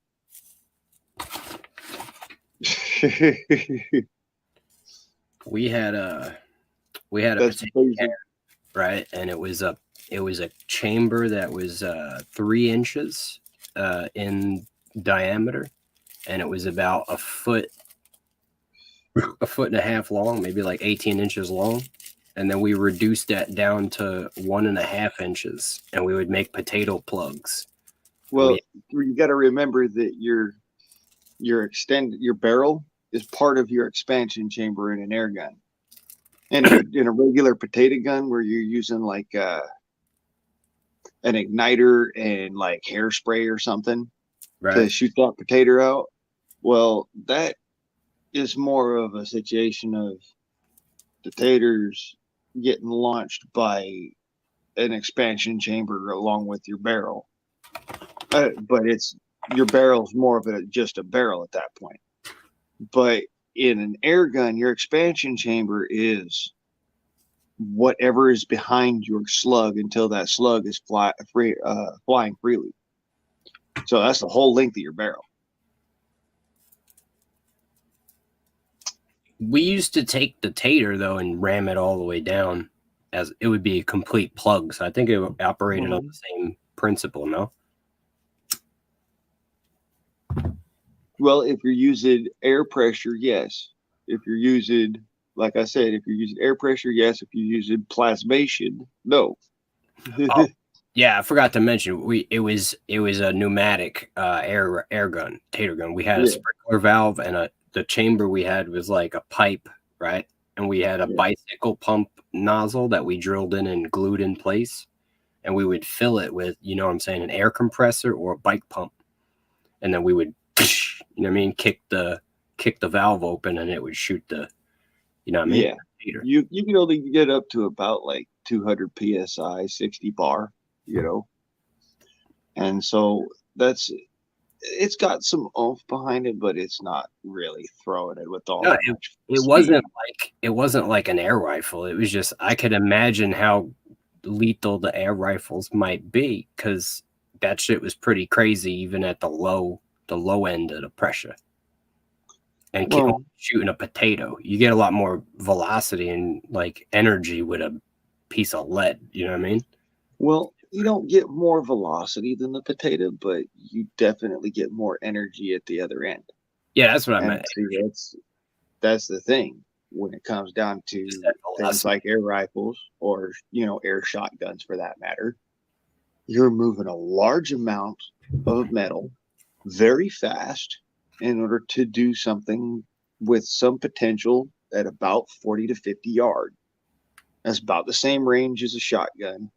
We had a That's potato cannon. right? And it was a chamber that was 3 inches in diameter, and it was about a foot and a half long, maybe like 18 inches long. And then we reduced that down to 1.5 inches, and we would make potato plugs. Well, you got to remember that your barrel is part of your expansion chamber in an air gun. And in a regular potato gun where you're using like an igniter and like hairspray or something to shoot that potato out, well, that is more of a situation of the taters getting launched by an expansion chamber along with your barrel. But your barrel's more of just a barrel at that point. But in an air gun, your expansion chamber is whatever is behind your slug until that slug is flying freely. So that's the whole length of your barrel. We used to take the tater though and ram it all the way down, as it would be a complete plug. So I think it operated on the same principle, no? Well, if you're using air pressure, yes. If you're using, like I said, if you're using air pressure, yes. If you're using plasmation, no. Oh, yeah, I forgot to mention it was a pneumatic air gun, tater gun. We had a sprinkler valve, and the chamber we had was like a pipe, right? And we had a bicycle pump nozzle that we drilled in and glued in place, and we would fill it with, you know what I'm saying, an air compressor or a bike pump, and then we would, you know what I mean, kick the valve open, and it would shoot the, you know what I mean? Yeah. You can only get up to about like 200 psi, 60 bar, you know, and so it's got some oomph behind it, but it's not really throwing it with all. No, it wasn't like an air rifle. It was just, I could imagine how lethal the air rifles might be, because that shit was pretty crazy even at the low end of the pressure. And shooting a potato, you get a lot more velocity and like energy with a piece of lead. You know what I mean? Well, you don't get more velocity than the potato, but you definitely get more energy at the other end. Yeah, that's what I meant. See, that's the thing when it comes down to things like air rifles or, you know, air shotguns for that matter. You're moving a large amount of metal very fast in order to do something with some potential at about 40 to 50 yards. That's about the same range as a shotgun,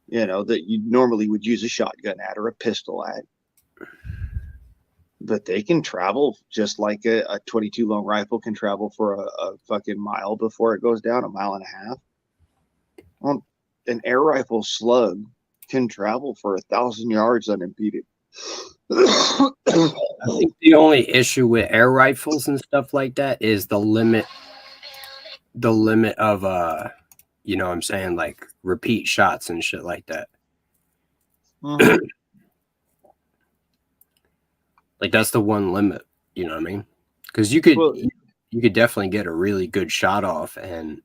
you know, that you normally would use a shotgun at or a pistol at. But they can travel just like a 22 long rifle can travel for a fucking mile before it goes down, a mile and a half. Well, an air rifle slug can travel for 1,000 yards unimpeded. I think the only issue with air rifles and stuff like that is the limit of you know what I'm saying, like repeat shots and shit like that. Like that's the one limit, you know what I mean? Because you could definitely get a really good shot off and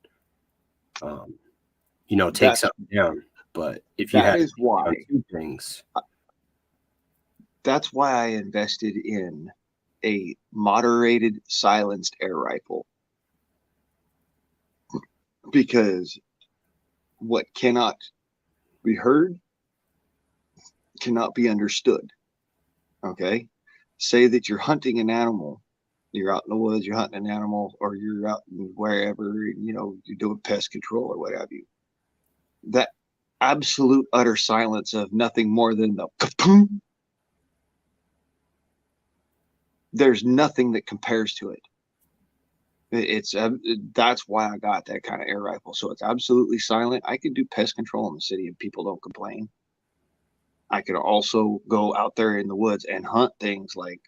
you know, take something down. But if you had two things. That's why I invested in a moderated silenced air rifle. Because what cannot be heard cannot be understood. Okay? Say that you're hunting an animal, you're out in the woods, you're hunting an animal, or you're out wherever, you know, you're doing pest control or what have you. That absolute utter silence of nothing more than the ka-boom, there's nothing that compares to it. It's that's why I got that kind of air rifle. So it's absolutely silent. I could do pest control in the city and people don't complain. I could also go out there in the woods and hunt things like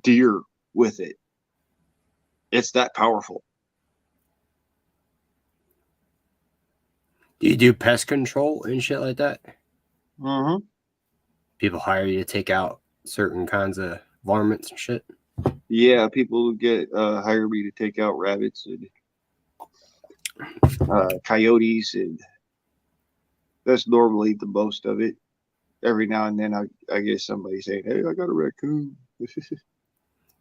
deer with it. It's that powerful. Do you do pest control and shit like that? Mm-hmm. People hire you to take out certain kinds of varmints and shit? Yeah, people get hire me to take out rabbits and coyotes and That's normally the most of it. Every now and then I get somebody saying, "Hey, I got a raccoon."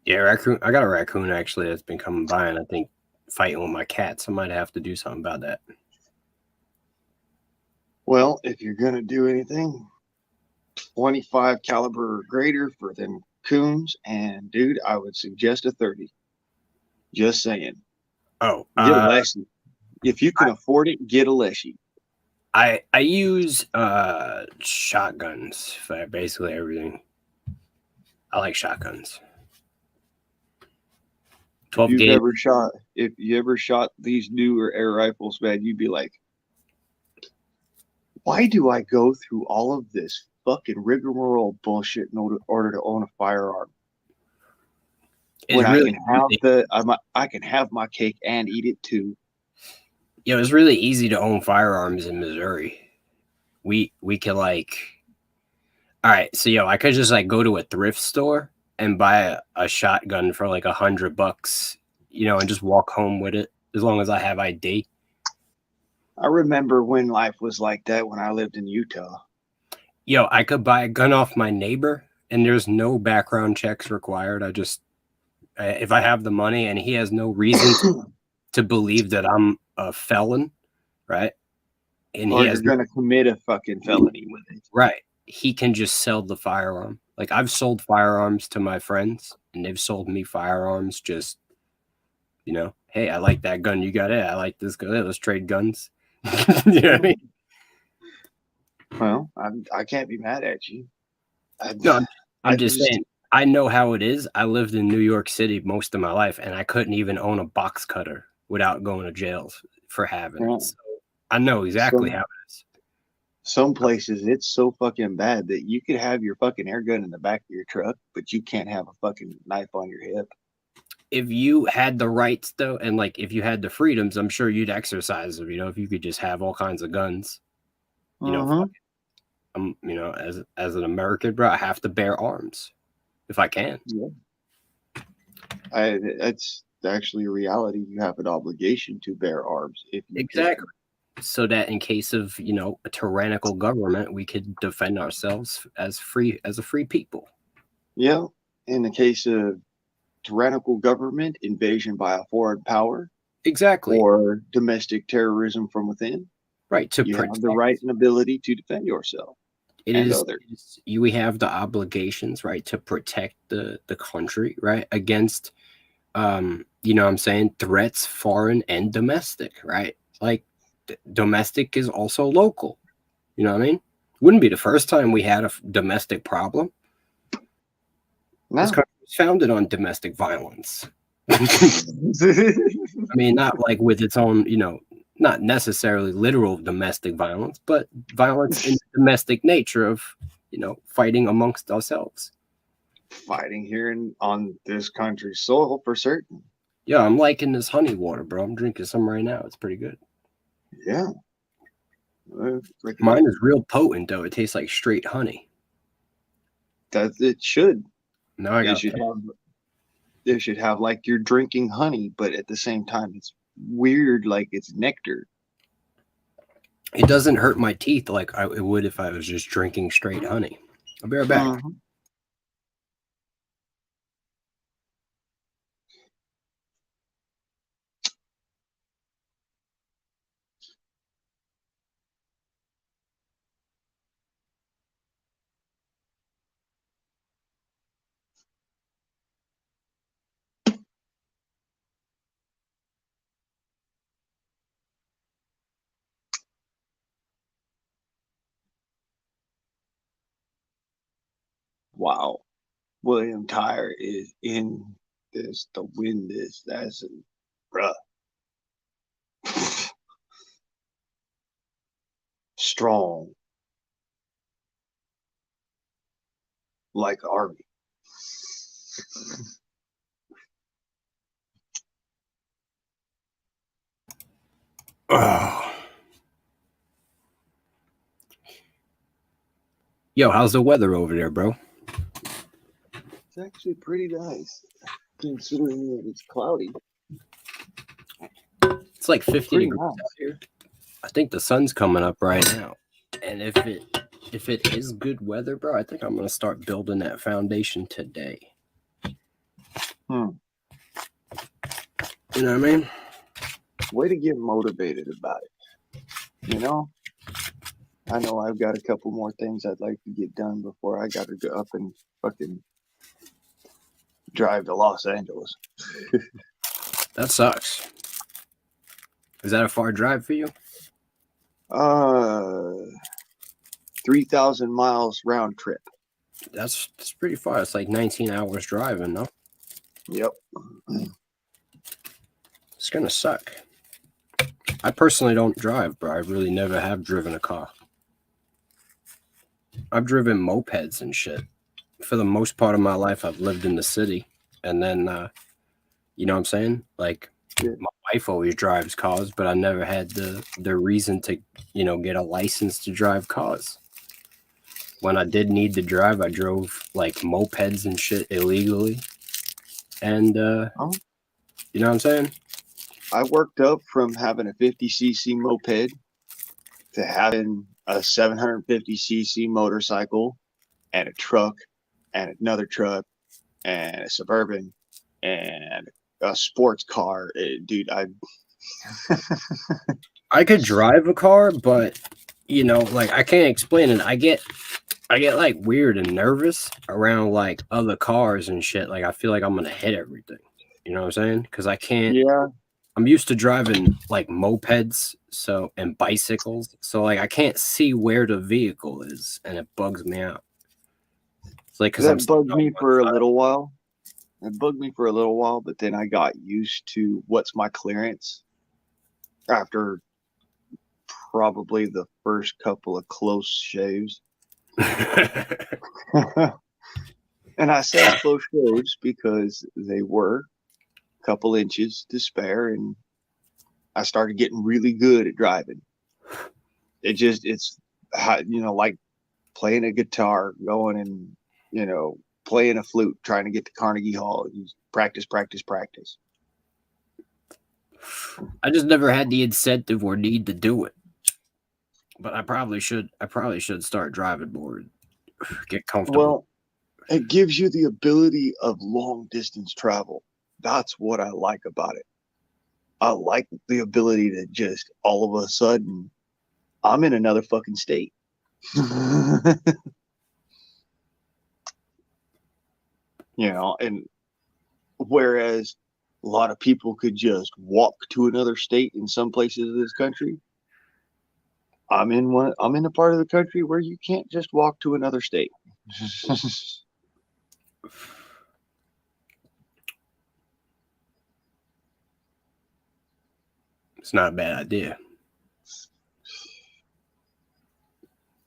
Yeah, raccoon. I got a raccoon actually that's been coming by, and I think fighting with my cats. I might have to do something about that. Well, if you're gonna do anything, 25 caliber or greater for them coons, and dude, I would suggest a 30. Just saying, Oh, get a Leshy. If you can afford it, get a Leshy. I use shotguns for basically everything. I like shotguns. 12 If gauge. you ever shot these newer air rifles, man, you'd be like, why do I go through all of this fucking rigmarole bullshit in order to own a firearm? When I can have my cake and eat it too. Yeah, it's really easy to own firearms in Missouri. We could like, all right, so I could just like go to a thrift store and buy a shotgun for like $100, and just walk home with it as long as I have ID. I remember when life was like that when I lived in Utah. I could buy a gun off my neighbor and there's no background checks required. If I have the money and he has no reason to believe that I'm a felon, right? And or you're going to commit a fucking felony with it. Right. He can just sell the firearm. Like I've sold firearms to my friends and they've sold me firearms just, hey, I like that gun you got it. I like this gun. Let's trade guns. You know what I mean? Well, I can't be mad at you. I'm just saying, I know how it is. I lived in New York City most of my life, and I couldn't even own a box cutter without going to jail for having it. So I know exactly how it is. Some places, it's so fucking bad that you could have your fucking air gun in the back of your truck, but you can't have a fucking knife on your hip. If you had the rights, though, and like if you had the freedoms, I'm sure you'd exercise them. If you could just have all kinds of guns, as an American, bro, I have to bear arms if I can. Yeah, that's actually a reality. You have an obligation to bear arms if you exactly. So that in case of a tyrannical government, we could defend ourselves as a free people. Yeah, in the case of tyrannical government, invasion by a foreign power, exactly, or domestic terrorism from within, right? You have the right and ability to defend yourself. We have the obligations, right, to protect the country, right, against threats, foreign and domestic, right? Like domestic is also local. You know what I mean? Wouldn't be the first time we had a domestic problem. No. This country was founded on domestic violence. I mean, not like with its own, not necessarily literal domestic violence, but violence in the domestic nature of, fighting amongst ourselves. Fighting here on this country's soil for certain. Yeah, I'm liking this honey water, bro. I'm drinking some right now. It's pretty good. Yeah. Mine is real potent, though. It tastes like straight honey. It should. No, I got It should have like you're drinking honey, but at the same time, it's weird, like it's nectar. It doesn't hurt my teeth like it would if I was just drinking straight honey. I'll be right back. Wow. William Tyre is in this to win this. That's bruh. Strong. Like Army. Oh. Yo, how's the weather over there, bro? It's actually pretty nice, considering that it's cloudy. It's like 50 degrees out here. I think the sun's coming up right now. And if it is good weather, bro, I think I'm gonna start building that foundation today. Hmm. You know what I mean? Way to get motivated about it. You know? I know I've got a couple more things I'd like to get done before I gotta go up and fucking drive to Los Angeles. That sucks. Is that a far drive for you? 3,000 miles round trip. That's pretty far. It's like 19 hours driving, no? Yep. It's gonna suck. I personally don't drive, bro. I really never have driven a car. I've driven mopeds and shit. For the most part of my life, I've lived in the city. And then, you know what I'm saying? Like, my wife always drives cars, but I never had the reason to, you know, get a license to drive cars. When I did need to drive, I drove, like, mopeds and shit illegally. And, you know what I'm saying? I worked up from having a 50cc moped to having a 750cc motorcycle and a truck and another truck and a Suburban and a sports car. Dude, I could drive a car, but you know, like I can't explain it. I get like weird and nervous around like other cars and shit. Like I feel like I'm gonna hit everything. You know what I'm saying? Because I can't. Yeah. I'm used to driving like mopeds, and bicycles. So like I can't see where the vehicle is, and it bugs me out. It's like because that bugged me for a little while. It bugged me for a little while, but then I got used to what's my clearance after probably the first couple of close shaves. And I say close shaves because they were a couple inches to spare, and I started getting really good at driving. It's you know, like playing a guitar, going and, you know, playing a flute, trying to get to Carnegie Hall. You practice. I just never had the incentive or need to do it. But I probably should start driving more, get comfortable. Well, it gives you the ability of long distance travel. That's what I like about it. I like the ability to just all of a sudden I'm in another fucking state. You know, and whereas a lot of people could just walk to another state in some places of this country, I'm in a part of the country where you can't just walk to another state. It's not a bad idea.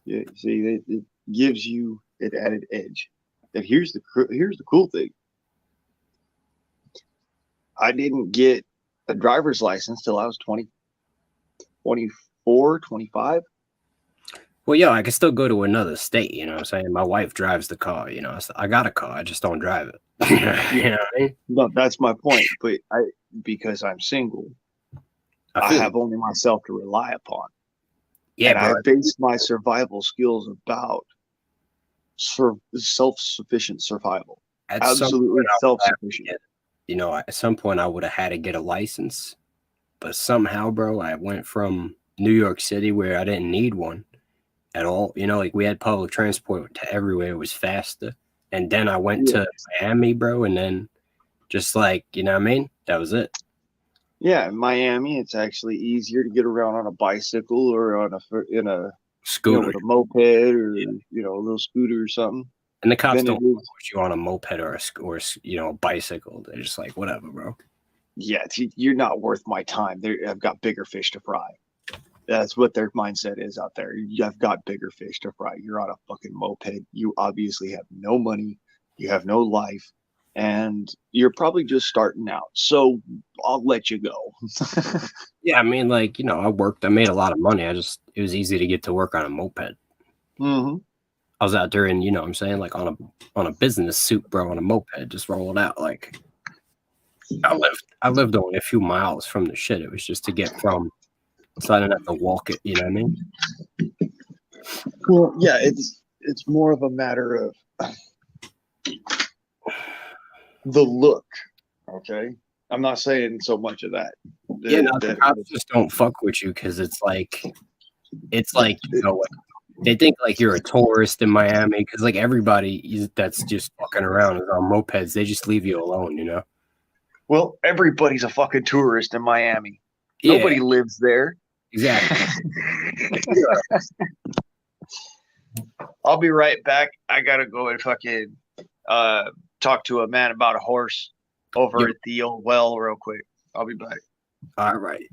Yeah, see, it gives you an added edge. And here's the cool thing. I didn't get a driver's license till I was 20, 24, 25. Well, yeah, I can still go to another state, you know what I'm saying? My wife drives the car, you know. I got a car, I just don't drive it. You know what I mean? No, that's my point. But because I'm single, I have only myself to rely upon. Yeah, and bro. I base my survival skills about self-sufficient survival. Absolutely self-sufficient. You know, at some point I would have had to get a license, but somehow, bro, I went from New York City where I didn't need one at all. You know, like we had public transport to everywhere. It was faster. And then I went to Miami, bro. And then just like, you know what I mean? That was it. Yeah, in Miami, it's actually easier to get around on a bicycle or in a scooter, you know, with a moped or you know, a little scooter or something. And the cops don't put you on a moped or you know, a bicycle. They're just like, whatever, bro. Yeah, you're not worth my time. I've got bigger fish to fry. That's what their mindset is out there. I've got bigger fish to fry. You're on a fucking moped. You obviously have no money. You have no life. And you're probably just starting out. So I'll let you go. Yeah, I mean, like, you know, I made a lot of money. It was easy to get to work on a moped. Mm-hmm. I was out there and, you know what I'm saying, like on a business suit, bro, on a moped, just rolling out. Like I lived only a few miles from the shit. It was just to get from, so I didn't have to walk it, you know what I mean? Well, yeah, it's more of a matter of the look. Okay, I'm not saying so much of that. Yeah, no, the cops just don't fuck with you because it's like you know what. They think like you're a tourist in Miami because like everybody that's just fucking around is on mopeds. They just leave you alone, you know. Well, everybody's a fucking tourist in Miami. Yeah, Nobody lives there. exactly. I'll be right back. I gotta go and fucking talk to a man about a horse over at the old well real quick. I'll be back. All right.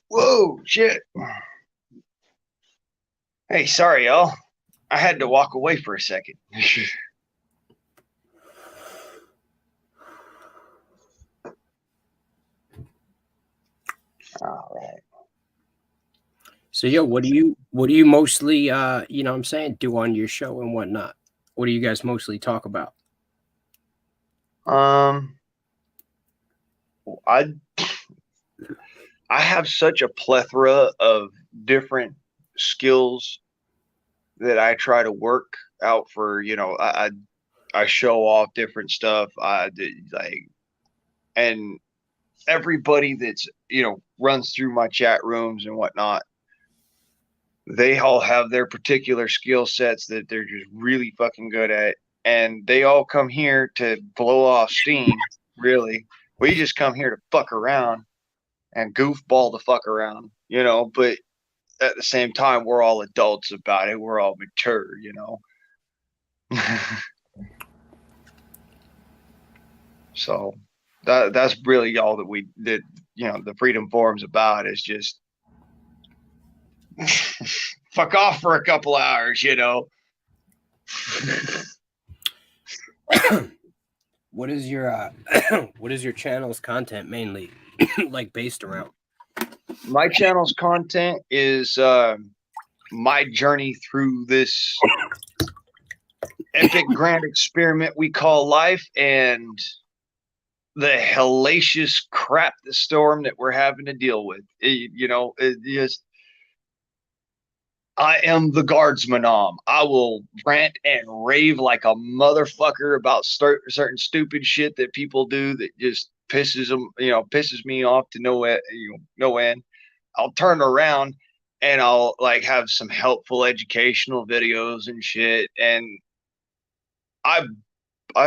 Whoa, shit. Hey, sorry, y'all. I had to walk away for a second. All right. So yo, what do you mostly you know what I'm saying, do on your show and whatnot? What do you guys mostly talk about? I have such a plethora of different skills that I try to work out for, you know, I show off different stuff. I did like, and everybody that's, you know, runs through my chat rooms and whatnot, they all have their particular skill sets that they're just really fucking good at. And they all come here to blow off steam, really. We just come here to fuck around and goofball the fuck around, you know, but at the same time, we're all adults about it. We're all mature, you know. So that's really all that you know, the Freedom Forum's about is just fuck off for a couple hours, you know. What is your what is your channel's content mainly like based around? My channel's content is my journey through this epic grand experiment we call life and the hellacious crap, the storm that we're having to deal with. You know, it just, I am the guardsman. I will rant and rave like a motherfucker about certain stupid shit that people do that just pisses them, you know, pisses me off to no end. I'll turn around and I'll like have some helpful educational videos and shit. And I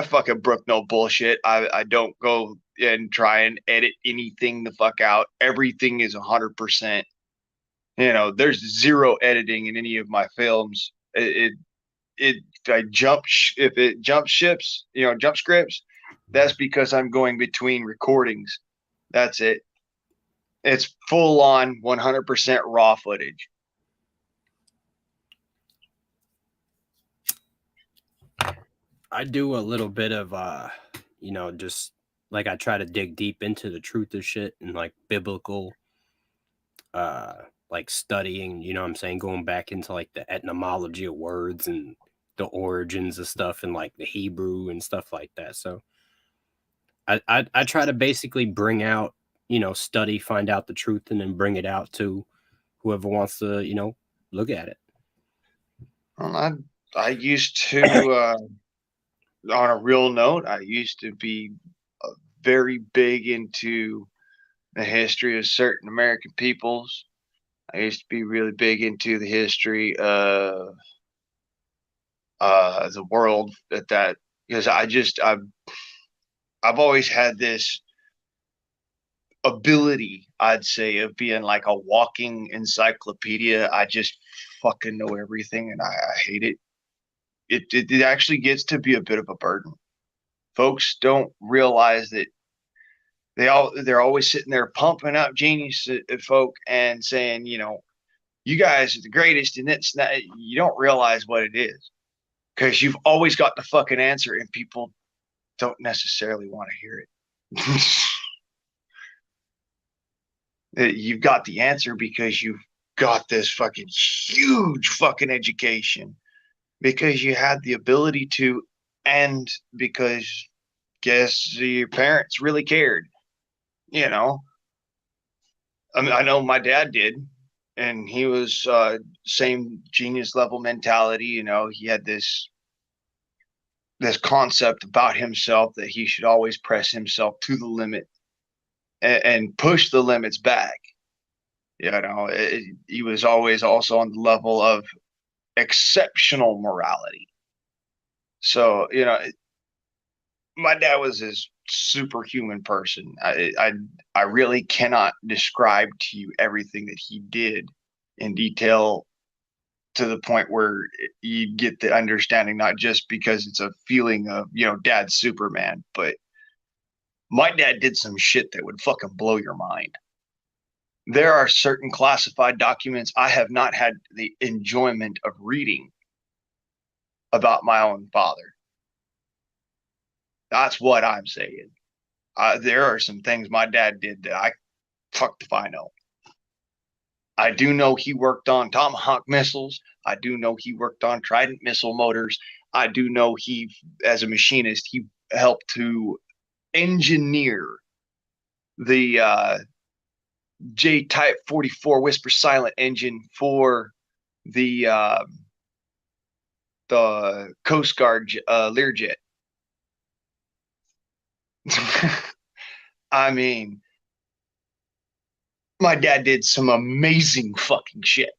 fucking brook no bullshit. I don't go and try and edit anything the fuck out. Everything is 100%. You know, there's zero editing in any of my films. If it jump ships, you know, jump scripts, that's because I'm going between recordings. That's it. It's full on 100% raw footage. I do a little bit of you know, just like I try to dig deep into the truth of shit and like biblical like studying, you know what I'm saying, going back into like the etymology of words and the origins of stuff and like the Hebrew and stuff like that. So I try to basically bring out, you know, study, find out the truth, and then bring it out to whoever wants to, you know, look at it. I used to on a real note, I used to be very big into the history of certain American peoples. I used to be really big into the history of the world at that, because I've always had this ability, I'd say, of being like a walking encyclopedia. I just fucking know everything, and I hate it. It actually gets to be a bit of a burden. Folks don't realize that they're always sitting there pumping up genius at folk and saying, you know, you guys are the greatest, and it's not. You don't realize what it is, because you've always got the fucking answer, and people don't necessarily want to hear it. You've got the answer because you've got this fucking huge fucking education, because you had the ability to, and because guess your parents really cared, you know. I mean, I know my dad did, and he was same genius level mentality. You know, he had this concept about himself that he should always press himself to the limit and push the limits back. You know, he was always also on the level of exceptional morality. So, you know, my dad was this superhuman person. I really cannot describe to you everything that he did in detail, to the point where you get the understanding, not just because it's a feeling of, you know, dad's Superman, but my dad did some shit that would fucking blow your mind. There are certain classified documents I have not had the enjoyment of reading about my own father. That's what I'm saying. There are some things my dad did that I fucked if I know. I do know he worked on Tomahawk missiles. I do know he worked on Trident missile motors. I do know he, as a machinist, he helped to engineer the J-Type 44 Whisper Silent engine for the Coast Guard Learjet. I mean, my dad did some amazing fucking shit.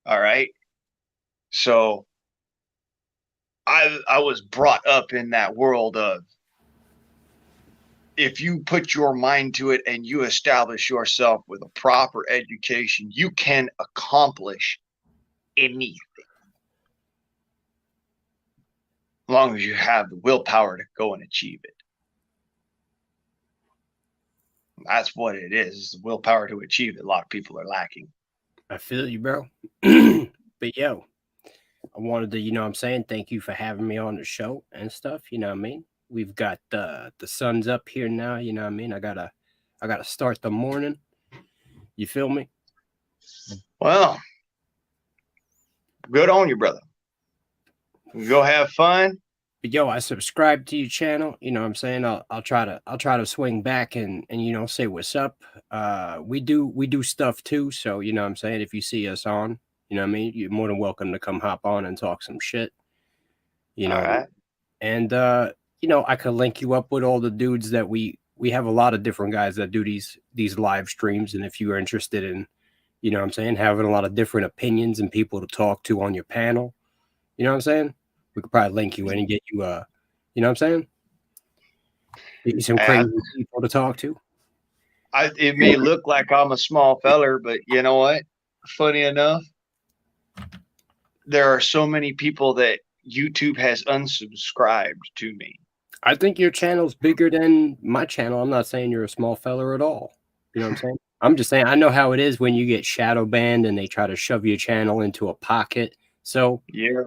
All right. So I was brought up in that world of, if you put your mind to it and you establish yourself with a proper education, you can accomplish anything, as long as you have the willpower to go and achieve it. That's what it is. It's the willpower to achieve it. A lot of people are lacking. I feel you, bro. But yo, I wanted to, you know what I'm saying, thank you for having me on the show and stuff, you know what I mean? We've got the sun's up here now, you know what I mean? I gotta start the morning. You feel me? Well, good on you, brother. Go have fun. But yo, I subscribe to your channel, you know what I'm saying? I'll try to swing back and you know, say what's up. We do stuff too, so you know what I'm saying, if you see us on, you know what I mean, you're more than welcome to come hop on and talk some shit. You know. All right. And you know, I could link you up with all the dudes that we have a lot of different guys that do these live streams, and if you are interested in You know what I'm saying? Having a lot of different opinions and people to talk to on your panel. You know what I'm saying? We could probably link you in and get you, you know what I'm saying? Get you some crazy people to talk to. It may look like I'm a small feller, but you know what? Funny enough, there are so many people that YouTube has unsubscribed to me. I think your channel's bigger than my channel. I'm not saying you're a small feller at all. You know what I'm saying? I'm just saying I know how it is when you get shadow banned and they try to shove your channel into a pocket. So yeah,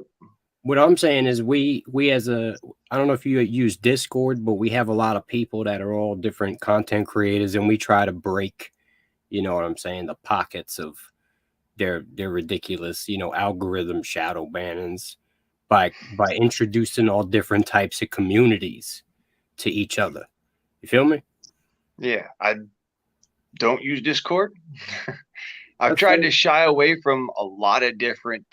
what I'm saying is we as a, I don't know if you use Discord, but we have a lot of people that are all different content creators, and we try to break, you know what I'm saying, the pockets of their ridiculous, you know, algorithm shadow bannings by introducing all different types of communities to each other. You feel me? Yeah, I don't use Discord. I've tried to shy away from a lot of different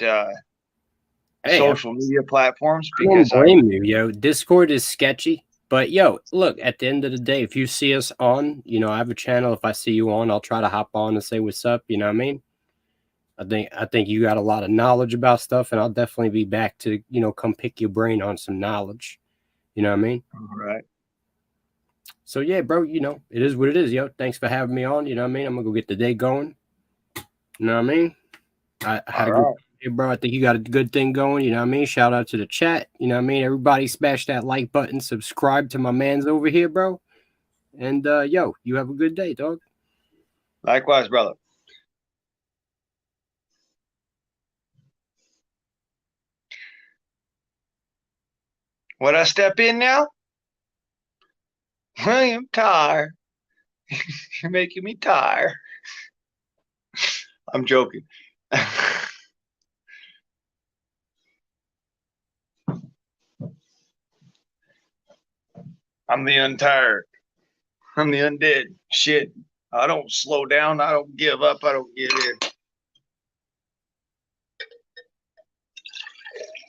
social media platforms because I don't blame you, yo. Discord is sketchy, but yo, look, at the end of the day, if you see us on, you know, I have a channel. If I see you on, I'll try to hop on and say what's up. You know what I mean? I think you got a lot of knowledge about stuff, and I'll definitely be back to, you know, come pick your brain on some knowledge. You know what I mean? All right. So yeah, bro, you know, it is what it is, yo. Thanks for having me on. You know what I mean? I'm gonna go get the day going. You know what I mean? I had a good day, bro. I think you got a good thing going. You know what I mean? Shout out to the chat. You know what I mean? Everybody smash that like button, subscribe to my mans over here, bro. And yo, you have a good day, dog. Likewise, brother. Would I step in now? I am tired. You're making me tired. I'm joking. I'm the untired. I'm the undead. Shit. I don't slow down. I don't give up. I don't give in.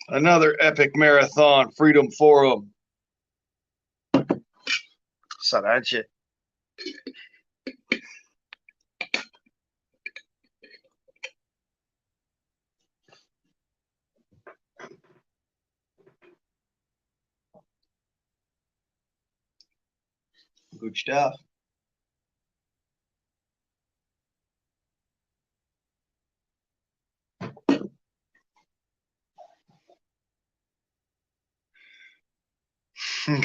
Another epic marathon, Freedom Forum. Sarache. Good stuff.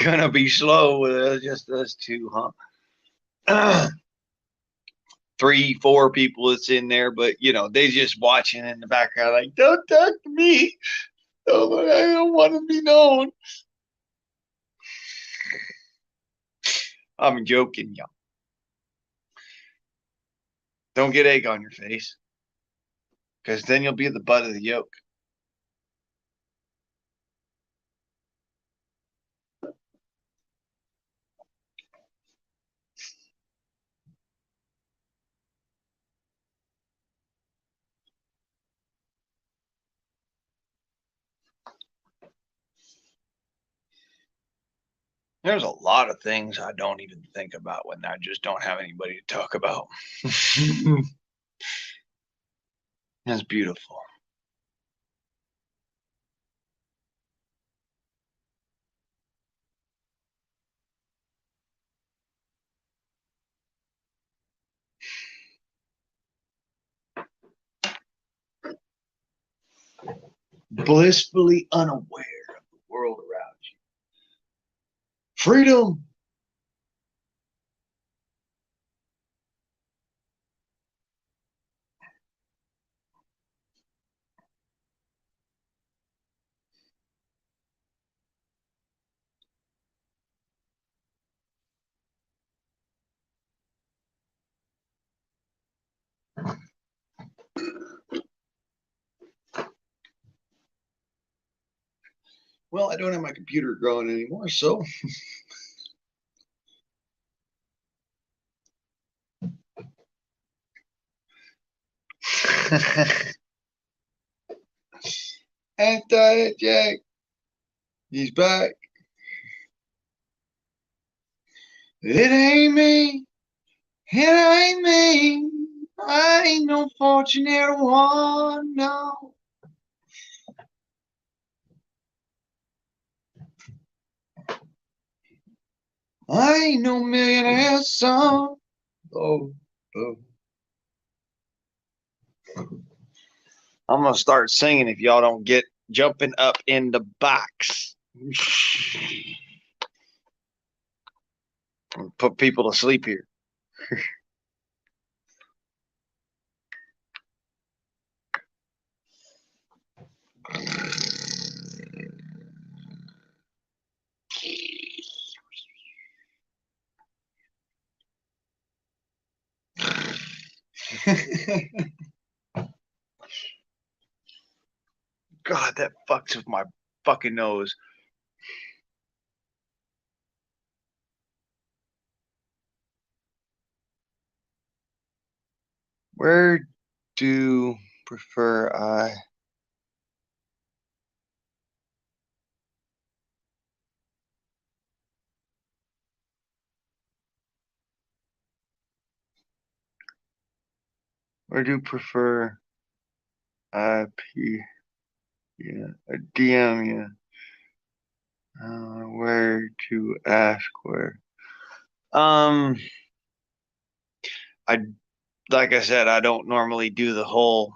Gonna be slow with just us two, huh? 3, 4 people that's in there, but you know, they just watching in the background, like, don't talk to me. Oh, I don't want to be known. I'm joking, y'all. Don't get egg on your face, because then you'll be the butt of the yoke. There's a lot of things I don't even think about when I just don't have anybody to talk about. That's beautiful. Blissfully unaware of the world around you. Freedom. Well, I don't have my computer growing anymore, so Anti-Jack. He's back. It ain't me. It ain't me. I ain't no fortunate one, no. I ain't no millionaire son. Oh, oh. I'm gonna start singing if y'all don't get jumping up in the box. Put people to sleep here. God, that fucks with my fucking nose. Where do prefer I? Where do prefer I P? Yeah, a DM you. Where to ask where? I like I said, I don't normally do the whole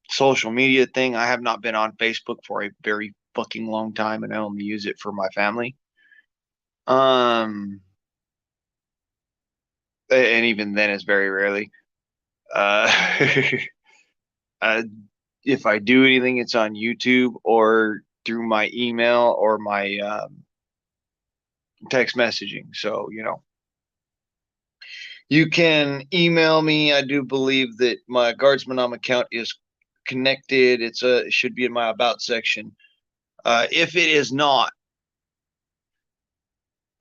social media thing. I have not been on Facebook for a very fucking long time, and I only use it for my family. And even then, it's very rarely. Uh, if I do anything, it's on YouTube or through my email or my text messaging. So, you can email me. I do believe that my Guardsman account is connected. It should be in my about section. If it is not,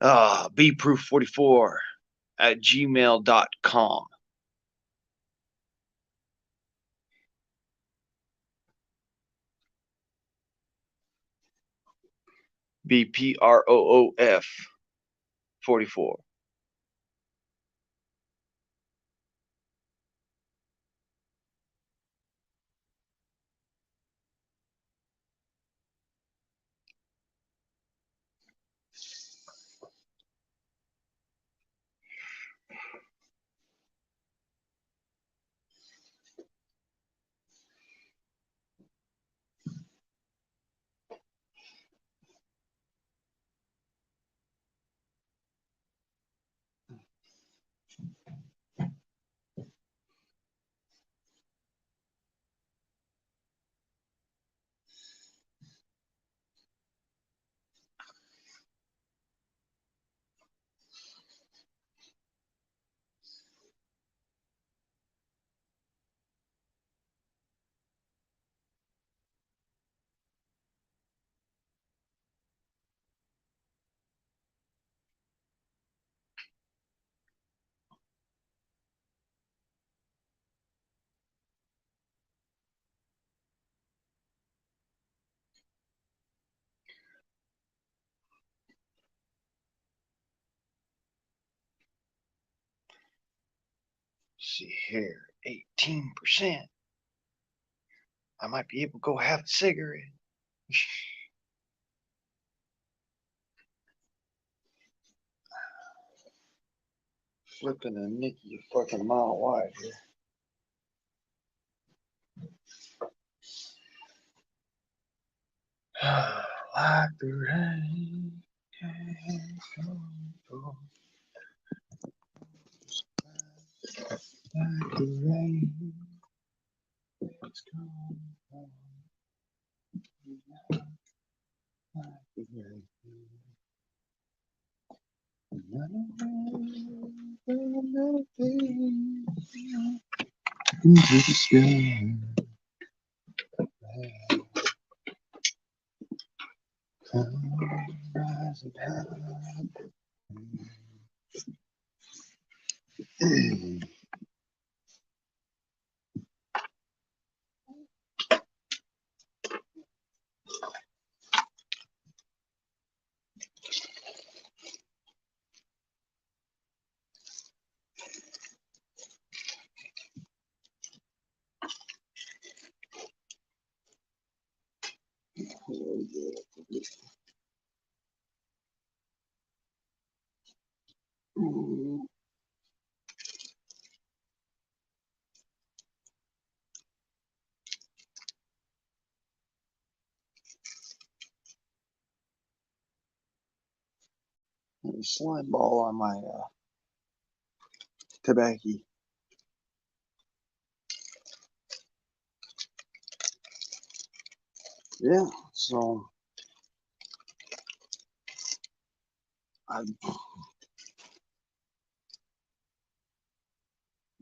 bproof44@gmail.com. BPROOF 44. See here, 18%. I might be able to go have a cigarette. Flipping a Nicky a fucking mile wide here. Like the rain. Like the rain. It's gone. Like the rain. Into the sky. Rising high. Slime ball on my tobacco. Yeah, so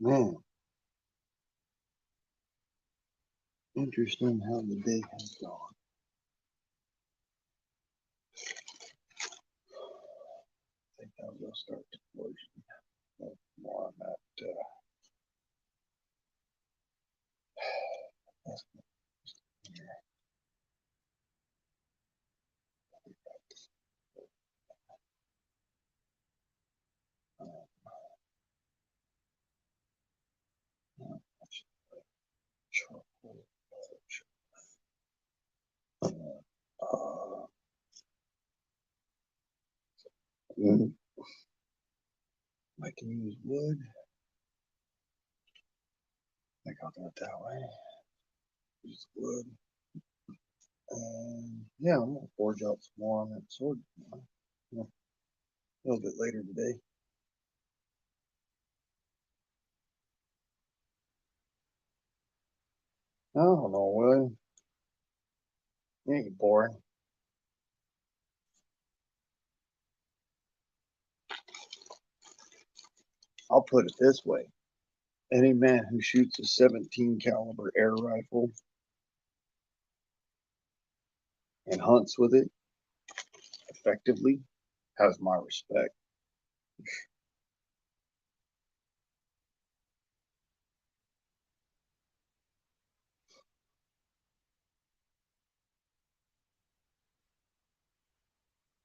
man, interesting how the day has gone. I think I will start to portion more on that. I can use wood. I think I'll do it that way. Use wood. And yeah, I'm gonna forge out some more on that sword. A little bit later today. I don't know, William. It ain't boring. I'll put it this way. Any man who shoots a 17 caliber air rifle and hunts with it effectively has my respect.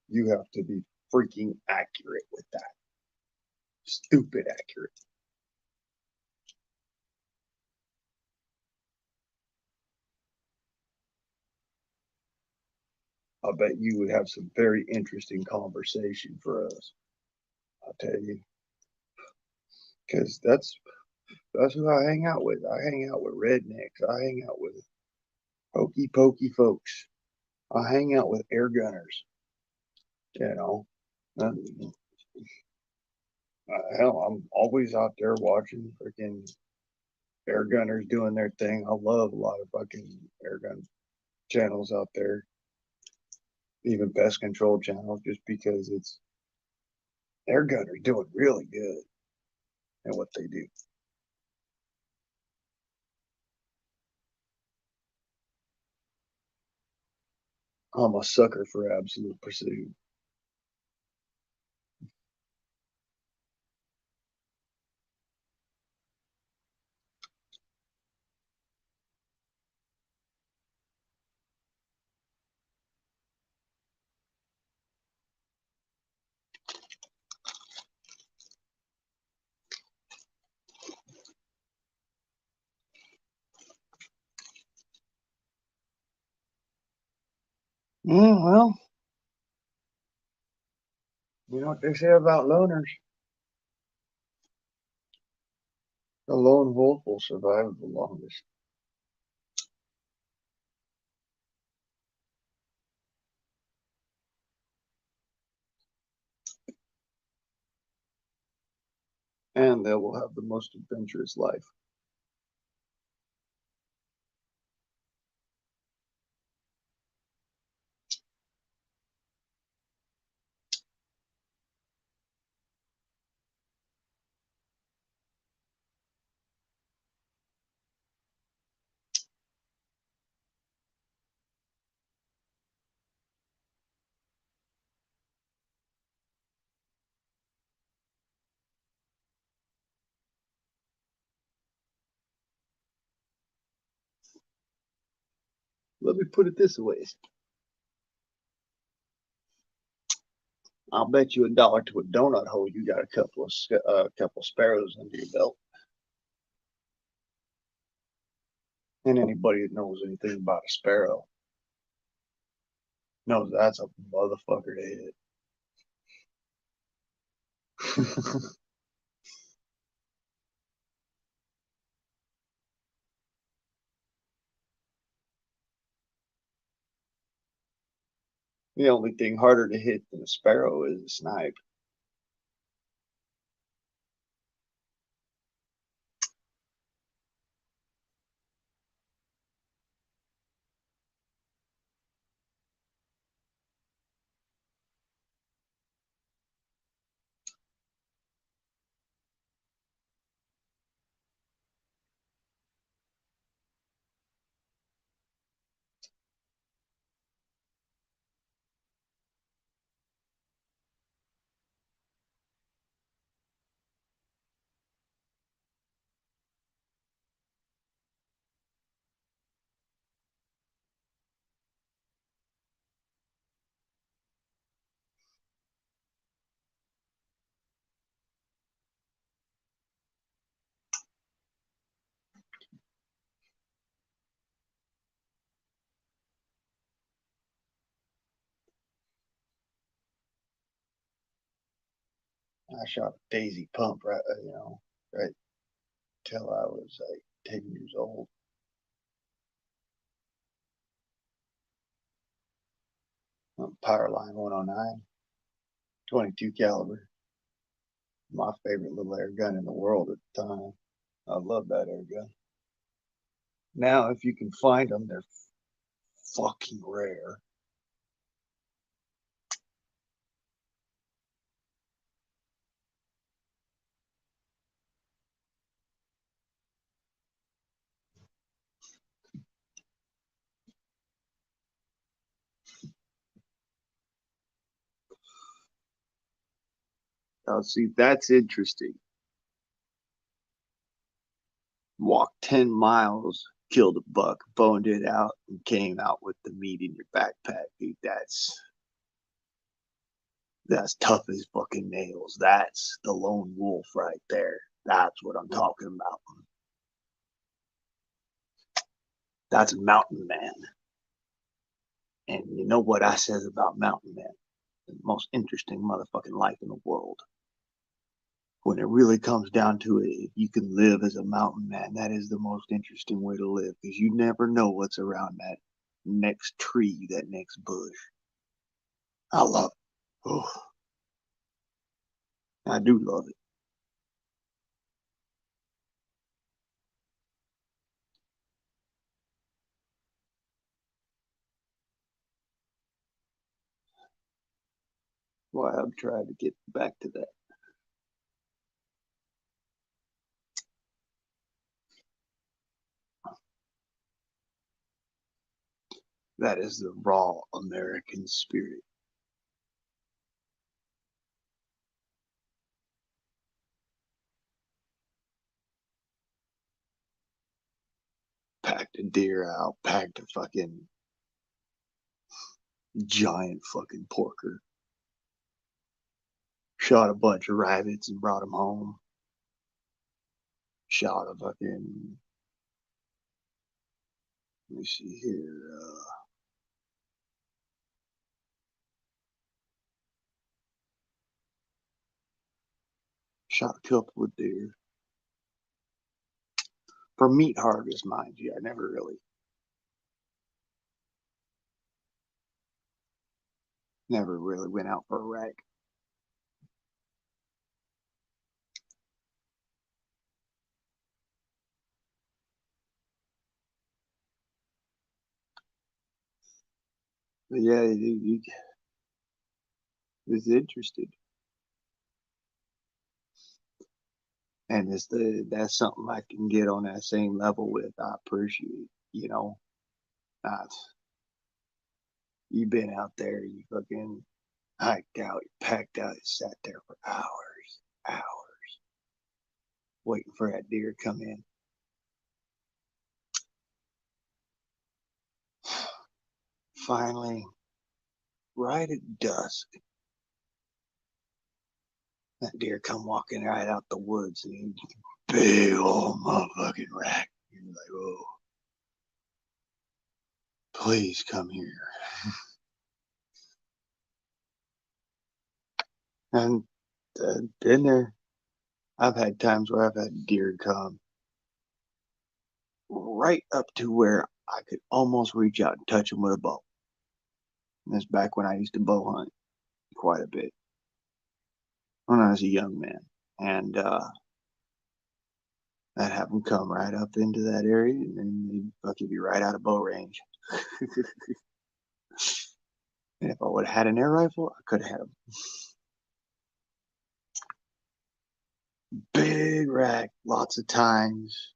You have to be freaking accurate with that. Stupid accurate. I bet you would have some very interesting conversation for us. I'll tell you. Because that's who I hang out with. I hang out with rednecks. I hang out with hokey pokey folks. I hang out with air gunners. You know, hell, I'm always out there watching freaking air gunners doing their thing. I love a lot of fucking air gun channels out there, even pest control channels, just because it's air gunners doing really good at what they do. I'm a sucker for absolute precision. Yeah, well, you know what they say about loners? The lone wolf will survive the longest. And they will have the most adventurous life. Let me put it this way. I'll bet you $1 to a donut hole you got a couple sparrows under your belt. And anybody that knows anything about a sparrow, No, that's a motherfucker to hit. The only thing harder to hit than a sparrow is a snipe. I shot a daisy pump right, right till I was like 10 years old. Powerline 109, 22 caliber. My favorite little air gun in the world at the time. I love that air gun. Now, if you can find them, they're fucking rare. Now, see, that's interesting. Walked 10 miles, killed a buck, boned it out, and came out with the meat in your backpack. Dude, that's tough as fucking nails. That's the lone wolf right there. That's what I'm talking about. That's a mountain man. And you know what I says about mountain men? The most interesting motherfucking life in the world. When it really comes down to it, if you can live as a mountain man, that is the most interesting way to live because you never know what's around that next tree, that next bush. I love it. Oh, I do love it. Well, I'm trying to get back to that. That is the raw American spirit. Packed a deer out, packed a fucking giant fucking porker. Shot a bunch of rabbits and brought them home. Shot a fucking, let me see here. Shot a couple of deer. For meat harvest, mind you, I never really went out for a rack. But yeah, you was interested. And that's something I can get on that same level with. I appreciate, uh, you've been out there, you fucking hiked out, you packed out, you sat there for hours, waiting for that deer to come in. Finally, right at dusk, that deer come walking right out the woods and he big old motherfucking rack. You're like, oh, please come here. And been there. I've had times where I've had deer come right up to where I could almost reach out and touch them with a bow. And that's back when I used to bow hunt quite a bit when I was a young man. And I'd have them come right up into that area and then they'd fucking be right out of bow range. And if I would have had an air rifle, I could have had them. Big rack, lots of tines,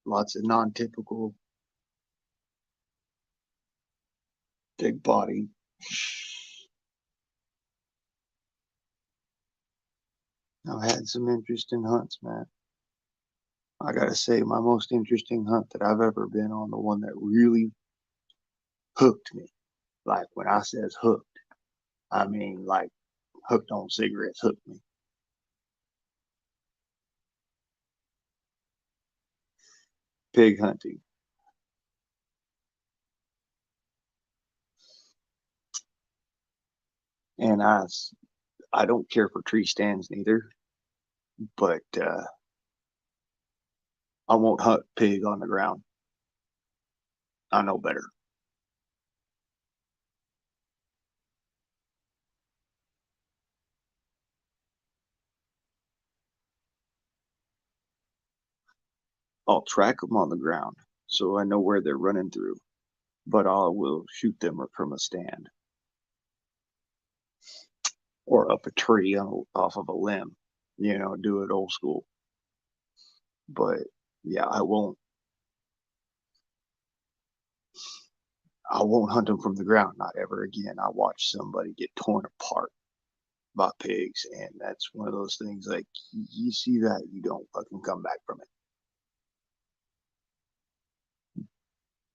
lots of non-typical, big body. I've had some interesting hunts, man. I gotta say, my most interesting hunt that I've ever been on, the one that really hooked me. Like when I says hooked, I mean like hooked on cigarettes, hooked me. Pig hunting. And I don't care for tree stands neither, but I won't hunt pig on the ground. I know better. I'll track them on the ground so I know where they're running through, but I will shoot them from a stand or up a tree off of a limb, do it old school. But yeah, I won't hunt them from the ground, not ever again. I watched somebody get torn apart by pigs, and that's one of those things like you see that, you don't fucking come back from it.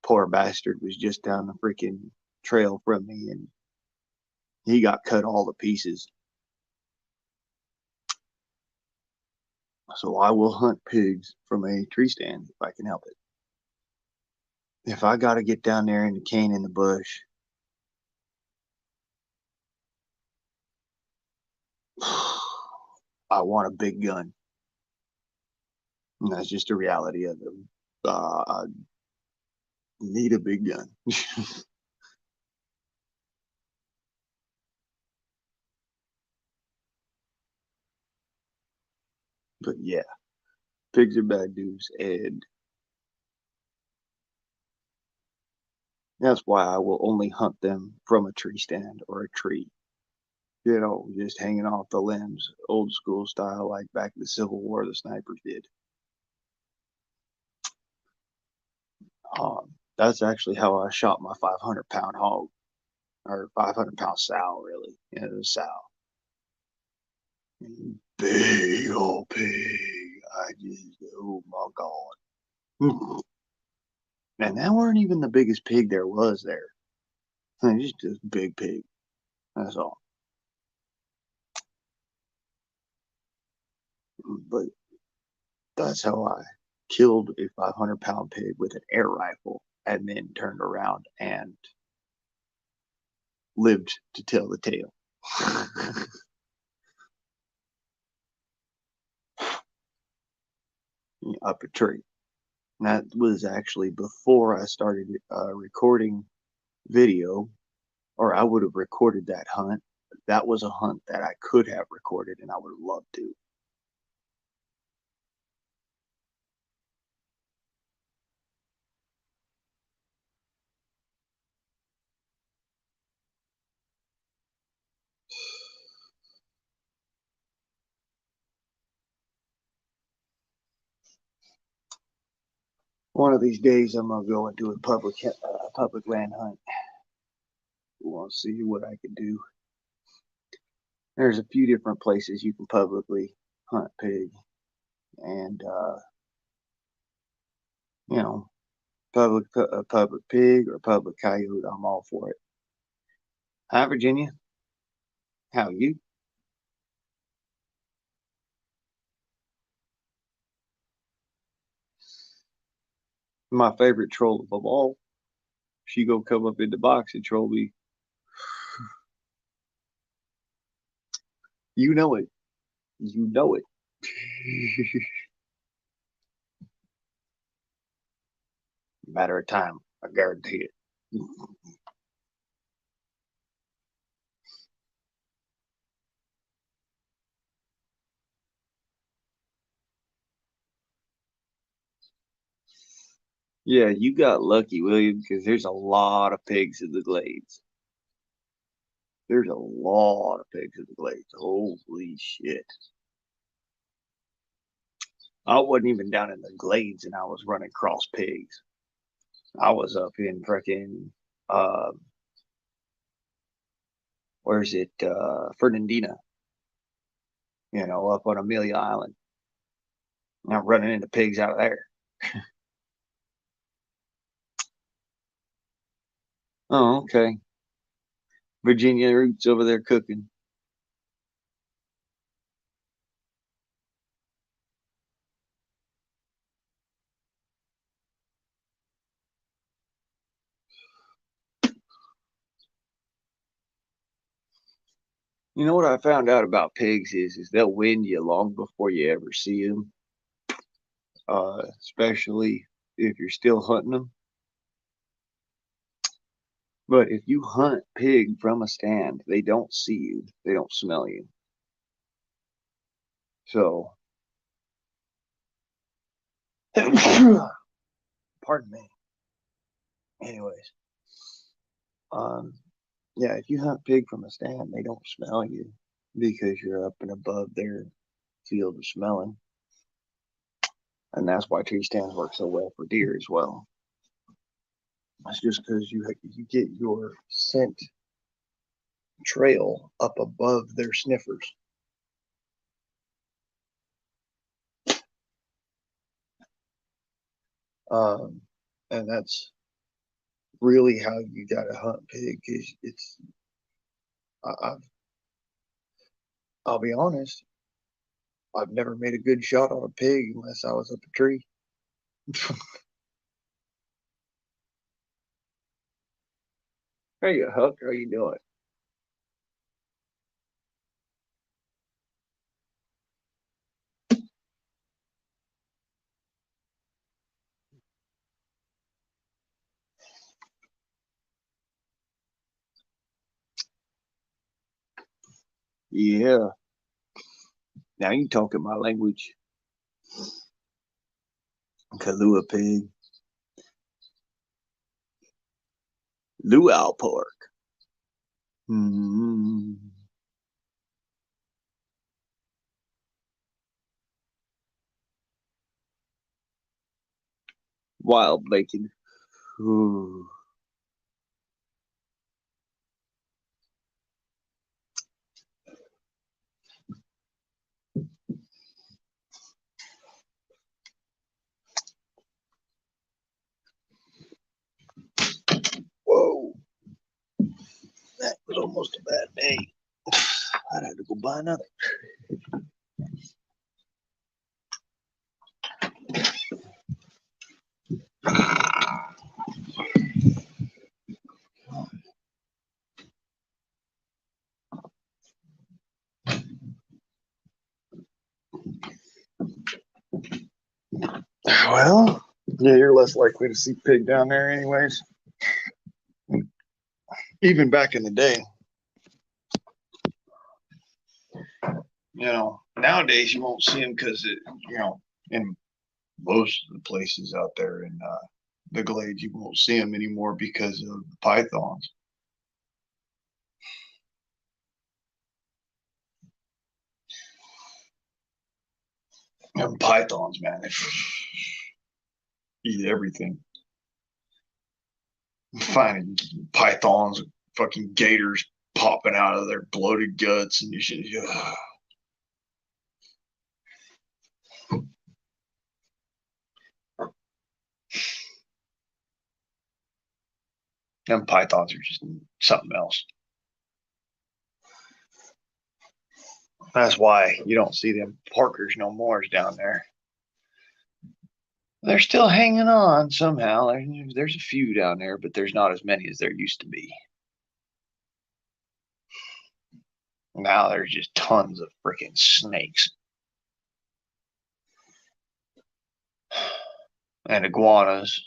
Poor bastard was just down the freaking trail from me and he got cut all to pieces. So I will hunt pigs from a tree stand if I can help it. If I got to get down there in the cane in the bush, I want a big gun. And that's just the reality of it. I need a big gun. But yeah, pigs are bad news, and that's why I will only hunt them from a tree stand or a tree. Just hanging off the limbs, old school style, like back in the Civil War, the snipers did. That's actually how I shot my 500-pound hog, or 500-pound sow, really. Yeah, it was sow. Big old pig. Oh my God. And that weren't even the biggest pig there was there. Just a big pig. That's all. But that's how I killed a 500-pound pig with an air rifle and then turned around and lived to tell the tale. Up a tree. And that was actually before I started recording video, or I would have recorded that hunt. That was a hunt that I could have recorded and I would have loved to. One of these days, I'm gonna go and do a public land hunt. We'll see what I can do. There's a few different places you can publicly hunt pig, and public pig or public coyote. I'm all for it. Hi, Virginia. How are you? My favorite troll of all. She go come up in the box and troll me. You know it. You know it. Matter of time. I guarantee it. Yeah, you got lucky, William, because there's a lot of pigs in the glades. There's a lot of pigs in the glades. Holy shit. I wasn't even down in the glades and I was running cross pigs. I was up in freaking where's it? Fernandina. You know, up on Amelia Island. And I'm running into pigs out of there. Oh, okay. Virginia roots over there cooking. You know what I found out about pigs is they'll wind you long before you ever see them. Especially if you're still hunting them. But if you hunt pig from a stand, they don't see you. They don't smell you. So, pardon me. Anyways, yeah, if you hunt pig from a stand, they don't smell you because you're up and above their field of smelling. And that's why tree stands work so well for deer as well. That's just because you get your scent trail up above their sniffers. And that's really how you gotta hunt pig. Is it's I'll be honest, I've never made a good shot on a pig unless I was up a tree. Hey, Huck, how you doing? Yeah. Now you talking my language. Kalua pig. Luau pork. Mm. Wild bacon. Ooh. Whoa. That was almost a bad day. I'd have to go buy another. Well, yeah, you're less likely to see pig down there anyways. Even back in the day. You know, nowadays you won't see them because, in most of the places out there in the glades, you won't see them anymore because of the pythons. And pythons, man, they eat everything. Finding pythons, fucking gators popping out of their bloated guts, and you should. Them pythons are just something else. That's why you don't see them Parkers no more down there. They're still hanging on somehow. There's a few down there, but there's not as many as there used to be. Now there's just tons of freaking snakes and iguanas.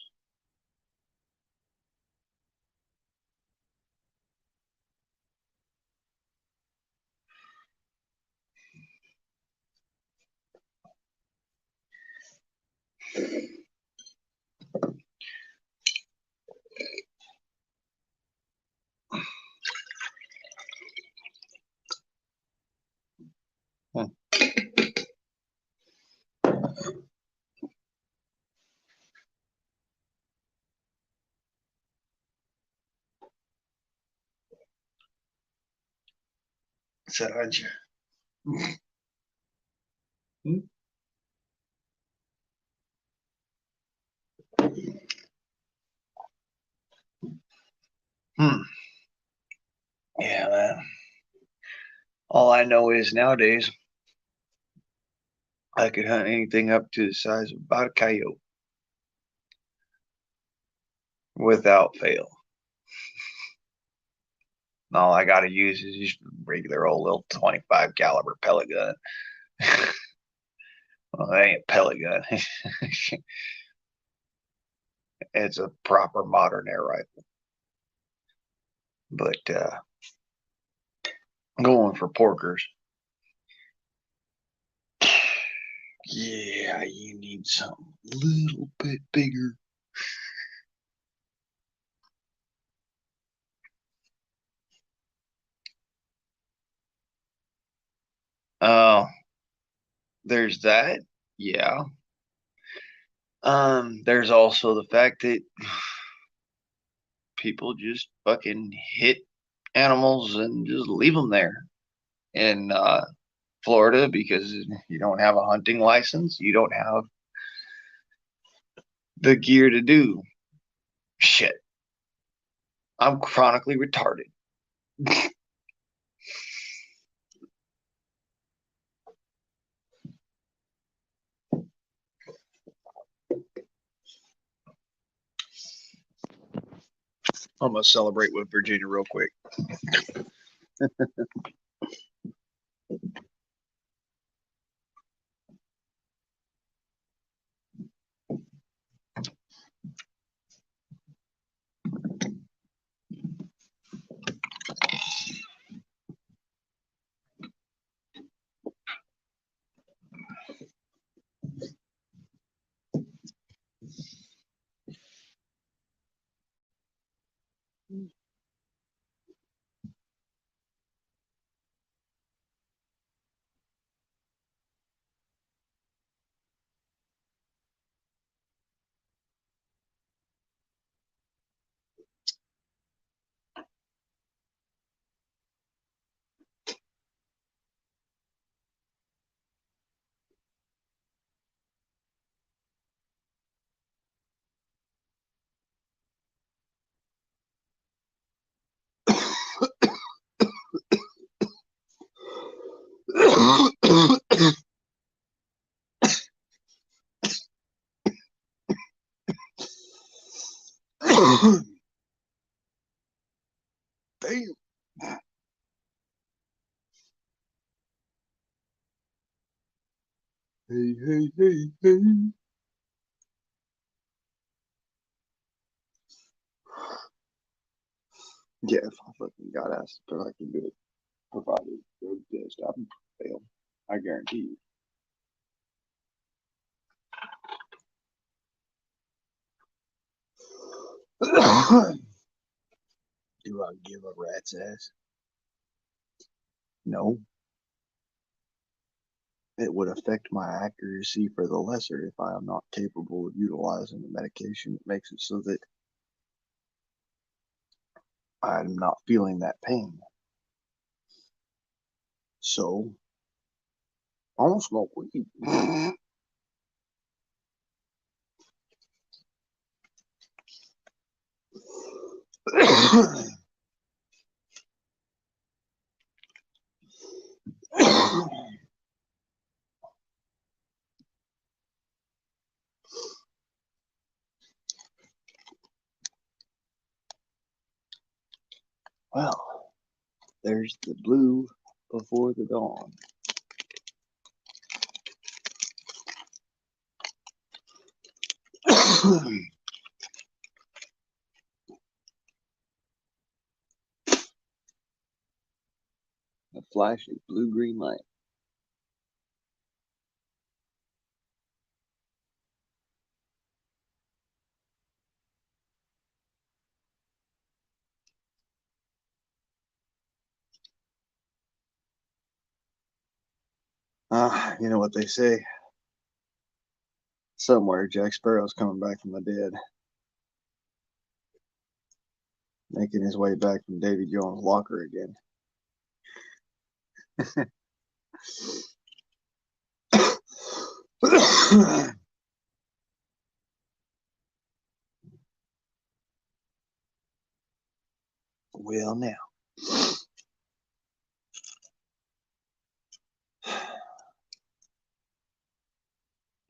Said, aren't you? Yeah, man. All I know is nowadays I could hunt anything up to the size of about a coyote without fail. And all I got to use is just a regular old little 25 caliber pellet gun. Well, that ain't a pellet gun. It's a proper modern air rifle. But going for porkers. Yeah, you need something a little bit bigger. Oh, there's that. Yeah. There's also the fact that people just fucking hit animals and just leave them there in Florida because you don't have a hunting license. You don't have the gear to do shit. I'm chronically retarded. I'm gonna celebrate with Virginia real quick. Damn. Hey, hey, hey, hey. Yeah, if I fucking got asked if I can do it, provided drug test, I'd fail. I guarantee you. Do I give a rat's ass? No. It would affect my accuracy for the lesser if I am not capable of utilizing the medication. It makes it so that I'm not feeling that pain. So, I don't smoke weed. Well, there's the blue before the dawn. A flashy blue-green light. You know what they say. Somewhere Jack Sparrow's coming back from the dead. Making his way back from Davy Jones' locker again. Well, now.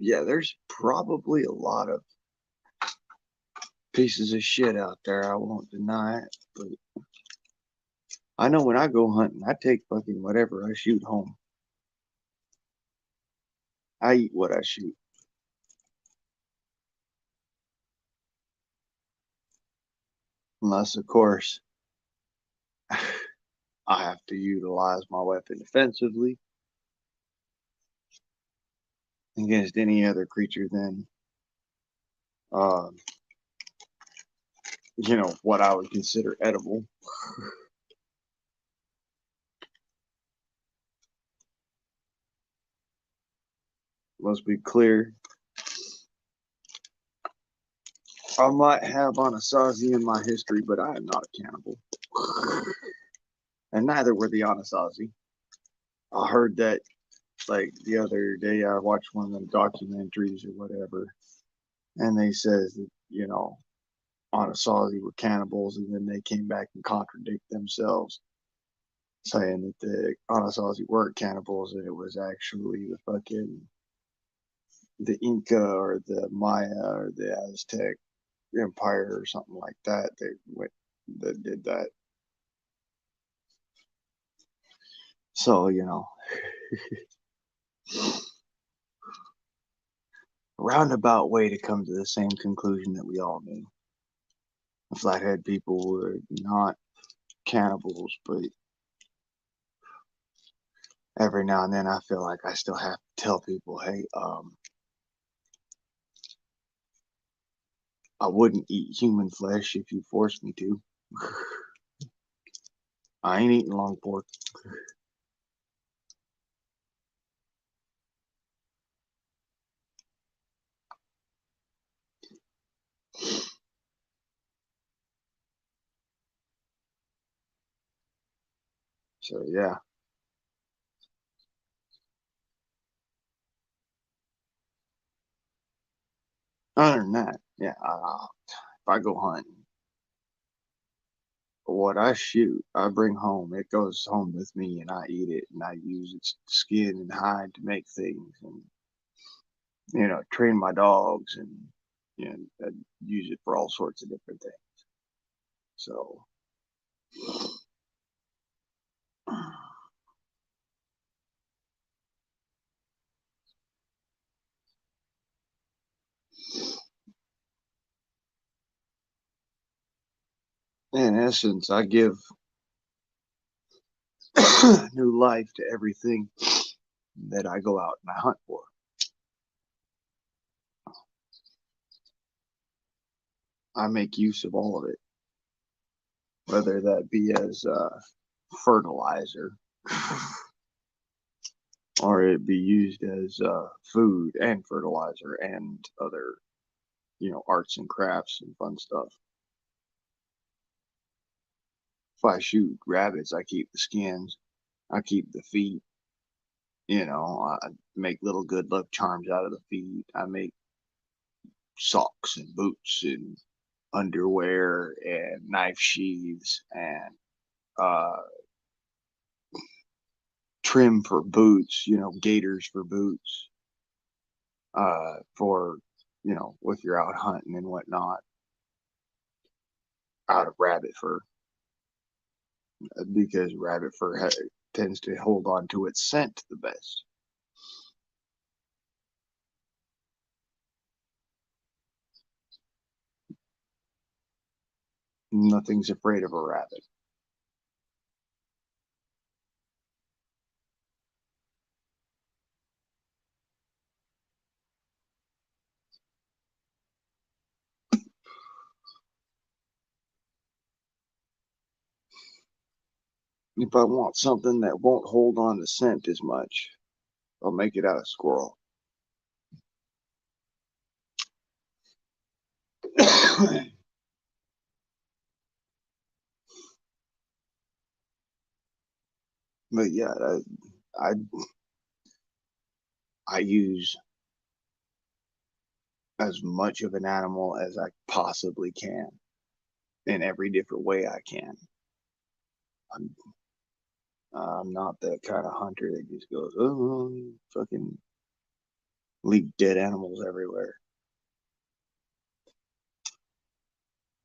Yeah, there's probably a lot of pieces of shit out there. I won't deny it, but I know when I go hunting, I take fucking whatever I shoot home. I eat what I shoot. Unless, of course, I have to utilize my weapon defensively against any other creature than, you know, what I would consider edible. Let's be clear. I might have Anasazi in my history, but I am not a cannibal. And neither were the Anasazi. I heard that, like, the other day I watched one of them documentaries or whatever, and they says that, you know, Anasazi were cannibals, and then they came back and contradict themselves, saying that the Anasazi weren't cannibals, and it was actually the Inca or the Maya or the Aztec Empire or something like that. That did that. So, you know, roundabout way to come to the same conclusion that we all knew. The Flathead people were not cannibals, but every now and then I feel like I still have to tell people, hey, I wouldn't eat human flesh if you forced me to. I ain't eating long pork. So, yeah. Other than that, yeah, if I go hunting, what I shoot, I bring home. It goes home with me, and I eat it, and I use its skin and hide to make things, and, you know, train my dogs, and, you know, I use it for all sorts of different things. So, in essence, I give new life to everything that I go out and I hunt for. I make use of all of it, whether that be as fertilizer or it be used as food and fertilizer and other, you know, arts and crafts and fun stuff. If I shoot rabbits, I keep the skins, I keep the feet, you know, I make little good luck charms out of the feet. I make socks and boots and underwear and knife sheaths and trim for boots, you know, gaiters for boots, for, you know, if you're out hunting and whatnot, out of rabbit fur, because rabbit fur tends to hold on to its scent the best. Nothing's afraid of a rabbit. If I want something that won't hold on to scent as much, I'll make it out of squirrel. But yeah, I use as much of an animal as I possibly can in every different way I can. I'm not that kind of hunter that just goes, oh, fucking leave dead animals everywhere.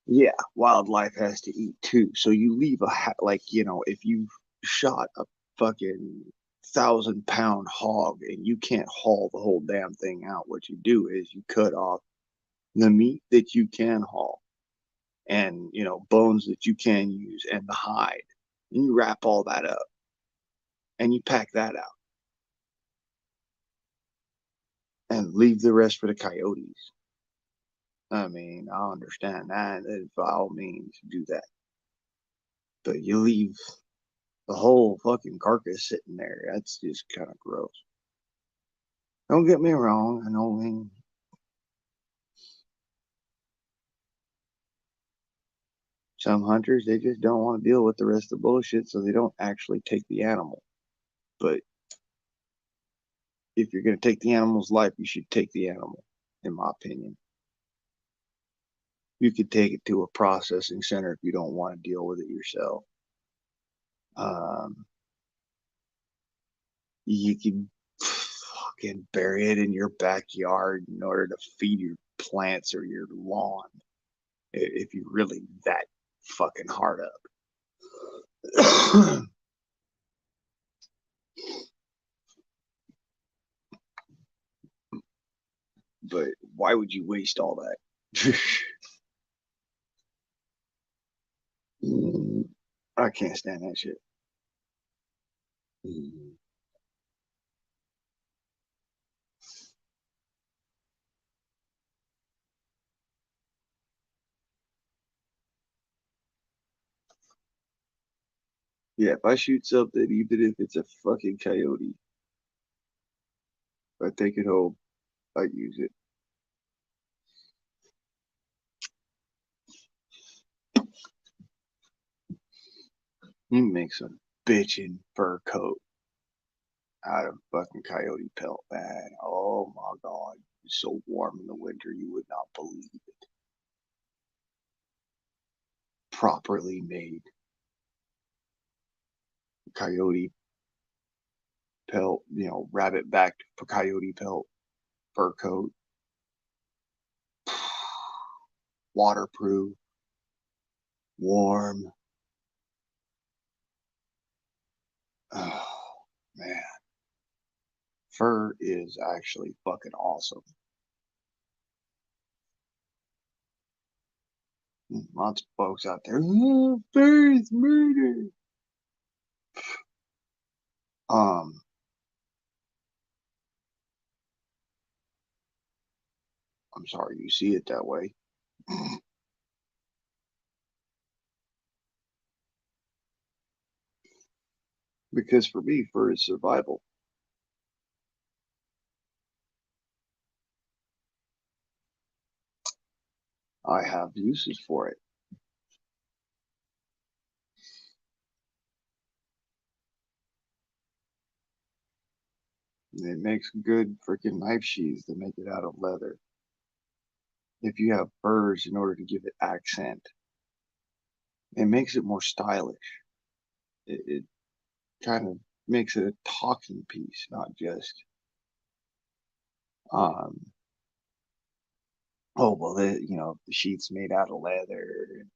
Yeah, wildlife has to eat too. So you leave like, you know, if you shot a fucking 1,000-pound hog and you can't haul the whole damn thing out, what you do is you cut off the meat that you can haul and, you know, bones that you can use and the hide. And you wrap all that up and you pack that out and leave the rest for the coyotes. I mean, I understand that, and by all means do that. But you leave the whole fucking carcass sitting there. That's just kind of gross. Don't get me wrong. I know, I mean, some hunters, they just don't want to deal with the rest of the bullshit, so they don't actually take the animal. But if you're going to take the animal's life, you should take the animal, in my opinion. You could take it to a processing center if you don't want to deal with it yourself. You could fucking bury it in your backyard in order to feed your plants or your lawn if you're really that fucking hard up. But why would you waste all that? I can't stand that shit. Yeah, if I shoot something, even if it's a fucking coyote, if I take it home, I use it. You make some bitchin' fur coat out of fucking coyote pelt, man. Oh my God. It's so warm in the winter, you would not believe it. Properly made coyote pelt, you know, rabbit backed coyote pelt fur coat. Waterproof, warm. Oh man. Fur is actually fucking awesome. Lots of folks out there, oh, fur is murder. Um, I'm sorry you see it that way. Because for me, fur is survival. I have uses for it. It makes good freaking knife sheaths that make it out of leather. If you have furs in order to give it accent, it makes it more stylish. It kind of makes it a talking piece, not just um oh well the the sheath's made out of leather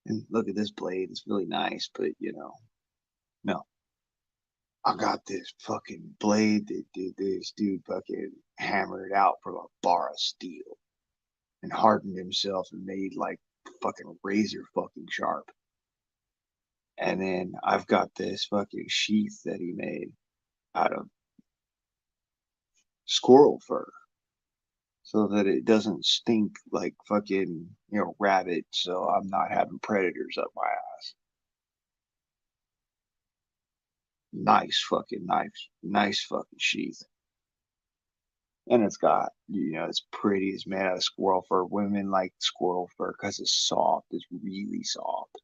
and look at this blade, it's really nice, but no. I got this fucking blade that this dude fucking hammered out from a bar of steel and hardened himself and made like fucking razor fucking sharp. And then I've got this fucking sheath that he made out of squirrel fur so that it doesn't stink like fucking, rabbit. So I'm not having predators up my ass. Nice fucking knife, nice fucking sheath. And it's got, it's pretty. It's made out of squirrel fur. Women like squirrel fur because it's soft. It's really soft.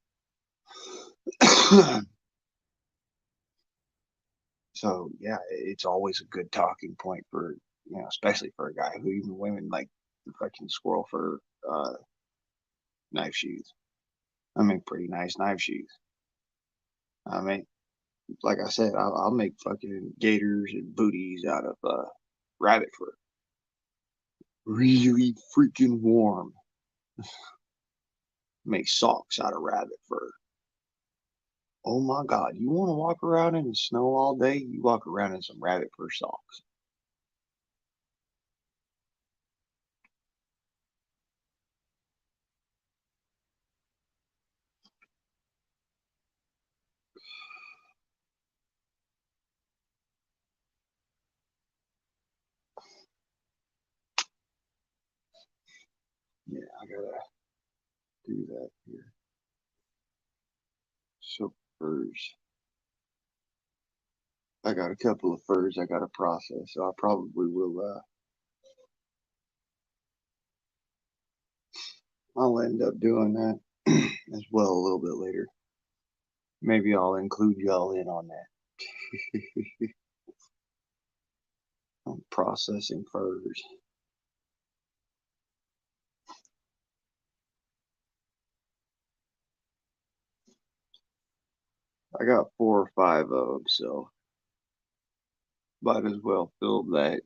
So yeah, it's always a good talking point for, especially for a guy who even women like the fucking squirrel fur knife sheaths. I make pretty nice knife sheaths. I mean, like I said, I'll make fucking gaiters and booties out of rabbit fur. Really freaking warm. Make socks out of rabbit fur. Oh my God, you want to walk around in the snow all day? You walk around in some rabbit fur socks. Yeah, I gotta do that here. So furs. I got a couple of furs I gotta process, so I probably will I'll end up doing that as well a little bit later. Maybe I'll include y'all in on that. I'm processing furs. I got 4 or 5 of them, so might as well film that,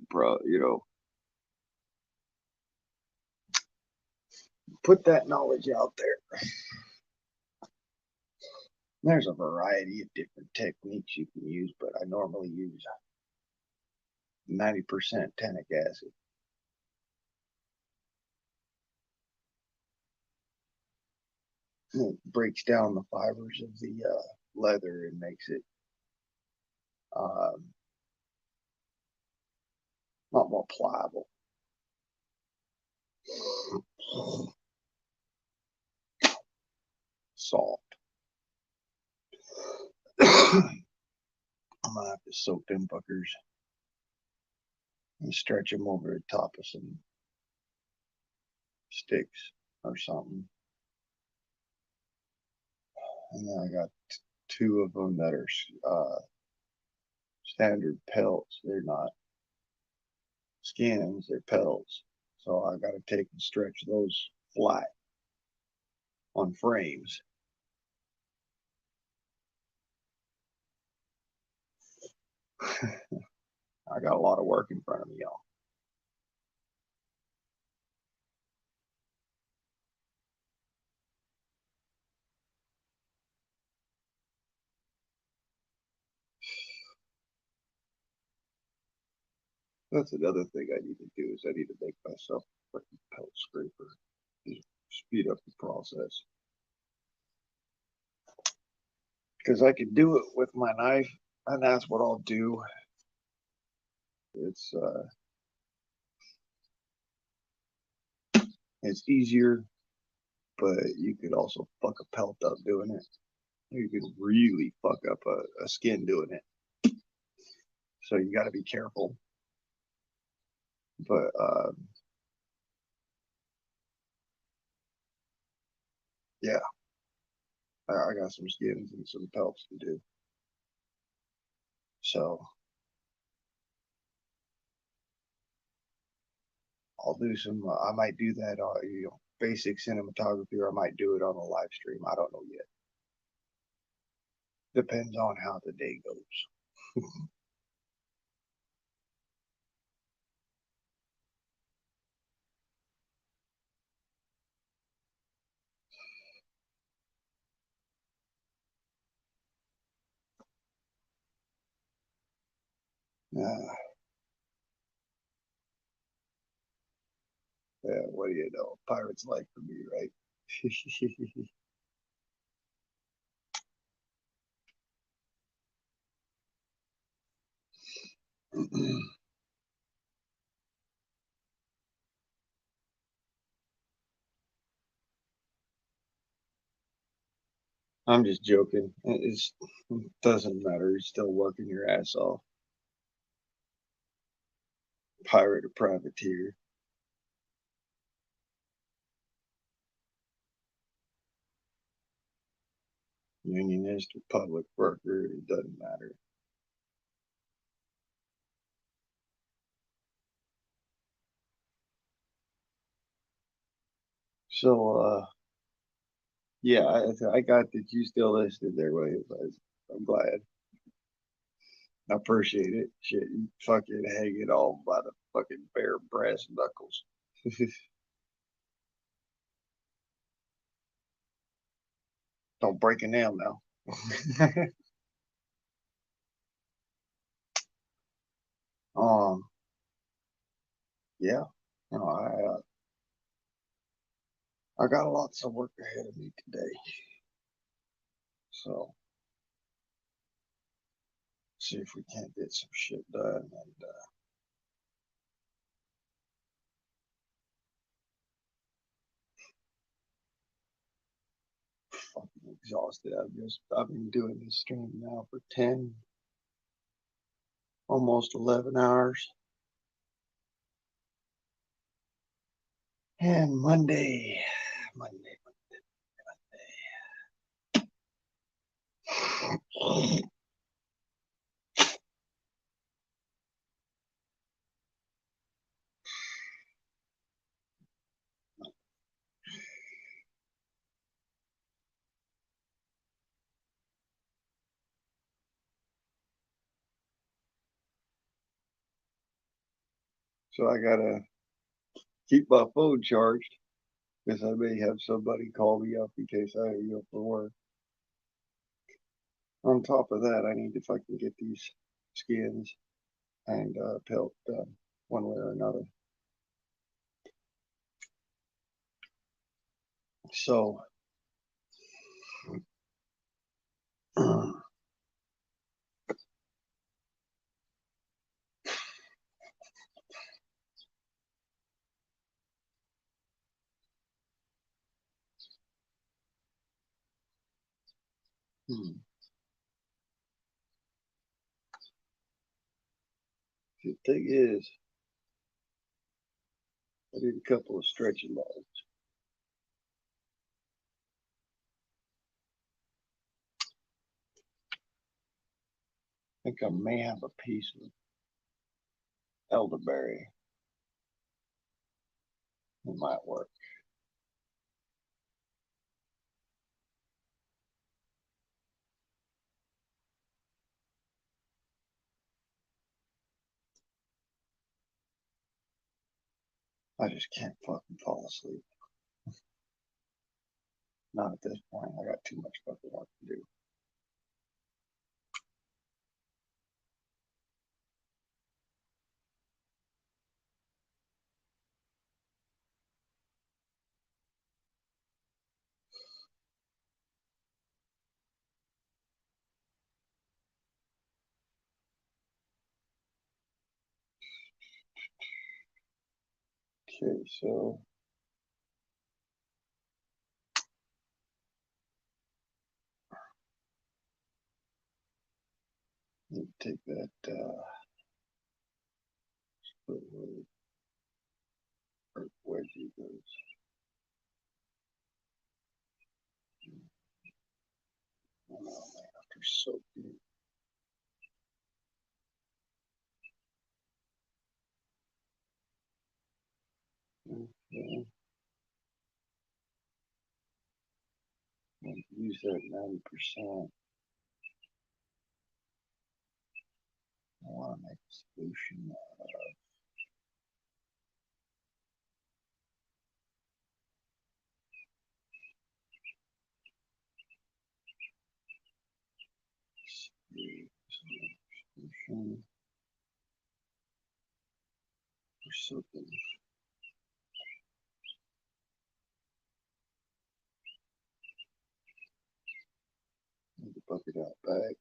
put that knowledge out there. There's a variety of different techniques you can use, but I normally use 90% tannic acid. It breaks down the fibers of the leather and makes it a lot more pliable. Soft. I'm gonna have to soak them fuckers and stretch them over the top of some sticks or something. And then I got 2 of them that are standard pelts. They're not skins, they're pelts. So I got to take and stretch those flat on frames. I got a lot of work in front of me, y'all. That's another thing I need to do is I need to make myself a fucking pelt scraper. Just speed up the process. Because I can do it with my knife, and that's what I'll do. It's easier, but you could also fuck a pelt up doing it. You could really fuck up a skin doing it. So you got to be careful. But yeah, I got some skins and some pelts to do. So I'll do some. I might do that. Basic cinematography, or I might do it on a live stream. I don't know yet. Depends on how the day goes. Uh, yeah, what do you know? Pirates like for me, right? I'm just joking. It doesn't matter. You're still working your ass off. Pirate or privateer. Unionist or public worker, it doesn't matter. So, yeah, I got that you still listed there, Williams. I'm glad. I appreciate it. Shit, you fucking hang it all by the fucking bare brass knuckles. Don't break a nail now. um, yeah, no, I got lots of work ahead of me today. So, see if we can't get some shit done. And fucking exhausted. I've been doing this stream now for 10, almost 11 hours. And Monday. So I gotta keep my phone charged because I may have somebody call me up in case I have to go for work. On top of that, I need to fucking get these skins and pelt done one way or another. So the thing is, I did a couple of stretching balls. I think I may have a piece of elderberry. It might work. I just can't fucking fall asleep. Not at this point. I got too much fucking work to do. Okay, so let me take that split wood or wedgie goes. Oh, man, after soaking. Okay. Use that 90%. I want to make a solution out of the solution. something. Need to bucket out back.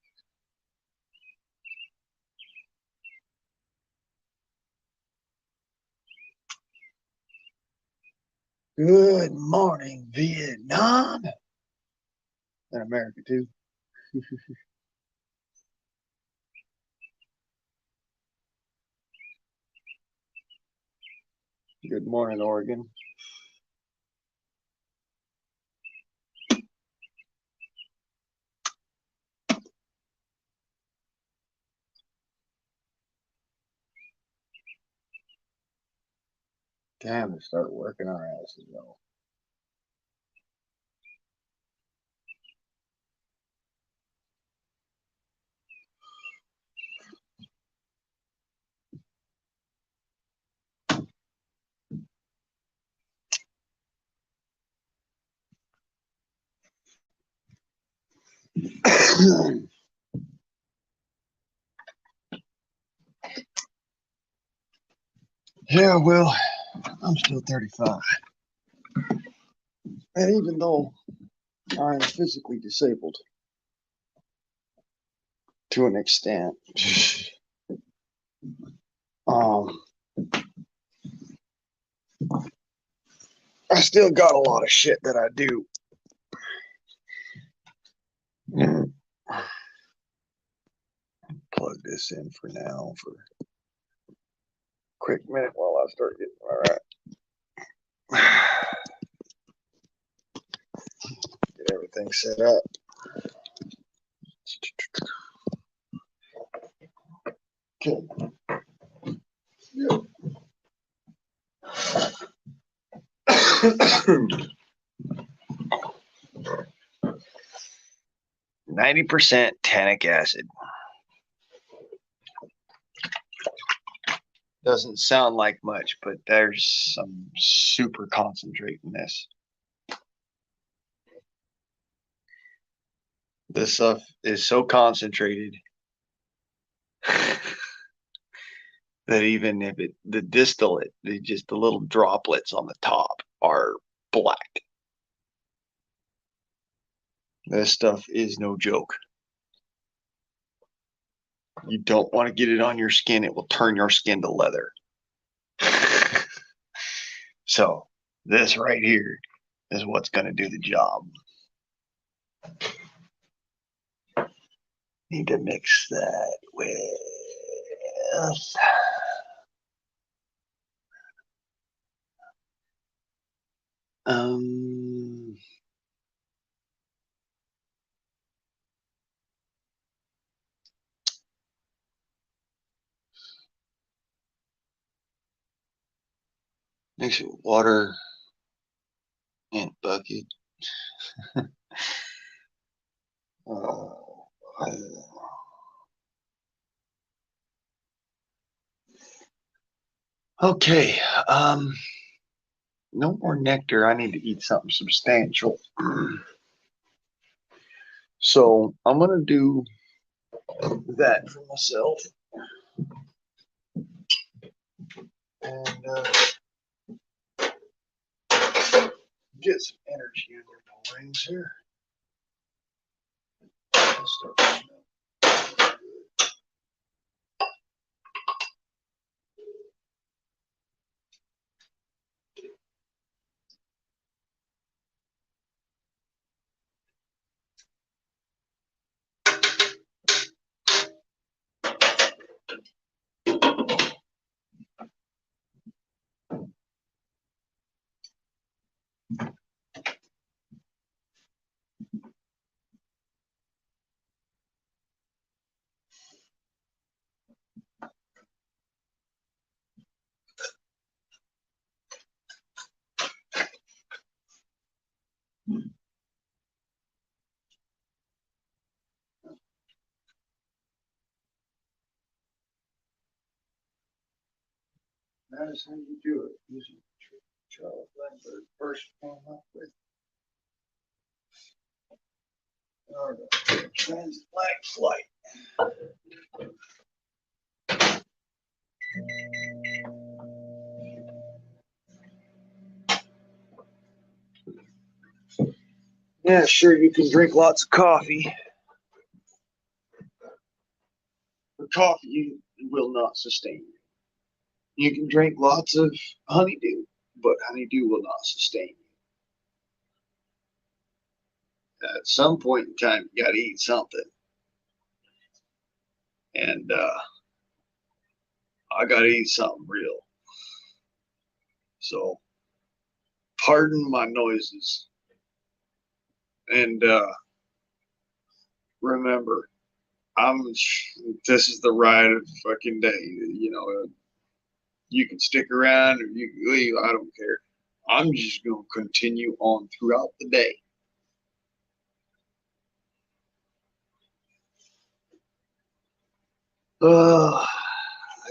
Good morning, Vietnam. And America too. Good morning, Oregon. Time to start working our asses off. Yeah, well, I'm still 35. And even though I'm physically disabled to an extent, I still got a lot of shit that I do. Plug this in for now for a quick minute while I start getting all right. Get everything set up. Okay. Yep. 90% tannic acid. Doesn't sound like much, but there's some super concentrate in this. This stuff is so concentrated that even if the distillate, just the little droplets on the top are black. This stuff is no joke. You don't want to get it on your skin. It will turn your skin to leather. So this right here is what's going to do the job. Need to mix that with mix it with water and bucket. Okay, no more nectar. I need to eat something substantial. So I'm gonna do that for myself. And get some energy in your wings here. Let's start. That is how you do it. Using Charles Lindbergh first came up with. Transatlantic flight. Yeah, sure, you can drink lots of coffee. But coffee will not sustain you. You can drink lots of honeydew, but honeydew will not sustain you. At some point in time, you got to eat something. And I got to eat something real. So, pardon my noises. And remember, this is the ride of the fucking day. You know, you can stick around or you can leave. I don't care. I'm just going to continue on throughout the day. I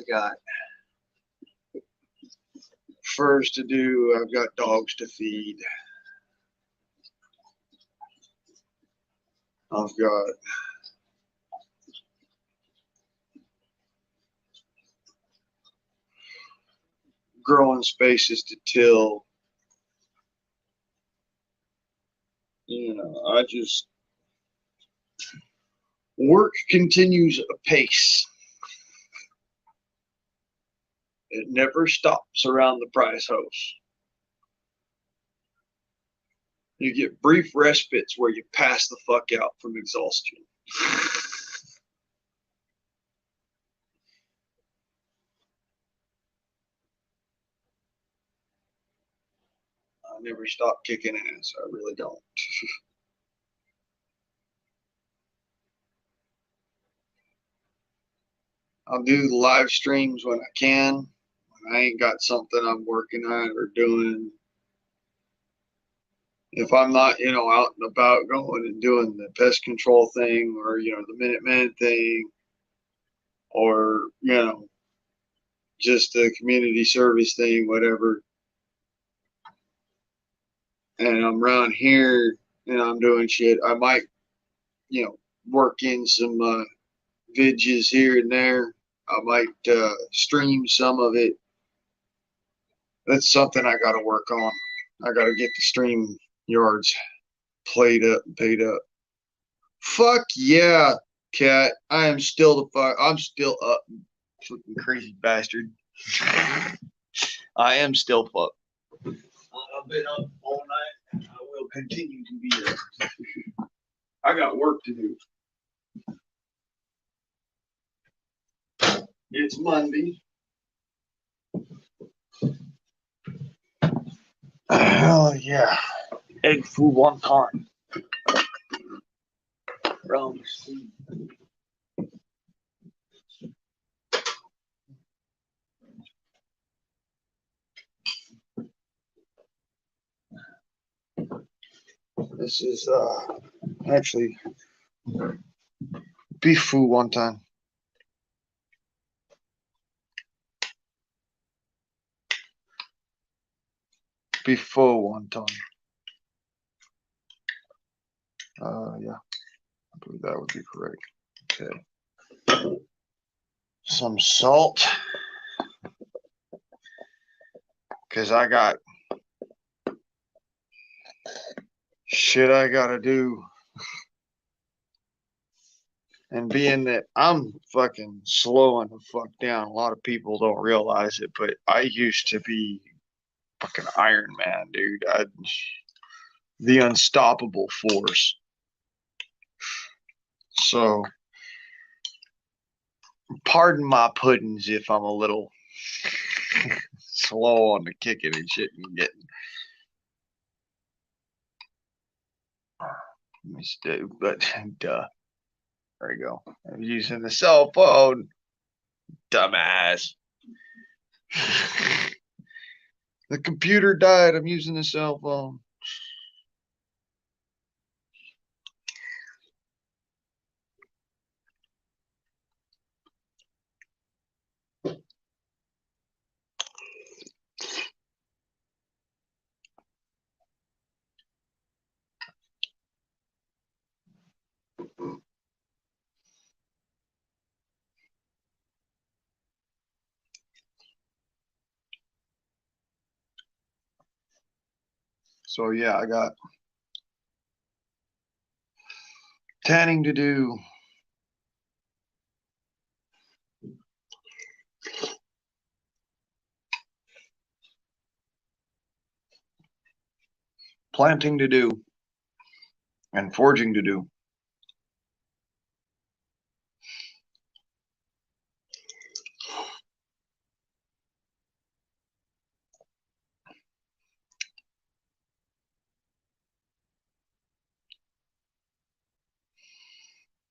got furs to do. I've got dogs to feed. I've got growing spaces to till. You know, I just work continues apace. It never stops around the prize house. You get brief respites where you pass the fuck out from exhaustion. I never stop kicking ass. I really don't. I'll do the live streams when I can. When I ain't got something I'm working on or doing. If I'm not, you know, out and about going and doing the pest control thing or, you know, the Minuteman thing or, you know, just the community service thing, whatever. And I'm around here and I'm doing shit. I might, you know, work in some vidges here and there. I might stream some of it. That's something I got to work on. I got to get the stream yards played up and paid up. Fuck yeah, cat. I am still the fuck. I'm still up. Fucking crazy bastard. I am still fucked. I've been up all night. I will continue to be up. I got work to do. It's Monday. Oh yeah. Egg foo wonton. Wrong seed. This is actually beef foo wonton. Beef foo wonton. Yeah, I believe that would be correct. Okay. Some salt. Because I got shit I gotta do. And being that I'm fucking slowing the fuck down, a lot of people don't realize it, but I used to be fucking Iron Man, dude. The unstoppable force. So, pardon my puddings if I'm a little slow on the kicking and shit and getting. Let me stay, but duh. There you go. I'm using the cell phone. Dumbass. The computer died. I'm using the cell phone. So yeah, I got Tanning to do. Planting to do. And forging to do.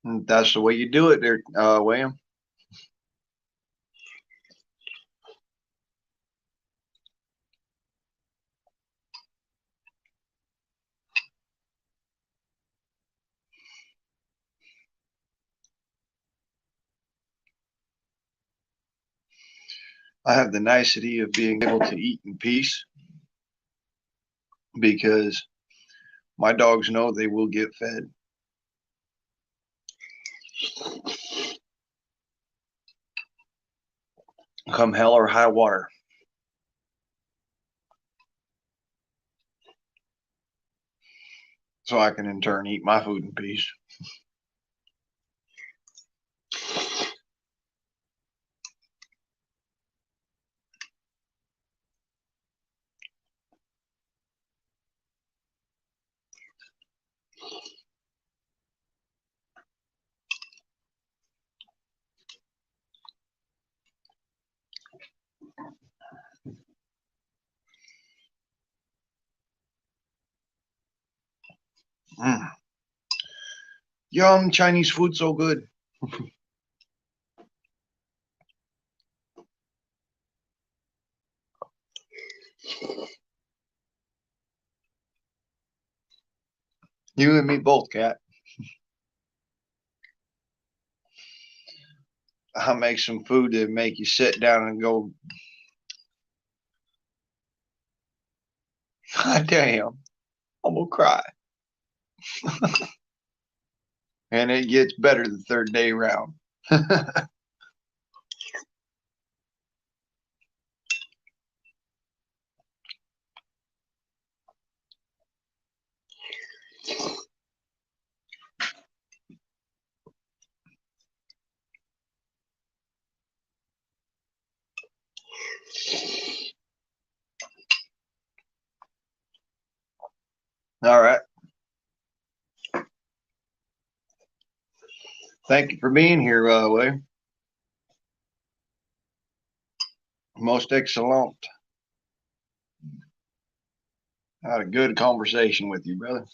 And that's the way you do it there, William. I have the nicety of being able to eat in peace because my dogs know they will get fed. Come hell or high water. So I can in turn eat my food in peace. Mm. Yum, Chinese food so good. You and me both, Cat. I'll make some food to make you sit down and go, God damn, I'm gonna cry. And it gets better the third day round. All right. Thank you for being here, William. Most excellent. I had a good conversation with you, brother.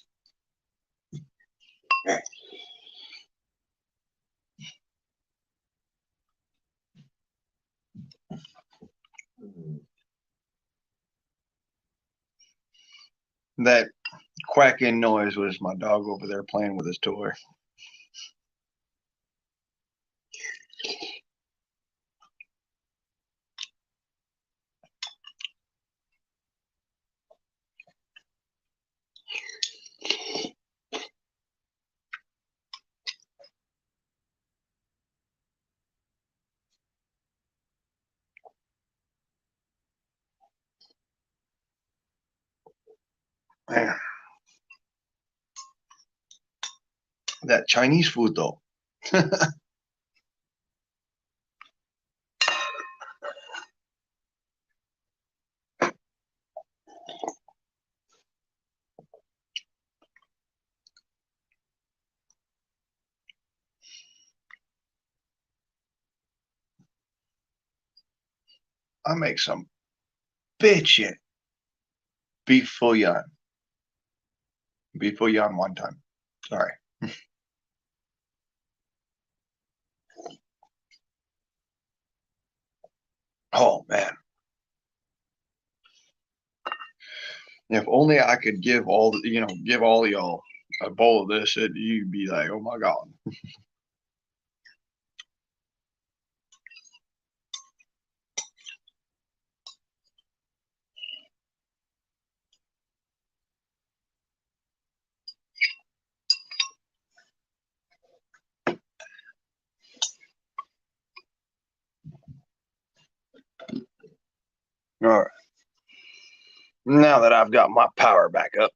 That quacking noise was my dog over there playing with his toy. Man. That Chinese food, though. I make some bitchin' beef fouillon. Beef fouillon one time. Sorry. Oh, man. If only I could give all of y'all a bowl of this, you'd be like, oh my God. All right. Now that I've got my power back up.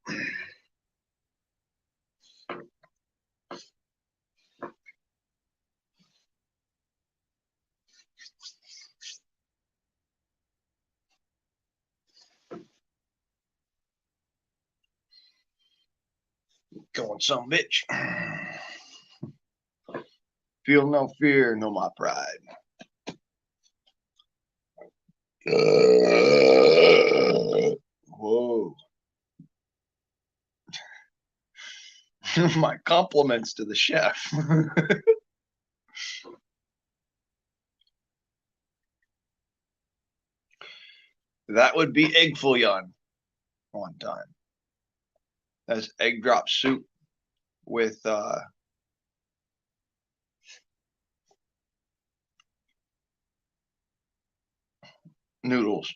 Going some bitch. Feel no fear, no my pride. Whoa. My compliments to the chef. That would be egg fouillon one time. That's egg drop soup with noodles.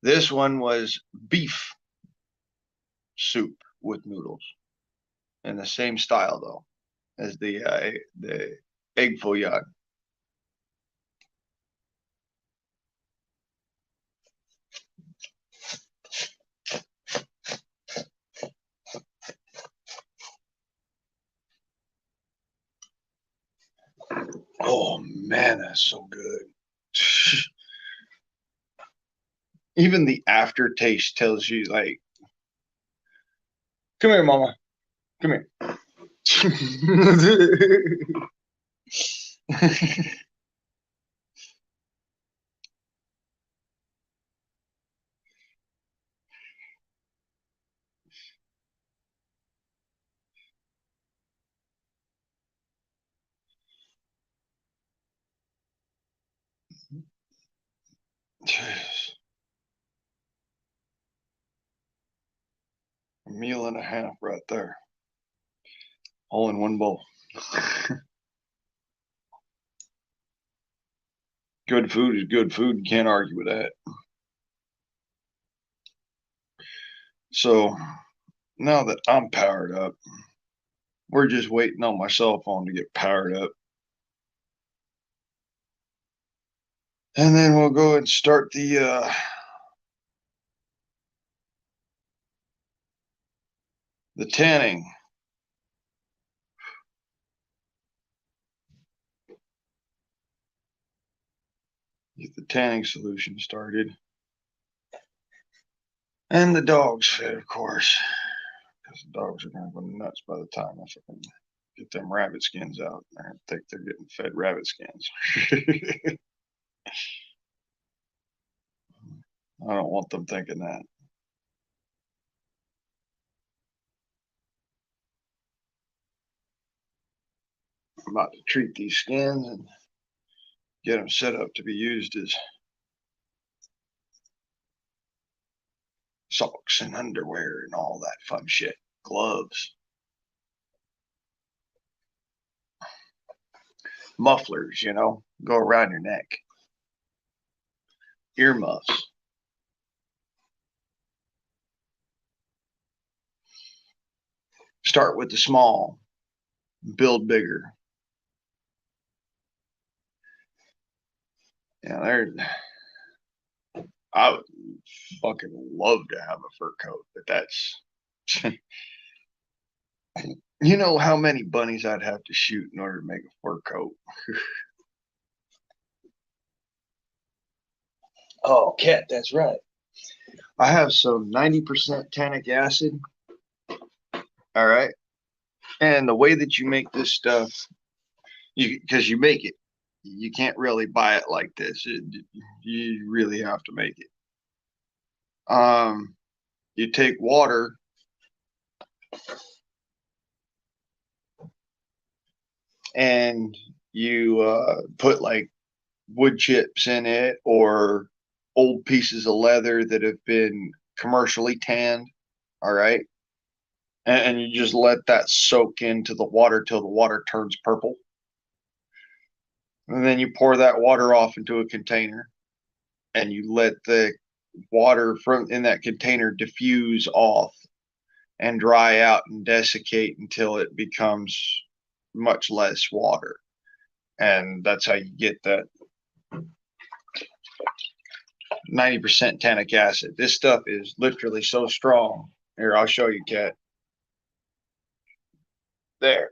This one was beef soup with noodles, in the same style though as the egg fouillon. Oh man, that's so good. Even the aftertaste tells you, like, come here, mama. Come here. A meal and a half right there. All in one bowl. Good food is good food. You can't argue with that. So now that I'm powered up, we're just waiting on my cell phone to get powered up. And then we'll go and start the tanning. Get the tanning solution started. And the dogs fed, of course. Because the dogs are going to go nuts by the time I fucking get them rabbit skins out. I think they're getting fed rabbit skins. I don't want them thinking that. I'm about to treat these skins and get them set up to be used as socks and underwear and all that fun shit. Gloves. Mufflers, you know, go around your neck. Earmuffs. Start with the small, build bigger. Yeah, I would fucking love to have a fur coat, but that's you know how many bunnies I'd have to shoot in order to make a fur coat. Oh, Cat, that's right. I have some 90% tannic acid. All right. And the way that you make this stuff, because you make it, you can't really buy it like this. You really have to make it. You take water and you put like wood chips in it or old pieces of leather that have been commercially tanned. All right. And you just let that soak into the water till the water turns purple. And then you pour that water off into a container and you let the water from in that container diffuse off and dry out and desiccate until it becomes much less water. And that's how you get that 90% tannic acid. This stuff is literally so strong. Here, I'll show you, Kat. There.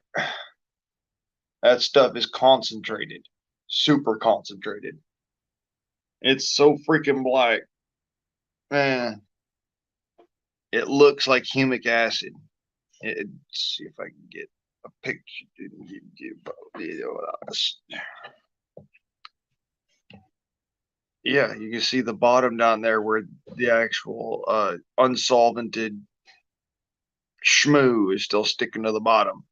That stuff is concentrated, super concentrated. It's so freaking black. Man. It looks like humic acid. Let's see if I can get a picture. Yeah, you can see the bottom down there where the actual unsolvented schmoo is still sticking to the bottom.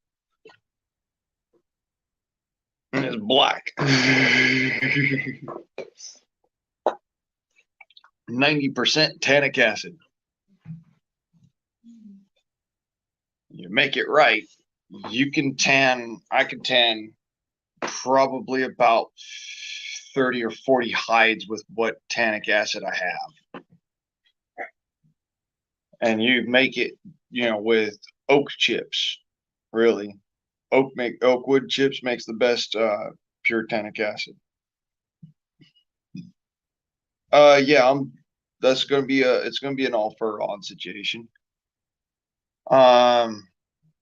And it's black. 90% tannic acid. You make it right, you can tan, I can tan probably about 30 or 40 hides with what tannic acid I have. And you make it, with oak chips, really. Oak wood chips makes the best pure tannic acid. Yeah, it's gonna be an all fur on situation.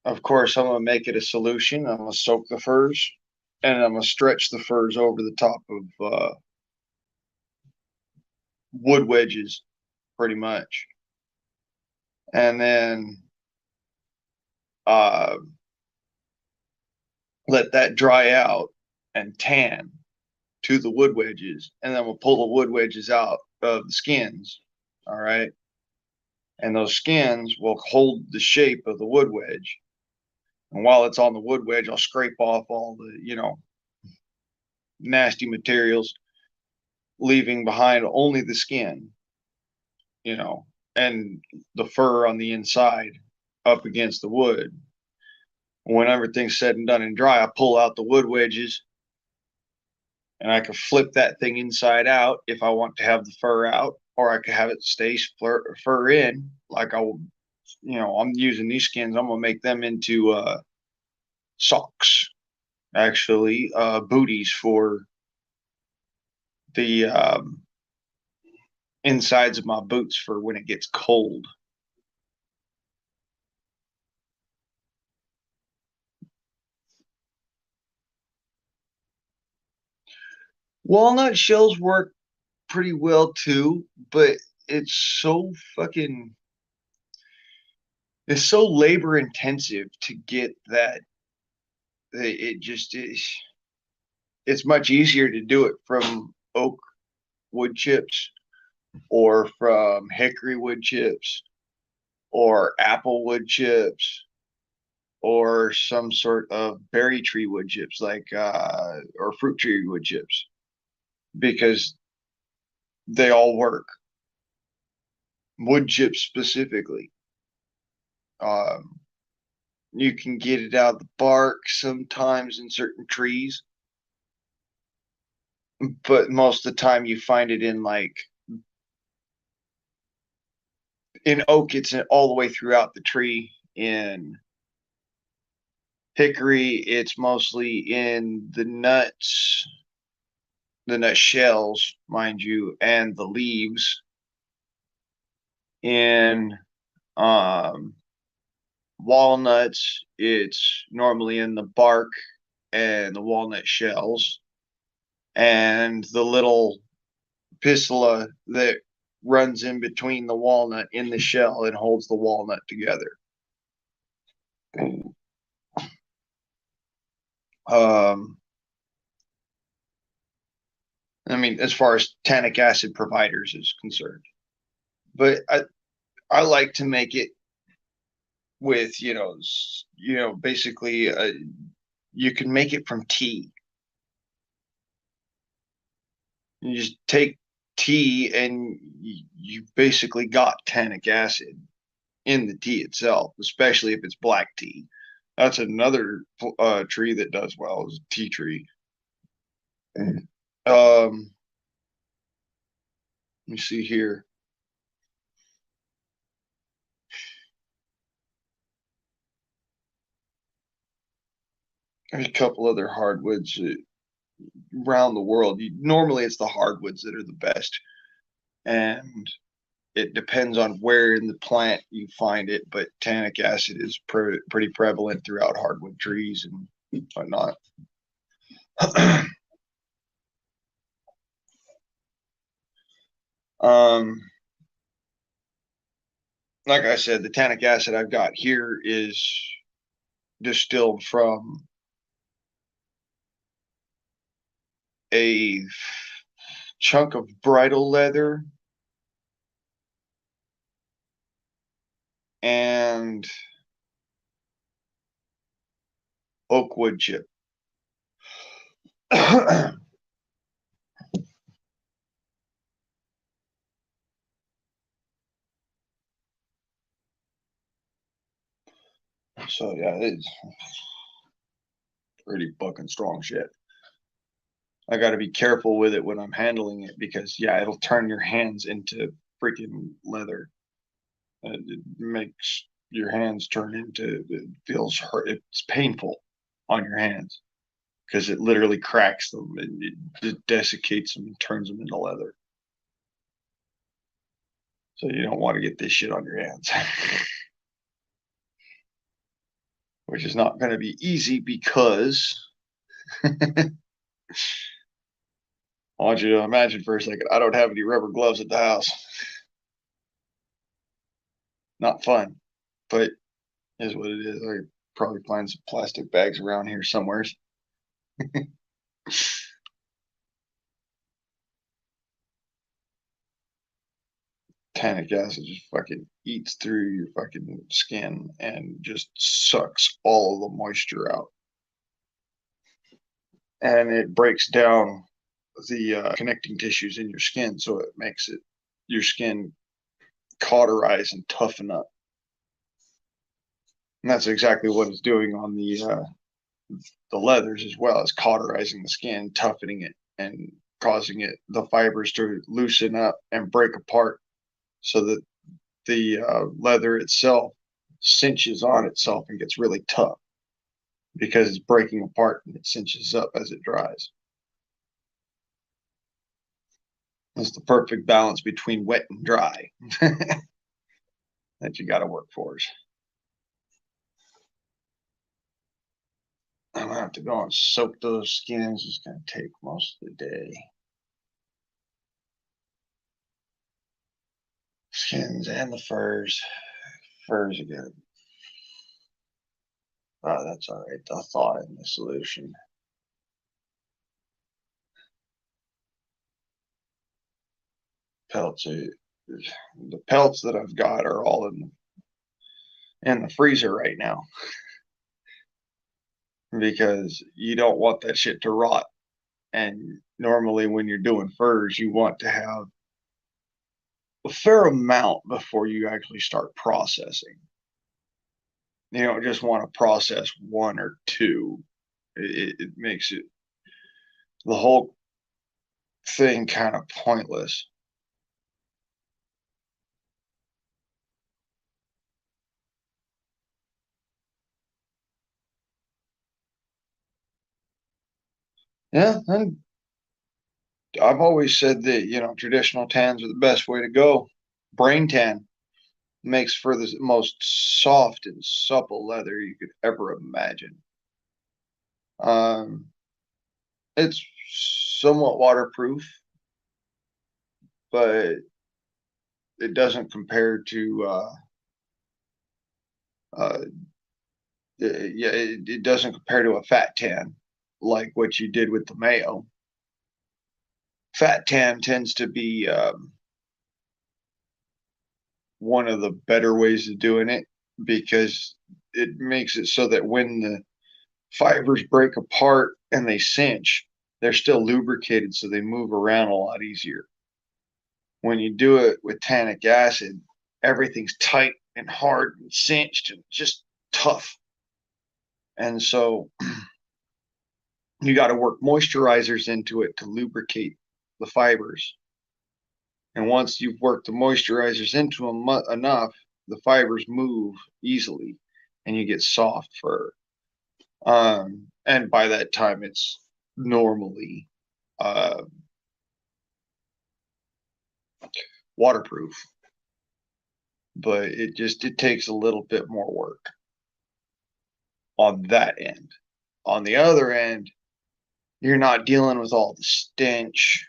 Of course, I'm gonna make it a solution. I'm gonna soak the furs, and I'm gonna stretch the furs over the top of wood wedges, pretty much, and then let that dry out and tan to the wood wedges, and then we'll pull the wood wedges out of the skins. All right, and those skins will hold the shape of the wood wedge. And while it's on the wood wedge, I'll scrape off all the, nasty materials, leaving behind only the skin, and the fur on the inside up against the wood. When everything's said and done and dry, I pull out the wood wedges, and I can flip that thing inside out if I want to have the fur out, or I could have it stay fur in. Like I'm using these skins. I'm gonna make them into socks, actually, booties for the insides of my boots for when it gets cold. Walnut shells work pretty well too, but it's so labor intensive to get that. It just is. It's much easier to do it from oak wood chips, or from hickory wood chips, or apple wood chips, or some sort of berry tree wood chips, like or fruit tree wood chips, because they all work. Wood chips specifically. You can get it out of the bark sometimes in certain trees, but most of the time you find it in oak, it's all the way throughout the tree. In hickory, it's mostly in the nuts, the nut shells, mind you, and the leaves. In walnuts, it's normally in the bark and the walnut shells, and the little pistilla that runs in between the walnut in the shell and holds the walnut together. I mean, as far as tannic acid providers is concerned, but I like to make it with basically you can make it from tea. You just take tea and you basically got tannic acid in the tea itself, especially if it's black tea. That's another tree that does well, is a tea tree. Let me see here. There's a couple other hardwoods around the world. Normally it's the hardwoods that are the best, and it depends on where in the plant you find it, but tannic acid is pretty prevalent throughout hardwood trees and whatnot. like I said, the tannic acid I've got here is distilled from a chunk of bridle leather and oak wood chip. So yeah, it's pretty fucking strong shit. I got to be careful with it when I'm handling it because yeah, it'll turn your hands into freaking leather. It makes your hands turn into, it feels hurt. It's painful on your hands because it literally cracks them and it desiccates them and turns them into leather. So you don't want to get this shit on your hands. Which is not going to be easy because I want you to imagine for a second, I don't have any rubber gloves at the house. Not fun, but is what it is. I probably find some plastic bags around here somewhere. Tannic acid just fucking eats through your fucking skin and just sucks all of the moisture out. And it breaks down the connecting tissues in your skin, so it makes it your skin cauterize and toughen up. And that's exactly what it's doing on the leathers as well, as cauterizing the skin, toughening it, and causing it the fibers to loosen up and break apart, so that the leather itself cinches on itself and gets really tough because it's breaking apart and it cinches up as it dries. It's the perfect balance between wet and dry that you got to work for. I'm gonna have to go and soak those skins. It's gonna take most of the day. Skins and the furs. Furs are good. Oh, that's all right. The thought in the solution. Pelts are, the pelts that I've got are all in the freezer right now because you don't want that shit to rot. And normally when you're doing furs, you want to have a fair amount before you actually start processing. You don't just want to process one or two. It makes it the whole thing kind of pointless. Yeah, and I've always said that, you know, traditional tans are the best way to go. Brain tan makes for the most soft and supple leather you could ever imagine. Um, it's somewhat waterproof, but it doesn't compare to yeah, it doesn't compare to a fat tan like what you did with the mayo. Fat tan tends to be one of the better ways of doing it because it makes it so that when the fibers break apart and they cinch, they're still lubricated, so they move around a lot easier. When you do it with tannic acid, everything's tight and hard and cinched and just tough. And so you got to work moisturizers into it to lubricate the fibers. And once you've worked the moisturizers into them enough, the fibers move easily and you get soft fur. And by that time, it's normally waterproof, but it takes a little bit more work on that end. On the other end, you're not dealing with all the stench,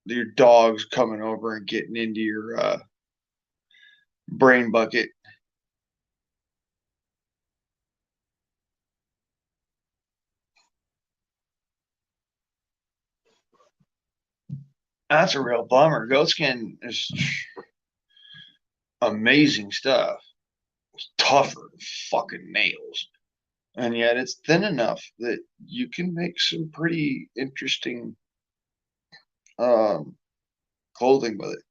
your dogs coming over and getting into brain bucket. That's a real bummer. Goat skin is amazing stuff. It's tougher than fucking nails. And yet it's thin enough that you can make some pretty interesting clothing with it.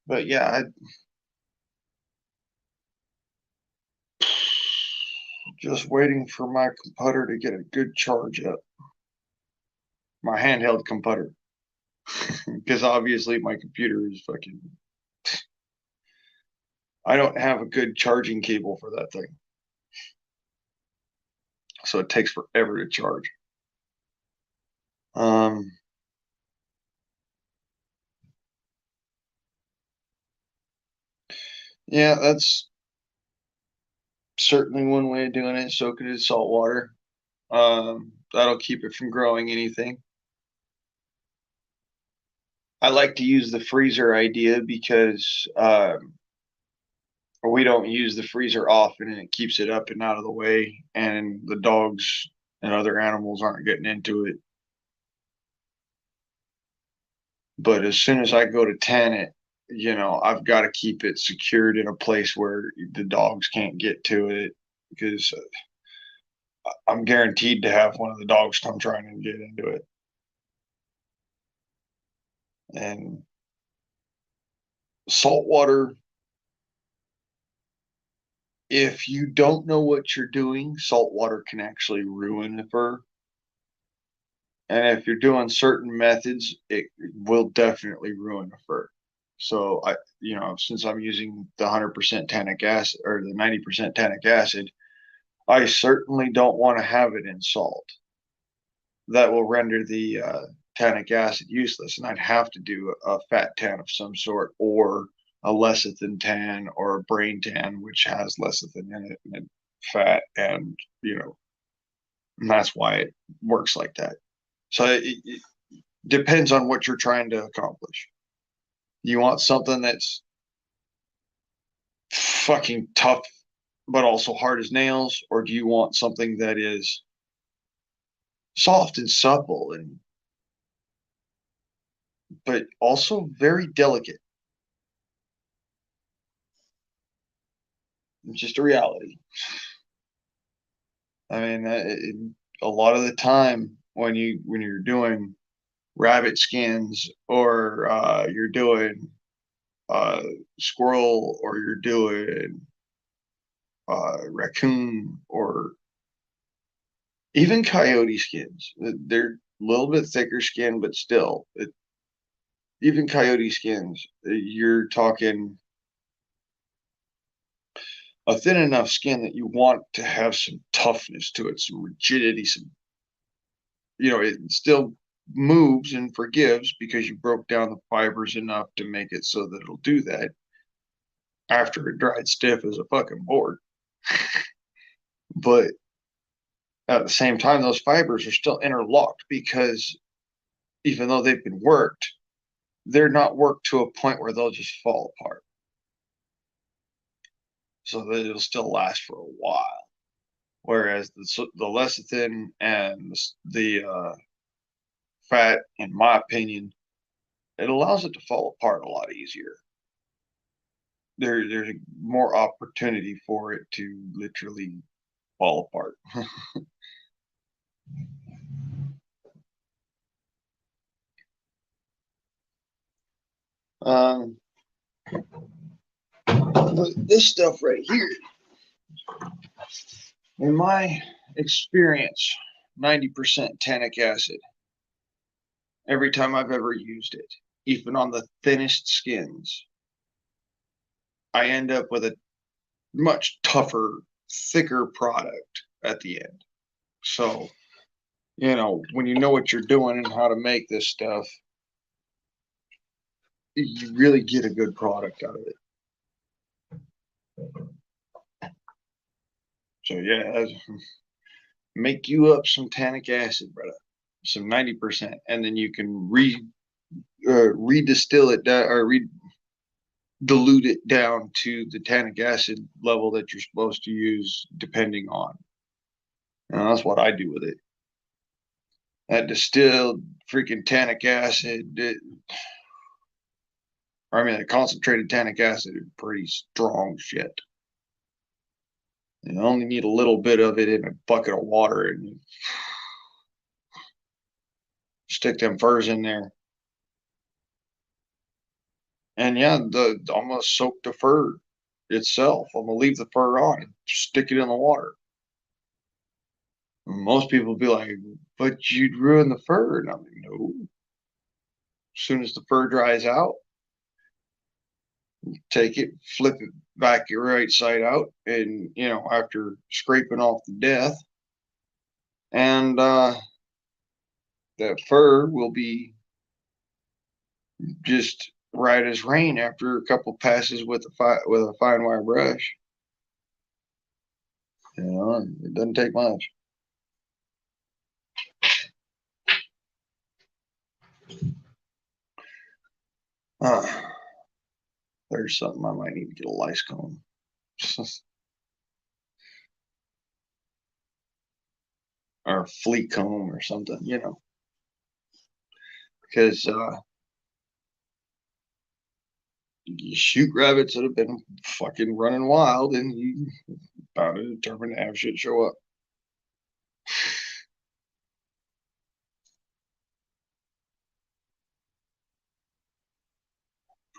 But yeah, just waiting for my computer to get a good charge up. My handheld computer. Because obviously my computer is fucking. I don't have a good charging cable for that thing. So it takes forever to charge. Yeah, that's certainly one way of doing it. Soak it in salt water. That'll keep it from growing anything. I like to use the freezer idea because we don't use the freezer often and it keeps it up and out of the way, and the dogs and other animals aren't getting into it. But as soon as I go to tan it, I've got to keep it secured in a place where the dogs can't get to it, because I'm guaranteed to have one of the dogs come trying to get into it. And salt water, if you don't know what you're doing, salt water can actually ruin the fur. And if you're doing certain methods, it will definitely ruin the fur. So since I'm using the 100% tannic acid or the 90% tannic acid, I certainly don't want to have it in salt. That will render the tannic acid useless, and I'd have to do a fat tan of some sort, or a lecithin tan, or a brain tan, which has lecithin in it and fat, and and that's why it works like that. So it depends on what you're trying to accomplish. You want something that's fucking tough but also hard as nails, or do you want something that is soft and supple but also very delicate? It's just a reality. I mean, a lot of the time when you're doing rabbit skins, or you're doing squirrel, or you're doing raccoon, or even coyote skins, they're a little bit thicker skin, but still, even coyote skins, you're talking a thin enough skin that you want to have some toughness to it, some rigidity, it still moves and forgives because you broke down the fibers enough to make it so that it'll do that after it dried stiff as a fucking board. But at the same time, those fibers are still interlocked, because even though they've been worked, they're not worked to a point where they'll just fall apart. So that it'll still last for a while. Whereas the lecithin and the fat, in my opinion, it allows it to fall apart a lot easier. There's more opportunity for it to literally fall apart. But this stuff right here, in my experience, 90% tannic acid, every time I've ever used it, even on the thinnest skins, I end up with a much tougher, thicker product at the end. So, when you know what you're doing and how to make this stuff, you really get a good product out of it. So yeah, make you up some tannic acid, brother. some 90%, and then you can redistill it down or dilute it down to the tannic acid level that you're supposed to use depending on. And that's what I do with it. That distilled freaking tannic acid, the concentrated tannic acid is pretty strong shit. You only need a little bit of it in a bucket of water and you stick them furs in there. And yeah, I'm gonna soak the fur itself. I'm gonna leave the fur on and stick it in the water. Most people be like, but you'd ruin the fur. And I'm like, no. As soon as the fur dries out, take it, flip it back your right side out, and after scraping off the death, and that fur will be just right as rain after a couple passes with a fine wire brush. It doesn't take much. There's something I might need to get a lice comb. Or a flea comb or something, because you shoot rabbits that have been fucking running wild and you bound to determine to have shit show up.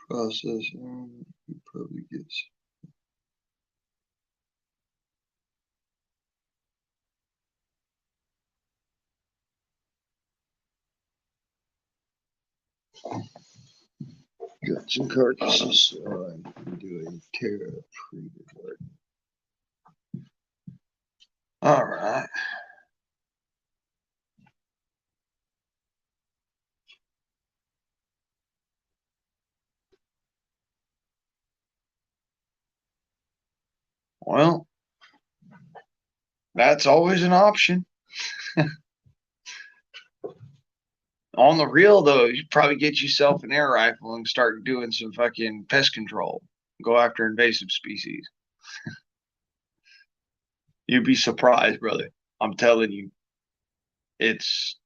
Process, you probably gets. Got some carcasses, so I can do a Terra pre-board. All right. Well, that's always an option. On the real, though, you probably get yourself an air rifle and start doing some fucking pest control. Go after invasive species. You'd be surprised, brother. I'm telling you. It's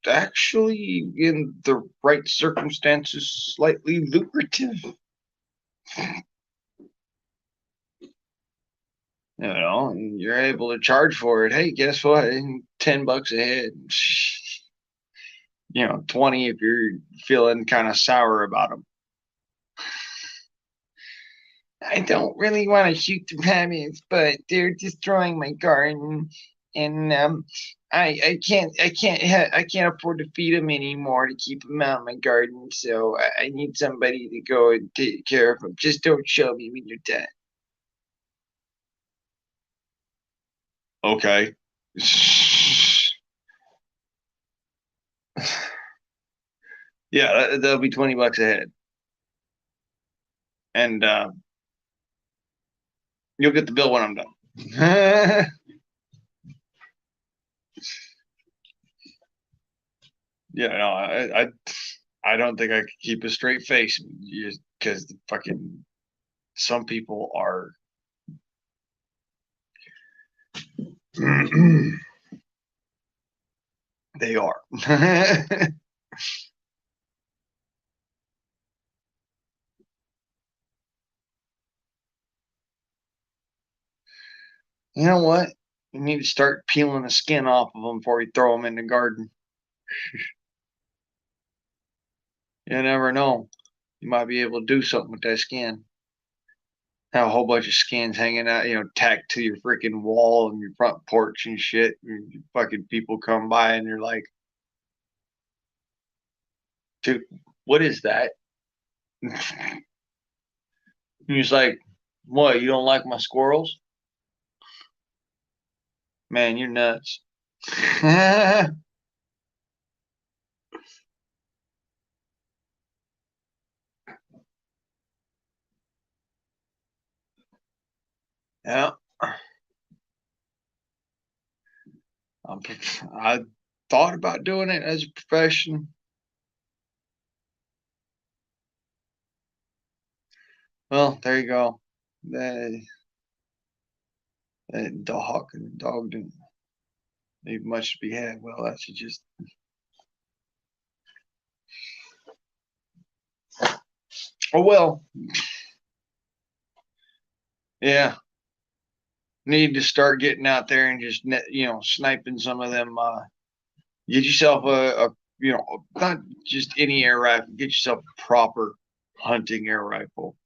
actually, in the right circumstances, slightly lucrative. You're able to charge for it. Hey, guess what? $10 a head. 20 if you're feeling kind of sour about them. I don't really want to shoot the rabbits, but they're destroying my garden, and I can't afford to feed them anymore to keep them out in my garden. So I need somebody to go and take care of them. Just don't show me when you're done. Okay. Yeah, that'll be $20 a head, and you'll get the bill when I'm done. Yeah, no, I don't think I could keep a straight face because fucking some people are. They are. You know what? You need to start peeling the skin off of them before you throw them in the garden. You never know. You might be able to do something with that skin. Have a whole bunch of skins hanging out, tacked to your freaking wall and your front porch and shit. And fucking people come by and they're like, dude, what is that? He's like, what, you don't like my squirrels? Man, you're nuts. Yeah. thought about doing it as a profession. Well, there you go. That dog didn't leave much to be had. Well, that's just. Oh well. Yeah. Need to start getting out there and just sniping some of them. Get yourself a not just any air rifle. Get yourself a proper hunting air rifle.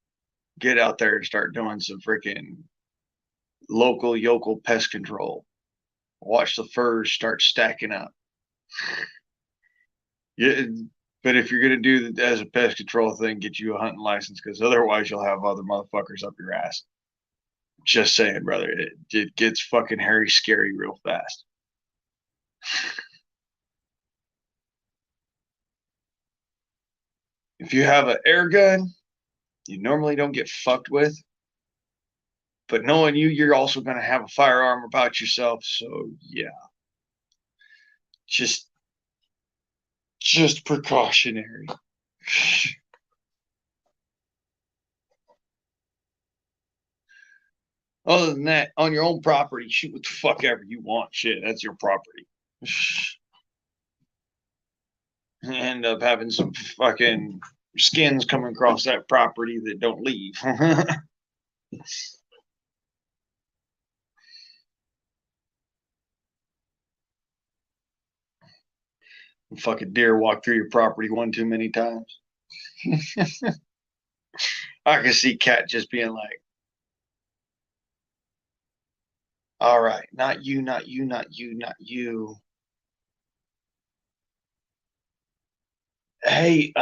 Get out there and start doing some freaking local yokel pest control. Watch the furs start stacking up. Yeah, but if you're gonna do that as a pest control thing, get you a hunting license, because otherwise you'll have other motherfuckers up your ass. Just saying, brother, it gets fucking hairy scary real fast. If you have an air gun, you normally don't get fucked with. But knowing you, you're also going to have a firearm about yourself. So, yeah. Just precautionary. Other than that, on your own property, shoot what the fuck ever you want. Shit, that's your property. End up having some fucking skins coming across that property that don't leave. Fucking deer walk through your property one too many times. I can see Cat just being like, all right, not you, not you, not you, not you. Hey,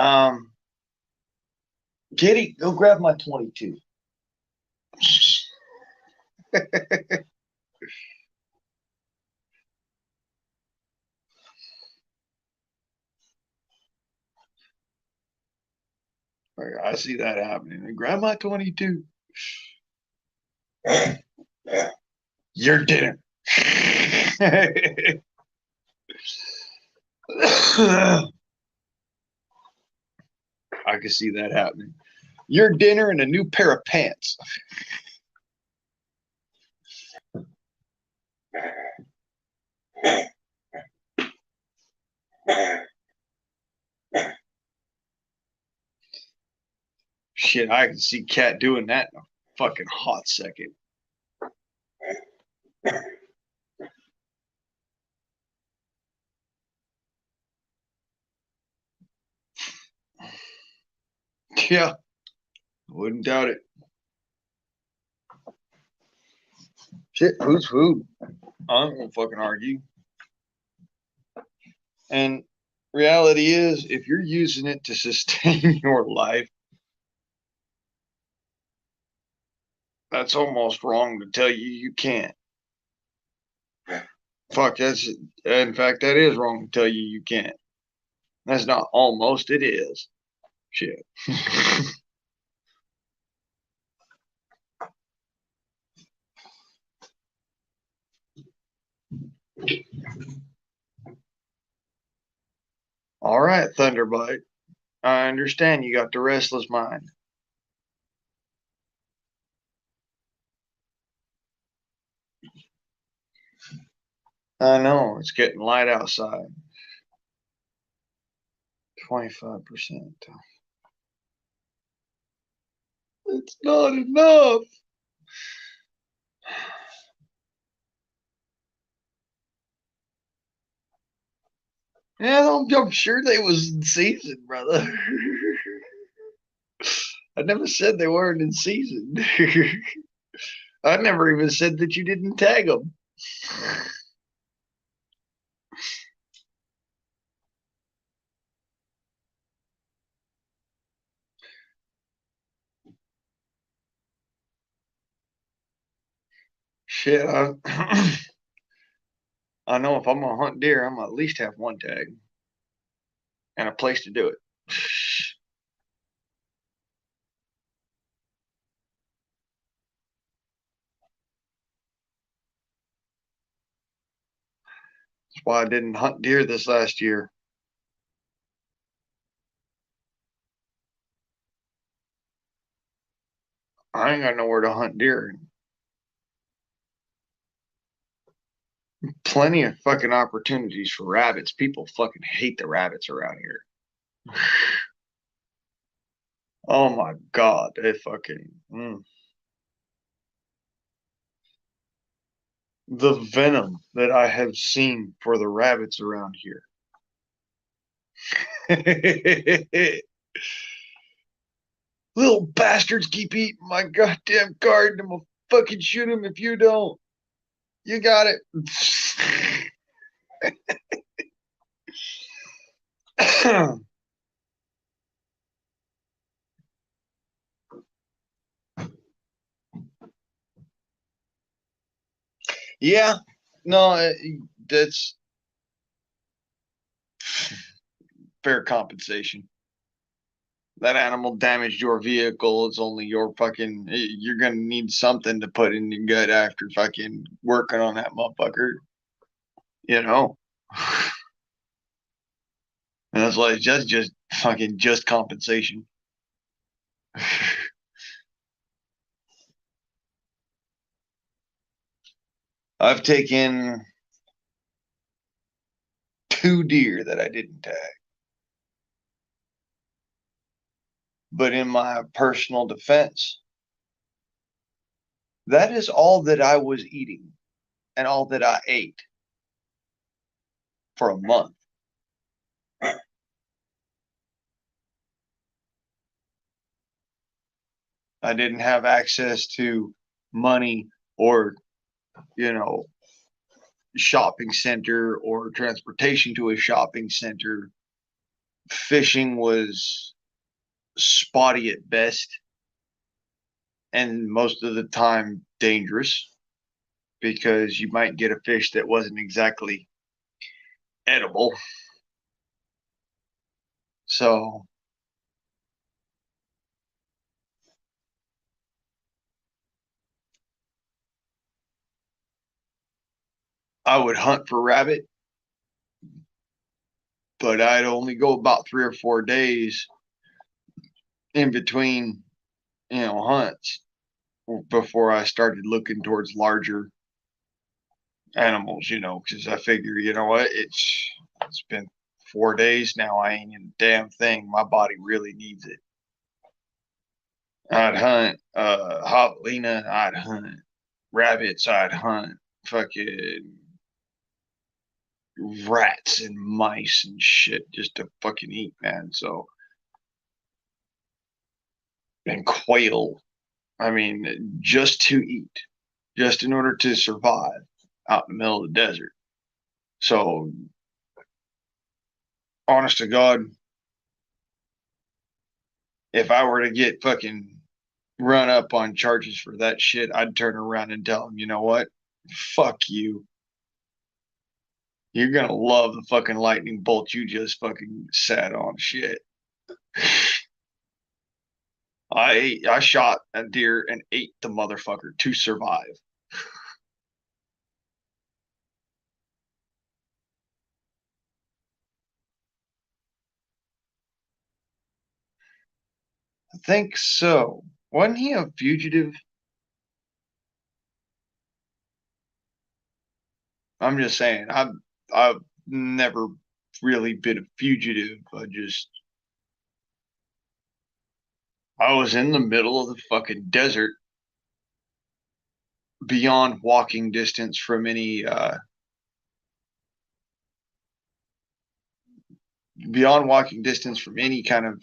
Kitty, go grab my 22. I see that happening. Grab my 22. Your dinner. I can see that happening. Your dinner and a new pair of pants. Shit, I can see Cat doing that in a fucking hot second. Yeah, wouldn't doubt it. Shit, food's food. I'm gonna fucking argue. And reality is, if you're using it to sustain your life, that's almost wrong to tell you you can't. Fuck, in fact, that is wrong to tell you you can't. That's not almost, it is. Shit. All right, Thunderbite. I understand you got the restless mind. I know, it's getting light outside. 25%. It's not enough. Yeah, I'm sure they was in season, brother. I never said they weren't in season. I never even said that you didn't tag them. Shit, I know if I'm gonna hunt deer, I'm gonna at least have one tag and a place to do it. That's why I didn't hunt deer this last year. I ain't got nowhere to hunt deer. Plenty of fucking opportunities for rabbits. People fucking hate the rabbits around here. Oh my God, they fucking. The venom that I have seen for the rabbits around here. Little bastards keep eating my goddamn garden. I'm gonna fucking shoot them if you don't. You got it. Yeah, no, that's fair compensation. That animal damaged your vehicle. It's only your fucking. You're gonna need something to put in your gut after fucking working on that motherfucker. You know. And that's like just fucking just compensation. I've taken 2 deer that I didn't tag. But in my personal defense, that is all that I was eating and all that I ate for a month. I didn't have access to money or, shopping center or transportation to a shopping center. Fishing was spotty at best and most of the time dangerous because you might get a fish that wasn't exactly edible. So I would hunt for rabbit, but I'd only go about 3 or 4 days in between, hunts before I started looking towards larger animals, because I figure, you know what, it's been 4 days now. I ain't in a damn thing. My body really needs it. I'd hunt javelina, I'd hunt rabbits, I'd hunt fucking rats and mice and shit just to fucking eat, man. So, and quail. I mean, just to eat, just in order to survive out in the middle of the desert. So, honest to God, if I were to get fucking run up on charges for that shit, I'd turn around and tell them, you know what? Fuck you. You're gonna love the fucking lightning bolt you just fucking sat on. Shit. I shot a deer and ate the motherfucker to survive. I think so. Wasn't he a fugitive? I'm just saying. I've never really been a fugitive. I was in the middle of the fucking desert, beyond walking distance from any kind of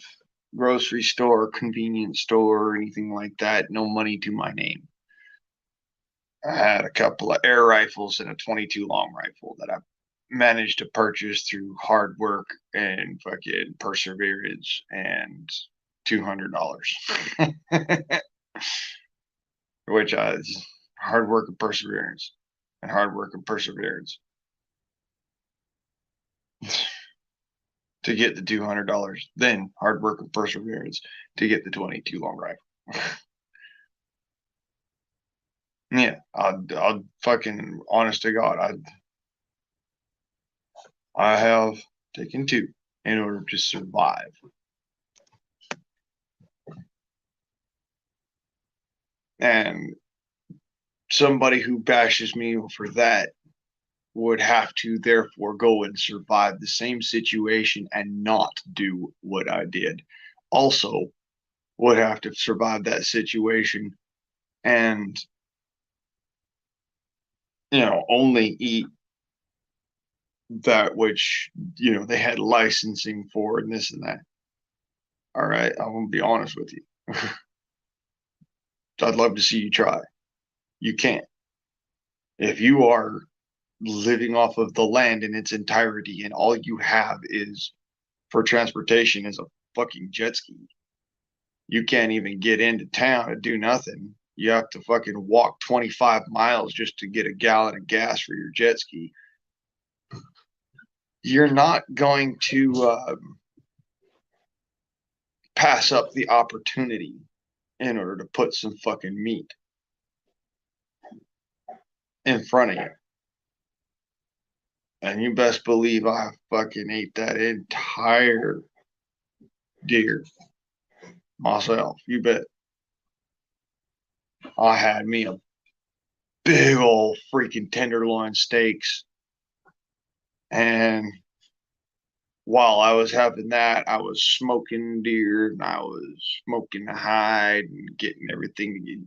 grocery store, convenience store, or anything like that. No money to my name. I had a couple of air rifles and a 22 long rifle that I managed to purchase through hard work and fucking perseverance and $200, which is hard work and perseverance and hard work and perseverance to get the $200, then hard work and perseverance to get the 22 long rifle. Yeah, I'd fucking, honest to God, I have taken 2 in order to survive. And somebody who bashes me for that would have to therefore go and survive the same situation and not do what I did. Also, would have to survive that situation and, only eat that which, they had licensing for and this and that. All right, I'm gonna be honest with you. I'd love to see you try. You can't. If you are living off of the land in its entirety and all you have is for transportation is a fucking jet ski, you can't even get into town to do nothing. You have to fucking walk 25 miles just to get a gallon of gas for your jet ski. You're not going to pass up the opportunity in order to put some fucking meat in front of you. And you best believe I fucking ate that entire deer myself. You bet. I had me a big old freaking tenderloin steaks. And while I was having that, I was smoking deer and I was smoking the hide and getting everything.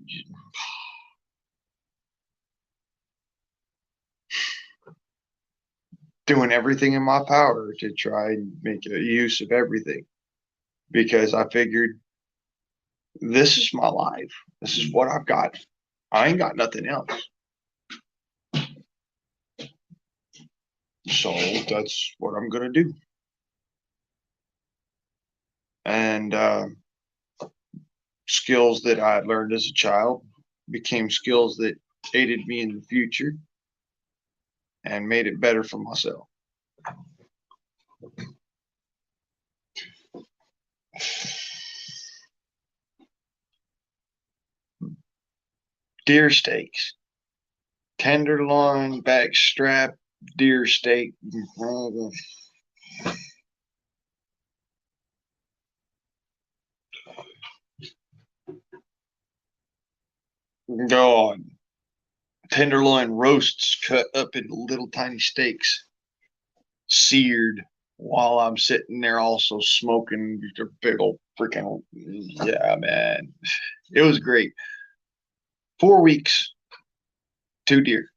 Doing everything in my power to try and make a use of everything. Because I figured this is my life. This is what I've got. I ain't got nothing else. So that's what I'm going to do. And skills that I learned as a child became skills that aided me in the future and made it better for myself. Deer steaks, tenderloin, backstrap, deer steak. God, tenderloin roasts cut up into little tiny steaks, seared while I'm sitting there also smoking a big old freaking, yeah, man. It was great. 4 weeks, 2 deer.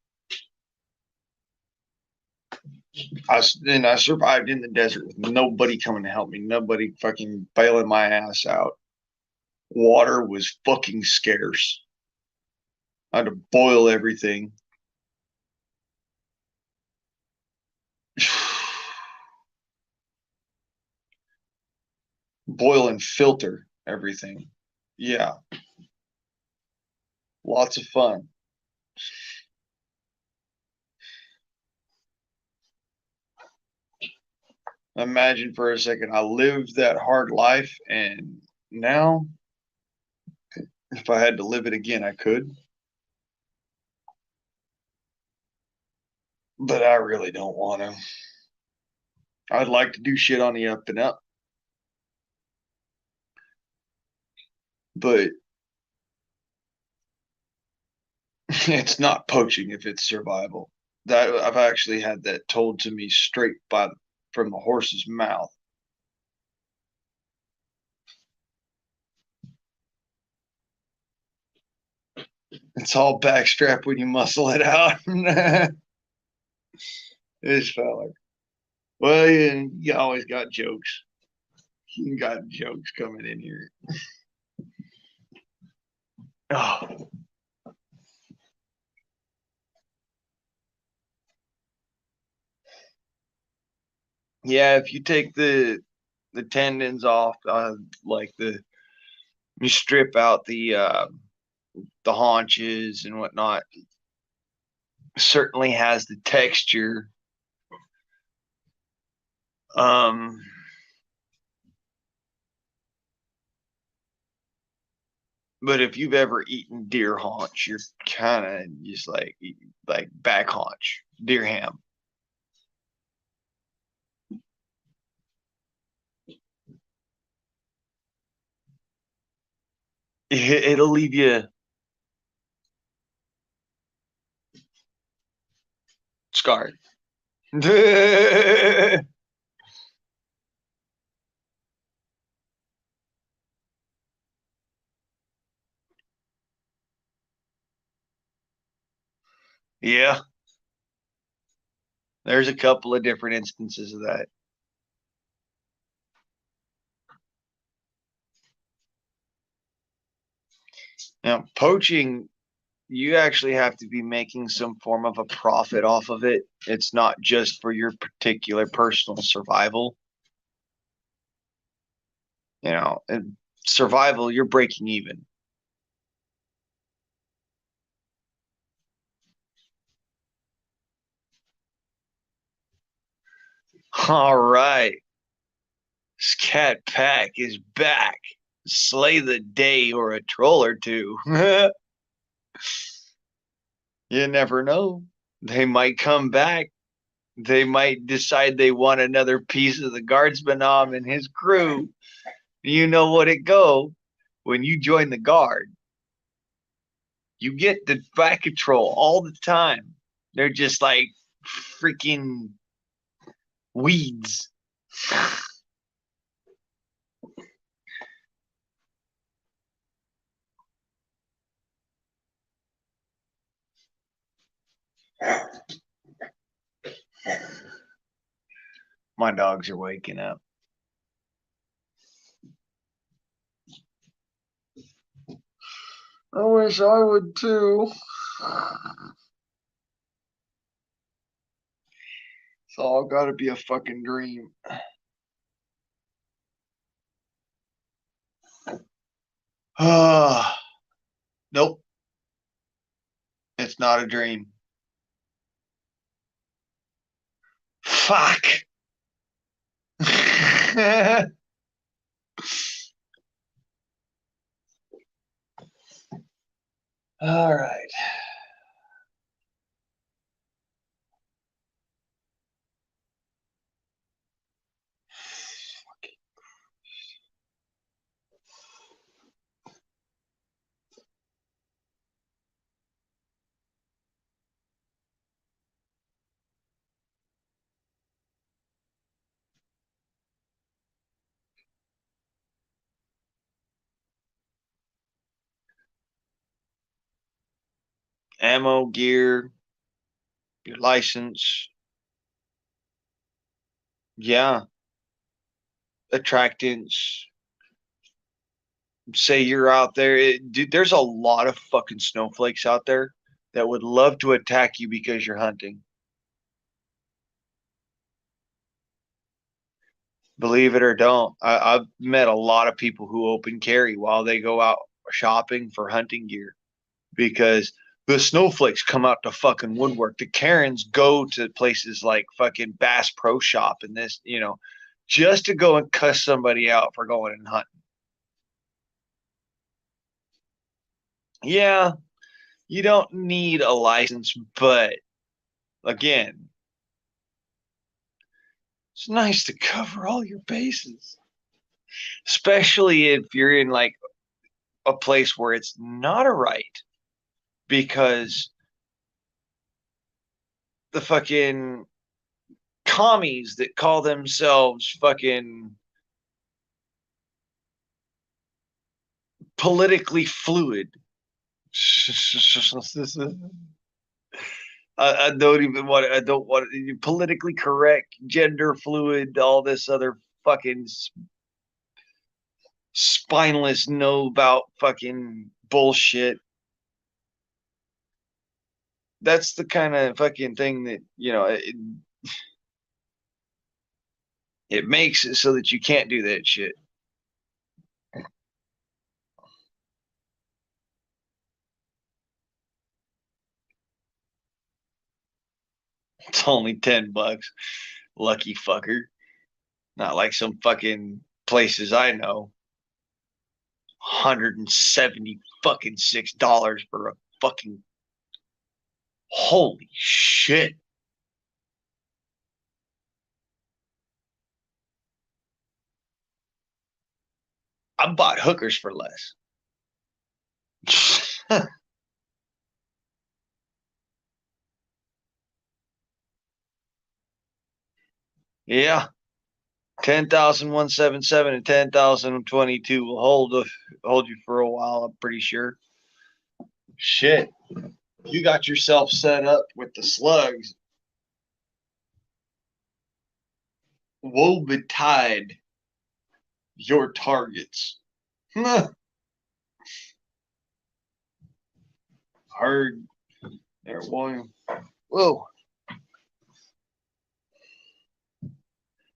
I survived in the desert with nobody coming to help me, nobody fucking bailing my ass out. Water was fucking scarce. I had to boil everything. Boil and filter everything. Yeah. Lots of fun. Imagine for a second, I lived that hard life, and now, if I had to live it again, I could. But I really don't want to. I'd like to do shit on the up and up. But it's not poaching if it's survival. That I've actually had that told to me straight from the horse's mouth. It's all backstrap when you muscle it out. This fella. Well, you always got jokes. You got jokes coming in here. Oh. Yeah, if you take the tendons off, you strip out the haunches and whatnot, certainly has the texture. But if you've ever eaten deer haunch, you're kind of just like back haunch, deer ham. It'll leave you scarred. Yeah, there's a couple of different instances of that. Now, poaching, you actually have to be making some form of a profit off of it. It's not just for your particular personal survival. And survival, you're breaking even. All right. Scat Pack is back. Slay the day or a troll or two. You never know. They might come back. They might decide they want another piece of the guardsman and his crew. You know what it go. When you join the guard, you get the back control all the time. They're just like freaking weeds. My dogs are waking up. I wish I would too. It's all got to be a fucking dream. Nope. It's not a dream. Fuck. All right. Ammo, gear, your license. Yeah. Attractants. Say you're out there. Dude, there's a lot of fucking snowflakes out there that would love to attack you because you're hunting. Believe it or don't, I've met a lot of people who open carry while they go out shopping for hunting gear because the snowflakes come out to fucking woodwork. The Karens go to places like fucking Bass Pro Shop and this, just to go and cuss somebody out for going and hunting. Yeah, you don't need a license, but again, it's nice to cover all your bases, especially if you're in like a place where it's not a right, because the fucking commies that call themselves fucking politically fluid. I don't want politically correct, gender fluid, all this other fucking spineless know about fucking bullshit. That's the kind of fucking thing that, it makes it so that you can't do that shit. It's only $10. Lucky fucker. Not like some fucking places I know. $170 fucking $6 for a fucking holy shit. I bought hookers for less. Yeah. 10,177 and 10,022 will hold you for a while, I'm pretty sure. Shit. You got yourself set up with the slugs. Woe betide your targets. Hard there, boy. Whoa.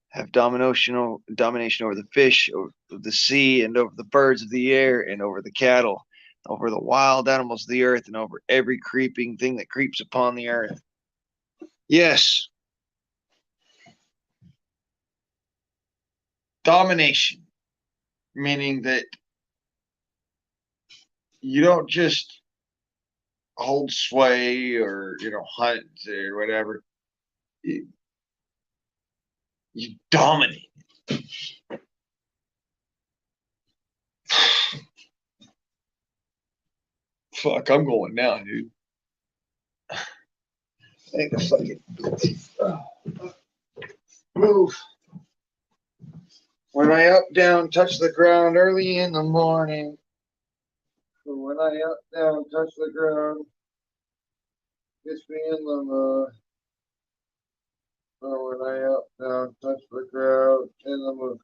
Have domination over the fish, over the sea, and over the birds of the air, and over the cattle, over the wild animals of the earth, and over every creeping thing that creeps upon the earth. Yes. Domination, meaning that you don't just hold sway or, hunt or whatever. You dominate. Fuck, I'm going now, dude. Take a fucking move. When I up, down, touch the ground early in the morning. When I up, down, touch the ground, gets me in the mud. When I up, down, touch the ground, in the mud.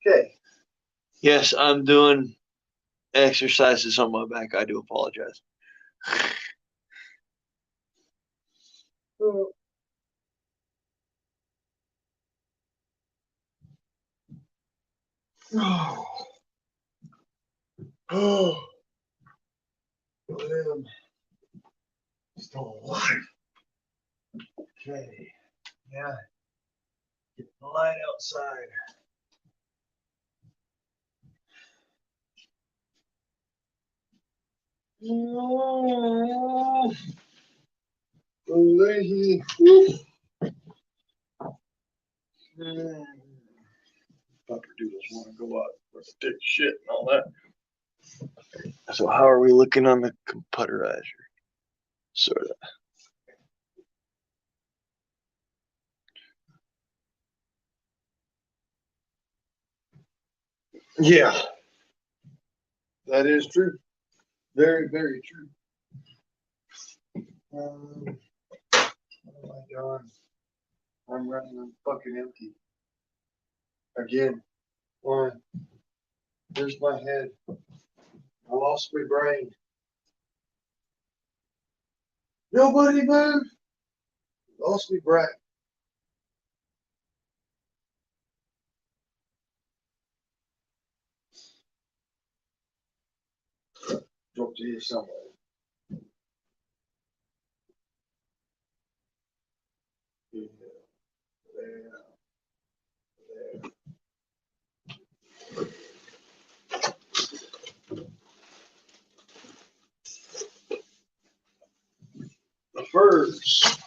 Okay. Yes, I'm doing exercises on my back. I do apologize. Oh, I'm still alive. Okay. Yeah. Get the light outside. Oh, lady. Pupper doodles want to go out for a stick shit and all that. So how are we looking on the computerizer? Sort of. Yeah. That is true. Very, very true. What am I doing? I'm running on fucking empty. Again. Why? There's my head. I lost my brain. Nobody move. Lost my brain. Drop to you somewhere. Yeah. There. The furs.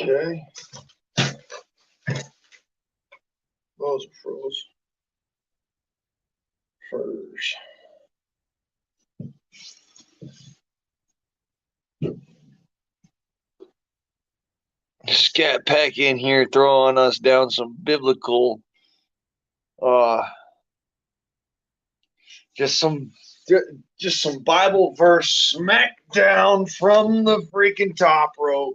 Okay. Those are froze. Furs. Scat Pack in here throwing us down some biblical just some Bible verse smack down from the freaking top rope.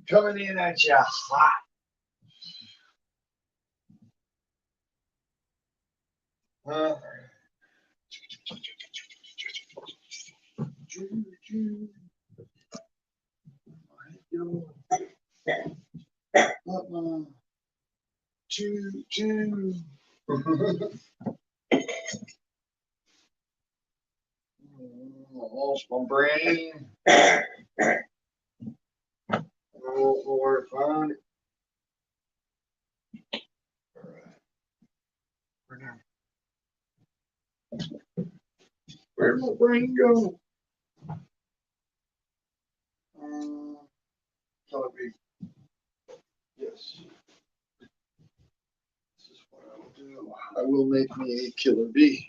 Coming in at you hot. Lost my brain. I don't know where to find it. Where'd my brain go? Gotta be I will make me a killer bee.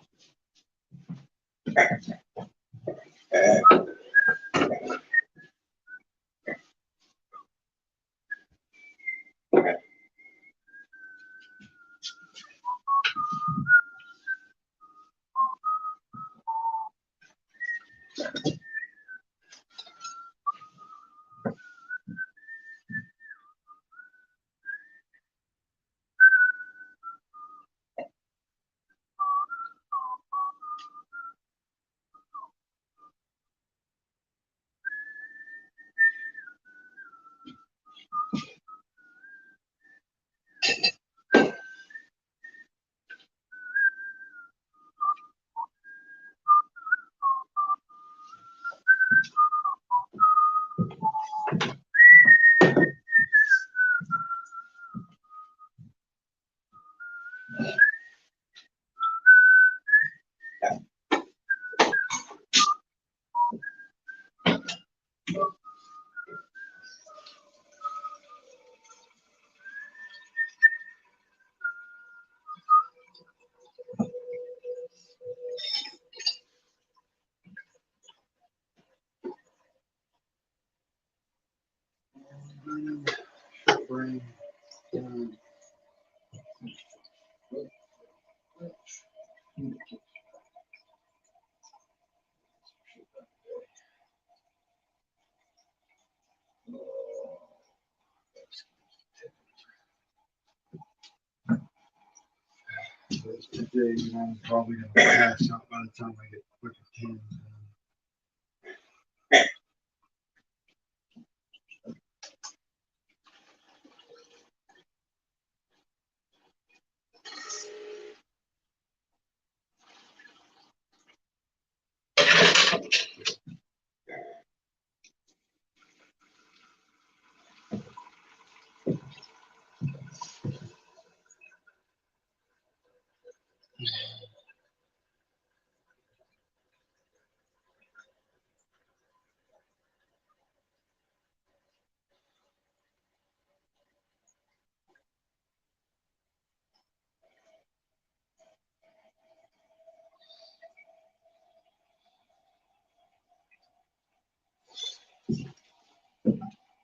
Today, I'm probably gonna pass out by the time I get fucking 10.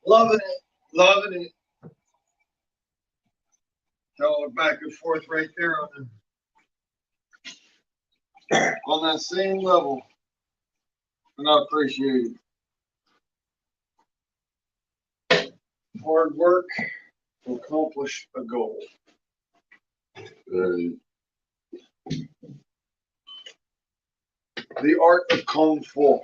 Loving it, loving it. Y'all are back and forth right there on that same level, and I appreciate it. Hard work to accomplish a goal. The art of Kung Fu.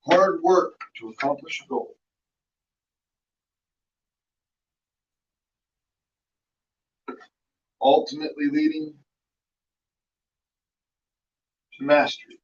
Hard work to accomplish a goal. Ultimately leading to mastery.